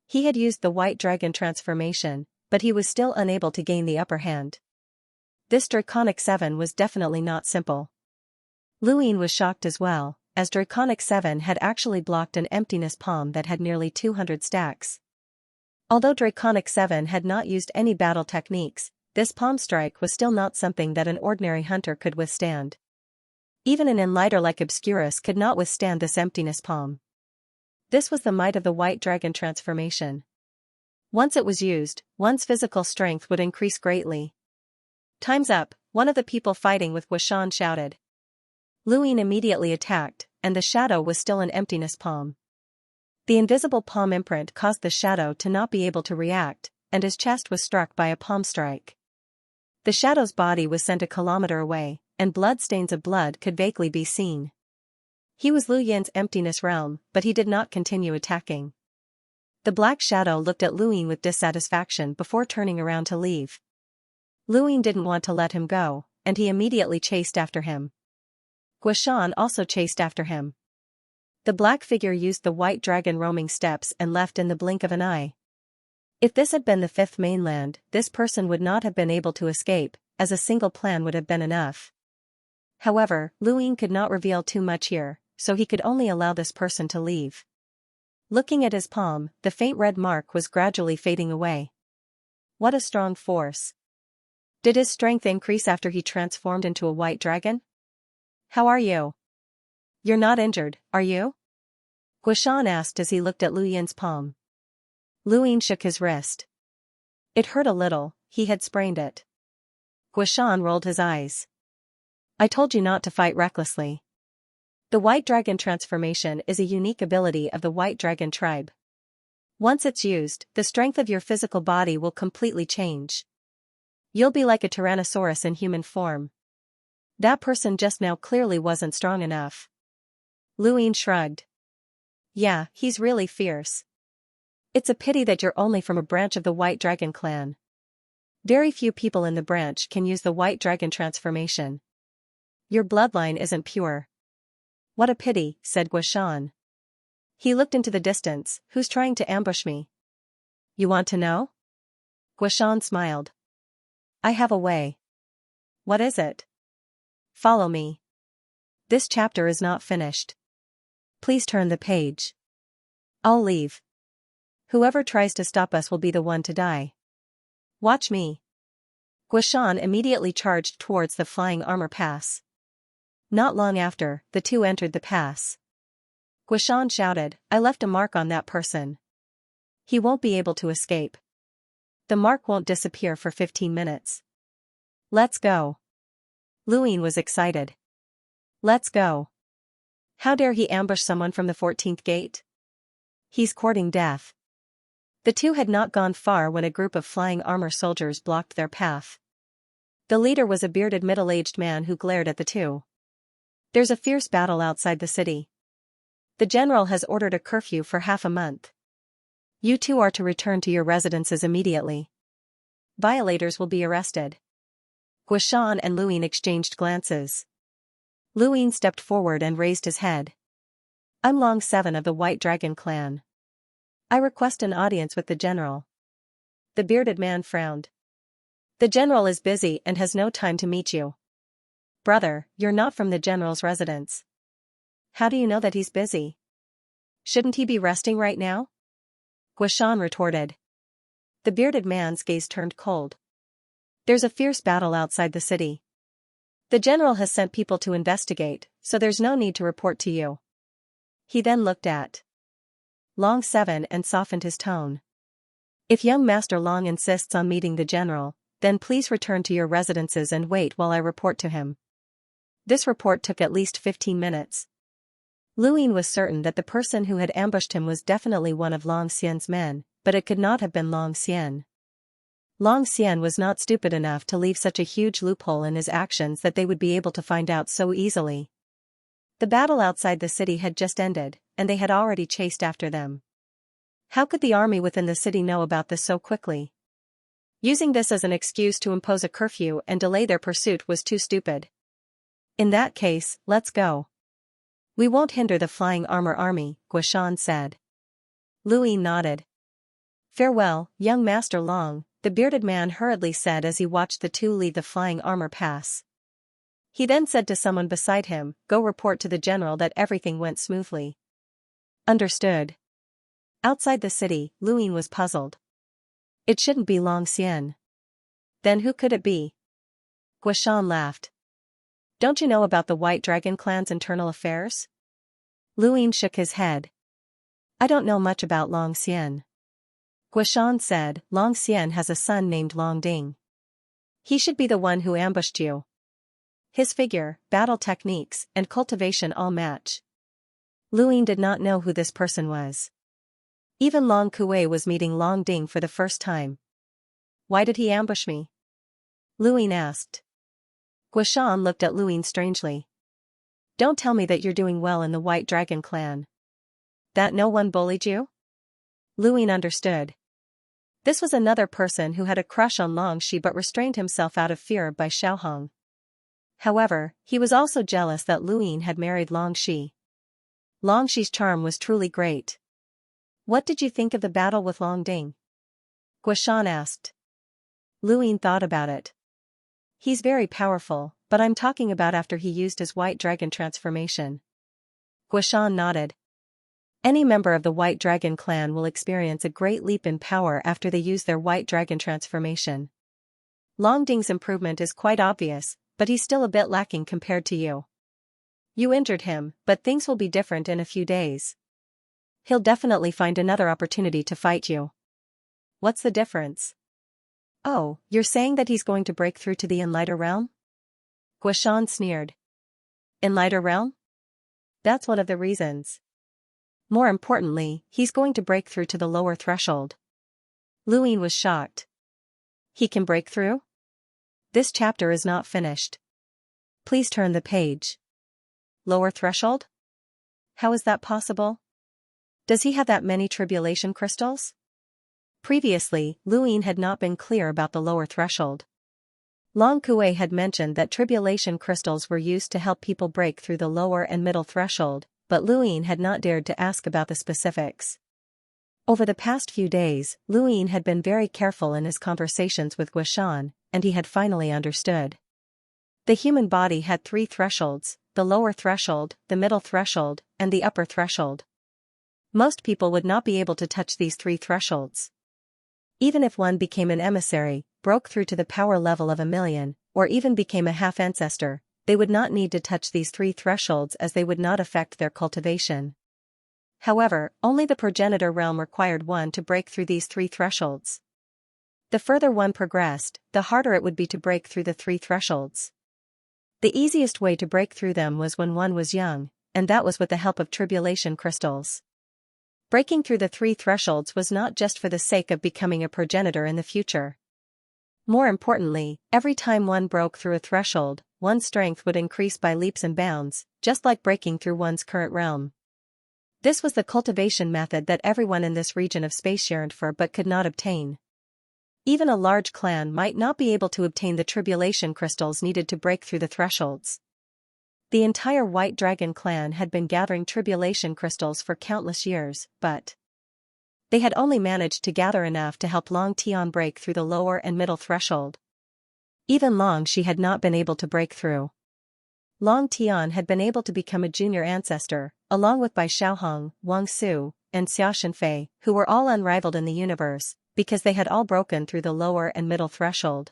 He had used the white dragon transformation, but he was still unable to gain the upper hand. This Draconic 7 was definitely not simple. Lu Yin was shocked as well, as Draconic 7 had actually blocked an emptiness palm that had nearly 200 stacks. Although Draconic 7 had not used any battle techniques, this palm strike was still not something that an ordinary hunter could withstand. Even an enlighter like Obscurus could not withstand this emptiness palm. This was the might of the white dragon transformation. Once it was used, one's physical strength would increase greatly. "Time's up," one of the people fighting with Guishan shouted. Lu Yin immediately attacked, and the shadow was still an emptiness palm. The invisible palm imprint caused the shadow to not be able to react, and his chest was struck by a palm strike. The shadow's body was sent a kilometer away, and blood stains of blood could vaguely be seen. He was Lu Yin's emptiness realm, but he did not continue attacking. The black shadow looked at Lu Yin with dissatisfaction before turning around to leave. Lu Yin didn't want to let him go, and he immediately chased after him. Guishan also chased after him. The black figure used the white dragon roaming steppes and left in the blink of an eye. If this had been the fifth mainland, this person would not have been able to escape, as a single plan would have been enough. However, Lu Yin could not reveal too much here, so he could only allow this person to leave. Looking at his palm, the faint red mark was gradually fading away. What a strong force. Did his strength increase after he transformed into a white dragon? "How are you? You're not injured, are you?" Guishan asked as he looked at Lu Yin's palm. Lu Yin shook his wrist. It hurt a little, he had sprained it. Guishan rolled his eyes. "I told you not to fight recklessly. The white dragon transformation is a unique ability of the white dragon tribe. Once it's used, the strength of your physical body will completely change. You'll be like a Tyrannosaurus in human form. That person just now clearly wasn't strong enough." Lu Yin shrugged. "Yeah, he's really fierce. It's a pity that you're only from a branch of the White Dragon clan. Very few people in the branch can use the White Dragon transformation. Your bloodline isn't pure. What a pity, said Guishan. He looked into the distance. Who's trying to ambush me? You want to know? Guishan smiled. I have a way. What is it? Follow me. This chapter is not finished. Please turn the page. I'll leave. Whoever tries to stop us will be the one to die. Watch me. Guishan immediately charged towards the flying armor pass. Not long after, the two entered the pass. Guishan shouted, I left a mark on that person. He won't be able to escape. The mark won't disappear for 15 minutes. Let's go. Luin was excited. Let's go. How dare he ambush someone from the 14th gate? He's courting death. The two had not gone far when a group of flying armor soldiers blocked their path. The leader was a bearded middle-aged man who glared at the two. There's a fierce battle outside the city. The general has ordered a curfew for half a month. You two are to return to your residences immediately. Violators will be arrested. Guishan and Luin exchanged glances. Luin stepped forward and raised his head. I'm Long 7 of the White Dragon clan. I request an audience with the general. The bearded man frowned. The general is busy and has no time to meet you. Brother, you're not from the general's residence. How do you know that he's busy? Shouldn't he be resting right now? Guishan retorted. The bearded man's gaze turned cold. There's a fierce battle outside the city. The general has sent people to investigate, so there's no need to report to you. He then looked at Long 7 and softened his tone. If young Master Long insists on meeting the general, then please return to your residences and wait while I report to him. This report took at least 15 minutes. Luin was certain that the person who had ambushed him was definitely one of Long Xian's men, but it could not have been Long Xian. Long Xian was not stupid enough to leave such a huge loophole in his actions that they would be able to find out so easily. The battle outside the city had just ended, and they had already chased after them. How could the army within the city know about this so quickly? Using this as an excuse to impose a curfew and delay their pursuit was too stupid. In that case, let's go. We won't hinder the flying armor army, Guishan said. Luin nodded. Farewell, young Master Long, the bearded man hurriedly said as he watched the two leave the flying armor pass. He then said to someone beside him, go report to the general that everything went smoothly. Understood. Outside the city, Luin was puzzled. It shouldn't be Long Xian. Then who could it be? Guishan laughed. Don't you know about the White Dragon clan's internal affairs? Luin shook his head. I don't know much about Long Xian. Guishan said, Long Xian has a son named Long Ding. He should be the one who ambushed you. His figure, battle techniques, and cultivation all match. Luin did not know who this person was. Even Long Kuei was meeting Long Ding for the first time. Why did he ambush me? Luin asked. Guishan looked at Luin strangely. Don't tell me that you're doing well in the White Dragon clan. That no one bullied you? Luin understood. This was another person who had a crush on Long Shi but restrained himself out of fear by Xiaohong. However, he was also jealous that Luin had married Long Shi. Long Shi's charm was truly great. What did you think of the battle with Long Ding? Guishan asked. Luin thought about it. He's very powerful, but I'm talking about after he used his White Dragon transformation. Guishan nodded. Any member of the White Dragon clan will experience a great leap in power after they use their White Dragon transformation. Long Ding's improvement is quite obvious, but he's still a bit lacking compared to you. You injured him, but things will be different in a few days. He'll definitely find another opportunity to fight you. What's the difference? Oh, you're saying that he's going to break through to the Enlighter realm? Guishan sneered. Enlighter realm? That's one of the reasons. More importantly, he's going to break through to the lower threshold. Luin was shocked. He can break through? This chapter is not finished. Please turn the page. Lower threshold? How is that possible? Does he have that many tribulation crystals? Previously, Luyin had not been clear about the lower threshold. Long Kuei had mentioned that tribulation crystals were used to help people break through the lower and middle threshold, but Luyin had not dared to ask about the specifics. Over the past few days, Luyin had been very careful in his conversations with Guishan, and he had finally understood. The human body had 3 thresholds: the lower threshold, the middle threshold, and the upper threshold. Most people would not be able to touch these 3 thresholds. Even if one became an emissary, broke through to the power level of 1,000,000, or even became a half-ancestor, they would not need to touch these 3 thresholds as they would not affect their cultivation. However, only the progenitor realm required one to break through these 3 thresholds. The further one progressed, the harder it would be to break through the 3 thresholds. The easiest way to break through them was when one was young, and that was with the help of tribulation crystals. Breaking through the 3 thresholds was not just for the sake of becoming a progenitor in the future. More importantly, every time one broke through a threshold, one's strength would increase by leaps and bounds, just like breaking through one's current realm. This was the cultivation method that everyone in this region of space yearned for but could not obtain. Even a large clan might not be able to obtain the tribulation crystals needed to break through the thresholds. The entire White Dragon clan had been gathering tribulation crystals for countless years, but they had only managed to gather enough to help Long Tian break through the lower and middle threshold. Even Long Shi had not been able to break through. Long Tian had been able to become a junior ancestor, along with Bai Xiaohong, Wang Su, and Xia Shenfei, who were all unrivaled in the universe, because they had all broken through the lower and middle threshold.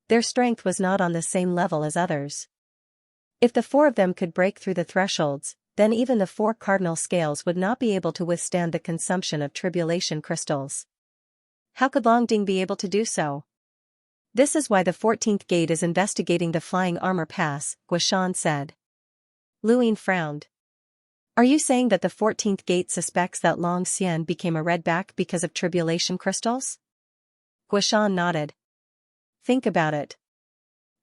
Their strength was not on the same level as others. If the 4 of them could break through the thresholds, then even the 4 cardinal scales would not be able to withstand the consumption of tribulation crystals. How could Long Ding be able to do so? This is why the 14th gate is investigating the flying armor pass, Guishan said. Luyin frowned. Are you saying that the 14th gate suspects that Long Xian became a redback because of tribulation crystals? Guishan nodded. Think about it.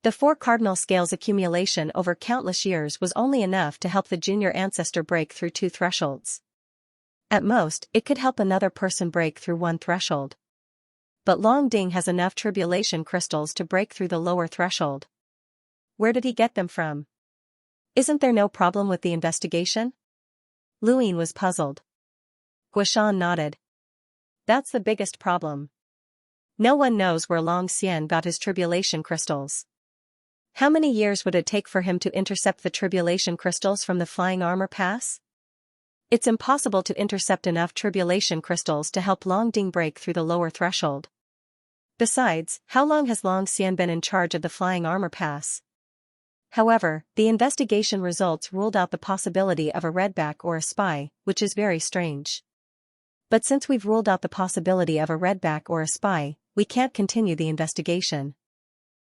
The 4 cardinal scales accumulation over countless years was only enough to help the junior ancestor break through 2 thresholds. At most, it could help another person break through 1 threshold. But Long Ding has enough tribulation crystals to break through the lower threshold. Where did he get them from? Isn't there no problem with the investigation? Luyin was puzzled. Guishan nodded. That's the biggest problem. No one knows where Long Xian got his tribulation crystals. How many years would it take for him to intercept the tribulation crystals from the flying armor pass? It's impossible to intercept enough tribulation crystals to help Long Ding break through the lower threshold. Besides, how long has Long Xian been in charge of the flying armor pass? However, the investigation results ruled out the possibility of a redback or a spy, which is very strange. But since we've ruled out the possibility of a redback or a spy, we can't continue the investigation.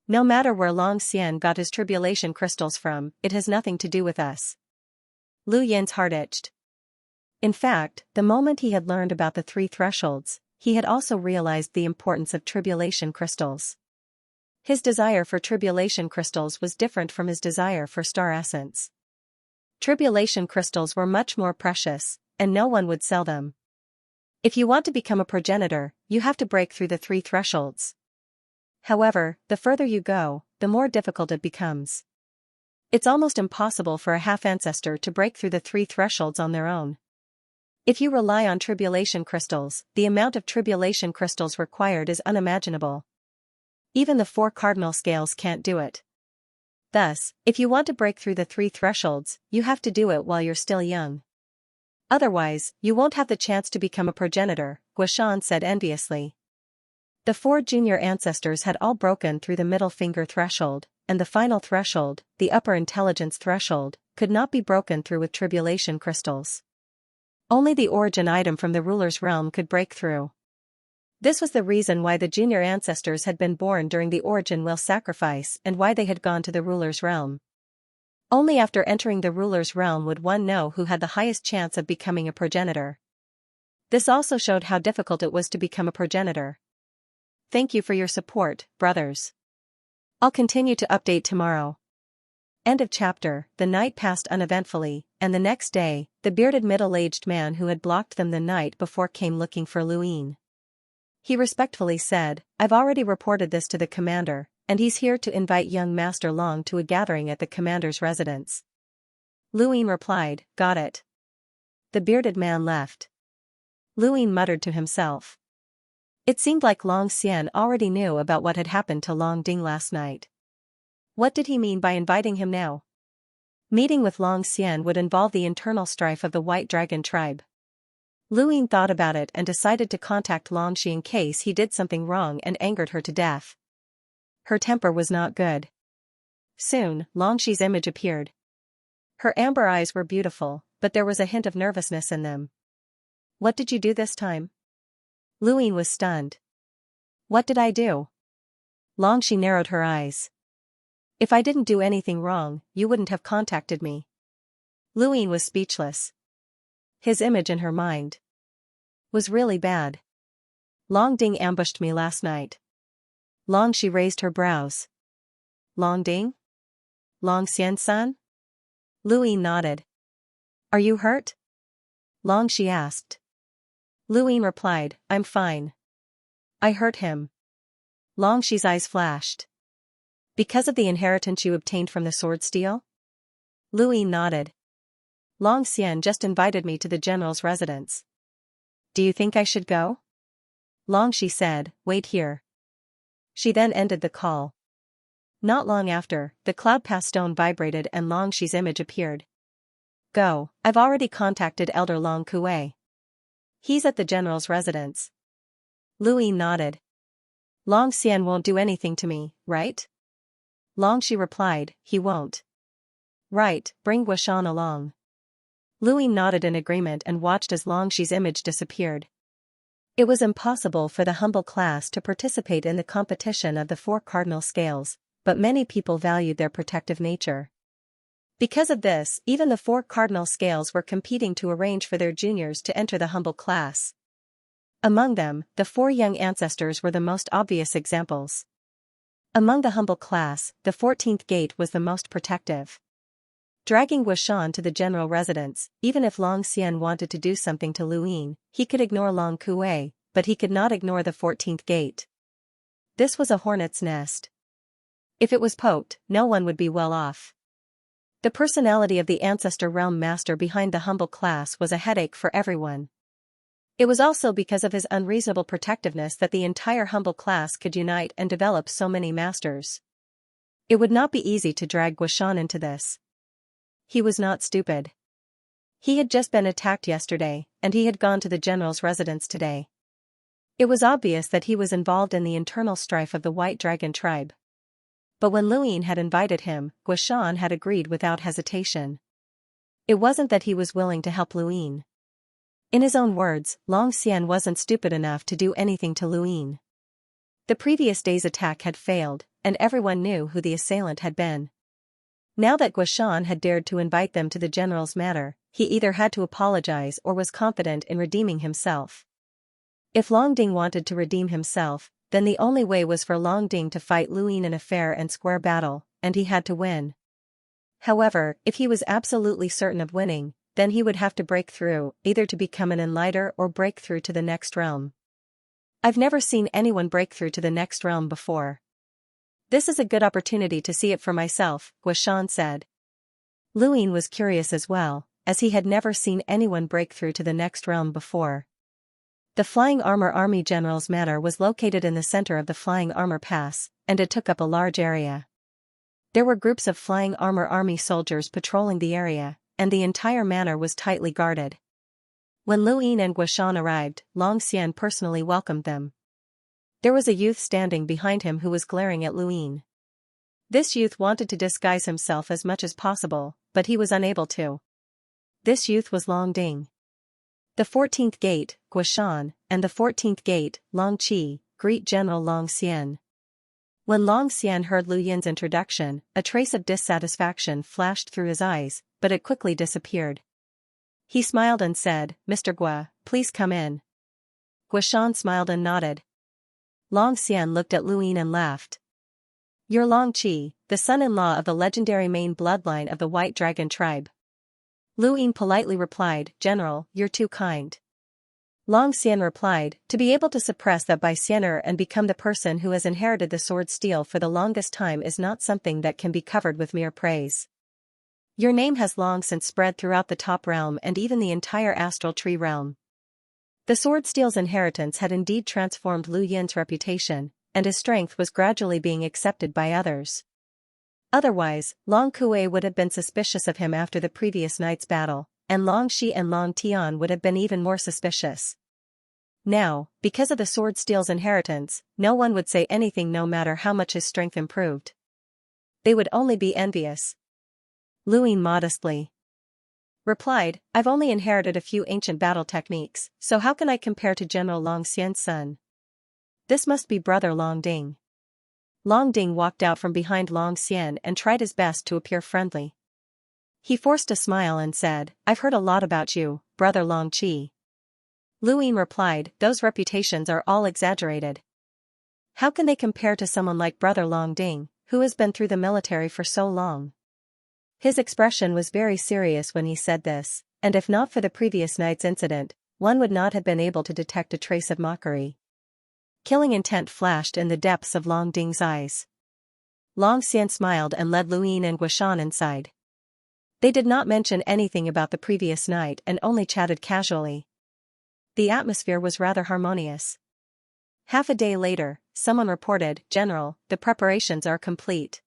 No matter where Long Xian got his tribulation crystals from, it has nothing to do with us. Lu Yin's heart itched. In fact, the moment he had learned about the 3 thresholds, he had also realized the importance of tribulation crystals. His desire for tribulation crystals was different from his desire for star essence. Tribulation crystals were much more precious, and no one would sell them. If you want to become a progenitor, you have to break through the 3 thresholds. However, the further you go, the more difficult it becomes. It's almost impossible for a half-ancestor to break through the 3 thresholds on their own. If you rely on tribulation crystals, the amount of tribulation crystals required is unimaginable. Even the 4 cardinal scales can't do it. Thus, if you want to break through the 3 thresholds, you have to do it while you're still young. Otherwise, you won't have the chance to become a progenitor, Guishan said enviously. The 4 junior ancestors had all broken through the middle finger threshold, and the final threshold, the upper intelligence threshold, could not be broken through with tribulation crystals. Only the origin item from the ruler's realm could break through. This was the reason why the junior ancestors had been born during the origin will sacrifice and why they had gone to the ruler's realm. Only after entering the ruler's realm would one know who had the highest chance of becoming a progenitor. This also showed how difficult it was to become a progenitor. Thank you for your support, brothers. I'll continue to update tomorrow. End of chapter. The night passed uneventfully, and the next day, the bearded middle-aged man who had blocked them the night before came looking for Luyin. He respectfully said, I've already reported this to the commander, and he's here to invite young Master Long to a gathering at the commander's residence. Lu Ying replied, got it. The bearded man left. Lu Ying muttered to himself. It seemed like Long Xian already knew about what had happened to Long Ding last night. What did he mean by inviting him now? Meeting with Long Xian would involve the internal strife of the White Dragon tribe. Lu Ying thought about it and decided to contact Long Shi in case he did something wrong and angered her to death. Her temper was not good. Soon, Long Shi's image appeared. Her amber eyes were beautiful, but there was a hint of nervousness in them. What did you do this time? Lu Ying was stunned. What did I do? Long Shi narrowed her eyes. If I didn't do anything wrong, you wouldn't have contacted me. Lu Ying was speechless. His image in her mind was really bad. Long Ding ambushed me last night. Long Shi raised her brows. Long Ding? Long Xian-san? Lu Ying nodded. Are you hurt? Long Shi asked. Lu Ying replied, I'm fine. I hurt him. Long Shi's eyes flashed. Because of the inheritance you obtained from the sword steal? Lu Ying nodded. Long Xian just invited me to the general's residence. Do you think I should go? Long Shi said, wait here. She then ended the call. Not long after, the cloud path stone vibrated and Long Shi's image appeared. Go, I've already contacted Elder Long Kuei. He's at the general's residence. Lu Ying nodded. Long Xian won't do anything to me, right? Long Shi replied, he won't. Right, bring Guishan along. Lu Ying nodded in agreement and watched as Long Shi's image disappeared. It was impossible for the humble class to participate in the competition of the 4 cardinal scales, but many people valued their protective nature. Because of this, even the 4 cardinal scales were competing to arrange for their juniors to enter the humble class. Among them, the 4 young ancestors were the most obvious examples. Among the humble class, the 14th gate was the most protective. Dragging Guishan to the general residence, even if Long Xian wanted to do something to Lu Ying, he could ignore Long Kuei, but he could not ignore the 14th gate. This was a hornet's nest. If it was poked, no one would be well off. The personality of the ancestor realm master behind the humble class was a headache for everyone. It was also because of his unreasonable protectiveness that the entire humble class could unite and develop so many masters. It would not be easy to drag Guishan into this. He was not stupid. He had just been attacked yesterday, and he had gone to the general's residence today. It was obvious that he was involved in the internal strife of the White Dragon tribe. But when Lu Ying had invited him, Guishan had agreed without hesitation. It wasn't that he was willing to help Lu Ying. In his own words, Long Xian wasn't stupid enough to do anything to Lu Ying. The previous day's attack had failed, and everyone knew who the assailant had been. Now that Guishan had dared to invite them to the general's manor, he either had to apologize or was confident in redeeming himself. If Long Ding wanted to redeem himself, then the only way was for Long Ding to fight Lu Ying in a fair and square battle, and he had to win. However, if he was absolutely certain of winning, then he would have to break through, either to become an enlighter or break through to the next realm. I've never seen anyone break through to the next realm before. This is a good opportunity to see it for myself, Guishan said. Lu Ying was curious as well, as he had never seen anyone break through to the next realm before. The Flying Armor Army General's manor was located in the center of the Flying Armor Pass, and it took up a large area. There were groups of Flying Armor Army soldiers patrolling the area, and the entire manor was tightly guarded. When Lu Ying and Guishan arrived, Long Xian personally welcomed them. There was a youth standing behind him who was glaring at Lu Ying. This youth wanted to disguise himself as much as possible, but he was unable to. This youth was Long Ding. The 14th gate, Guishan, and the 14th gate, Long Qi, greet General Long Xian. When Long Xian heard Lu Yin's introduction, a trace of dissatisfaction flashed through his eyes, but it quickly disappeared. He smiled and said, Mr. Gua, please come in. Guishan smiled and nodded. Long Xian looked at Lu Ying and laughed. You're Long Qi, the son-in-law of the legendary main bloodline of the White Dragon tribe. Lu Ying politely replied, General, you're too kind. Long Xian replied, to be able to suppress that by Xiener and become the person who has inherited the sword steel for the longest time is not something that can be covered with mere praise. Your name has long since spread throughout the top realm and even the entire astral tree realm. The sword steel's inheritance had indeed transformed Lu Yin's reputation, and his strength was gradually being accepted by others. Otherwise, Long Kuei would have been suspicious of him after the previous night's battle, and Long Shi and Long Tian would have been even more suspicious. Now, because of the sword steel's inheritance, no one would say anything no matter how much his strength improved. They would only be envious. Lu Yin modestly replied, I've only inherited a few ancient battle techniques, so how can I compare to General Long Xian's son? This must be brother Long Ding. Long Ding walked out from behind Long Xian and tried his best to appear friendly. He forced a smile and said, I've heard a lot about you, brother Long Qi. Lu Yin replied, those reputations are all exaggerated. How can they compare to someone like brother Long Ding, who has been through the military for so long? His expression was very serious when he said this, and if not for the previous night's incident, one would not have been able to detect a trace of mockery. Killing intent flashed in the depths of Long Ding's eyes. Long Xian smiled and led Lu Yin and Guishan inside. They did not mention anything about the previous night and only chatted casually. The atmosphere was rather harmonious. Half a day later, someone reported, General, the preparations are complete.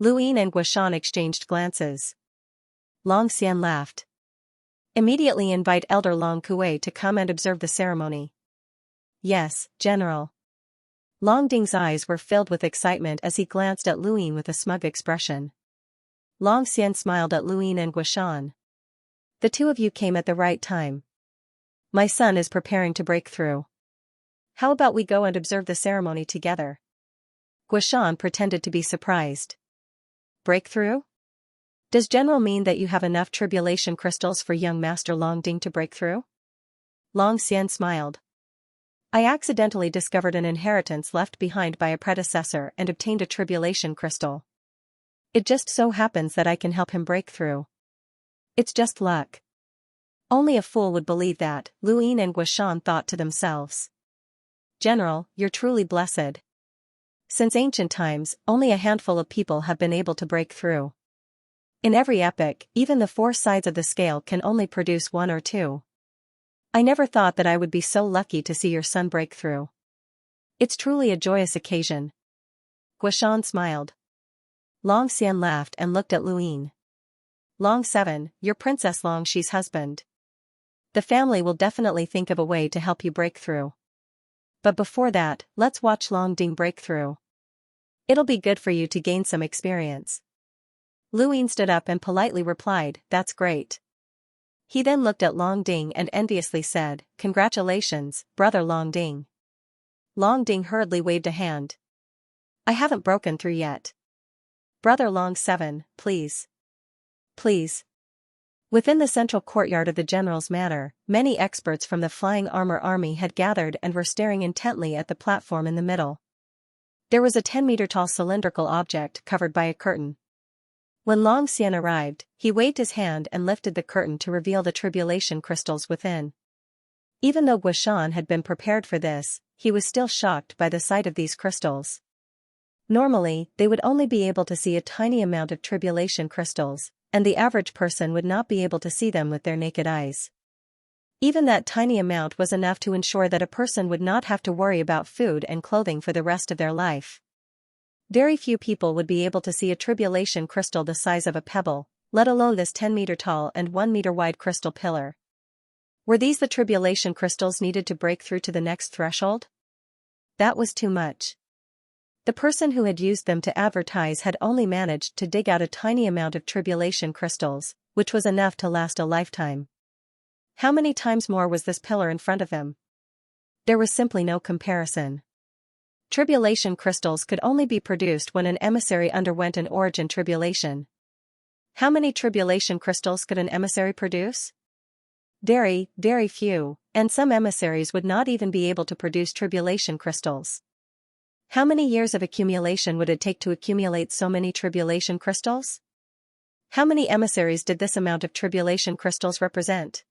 Lu Yin and Guishan exchanged glances. Long Xian laughed. Immediately invite Elder Long Kuei to come and observe the ceremony. Yes, General. Long Ding's eyes were filled with excitement as he glanced at Lu Yin with a smug expression. Long Xian smiled at Lu Yin and Guishan. The two of you came at the right time. My son is preparing to break through. How about we go and observe the ceremony together? Guishan pretended to be surprised. Breakthrough? Does General mean that you have enough tribulation crystals for young Master Long Ding to break through? Long Xian smiled. I accidentally discovered an inheritance left behind by a predecessor and obtained a tribulation crystal. It just so happens that I can help him break through. It's just luck. Only a fool would believe that, Lu Yin and Guishan thought to themselves. General, you're truly blessed. Since ancient times, only a handful of people have been able to break through. In every epoch, even the four sides of the scale can only produce one or two. I never thought that I would be so lucky to see your son break through. It's truly a joyous occasion. Guishan smiled. Long Xian laughed and looked at Lu Yin. Long 7, you're Princess Long Shi's husband. The family will definitely think of a way to help you break through. But before that, let's watch Long Ding break through. It'll be good for you to gain some experience. Lu Yin stood up and politely replied, that's great. He then looked at Long Ding and enviously said, congratulations, brother Long Ding. Long Ding hurriedly waved a hand. I haven't broken through yet. Brother Long 7, please. Please. Within the central courtyard of the general's manor, many experts from the Flying Armor Army had gathered and were staring intently at the platform in the middle. There was a 10-meter-tall cylindrical object covered by a curtain. When Long Xian arrived, he waved his hand and lifted the curtain to reveal the tribulation crystals within. Even though Guishan had been prepared for this, he was still shocked by the sight of these crystals. Normally, they would only be able to see a tiny amount of tribulation crystals, and the average person would not be able to see them with their naked eyes. Even that tiny amount was enough to ensure that a person would not have to worry about food and clothing for the rest of their life. Very few people would be able to see a tribulation crystal the size of a pebble, let alone this 10-meter-tall and 1-meter-wide crystal pillar. Were these the tribulation crystals needed to break through to the next threshold? That was too much. The person who had used them to advertise had only managed to dig out a tiny amount of tribulation crystals, which was enough to last a lifetime. How many times more was this pillar in front of him? There was simply no comparison. Tribulation crystals could only be produced when an emissary underwent an origin tribulation. How many tribulation crystals could an emissary produce? Very, very few, and some emissaries would not even be able to produce tribulation crystals. How many years of accumulation would it take to accumulate so many tribulation crystals? How many emissaries did this amount of tribulation crystals represent?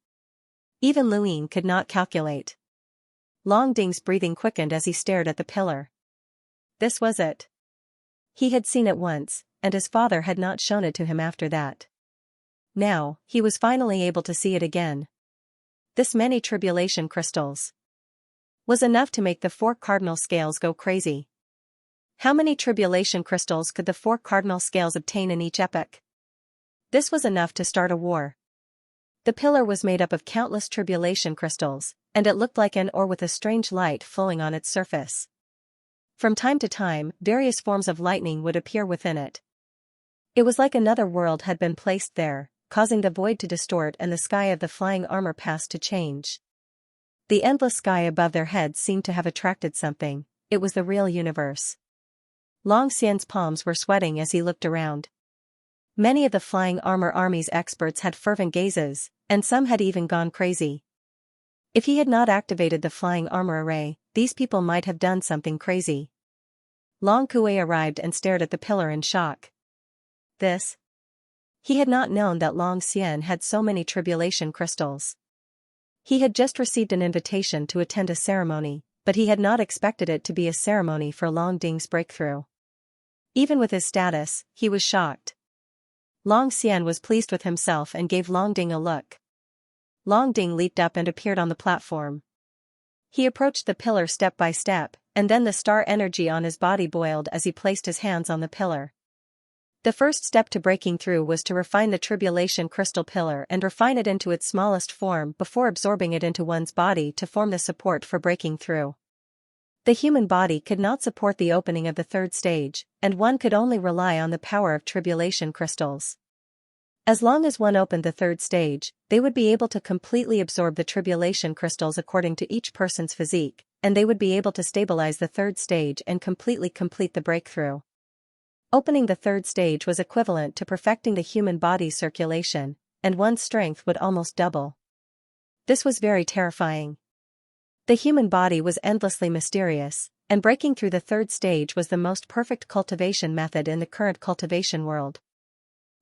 Even Luin could not calculate. Long Ding's breathing quickened as he stared at the pillar. This was it. He had seen it once, and his father had not shown it to him after that. Now, he was finally able to see it again. This many tribulation crystals was enough to make the 4 cardinal scales go crazy. How many tribulation crystals could the 4 cardinal scales obtain in each epoch? This was enough to start a war. The pillar was made up of countless tribulation crystals, and it looked like an ore with a strange light flowing on its surface. From time to time, various forms of lightning would appear within it. It was like another world had been placed there, causing the void to distort and the sky of the flying armor pass to change. The endless sky above their heads seemed to have attracted something. It was the real universe. Long Xian's palms were sweating as he looked around. Many of the flying armor army's experts had fervent gazes, and some had even gone crazy. If he had not activated the flying armor array, these people might have done something crazy. Long Kuei arrived and stared at the pillar in shock. This? He had not known that Long Xian had so many tribulation crystals. He had just received an invitation to attend a ceremony, but he had not expected it to be a ceremony for Long Ding's breakthrough. Even with his status, he was shocked. Long Xian was pleased with himself and gave Long Ding a look. Long Ding leaped up and appeared on the platform. He approached the pillar step by step, and then the star energy on his body boiled as he placed his hands on the pillar. The first step to breaking through was to refine the tribulation crystal pillar and refine it into its smallest form before absorbing it into one's body to form the support for breaking through. The human body could not support the opening of the 3rd stage, and one could only rely on the power of tribulation crystals. As long as one opened the 3rd stage, they would be able to completely absorb the tribulation crystals according to each person's physique, and they would be able to stabilize the 3rd stage and completely complete the breakthrough. Opening the 3rd stage was equivalent to perfecting the human body's circulation, and one's strength would almost double. This was very terrifying. The human body was endlessly mysterious, and breaking through the 3rd stage was the most perfect cultivation method in the current cultivation world.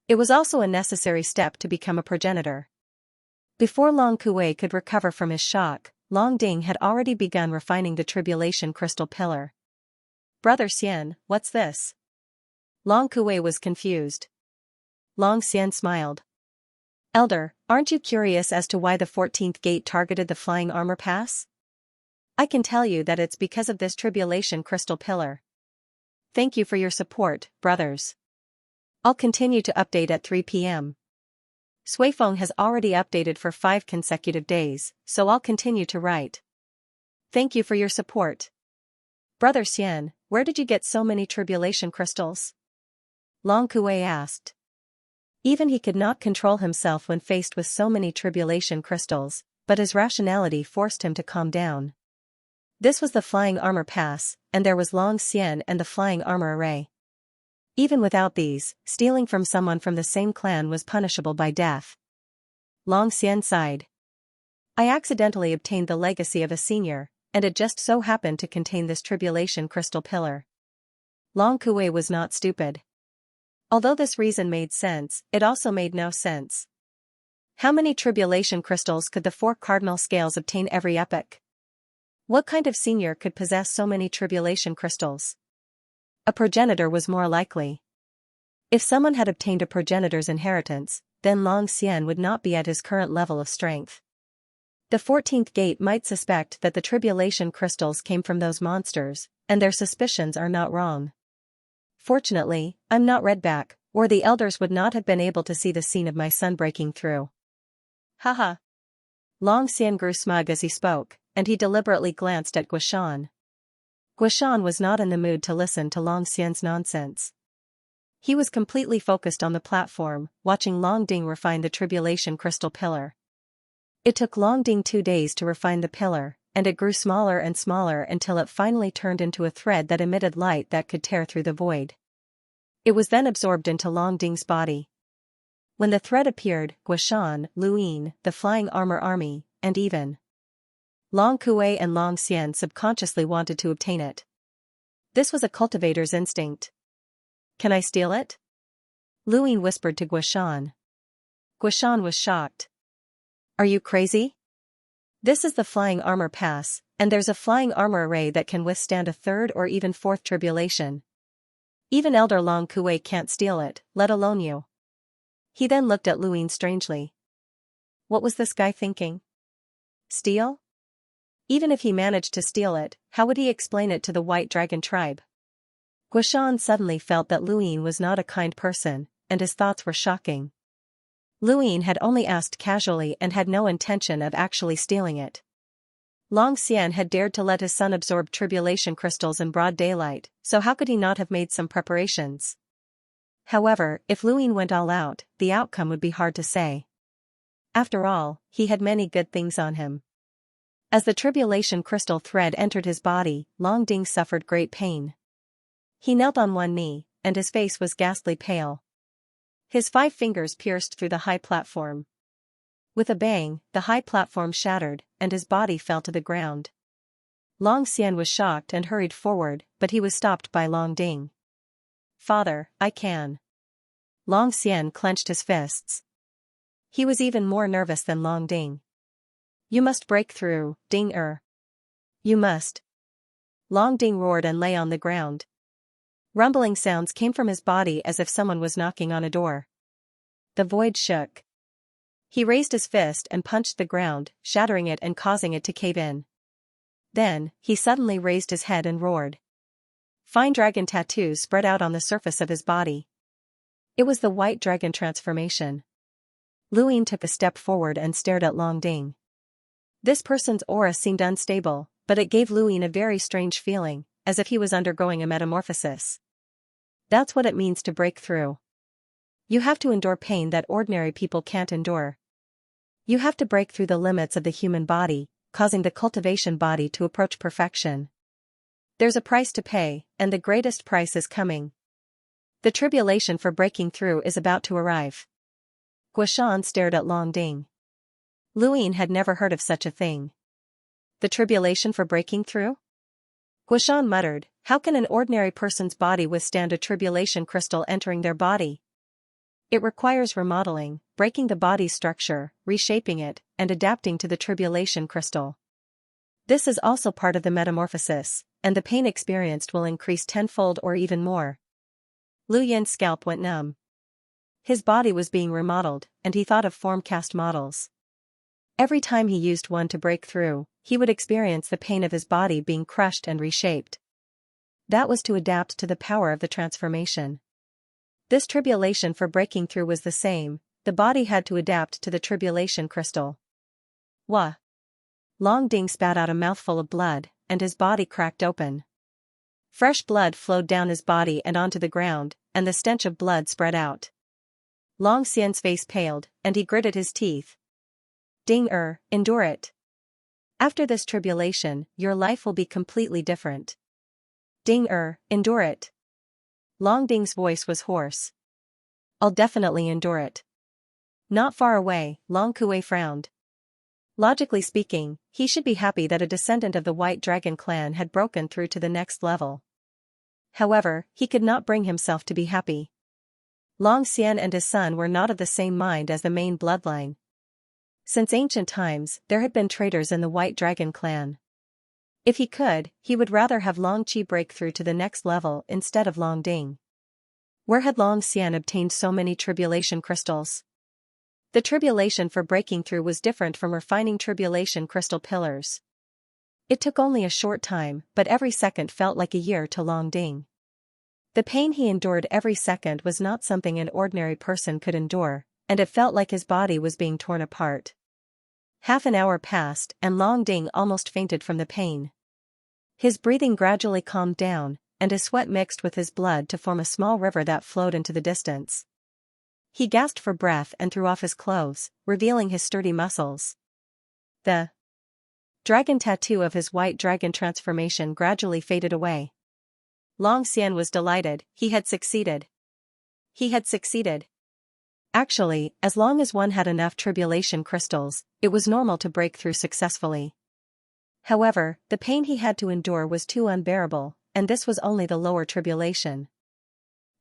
It was also a necessary step to become a progenitor. Before Long Kuei could recover from his shock, Long Ding had already begun refining the tribulation crystal pillar. Brother Xian, what's this? Long Kuei was confused. Long Xian smiled. Elder, aren't you curious as to why the 14th gate targeted the flying armor pass? I can tell you that it's because of this tribulation crystal pillar. Thank you for your support, brothers. I'll continue to update at 3 p.m. Suifeng has already updated for 5 consecutive days, so I'll continue to write. Thank you for your support. Brother Xian, where did you get so many tribulation crystals? Long Kuei asked. Even he could not control himself when faced with so many tribulation crystals, but his rationality forced him to calm down. This was the flying armor pass, and there was Long Xian and the flying armor array. Even without these, stealing from someone from the same clan was punishable by death. Long Xian sighed. I accidentally obtained the legacy of a senior, and it just so happened to contain this tribulation crystal pillar. Long Kuei was not stupid. Although this reason made sense, it also made no sense. How many tribulation crystals could the 4 cardinal scales obtain every epoch? What kind of senior could possess so many tribulation crystals? A progenitor was more likely. If someone had obtained a progenitor's inheritance, then Long Xian would not be at his current level of strength. The 14th gate might suspect that the tribulation crystals came from those monsters, and their suspicions are not wrong. Fortunately, I'm not Redback, or the elders would not have been able to see the scene of my son breaking through. Haha. Long Xian grew smug as he spoke, and he deliberately glanced at Guishan. Guishan was not in the mood to listen to Long Xian's nonsense. He was completely focused on the platform, watching Long Ding refine the tribulation crystal pillar. It took Long Ding 2 days to refine the pillar, and it grew smaller and smaller until it finally turned into a thread that emitted light that could tear through the void. It was then absorbed into Long Ding's body. When the thread appeared, Guishan, Luin, the flying armor army, and even Long Kuei and Long Xian subconsciously wanted to obtain it. This was a cultivator's instinct. Can I steal it? Luin whispered to Guishan. Guishan was shocked. Are you crazy? This is the flying armor pass, and there's a flying armor array that can withstand a third or even fourth tribulation. Even Elder Long Kuei can't steal it, let alone you. He then looked at Luin strangely. What was this guy thinking? Steal? Even if he managed to steal it, how would he explain it to the White Dragon tribe? Guishan suddenly felt that Luin was not a kind person, and his thoughts were shocking. Luin had only asked casually and had no intention of actually stealing it. Long Xian had dared to let his son absorb tribulation crystals in broad daylight, so how could he not have made some preparations? However, if Luin went all out, the outcome would be hard to say. After all, he had many good things on him. As the tribulation crystal thread entered his body, Long Ding suffered great pain. He knelt on one knee, and his face was ghastly pale. His 5 fingers pierced through the high platform. With a bang, the high platform shattered, and his body fell to the ground. Long Xian was shocked and hurried forward, but he was stopped by Long Ding. Father, I can. Long Xian clenched his fists. He was even more nervous than Long Ding. You must break through, Ding-er. You must. Long Ding roared and lay on the ground. Rumbling sounds came from his body as if someone was knocking on a door. The void shook. He raised his fist and punched the ground, shattering it and causing it to cave in. Then, he suddenly raised his head and roared. Fine dragon tattoos spread out on the surface of his body. It was the White Dragon transformation. Luin took a step forward and stared at Long Ding. This person's aura seemed unstable, but it gave Luin a very strange feeling, as if he was undergoing a metamorphosis. That's what it means to break through. You have to endure pain that ordinary people can't endure. You have to break through the limits of the human body, causing the cultivation body to approach perfection. There's a price to pay, and the greatest price is coming. The tribulation for breaking through is about to arrive. Guishan stared at Long Ding. Luin had never heard of such a thing. The tribulation for breaking through? Guishan muttered, how can an ordinary person's body withstand a tribulation crystal entering their body? It requires remodeling, breaking the body's structure, reshaping it, and adapting to the tribulation crystal. This is also part of the metamorphosis, and the pain experienced will increase tenfold or even more. Lu Yin's scalp went numb. His body was being remodeled, and he thought of formcast models. Every time he used one to break through, he would experience the pain of his body being crushed and reshaped. That was to adapt to the power of the transformation. This tribulation for breaking through was the same, the body had to adapt to the tribulation crystal. Wah! Long Ding spat out a mouthful of blood, and his body cracked open. Fresh blood flowed down his body and onto the ground, and the stench of blood spread out. Long Xian's face paled, and he gritted his teeth. Ding-er, endure it. After this tribulation, your life will be completely different. Ding-er, endure it. Long Ding's voice was hoarse. I'll definitely endure it. Not far away, Long Kuei frowned. Logically speaking, he should be happy that a descendant of the White Dragon clan had broken through to the next level. However, he could not bring himself to be happy. Long Xian and his son were not of the same mind as the main bloodline. Since ancient times, there had been traitors in the White Dragon clan. If he could, he would rather have Long Qi break through to the next level instead of Long Ding. Where had Long Xian obtained so many tribulation crystals? The tribulation for breaking through was different from refining tribulation crystal pillars. It took only a short time, but every second felt like a year to Long Ding. The pain he endured every second was not something an ordinary person could endure, and it felt like his body was being torn apart. Half an hour passed, and Long Ding almost fainted from the pain. His breathing gradually calmed down, and his sweat mixed with his blood to form a small river that flowed into the distance. He gasped for breath and threw off his clothes, revealing his sturdy muscles. The dragon tattoo of his White Dragon transformation gradually faded away. Long Xian was delighted, he had succeeded. He had succeeded. Actually, as long as one had enough tribulation crystals, it was normal to break through successfully. However, the pain he had to endure was too unbearable, and this was only the lower tribulation.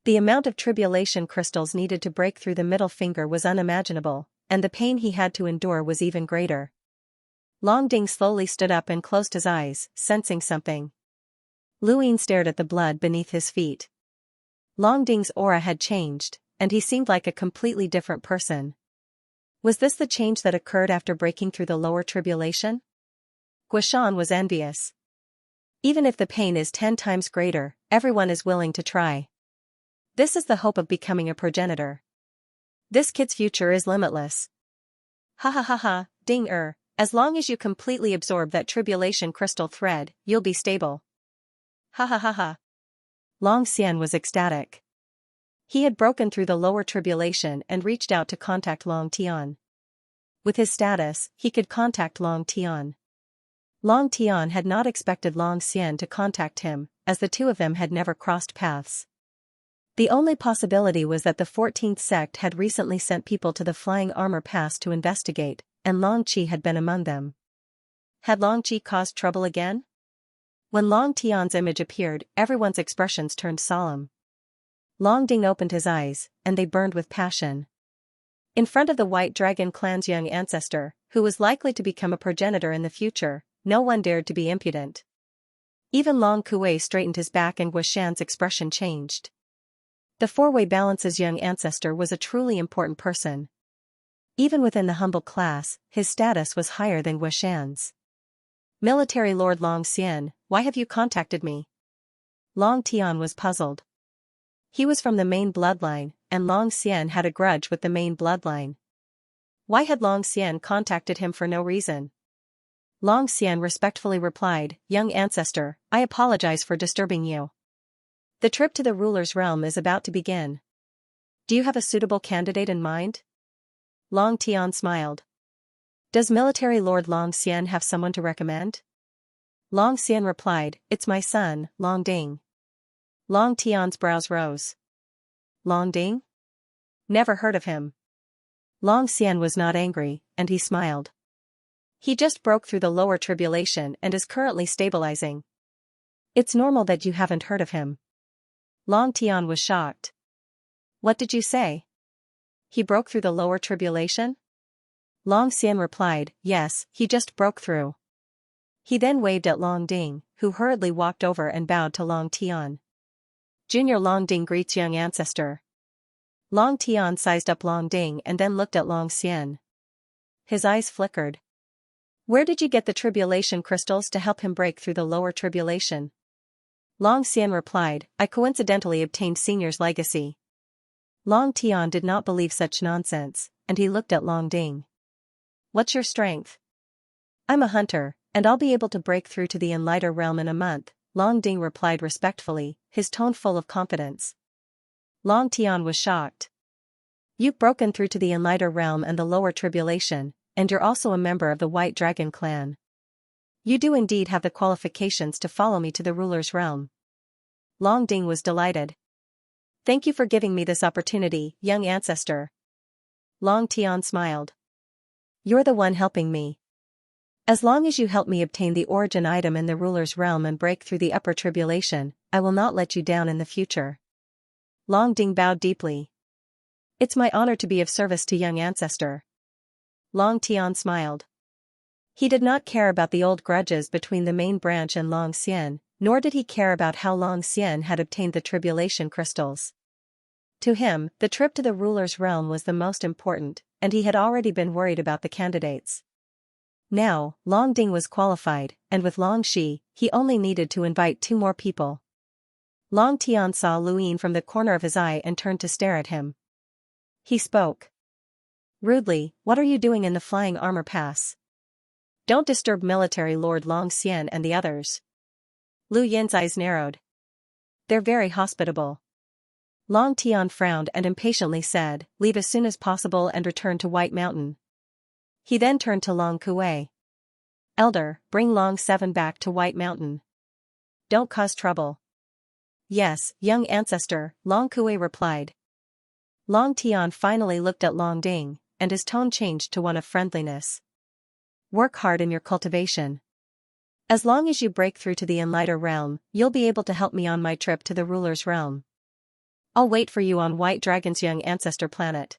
The amount of tribulation crystals needed to break through the middle finger was unimaginable, and the pain he had to endure was even greater. Long Ding slowly stood up and closed his eyes, sensing something. Lu Yin stared at the blood beneath his feet. Long Ding's aura had changed, and he seemed like a completely different person. Was this the change that occurred after breaking through the lower tribulation? Guishan was envious. Even if the pain is 10 times greater, everyone is willing to try. This is the hope of becoming a progenitor. This kid's future is limitless. Ha ha ha ha, Ding as long as you completely absorb that tribulation crystal thread, you'll be stable. Ha ha ha ha. Long Xian was ecstatic. He had broken through the lower tribulation and reached out to contact Long Tian. With his status, he could contact Long Tian. Long Tian had not expected Long Xian to contact him, as the two of them had never crossed paths. The only possibility was that the 14th sect had recently sent people to the Flying Armor Pass to investigate, and Long Qi had been among them. Had Long Qi caused trouble again? When Long Tian's image appeared, everyone's expressions turned solemn. Long Ding opened his eyes, and they burned with passion. In front of the White Dragon clan's young ancestor, who was likely to become a progenitor in the future, no one dared to be impudent. Even Long Kuei straightened his back and Guishan's expression changed. The four-way balance's young ancestor was a truly important person. Even within the humble class, his status was higher than Guishan's. Military Lord Long Xian, why have you contacted me? Long Tian was puzzled. He was from the main bloodline, and Long Xian had a grudge with the main bloodline. Why had Long Xian contacted him for no reason? Long Xian respectfully replied, "Young ancestor, I apologize for disturbing you. The trip to the ruler's realm is about to begin. Do you have a suitable candidate in mind?" Long Tian smiled. "Does Military Lord Long Xian have someone to recommend?" Long Xian replied, "It's my son, Long Ding." Long Tian's brows rose. Long Ding? Never heard of him. Long Xian was not angry, and he smiled. He just broke through the lower tribulation and is currently stabilizing. It's normal that you haven't heard of him. Long Tian was shocked. What did you say? He broke through the lower tribulation? Long Xian replied, yes, he just broke through. He then waved at Long Ding, who hurriedly walked over and bowed to Long Tian. Junior Long Ding greets young ancestor. Long Tian sized up Long Ding and then looked at Long Xian. His eyes flickered. Where did you get the tribulation crystals to help him break through the lower tribulation? Long Xian replied, I coincidentally obtained Senior's legacy. Long Tian did not believe such nonsense, and he looked at Long Ding. What's your strength? I'm a hunter, and I'll be able to break through to the Enlighter realm in a month, Long Ding replied respectfully, his tone full of confidence. Long Tian was shocked. You've broken through to the Enlighter realm and the lower tribulation, and you're also a member of the White Dragon clan. You do indeed have the qualifications to follow me to the ruler's realm. Long Ding was delighted. Thank you for giving me this opportunity, young ancestor. Long Tian smiled. You're the one helping me. As long as you help me obtain the origin item in the ruler's realm and break through the upper tribulation, I will not let you down in the future. Long Ding bowed deeply. It's my honor to be of service to young ancestor. Long Tian smiled. He did not care about the old grudges between the main branch and Long Xian, nor did he care about how Long Xian had obtained the tribulation crystals. To him, the trip to the ruler's realm was the most important, and he had already been worried about the candidates. Now, Long Ding was qualified, and with Long Shi, he only needed to invite 2 more people. Long Tian saw Lu Yin from the corner of his eye and turned to stare at him. He spoke rudely, what are you doing in the Flying Armor Pass? Don't disturb Military Lord Long Xian and the others. Lu Yin's eyes narrowed. They're very hospitable. Long Tian frowned and impatiently said, leave as soon as possible and return to White Mountain. He then turned to Long Kuei. Elder, bring Long 7 back to White Mountain. Don't cause trouble. Yes, young ancestor, Long Kuei replied. Long Tian finally looked at Long Ding, and his tone changed to one of friendliness. Work hard in your cultivation. As long as you break through to the Enlighter realm, you'll be able to help me on my trip to the ruler's realm. I'll wait for you on White Dragon's young ancestor planet.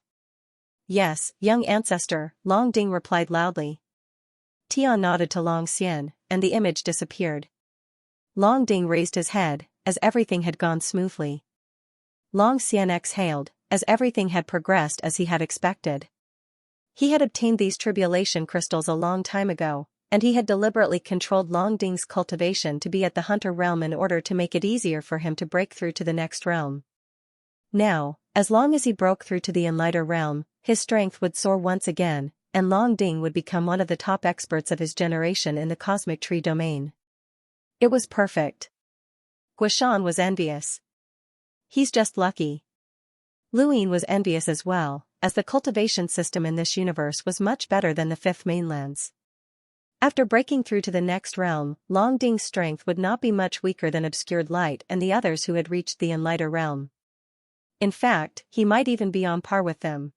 Yes, young ancestor, Long Ding replied loudly. Tian nodded to Long Xian, and the image disappeared. Long Ding raised his head, as everything had gone smoothly. Long Xian exhaled, as everything had progressed as he had expected. He had obtained these tribulation crystals a long time ago, and he had deliberately controlled Long Ding's cultivation to be at the hunter realm in order to make it easier for him to break through to the next realm. Now, as long as he broke through to the enlighter realm, his strength would soar once again, and Long Ding would become one of the top experts of his generation in the cosmic tree domain. It was perfect. Guishan was envious. He's just lucky. Luyin was envious as well, as the cultivation system in this universe was much better than the fifth mainlands. After breaking through to the next realm, Long Ding's strength would not be much weaker than Obscured Light and the others who had reached the enlighter realm. In fact, he might even be on par with them.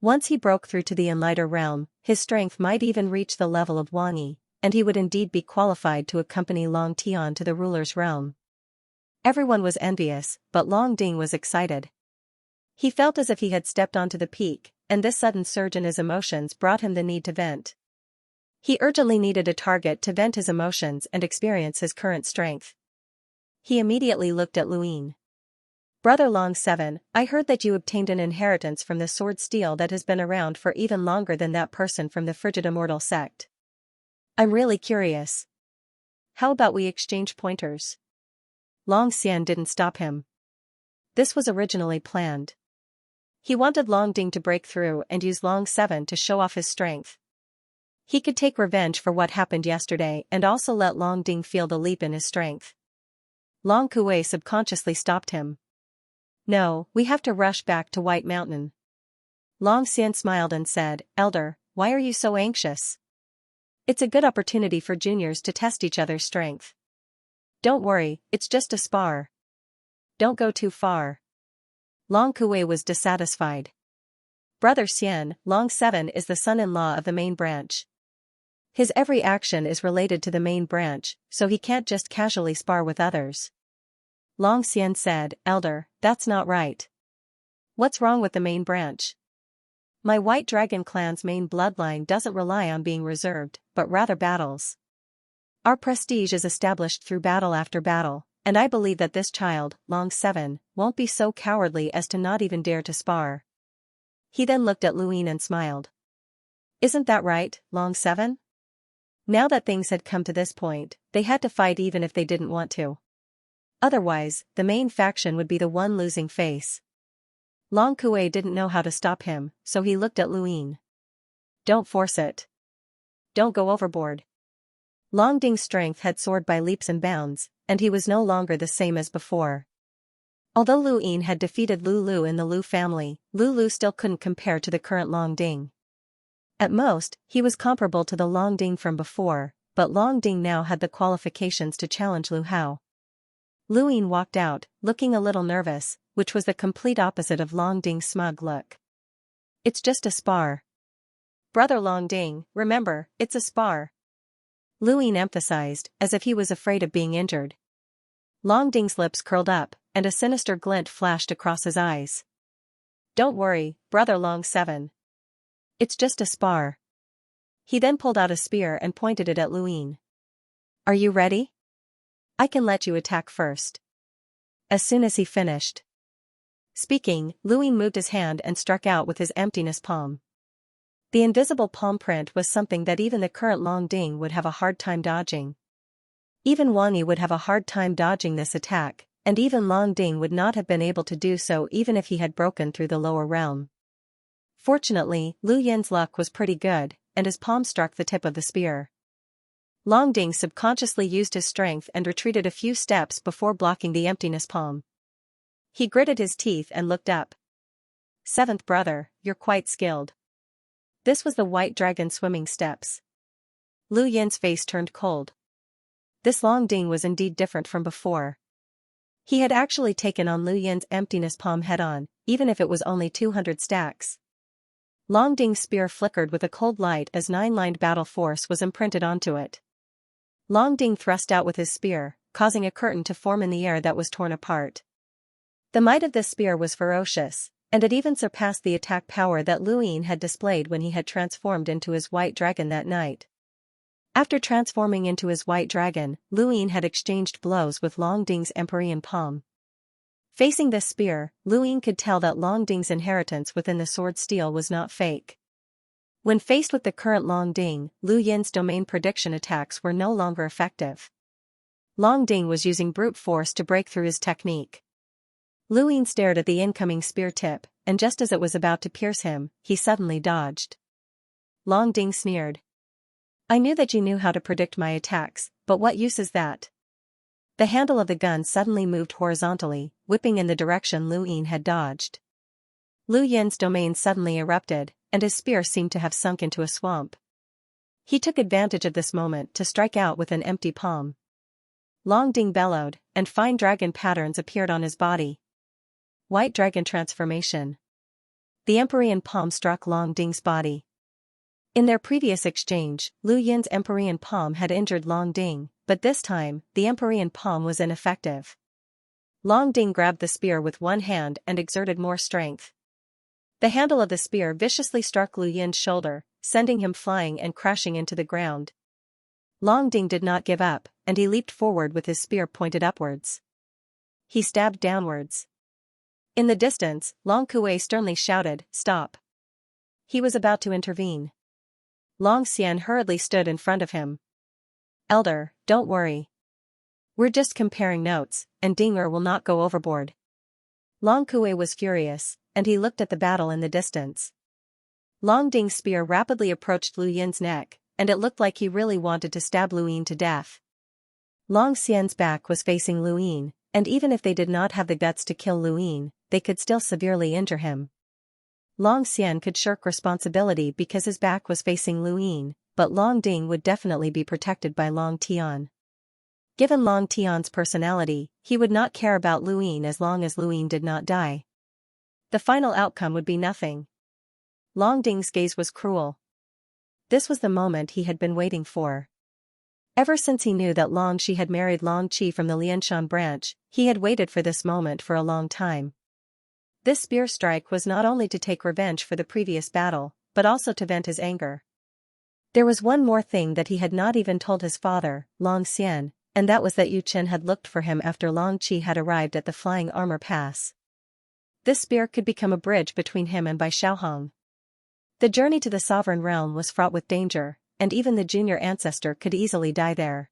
Once he broke through to the enlighter realm, his strength might even reach the level of Wang Yi, and he would indeed be qualified to accompany Long Tian to the ruler's realm. Everyone was envious, but Long Ding was excited. He felt as if he had stepped onto the peak, and this sudden surge in his emotions brought him the need to vent. He urgently needed a target to vent his emotions and experience his current strength. He immediately looked at Luyin. Brother Long 7, I heard that you obtained an inheritance from the sword steel that has been around for even longer than that person from the Frigid Immortal sect. I'm really curious. How about we exchange pointers? Long Xian didn't stop him. This was originally planned. He wanted Long Ding to break through and use Long 7 to show off his strength. He could take revenge for what happened yesterday and also let Long Ding feel the leap in his strength. Long Kuei subconsciously stopped him. No, we have to rush back to White Mountain. Long Xian smiled and said, Elder, why are you so anxious? It's a good opportunity for juniors to test each other's strength. Don't worry, it's just a spar. Don't go too far. Long Kuei was dissatisfied. Brother Xian, Long 7 is the son-in-law of the main branch. His every action is related to the main branch, so he can't just casually spar with others. Long Xian said, Elder, that's not right. What's wrong with the main branch? My White Dragon clan's main bloodline doesn't rely on being reserved, but rather battles. Our prestige is established through battle after battle, and I believe that this child, Long 7, won't be so cowardly as to not even dare to spar. He then looked at Luyin and smiled. Isn't that right, Long 7? Now that things had come to this point, they had to fight even if they didn't want to. Otherwise, the main faction would be the one losing face. Long Kuei didn't know how to stop him, so he looked at Luyin. Don't force it. Don't go overboard. Long Ding's strength had soared by leaps and bounds, and he was no longer the same as before. Although Luyin had defeated Lulu in the Lu family, Lulu still couldn't compare to the current Long Ding. At most, he was comparable to the Long Ding from before, but Long Ding now had the qualifications to challenge Lu Hao. Luyin walked out, looking a little nervous, which was the complete opposite of Long Ding's smug look. It's just a spar. Brother Long Ding, remember, it's a spar. Luyin emphasized, as if he was afraid of being injured. Long Ding's lips curled up, and a sinister glint flashed across his eyes. Don't worry, Brother Long 7. It's just a spar. He then pulled out a spear and pointed it at Luyin. Are you ready? I can let you attack first. As soon as he finished speaking, Luyin moved his hand and struck out with his emptiness palm. The invisible palm print was something that even the current Long Ding would have a hard time dodging. Even Wang Yi would have a hard time dodging this attack, and even Long Ding would not have been able to do so even if he had broken through the lower realm. Fortunately, Lu Yin's luck was pretty good, and his palm struck the tip of the spear. Long Ding subconsciously used his strength and retreated a few steps before blocking the emptiness palm. He gritted his teeth and looked up. Seventh brother, you're quite skilled. This was the White Dragon swimming steps. Lu Yin's face turned cold. This Long Ding was indeed different from before. He had actually taken on Lu Yin's emptiness palm head-on, even if it was only 200 stacks. Long Ding's spear flickered with a cold light as 9-lined battle force was imprinted onto it. Long Ding thrust out with his spear, causing a curtain to form in the air that was torn apart. The might of this spear was ferocious, and it even surpassed the attack power that Luyin had displayed when he had transformed into his White Dragon that night. After transforming into his white dragon, Lu Yin had exchanged blows with Long Ding's Empyrean palm. Facing this spear, Lu Yin could tell that Long Ding's inheritance within the sword steel was not fake. When faced with the current Long Ding, Lu Yin's domain prediction attacks were no longer effective. Long Ding was using brute force to break through his technique. Lu Yin stared at the incoming spear tip, and just as it was about to pierce him, he suddenly dodged. Long Ding sneered. I knew that you knew how to predict my attacks, but what use is that? The handle of the gun suddenly moved horizontally, whipping in the direction Lu Yin had dodged. Lu Yin's domain suddenly erupted, and his spear seemed to have sunk into a swamp. He took advantage of this moment to strike out with an empty palm. Long Ding bellowed, and fine dragon patterns appeared on his body. White dragon transformation. The Empyrean palm struck Long Ding's body. In their previous exchange, Lu Yin's Empyrean palm had injured Long Ding, but this time, the Empyrean palm was ineffective. Long Ding grabbed the spear with one hand and exerted more strength. The handle of the spear viciously struck Lu Yin's shoulder, sending him flying and crashing into the ground. Long Ding did not give up, and he leaped forward with his spear pointed upwards. He stabbed downwards. In the distance, Long Kuei sternly shouted, "Stop!" He was about to intervene. Long Xian hurriedly stood in front of him. "Elder, don't worry. We're just comparing notes, and Dinger will not go overboard." Long Kuei was furious, and he looked at the battle in the distance. Long Ding's spear rapidly approached Lu Yin's neck, and it looked like he really wanted to stab Lu Yin to death. Long Xian's back was facing Lu Yin, and even if they did not have the guts to kill Lu Yin, they could still severely injure him. Long Xian could shirk responsibility because his back was facing Lu Yin, but Long Ding would definitely be protected by Long Tian. Given Long Tian's personality, he would not care about Lu Yin as long as Lu Yin did not die. The final outcome would be nothing. Long Ding's gaze was cruel. This was the moment he had been waiting for. Ever since he knew that Long Shi had married Long Qi from the Lianshan branch, he had waited for this moment for a long time. This spear strike was not only to take revenge for the previous battle, but also to vent his anger. There was one more thing that he had not even told his father, Long Xian, and that was that Yu Chen had looked for him after Long Qi had arrived at the Flying Armor Pass. This spear could become a bridge between him and Bai Xiaohong. The journey to the Sovereign Realm was fraught with danger, and even the junior ancestor could easily die there.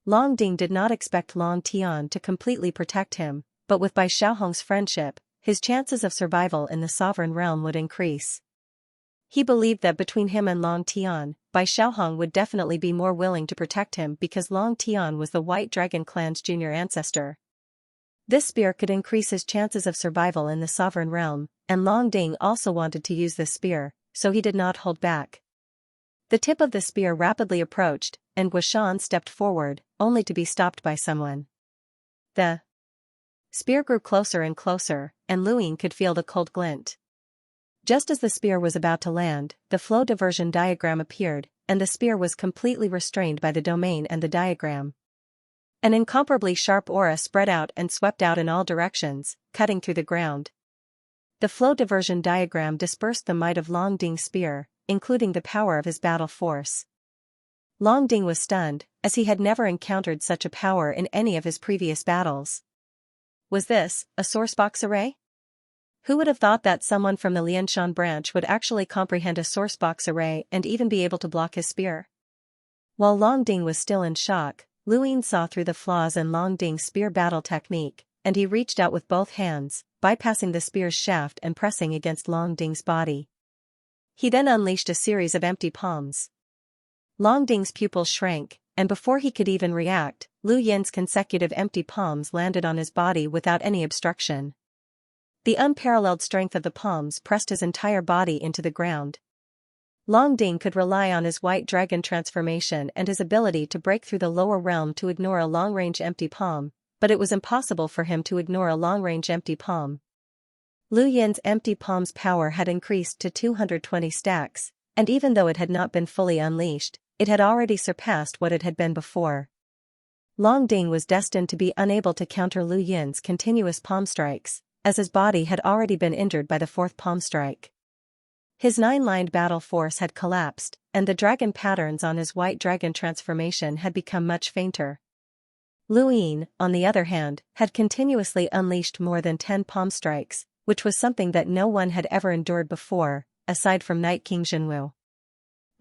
Long Ding did not expect Long Tian to completely protect him, but with Bai Xiaohong's friendship, his chances of survival in the Sovereign Realm would increase. He believed that between him and Long Tian, Bai Xiaohong would definitely be more willing to protect him because Long Tian was the White Dragon clan's junior ancestor. This spear could increase his chances of survival in the Sovereign Realm, and Long Ding also wanted to use this spear, so he did not hold back. The tip of the spear rapidly approached, and Guishan stepped forward, only to be stopped by someone. The spear grew closer and closer, and Lu Yin could feel the cold glint. Just as the spear was about to land, the flow diversion diagram appeared, and the spear was completely restrained by the domain and the diagram. An incomparably sharp aura spread out and swept out in all directions, cutting through the ground. The flow diversion diagram dispersed the might of Long Ding's spear, including the power of his battle force. Long Ding was stunned, as he had never encountered such a power in any of his previous battles. Was this a sourcebox array? Who would have thought that someone from the Lianshan branch would actually comprehend a sourcebox array and even be able to block his spear? While Long Ding was still in shock, Lu Yin saw through the flaws in Long Ding's spear battle technique, and he reached out with both hands, bypassing the spear's shaft and pressing against Long Ding's body. He then unleashed a series of empty palms. Long Ding's pupils shrank, and before he could even react, Lu Yin's consecutive empty palms landed on his body without any obstruction. The unparalleled strength of the palms pressed his entire body into the ground. Long Ding could rely on his white dragon transformation and his ability to break through the lower realm to ignore a long-range empty palm, but it was impossible for him to ignore a long-range empty palm. Lu Yin's empty palm's power had increased to 220 stacks, and even though it had not been fully unleashed, it had already surpassed what it had been before. Long Ding was destined to be unable to counter Lu Yin's continuous palm strikes, as his body had already been injured by the fourth palm strike. His 9-lined battle force had collapsed, and the dragon patterns on his white dragon transformation had become much fainter. Lu Yin, on the other hand, had continuously unleashed more than 10 palm strikes, which was something that no one had ever endured before, aside from Night King Jinwu.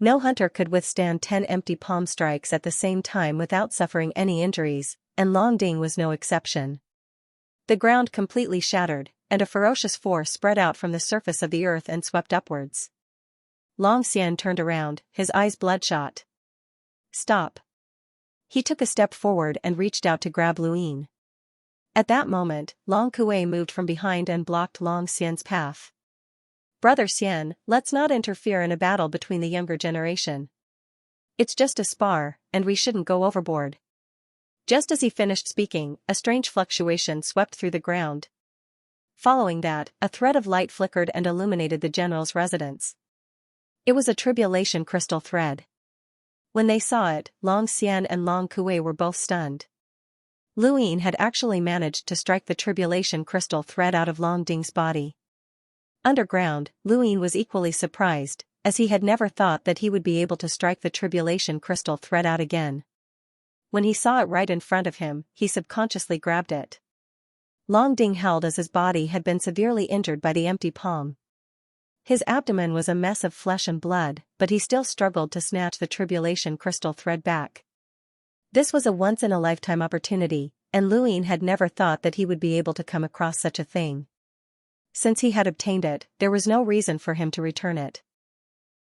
No hunter could withstand 10 empty palm strikes at the same time without suffering any injuries, and Long Ding was no exception. The ground completely shattered, and a ferocious force spread out from the surface of the earth and swept upwards. Long Xian turned around, his eyes bloodshot. Stop. He took a step forward and reached out to grab Lu Yin. At that moment, Long Kuei moved from behind and blocked Long Xian's path. Brother Xian, let's not interfere in a battle between the younger generation. It's just a spar, and we shouldn't go overboard. Just as he finished speaking, a strange fluctuation swept through the ground. Following that, a thread of light flickered and illuminated the general's residence. It was a tribulation crystal thread. When they saw it, Long Xian and Long Kuei were both stunned. Lu Yin had actually managed to strike the tribulation crystal thread out of Long Ding's body. Underground, Lu Yin was equally surprised, as he had never thought that he would be able to strike the tribulation crystal thread out again. When he saw it right in front of him, he subconsciously grabbed it. Long Ding held as his body had been severely injured by the empty palm. His abdomen was a mess of flesh and blood, but he still struggled to snatch the tribulation crystal thread back. This was a once-in-a-lifetime opportunity, and Lu Yin had never thought that he would be able to come across such a thing. Since he had obtained it, there was no reason for him to return it.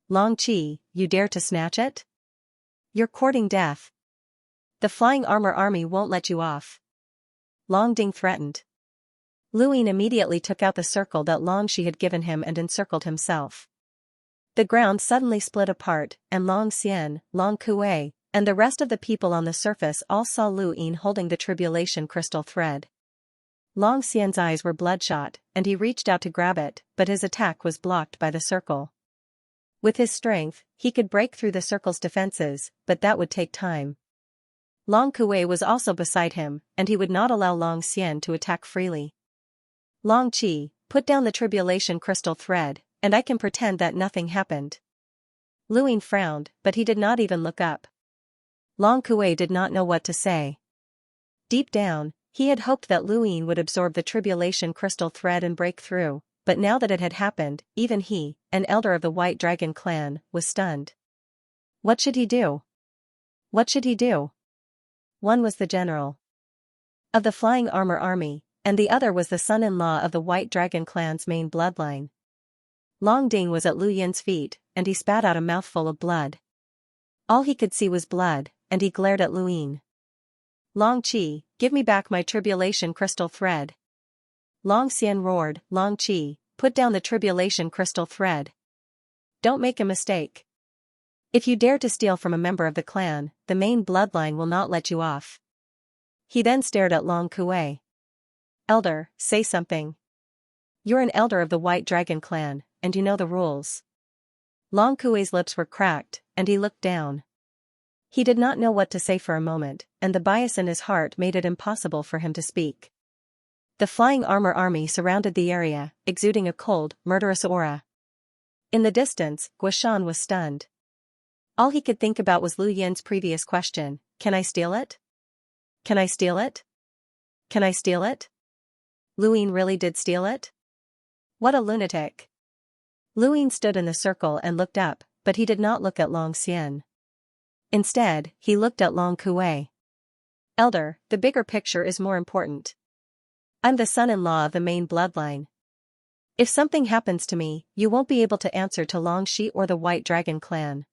Long Qi, you dare to snatch it? You're courting death. The Flying Armor Army won't let you off. Long Ding threatened. Lu Yin immediately took out the circle that Long Qi had given him and encircled himself. The ground suddenly split apart, and Long Xian, Long Kuei, and the rest of the people on the surface all saw Lu Yin holding the tribulation crystal thread. Long Xian's eyes were bloodshot, and he reached out to grab it, but his attack was blocked by the circle. With his strength, he could break through the circle's defenses, but that would take time. Long Kuei was also beside him, and he would not allow Long Xian to attack freely. Long Qi, put down the tribulation crystal thread, and I can pretend that nothing happened. Lu Yin frowned, but he did not even look up. Long Kuei did not know what to say. Deep down, he had hoped that Lu Yin would absorb the tribulation crystal thread and break through, but now that it had happened, even he, an elder of the White Dragon clan, was stunned. What should he do? What should he do? One was the general of the Flying Armor Army, and the other was the son-in-law of the White Dragon clan's main bloodline. Long Ding was at Lu Yin's feet, and he spat out a mouthful of blood. All he could see was blood, and he glared at Lu Yin. Long Qi, give me back my tribulation crystal thread. Long Xian roared, Long Qi, put down the tribulation crystal thread. Don't make a mistake. If you dare to steal from a member of the clan, the main bloodline will not let you off. He then stared at Long Kuei. Elder, say something. You're an elder of the White Dragon clan, and you know the rules. Long Kuei's lips were cracked, and he looked down. He did not know what to say for a moment, and the bias in his heart made it impossible for him to speak. The Flying Armor Army surrounded the area, exuding a cold, murderous aura. In the distance, Guishan was stunned. All he could think about was Lu Yin's previous question, can I steal it? Can I steal it? Can I steal it? Lu Yin really did steal it? What a lunatic. Lu Yin stood in the circle and looked up, but he did not look at Long Xian. Instead, he looked at Long Kuei. Elder, the bigger picture is more important. I'm the son-in-law of the main bloodline. If something happens to me, you won't be able to answer to Long Qi or the White Dragon clan.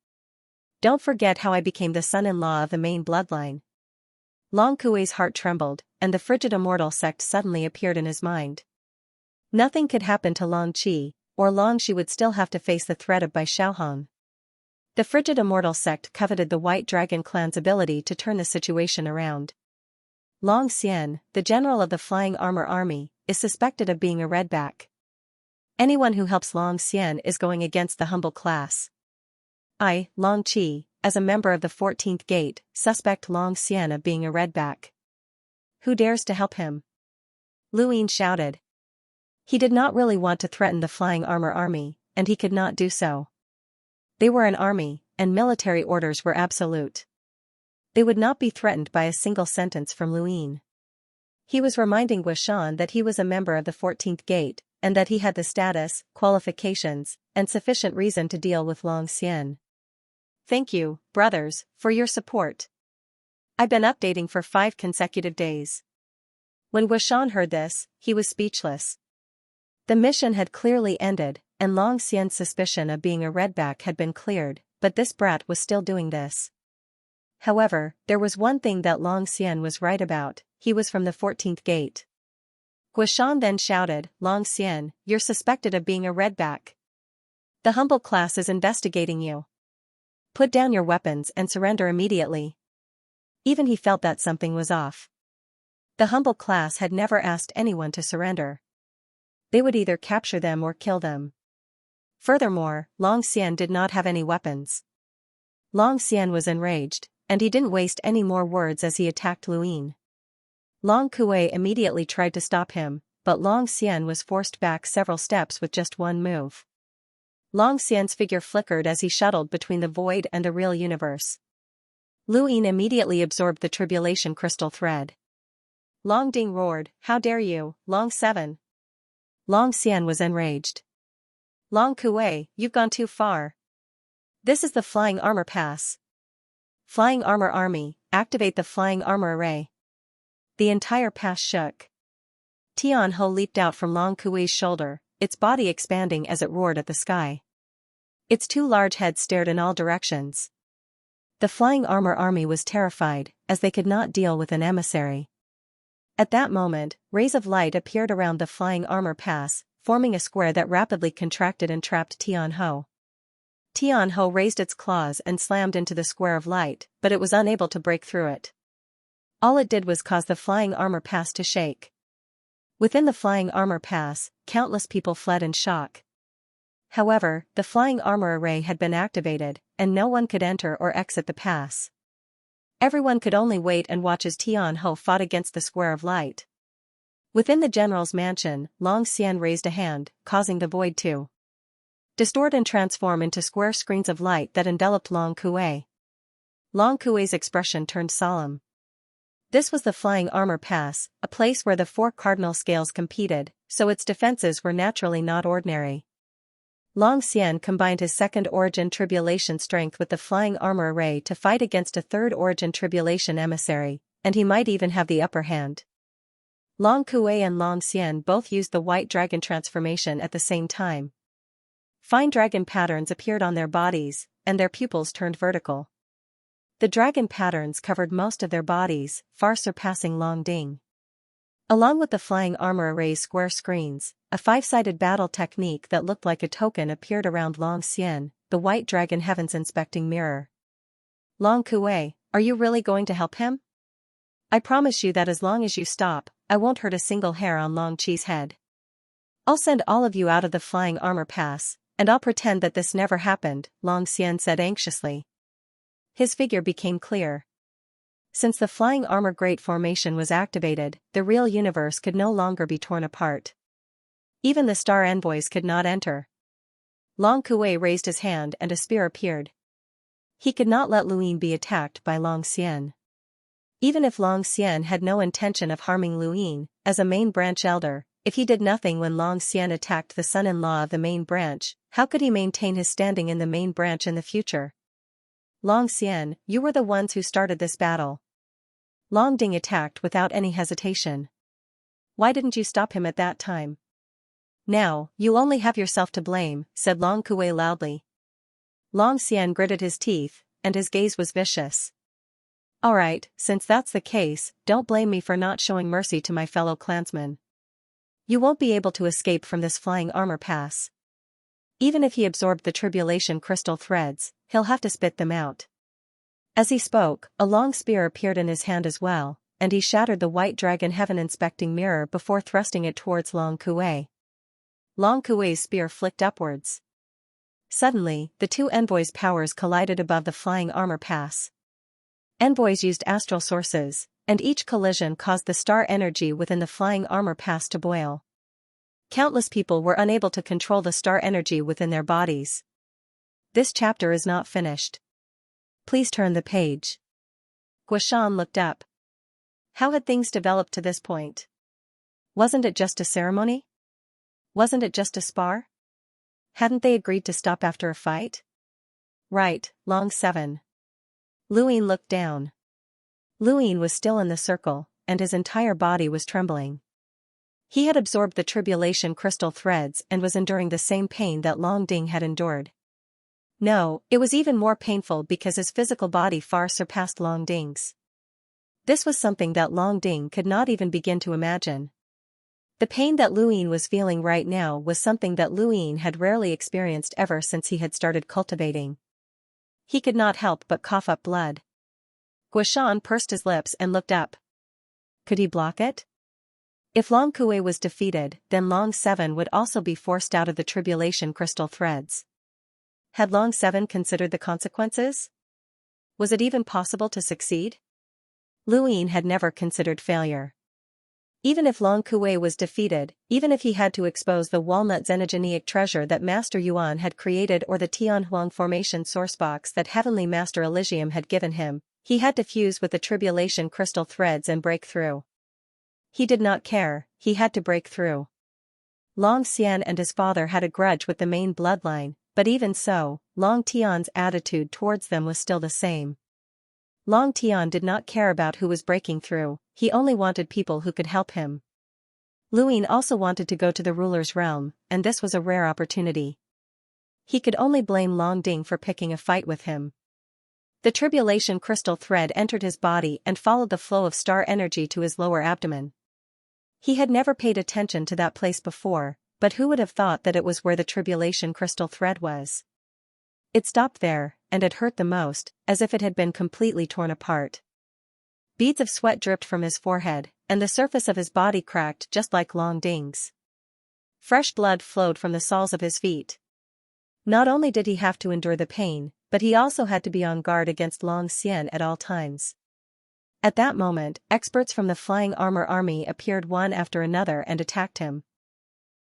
Don't forget how I became the son-in-law of the main bloodline. Long Kuei's heart trembled, and the frigid immortal sect suddenly appeared in his mind. Nothing could happen to Long Qi, or Long Qi would still have to face the threat of Bai Xiaohong. The frigid immortal sect coveted the White Dragon clan's ability to turn the situation around. Long Xian, the general of the Flying Armor Army, is suspected of being a redback. Anyone who helps Long Xian is going against the humble class. I, Long Qi, as a member of the 14th Gate, suspect Long Xian of being a redback. Who dares to help him? Lu Yin shouted. He did not really want to threaten the Flying Armor Army, and he could not do so. They were an army, and military orders were absolute. They would not be threatened by a single sentence from Luin. He was reminding Guishan that he was a member of the 14th Gate, and that he had the status, qualifications, and sufficient reason to deal with Long Xian. Thank you, brothers, for your support. I've been updating for 5 consecutive days. When Guishan heard this, he was speechless. The mission had clearly ended, and Long Xian's suspicion of being a redback had been cleared, but this brat was still doing this. However, there was one thing that Long Xian was right about: he was from the 14th Gate. Guishan then shouted, "Long Xian, you're suspected of being a redback. The humble class is investigating you. Put down your weapons and surrender immediately." Even he felt that something was off. The humble class had never asked anyone to surrender. They would either capture them or kill them. Furthermore, Long Xian did not have any weapons. Long Xian was enraged, and he didn't waste any more words as he attacked Luin. Long Kuei immediately tried to stop him, but Long Xian was forced back several steps with just one move. Long Xian's figure flickered as he shuttled between the void and the real universe. Luin immediately absorbed the tribulation crystal thread. Long Ding roared, "How dare you, Long 7? Long Xian was enraged. "Long Kuei, you've gone too far. This is the Flying Armor Pass. Flying Armor Army, activate the Flying Armor Array." The entire pass shook. Tian Ho leaped out from Long Kuei's shoulder, its body expanding as it roared at the sky. Its 2 large heads stared in all directions. The Flying Armor Army was terrified, as they could not deal with an emissary. At that moment, rays of light appeared around the Flying Armor Pass, forming a square that rapidly contracted and trapped Tian Ho. Tian Ho raised its claws and slammed into the square of light, but it was unable to break through it. All it did was cause the Flying Armor Pass to shake. Within the Flying Armor Pass, countless people fled in shock. However, the Flying Armor Array had been activated, and no one could enter or exit the pass. Everyone could only wait and watch as Tian Ho fought against the square of light. Within the general's mansion, Long Xian raised a hand, causing the void to distort and transform into square screens of light that enveloped Long Kuei. Long Kuei's expression turned solemn. This was the Flying Armor Pass, a place where the 4 cardinal scales competed, so its defenses were naturally not ordinary. Long Xian combined his 2nd origin tribulation strength with the Flying Armor Array to fight against a 3rd origin tribulation emissary, and he might even have the upper hand. Long Kuei and Long Xian both used the White Dragon transformation at the same time. Fine dragon patterns appeared on their bodies, and their pupils turned vertical. The dragon patterns covered most of their bodies, far surpassing Long Ding. Along with the Flying Armor Array's square screens, a 5-sided battle technique that looked like a token appeared around Long Xian, the White Dragon Heaven's inspecting mirror. "Long Kuei, are you really going to help him? I promise you that as long as you stop, I won't hurt a single hair on Long Qi's head. I'll send all of you out of the Flying Armor Pass, and I'll pretend that this never happened," Long Xian said anxiously. His figure became clear. Since the Flying Armor Great Formation was activated, the real universe could no longer be torn apart. Even the star envoys could not enter. Long Kuei raised his hand and a spear appeared. He could not let Luin be attacked by Long Xian. Even if Long Xian had no intention of harming Luin, as a main branch elder, if he did nothing when Long Xian attacked the son-in-law of the main branch, how could he maintain his standing in the main branch in the future? "Long Xian, you were the ones who started this battle." Long Ding attacked without any hesitation. "Why didn't you stop him at that time?" "Now, you only have yourself to blame," said Long Kuei loudly. Long Xian gritted his teeth, and his gaze was vicious. "Alright, since that's the case, don't blame me for not showing mercy to my fellow clansmen. You won't be able to escape from this Flying Armor Pass. Even if he absorbed the tribulation crystal threads, he'll have to spit them out." As he spoke, a long spear appeared in his hand as well, and he shattered the White Dragon Heaven inspecting mirror before thrusting it towards Long Kuei. Long Kuei's spear flicked upwards. Suddenly, the 2 envoys' powers collided above the Flying Armor Pass. Envoys used astral sources, and each collision caused the star energy within the Flying Armor Pass to boil. Countless people were unable to control the star energy within their bodies. This chapter is not finished. Please turn the page. Guishan looked up. How had things developed to this point? Wasn't it just a ceremony? Wasn't it just a spar? Hadn't they agreed to stop after a fight? Right, Long 7. Luyin looked down. Luyin was still in the circle, and his entire body was trembling. He had absorbed the tribulation crystal threads and was enduring the same pain that Long Ding had endured. No, it was even more painful because his physical body far surpassed Long Ding's. This was something that Long Ding could not even begin to imagine. The pain that Luyin was feeling right now was something that Luyin had rarely experienced ever since he had started cultivating. He could not help but cough up blood. Guishan pursed his lips and looked up. Could he block it? If Long Kui was defeated, then Long 7 would also be forced out of the tribulation crystal threads. Had Long 7 considered the consequences? Was it even possible to succeed? Luyin had never considered failure. Even if Long Kui was defeated, even if he had to expose the walnut xenogeneic treasure that Master Yuan had created or the Tianhuang formation sourcebox that Heavenly Master Elysium had given him, he had to fuse with the tribulation crystal threads and break through. He did not care, he had to break through. Long Xian and his father had a grudge with the main bloodline, but even so, Long Tian's attitude towards them was still the same. Long Tian did not care about who was breaking through, he only wanted people who could help him. Luyin also wanted to go to the ruler's realm, and this was a rare opportunity. He could only blame Long Ding for picking a fight with him. The tribulation crystal thread entered his body and followed the flow of star energy to his lower abdomen. He had never paid attention to that place before, but who would have thought that it was where the tribulation crystal thread was? It stopped there, and it hurt the most, as if it had been completely torn apart. Beads of sweat dripped from his forehead, and the surface of his body cracked just like Long Ding's. Fresh blood flowed from the soles of his feet. Not only did he have to endure the pain, but he also had to be on guard against Long Xian at all times. At that moment, experts from the Flying Armor Army appeared one after another and attacked him.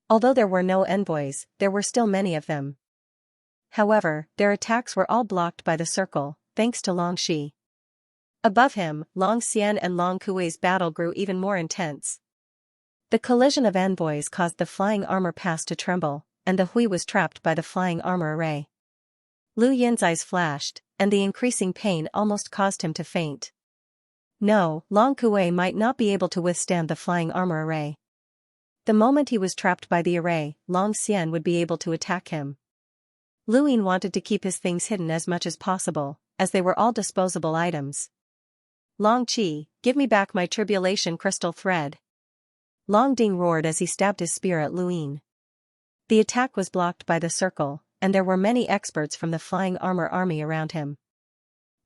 Although there were no envoys, there were still many of them. However, their attacks were all blocked by the circle, thanks to Long Shi. Above him, Long Xian and Long Kui's battle grew even more intense. The collision of envoys caused the flying armor pass to tremble, and the Hui was trapped by the flying armor array. Lu Yin's eyes flashed, and the increasing pain almost caused him to faint. No, Long Kui might not be able to withstand the flying armor array. The moment he was trapped by the array, Long Xian would be able to attack him. Luyin wanted to keep his things hidden as much as possible, as they were all disposable items. Long Qi, give me back my tribulation crystal thread. Long Ding roared as he stabbed his spear at Luyin. The attack was blocked by the circle, and there were many experts from the Flying Armor Army around him.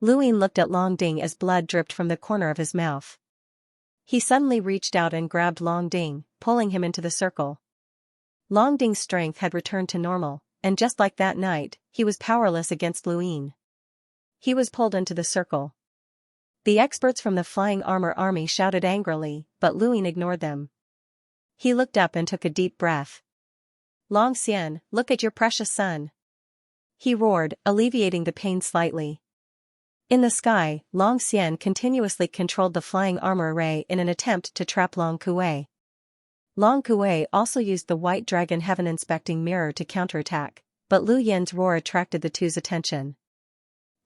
Luyin looked at Long Ding as blood dripped from the corner of his mouth. He suddenly reached out and grabbed Long Ding, pulling him into the circle. Long Ding's strength had returned to normal, and just like that night, he was powerless against Luyin. He was pulled into the circle. The experts from the Flying Armor Army shouted angrily, but Luyin ignored them. He looked up and took a deep breath. Long Xian, look at your precious son. He roared, alleviating the pain slightly. In the sky, Long Xian continuously controlled the flying armor array in an attempt to trap Long Kui. Long Kui also used the White Dragon Heaven Inspecting Mirror to counterattack, but Lu Yin's roar attracted the two's attention.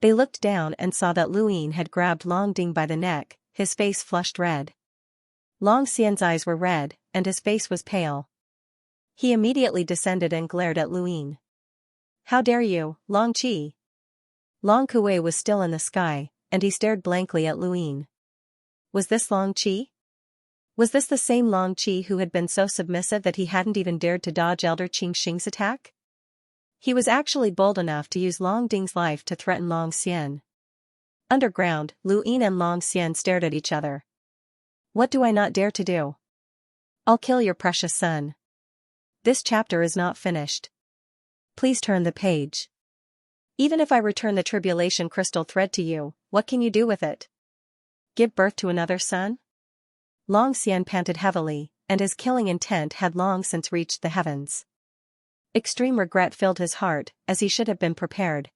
They looked down and saw that Luyin had grabbed Long Ding by the neck, his face flushed red. Long Xian's eyes were red, and his face was pale. He immediately descended and glared at Luyin. How dare you, Long Qi? Long Kui was still in the sky, and he stared blankly at Luyin. Was this Long Qi? Was this the same Long Qi who had been so submissive that he hadn't even dared to dodge Elder Qing Xing's attack? He was actually bold enough to use Long Ding's life to threaten Long Xian. Underground, Luyin and Long Xian stared at each other. What do I not dare to do? I'll kill your precious son. This chapter is not finished. Please turn the page. Even if I return the tribulation crystal thread to you, what can you do with it? Give birth to another son? Long Xian panted heavily, and his killing intent had long since reached the heavens. Extreme regret filled his heart, as he should have been prepared.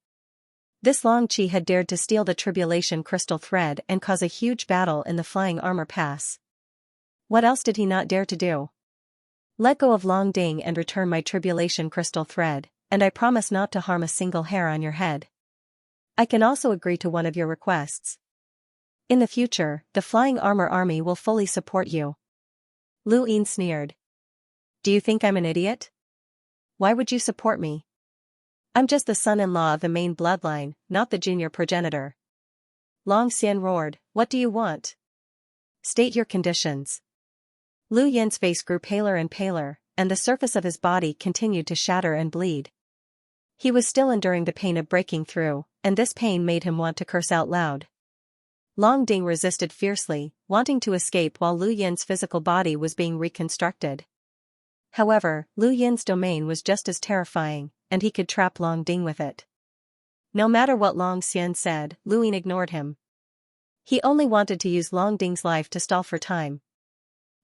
This Long Qi had dared to steal the tribulation crystal thread and cause a huge battle in the flying armor pass. What else did he not dare to do? Let go of Long Ding and return my tribulation crystal thread, and I promise not to harm a single hair on your head. I can also agree to one of your requests. In the future, the flying armor army will fully support you. Lu Yin sneered. Do you think I'm an idiot? Why would you support me? I'm just the son-in-law of the main bloodline, not the junior progenitor. Long Xian roared, what do you want? State your conditions. Lu Yin's face grew paler and paler, and the surface of his body continued to shatter and bleed. He was still enduring the pain of breaking through, and this pain made him want to curse out loud. Long Ding resisted fiercely, wanting to escape while Lu Yin's physical body was being reconstructed. However, Lu Yin's domain was just as terrifying, and he could trap Long Ding with it. No matter what Long Xian said, Lu Yin ignored him. He only wanted to use Long Ding's life to stall for time.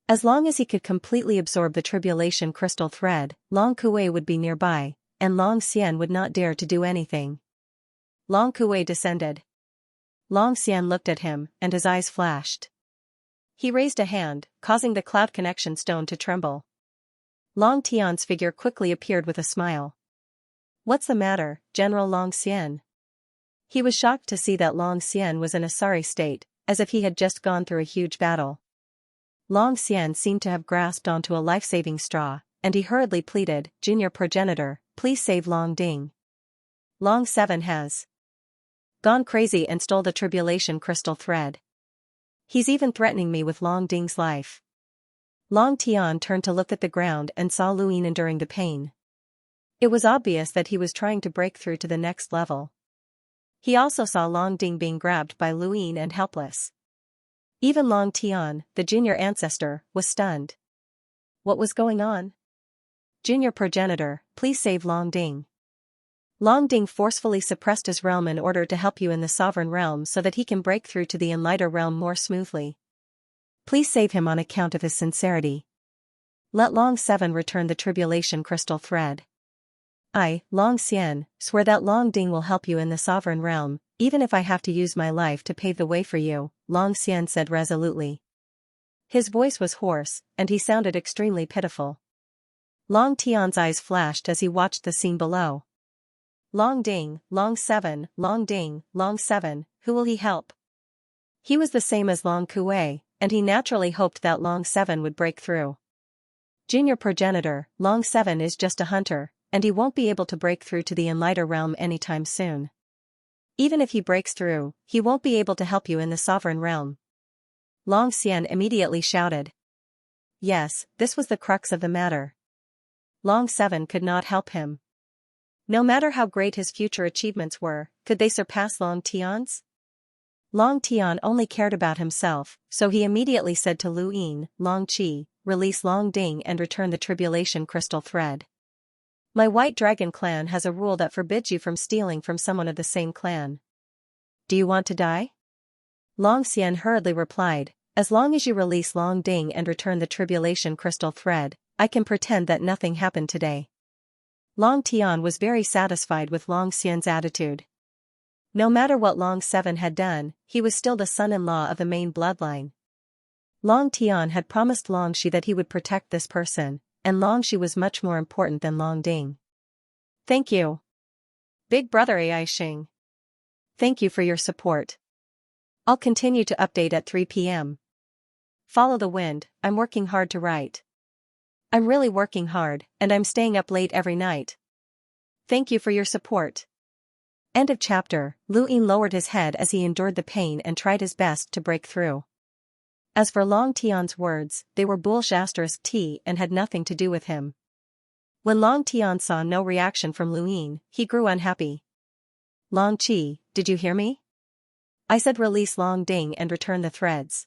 As long as he could completely absorb the tribulation crystal thread, Long Kuei would be nearby, and Long Xian would not dare to do anything. Long Kuei descended. Long Xian looked at him, and his eyes flashed. He raised a hand, causing the cloud connection stone to tremble. Long Tian's figure quickly appeared with a smile. What's the matter, General Long Xian? He was shocked to see that Long Xian was in a sorry state, as if he had just gone through a huge battle. Long Xian seemed to have grasped onto a life-saving straw, and he hurriedly pleaded, Junior progenitor, please save Long Ding. Long 7 has gone crazy and stole the tribulation crystal thread. He's even threatening me with Long Ding's life. Long Tian turned to look at the ground and saw Lu Yin enduring the pain. It was obvious that he was trying to break through to the next level. He also saw Long Ding being grabbed by Lu Yin and helpless. Even Long Tian, the junior ancestor, was stunned. What was going on? Junior progenitor, please save Long Ding. Long Ding forcefully suppressed his realm in order to help you in the sovereign realm so that he can break through to the Enlighter realm more smoothly. Please save him on account of his sincerity. Let Long 7 return the tribulation crystal thread. I, Long Xian, swear that Long Ding will help you in the sovereign realm, even if I have to use my life to pave the way for you, Long Xian said resolutely. His voice was hoarse, and he sounded extremely pitiful. Long Tian's eyes flashed as he watched the scene below. Long Ding, Long 7, Long Ding, Long 7, who will he help? He was the same as Long Kuei, and he naturally hoped that Long 7 would break through. Junior progenitor, Long 7 is just a hunter, and he won't be able to break through to the Enlighter realm anytime soon. Even if he breaks through, he won't be able to help you in the sovereign realm. Long Xian immediately shouted. Yes, this was the crux of the matter. Long 7 could not help him. No matter how great his future achievements were, could they surpass Long Tian's? Long Tian only cared about himself, so he immediately said to Lu Yin, Long Qi, release Long Ding and return the tribulation crystal thread. My White Dragon clan has a rule that forbids you from stealing from someone of the same clan. Do you want to die? Long Xian hurriedly replied, as long as you release Long Ding and return the tribulation crystal thread, I can pretend that nothing happened today. Long Tian was very satisfied with Long Xian's attitude. No matter what Long 7 had done, he was still the son-in-law of the main bloodline. Long Tian had promised Long Shi that he would protect this person, and Long Shi was much more important than Long Ding. Thank you. Big Brother Ai Xing. Thank you for your support. I'll continue to update at 3 p.m. Follow the wind, I'm working hard to write. I'm really working hard, and I'm staying up late every night. Thank you for your support. End of chapter. Lu Yin lowered his head as he endured the pain and tried his best to break through. As for Long Tian's words, they were bullshit and had nothing to do with him. When Long Tian saw no reaction from Lu Yin, he grew unhappy. Long Qi, did you hear me? I said release Long Ding and return the threads.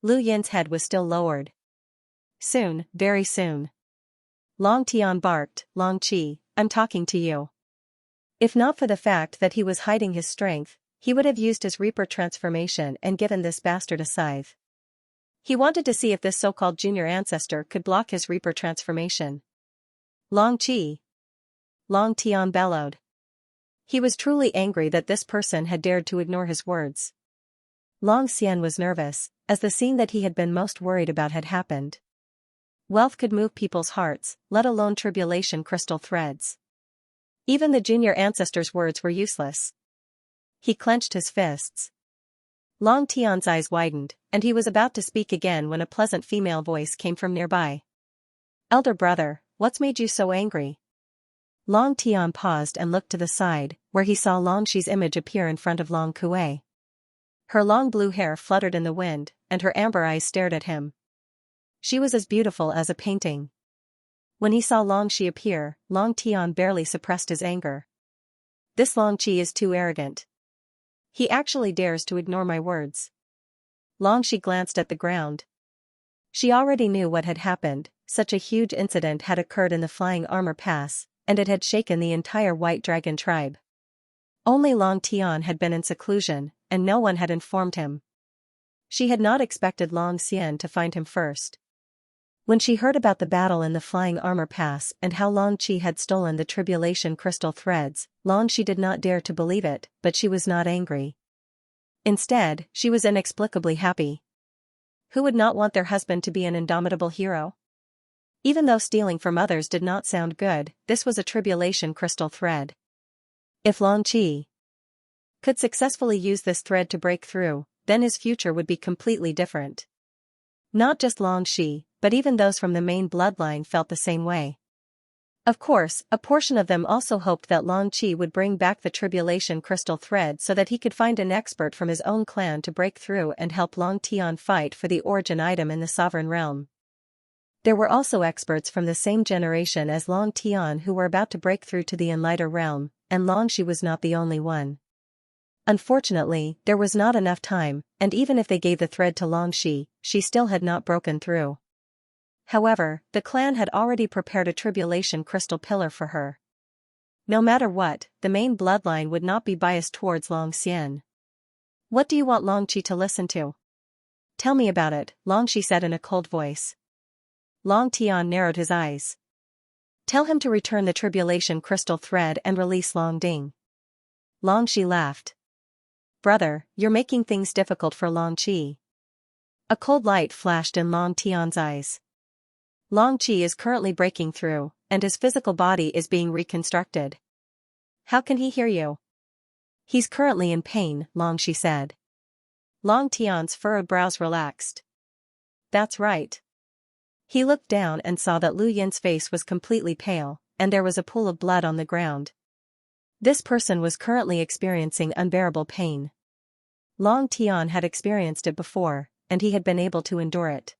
Lu Yin's head was still lowered. Soon, very soon. Long Tian barked, Long Qi, I'm talking to you. If not for the fact that he was hiding his strength, he would have used his Reaper transformation and given this bastard a scythe. He wanted to see if this so-called junior ancestor could block his Reaper transformation. Long Qi. Long Tian bellowed. He was truly angry that this person had dared to ignore his words. Long Xian was nervous, as the scene that he had been most worried about had happened. Wealth could move people's hearts, let alone tribulation crystal threads. Even the junior ancestor's words were useless. He clenched his fists. Long Tian's eyes widened, and he was about to speak again when a pleasant female voice came from nearby. "Elder brother, what's made you so angry?" Long Tian paused and looked to the side, where he saw Long Shi's image appear in front of Long Kuei. Her long blue hair fluttered in the wind, and her amber eyes stared at him. She was as beautiful as a painting. When he saw Long Shi appear, Long Tian barely suppressed his anger. This Long Shi is too arrogant. He actually dares to ignore my words. Long Shi glanced at the ground. She already knew what had happened. Such a huge incident had occurred in the Flying Armor Pass, and it had shaken the entire White Dragon tribe. Only Long Tian had been in seclusion, and no one had informed him. She had not expected Long Xian to find him first. When she heard about the battle in the Flying Armor Pass and how Long Qi had stolen the tribulation crystal threads, Long Shi did not dare to believe it, but she was not angry. Instead, she was inexplicably happy. Who would not want their husband to be an indomitable hero? Even though stealing from others did not sound good, this was a tribulation crystal thread. If Long Qi could successfully use this thread to break through, then his future would be completely different. Not just Long Shi, but even those from the main bloodline felt the same way. Of course, a portion of them also hoped that Long Qi would bring back the tribulation crystal thread so that he could find an expert from his own clan to break through and help Long Tian fight for the origin item in the sovereign realm. There were also experts from the same generation as Long Tian who were about to break through to the Enlighter realm, and Long Shi was not the only one. Unfortunately, there was not enough time, and even if they gave the thread to Long Shi, she still had not broken through. However, the clan had already prepared a tribulation crystal pillar for her. No matter what, the main bloodline would not be biased towards Long Xian. "What do you want Long Qi to listen to?" "Tell me about it," Long Shi said in a cold voice. Long Tian narrowed his eyes. "Tell him to return the tribulation crystal thread and release Long Ding." Long Shi laughed. "Brother, you're making things difficult for Long Qi." A cold light flashed in Long Tian's eyes. Long Qi is currently breaking through, and his physical body is being reconstructed. "How can he hear you?" "He's currently in pain," Long Shi said. Long Tian's furrowed brows relaxed. "That's right." He looked down and saw that Lu Yin's face was completely pale, and there was a pool of blood on the ground. This person was currently experiencing unbearable pain. Long Tian had experienced it before, and he had been able to endure it.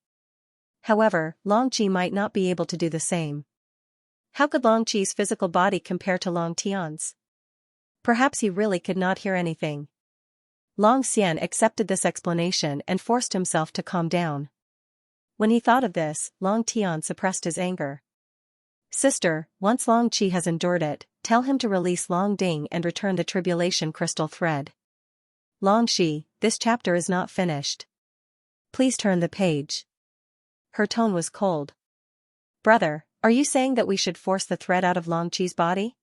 However, Long Qi might not be able to do the same. How could Long Qi's physical body compare to Long Tian's? Perhaps he really could not hear anything. Long Xian accepted this explanation and forced himself to calm down. When he thought of this, Long Tian suppressed his anger. "Sister, once Long Qi has endured it, tell him to release Long Ding and return the tribulation crystal thread." "Long Shi, this chapter is not finished. Please turn the page." Her tone was cold. "Brother, are you saying that we should force the thread out of Long Qi's body?"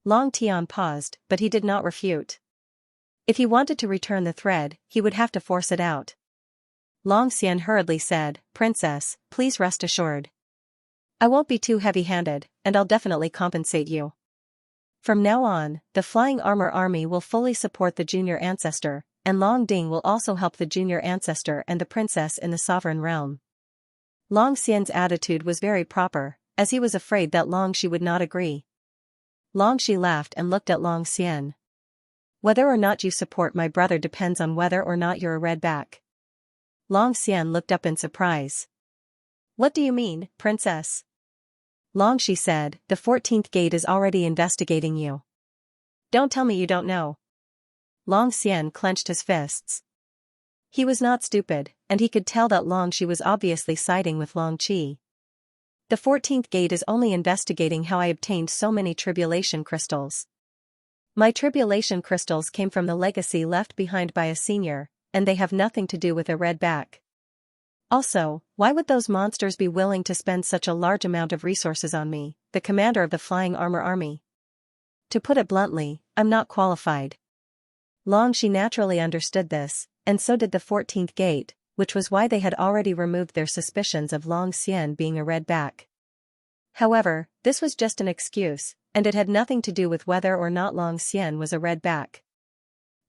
Long Tian paused, but he did not refute. If he wanted to return the thread, he would have to force it out. Long Xian hurriedly said, "Princess, please rest assured. I won't be too heavy-handed, and I'll definitely compensate you. From now on, the Flying Armor Army will fully support the junior ancestor, and Long Ding will also help the junior ancestor and the princess in the sovereign realm." Long Xian's attitude was very proper, as he was afraid that Long Shi would not agree. Long Shi laughed and looked at Long Xian. "Whether or not you support my brother depends on whether or not you're a redback." Long Xian looked up in surprise. "What do you mean, princess?" Long Shi said, "The 14th gate is already investigating you." "Don't tell me you don't know." Long Xian clenched his fists. He was not stupid, and he could tell that Long Shi was obviously siding with Long Qi. "The 14th gate is only investigating how I obtained so many tribulation crystals. My tribulation crystals came from the legacy left behind by a senior, and they have nothing to do with a red back. Also, why would those monsters be willing to spend such a large amount of resources on me, the commander of the Flying Armor Army?" To put it bluntly, I'm not qualified. Long Shi naturally understood this, and so did the 14th gate, which was why they had already removed their suspicions of Long Xian being a redback. However, this was just an excuse, and it had nothing to do with whether or not Long Xian was a redback.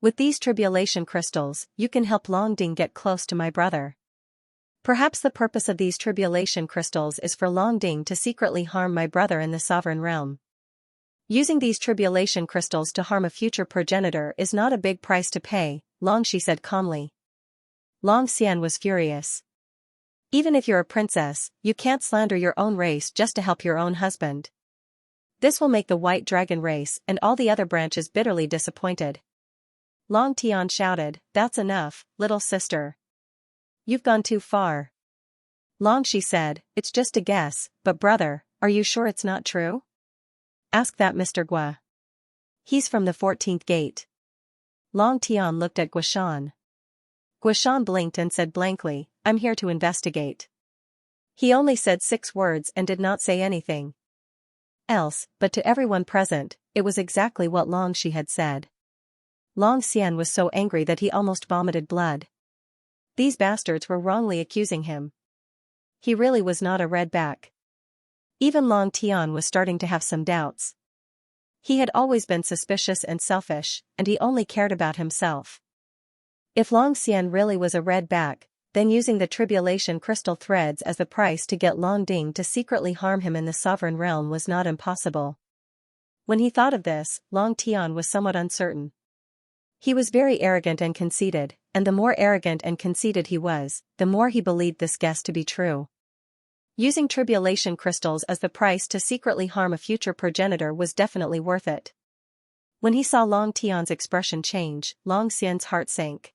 With these tribulation crystals, you can help Long Ding get close to my brother. Perhaps the purpose of these tribulation crystals is for Long Ding to secretly harm my brother in the sovereign realm. Using these tribulation crystals to harm a future progenitor is not a big price to pay, Long Shi said calmly. Long Xian was furious. Even if you're a princess, you can't slander your own race just to help your own husband. This will make the White Dragon race and all the other branches bitterly disappointed. Long Tian shouted, "That's enough, little sister. You've gone too far." Long Shi said, "It's just a guess, but brother, are you sure it's not true? Ask that Mr. Gua. He's from the 14th gate." Long Tian looked at Guashan. Guashan blinked and said blankly, "I'm here to investigate." He only said 6 words and did not say anything else, but to everyone present, it was exactly what Long Shi had said. Long Xian was so angry that he almost vomited blood. These bastards were wrongly accusing him. He really was not a redback. Even Long Tian was starting to have some doubts. He had always been suspicious and selfish, and he only cared about himself. If Long Xian really was a redback, then using the tribulation crystal threads as the price to get Long Ding to secretly harm him in the sovereign realm was not impossible. When he thought of this, Long Tian was somewhat uncertain. He was very arrogant and conceited, and the more arrogant and conceited he was, the more he believed this guess to be true. Using tribulation crystals as the price to secretly harm a future progenitor was definitely worth it. When he saw Long Tian's expression change, Long Xian's heart sank.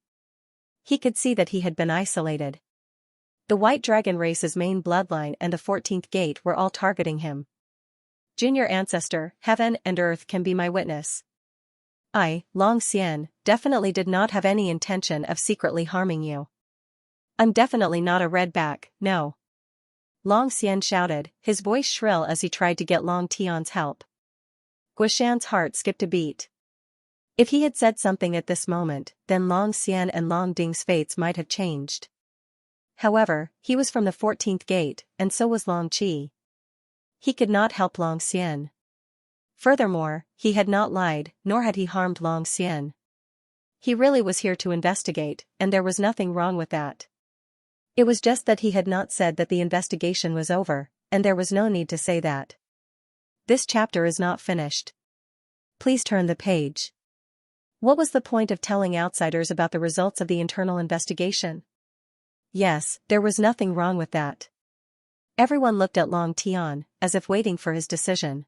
He could see that he had been isolated. The White Dragon race's main bloodline and the 14th gate were all targeting him. "Junior ancestor, heaven and earth can be my witness. I, Long Xian, definitely did not have any intention of secretly harming you. I'm definitely not a redback, no." Long Xian shouted, his voice shrill as he tried to get Long Tian's help. Guashan's heart skipped a beat. If he had said something at this moment, then Long Xian and Long Ding's fates might have changed. However, he was from the 14th gate, and so was Long Qi. He could not help Long Xian. Furthermore, he had not lied, nor had he harmed Long Xian. He really was here to investigate, and there was nothing wrong with that. It was just that he had not said that the investigation was over, and there was no need to say that. This chapter is not finished. Please turn the page. What was the point of telling outsiders about the results of the internal investigation? Yes, there was nothing wrong with that. Everyone looked at Long Tian, as if waiting for his decision.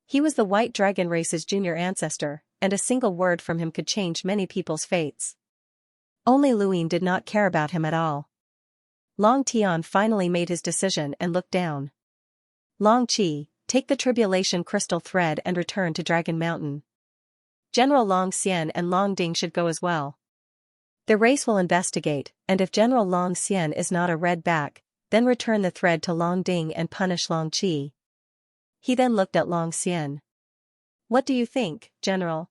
He was the White Dragon race's junior ancestor, and a single word from him could change many people's fates. Only Luin did not care about him at all. Long Tian finally made his decision and looked down. "Long Qi, take the tribulation crystal thread and return to Dragon Mountain. General Long Xian and Long Ding should go as well. The race will investigate, and if General Long Xian is not a redback, then return the thread to Long Ding and punish Long Qi." He then looked at Long Xian. "What do you think, General?"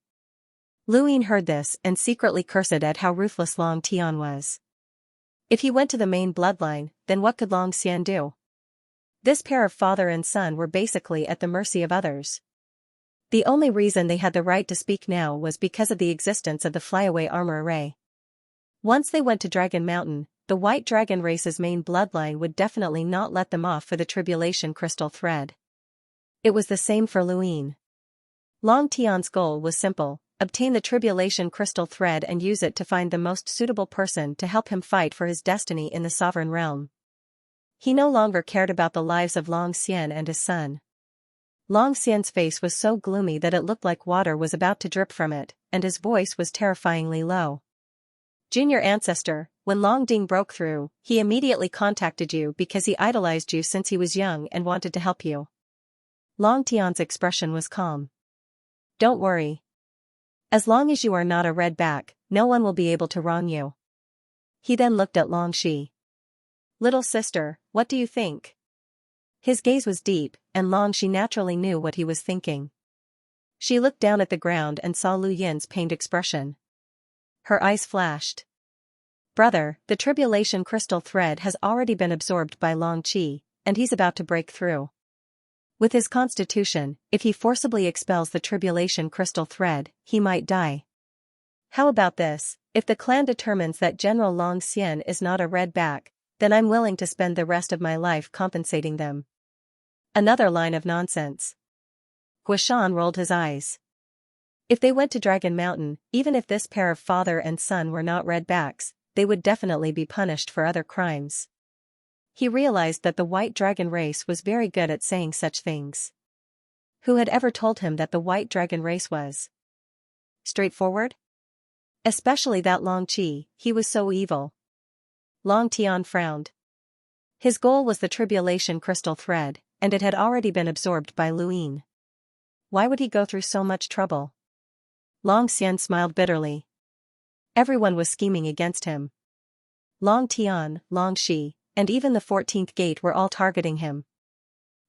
Luin heard this and secretly cursed at how ruthless Long Tian was. If he went to the main bloodline, then what could Long Xian do? This pair of father and son were basically at the mercy of others. The only reason they had the right to speak now was because of the existence of the flyaway armor array. Once they went to Dragon Mountain, the White Dragon race's main bloodline would definitely not let them off for the tribulation crystal thread. It was the same for Luin. Long Tian's goal was simple: obtain the tribulation crystal thread and use it to find the most suitable person to help him fight for his destiny in the sovereign realm. He no longer cared about the lives of Long Xian and his son. Long Xian's face was so gloomy that it looked like water was about to drip from it, and his voice was terrifyingly low. "Junior ancestor, when Long Ding broke through, he immediately contacted you because he idolized you since he was young and wanted to help you." Long Tian's expression was calm. "Don't worry. As long as you are not a redback, no one will be able to wrong you." He then looked at Long Shi. "Little sister, what do you think?" His gaze was deep, and Long Shi naturally knew what he was thinking. She looked down at the ground and saw Lu Yin's pained expression. Her eyes flashed. Brother, the tribulation crystal thread has already been absorbed by Long Qi, and he's about to break through. With his constitution, if he forcibly expels the tribulation crystal thread, he might die. How about this? If the clan determines that General Long Xian is not a red back, then I'm willing to spend the rest of my life compensating them. Another line of nonsense. Guishan rolled his eyes. If they went to Dragon Mountain, even if this pair of father and son were not red backs, they would definitely be punished for other crimes. He realized that the White Dragon race was very good at saying such things. Who had ever told him that the White Dragon race was straightforward? Especially that Long Qi, he was so evil. Long Tian frowned. His goal was the tribulation crystal thread, and it had already been absorbed by Lu Yin. Why would he go through so much trouble? Long Xian smiled bitterly. Everyone was scheming against him. Long Tian, Long Shi, and even the 14th gate were all targeting him.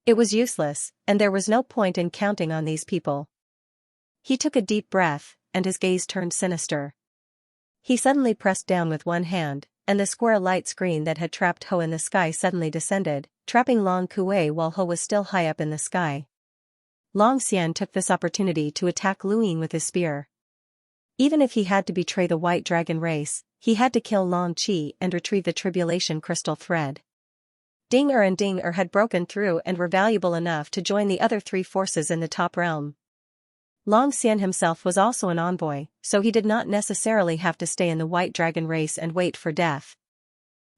It was useless, and there was no point in counting on these people. He took a deep breath, and his gaze turned sinister. He suddenly pressed down with one hand, and the square light screen that had trapped Ho in the sky suddenly descended, trapping Long Kuei while Ho was still high up in the sky. Long Xian took this opportunity to attack Lu Yin with his spear. Even if he had to betray the White Dragon race, he had to kill Long Qi and retrieve the tribulation crystal thread. Ding-er and Ding-er had broken through and were valuable enough to join the other three forces in the top realm. Long Xian himself was also an envoy, so he did not necessarily have to stay in the White Dragon race and wait for death.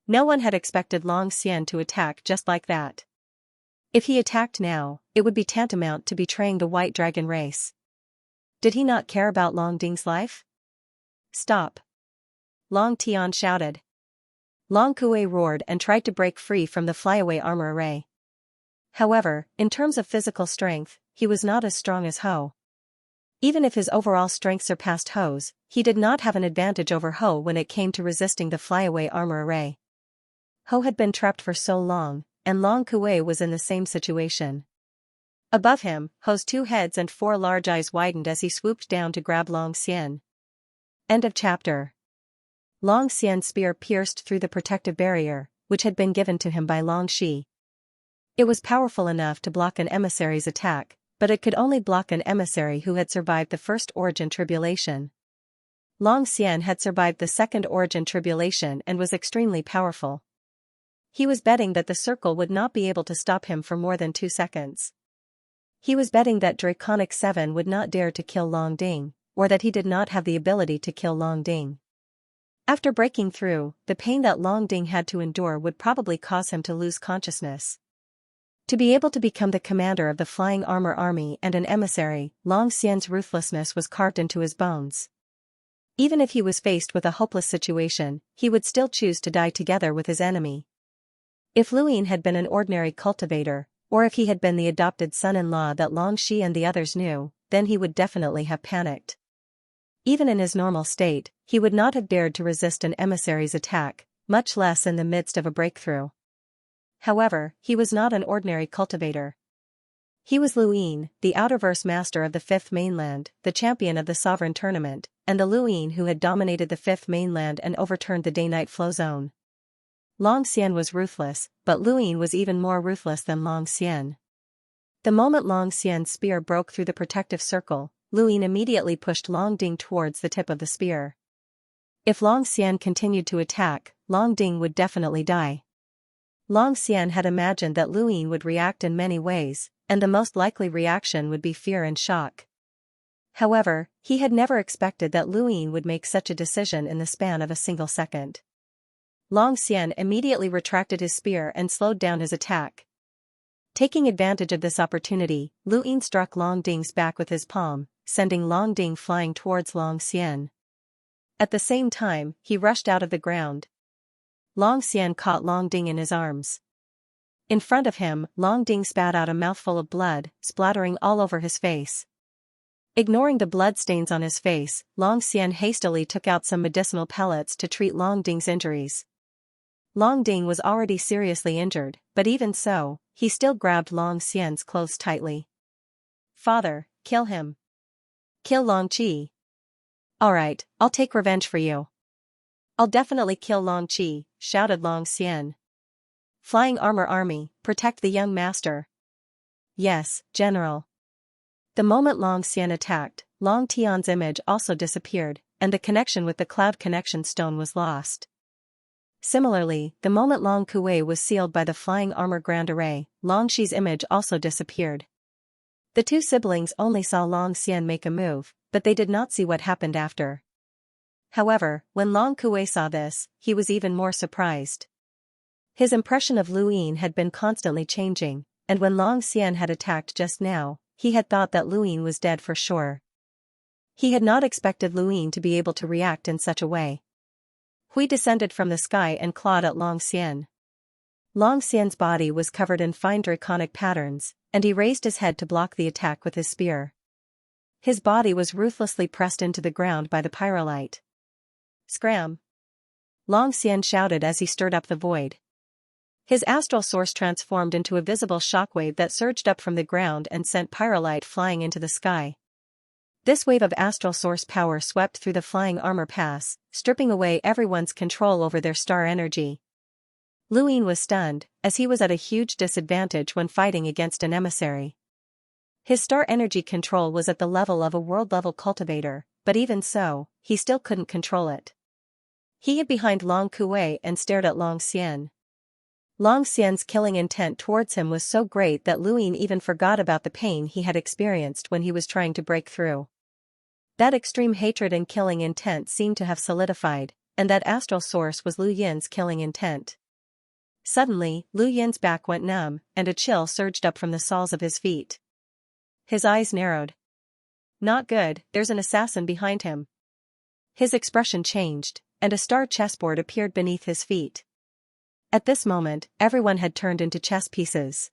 No one had expected Long Xian to attack just like that. If he attacked now, it would be tantamount to betraying the White Dragon race. Did he not care about Long Ding's life? Stop! Long Tian shouted. Long Kuei roared and tried to break free from the flyaway armor array. However, in terms of physical strength, he was not as strong as Ho. Even if his overall strength surpassed Ho's, he did not have an advantage over Ho when it came to resisting the flyaway armor array. Ho had been trapped for so long, and Long Kuei was in the same situation. Above him, Ho's 2 heads and 4 large eyes widened as he swooped down to grab Long Xian. End of chapter. Long Xian's spear pierced through the protective barrier, which had been given to him by Long Shi. It was powerful enough to block an emissary's attack, but it could only block an emissary who had survived the first origin tribulation. Long Xian had survived the second origin tribulation and was extremely powerful. He was betting that the circle would not be able to stop him for more than 2 seconds. He was betting that Draconic 7 would not dare to kill Long Ding, or that he did not have the ability to kill Long Ding. After breaking through, the pain that Long Ding had to endure would probably cause him to lose consciousness. To be able to become the commander of the Flying Armor Army and an emissary, Long Xian's ruthlessness was carved into his bones. Even if he was faced with a hopeless situation, he would still choose to die together with his enemy. If Lu Yin had been an ordinary cultivator, or if he had been the adopted son-in-law that Long Shi and the others knew, then he would definitely have panicked. Even in his normal state, he would not have dared to resist an emissary's attack, much less in the midst of a breakthrough. However, he was not an ordinary cultivator. He was Lu Yin, the Outerverse master of the Fifth Mainland, the champion of the Sovereign Tournament, and the Lu Yin who had dominated the Fifth Mainland and overturned the day-night flow zone. Long Xian was ruthless, but Lu Yin was even more ruthless than Long Xian. The moment Long Xian's spear broke through the protective circle, Lu Yin immediately pushed Long Ding towards the tip of the spear. If Long Xian continued to attack, Long Ding would definitely die. Long Xian had imagined that Lu Yin would react in many ways, and the most likely reaction would be fear and shock. However, he had never expected that Lu Yin would make such a decision in the span of a single second. Long Xian immediately retracted his spear and slowed down his attack. Taking advantage of this opportunity, Lu Yin struck Long Ding's back with his palm, sending Long Ding flying towards Long Xian. At the same time, he rushed out of the ground. Long Xian caught Long Ding in his arms. In front of him, Long Ding spat out a mouthful of blood, splattering all over his face. Ignoring the blood stains on his face, Long Xian hastily took out some medicinal pellets to treat Long Ding's injuries. Long Ding was already seriously injured, but even so, he still grabbed Long Xian's clothes tightly. "Father, kill him." Kill Long Qi. Alright, I'll take revenge for you. I'll definitely kill Long Qi, shouted Long Xian. Flying Armor Army, protect the young master. Yes, General. The moment Long Xian attacked, Long Tian's image also disappeared, and the connection with the Cloud Connection Stone was lost. Similarly, the moment Long Kuei was sealed by the Flying Armor Grand Array, Long Xi's image also disappeared. The two siblings only saw Long Xian make a move, but they did not see what happened after. However, when Long Kuei saw this, he was even more surprised. His impression of Lu Yin had been constantly changing, and when Long Xian had attacked just now, he had thought that Lu Yin was dead for sure. He had not expected Lu Yin to be able to react in such a way. Hui descended from the sky and clawed at Long Xian. Long Xian's body was covered in fine draconic patterns, and he raised his head to block the attack with his spear. His body was ruthlessly pressed into the ground by the pyrolite. Scram! Long Xian shouted as he stirred up the void. His astral source transformed into a visible shockwave that surged up from the ground and sent pyrolite flying into the sky. This wave of astral source power swept through the Flying Armor Pass, stripping away everyone's control over their star energy. Lu Yin was stunned, as he was at a huge disadvantage when fighting against an emissary. His star energy control was at the level of a world-level cultivator, but even so, he still couldn't control it. He hid behind Long Kuei and stared at Long Xian. Long Xian's killing intent towards him was so great that Lu Yin even forgot about the pain he had experienced when he was trying to break through. That extreme hatred and killing intent seemed to have solidified, and that astral source was Lu Yin's killing intent. Suddenly, Lu Yin's back went numb, and a chill surged up from the soles of his feet. His eyes narrowed. Not good, there's an assassin behind him. His expression changed, and a star chessboard appeared beneath his feet. At this moment, everyone had turned into chess pieces.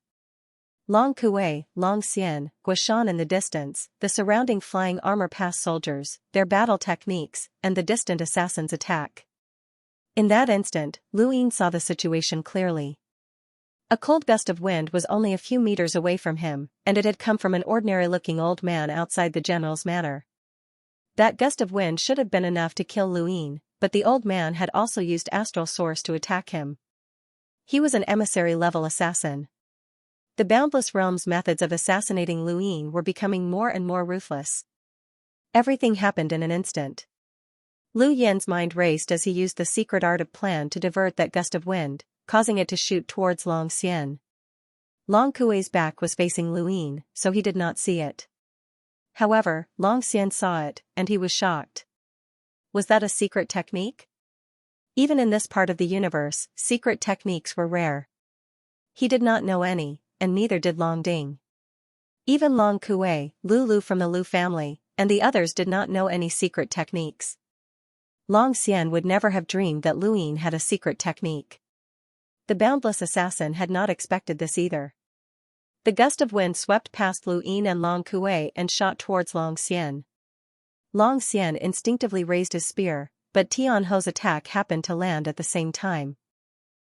Long Kuei, Long Xian, Guishan in the distance, the surrounding Flying Armor Pass soldiers, their battle techniques, and the distant assassin's attack. In that instant, Lu Yin saw the situation clearly. A cold gust of wind was only a few meters away from him, and it had come from an ordinary-looking old man outside the general's manor. That gust of wind should have been enough to kill Lu Yin, but the old man had also used astral source to attack him. He was an emissary-level assassin. The Boundless Realm's methods of assassinating Lu Yin were becoming more and more ruthless. Everything happened in an instant. Lu Yin's mind raced as he used the secret art of plan to divert that gust of wind, causing it to shoot towards Long Xian. Long Kuei's back was facing Lu Yin, so he did not see it. However, Long Xian saw it, and he was shocked. Was that a secret technique? Even in this part of the universe, secret techniques were rare. He did not know any, and neither did Long Ding. Even Long Kuei, Lu from the Lu family, and the others did not know any secret techniques. Long Xian would never have dreamed that Lu Yin had a secret technique. The boundless assassin had not expected this either. The gust of wind swept past Lu Yin and Long Kuei and shot towards Long Xian. Long Xian instinctively raised his spear, but Tian Ho's attack happened to land at the same time.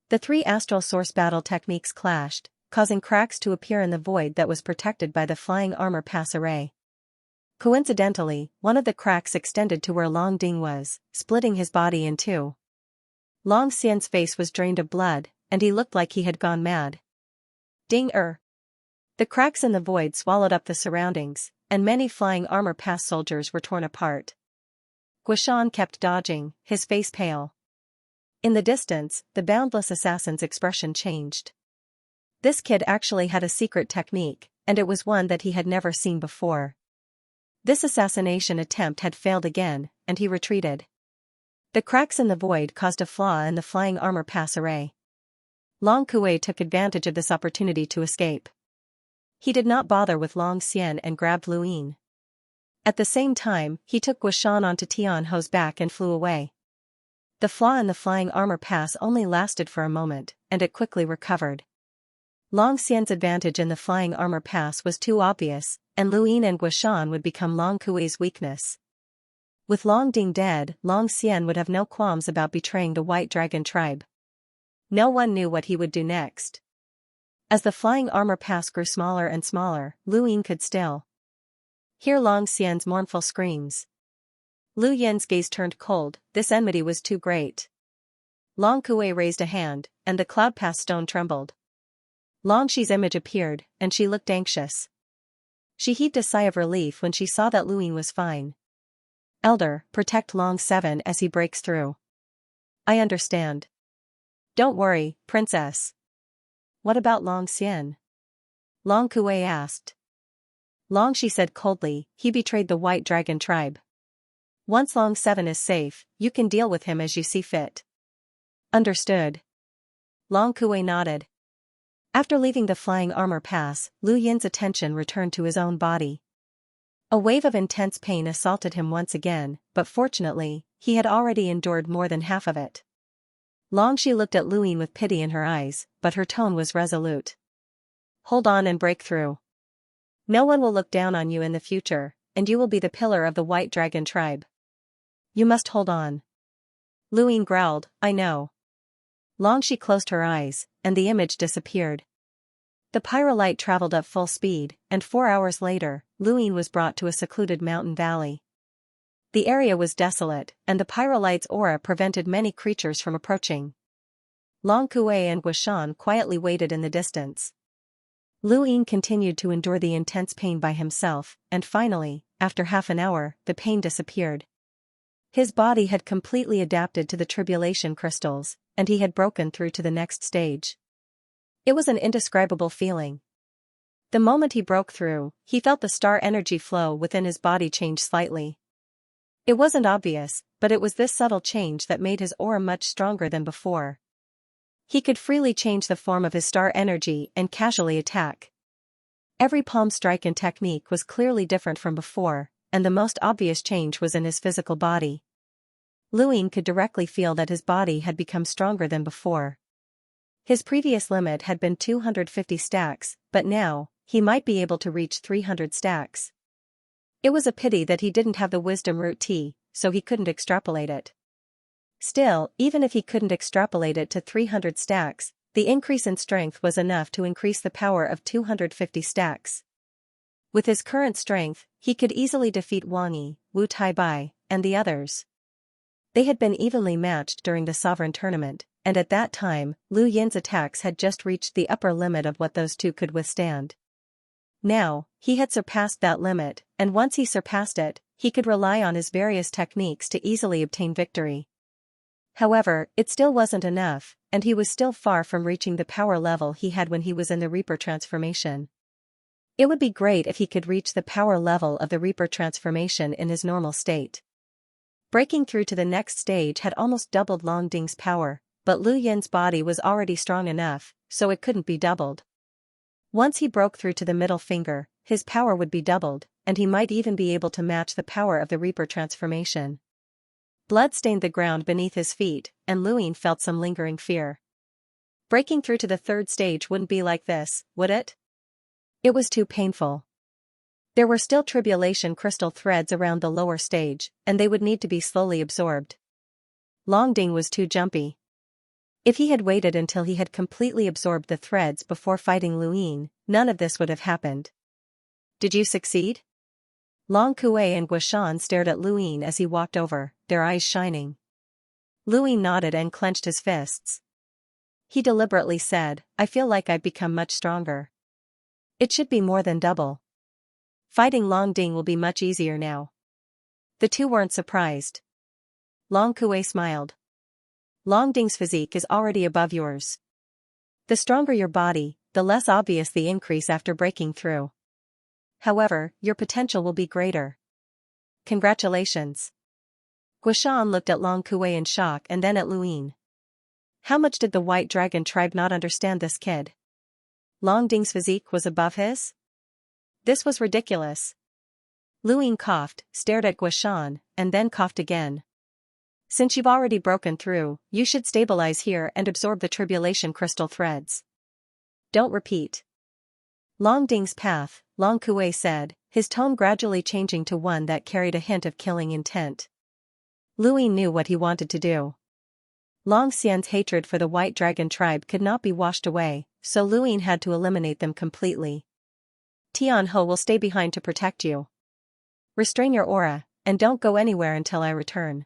The three astral source battle techniques clashed, causing cracks to appear in the void that was protected by the Flying Armor Pass array. Coincidentally, one of the cracks extended to where Long Ding was, splitting his body in two. Long Xian's face was drained of blood, and he looked like he had gone mad. Ding-er! The cracks in the void swallowed up the surroundings, and many Flying Armor Pass soldiers were torn apart. Guishan kept dodging, his face pale. In the distance, the boundless assassin's expression changed. This kid actually had a secret technique, and it was one that he had never seen before. This assassination attempt had failed again, and he retreated. The cracks in the void caused a flaw in the Flying Armor Pass array. Long Kuei took advantage of this opportunity to escape. He did not bother with Long Xian and grabbed Lu Yin. At the same time, he took Guishan onto Tian Ho's back and flew away. The flaw in the Flying Armor Pass only lasted for a moment, and it quickly recovered. Long Xian's advantage in the Flying Armor Pass was too obvious, and Lu Yin and Guishan would become Long Kuei's weakness. With Long Ding dead, Long Xian would have no qualms about betraying the White Dragon tribe. No one knew what he would do next. As the Flying Armor Pass grew smaller and smaller, Lu Yin could still Hear Long Xian's mournful screams. Lu Yin's gaze turned cold, this enmity was too great. Long Kuei raised a hand, and the cloud path stone trembled. Long Shi's image appeared, and she looked anxious. She heaved a sigh of relief when she saw that Lu Yin was fine. Elder, protect Long 7 as he breaks through. I understand. Don't worry, princess. What about Long Xian? Long Kuei asked. Long Shi said coldly, he betrayed the White Dragon tribe. Once Long 7 is safe, you can deal with him as you see fit. Understood. Long Kuei nodded. After leaving the flying armor pass, Lu Yin's attention returned to his own body. A wave of intense pain assaulted him once again, but fortunately, he had already endured more than half of it. Long Shi looked at Lu Yin with pity in her eyes, but her tone was resolute. Hold on and break through. No one will look down on you in the future, and you will be the pillar of the White Dragon tribe. You must hold on. Lu Yin growled, I know. Long Shi closed her eyes, and the image disappeared. The pyrolite traveled at full speed, and 4 hours later, Lu Yin was brought to a secluded mountain valley. The area was desolate, and the pyrolite's aura prevented many creatures from approaching. Long Kuei and Guishan quietly waited in the distance. Lu Yin continued to endure the intense pain by himself, and finally, after half an hour, the pain disappeared. His body had completely adapted to the tribulation crystals, and he had broken through to the next stage. It was an indescribable feeling. The moment he broke through, he felt the star energy flow within his body change slightly. It wasn't obvious, but it was this subtle change that made his aura much stronger than before. He could freely change the form of his star energy and casually attack. Every palm strike and technique was clearly different from before, and the most obvious change was in his physical body. Lu Yin could directly feel that his body had become stronger than before. His previous limit had been 250 stacks, but now, he might be able to reach 300 stacks. It was a pity that he didn't have the wisdom root T, so he couldn't extrapolate it. Still, even if he couldn't extrapolate it to 300 stacks, the increase in strength was enough to increase the power of 250 stacks. With his current strength, he could easily defeat Wang Yi, Wu Taibai, and the others. They had been evenly matched during the Sovereign Tournament, and at that time, Lu Yin's attacks had just reached the upper limit of what those two could withstand. Now, he had surpassed that limit, and once he surpassed it, he could rely on his various techniques to easily obtain victory. However, it still wasn't enough, and he was still far from reaching the power level he had when he was in the Reaper transformation. It would be great if he could reach the power level of the Reaper transformation in his normal state. Breaking through to the next stage had almost doubled Long Ding's power, but Lu Yin's body was already strong enough, so it couldn't be doubled. Once he broke through to the middle finger, his power would be doubled, and he might even be able to match the power of the Reaper transformation. Blood stained the ground beneath his feet, and Lu Yin felt some lingering fear. Breaking through to the third stage wouldn't be like this, would it? It was too painful. There were still tribulation crystal threads around the lower stage, and they would need to be slowly absorbed. Long Ding was too jumpy. If he had waited until he had completely absorbed the threads before fighting Lu Yin, none of this would have happened. Did you succeed? Long Kuei and Guishan stared at Lu Yin as he walked over, their eyes shining. Lu Yin nodded and clenched his fists. He deliberately said, I feel like I've become much stronger. It should be more than double. Fighting Long Ding will be much easier now. The two weren't surprised. Long Kuei smiled. Long Ding's physique is already above yours. The stronger your body, the less obvious the increase after breaking through. However, your potential will be greater. Congratulations. Guishan looked at Long Kuei in shock and then at Lu Yin. How much did the White Dragon tribe not understand this kid? Long Ding's physique was above his? This was ridiculous. Lu Yin coughed, stared at Guishan, and then coughed again. Since you've already broken through, you should stabilize here and absorb the tribulation crystal threads. Don't repeat. Long Ding's path, Long Kuei said, his tone gradually changing to one that carried a hint of killing intent. Lu Yin knew what he wanted to do. Long Xian's hatred for the White Dragon tribe could not be washed away, so Lu Yin had to eliminate them completely. Tian Ho will stay behind to protect you. Restrain your aura, and don't go anywhere until I return.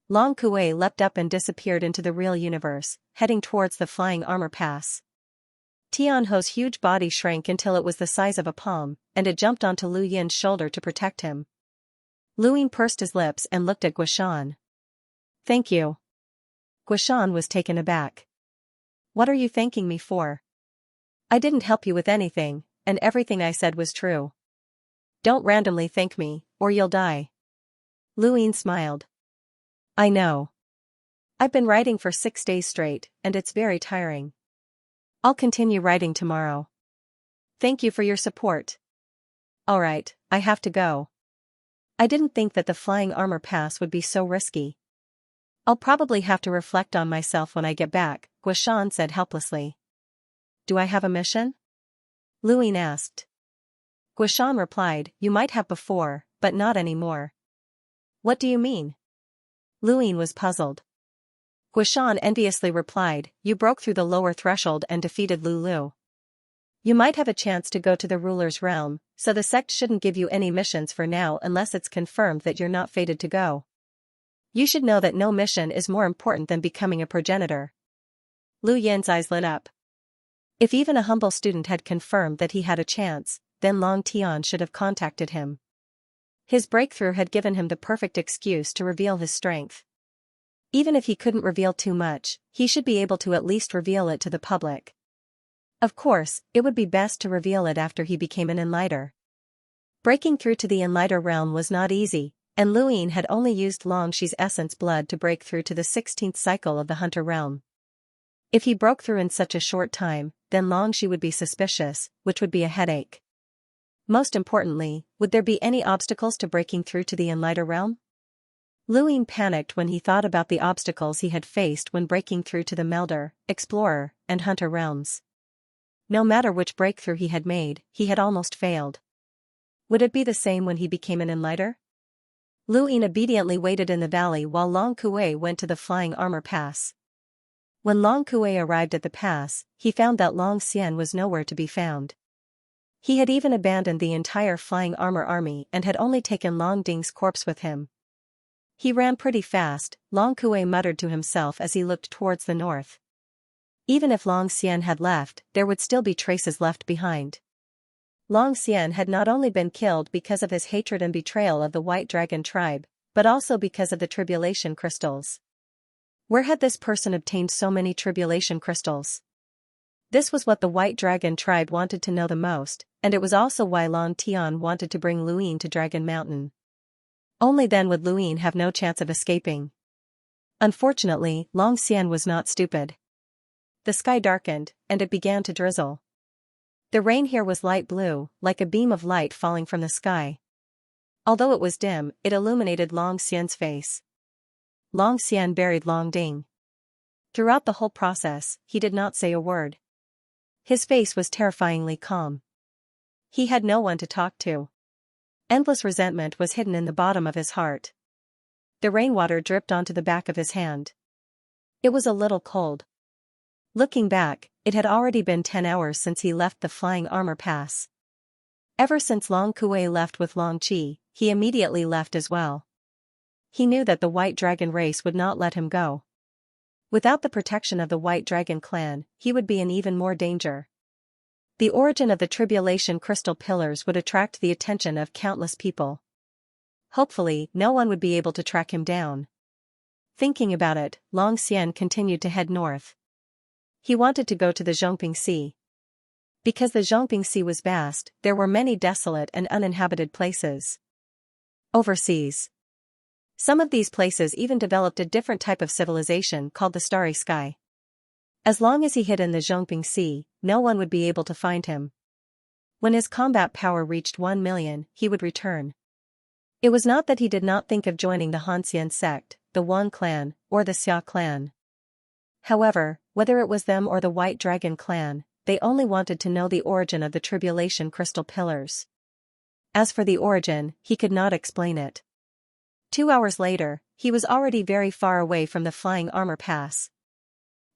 Long Kuei leapt up and disappeared into the real universe, heading towards the flying armor pass. Tianho's huge body shrank until it was the size of a palm, and it jumped onto Lu Yin's shoulder to protect him. Lu Yin pursed his lips and looked at Guishan. Thank you. Guishan was taken aback. What are you thanking me for? I didn't help you with anything, and everything I said was true. Don't randomly thank me, or you'll die. Lu Yin smiled. I know. I've been writing for 6 days straight, and it's very tiring. I'll continue writing tomorrow. Thank you for your support. Alright, I have to go. I didn't think that the flying armor pass would be so risky. I'll probably have to reflect on myself when I get back, Guishan said helplessly. Do I have a mission? Lu Yin asked. Guishan replied, you might have before, but not anymore. What do you mean? Lu Yin was puzzled. Guishan enviously replied, you broke through the lower threshold and defeated Lulu. You might have a chance to go to the ruler's realm, so the sect shouldn't give you any missions for now unless it's confirmed that you're not fated to go. You should know that no mission is more important than becoming a progenitor. Lu Yin's eyes lit up. If even a humble student had confirmed that he had a chance, then Long Tian should have contacted him. His breakthrough had given him the perfect excuse to reveal his strength. Even if he couldn't reveal too much, he should be able to at least reveal it to the public. Of course, it would be best to reveal it after he became an Enlighter. Breaking through to the Enlighter realm was not easy, and Lu Yin had only used Long Shi's essence blood to break through to the 16th cycle of the Hunter realm. If he broke through in such a short time, then Long Shi would be suspicious, which would be a headache. Most importantly, would there be any obstacles to breaking through to the Enlighter realm? Lu Yin panicked when he thought about the obstacles he had faced when breaking through to the Melder, Explorer, and Hunter realms. No matter which breakthrough he had made, he had almost failed. Would it be the same when he became an Enlighter? Lu Yin obediently waited in the valley while Long Kuei went to the flying armor pass. When Long Kuei arrived at the pass, he found that Long Xian was nowhere to be found. He had even abandoned the entire flying armor army and had only taken Long Ding's corpse with him. He ran pretty fast, Long Kuei muttered to himself as he looked towards the north. Even if Long Xian had left, there would still be traces left behind. Long Xian had not only been killed because of his hatred and betrayal of the White Dragon tribe, but also because of the tribulation crystals. Where had this person obtained so many tribulation crystals? This was what the White Dragon tribe wanted to know the most, and it was also why Long Tian wanted to bring Lu Yin to Dragon Mountain. Only then would Lu Yin have no chance of escaping. Unfortunately, Long Xian was not stupid. The sky darkened, and it began to drizzle. The rain here was light blue, like a beam of light falling from the sky. Although it was dim, it illuminated Long Xian's face. Long Xian buried Long Ding. Throughout the whole process, he did not say a word. His face was terrifyingly calm. He had no one to talk to. Endless resentment was hidden in the bottom of his heart. The rainwater dripped onto the back of his hand. It was a little cold. Looking back, it had already been 10 hours since he left the flying armor pass. Ever since Long Kuei left with Long Qi, he immediately left as well. He knew that the White Dragon race would not let him go. Without the protection of the White Dragon clan, he would be in even more danger. The origin of the tribulation crystal pillars would attract the attention of countless people. Hopefully, no one would be able to track him down. Thinking about it, Long Xian continued to head north. He wanted to go to the Zhongping Sea. Because the Zhongping Sea was vast, there were many desolate and uninhabited places. Overseas. Some of these places even developed a different type of civilization called the Starry Sky. As long as he hid in the Zhongping Sea, no one would be able to find him. When his combat power reached 1 million, he would return. It was not that he did not think of joining the Hanxian sect, the Wan clan, or the Xia clan. However, whether it was them or the White Dragon clan, they only wanted to know the origin of the tribulation crystal pillars. As for the origin, he could not explain it. 2 hours later, he was already very far away from the flying armor pass.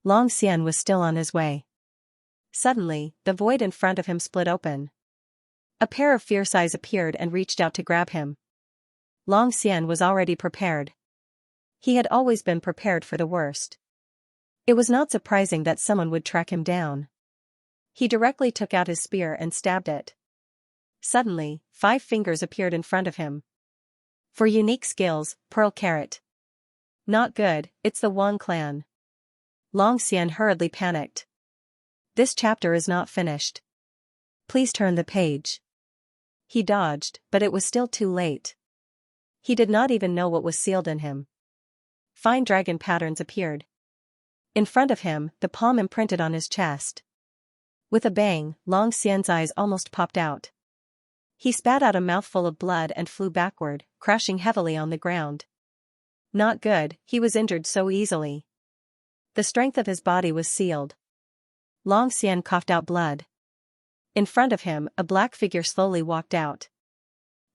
Long Xian was still on his way. Suddenly, the void in front of him split open. A pair of fierce eyes appeared and reached out to grab him. Long Xian was already prepared. He had always been prepared for the worst. It was not surprising that someone would track him down. He directly took out his spear and stabbed it. Suddenly, 5 fingers appeared in front of him. For unique skills, Pearl Carrot. Not good, it's the Wang clan. Long Xian hurriedly panicked. This chapter is not finished. Please turn the page. He dodged, but it was still too late. He did not even know what was sealed in him. Fine dragon patterns appeared. In front of him, the palm imprinted on his chest. With a bang, Long Xian's eyes almost popped out. He spat out a mouthful of blood and flew backward, crashing heavily on the ground. Not good, he was injured so easily. The strength of his body was sealed. Long Xian coughed out blood. In front of him, a black figure slowly walked out.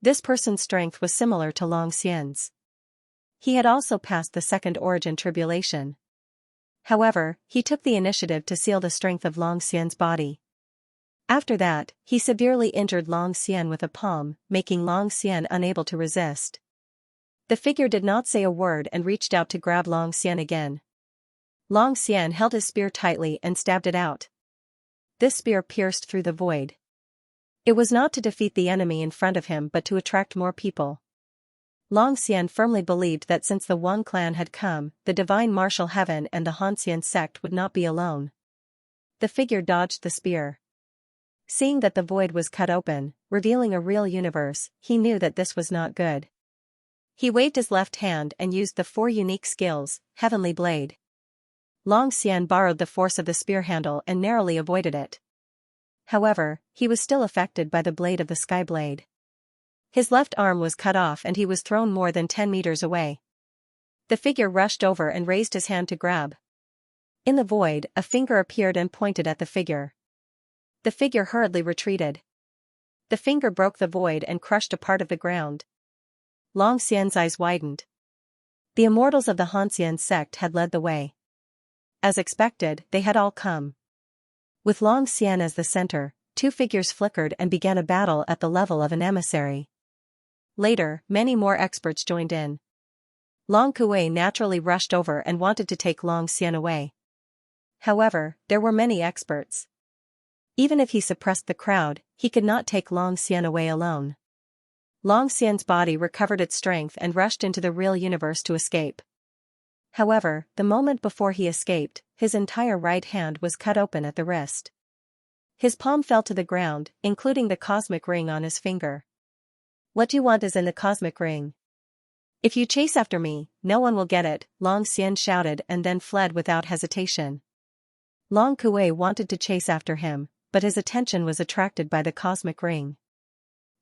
This person's strength was similar to Long Xian's. He had also passed the second origin tribulation. However, he took the initiative to seal the strength of Long Xian's body. After that, he severely injured Long Xian with a palm, making Long Xian unable to resist. The figure did not say a word and reached out to grab Long Xian again. Long Xian held his spear tightly and stabbed it out. This spear pierced through the void. It was not to defeat the enemy in front of him but to attract more people. Long Xian firmly believed that since the Wang clan had come, the divine martial heaven and the Hanxian sect would not be alone. The figure dodged the spear. Seeing that the void was cut open, revealing a real universe, he knew that this was not good. He waved his left hand and used the 4 unique skills, Heavenly Blade. Long Xian borrowed the force of the spear handle and narrowly avoided it. However, he was still affected by the blade of the Sky Blade. His left arm was cut off and he was thrown more than 10 meters away. The figure rushed over and raised his hand to grab. In the void, a finger appeared and pointed at the figure. The figure hurriedly retreated. The finger broke the void and crushed a part of the ground. Long Xian's eyes widened. The immortals of the Hanxian sect had led the way. As expected, they had all come. With Long Xian as the center, 2 figures flickered and began a battle at the level of an emissary. Later, many more experts joined in. Long Kuei naturally rushed over and wanted to take Long Xian away. However, there were many experts. Even if he suppressed the crowd, he could not take Long Xian away alone. Long Xian's body recovered its strength and rushed into the real universe to escape. However, the moment before he escaped, his entire right hand was cut open at the wrist. His palm fell to the ground, including the cosmic ring on his finger. What you want is in the cosmic ring. If you chase after me, no one will get it, Long Xian shouted and then fled without hesitation. Long Kuei wanted to chase after him, but his attention was attracted by the cosmic ring.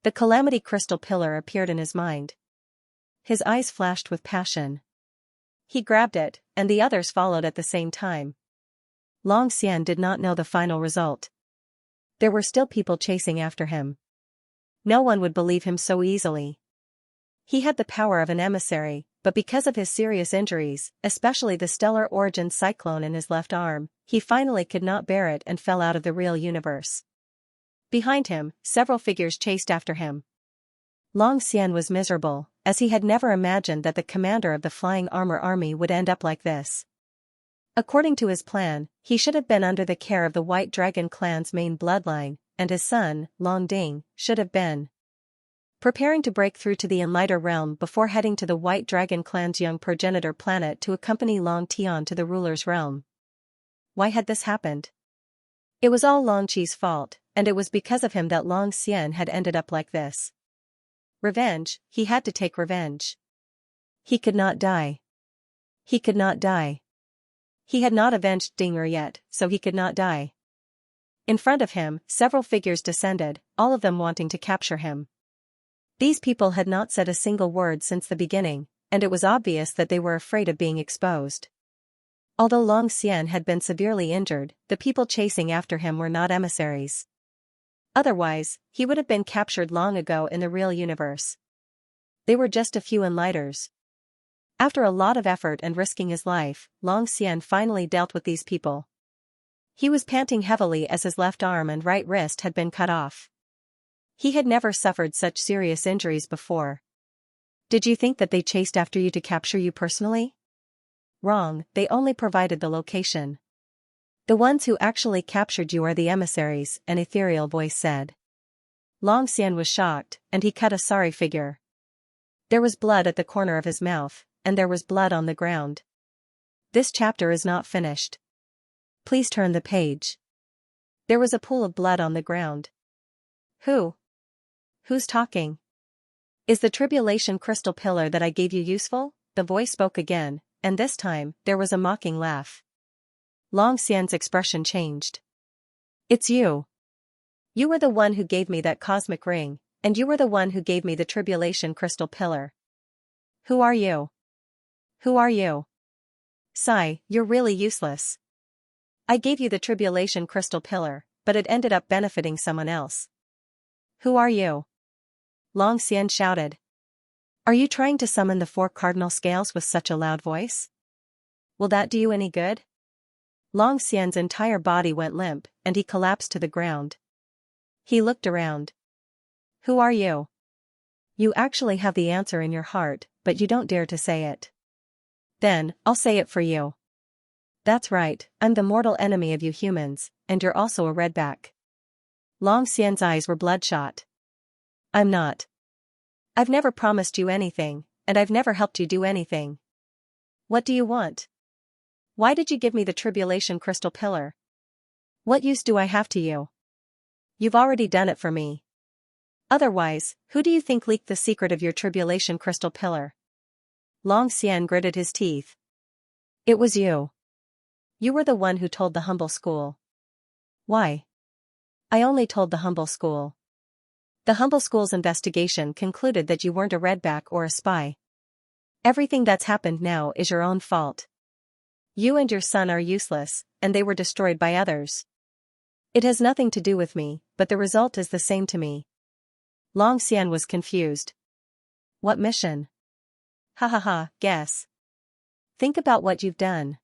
The Calamity Crystal Pillar appeared in his mind. His eyes flashed with passion. He grabbed it, and the others followed at the same time. Long Xian did not know the final result. There were still people chasing after him. No one would believe him so easily. He had the power of an emissary, but because of his serious injuries, especially the stellar origin cyclone in his left arm, he finally could not bear it and fell out of the real universe. Behind him, several figures chased after him. Long Xian was miserable, as he had never imagined that the commander of the Flying Armor Army would end up like this. According to his plan, he should have been under the care of the White Dragon clan's main bloodline, and his son, Long Ding, should have been preparing to break through to the Enlighter realm before heading to the White Dragon clan's young progenitor planet to accompany Long Tian to the ruler's realm. Why had this happened? It was all Long Qi's fault, and it was because of him that Long Xian had ended up like this. Revenge, he had to take revenge. He could not die. He could not die. He had not avenged Dinger yet, so he could not die. In front of him, several figures descended, all of them wanting to capture him. These people had not said a single word since the beginning, and it was obvious that they were afraid of being exposed. Although Long Xian had been severely injured, the people chasing after him were not emissaries. Otherwise, he would have been captured long ago in the real universe. They were just a few enlighters. After a lot of effort and risking his life, Long Xian finally dealt with these people. He was panting heavily as his left arm and right wrist had been cut off. He had never suffered such serious injuries before. Did you think that they chased after you to capture you personally? Wrong, they only provided the location. The ones who actually captured you are the emissaries, an ethereal voice said. Long Xian was shocked, and he cut a sorry figure. There was blood at the corner of his mouth, and there was blood on the ground. This chapter is not finished. Please turn the page. There was a pool of blood on the ground. Who? Who's talking? Is the tribulation crystal pillar that I gave you useful? The voice spoke again, and this time, there was a mocking laugh. Long Xian's expression changed. It's you. You were the one who gave me that cosmic ring, and you were the one who gave me the tribulation crystal pillar. Who are you? Who are you? Sigh, you're really useless. I gave you the tribulation crystal pillar, but it ended up benefiting someone else. Who are you? Long Xian shouted. Are you trying to summon the 4 cardinal scales with such a loud voice? Will that do you any good? Long Xian's entire body went limp, and he collapsed to the ground. He looked around. Who are you? You actually have the answer in your heart, but you don't dare to say it. Then, I'll say it for you. That's right, I'm the mortal enemy of you humans, and you're also a redback. Long Xian's eyes were bloodshot. I'm not. I've never promised you anything, and I've never helped you do anything. What do you want? Why did you give me the tribulation crystal pillar? What use do I have to you? You've already done it for me. Otherwise, who do you think leaked the secret of your tribulation crystal pillar? Long Xian gritted his teeth. It was you. You were the one who told the humble school. Why? I only told the humble school. The humble school's investigation concluded that you weren't a redback or a spy. Everything that's happened now is your own fault. You and your son are useless, and they were destroyed by others. It has nothing to do with me, but the result is the same to me. Long Xian was confused. What mission? Ha ha ha, guess. Think about what you've done.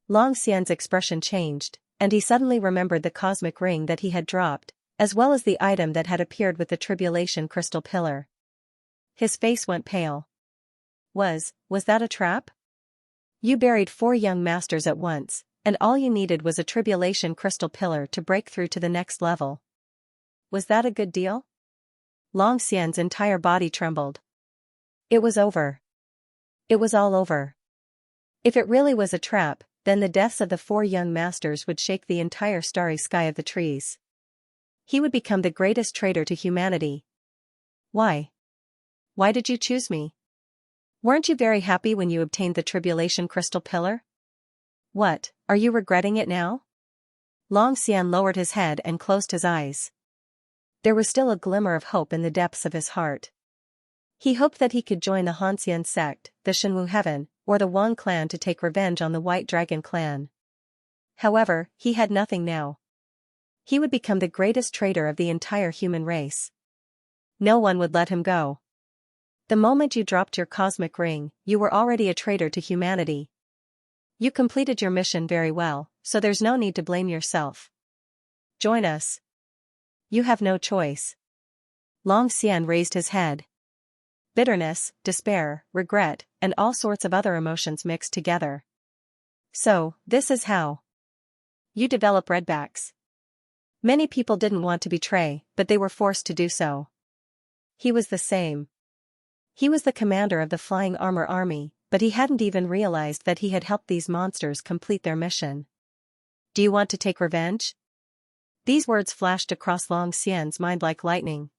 Long Xian's expression changed, and he suddenly remembered the cosmic ring that he had dropped, as well as the item that had appeared with the tribulation crystal pillar. His face went pale. Was that a trap? You buried 4 young masters at once, and all you needed was a tribulation crystal pillar to break through to the next level. Was that a good deal? Long Xian's entire body trembled. It was over. It was all over. If it really was a trap, then the deaths of the 4 young masters would shake the entire starry sky of the trees. He would become the greatest traitor to humanity. Why? Why did you choose me? Weren't you very happy when you obtained the tribulation crystal pillar? What, are you regretting it now? Long Xian lowered his head and closed his eyes. There was still a glimmer of hope in the depths of his heart. He hoped that he could join the Hanxian sect, the Shenwu Heaven, or the Wang clan to take revenge on the White Dragon clan. However, he had nothing now. He would become the greatest traitor of the entire human race. No one would let him go. The moment you dropped your cosmic ring, you were already a traitor to humanity. You completed your mission very well, so there's no need to blame yourself. Join us. You have no choice. Long Xian raised his head. Bitterness, despair, regret, and all sorts of other emotions mixed together. So, this is how you develop redbacks. Many people didn't want to betray, but they were forced to do so. He was the same. He was the commander of the Flying Armor Army, but he hadn't even realized that he had helped these monsters complete their mission. Do you want to take revenge? These words flashed across Long Xian's mind like lightning.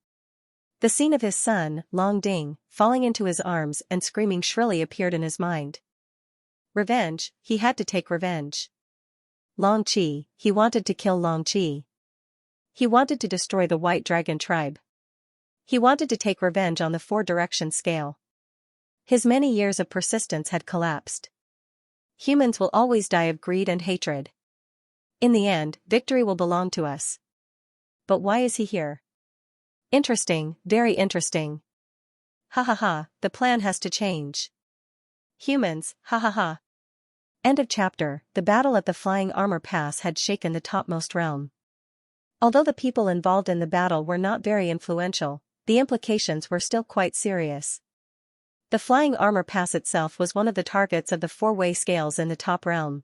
The scene of his son, Long Ding, falling into his arms and screaming shrilly appeared in his mind. Revenge, he had to take revenge. Long Qi, he wanted to kill Long Qi. He wanted to destroy the White Dragon tribe. He wanted to take revenge on the 4-direction scale. His many years of persistence had collapsed. Humans will always die of greed and hatred. In the end, victory will belong to us. But why is he here? Interesting, very interesting. Ha ha ha, the plan has to change. Humans, ha ha ha. End of chapter. The battle at the Flying Armor Pass had shaken the topmost realm. Although the people involved in the battle were not very influential, the implications were still quite serious. The flying armor pass itself was one of the targets of the four-way scales in the top realm.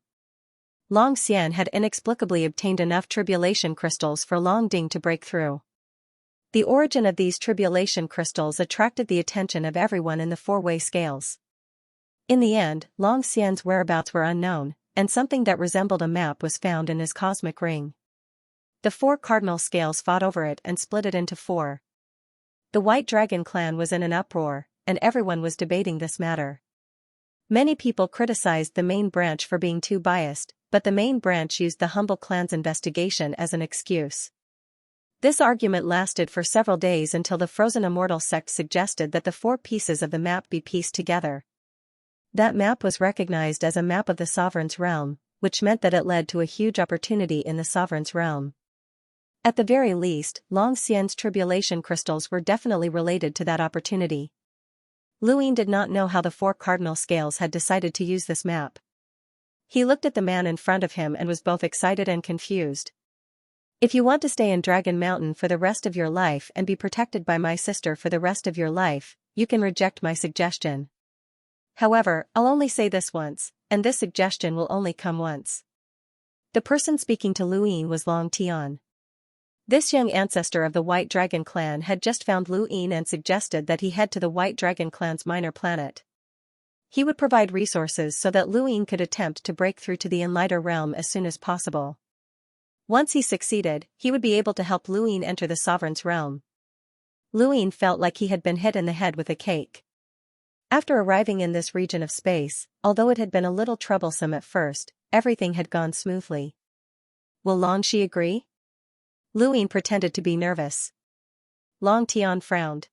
Long Xian had inexplicably obtained enough tribulation crystals for Long Ding to break through. The origin of these tribulation crystals attracted the attention of everyone in the four-way scales. In the end, Long Xian's whereabouts were unknown, and something that resembled a map was found in his cosmic ring. The four cardinal scales fought over it and split it into four. The White Dragon clan was in an uproar, and everyone was debating this matter. Many people criticized the main branch for being too biased, but the main branch used the humble clan's investigation as an excuse. This argument lasted for several days until the Frozen Immortal sect suggested that the four pieces of the map be pieced together. That map was recognized as a map of the Sovereign's realm, which meant that it led to a huge opportunity in the Sovereign's realm. At the very least, Long Xian's tribulation crystals were definitely related to that opportunity. Luin did not know how the four cardinal scales had decided to use this map. He looked at the man in front of him and was both excited and confused. If you want to stay in Dragon Mountain for the rest of your life and be protected by my sister for the rest of your life, you can reject my suggestion. However, I'll only say this once, and this suggestion will only come once. The person speaking to Luin was Long Tian. This young ancestor of the White Dragon clan had just found Luin and suggested that he head to the White Dragon clan's minor planet. He would provide resources so that Luin could attempt to break through to the Enlighter realm as soon as possible. Once he succeeded, he would be able to help Luin enter the Sovereign's realm. Luin felt like he had been hit in the head with a cake. After arriving in this region of space, although it had been a little troublesome at first, everything had gone smoothly. Will Longxi agree? Luin pretended to be nervous. Long Tian frowned.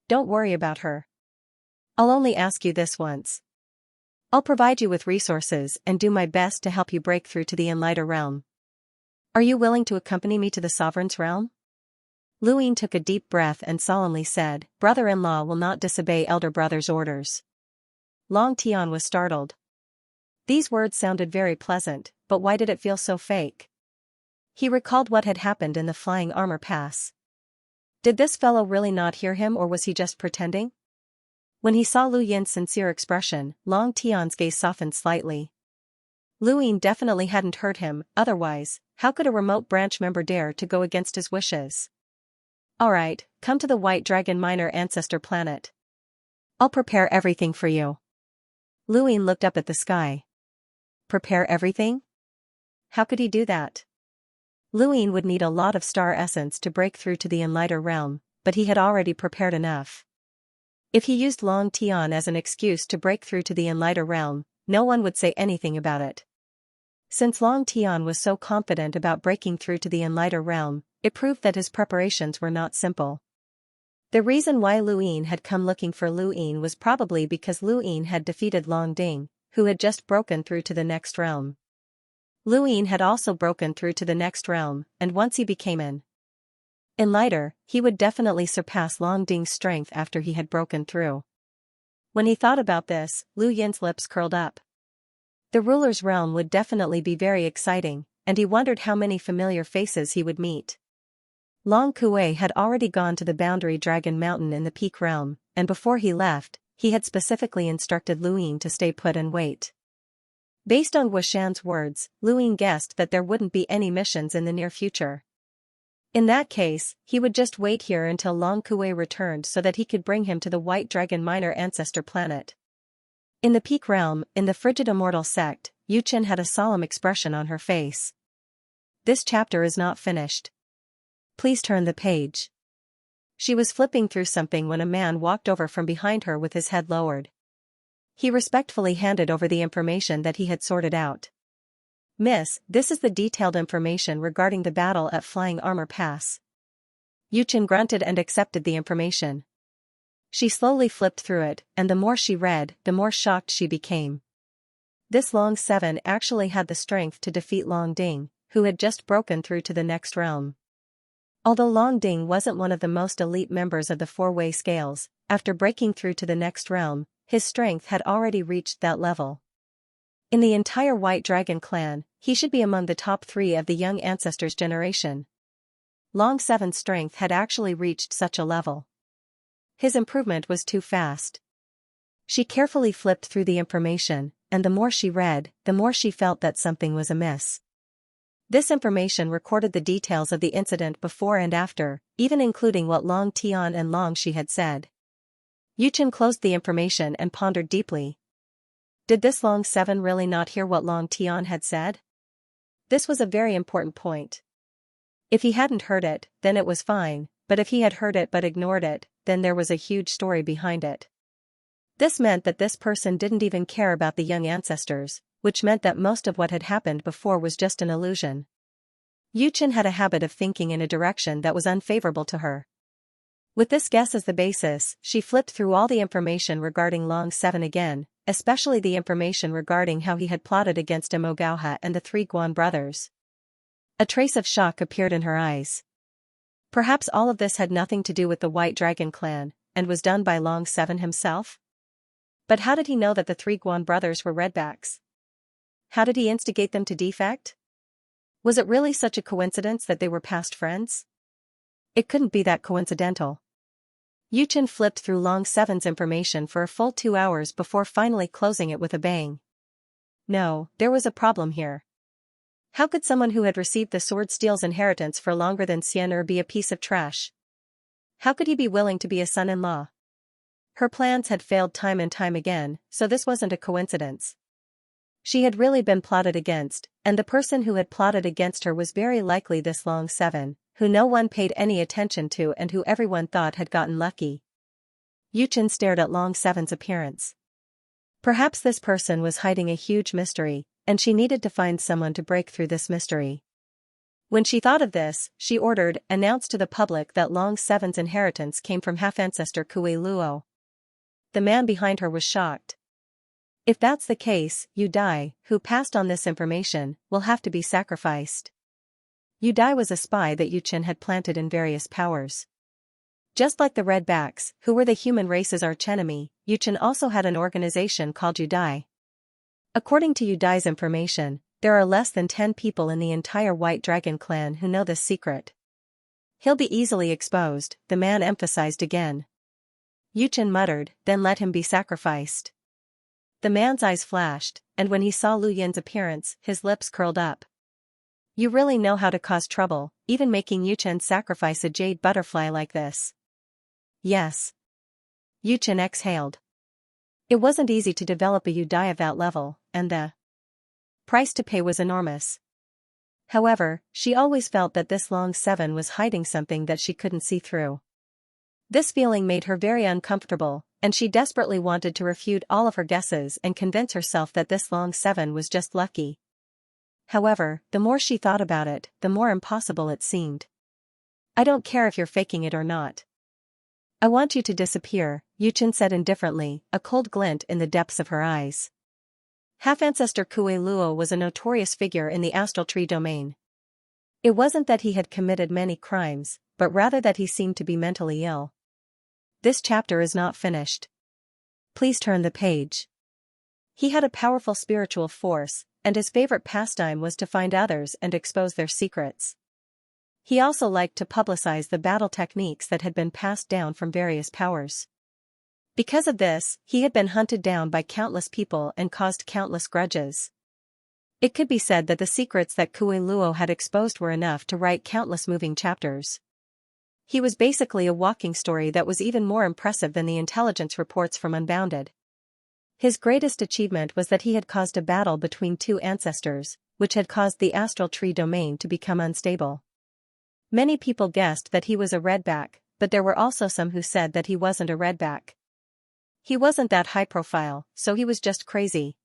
Don't worry about her. I'll only ask you this once. I'll provide you with resources and do my best to help you break through to the Enlighter realm. Are you willing to accompany me to the Sovereign's realm? Luin took a deep breath and solemnly said, Brother-in-law will not disobey elder brother's orders. Long Tian was startled. These words sounded very pleasant, but why did it feel so fake? He recalled what had happened in the flying armor pass. Did this fellow really not hear him, or was he just pretending? When he saw Lu Yin's sincere expression, Long Tian's gaze softened slightly. Luin definitely hadn't heard him, otherwise, how could a remote branch member dare to go against his wishes? Alright, come to the White Dragon minor ancestor planet. I'll prepare everything for you. Luin looked up at the sky. Prepare everything? How could he do that? Luin would need a lot of star essence to break through to the Enlighter realm, but he had already prepared enough. If he used Long Tian as an excuse to break through to the Enlighter realm, no one would say anything about it. Since Long Tian was so confident about breaking through to the Enlighter realm, it proved that his preparations were not simple. The reason why Luin had come looking for Luin was probably because Luin had defeated Long Ding, who had just broken through to the next realm. Luin had also broken through to the next realm, and once he became an Enlighter, he would definitely surpass Long Ding's strength after he had broken through. When he thought about this, Lu Yin's lips curled up. The ruler's realm would definitely be very exciting, and he wondered how many familiar faces he would meet. Long Kuei had already gone to the boundary Dragon Mountain in the Peak realm, and before he left, he had specifically instructed Luin to stay put and wait. Based on Wuxian's words, Luin guessed that there wouldn't be any missions in the near future. In that case, he would just wait here until Long Kuei returned so that he could bring him to the White Dragon minor ancestor planet. In the Peak realm, in the Frigid Immortal sect, Yuchen had a solemn expression on her face. This chapter is not finished. Please turn the page. She was flipping through something when a man walked over from behind her with his head lowered. He respectfully handed over the information that he had sorted out. Miss, this is the detailed information regarding the battle at Flying Armor Pass. Yuchen grunted and accepted the information. She slowly flipped through it, and the more she read, the more shocked she became. This Long Seven actually had the strength to defeat Long Ding, who had just broken through to the next realm. Although Long Ding wasn't one of the most elite members of the four-way scales, after breaking through to the next realm, his strength had already reached that level. In the entire White Dragon clan, he should be among the top 3 of the young ancestors' generation. Long Seven's strength had actually reached such a level. His improvement was too fast. She carefully flipped through the information, and the more she read, the more she felt that something was amiss. This information recorded the details of the incident before and after, even including what Long Tian and Long Shi had said. Yuchen closed the information and pondered deeply. Did this Long Seven really not hear what Long Tian had said? This was a very important point. If he hadn't heard it, then it was fine, but if he had heard it but ignored it, then there was a huge story behind it. This meant that this person didn't even care about the young ancestors, which meant that most of what had happened before was just an illusion. Yuchen had a habit of thinking in a direction that was unfavorable to her. With this guess as the basis, she flipped through all the information regarding Long Seven again, especially the information regarding how he had plotted against Imogauha and the three Guan brothers. A trace of shock appeared in her eyes. Perhaps all of this had nothing to do with the White Dragon clan, and was done by Long Seven himself? But how did he know that the three Guan brothers were redbacks? How did he instigate them to defect? Was it really such a coincidence that they were past friends? It couldn't be that coincidental. Yuchen flipped through Long Seven's information for a full 2 hours before finally closing it with a bang. No, there was a problem here. How could someone who had received the Sword Steel's inheritance for longer than Xianxia be a piece of trash? How could he be willing to be a son-in-law? Her plans had failed time and time again, so this wasn't a coincidence. She had really been plotted against, and the person who had plotted against her was very likely this Long Seven, who no one paid any attention to and who everyone thought had gotten lucky. Yuchen stared at Long Seven's appearance. Perhaps this person was hiding a huge mystery, and she needed to find someone to break through this mystery. When she thought of this, she announced to the public that Long Seven's inheritance came from half-ancestor Kui Luo. The man behind her was shocked. If that's the case, Yu Dai, who passed on this information, will have to be sacrificed. Yu Dai was a spy that Yuchen had planted in various powers. Just like the Redbacks, who were the human race's archenemy, Yuchen also had an organization called Yu Dai. According to Yu Dai's information, there are less than 10 people in the entire White Dragon clan who know this secret. He'll be easily exposed, the man emphasized again. Yuchen muttered, then let him be sacrificed. The man's eyes flashed, and when he saw Lu Yin's appearance, his lips curled up. You really know how to cause trouble, even making Yuchen sacrifice a jade butterfly like this. Yes. Yuchen exhaled. It wasn't easy to develop a Yu Dai of that level, and the price to pay was enormous. However, she always felt that this Long Seven was hiding something that she couldn't see through. This feeling made her very uncomfortable, and she desperately wanted to refute all of her guesses and convince herself that this Long Seven was just lucky. However, the more she thought about it, the more impossible it seemed. I don't care if you're faking it or not. I want you to disappear, Yuchen said indifferently, a cold glint in the depths of her eyes. Half-ancestor Kui Luo was a notorious figure in the astral tree domain. It wasn't that he had committed many crimes, but rather that he seemed to be mentally ill. This chapter is not finished. Please turn the page. He had a powerful spiritual force, and his favorite pastime was to find others and expose their secrets. He also liked to publicize the battle techniques that had been passed down from various powers. Because of this, he had been hunted down by countless people and caused countless grudges. It could be said that the secrets that Kui Luo had exposed were enough to write countless moving chapters. He was basically a walking story that was even more impressive than the intelligence reports from Unbounded. His greatest achievement was that he had caused a battle between two ancestors, which had caused the astral tree domain to become unstable. Many people guessed that he was a redback, but there were also some who said that he wasn't a redback. He wasn't that high profile, so he was just crazy.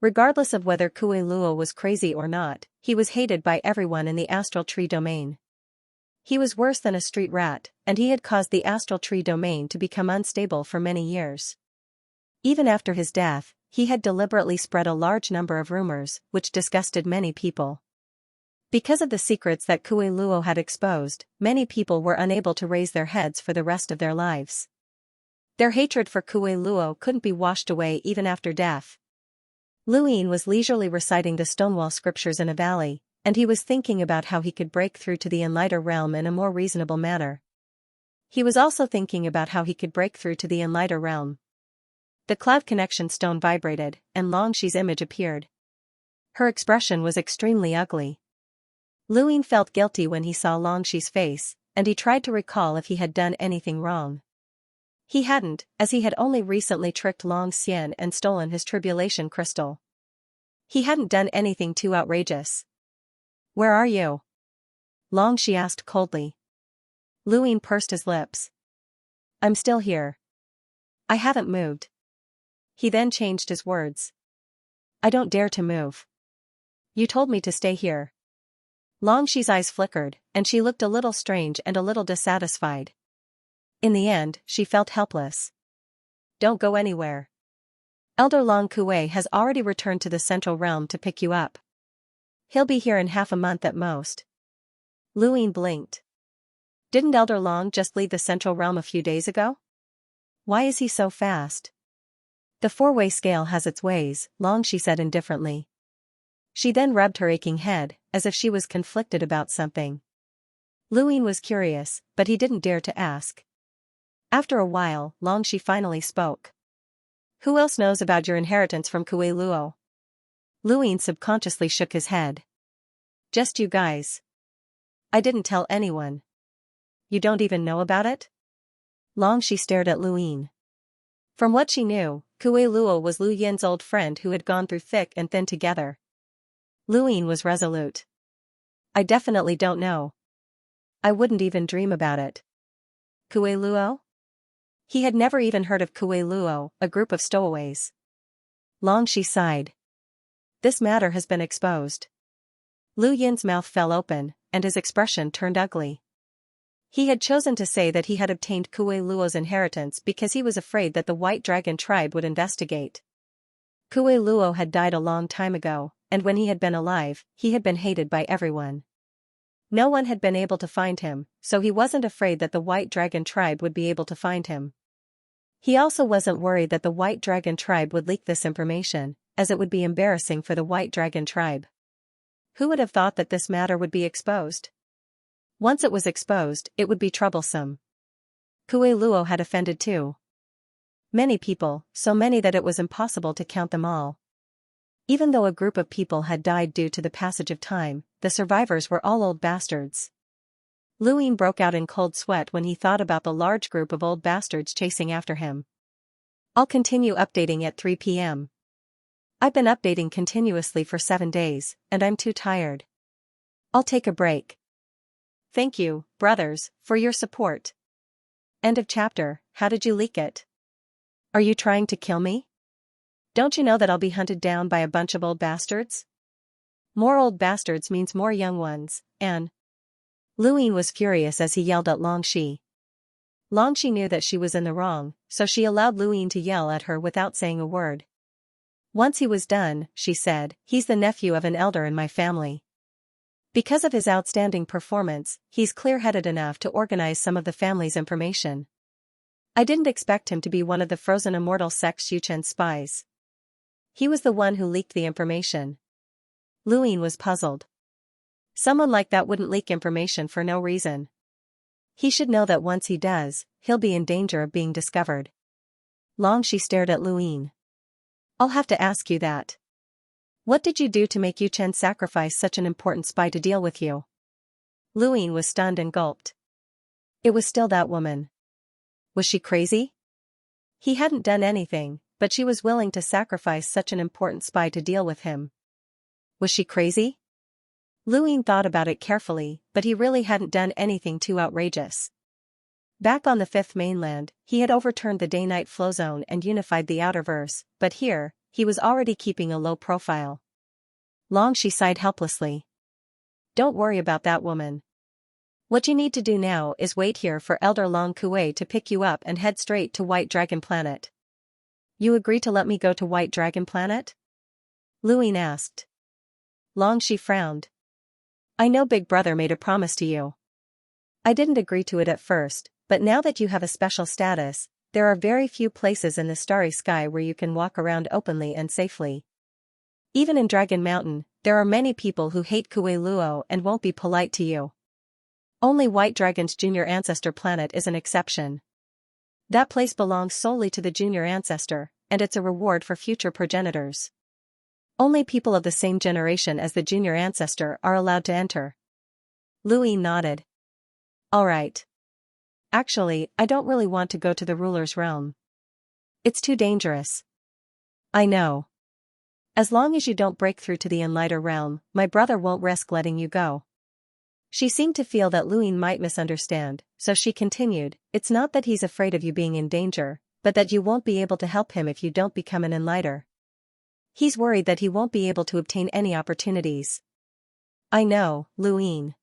Regardless of whether Kui Luo was crazy or not, he was hated by everyone in the astral tree domain. He was worse than a street rat, and he had caused the astral tree domain to become unstable for many years. Even after his death, he had deliberately spread a large number of rumors, which disgusted many people. Because of the secrets that Kui Luo had exposed, many people were unable to raise their heads for the rest of their lives. Their hatred for Kui Luo couldn't be washed away even after death. Lu Yin was leisurely reciting the Stonewall scriptures in a valley, and he was thinking about how he could break through to the Enlighter realm in a more reasonable manner. He was also thinking about how he could break through to the Enlighter realm. The cloud connection stone vibrated, and Longxi's image appeared. Her expression was extremely ugly. Luin felt guilty when he saw Longxi's face, and he tried to recall if he had done anything wrong. He hadn't, as he had only recently tricked Xian and stolen his tribulation crystal. He hadn't done anything too outrageous. "Where are you?" Longxi asked coldly. Luin pursed his lips. "I'm still here. I haven't moved." He then changed his words. "I don't dare to move. You told me to stay here." Longxi's eyes flickered, and she looked a little strange and a little dissatisfied. In the end, she felt helpless. "Don't go anywhere. Elder Long Kuei has already returned to the Central Realm to pick you up. He'll be here in half a month at most." Luin blinked. Didn't Elder Long just leave the Central Realm a few days ago? Why is he so fast? "The four-way scale has its ways," Longxi said indifferently. She then rubbed her aching head, as if she was conflicted about something. Luin was curious, but he didn't dare to ask. After a while, Longxi finally spoke. "Who else knows about your inheritance from Kuei Luo?" Luin subconsciously shook his head. "Just you guys. I didn't tell anyone." "You don't even know about it?" Longxi stared at Luin. From what she knew, Kuei Luo was Lu Yin's old friend who had gone through thick and thin together. Luin was resolute. "I definitely don't know. I wouldn't even dream about it." Kuei Luo? He had never even heard of Kuei Luo, a group of stowaways. Longxi sighed. "This matter has been exposed." Lu Yin's mouth fell open, and his expression turned ugly. He had chosen to say that he had obtained Kuei Luo's inheritance because he was afraid that the White Dragon tribe would investigate. Kuei Luo had died a long time ago, and when he had been alive, he had been hated by everyone. No one had been able to find him, so he wasn't afraid that the White Dragon tribe would be able to find him. He also wasn't worried that the White Dragon tribe would leak this information, as it would be embarrassing for the White Dragon tribe. Who would have thought that this matter would be exposed? Once it was exposed, it would be troublesome. Kuei Luo had offended too. Many people, so many that it was impossible to count them all. Even though a group of people had died due to the passage of time, the survivors were all old bastards. Luin broke out in cold sweat when he thought about the large group of old bastards chasing after him. "I'll continue updating at 3 p.m. I've been updating continuously for 7 days, and I'm too tired. I'll take a break. Thank you, brothers, for your support." End of chapter. How did you leak it? Are you trying to kill me? Don't you know that I'll be hunted down by a bunch of old bastards? More old bastards means more young ones, and... Luin was furious as he yelled at Longxi. Longxi knew that she was in the wrong, so she allowed Luin to yell at her without saying a word. Once he was done, she said, "He's the nephew of an elder in my family. Because of his outstanding performance, he's clear-headed enough to organize some of the family's information. I didn't expect him to be one of the frozen immortal sect Xianxia spies. He was the one who leaked the information." Luin was puzzled. Someone like that wouldn't leak information for no reason. He should know that once he does, he'll be in danger of being discovered. Longxi stared at Luin. "I'll have to ask you that. What did you do to make Yu Chen sacrifice such an important spy to deal with you?" Luin was stunned and gulped. It was still that woman. Was she crazy? He hadn't done anything, but she was willing to sacrifice such an important spy to deal with him. Was she crazy? Luin thought about it carefully, but he really hadn't done anything too outrageous. Back on the Fifth Mainland, he had overturned the day-night flow zone and unified the Outerverse, but here, he was already keeping a low profile. Longxi sighed helplessly. "Don't worry about that woman. What you need to do now is wait here for Elder Long Kuei to pick you up and head straight to White Dragon Planet." "You agree to let me go to White Dragon Planet?" Luin asked. Longxi frowned. "I know Big Brother made a promise to you. I didn't agree to it at first, but now that you have a special status, there are very few places in the starry sky where you can walk around openly and safely. Even in Dragon Mountain, there are many people who hate Kuei Luo and won't be polite to you. Only White Dragon's junior ancestor planet is an exception. That place belongs solely to the junior ancestor, and it's a reward for future progenitors. Only people of the same generation as the junior ancestor are allowed to enter. Lu Yi nodded. Alright. Actually, I don't really want to go to the ruler's realm. It's too dangerous. I know. As long as you don't break through to the Enlighter realm, my brother won't risk letting you go. She seemed to feel that Lu Yi might misunderstand, so she continued, it's not that he's afraid of you being in danger, but that you won't be able to help him if you don't become an Enlighter. He's worried that he won't be able to obtain any opportunities. I know, Lu Yi.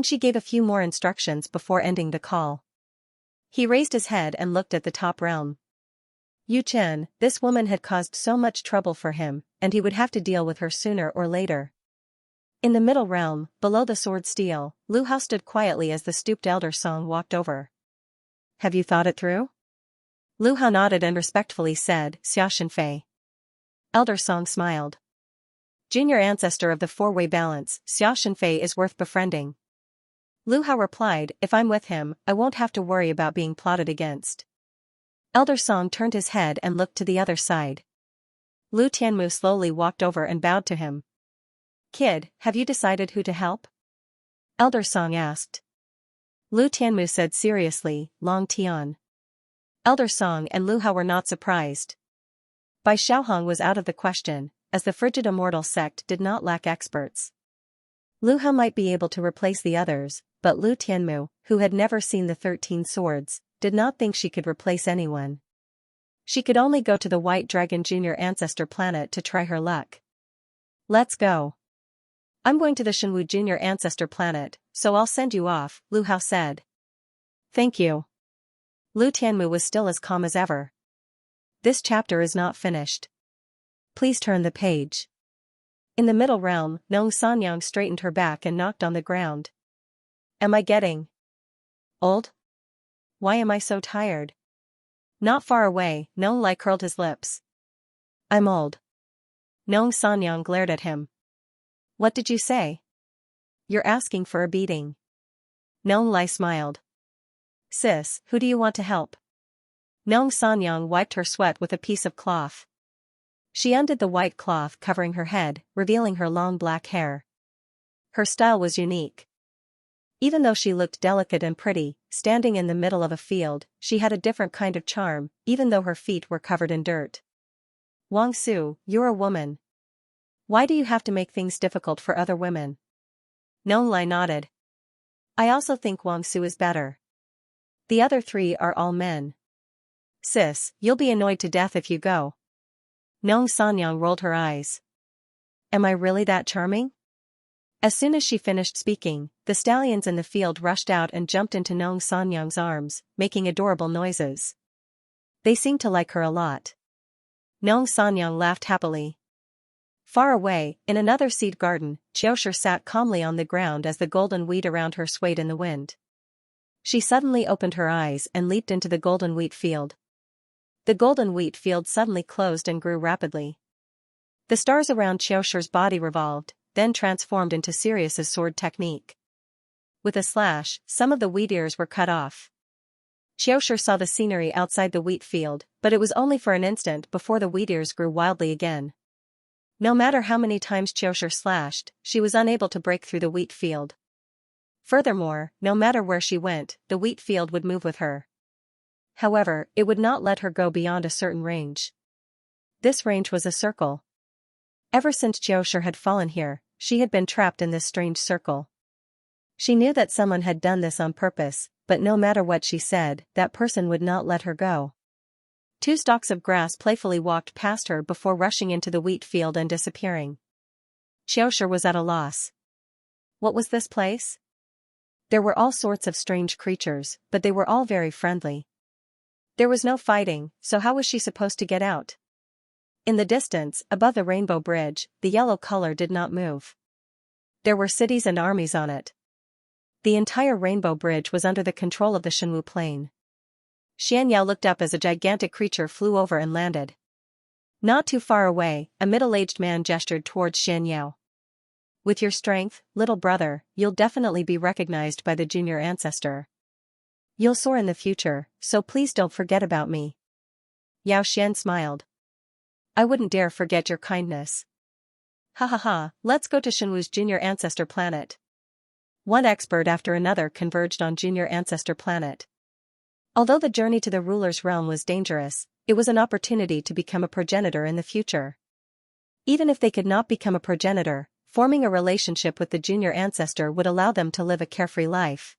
She gave a few more instructions before ending the call. He raised his head and looked at the top realm. Yu Chen, this woman had caused so much trouble for him, and he would have to deal with her sooner or later. In the middle realm, below the sword steel, Lu Hao stood quietly as the stooped Elder Song walked over. Have you thought it through? Lu Hao nodded and respectfully said, Xianxia. Elder Song smiled. Junior ancestor of the four-way balance, Xianxia is worth befriending. Lu Hao replied, if I'm with him, I won't have to worry about being plotted against. Elder Song turned his head and looked to the other side. Lu Tianmu slowly walked over and bowed to him. Kid, have you decided who to help? Elder Song asked. Lu Tianmu said seriously, Long Tian. Elder Song and Lu Hao were not surprised. Bai Xiaohong was out of the question, as the frigid immortal sect did not lack experts. Lu Hao might be able to replace the others, but Lu Tianmu, who had never seen the 13 swords, did not think she could replace anyone. She could only go to the White Dragon Junior Ancestor planet to try her luck. Let's go. I'm going to the Shenwu Junior Ancestor planet, so I'll send you off, Lu Hao said. Thank you. Lu Tianmu was still as calm as ever. This chapter is not finished. Please turn the page. In the middle realm, Nong Sanyang straightened her back and knocked on the ground. Am I getting old? Why am I so tired? Not far away, Nong Lai curled his lips. I'm old. Nong Sanyang glared at him. What did you say? You're asking for a beating. Nong Lai smiled. Sis, who do you want to help? Nong Sanyang wiped her sweat with a piece of cloth. She undid the white cloth covering her head, revealing her long black hair. Her style was unique. Even though she looked delicate and pretty, standing in the middle of a field, she had a different kind of charm, even though her feet were covered in dirt. Wang Su, you're a woman. Why do you have to make things difficult for other women? Nong Lai nodded. I also think Wang Su is better. The other three are all men. Sis, you'll be annoyed to death if you go. Nong Sanyang rolled her eyes. Am I really that charming? As soon as she finished speaking, the stallions in the field rushed out and jumped into Nong Sanyang's arms, making adorable noises. They seemed to like her a lot. Nong Sanyang laughed happily. Far away, in another seed garden, Xiaoshi sat calmly on the ground as the golden wheat around her swayed in the wind. She suddenly opened her eyes and leaped into the golden wheat field. The golden wheat field suddenly closed and grew rapidly. The stars around Xiaoshi's body revolved, then transformed into Sirius's sword technique. With a slash, some of the wheat ears were cut off. Xiaoshi saw the scenery outside the wheat field, but it was only for an instant before the wheat ears grew wildly again. No matter how many times Xiaoshi slashed, she was unable to break through the wheat field. Furthermore, no matter where she went, the wheat field would move with her. However, it would not let her go beyond a certain range. This range was a circle. Ever since Xiaoshi had fallen here, she had been trapped in this strange circle. She knew that someone had done this on purpose, but no matter what she said, that person would not let her go. 2 stalks of grass playfully walked past her before rushing into the wheat field and disappearing. Xiaoshi was at a loss. What was this place? There were all sorts of strange creatures, but they were all very friendly. There was no fighting, so how was she supposed to get out? In the distance, above the rainbow bridge, the yellow color did not move. There were cities and armies on it. The entire rainbow bridge was under the control of the Shenwu plain. Xianxia looked up as a gigantic creature flew over and landed. Not too far away, a middle-aged man gestured towards Xianxia. With your strength, little brother, you'll definitely be recognized by the junior ancestor. You'll soar in the future, so please don't forget about me. Yao Xian smiled. I wouldn't dare forget your kindness. Ha ha ha, let's go to Shenwu's junior ancestor planet. One expert after another converged on junior ancestor planet. Although the journey to the ruler's realm was dangerous, it was an opportunity to become a progenitor in the future. Even if they could not become a progenitor, forming a relationship with the junior ancestor would allow them to live a carefree life.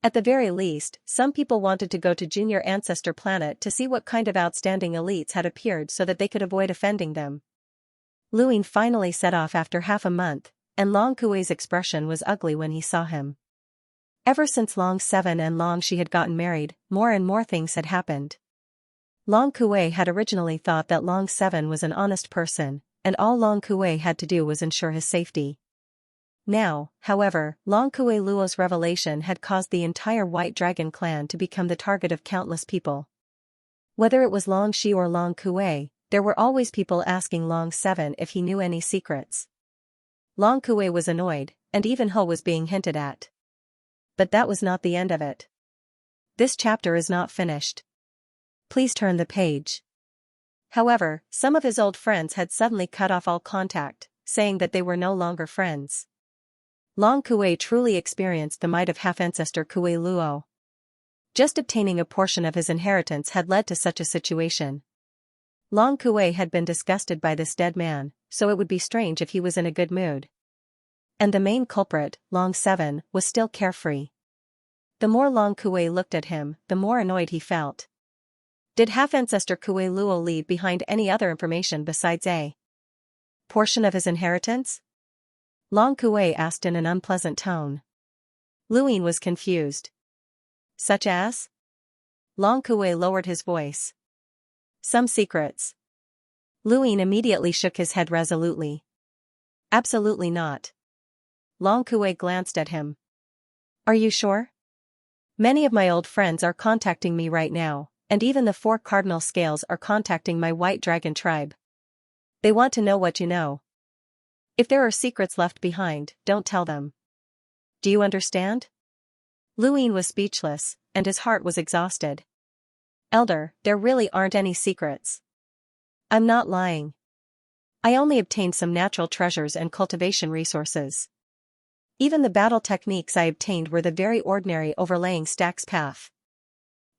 At the very least, some people wanted to go to junior ancestor planet to see what kind of outstanding elites had appeared so that they could avoid offending them. Luin finally set off after half a month, and Long Kuei's expression was ugly when he saw him. Ever since Long 7 and Long Shi had gotten married, more and more things had happened. Long Kuei had originally thought that Long 7 was an honest person, and all Long Kuei had to do was ensure his safety. Now, however, Long Kuei Luo's revelation had caused the entire White Dragon clan to become the target of countless people. Whether it was Long Shi or Long Kuei, there were always people asking Long 7 if he knew any secrets. Long Kuei was annoyed, and even Ho was being hinted at. But that was not the end of it. This chapter is not finished. Please turn the page. However, some of his old friends had suddenly cut off all contact, saying that they were no longer friends. Long Kuei truly experienced the might of half-ancestor Kuei Luo. Just obtaining a portion of his inheritance had led to such a situation. Long Kuei had been disgusted by this dead man, so it would be strange if he was in a good mood. And the main culprit, Long 7, was still carefree. The more Long Kuei looked at him, the more annoyed he felt. Did half-ancestor Kuei Luo leave behind any other information besides a portion of his inheritance? Long Kuei asked in an unpleasant tone. Luin was confused. Such as? Long Kuei lowered his voice. Some secrets. Luin immediately shook his head resolutely. Absolutely not. Long Kuei glanced at him. Are you sure? Many of my old friends are contacting me right now, and even the 4 cardinal scales are contacting my White Dragon tribe. They want to know what you know. If there are secrets left behind, don't tell them. Do you understand? Luin was speechless, and his heart was exhausted. Elder, there really aren't any secrets. I'm not lying. I only obtained some natural treasures and cultivation resources. Even the battle techniques I obtained were the very ordinary overlaying stacks path.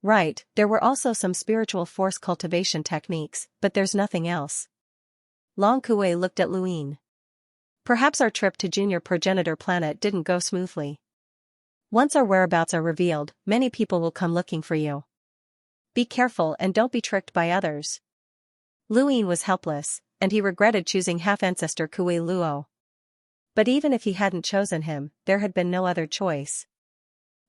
Right, there were also some spiritual force cultivation techniques, but there's nothing else. Long Kuei looked at Luin. Perhaps our trip to Junior Progenitor Planet didn't go smoothly. Once our whereabouts are revealed, many people will come looking for you. Be careful and don't be tricked by others. Luin was helpless, and he regretted choosing half-ancestor Kuei Luo. But even if he hadn't chosen him, there had been no other choice.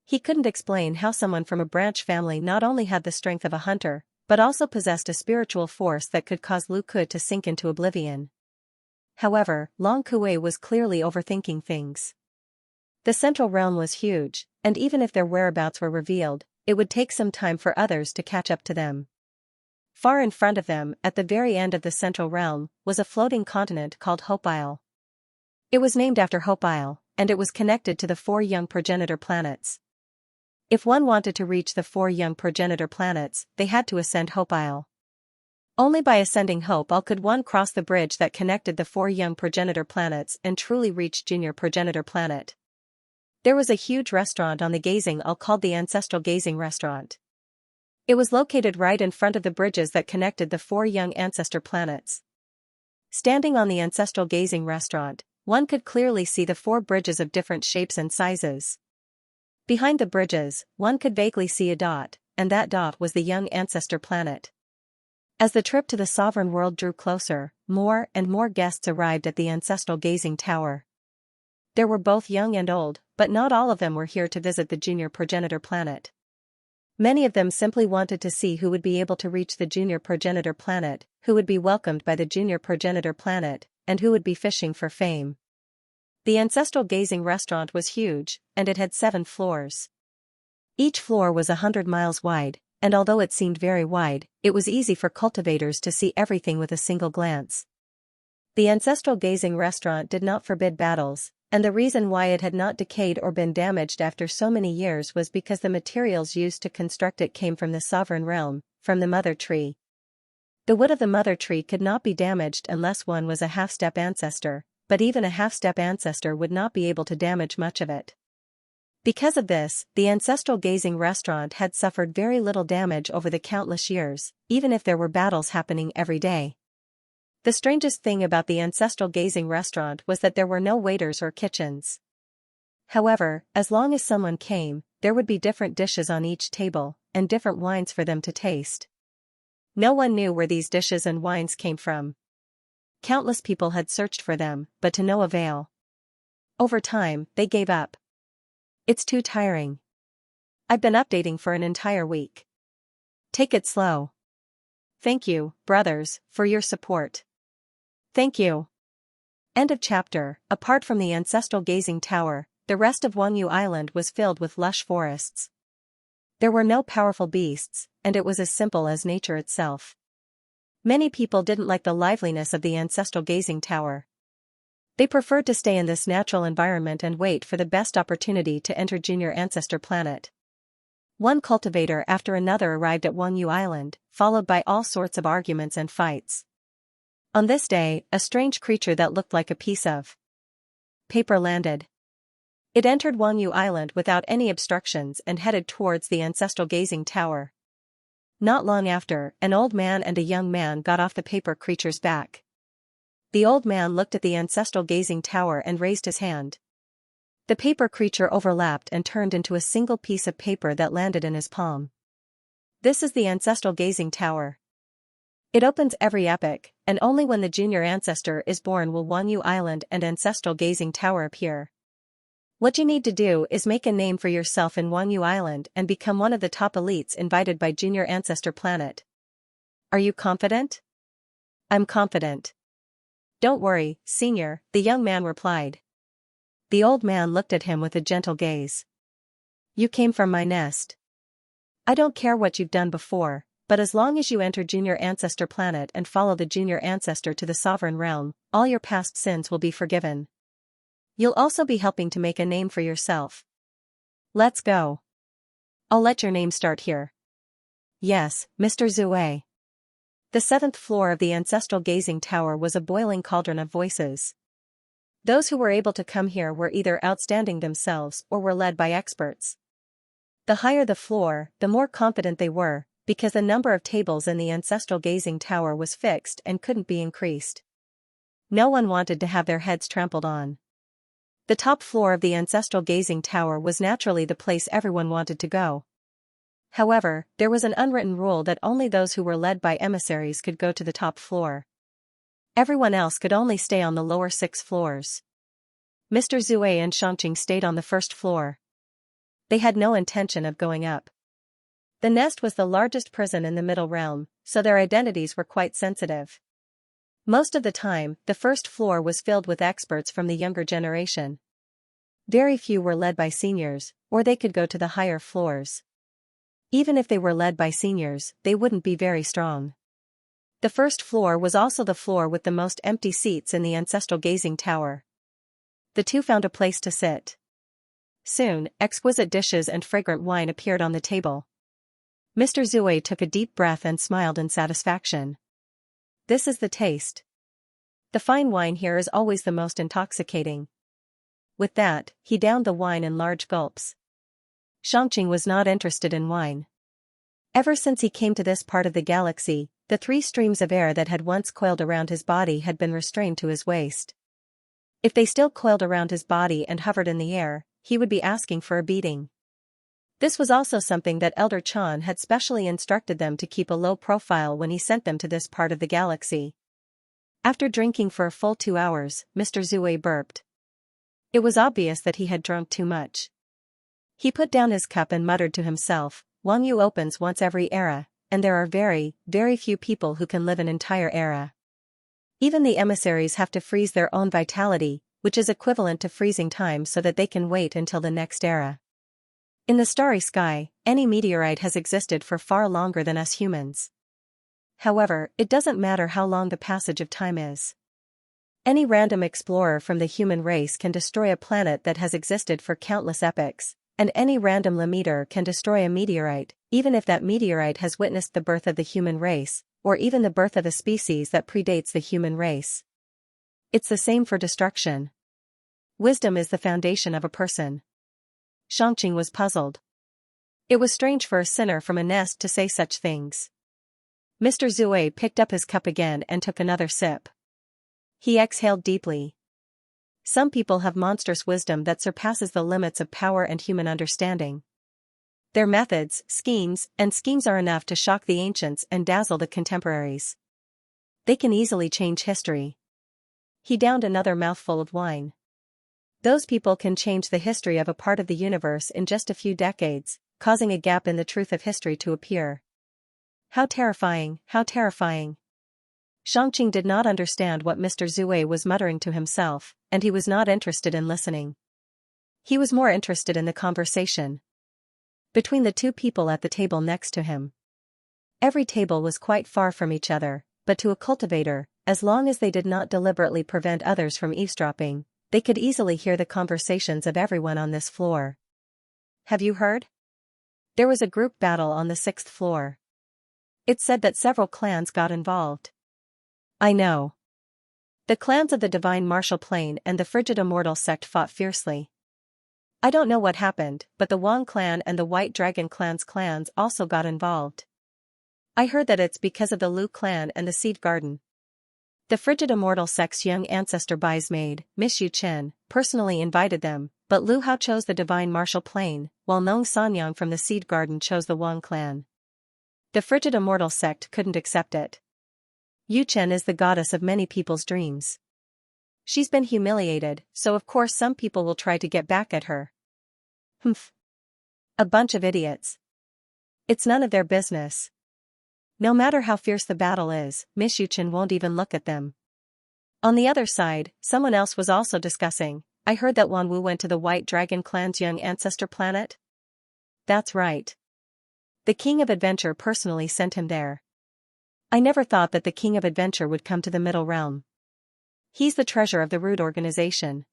He couldn't explain how someone from a branch family not only had the strength of a hunter, but also possessed a spiritual force that could cause Lu Ke to sink into oblivion. However, Long Kuei was clearly overthinking things. The central realm was huge, and even if their whereabouts were revealed, it would take some time for others to catch up to them. Far in front of them, at the very end of the central realm, was a floating continent called Hope Isle. It was named after Hope Isle, and it was connected to the 4 young progenitor planets. If one wanted to reach the 4 young progenitor planets, they had to ascend Hope Isle. Only by ascending Hope Isle could one cross the bridge that connected the 4 young progenitor planets and truly reach Junior Progenitor Planet. There was a huge restaurant on the gazing isle called the Ancestral Gazing Restaurant. It was located right in front of the bridges that connected the 4 young ancestor planets. Standing on the Ancestral Gazing Restaurant, one could clearly see the 4 bridges of different shapes and sizes. Behind the bridges, one could vaguely see a dot, and that dot was the young ancestor planet. As the trip to the sovereign world drew closer, more and more guests arrived at the Ancestral Gazing Tower. There were both young and old, but not all of them were here to visit the Junior Progenitor Planet. Many of them simply wanted to see who would be able to reach the Junior Progenitor Planet, who would be welcomed by the Junior Progenitor Planet, and who would be fishing for fame. The Ancestral Gazing Restaurant was huge, and it had 7 floors. Each floor was 100 miles wide, and although it seemed very wide, it was easy for cultivators to see everything with a single glance. The ancestral gazing restaurant did not forbid battles, and the reason why it had not decayed or been damaged after so many years was because the materials used to construct it came from the sovereign realm, from the mother tree. The wood of the mother tree could not be damaged unless one was a half-step ancestor, but even a half-step ancestor would not be able to damage much of it. Because of this, the ancestral gazing restaurant had suffered very little damage over the countless years, even if there were battles happening every day. The strangest thing about the ancestral gazing restaurant was that there were no waiters or kitchens. However, as long as someone came, there would be different dishes on each table, and different wines for them to taste. No one knew where these dishes and wines came from. Countless people had searched for them, but to no avail. Over time, they gave up. It's too tiring. I've been updating for an entire week. Take it slow. Thank you, brothers, for your support. Thank you. End of chapter. Apart from the ancestral gazing tower, the rest of Wangyu Island was filled with lush forests. There were no powerful beasts, and it was as simple as nature itself. Many people didn't like the liveliness of the ancestral gazing tower. They preferred to stay in this natural environment and wait for the best opportunity to enter Junior Ancestor Planet. One cultivator after another arrived at Wangyu Island, followed by all sorts of arguments and fights. On this day, a strange creature that looked like a piece of paper landed. It entered Wangyu Island without any obstructions and headed towards the ancestral gazing tower. Not long after, an old man and a young man got off the paper creature's back. The old man looked at the ancestral gazing tower and raised his hand. The paper creature overlapped and turned into a single piece of paper that landed in his palm. This is the ancestral gazing tower. It opens every epoch, and only when the junior ancestor is born will Wangyu Island and ancestral gazing tower appear. What you need to do is make a name for yourself in Wangyu Island and become one of the top elites invited by Junior Ancestor Planet. Are you confident? I'm confident. Don't worry, senior, the young man replied. The old man looked at him with a gentle gaze. You came from my nest. I don't care what you've done before, but as long as you enter Junior Ancestor Planet and follow the Junior Ancestor to the Sovereign Realm, all your past sins will be forgiven. You'll also be helping to make a name for yourself. Let's go. I'll let your name start here. Yes, Mr. Zue. The 7th floor of the ancestral gazing tower was a boiling cauldron of voices. Those who were able to come here were either outstanding themselves or were led by experts. The higher the floor, the more confident they were, because the number of tables in the ancestral gazing tower was fixed and couldn't be increased. No one wanted to have their heads trampled on. The top floor of the ancestral gazing tower was naturally the place everyone wanted to go. However, there was an unwritten rule that only those who were led by emissaries could go to the top floor. Everyone else could only stay on the lower 6 floors. Mr. Zue and Xianxia stayed on the 1st floor. They had no intention of going up. The nest was the largest prison in the Middle Realm, so their identities were quite sensitive. Most of the time, the 1st floor was filled with experts from the younger generation. Very few were led by seniors, or they could go to the higher floors. Even if they were led by seniors, they wouldn't be very strong. The 1st floor was also the floor with the most empty seats in the ancestral gazing tower. The two found a place to sit. Soon, exquisite dishes and fragrant wine appeared on the table. Mr. Zue took a deep breath and smiled in satisfaction. This is the taste. The fine wine here is always the most intoxicating. With that, he downed the wine in large gulps. Xianxia was not interested in wine. Ever since he came to this part of the galaxy, the 3 streams of air that had once coiled around his body had been restrained to his waist. If they still coiled around his body and hovered in the air, he would be asking for a beating. This was also something that Elder Chan had specially instructed them to keep a low profile when he sent them to this part of the galaxy. After drinking for a full 2 hours, Mr. Zue burped. It was obvious that he had drunk too much. He put down his cup and muttered to himself, Wangyu opens once every era, and there are very, very few people who can live an entire era. Even the emissaries have to freeze their own vitality, which is equivalent to freezing time so that they can wait until the next era. In the starry sky, any meteorite has existed for far longer than us humans. However, it doesn't matter how long the passage of time is. Any random explorer from the human race can destroy a planet that has existed for countless epochs, and any random meteor can destroy a meteorite, even if that meteorite has witnessed the birth of the human race, or even the birth of a species that predates the human race. It's the same for destruction. Wisdom is the foundation of a person. Xianxia was puzzled. It was strange for a sinner from a nest to say such things. Mr. Zue picked up his cup again and took another sip. He exhaled deeply. Some people have monstrous wisdom that surpasses the limits of power and human understanding. Their methods, schemes are enough to shock the ancients and dazzle the contemporaries. They can easily change history. He downed another mouthful of wine. Those people can change the history of a part of the universe in just a few decades, causing a gap in the truth of history to appear. How terrifying, how terrifying. Xianxia did not understand what Mr. Zue was muttering to himself, and he was not interested in listening. He was more interested in the conversation between the two people at the table next to him. Every table was quite far from each other, but to a cultivator, as long as they did not deliberately prevent others from eavesdropping, they could easily hear the conversations of everyone on this floor. Have you heard? There was a group battle on the 6th floor. It's said that several clans got involved. I know. The clans of the Divine Martial Plane and the Frigid Immortal sect fought fiercely. I don't know what happened, but the Wang clan and the White Dragon clans also got involved. I heard that it's because of the Lu clan and the Seed Garden. The Frigid Immortal sect's young ancestor Maid, Miss Yu Chen, personally invited them, but Lu Hao chose the Divine Martial Plane, while Nong Sanyang from the Seed Garden chose the Wang clan. The Frigid Immortal sect couldn't accept it. Yu Chen is the goddess of many people's dreams. She's been humiliated, so of course some people will try to get back at her. Humph. A bunch of idiots. It's none of their business. No matter how fierce the battle is, Miss Yu Chen won't even look at them. On the other side, someone else was also discussing. I heard that Wan Wu went to the White Dragon clan's young ancestor planet. That's right. The King of Adventure personally sent him there. I never thought that the King of Adventure would come to the Middle Realm. He's the treasure of the Root organization.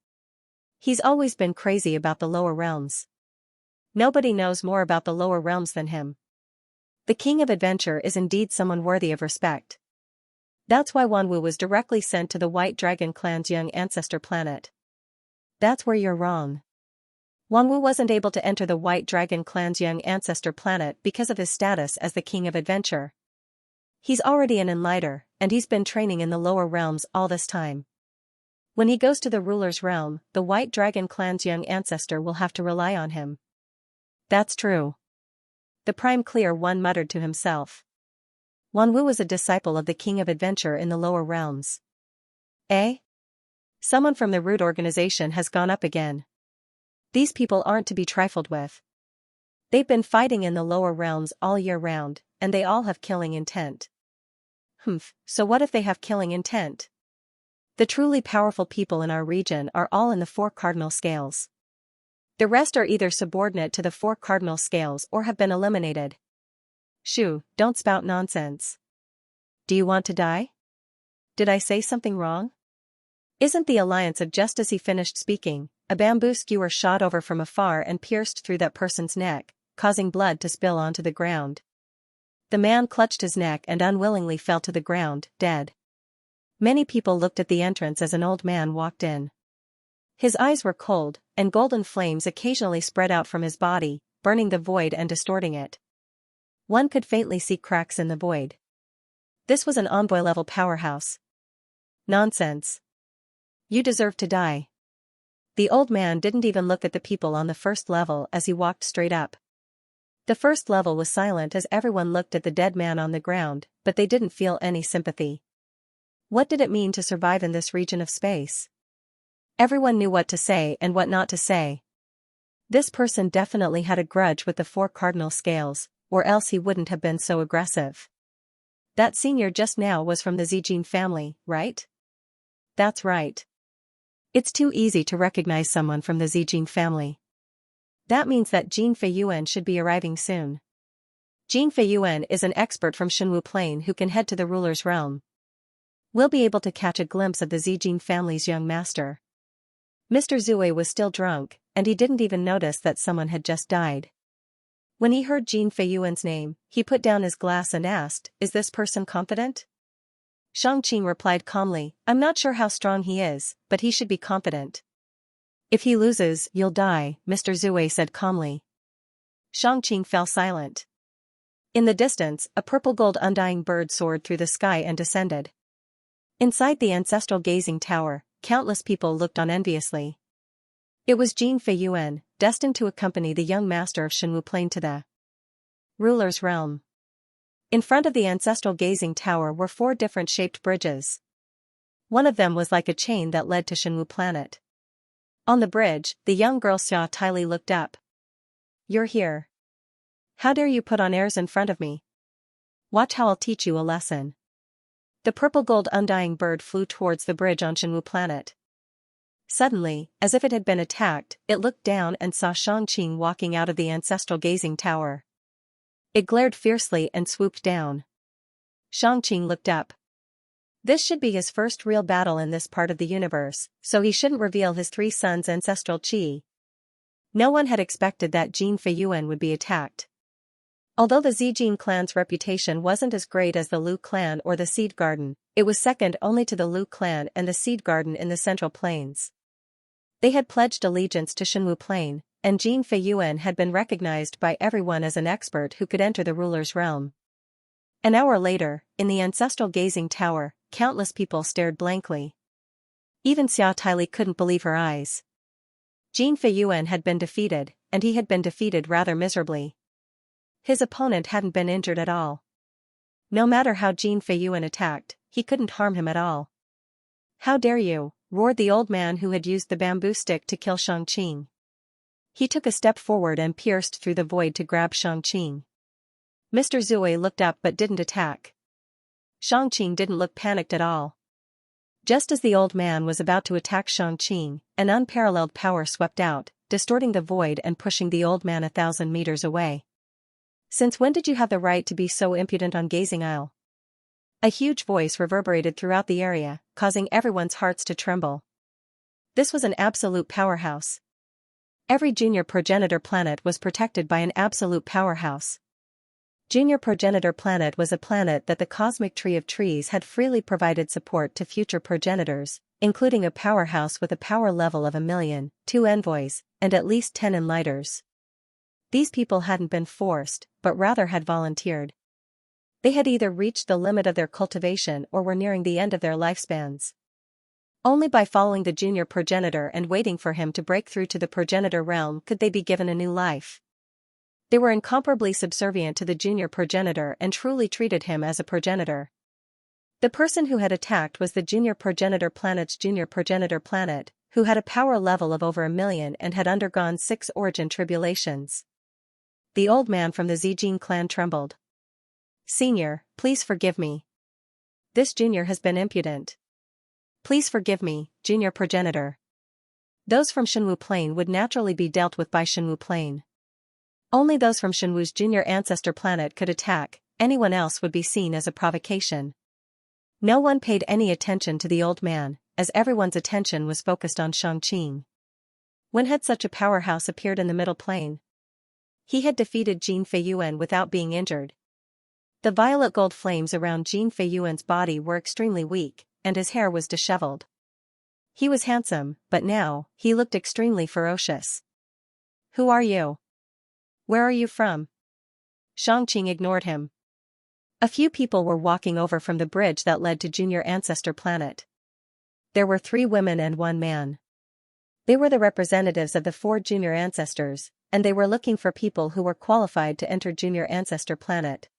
He's always been crazy about the lower realms. Nobody knows more about the lower realms than him. The King of Adventure is indeed someone worthy of respect. That's why Wan Wu was directly sent to the White Dragon clan's young ancestor planet. That's where you're wrong. Wan Wu wasn't able to enter the White Dragon clan's young ancestor planet because of his status as the King of Adventure. He's already an enlighter, and he's been training in the lower realms all this time. When he goes to the ruler's realm, the White Dragon clan's young ancestor will have to rely on him. That's true. The Prime Clear One muttered to himself. Wan Wu was a disciple of the King of Adventure in the lower realms. Eh? Someone from the Root organization has gone up again. These people aren't to be trifled with. They've been fighting in the lower realms all year round, and they all have killing intent. Humph, so what if they have killing intent? The truly powerful people in our region are all in the 4 cardinal scales. The rest are either subordinate to the 4 cardinal scales or have been eliminated. Shoo, don't spout nonsense. Do you want to die? Did I say something wrong? Isn't the alliance of just as he finished speaking, a bamboo skewer shot over from afar and pierced through that person's neck, causing blood to spill onto the ground. The man clutched his neck and unwillingly fell to the ground, dead. Many people looked at the entrance as an old man walked in. His eyes were cold, and golden flames occasionally spread out from his body, burning the void and distorting it. One could faintly see cracks in the void. This was an envoy-level powerhouse. Nonsense. You deserve to die. The old man didn't even look at the people on the first level as he walked straight up. The first level was silent as everyone looked at the dead man on the ground, but they didn't feel any sympathy. What did it mean to survive in this region of space? Everyone knew what to say and what not to say. This person definitely had a grudge with the 4 cardinal scales, or else he wouldn't have been so aggressive. That senior just now was from the Zijin family, right? That's right. It's too easy to recognize someone from the Zijin family. That means that Jin Feiyuan should be arriving soon. Jin Feiyuan is an expert from Shenwu Plain who can head to the ruler's realm. We'll be able to catch a glimpse of the Zijin family's young master. Mr. Zue was still drunk, and he didn't even notice that someone had just died. When he heard Jin Feiyuan's name, he put down his glass and asked, "Is this person confident?" Xianxia replied calmly, "I'm not sure how strong he is, but he should be confident." "If he loses, you'll die," Mr. Zue said calmly. Xianxia fell silent. In the distance, a purple-gold undying bird soared through the sky and descended. Inside the ancestral gazing tower, countless people looked on enviously. It was Jin Feiyuan, destined to accompany the young master of Shenwu Plain to the ruler's realm. In front of the ancestral gazing tower were 4 different shaped bridges. One of them was like a chain that led to Shenwu Planet. On the bridge, the young girl Xianxia looked up. "You're here. How dare you put on airs in front of me? Watch how I'll teach you a lesson." The purple-gold undying bird flew towards the bridge on Shenwu Planet. Suddenly, as if it had been attacked, it looked down and saw Xianxia walking out of the ancestral gazing tower. It glared fiercely and swooped down. Xianxia looked up. This should be his first real battle in this part of the universe, so he shouldn't reveal his 3 sons' ancestral chi. No one had expected that Jin Feiyuan would be attacked. Although the Zijin clan's reputation wasn't as great as the Lu clan or the Seed Garden, it was second only to the Lu clan and the Seed Garden in the Central Plains. They had pledged allegiance to Shenwu Plain, and Jin Feiyuan had been recognized by everyone as an expert who could enter the ruler's realm. An hour later, in the ancestral gazing tower, countless people stared blankly. Even Xiaotai couldn't believe her eyes. Jin Feiyuan had been defeated, and he had been defeated rather miserably. His opponent hadn't been injured at all. No matter how Jin Feiyuan attacked, he couldn't harm him at all. "How dare you!" roared the old man who had used the bamboo stick to kill Xianxia. He took a step forward and pierced through the void to grab Xianxia. Mr. Zue looked up but didn't attack. Xianxia didn't look panicked at all. Just as the old man was about to attack Xianxia, an unparalleled power swept out, distorting the void and pushing the old man 1,000 meters away. "Since when did you have the right to be so impudent on Gazing Isle?" A huge voice reverberated throughout the area, causing everyone's hearts to tremble. This was an absolute powerhouse. Every junior progenitor planet was protected by an absolute powerhouse. Junior progenitor planet was a planet that the cosmic tree of trees had freely provided support to future progenitors, including a powerhouse with a power level of 1,000,000, 2 envoys, and at least 10 enlighters. These people hadn't been forced, but rather had volunteered. They had either reached the limit of their cultivation or were nearing the end of their lifespans. Only by following the junior progenitor and waiting for him to break through to the progenitor realm could they be given a new life. They were incomparably subservient to the junior progenitor and truly treated him as a progenitor. The person who had attacked was the junior progenitor planet's junior progenitor planet, who had a power level of over 1,000,000 and had undergone 6 origin tribulations. The old man from the Zijin clan trembled. "Senior, please forgive me. This junior has been impudent. Please forgive me, junior progenitor." Those from Shenwu Plain would naturally be dealt with by Shenwu Plain. Only those from Shenwu's junior ancestor planet could attack, anyone else would be seen as a provocation. No one paid any attention to the old man, as everyone's attention was focused on Xianxia. When had such a powerhouse appeared in the Middle Plain? He had defeated Jin Feiyuan without being injured. The violet gold flames around Jin Feiyuan's body were extremely weak, and his hair was disheveled. He was handsome, but now, he looked extremely ferocious. "Who are you? Where are you from?" Xianxia ignored him. A few people were walking over from the bridge that led to Junior Ancestor Planet. There were 3 women and 1 man. They were the representatives of the 4 junior ancestors, and they were looking for people who were qualified to enter Junior Ancestor Planet.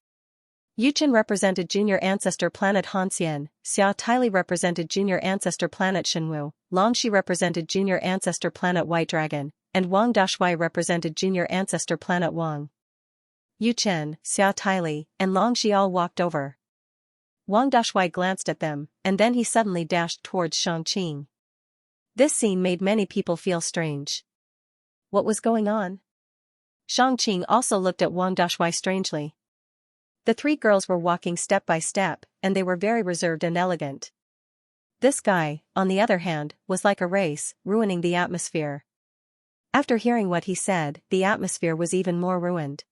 Yuchen represented Junior Ancestor Planet Hanxian, Xiaotai represented Junior Ancestor Planet Shenwu, Longxi represented Junior Ancestor Planet White Dragon, and Wang Dashui represented Junior Ancestor Planet Wang. Yuchen, Xiaotai, and Longxi all walked over. Wang Dashui glanced at them, and then he suddenly dashed towards Xianxia. This scene made many people feel strange. What was going on? Xianxia also looked at Wang Dashui strangely. The three girls were walking step by step, and they were very reserved and elegant. This guy, on the other hand, was like a race, ruining the atmosphere. After hearing what he said, the atmosphere was even more ruined.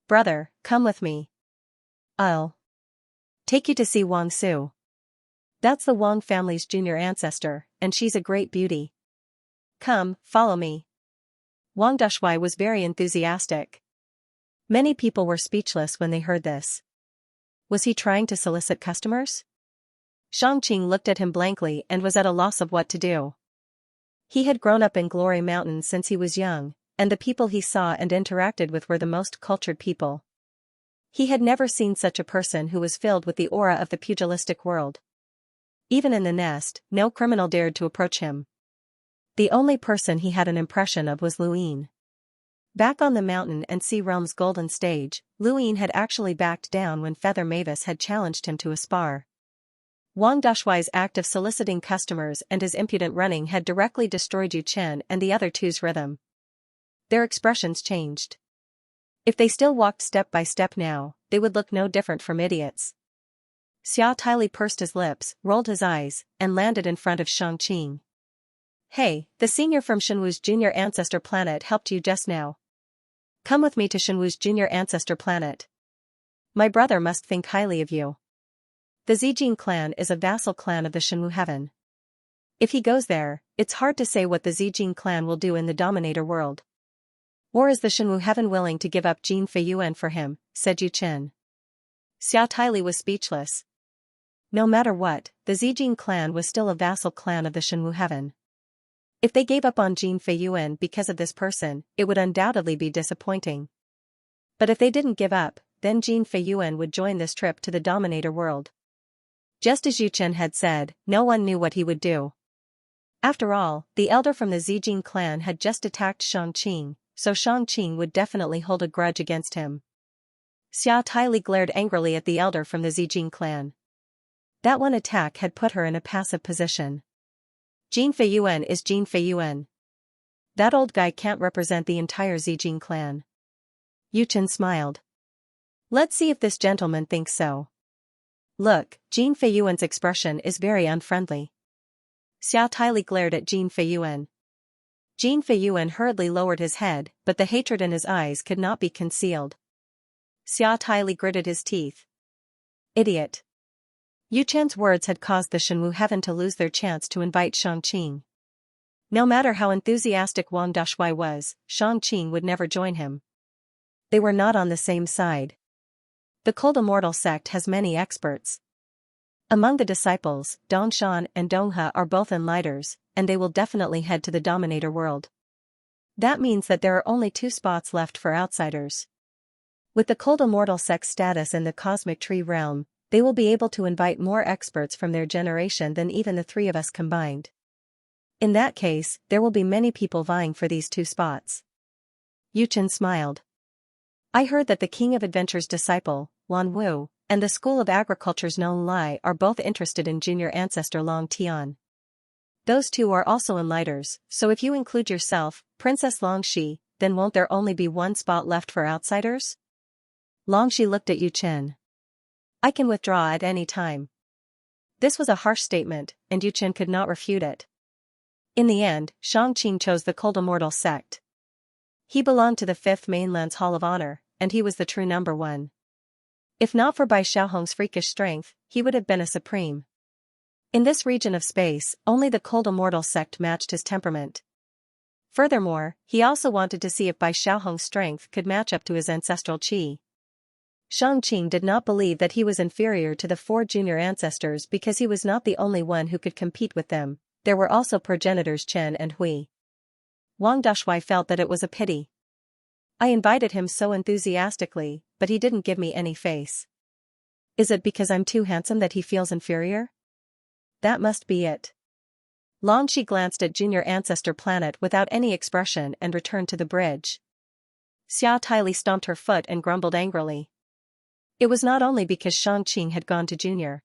Brother, come with me. I'll take you to see Wang Su. That's the Wang family's junior ancestor, and she's a great beauty. Come, follow me. Wang Dashui was very enthusiastic. Many people were speechless when they heard this. Was he trying to solicit customers? Xianxia looked at him blankly and was at a loss of what to do. He had grown up in Glory Mountain since he was young, and the people he saw and interacted with were the most cultured people. He had never seen such a person who was filled with the aura of the pugilistic world. Even in the nest, no criminal dared to approach him. The only person he had an impression of was Luine. Back on the mountain and Sea Realm's golden stage, Luine had actually backed down when Feather Mavis had challenged him to a spar. Wang Dashui's act of soliciting customers and his impudent running had directly destroyed Yu Chen and the other two's rhythm. Their expressions changed. If they still walked step by step now, they would look no different from idiots. Xia Taili pursed his lips, rolled his eyes, and landed in front of Xianxia. Hey, the senior from Shenwu's junior ancestor planet helped you just now. Come with me to Shenwu's junior ancestor planet. My brother must think highly of you. The Zijin clan is a vassal clan of the Shenwu heaven. If he goes there, it's hard to say what the Zijin clan will do in the Dominator world. Or is the Shenwu heaven willing to give up Jin Feiyuan for him, said Yu Chen. Xia Taili was speechless. No matter what, the Zijin clan was still a vassal clan of the Shenwu heaven. If they gave up on Jin Feiyuan because of this person, it would undoubtedly be disappointing. But if they didn't give up, then Jin Feiyuan would join this trip to the Dominator world. Just as Yu Chen had said, no one knew what he would do. After all, the elder from the Zijin clan had just attacked Xianxia, so Xianxia would definitely hold a grudge against him. Xia Taili glared angrily at the elder from the Zijin clan. That one attack had put her in a passive position. Jin Feiyuan is Jin Feiyuan. That old guy can't represent the entire Zijin clan. Yu Chen smiled. Let's see if this gentleman thinks so. Look, Jin Feiyuan's expression is very unfriendly. Xia Taili glared at Jin Feiyuan. Jin Feiyuan hurriedly lowered his head, but the hatred in his eyes could not be concealed. Xia Taili gritted his teeth. Idiot. Yu Chen's words had caused the Shenwu heaven to lose their chance to invite Xianxia. No matter how enthusiastic Wang Dashui was, Xianxia would never join him. They were not on the same side. The Cold Immortal sect has many experts. Among the disciples, Dongshan and Donghe are both enlighters, and they will definitely head to the Dominator world. That means that there are only 2 spots left for outsiders. With the Cold Immortal sect's status in the Cosmic Tree realm, they will be able to invite more experts from their generation than even the 3 of us combined. In that case, there will be many people vying for these 2 spots. Yu Chen smiled. I heard that the King of Adventure's disciple, Wan Wu, and the School of Agriculture's Nong Lai are both interested in junior ancestor Long Tian. Those 2 are also enlighters, so if you include yourself, Princess Longxi, then won't there only be 1 spot left for outsiders? Longxi looked at Yu Chen. I can withdraw at any time. This was a harsh statement, and Yu Chen could not refute it. In the end, Xianxia chose the Cold Immortal sect. He belonged to the 5th Mainland's Hall of Honor, and he was the true number 1. If not for Bai Xiaohong's freakish strength, he would have been a supreme. In this region of space, only the Cold Immortal sect matched his temperament. Furthermore, he also wanted to see if Bai Xiaohong's strength could match up to his ancestral qi. Xianxia did not believe that he was inferior to the 4 junior ancestors because he was not the only one who could compete with them. There were also progenitors Chen and Hui. Wang Dashui felt that it was a pity. I invited him so enthusiastically, but he didn't give me any face. Is it because I'm too handsome that he feels inferior? That must be it. Longxi glanced at Junior Ancestor Planet without any expression and returned to the bridge. Xia Taili stomped her foot and grumbled angrily. It was not only because Xianxia had gone to Junior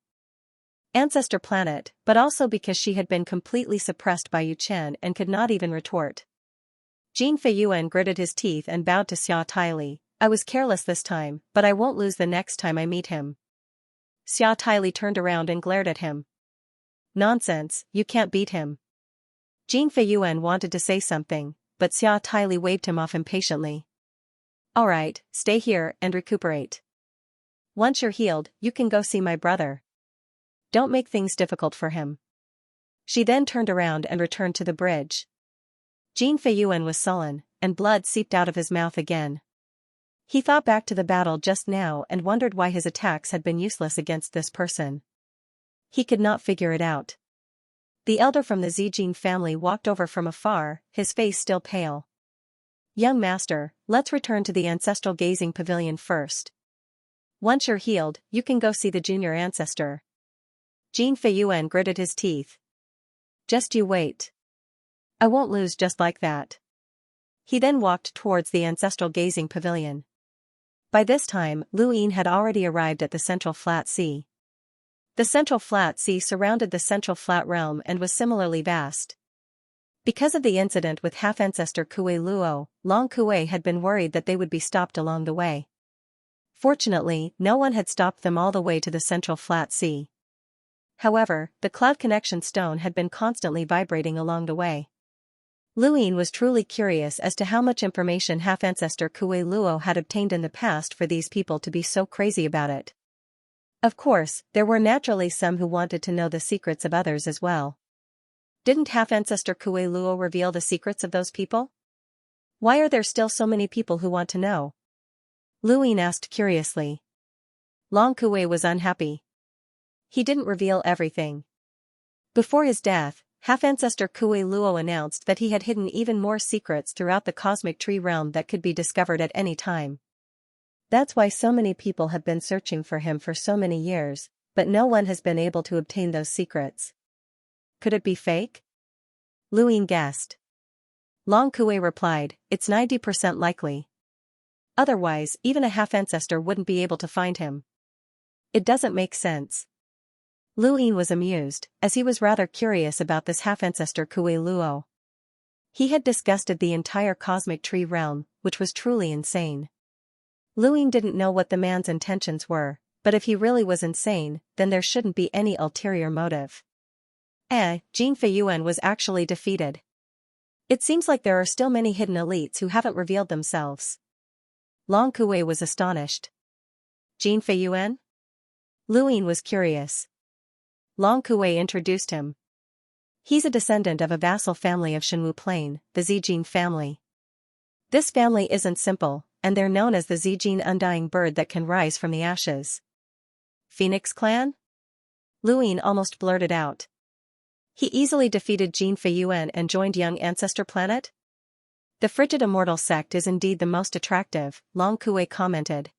Ancestor Planet, but also because she had been completely suppressed by Yu Chen and could not even retort. Jin Feiyuan gritted his teeth and bowed to Xia Taili. I was careless this time, but I won't lose the next time I meet him. Xia Taili turned around and glared at him. Nonsense, you can't beat him. Jin Feiyuan wanted to say something, but Xia Taili waved him off impatiently. Alright, stay here and recuperate. Once you're healed, you can go see my brother. Don't make things difficult for him. She then turned around and returned to the bridge. Jin Feiyuan was sullen, and blood seeped out of his mouth again. He thought back to the battle just now and wondered why his attacks had been useless against this person. He could not figure it out. The elder from the Zijin family walked over from afar, his face still pale. Young master, let's return to the ancestral gazing pavilion first. Once you're healed, you can go see the junior ancestor. Jin Feiyuan gritted his teeth. Just you wait. I won't lose just like that. He then walked towards the ancestral gazing pavilion. By this time, Lu Yin had already arrived at the central flat sea. The central flat sea surrounded the central flat realm and was similarly vast. Because of the incident with half-ancestor Kuei Luo, Long Kuei had been worried that they would be stopped along the way. Fortunately, no one had stopped them all the way to the central flat sea. However, the cloud connection stone had been constantly vibrating along the way. Lu Yin was truly curious as to how much information half-ancestor Kuei Luo had obtained in the past for these people to be so crazy about it. Of course, there were naturally some who wanted to know the secrets of others as well. Didn't half-ancestor Kuei Luo reveal the secrets of those people? Why are there still so many people who want to know? Lu Yin asked curiously. Long Kuei was unhappy. He didn't reveal everything. Before his death, half-ancestor Kuei Luo announced that he had hidden even more secrets throughout the cosmic tree realm that could be discovered at any time. That's why so many people have been searching for him for so many years, but no one has been able to obtain those secrets. Could it be fake? Lu Yin guessed. Long Kuei replied, it's 90% likely. Otherwise, even a half-ancestor wouldn't be able to find him. It doesn't make sense. Lu Yin was amused, as he was rather curious about this half-ancestor Kuei Luo. He had disgusted the entire cosmic tree realm, which was truly insane. Lu Yin didn't know what the man's intentions were, but if he really was insane, then there shouldn't be any ulterior motive. Jin Feiyuan was actually defeated. It seems like there are still many hidden elites who haven't revealed themselves. Long Kuei was astonished. Jin Feiyuan? Lu Yin was curious. Long Kuei introduced him. He's a descendant of a vassal family of Shenwu Plain, the Zijin family. This family isn't simple, and they're known as the Zijin undying bird that can rise from the ashes. Phoenix clan? Lu Yin almost blurted out. He easily defeated Jin Feiyuan and joined Young Ancestor Planet? The frigid immortal sect is indeed the most attractive, Long Kuei commented.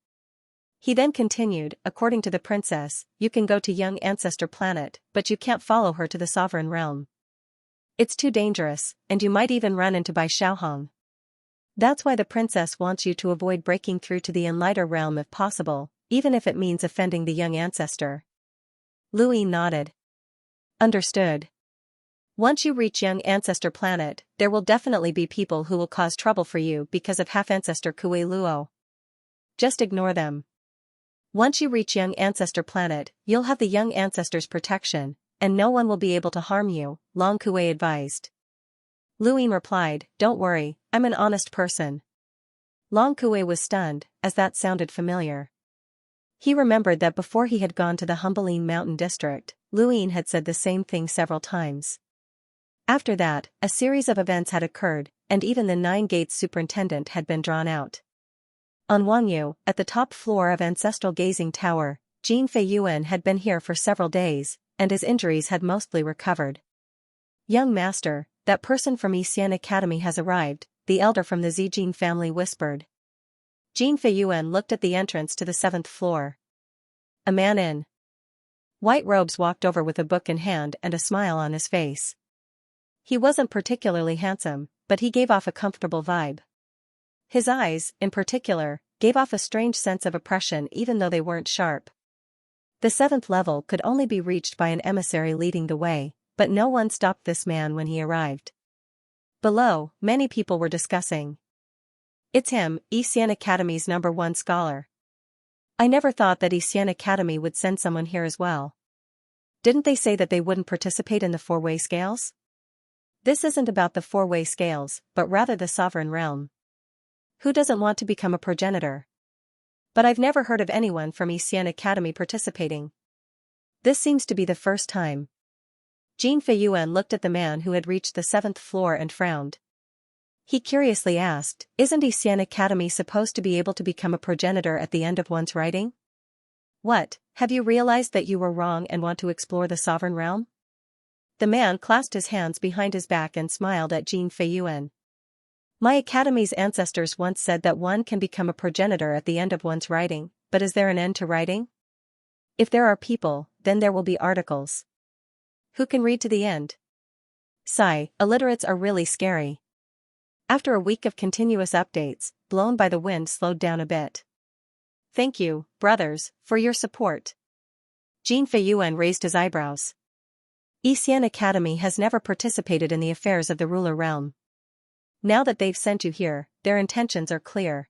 He then continued, according to the princess, you can go to Young Ancestor Planet, but you can't follow her to the Sovereign Realm. It's too dangerous, and you might even run into Bai Xiaohong. That's why the princess wants you to avoid breaking through to the Enlighter Realm if possible, even if it means offending the Young Ancestor. Lu Yin nodded. Understood. Once you reach Young Ancestor Planet, there will definitely be people who will cause trouble for you because of half-ancestor Kuei Luo. Just ignore them. Once you reach Young Ancestor Planet, you'll have the Young Ancestor's protection, and no one will be able to harm you, Long Kuei advised. Lu Yin replied, don't worry, I'm an honest person. Long Kuei was stunned, as that sounded familiar. He remembered that before he had gone to the Humbeline Mountain District, Lu Yin had said the same thing several times. After that, a series of events had occurred, and even the Nine Gates superintendent had been drawn out. On Wangyu, at the top floor of Ancestral Gazing Tower, Jin Feiyuan had been here for several days, and his injuries had mostly recovered. Young master, that person from Xian Academy has arrived, the elder from the Zijin family whispered. Jin Feiyuan looked at the entrance to the 7th floor. A man in white robes walked over with a book in hand and a smile on his face. He wasn't particularly handsome, but he gave off a comfortable vibe. His eyes, in particular, gave off a strange sense of oppression even though they weren't sharp. The 7th level could only be reached by an emissary leading the way, but no one stopped this man when he arrived. Below, many people were discussing. It's him, Xian Academy's #1 scholar. I never thought that Xian Academy would send someone here as well. Didn't they say that they wouldn't participate in the four-way scales? This isn't about the four-way scales, but rather the sovereign realm. Who doesn't want to become a progenitor? But I've never heard of anyone from Xian Academy participating. This seems to be the first time. Jin Feiyuan looked at the man who had reached the 7th floor and frowned. He curiously asked, isn't Xian Academy supposed to be able to become a progenitor at the end of one's writing? What, have you realized that you were wrong and want to explore the sovereign realm? The man clasped his hands behind his back and smiled at Jin Feiyuan. My academy's ancestors once said that one can become a progenitor at the end of one's writing, but is there an end to writing? If there are people, then there will be articles. Who can read to the end? Sigh, illiterates are really scary. After a week of continuous updates, Blown by the Wind slowed down a bit. Thank you, brothers, for your support. Jin Feiyuan raised his eyebrows. Xian Academy has never participated in the affairs of the ruler realm. Now that they've sent you here, their intentions are clear.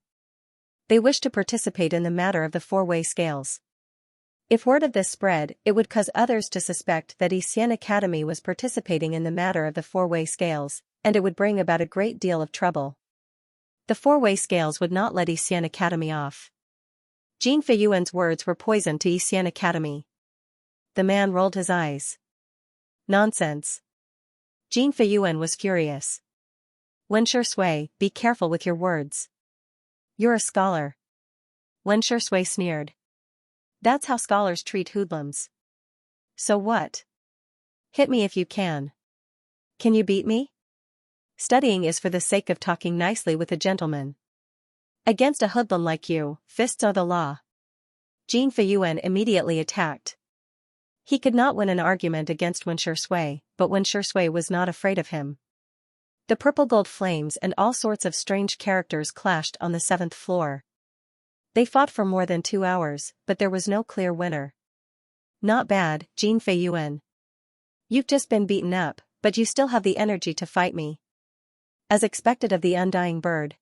They wish to participate in the matter of the four-way scales. If word of this spread, it would cause others to suspect that Xian Academy was participating in the matter of the four-way scales, and it would bring about a great deal of trouble. The four-way scales would not let Xian Academy off. Jin Feiyuan's words were poison to Xian Academy. The man rolled his eyes. Nonsense. Jin Feiyuan was furious. Wen Shui, be careful with your words. You're a scholar. Wen Shui sneered. That's how scholars treat hoodlums. So what? Hit me if you can. Can you beat me? Studying is for the sake of talking nicely with a gentleman. Against a hoodlum like you, fists are the law. Jin Feiyuan immediately attacked. He could not win an argument against Wen Shui, but Wen Shui was not afraid of him. The purple-gold flames and all sorts of strange characters clashed on the 7th floor. They fought for more than 2 hours, but there was no clear winner. Not bad, Jin Feiyuan. You've just been beaten up, but you still have the energy to fight me. As expected of the undying bird.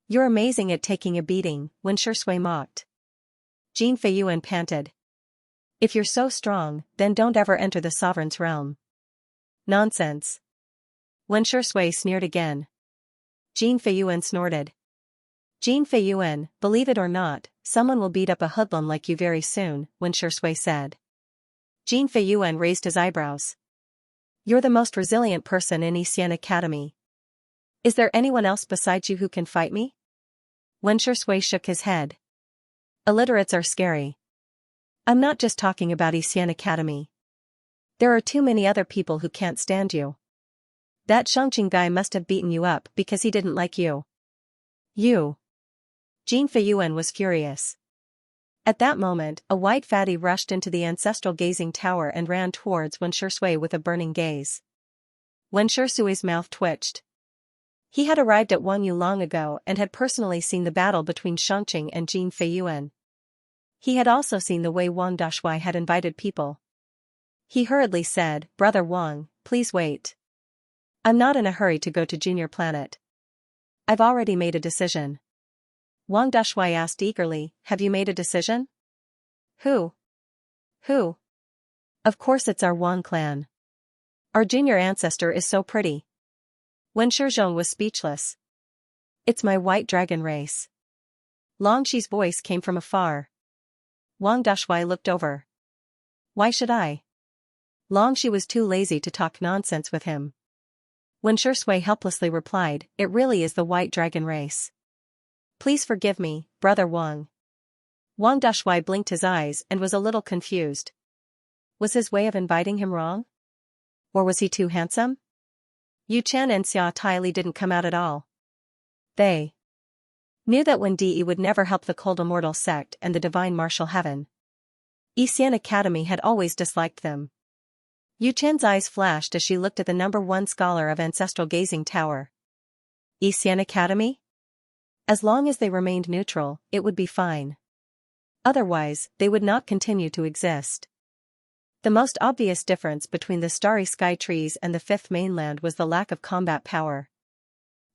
You're amazing at taking a beating, Wen Shui mocked. Jin Feiyuan panted. If you're so strong, then don't ever enter the sovereign's realm. Nonsense. Wen Shui sneered again. Jin Feiyuan snorted. Jin Feiyuan, believe it or not, someone will beat up a hoodlum like you very soon, Wen Shui said. Jin Feiyuan raised his eyebrows. You're the most resilient person in Xian Academy. Is there anyone else besides you who can fight me? Wen Shui shook his head. Illiterates are scary. I'm not just talking about Xian Academy. There are too many other people who can't stand you. That Xianxia guy must have beaten you up because he didn't like you. You. Jin Feiyuan was furious. At that moment, a white fatty rushed into the ancestral gazing tower and ran towards Wen Shui with a burning gaze. Wen Shui's mouth twitched. He had arrived at Wangyu long ago and had personally seen the battle between Xianxia and Jin Feiyuan. He had also seen the way Wang Dashui had invited people. He hurriedly said, Brother Wang, please wait. I'm not in a hurry to go to Junior Planet. I've already made a decision. Wang Dashui asked eagerly, have you made a decision? Who? Who? Of course it's our Wang clan. Our junior ancestor is so pretty. Wen Shizhong was speechless. It's my white dragon race. Long Shi's voice came from afar. Wang Dashui looked over. Why should I? Long Shi was too lazy to talk nonsense with him. Wen Shui helplessly replied, it really is the white dragon race. Please forgive me, Brother Wang. Wang Dashui blinked his eyes and was a little confused. Was his way of inviting him wrong? Or was he too handsome? Yu Chen and Xia Taili didn't come out at all. They knew that Wen Di would never help the cold immortal sect and the divine martial heaven. Xian Academy had always disliked them. Yu Chen's eyes flashed as she looked at the #1 scholar of Ancestral Gazing Tower. Xian Academy? As long as they remained neutral, it would be fine. Otherwise, they would not continue to exist. The most obvious difference between the starry sky trees and the fifth mainland was the lack of combat power.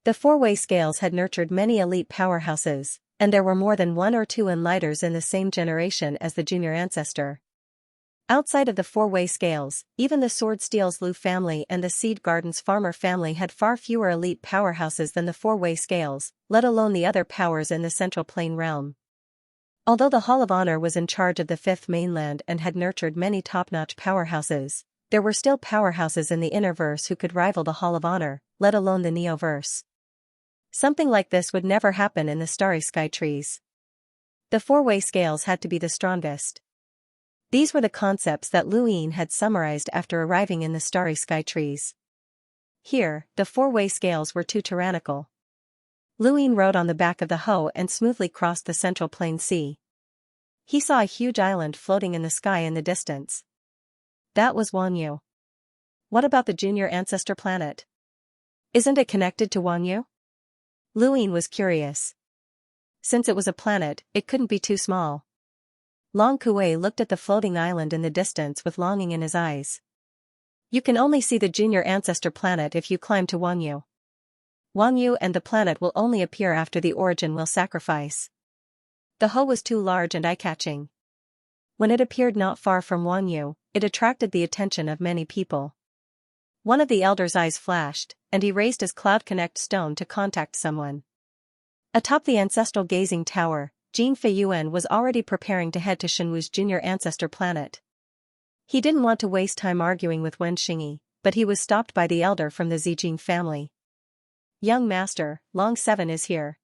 The four-way scales had nurtured many elite powerhouses, and there were more than one or two enlighters in the same generation as the junior ancestor. Outside of the four-way scales, even the Sword Steel's Lu family and the Seed Garden's Farmer family had far fewer elite powerhouses than the four-way scales, let alone the other powers in the Central Plain realm. Although the Hall of Honor was in charge of the fifth mainland and had nurtured many top-notch powerhouses, there were still powerhouses in the Innerverse who could rival the Hall of Honor, let alone the Neoverse. Something like this would never happen in the starry sky trees. The four-way scales had to be the strongest. These were the concepts that Luine had summarized after arriving in the starry sky trees. Here, the four-way scales were too tyrannical. Luine rode on the back of the hoe and smoothly crossed the Central Plain Sea. He saw a huge island floating in the sky in the distance. That was Wanyu. What about the junior ancestor planet? Isn't it connected to Wanyu? Luine was curious. Since it was a planet, it couldn't be too small. Long Kuei looked at the floating island in the distance with longing in his eyes. You can only see the junior ancestor planet if you climb to Wanyu. Wanyu and the planet will only appear after the origin will sacrifice. The hoe was too large and eye-catching. When it appeared not far from Wanyu, it attracted the attention of many people. One of the elders' eyes flashed, and he raised his Cloud Connect stone to contact someone. Atop the ancestral gazing tower, Jin Feiyuan was already preparing to head to Shenwu's junior ancestor planet. He didn't want to waste time arguing with Wen Xingyi, but he was stopped by the elder from the Zijing family. Young master, Long 7 is here.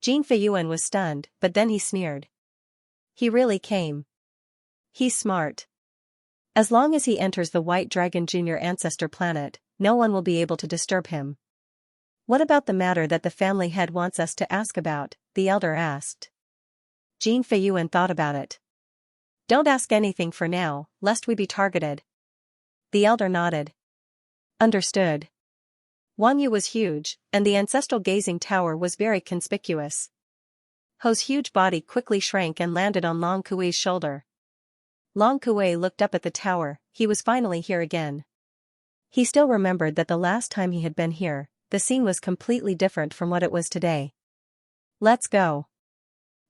Jin Feiyuan was stunned, but then he sneered. He really came. He's smart. As long as he enters the White Dragon Junior Ancestor planet, no one will be able to disturb him. What about the matter that the family head wants us to ask about? The elder asked. Jin Feiyuan thought about it. Don't ask anything for now, lest we be targeted. The elder nodded. Understood. Wanyu was huge, and the ancestral gazing tower was very conspicuous. Ho's huge body quickly shrank and landed on Long Kuei's shoulder. Long Kuei looked up at the tower. He was finally here again. He still remembered that the last time he had been here, the scene was completely different from what it was today. Let's go.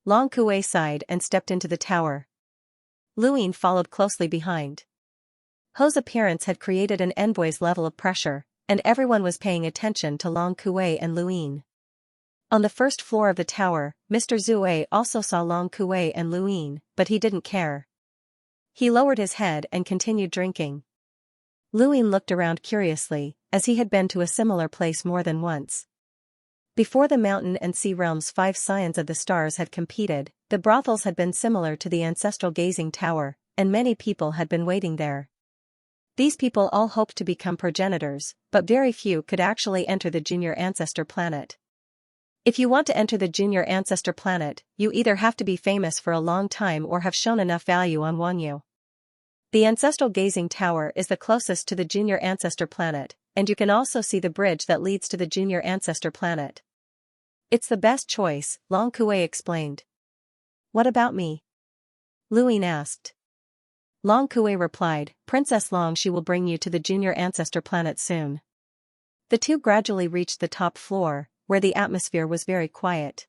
Long Kuei sighed and stepped into the tower. Luine followed closely behind. Ho's appearance had created an envoy's level of pressure, and everyone was paying attention to Long Kuei and Luine. On the first floor of the tower, Mr. Zue also saw Long Kuei and Luine, but he didn't care. He lowered his head and continued drinking. Luine looked around curiously, as he had been to a similar place more than once. Before the mountain and sea realms 5 scions of the stars had competed, the brothels had been similar to the ancestral gazing tower, and many people had been waiting there. These people all hoped to become progenitors, but very few could actually enter the junior ancestor planet. If you want to enter the junior ancestor planet, you either have to be famous for a long time or have shown enough value on Wanyu. The ancestral gazing tower is the closest to the junior ancestor planet, and you can also see the bridge that leads to the junior ancestor planet. It's the best choice, Long Kuei explained. What about me? Luine asked. Long Kuei replied, Princess Long, she will bring you to the junior ancestor planet soon. The two gradually reached the top floor, where the atmosphere was very quiet.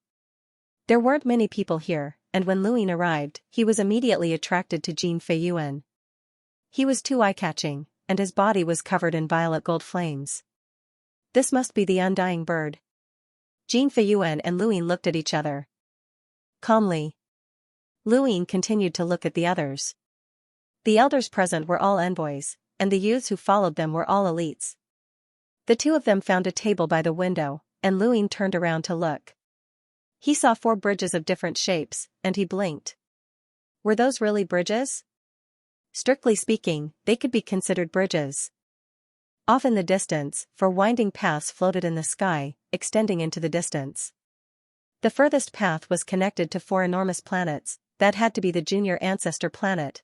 There weren't many people here, and when Luine arrived, he was immediately attracted to Jin Feiyuan. He was too eye-catching, and his body was covered in violet gold flames. This must be the undying bird. Jin Feiyuan and Luine looked at each other. Calmly. Luine continued to look at the others. The elders present were all envoys, and the youths who followed them were all elites. The two of them found a table by the window, and Luine turned around to look. He saw 4 bridges of different shapes, and he blinked. Were those really bridges? Strictly speaking, they could be considered bridges. Off in the distance, 4 winding paths floated in the sky, extending into the distance. The furthest path was connected to 4 enormous planets. That had to be the junior ancestor planet.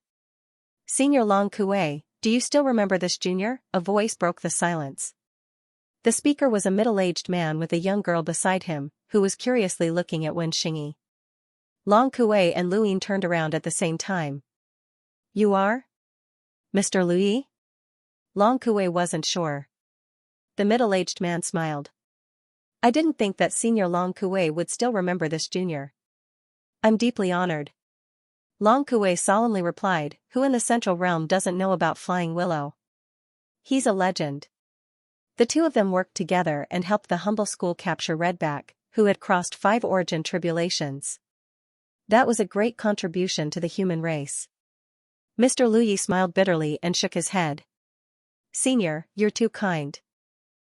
Senior Long Kuei, do you still remember this junior? A voice broke the silence. The speaker was a middle-aged man with a young girl beside him, who was curiously looking at Wen Xingyi. Long Kuei and Luine turned around at the same time. You are? Mr. Lui? Long Kuei wasn't sure. The middle-aged man smiled. I didn't think that Senior Long Kuei would still remember this junior. I'm deeply honored. Long Kuei solemnly replied, who in the Central Realm doesn't know about Flying Willow? He's a legend. The two of them worked together and helped the humble school capture Redback, who had crossed 5 origin tribulations. That was a great contribution to the human race. Mr. Lui smiled bitterly and shook his head. Senior, you're too kind.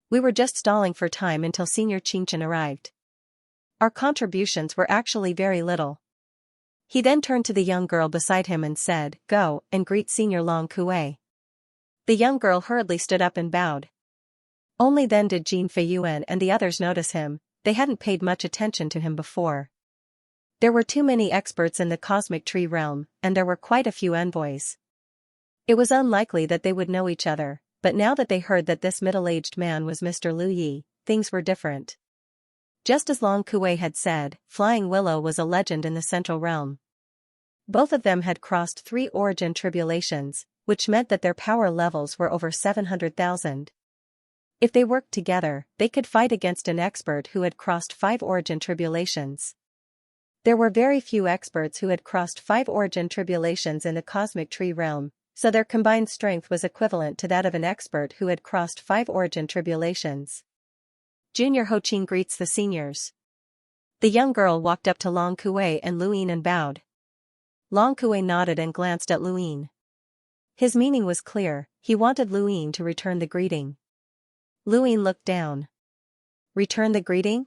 We were just stalling for time until Senior Xianxia arrived. Our contributions were actually very little. He then turned to the young girl beside him and said, Go and greet Senior Long Kuei. The young girl hurriedly stood up and bowed. Only then did Jin Feiyuan and the others notice him. They hadn't paid much attention to him before. There were too many experts in the cosmic tree realm, and there were quite a few envoys. It was unlikely that they would know each other, but now that they heard that this middle-aged man was Mr. Liu Yi, things were different. Just as Long Kuei had said, Flying Willow was a legend in the Central Realm. Both of them had crossed 3 origin tribulations, which meant that their power levels were over 700,000. If they worked together, they could fight against an expert who had crossed 5 origin tribulations. There were very few experts who had crossed 5 origin tribulations in the cosmic tree realm, so their combined strength was equivalent to that of an expert who had crossed 5 origin tribulations. Junior Hoqing greets the seniors. The young girl walked up to Long Kuei and Luyin and bowed. Long Kuei nodded and glanced at Luyin. His meaning was clear, he wanted Luyin to return the greeting. Luyin looked down. Return the greeting?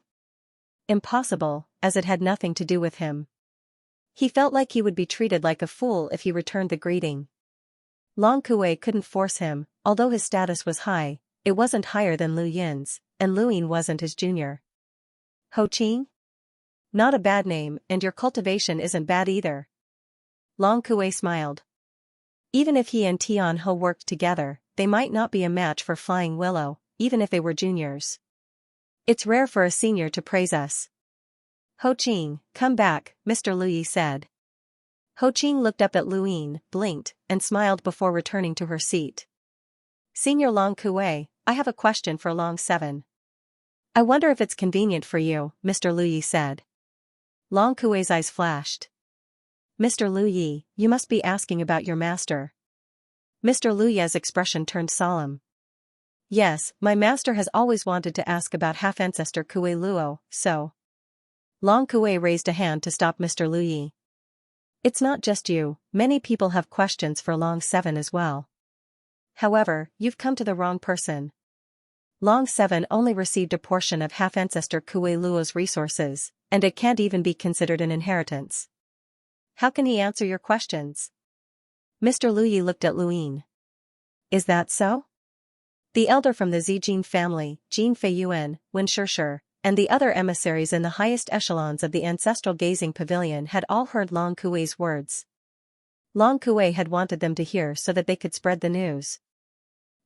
Impossible, as it had nothing to do with him. He felt like he would be treated like a fool if he returned the greeting. Long Kuei couldn't force him, although his status was high, it wasn't higher than Lu Yin's, and Luyin wasn't his junior. Hoqing? Not a bad name, and your cultivation isn't bad either. Long Kuei smiled. Even if he and Tian Ho worked together, they might not be a match for Flying Willow, even if they were juniors. It's rare for a senior to praise us. Hoqing, come back, Mr. Lui said. Hoqing looked up at Luyin, blinked, and smiled before returning to her seat. Senior Long Kuei, I have a question for Long 7. I wonder if it's convenient for you, Mr. Lui said. Long Kuei's eyes flashed. Mr. Lui, you must be asking about your master. Mr. Lui's expression turned solemn. Yes, my master has always wanted to ask about half-ancestor Kuei Luo, so. Long Kuei raised a hand to stop Mr. Lui. It's not just you, many people have questions for Long 7 as well. However, you've come to the wrong person. Long 7 only received a portion of half-ancestor Kuei Luo's resources, and it can't even be considered an inheritance. How can he answer your questions? Mr. Lui looked at Luyin. Is that so? The elder from the Zijin family, Jin Feiyuan, Wen Shishir, and the other emissaries in the highest echelons of the ancestral gazing pavilion had all heard Long Kuei's words. Long Kuei had wanted them to hear so that they could spread the news.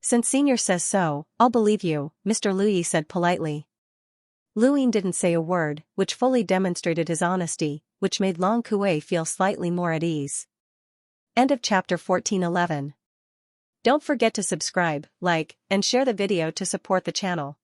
Since Senior says so, I'll believe you, Mr. Lui said politely. Luyin didn't say a word, which fully demonstrated his honesty, which made Long Kuei feel slightly more at ease. End of chapter 14:11. Don't forget to subscribe, like, and share the video to support the channel.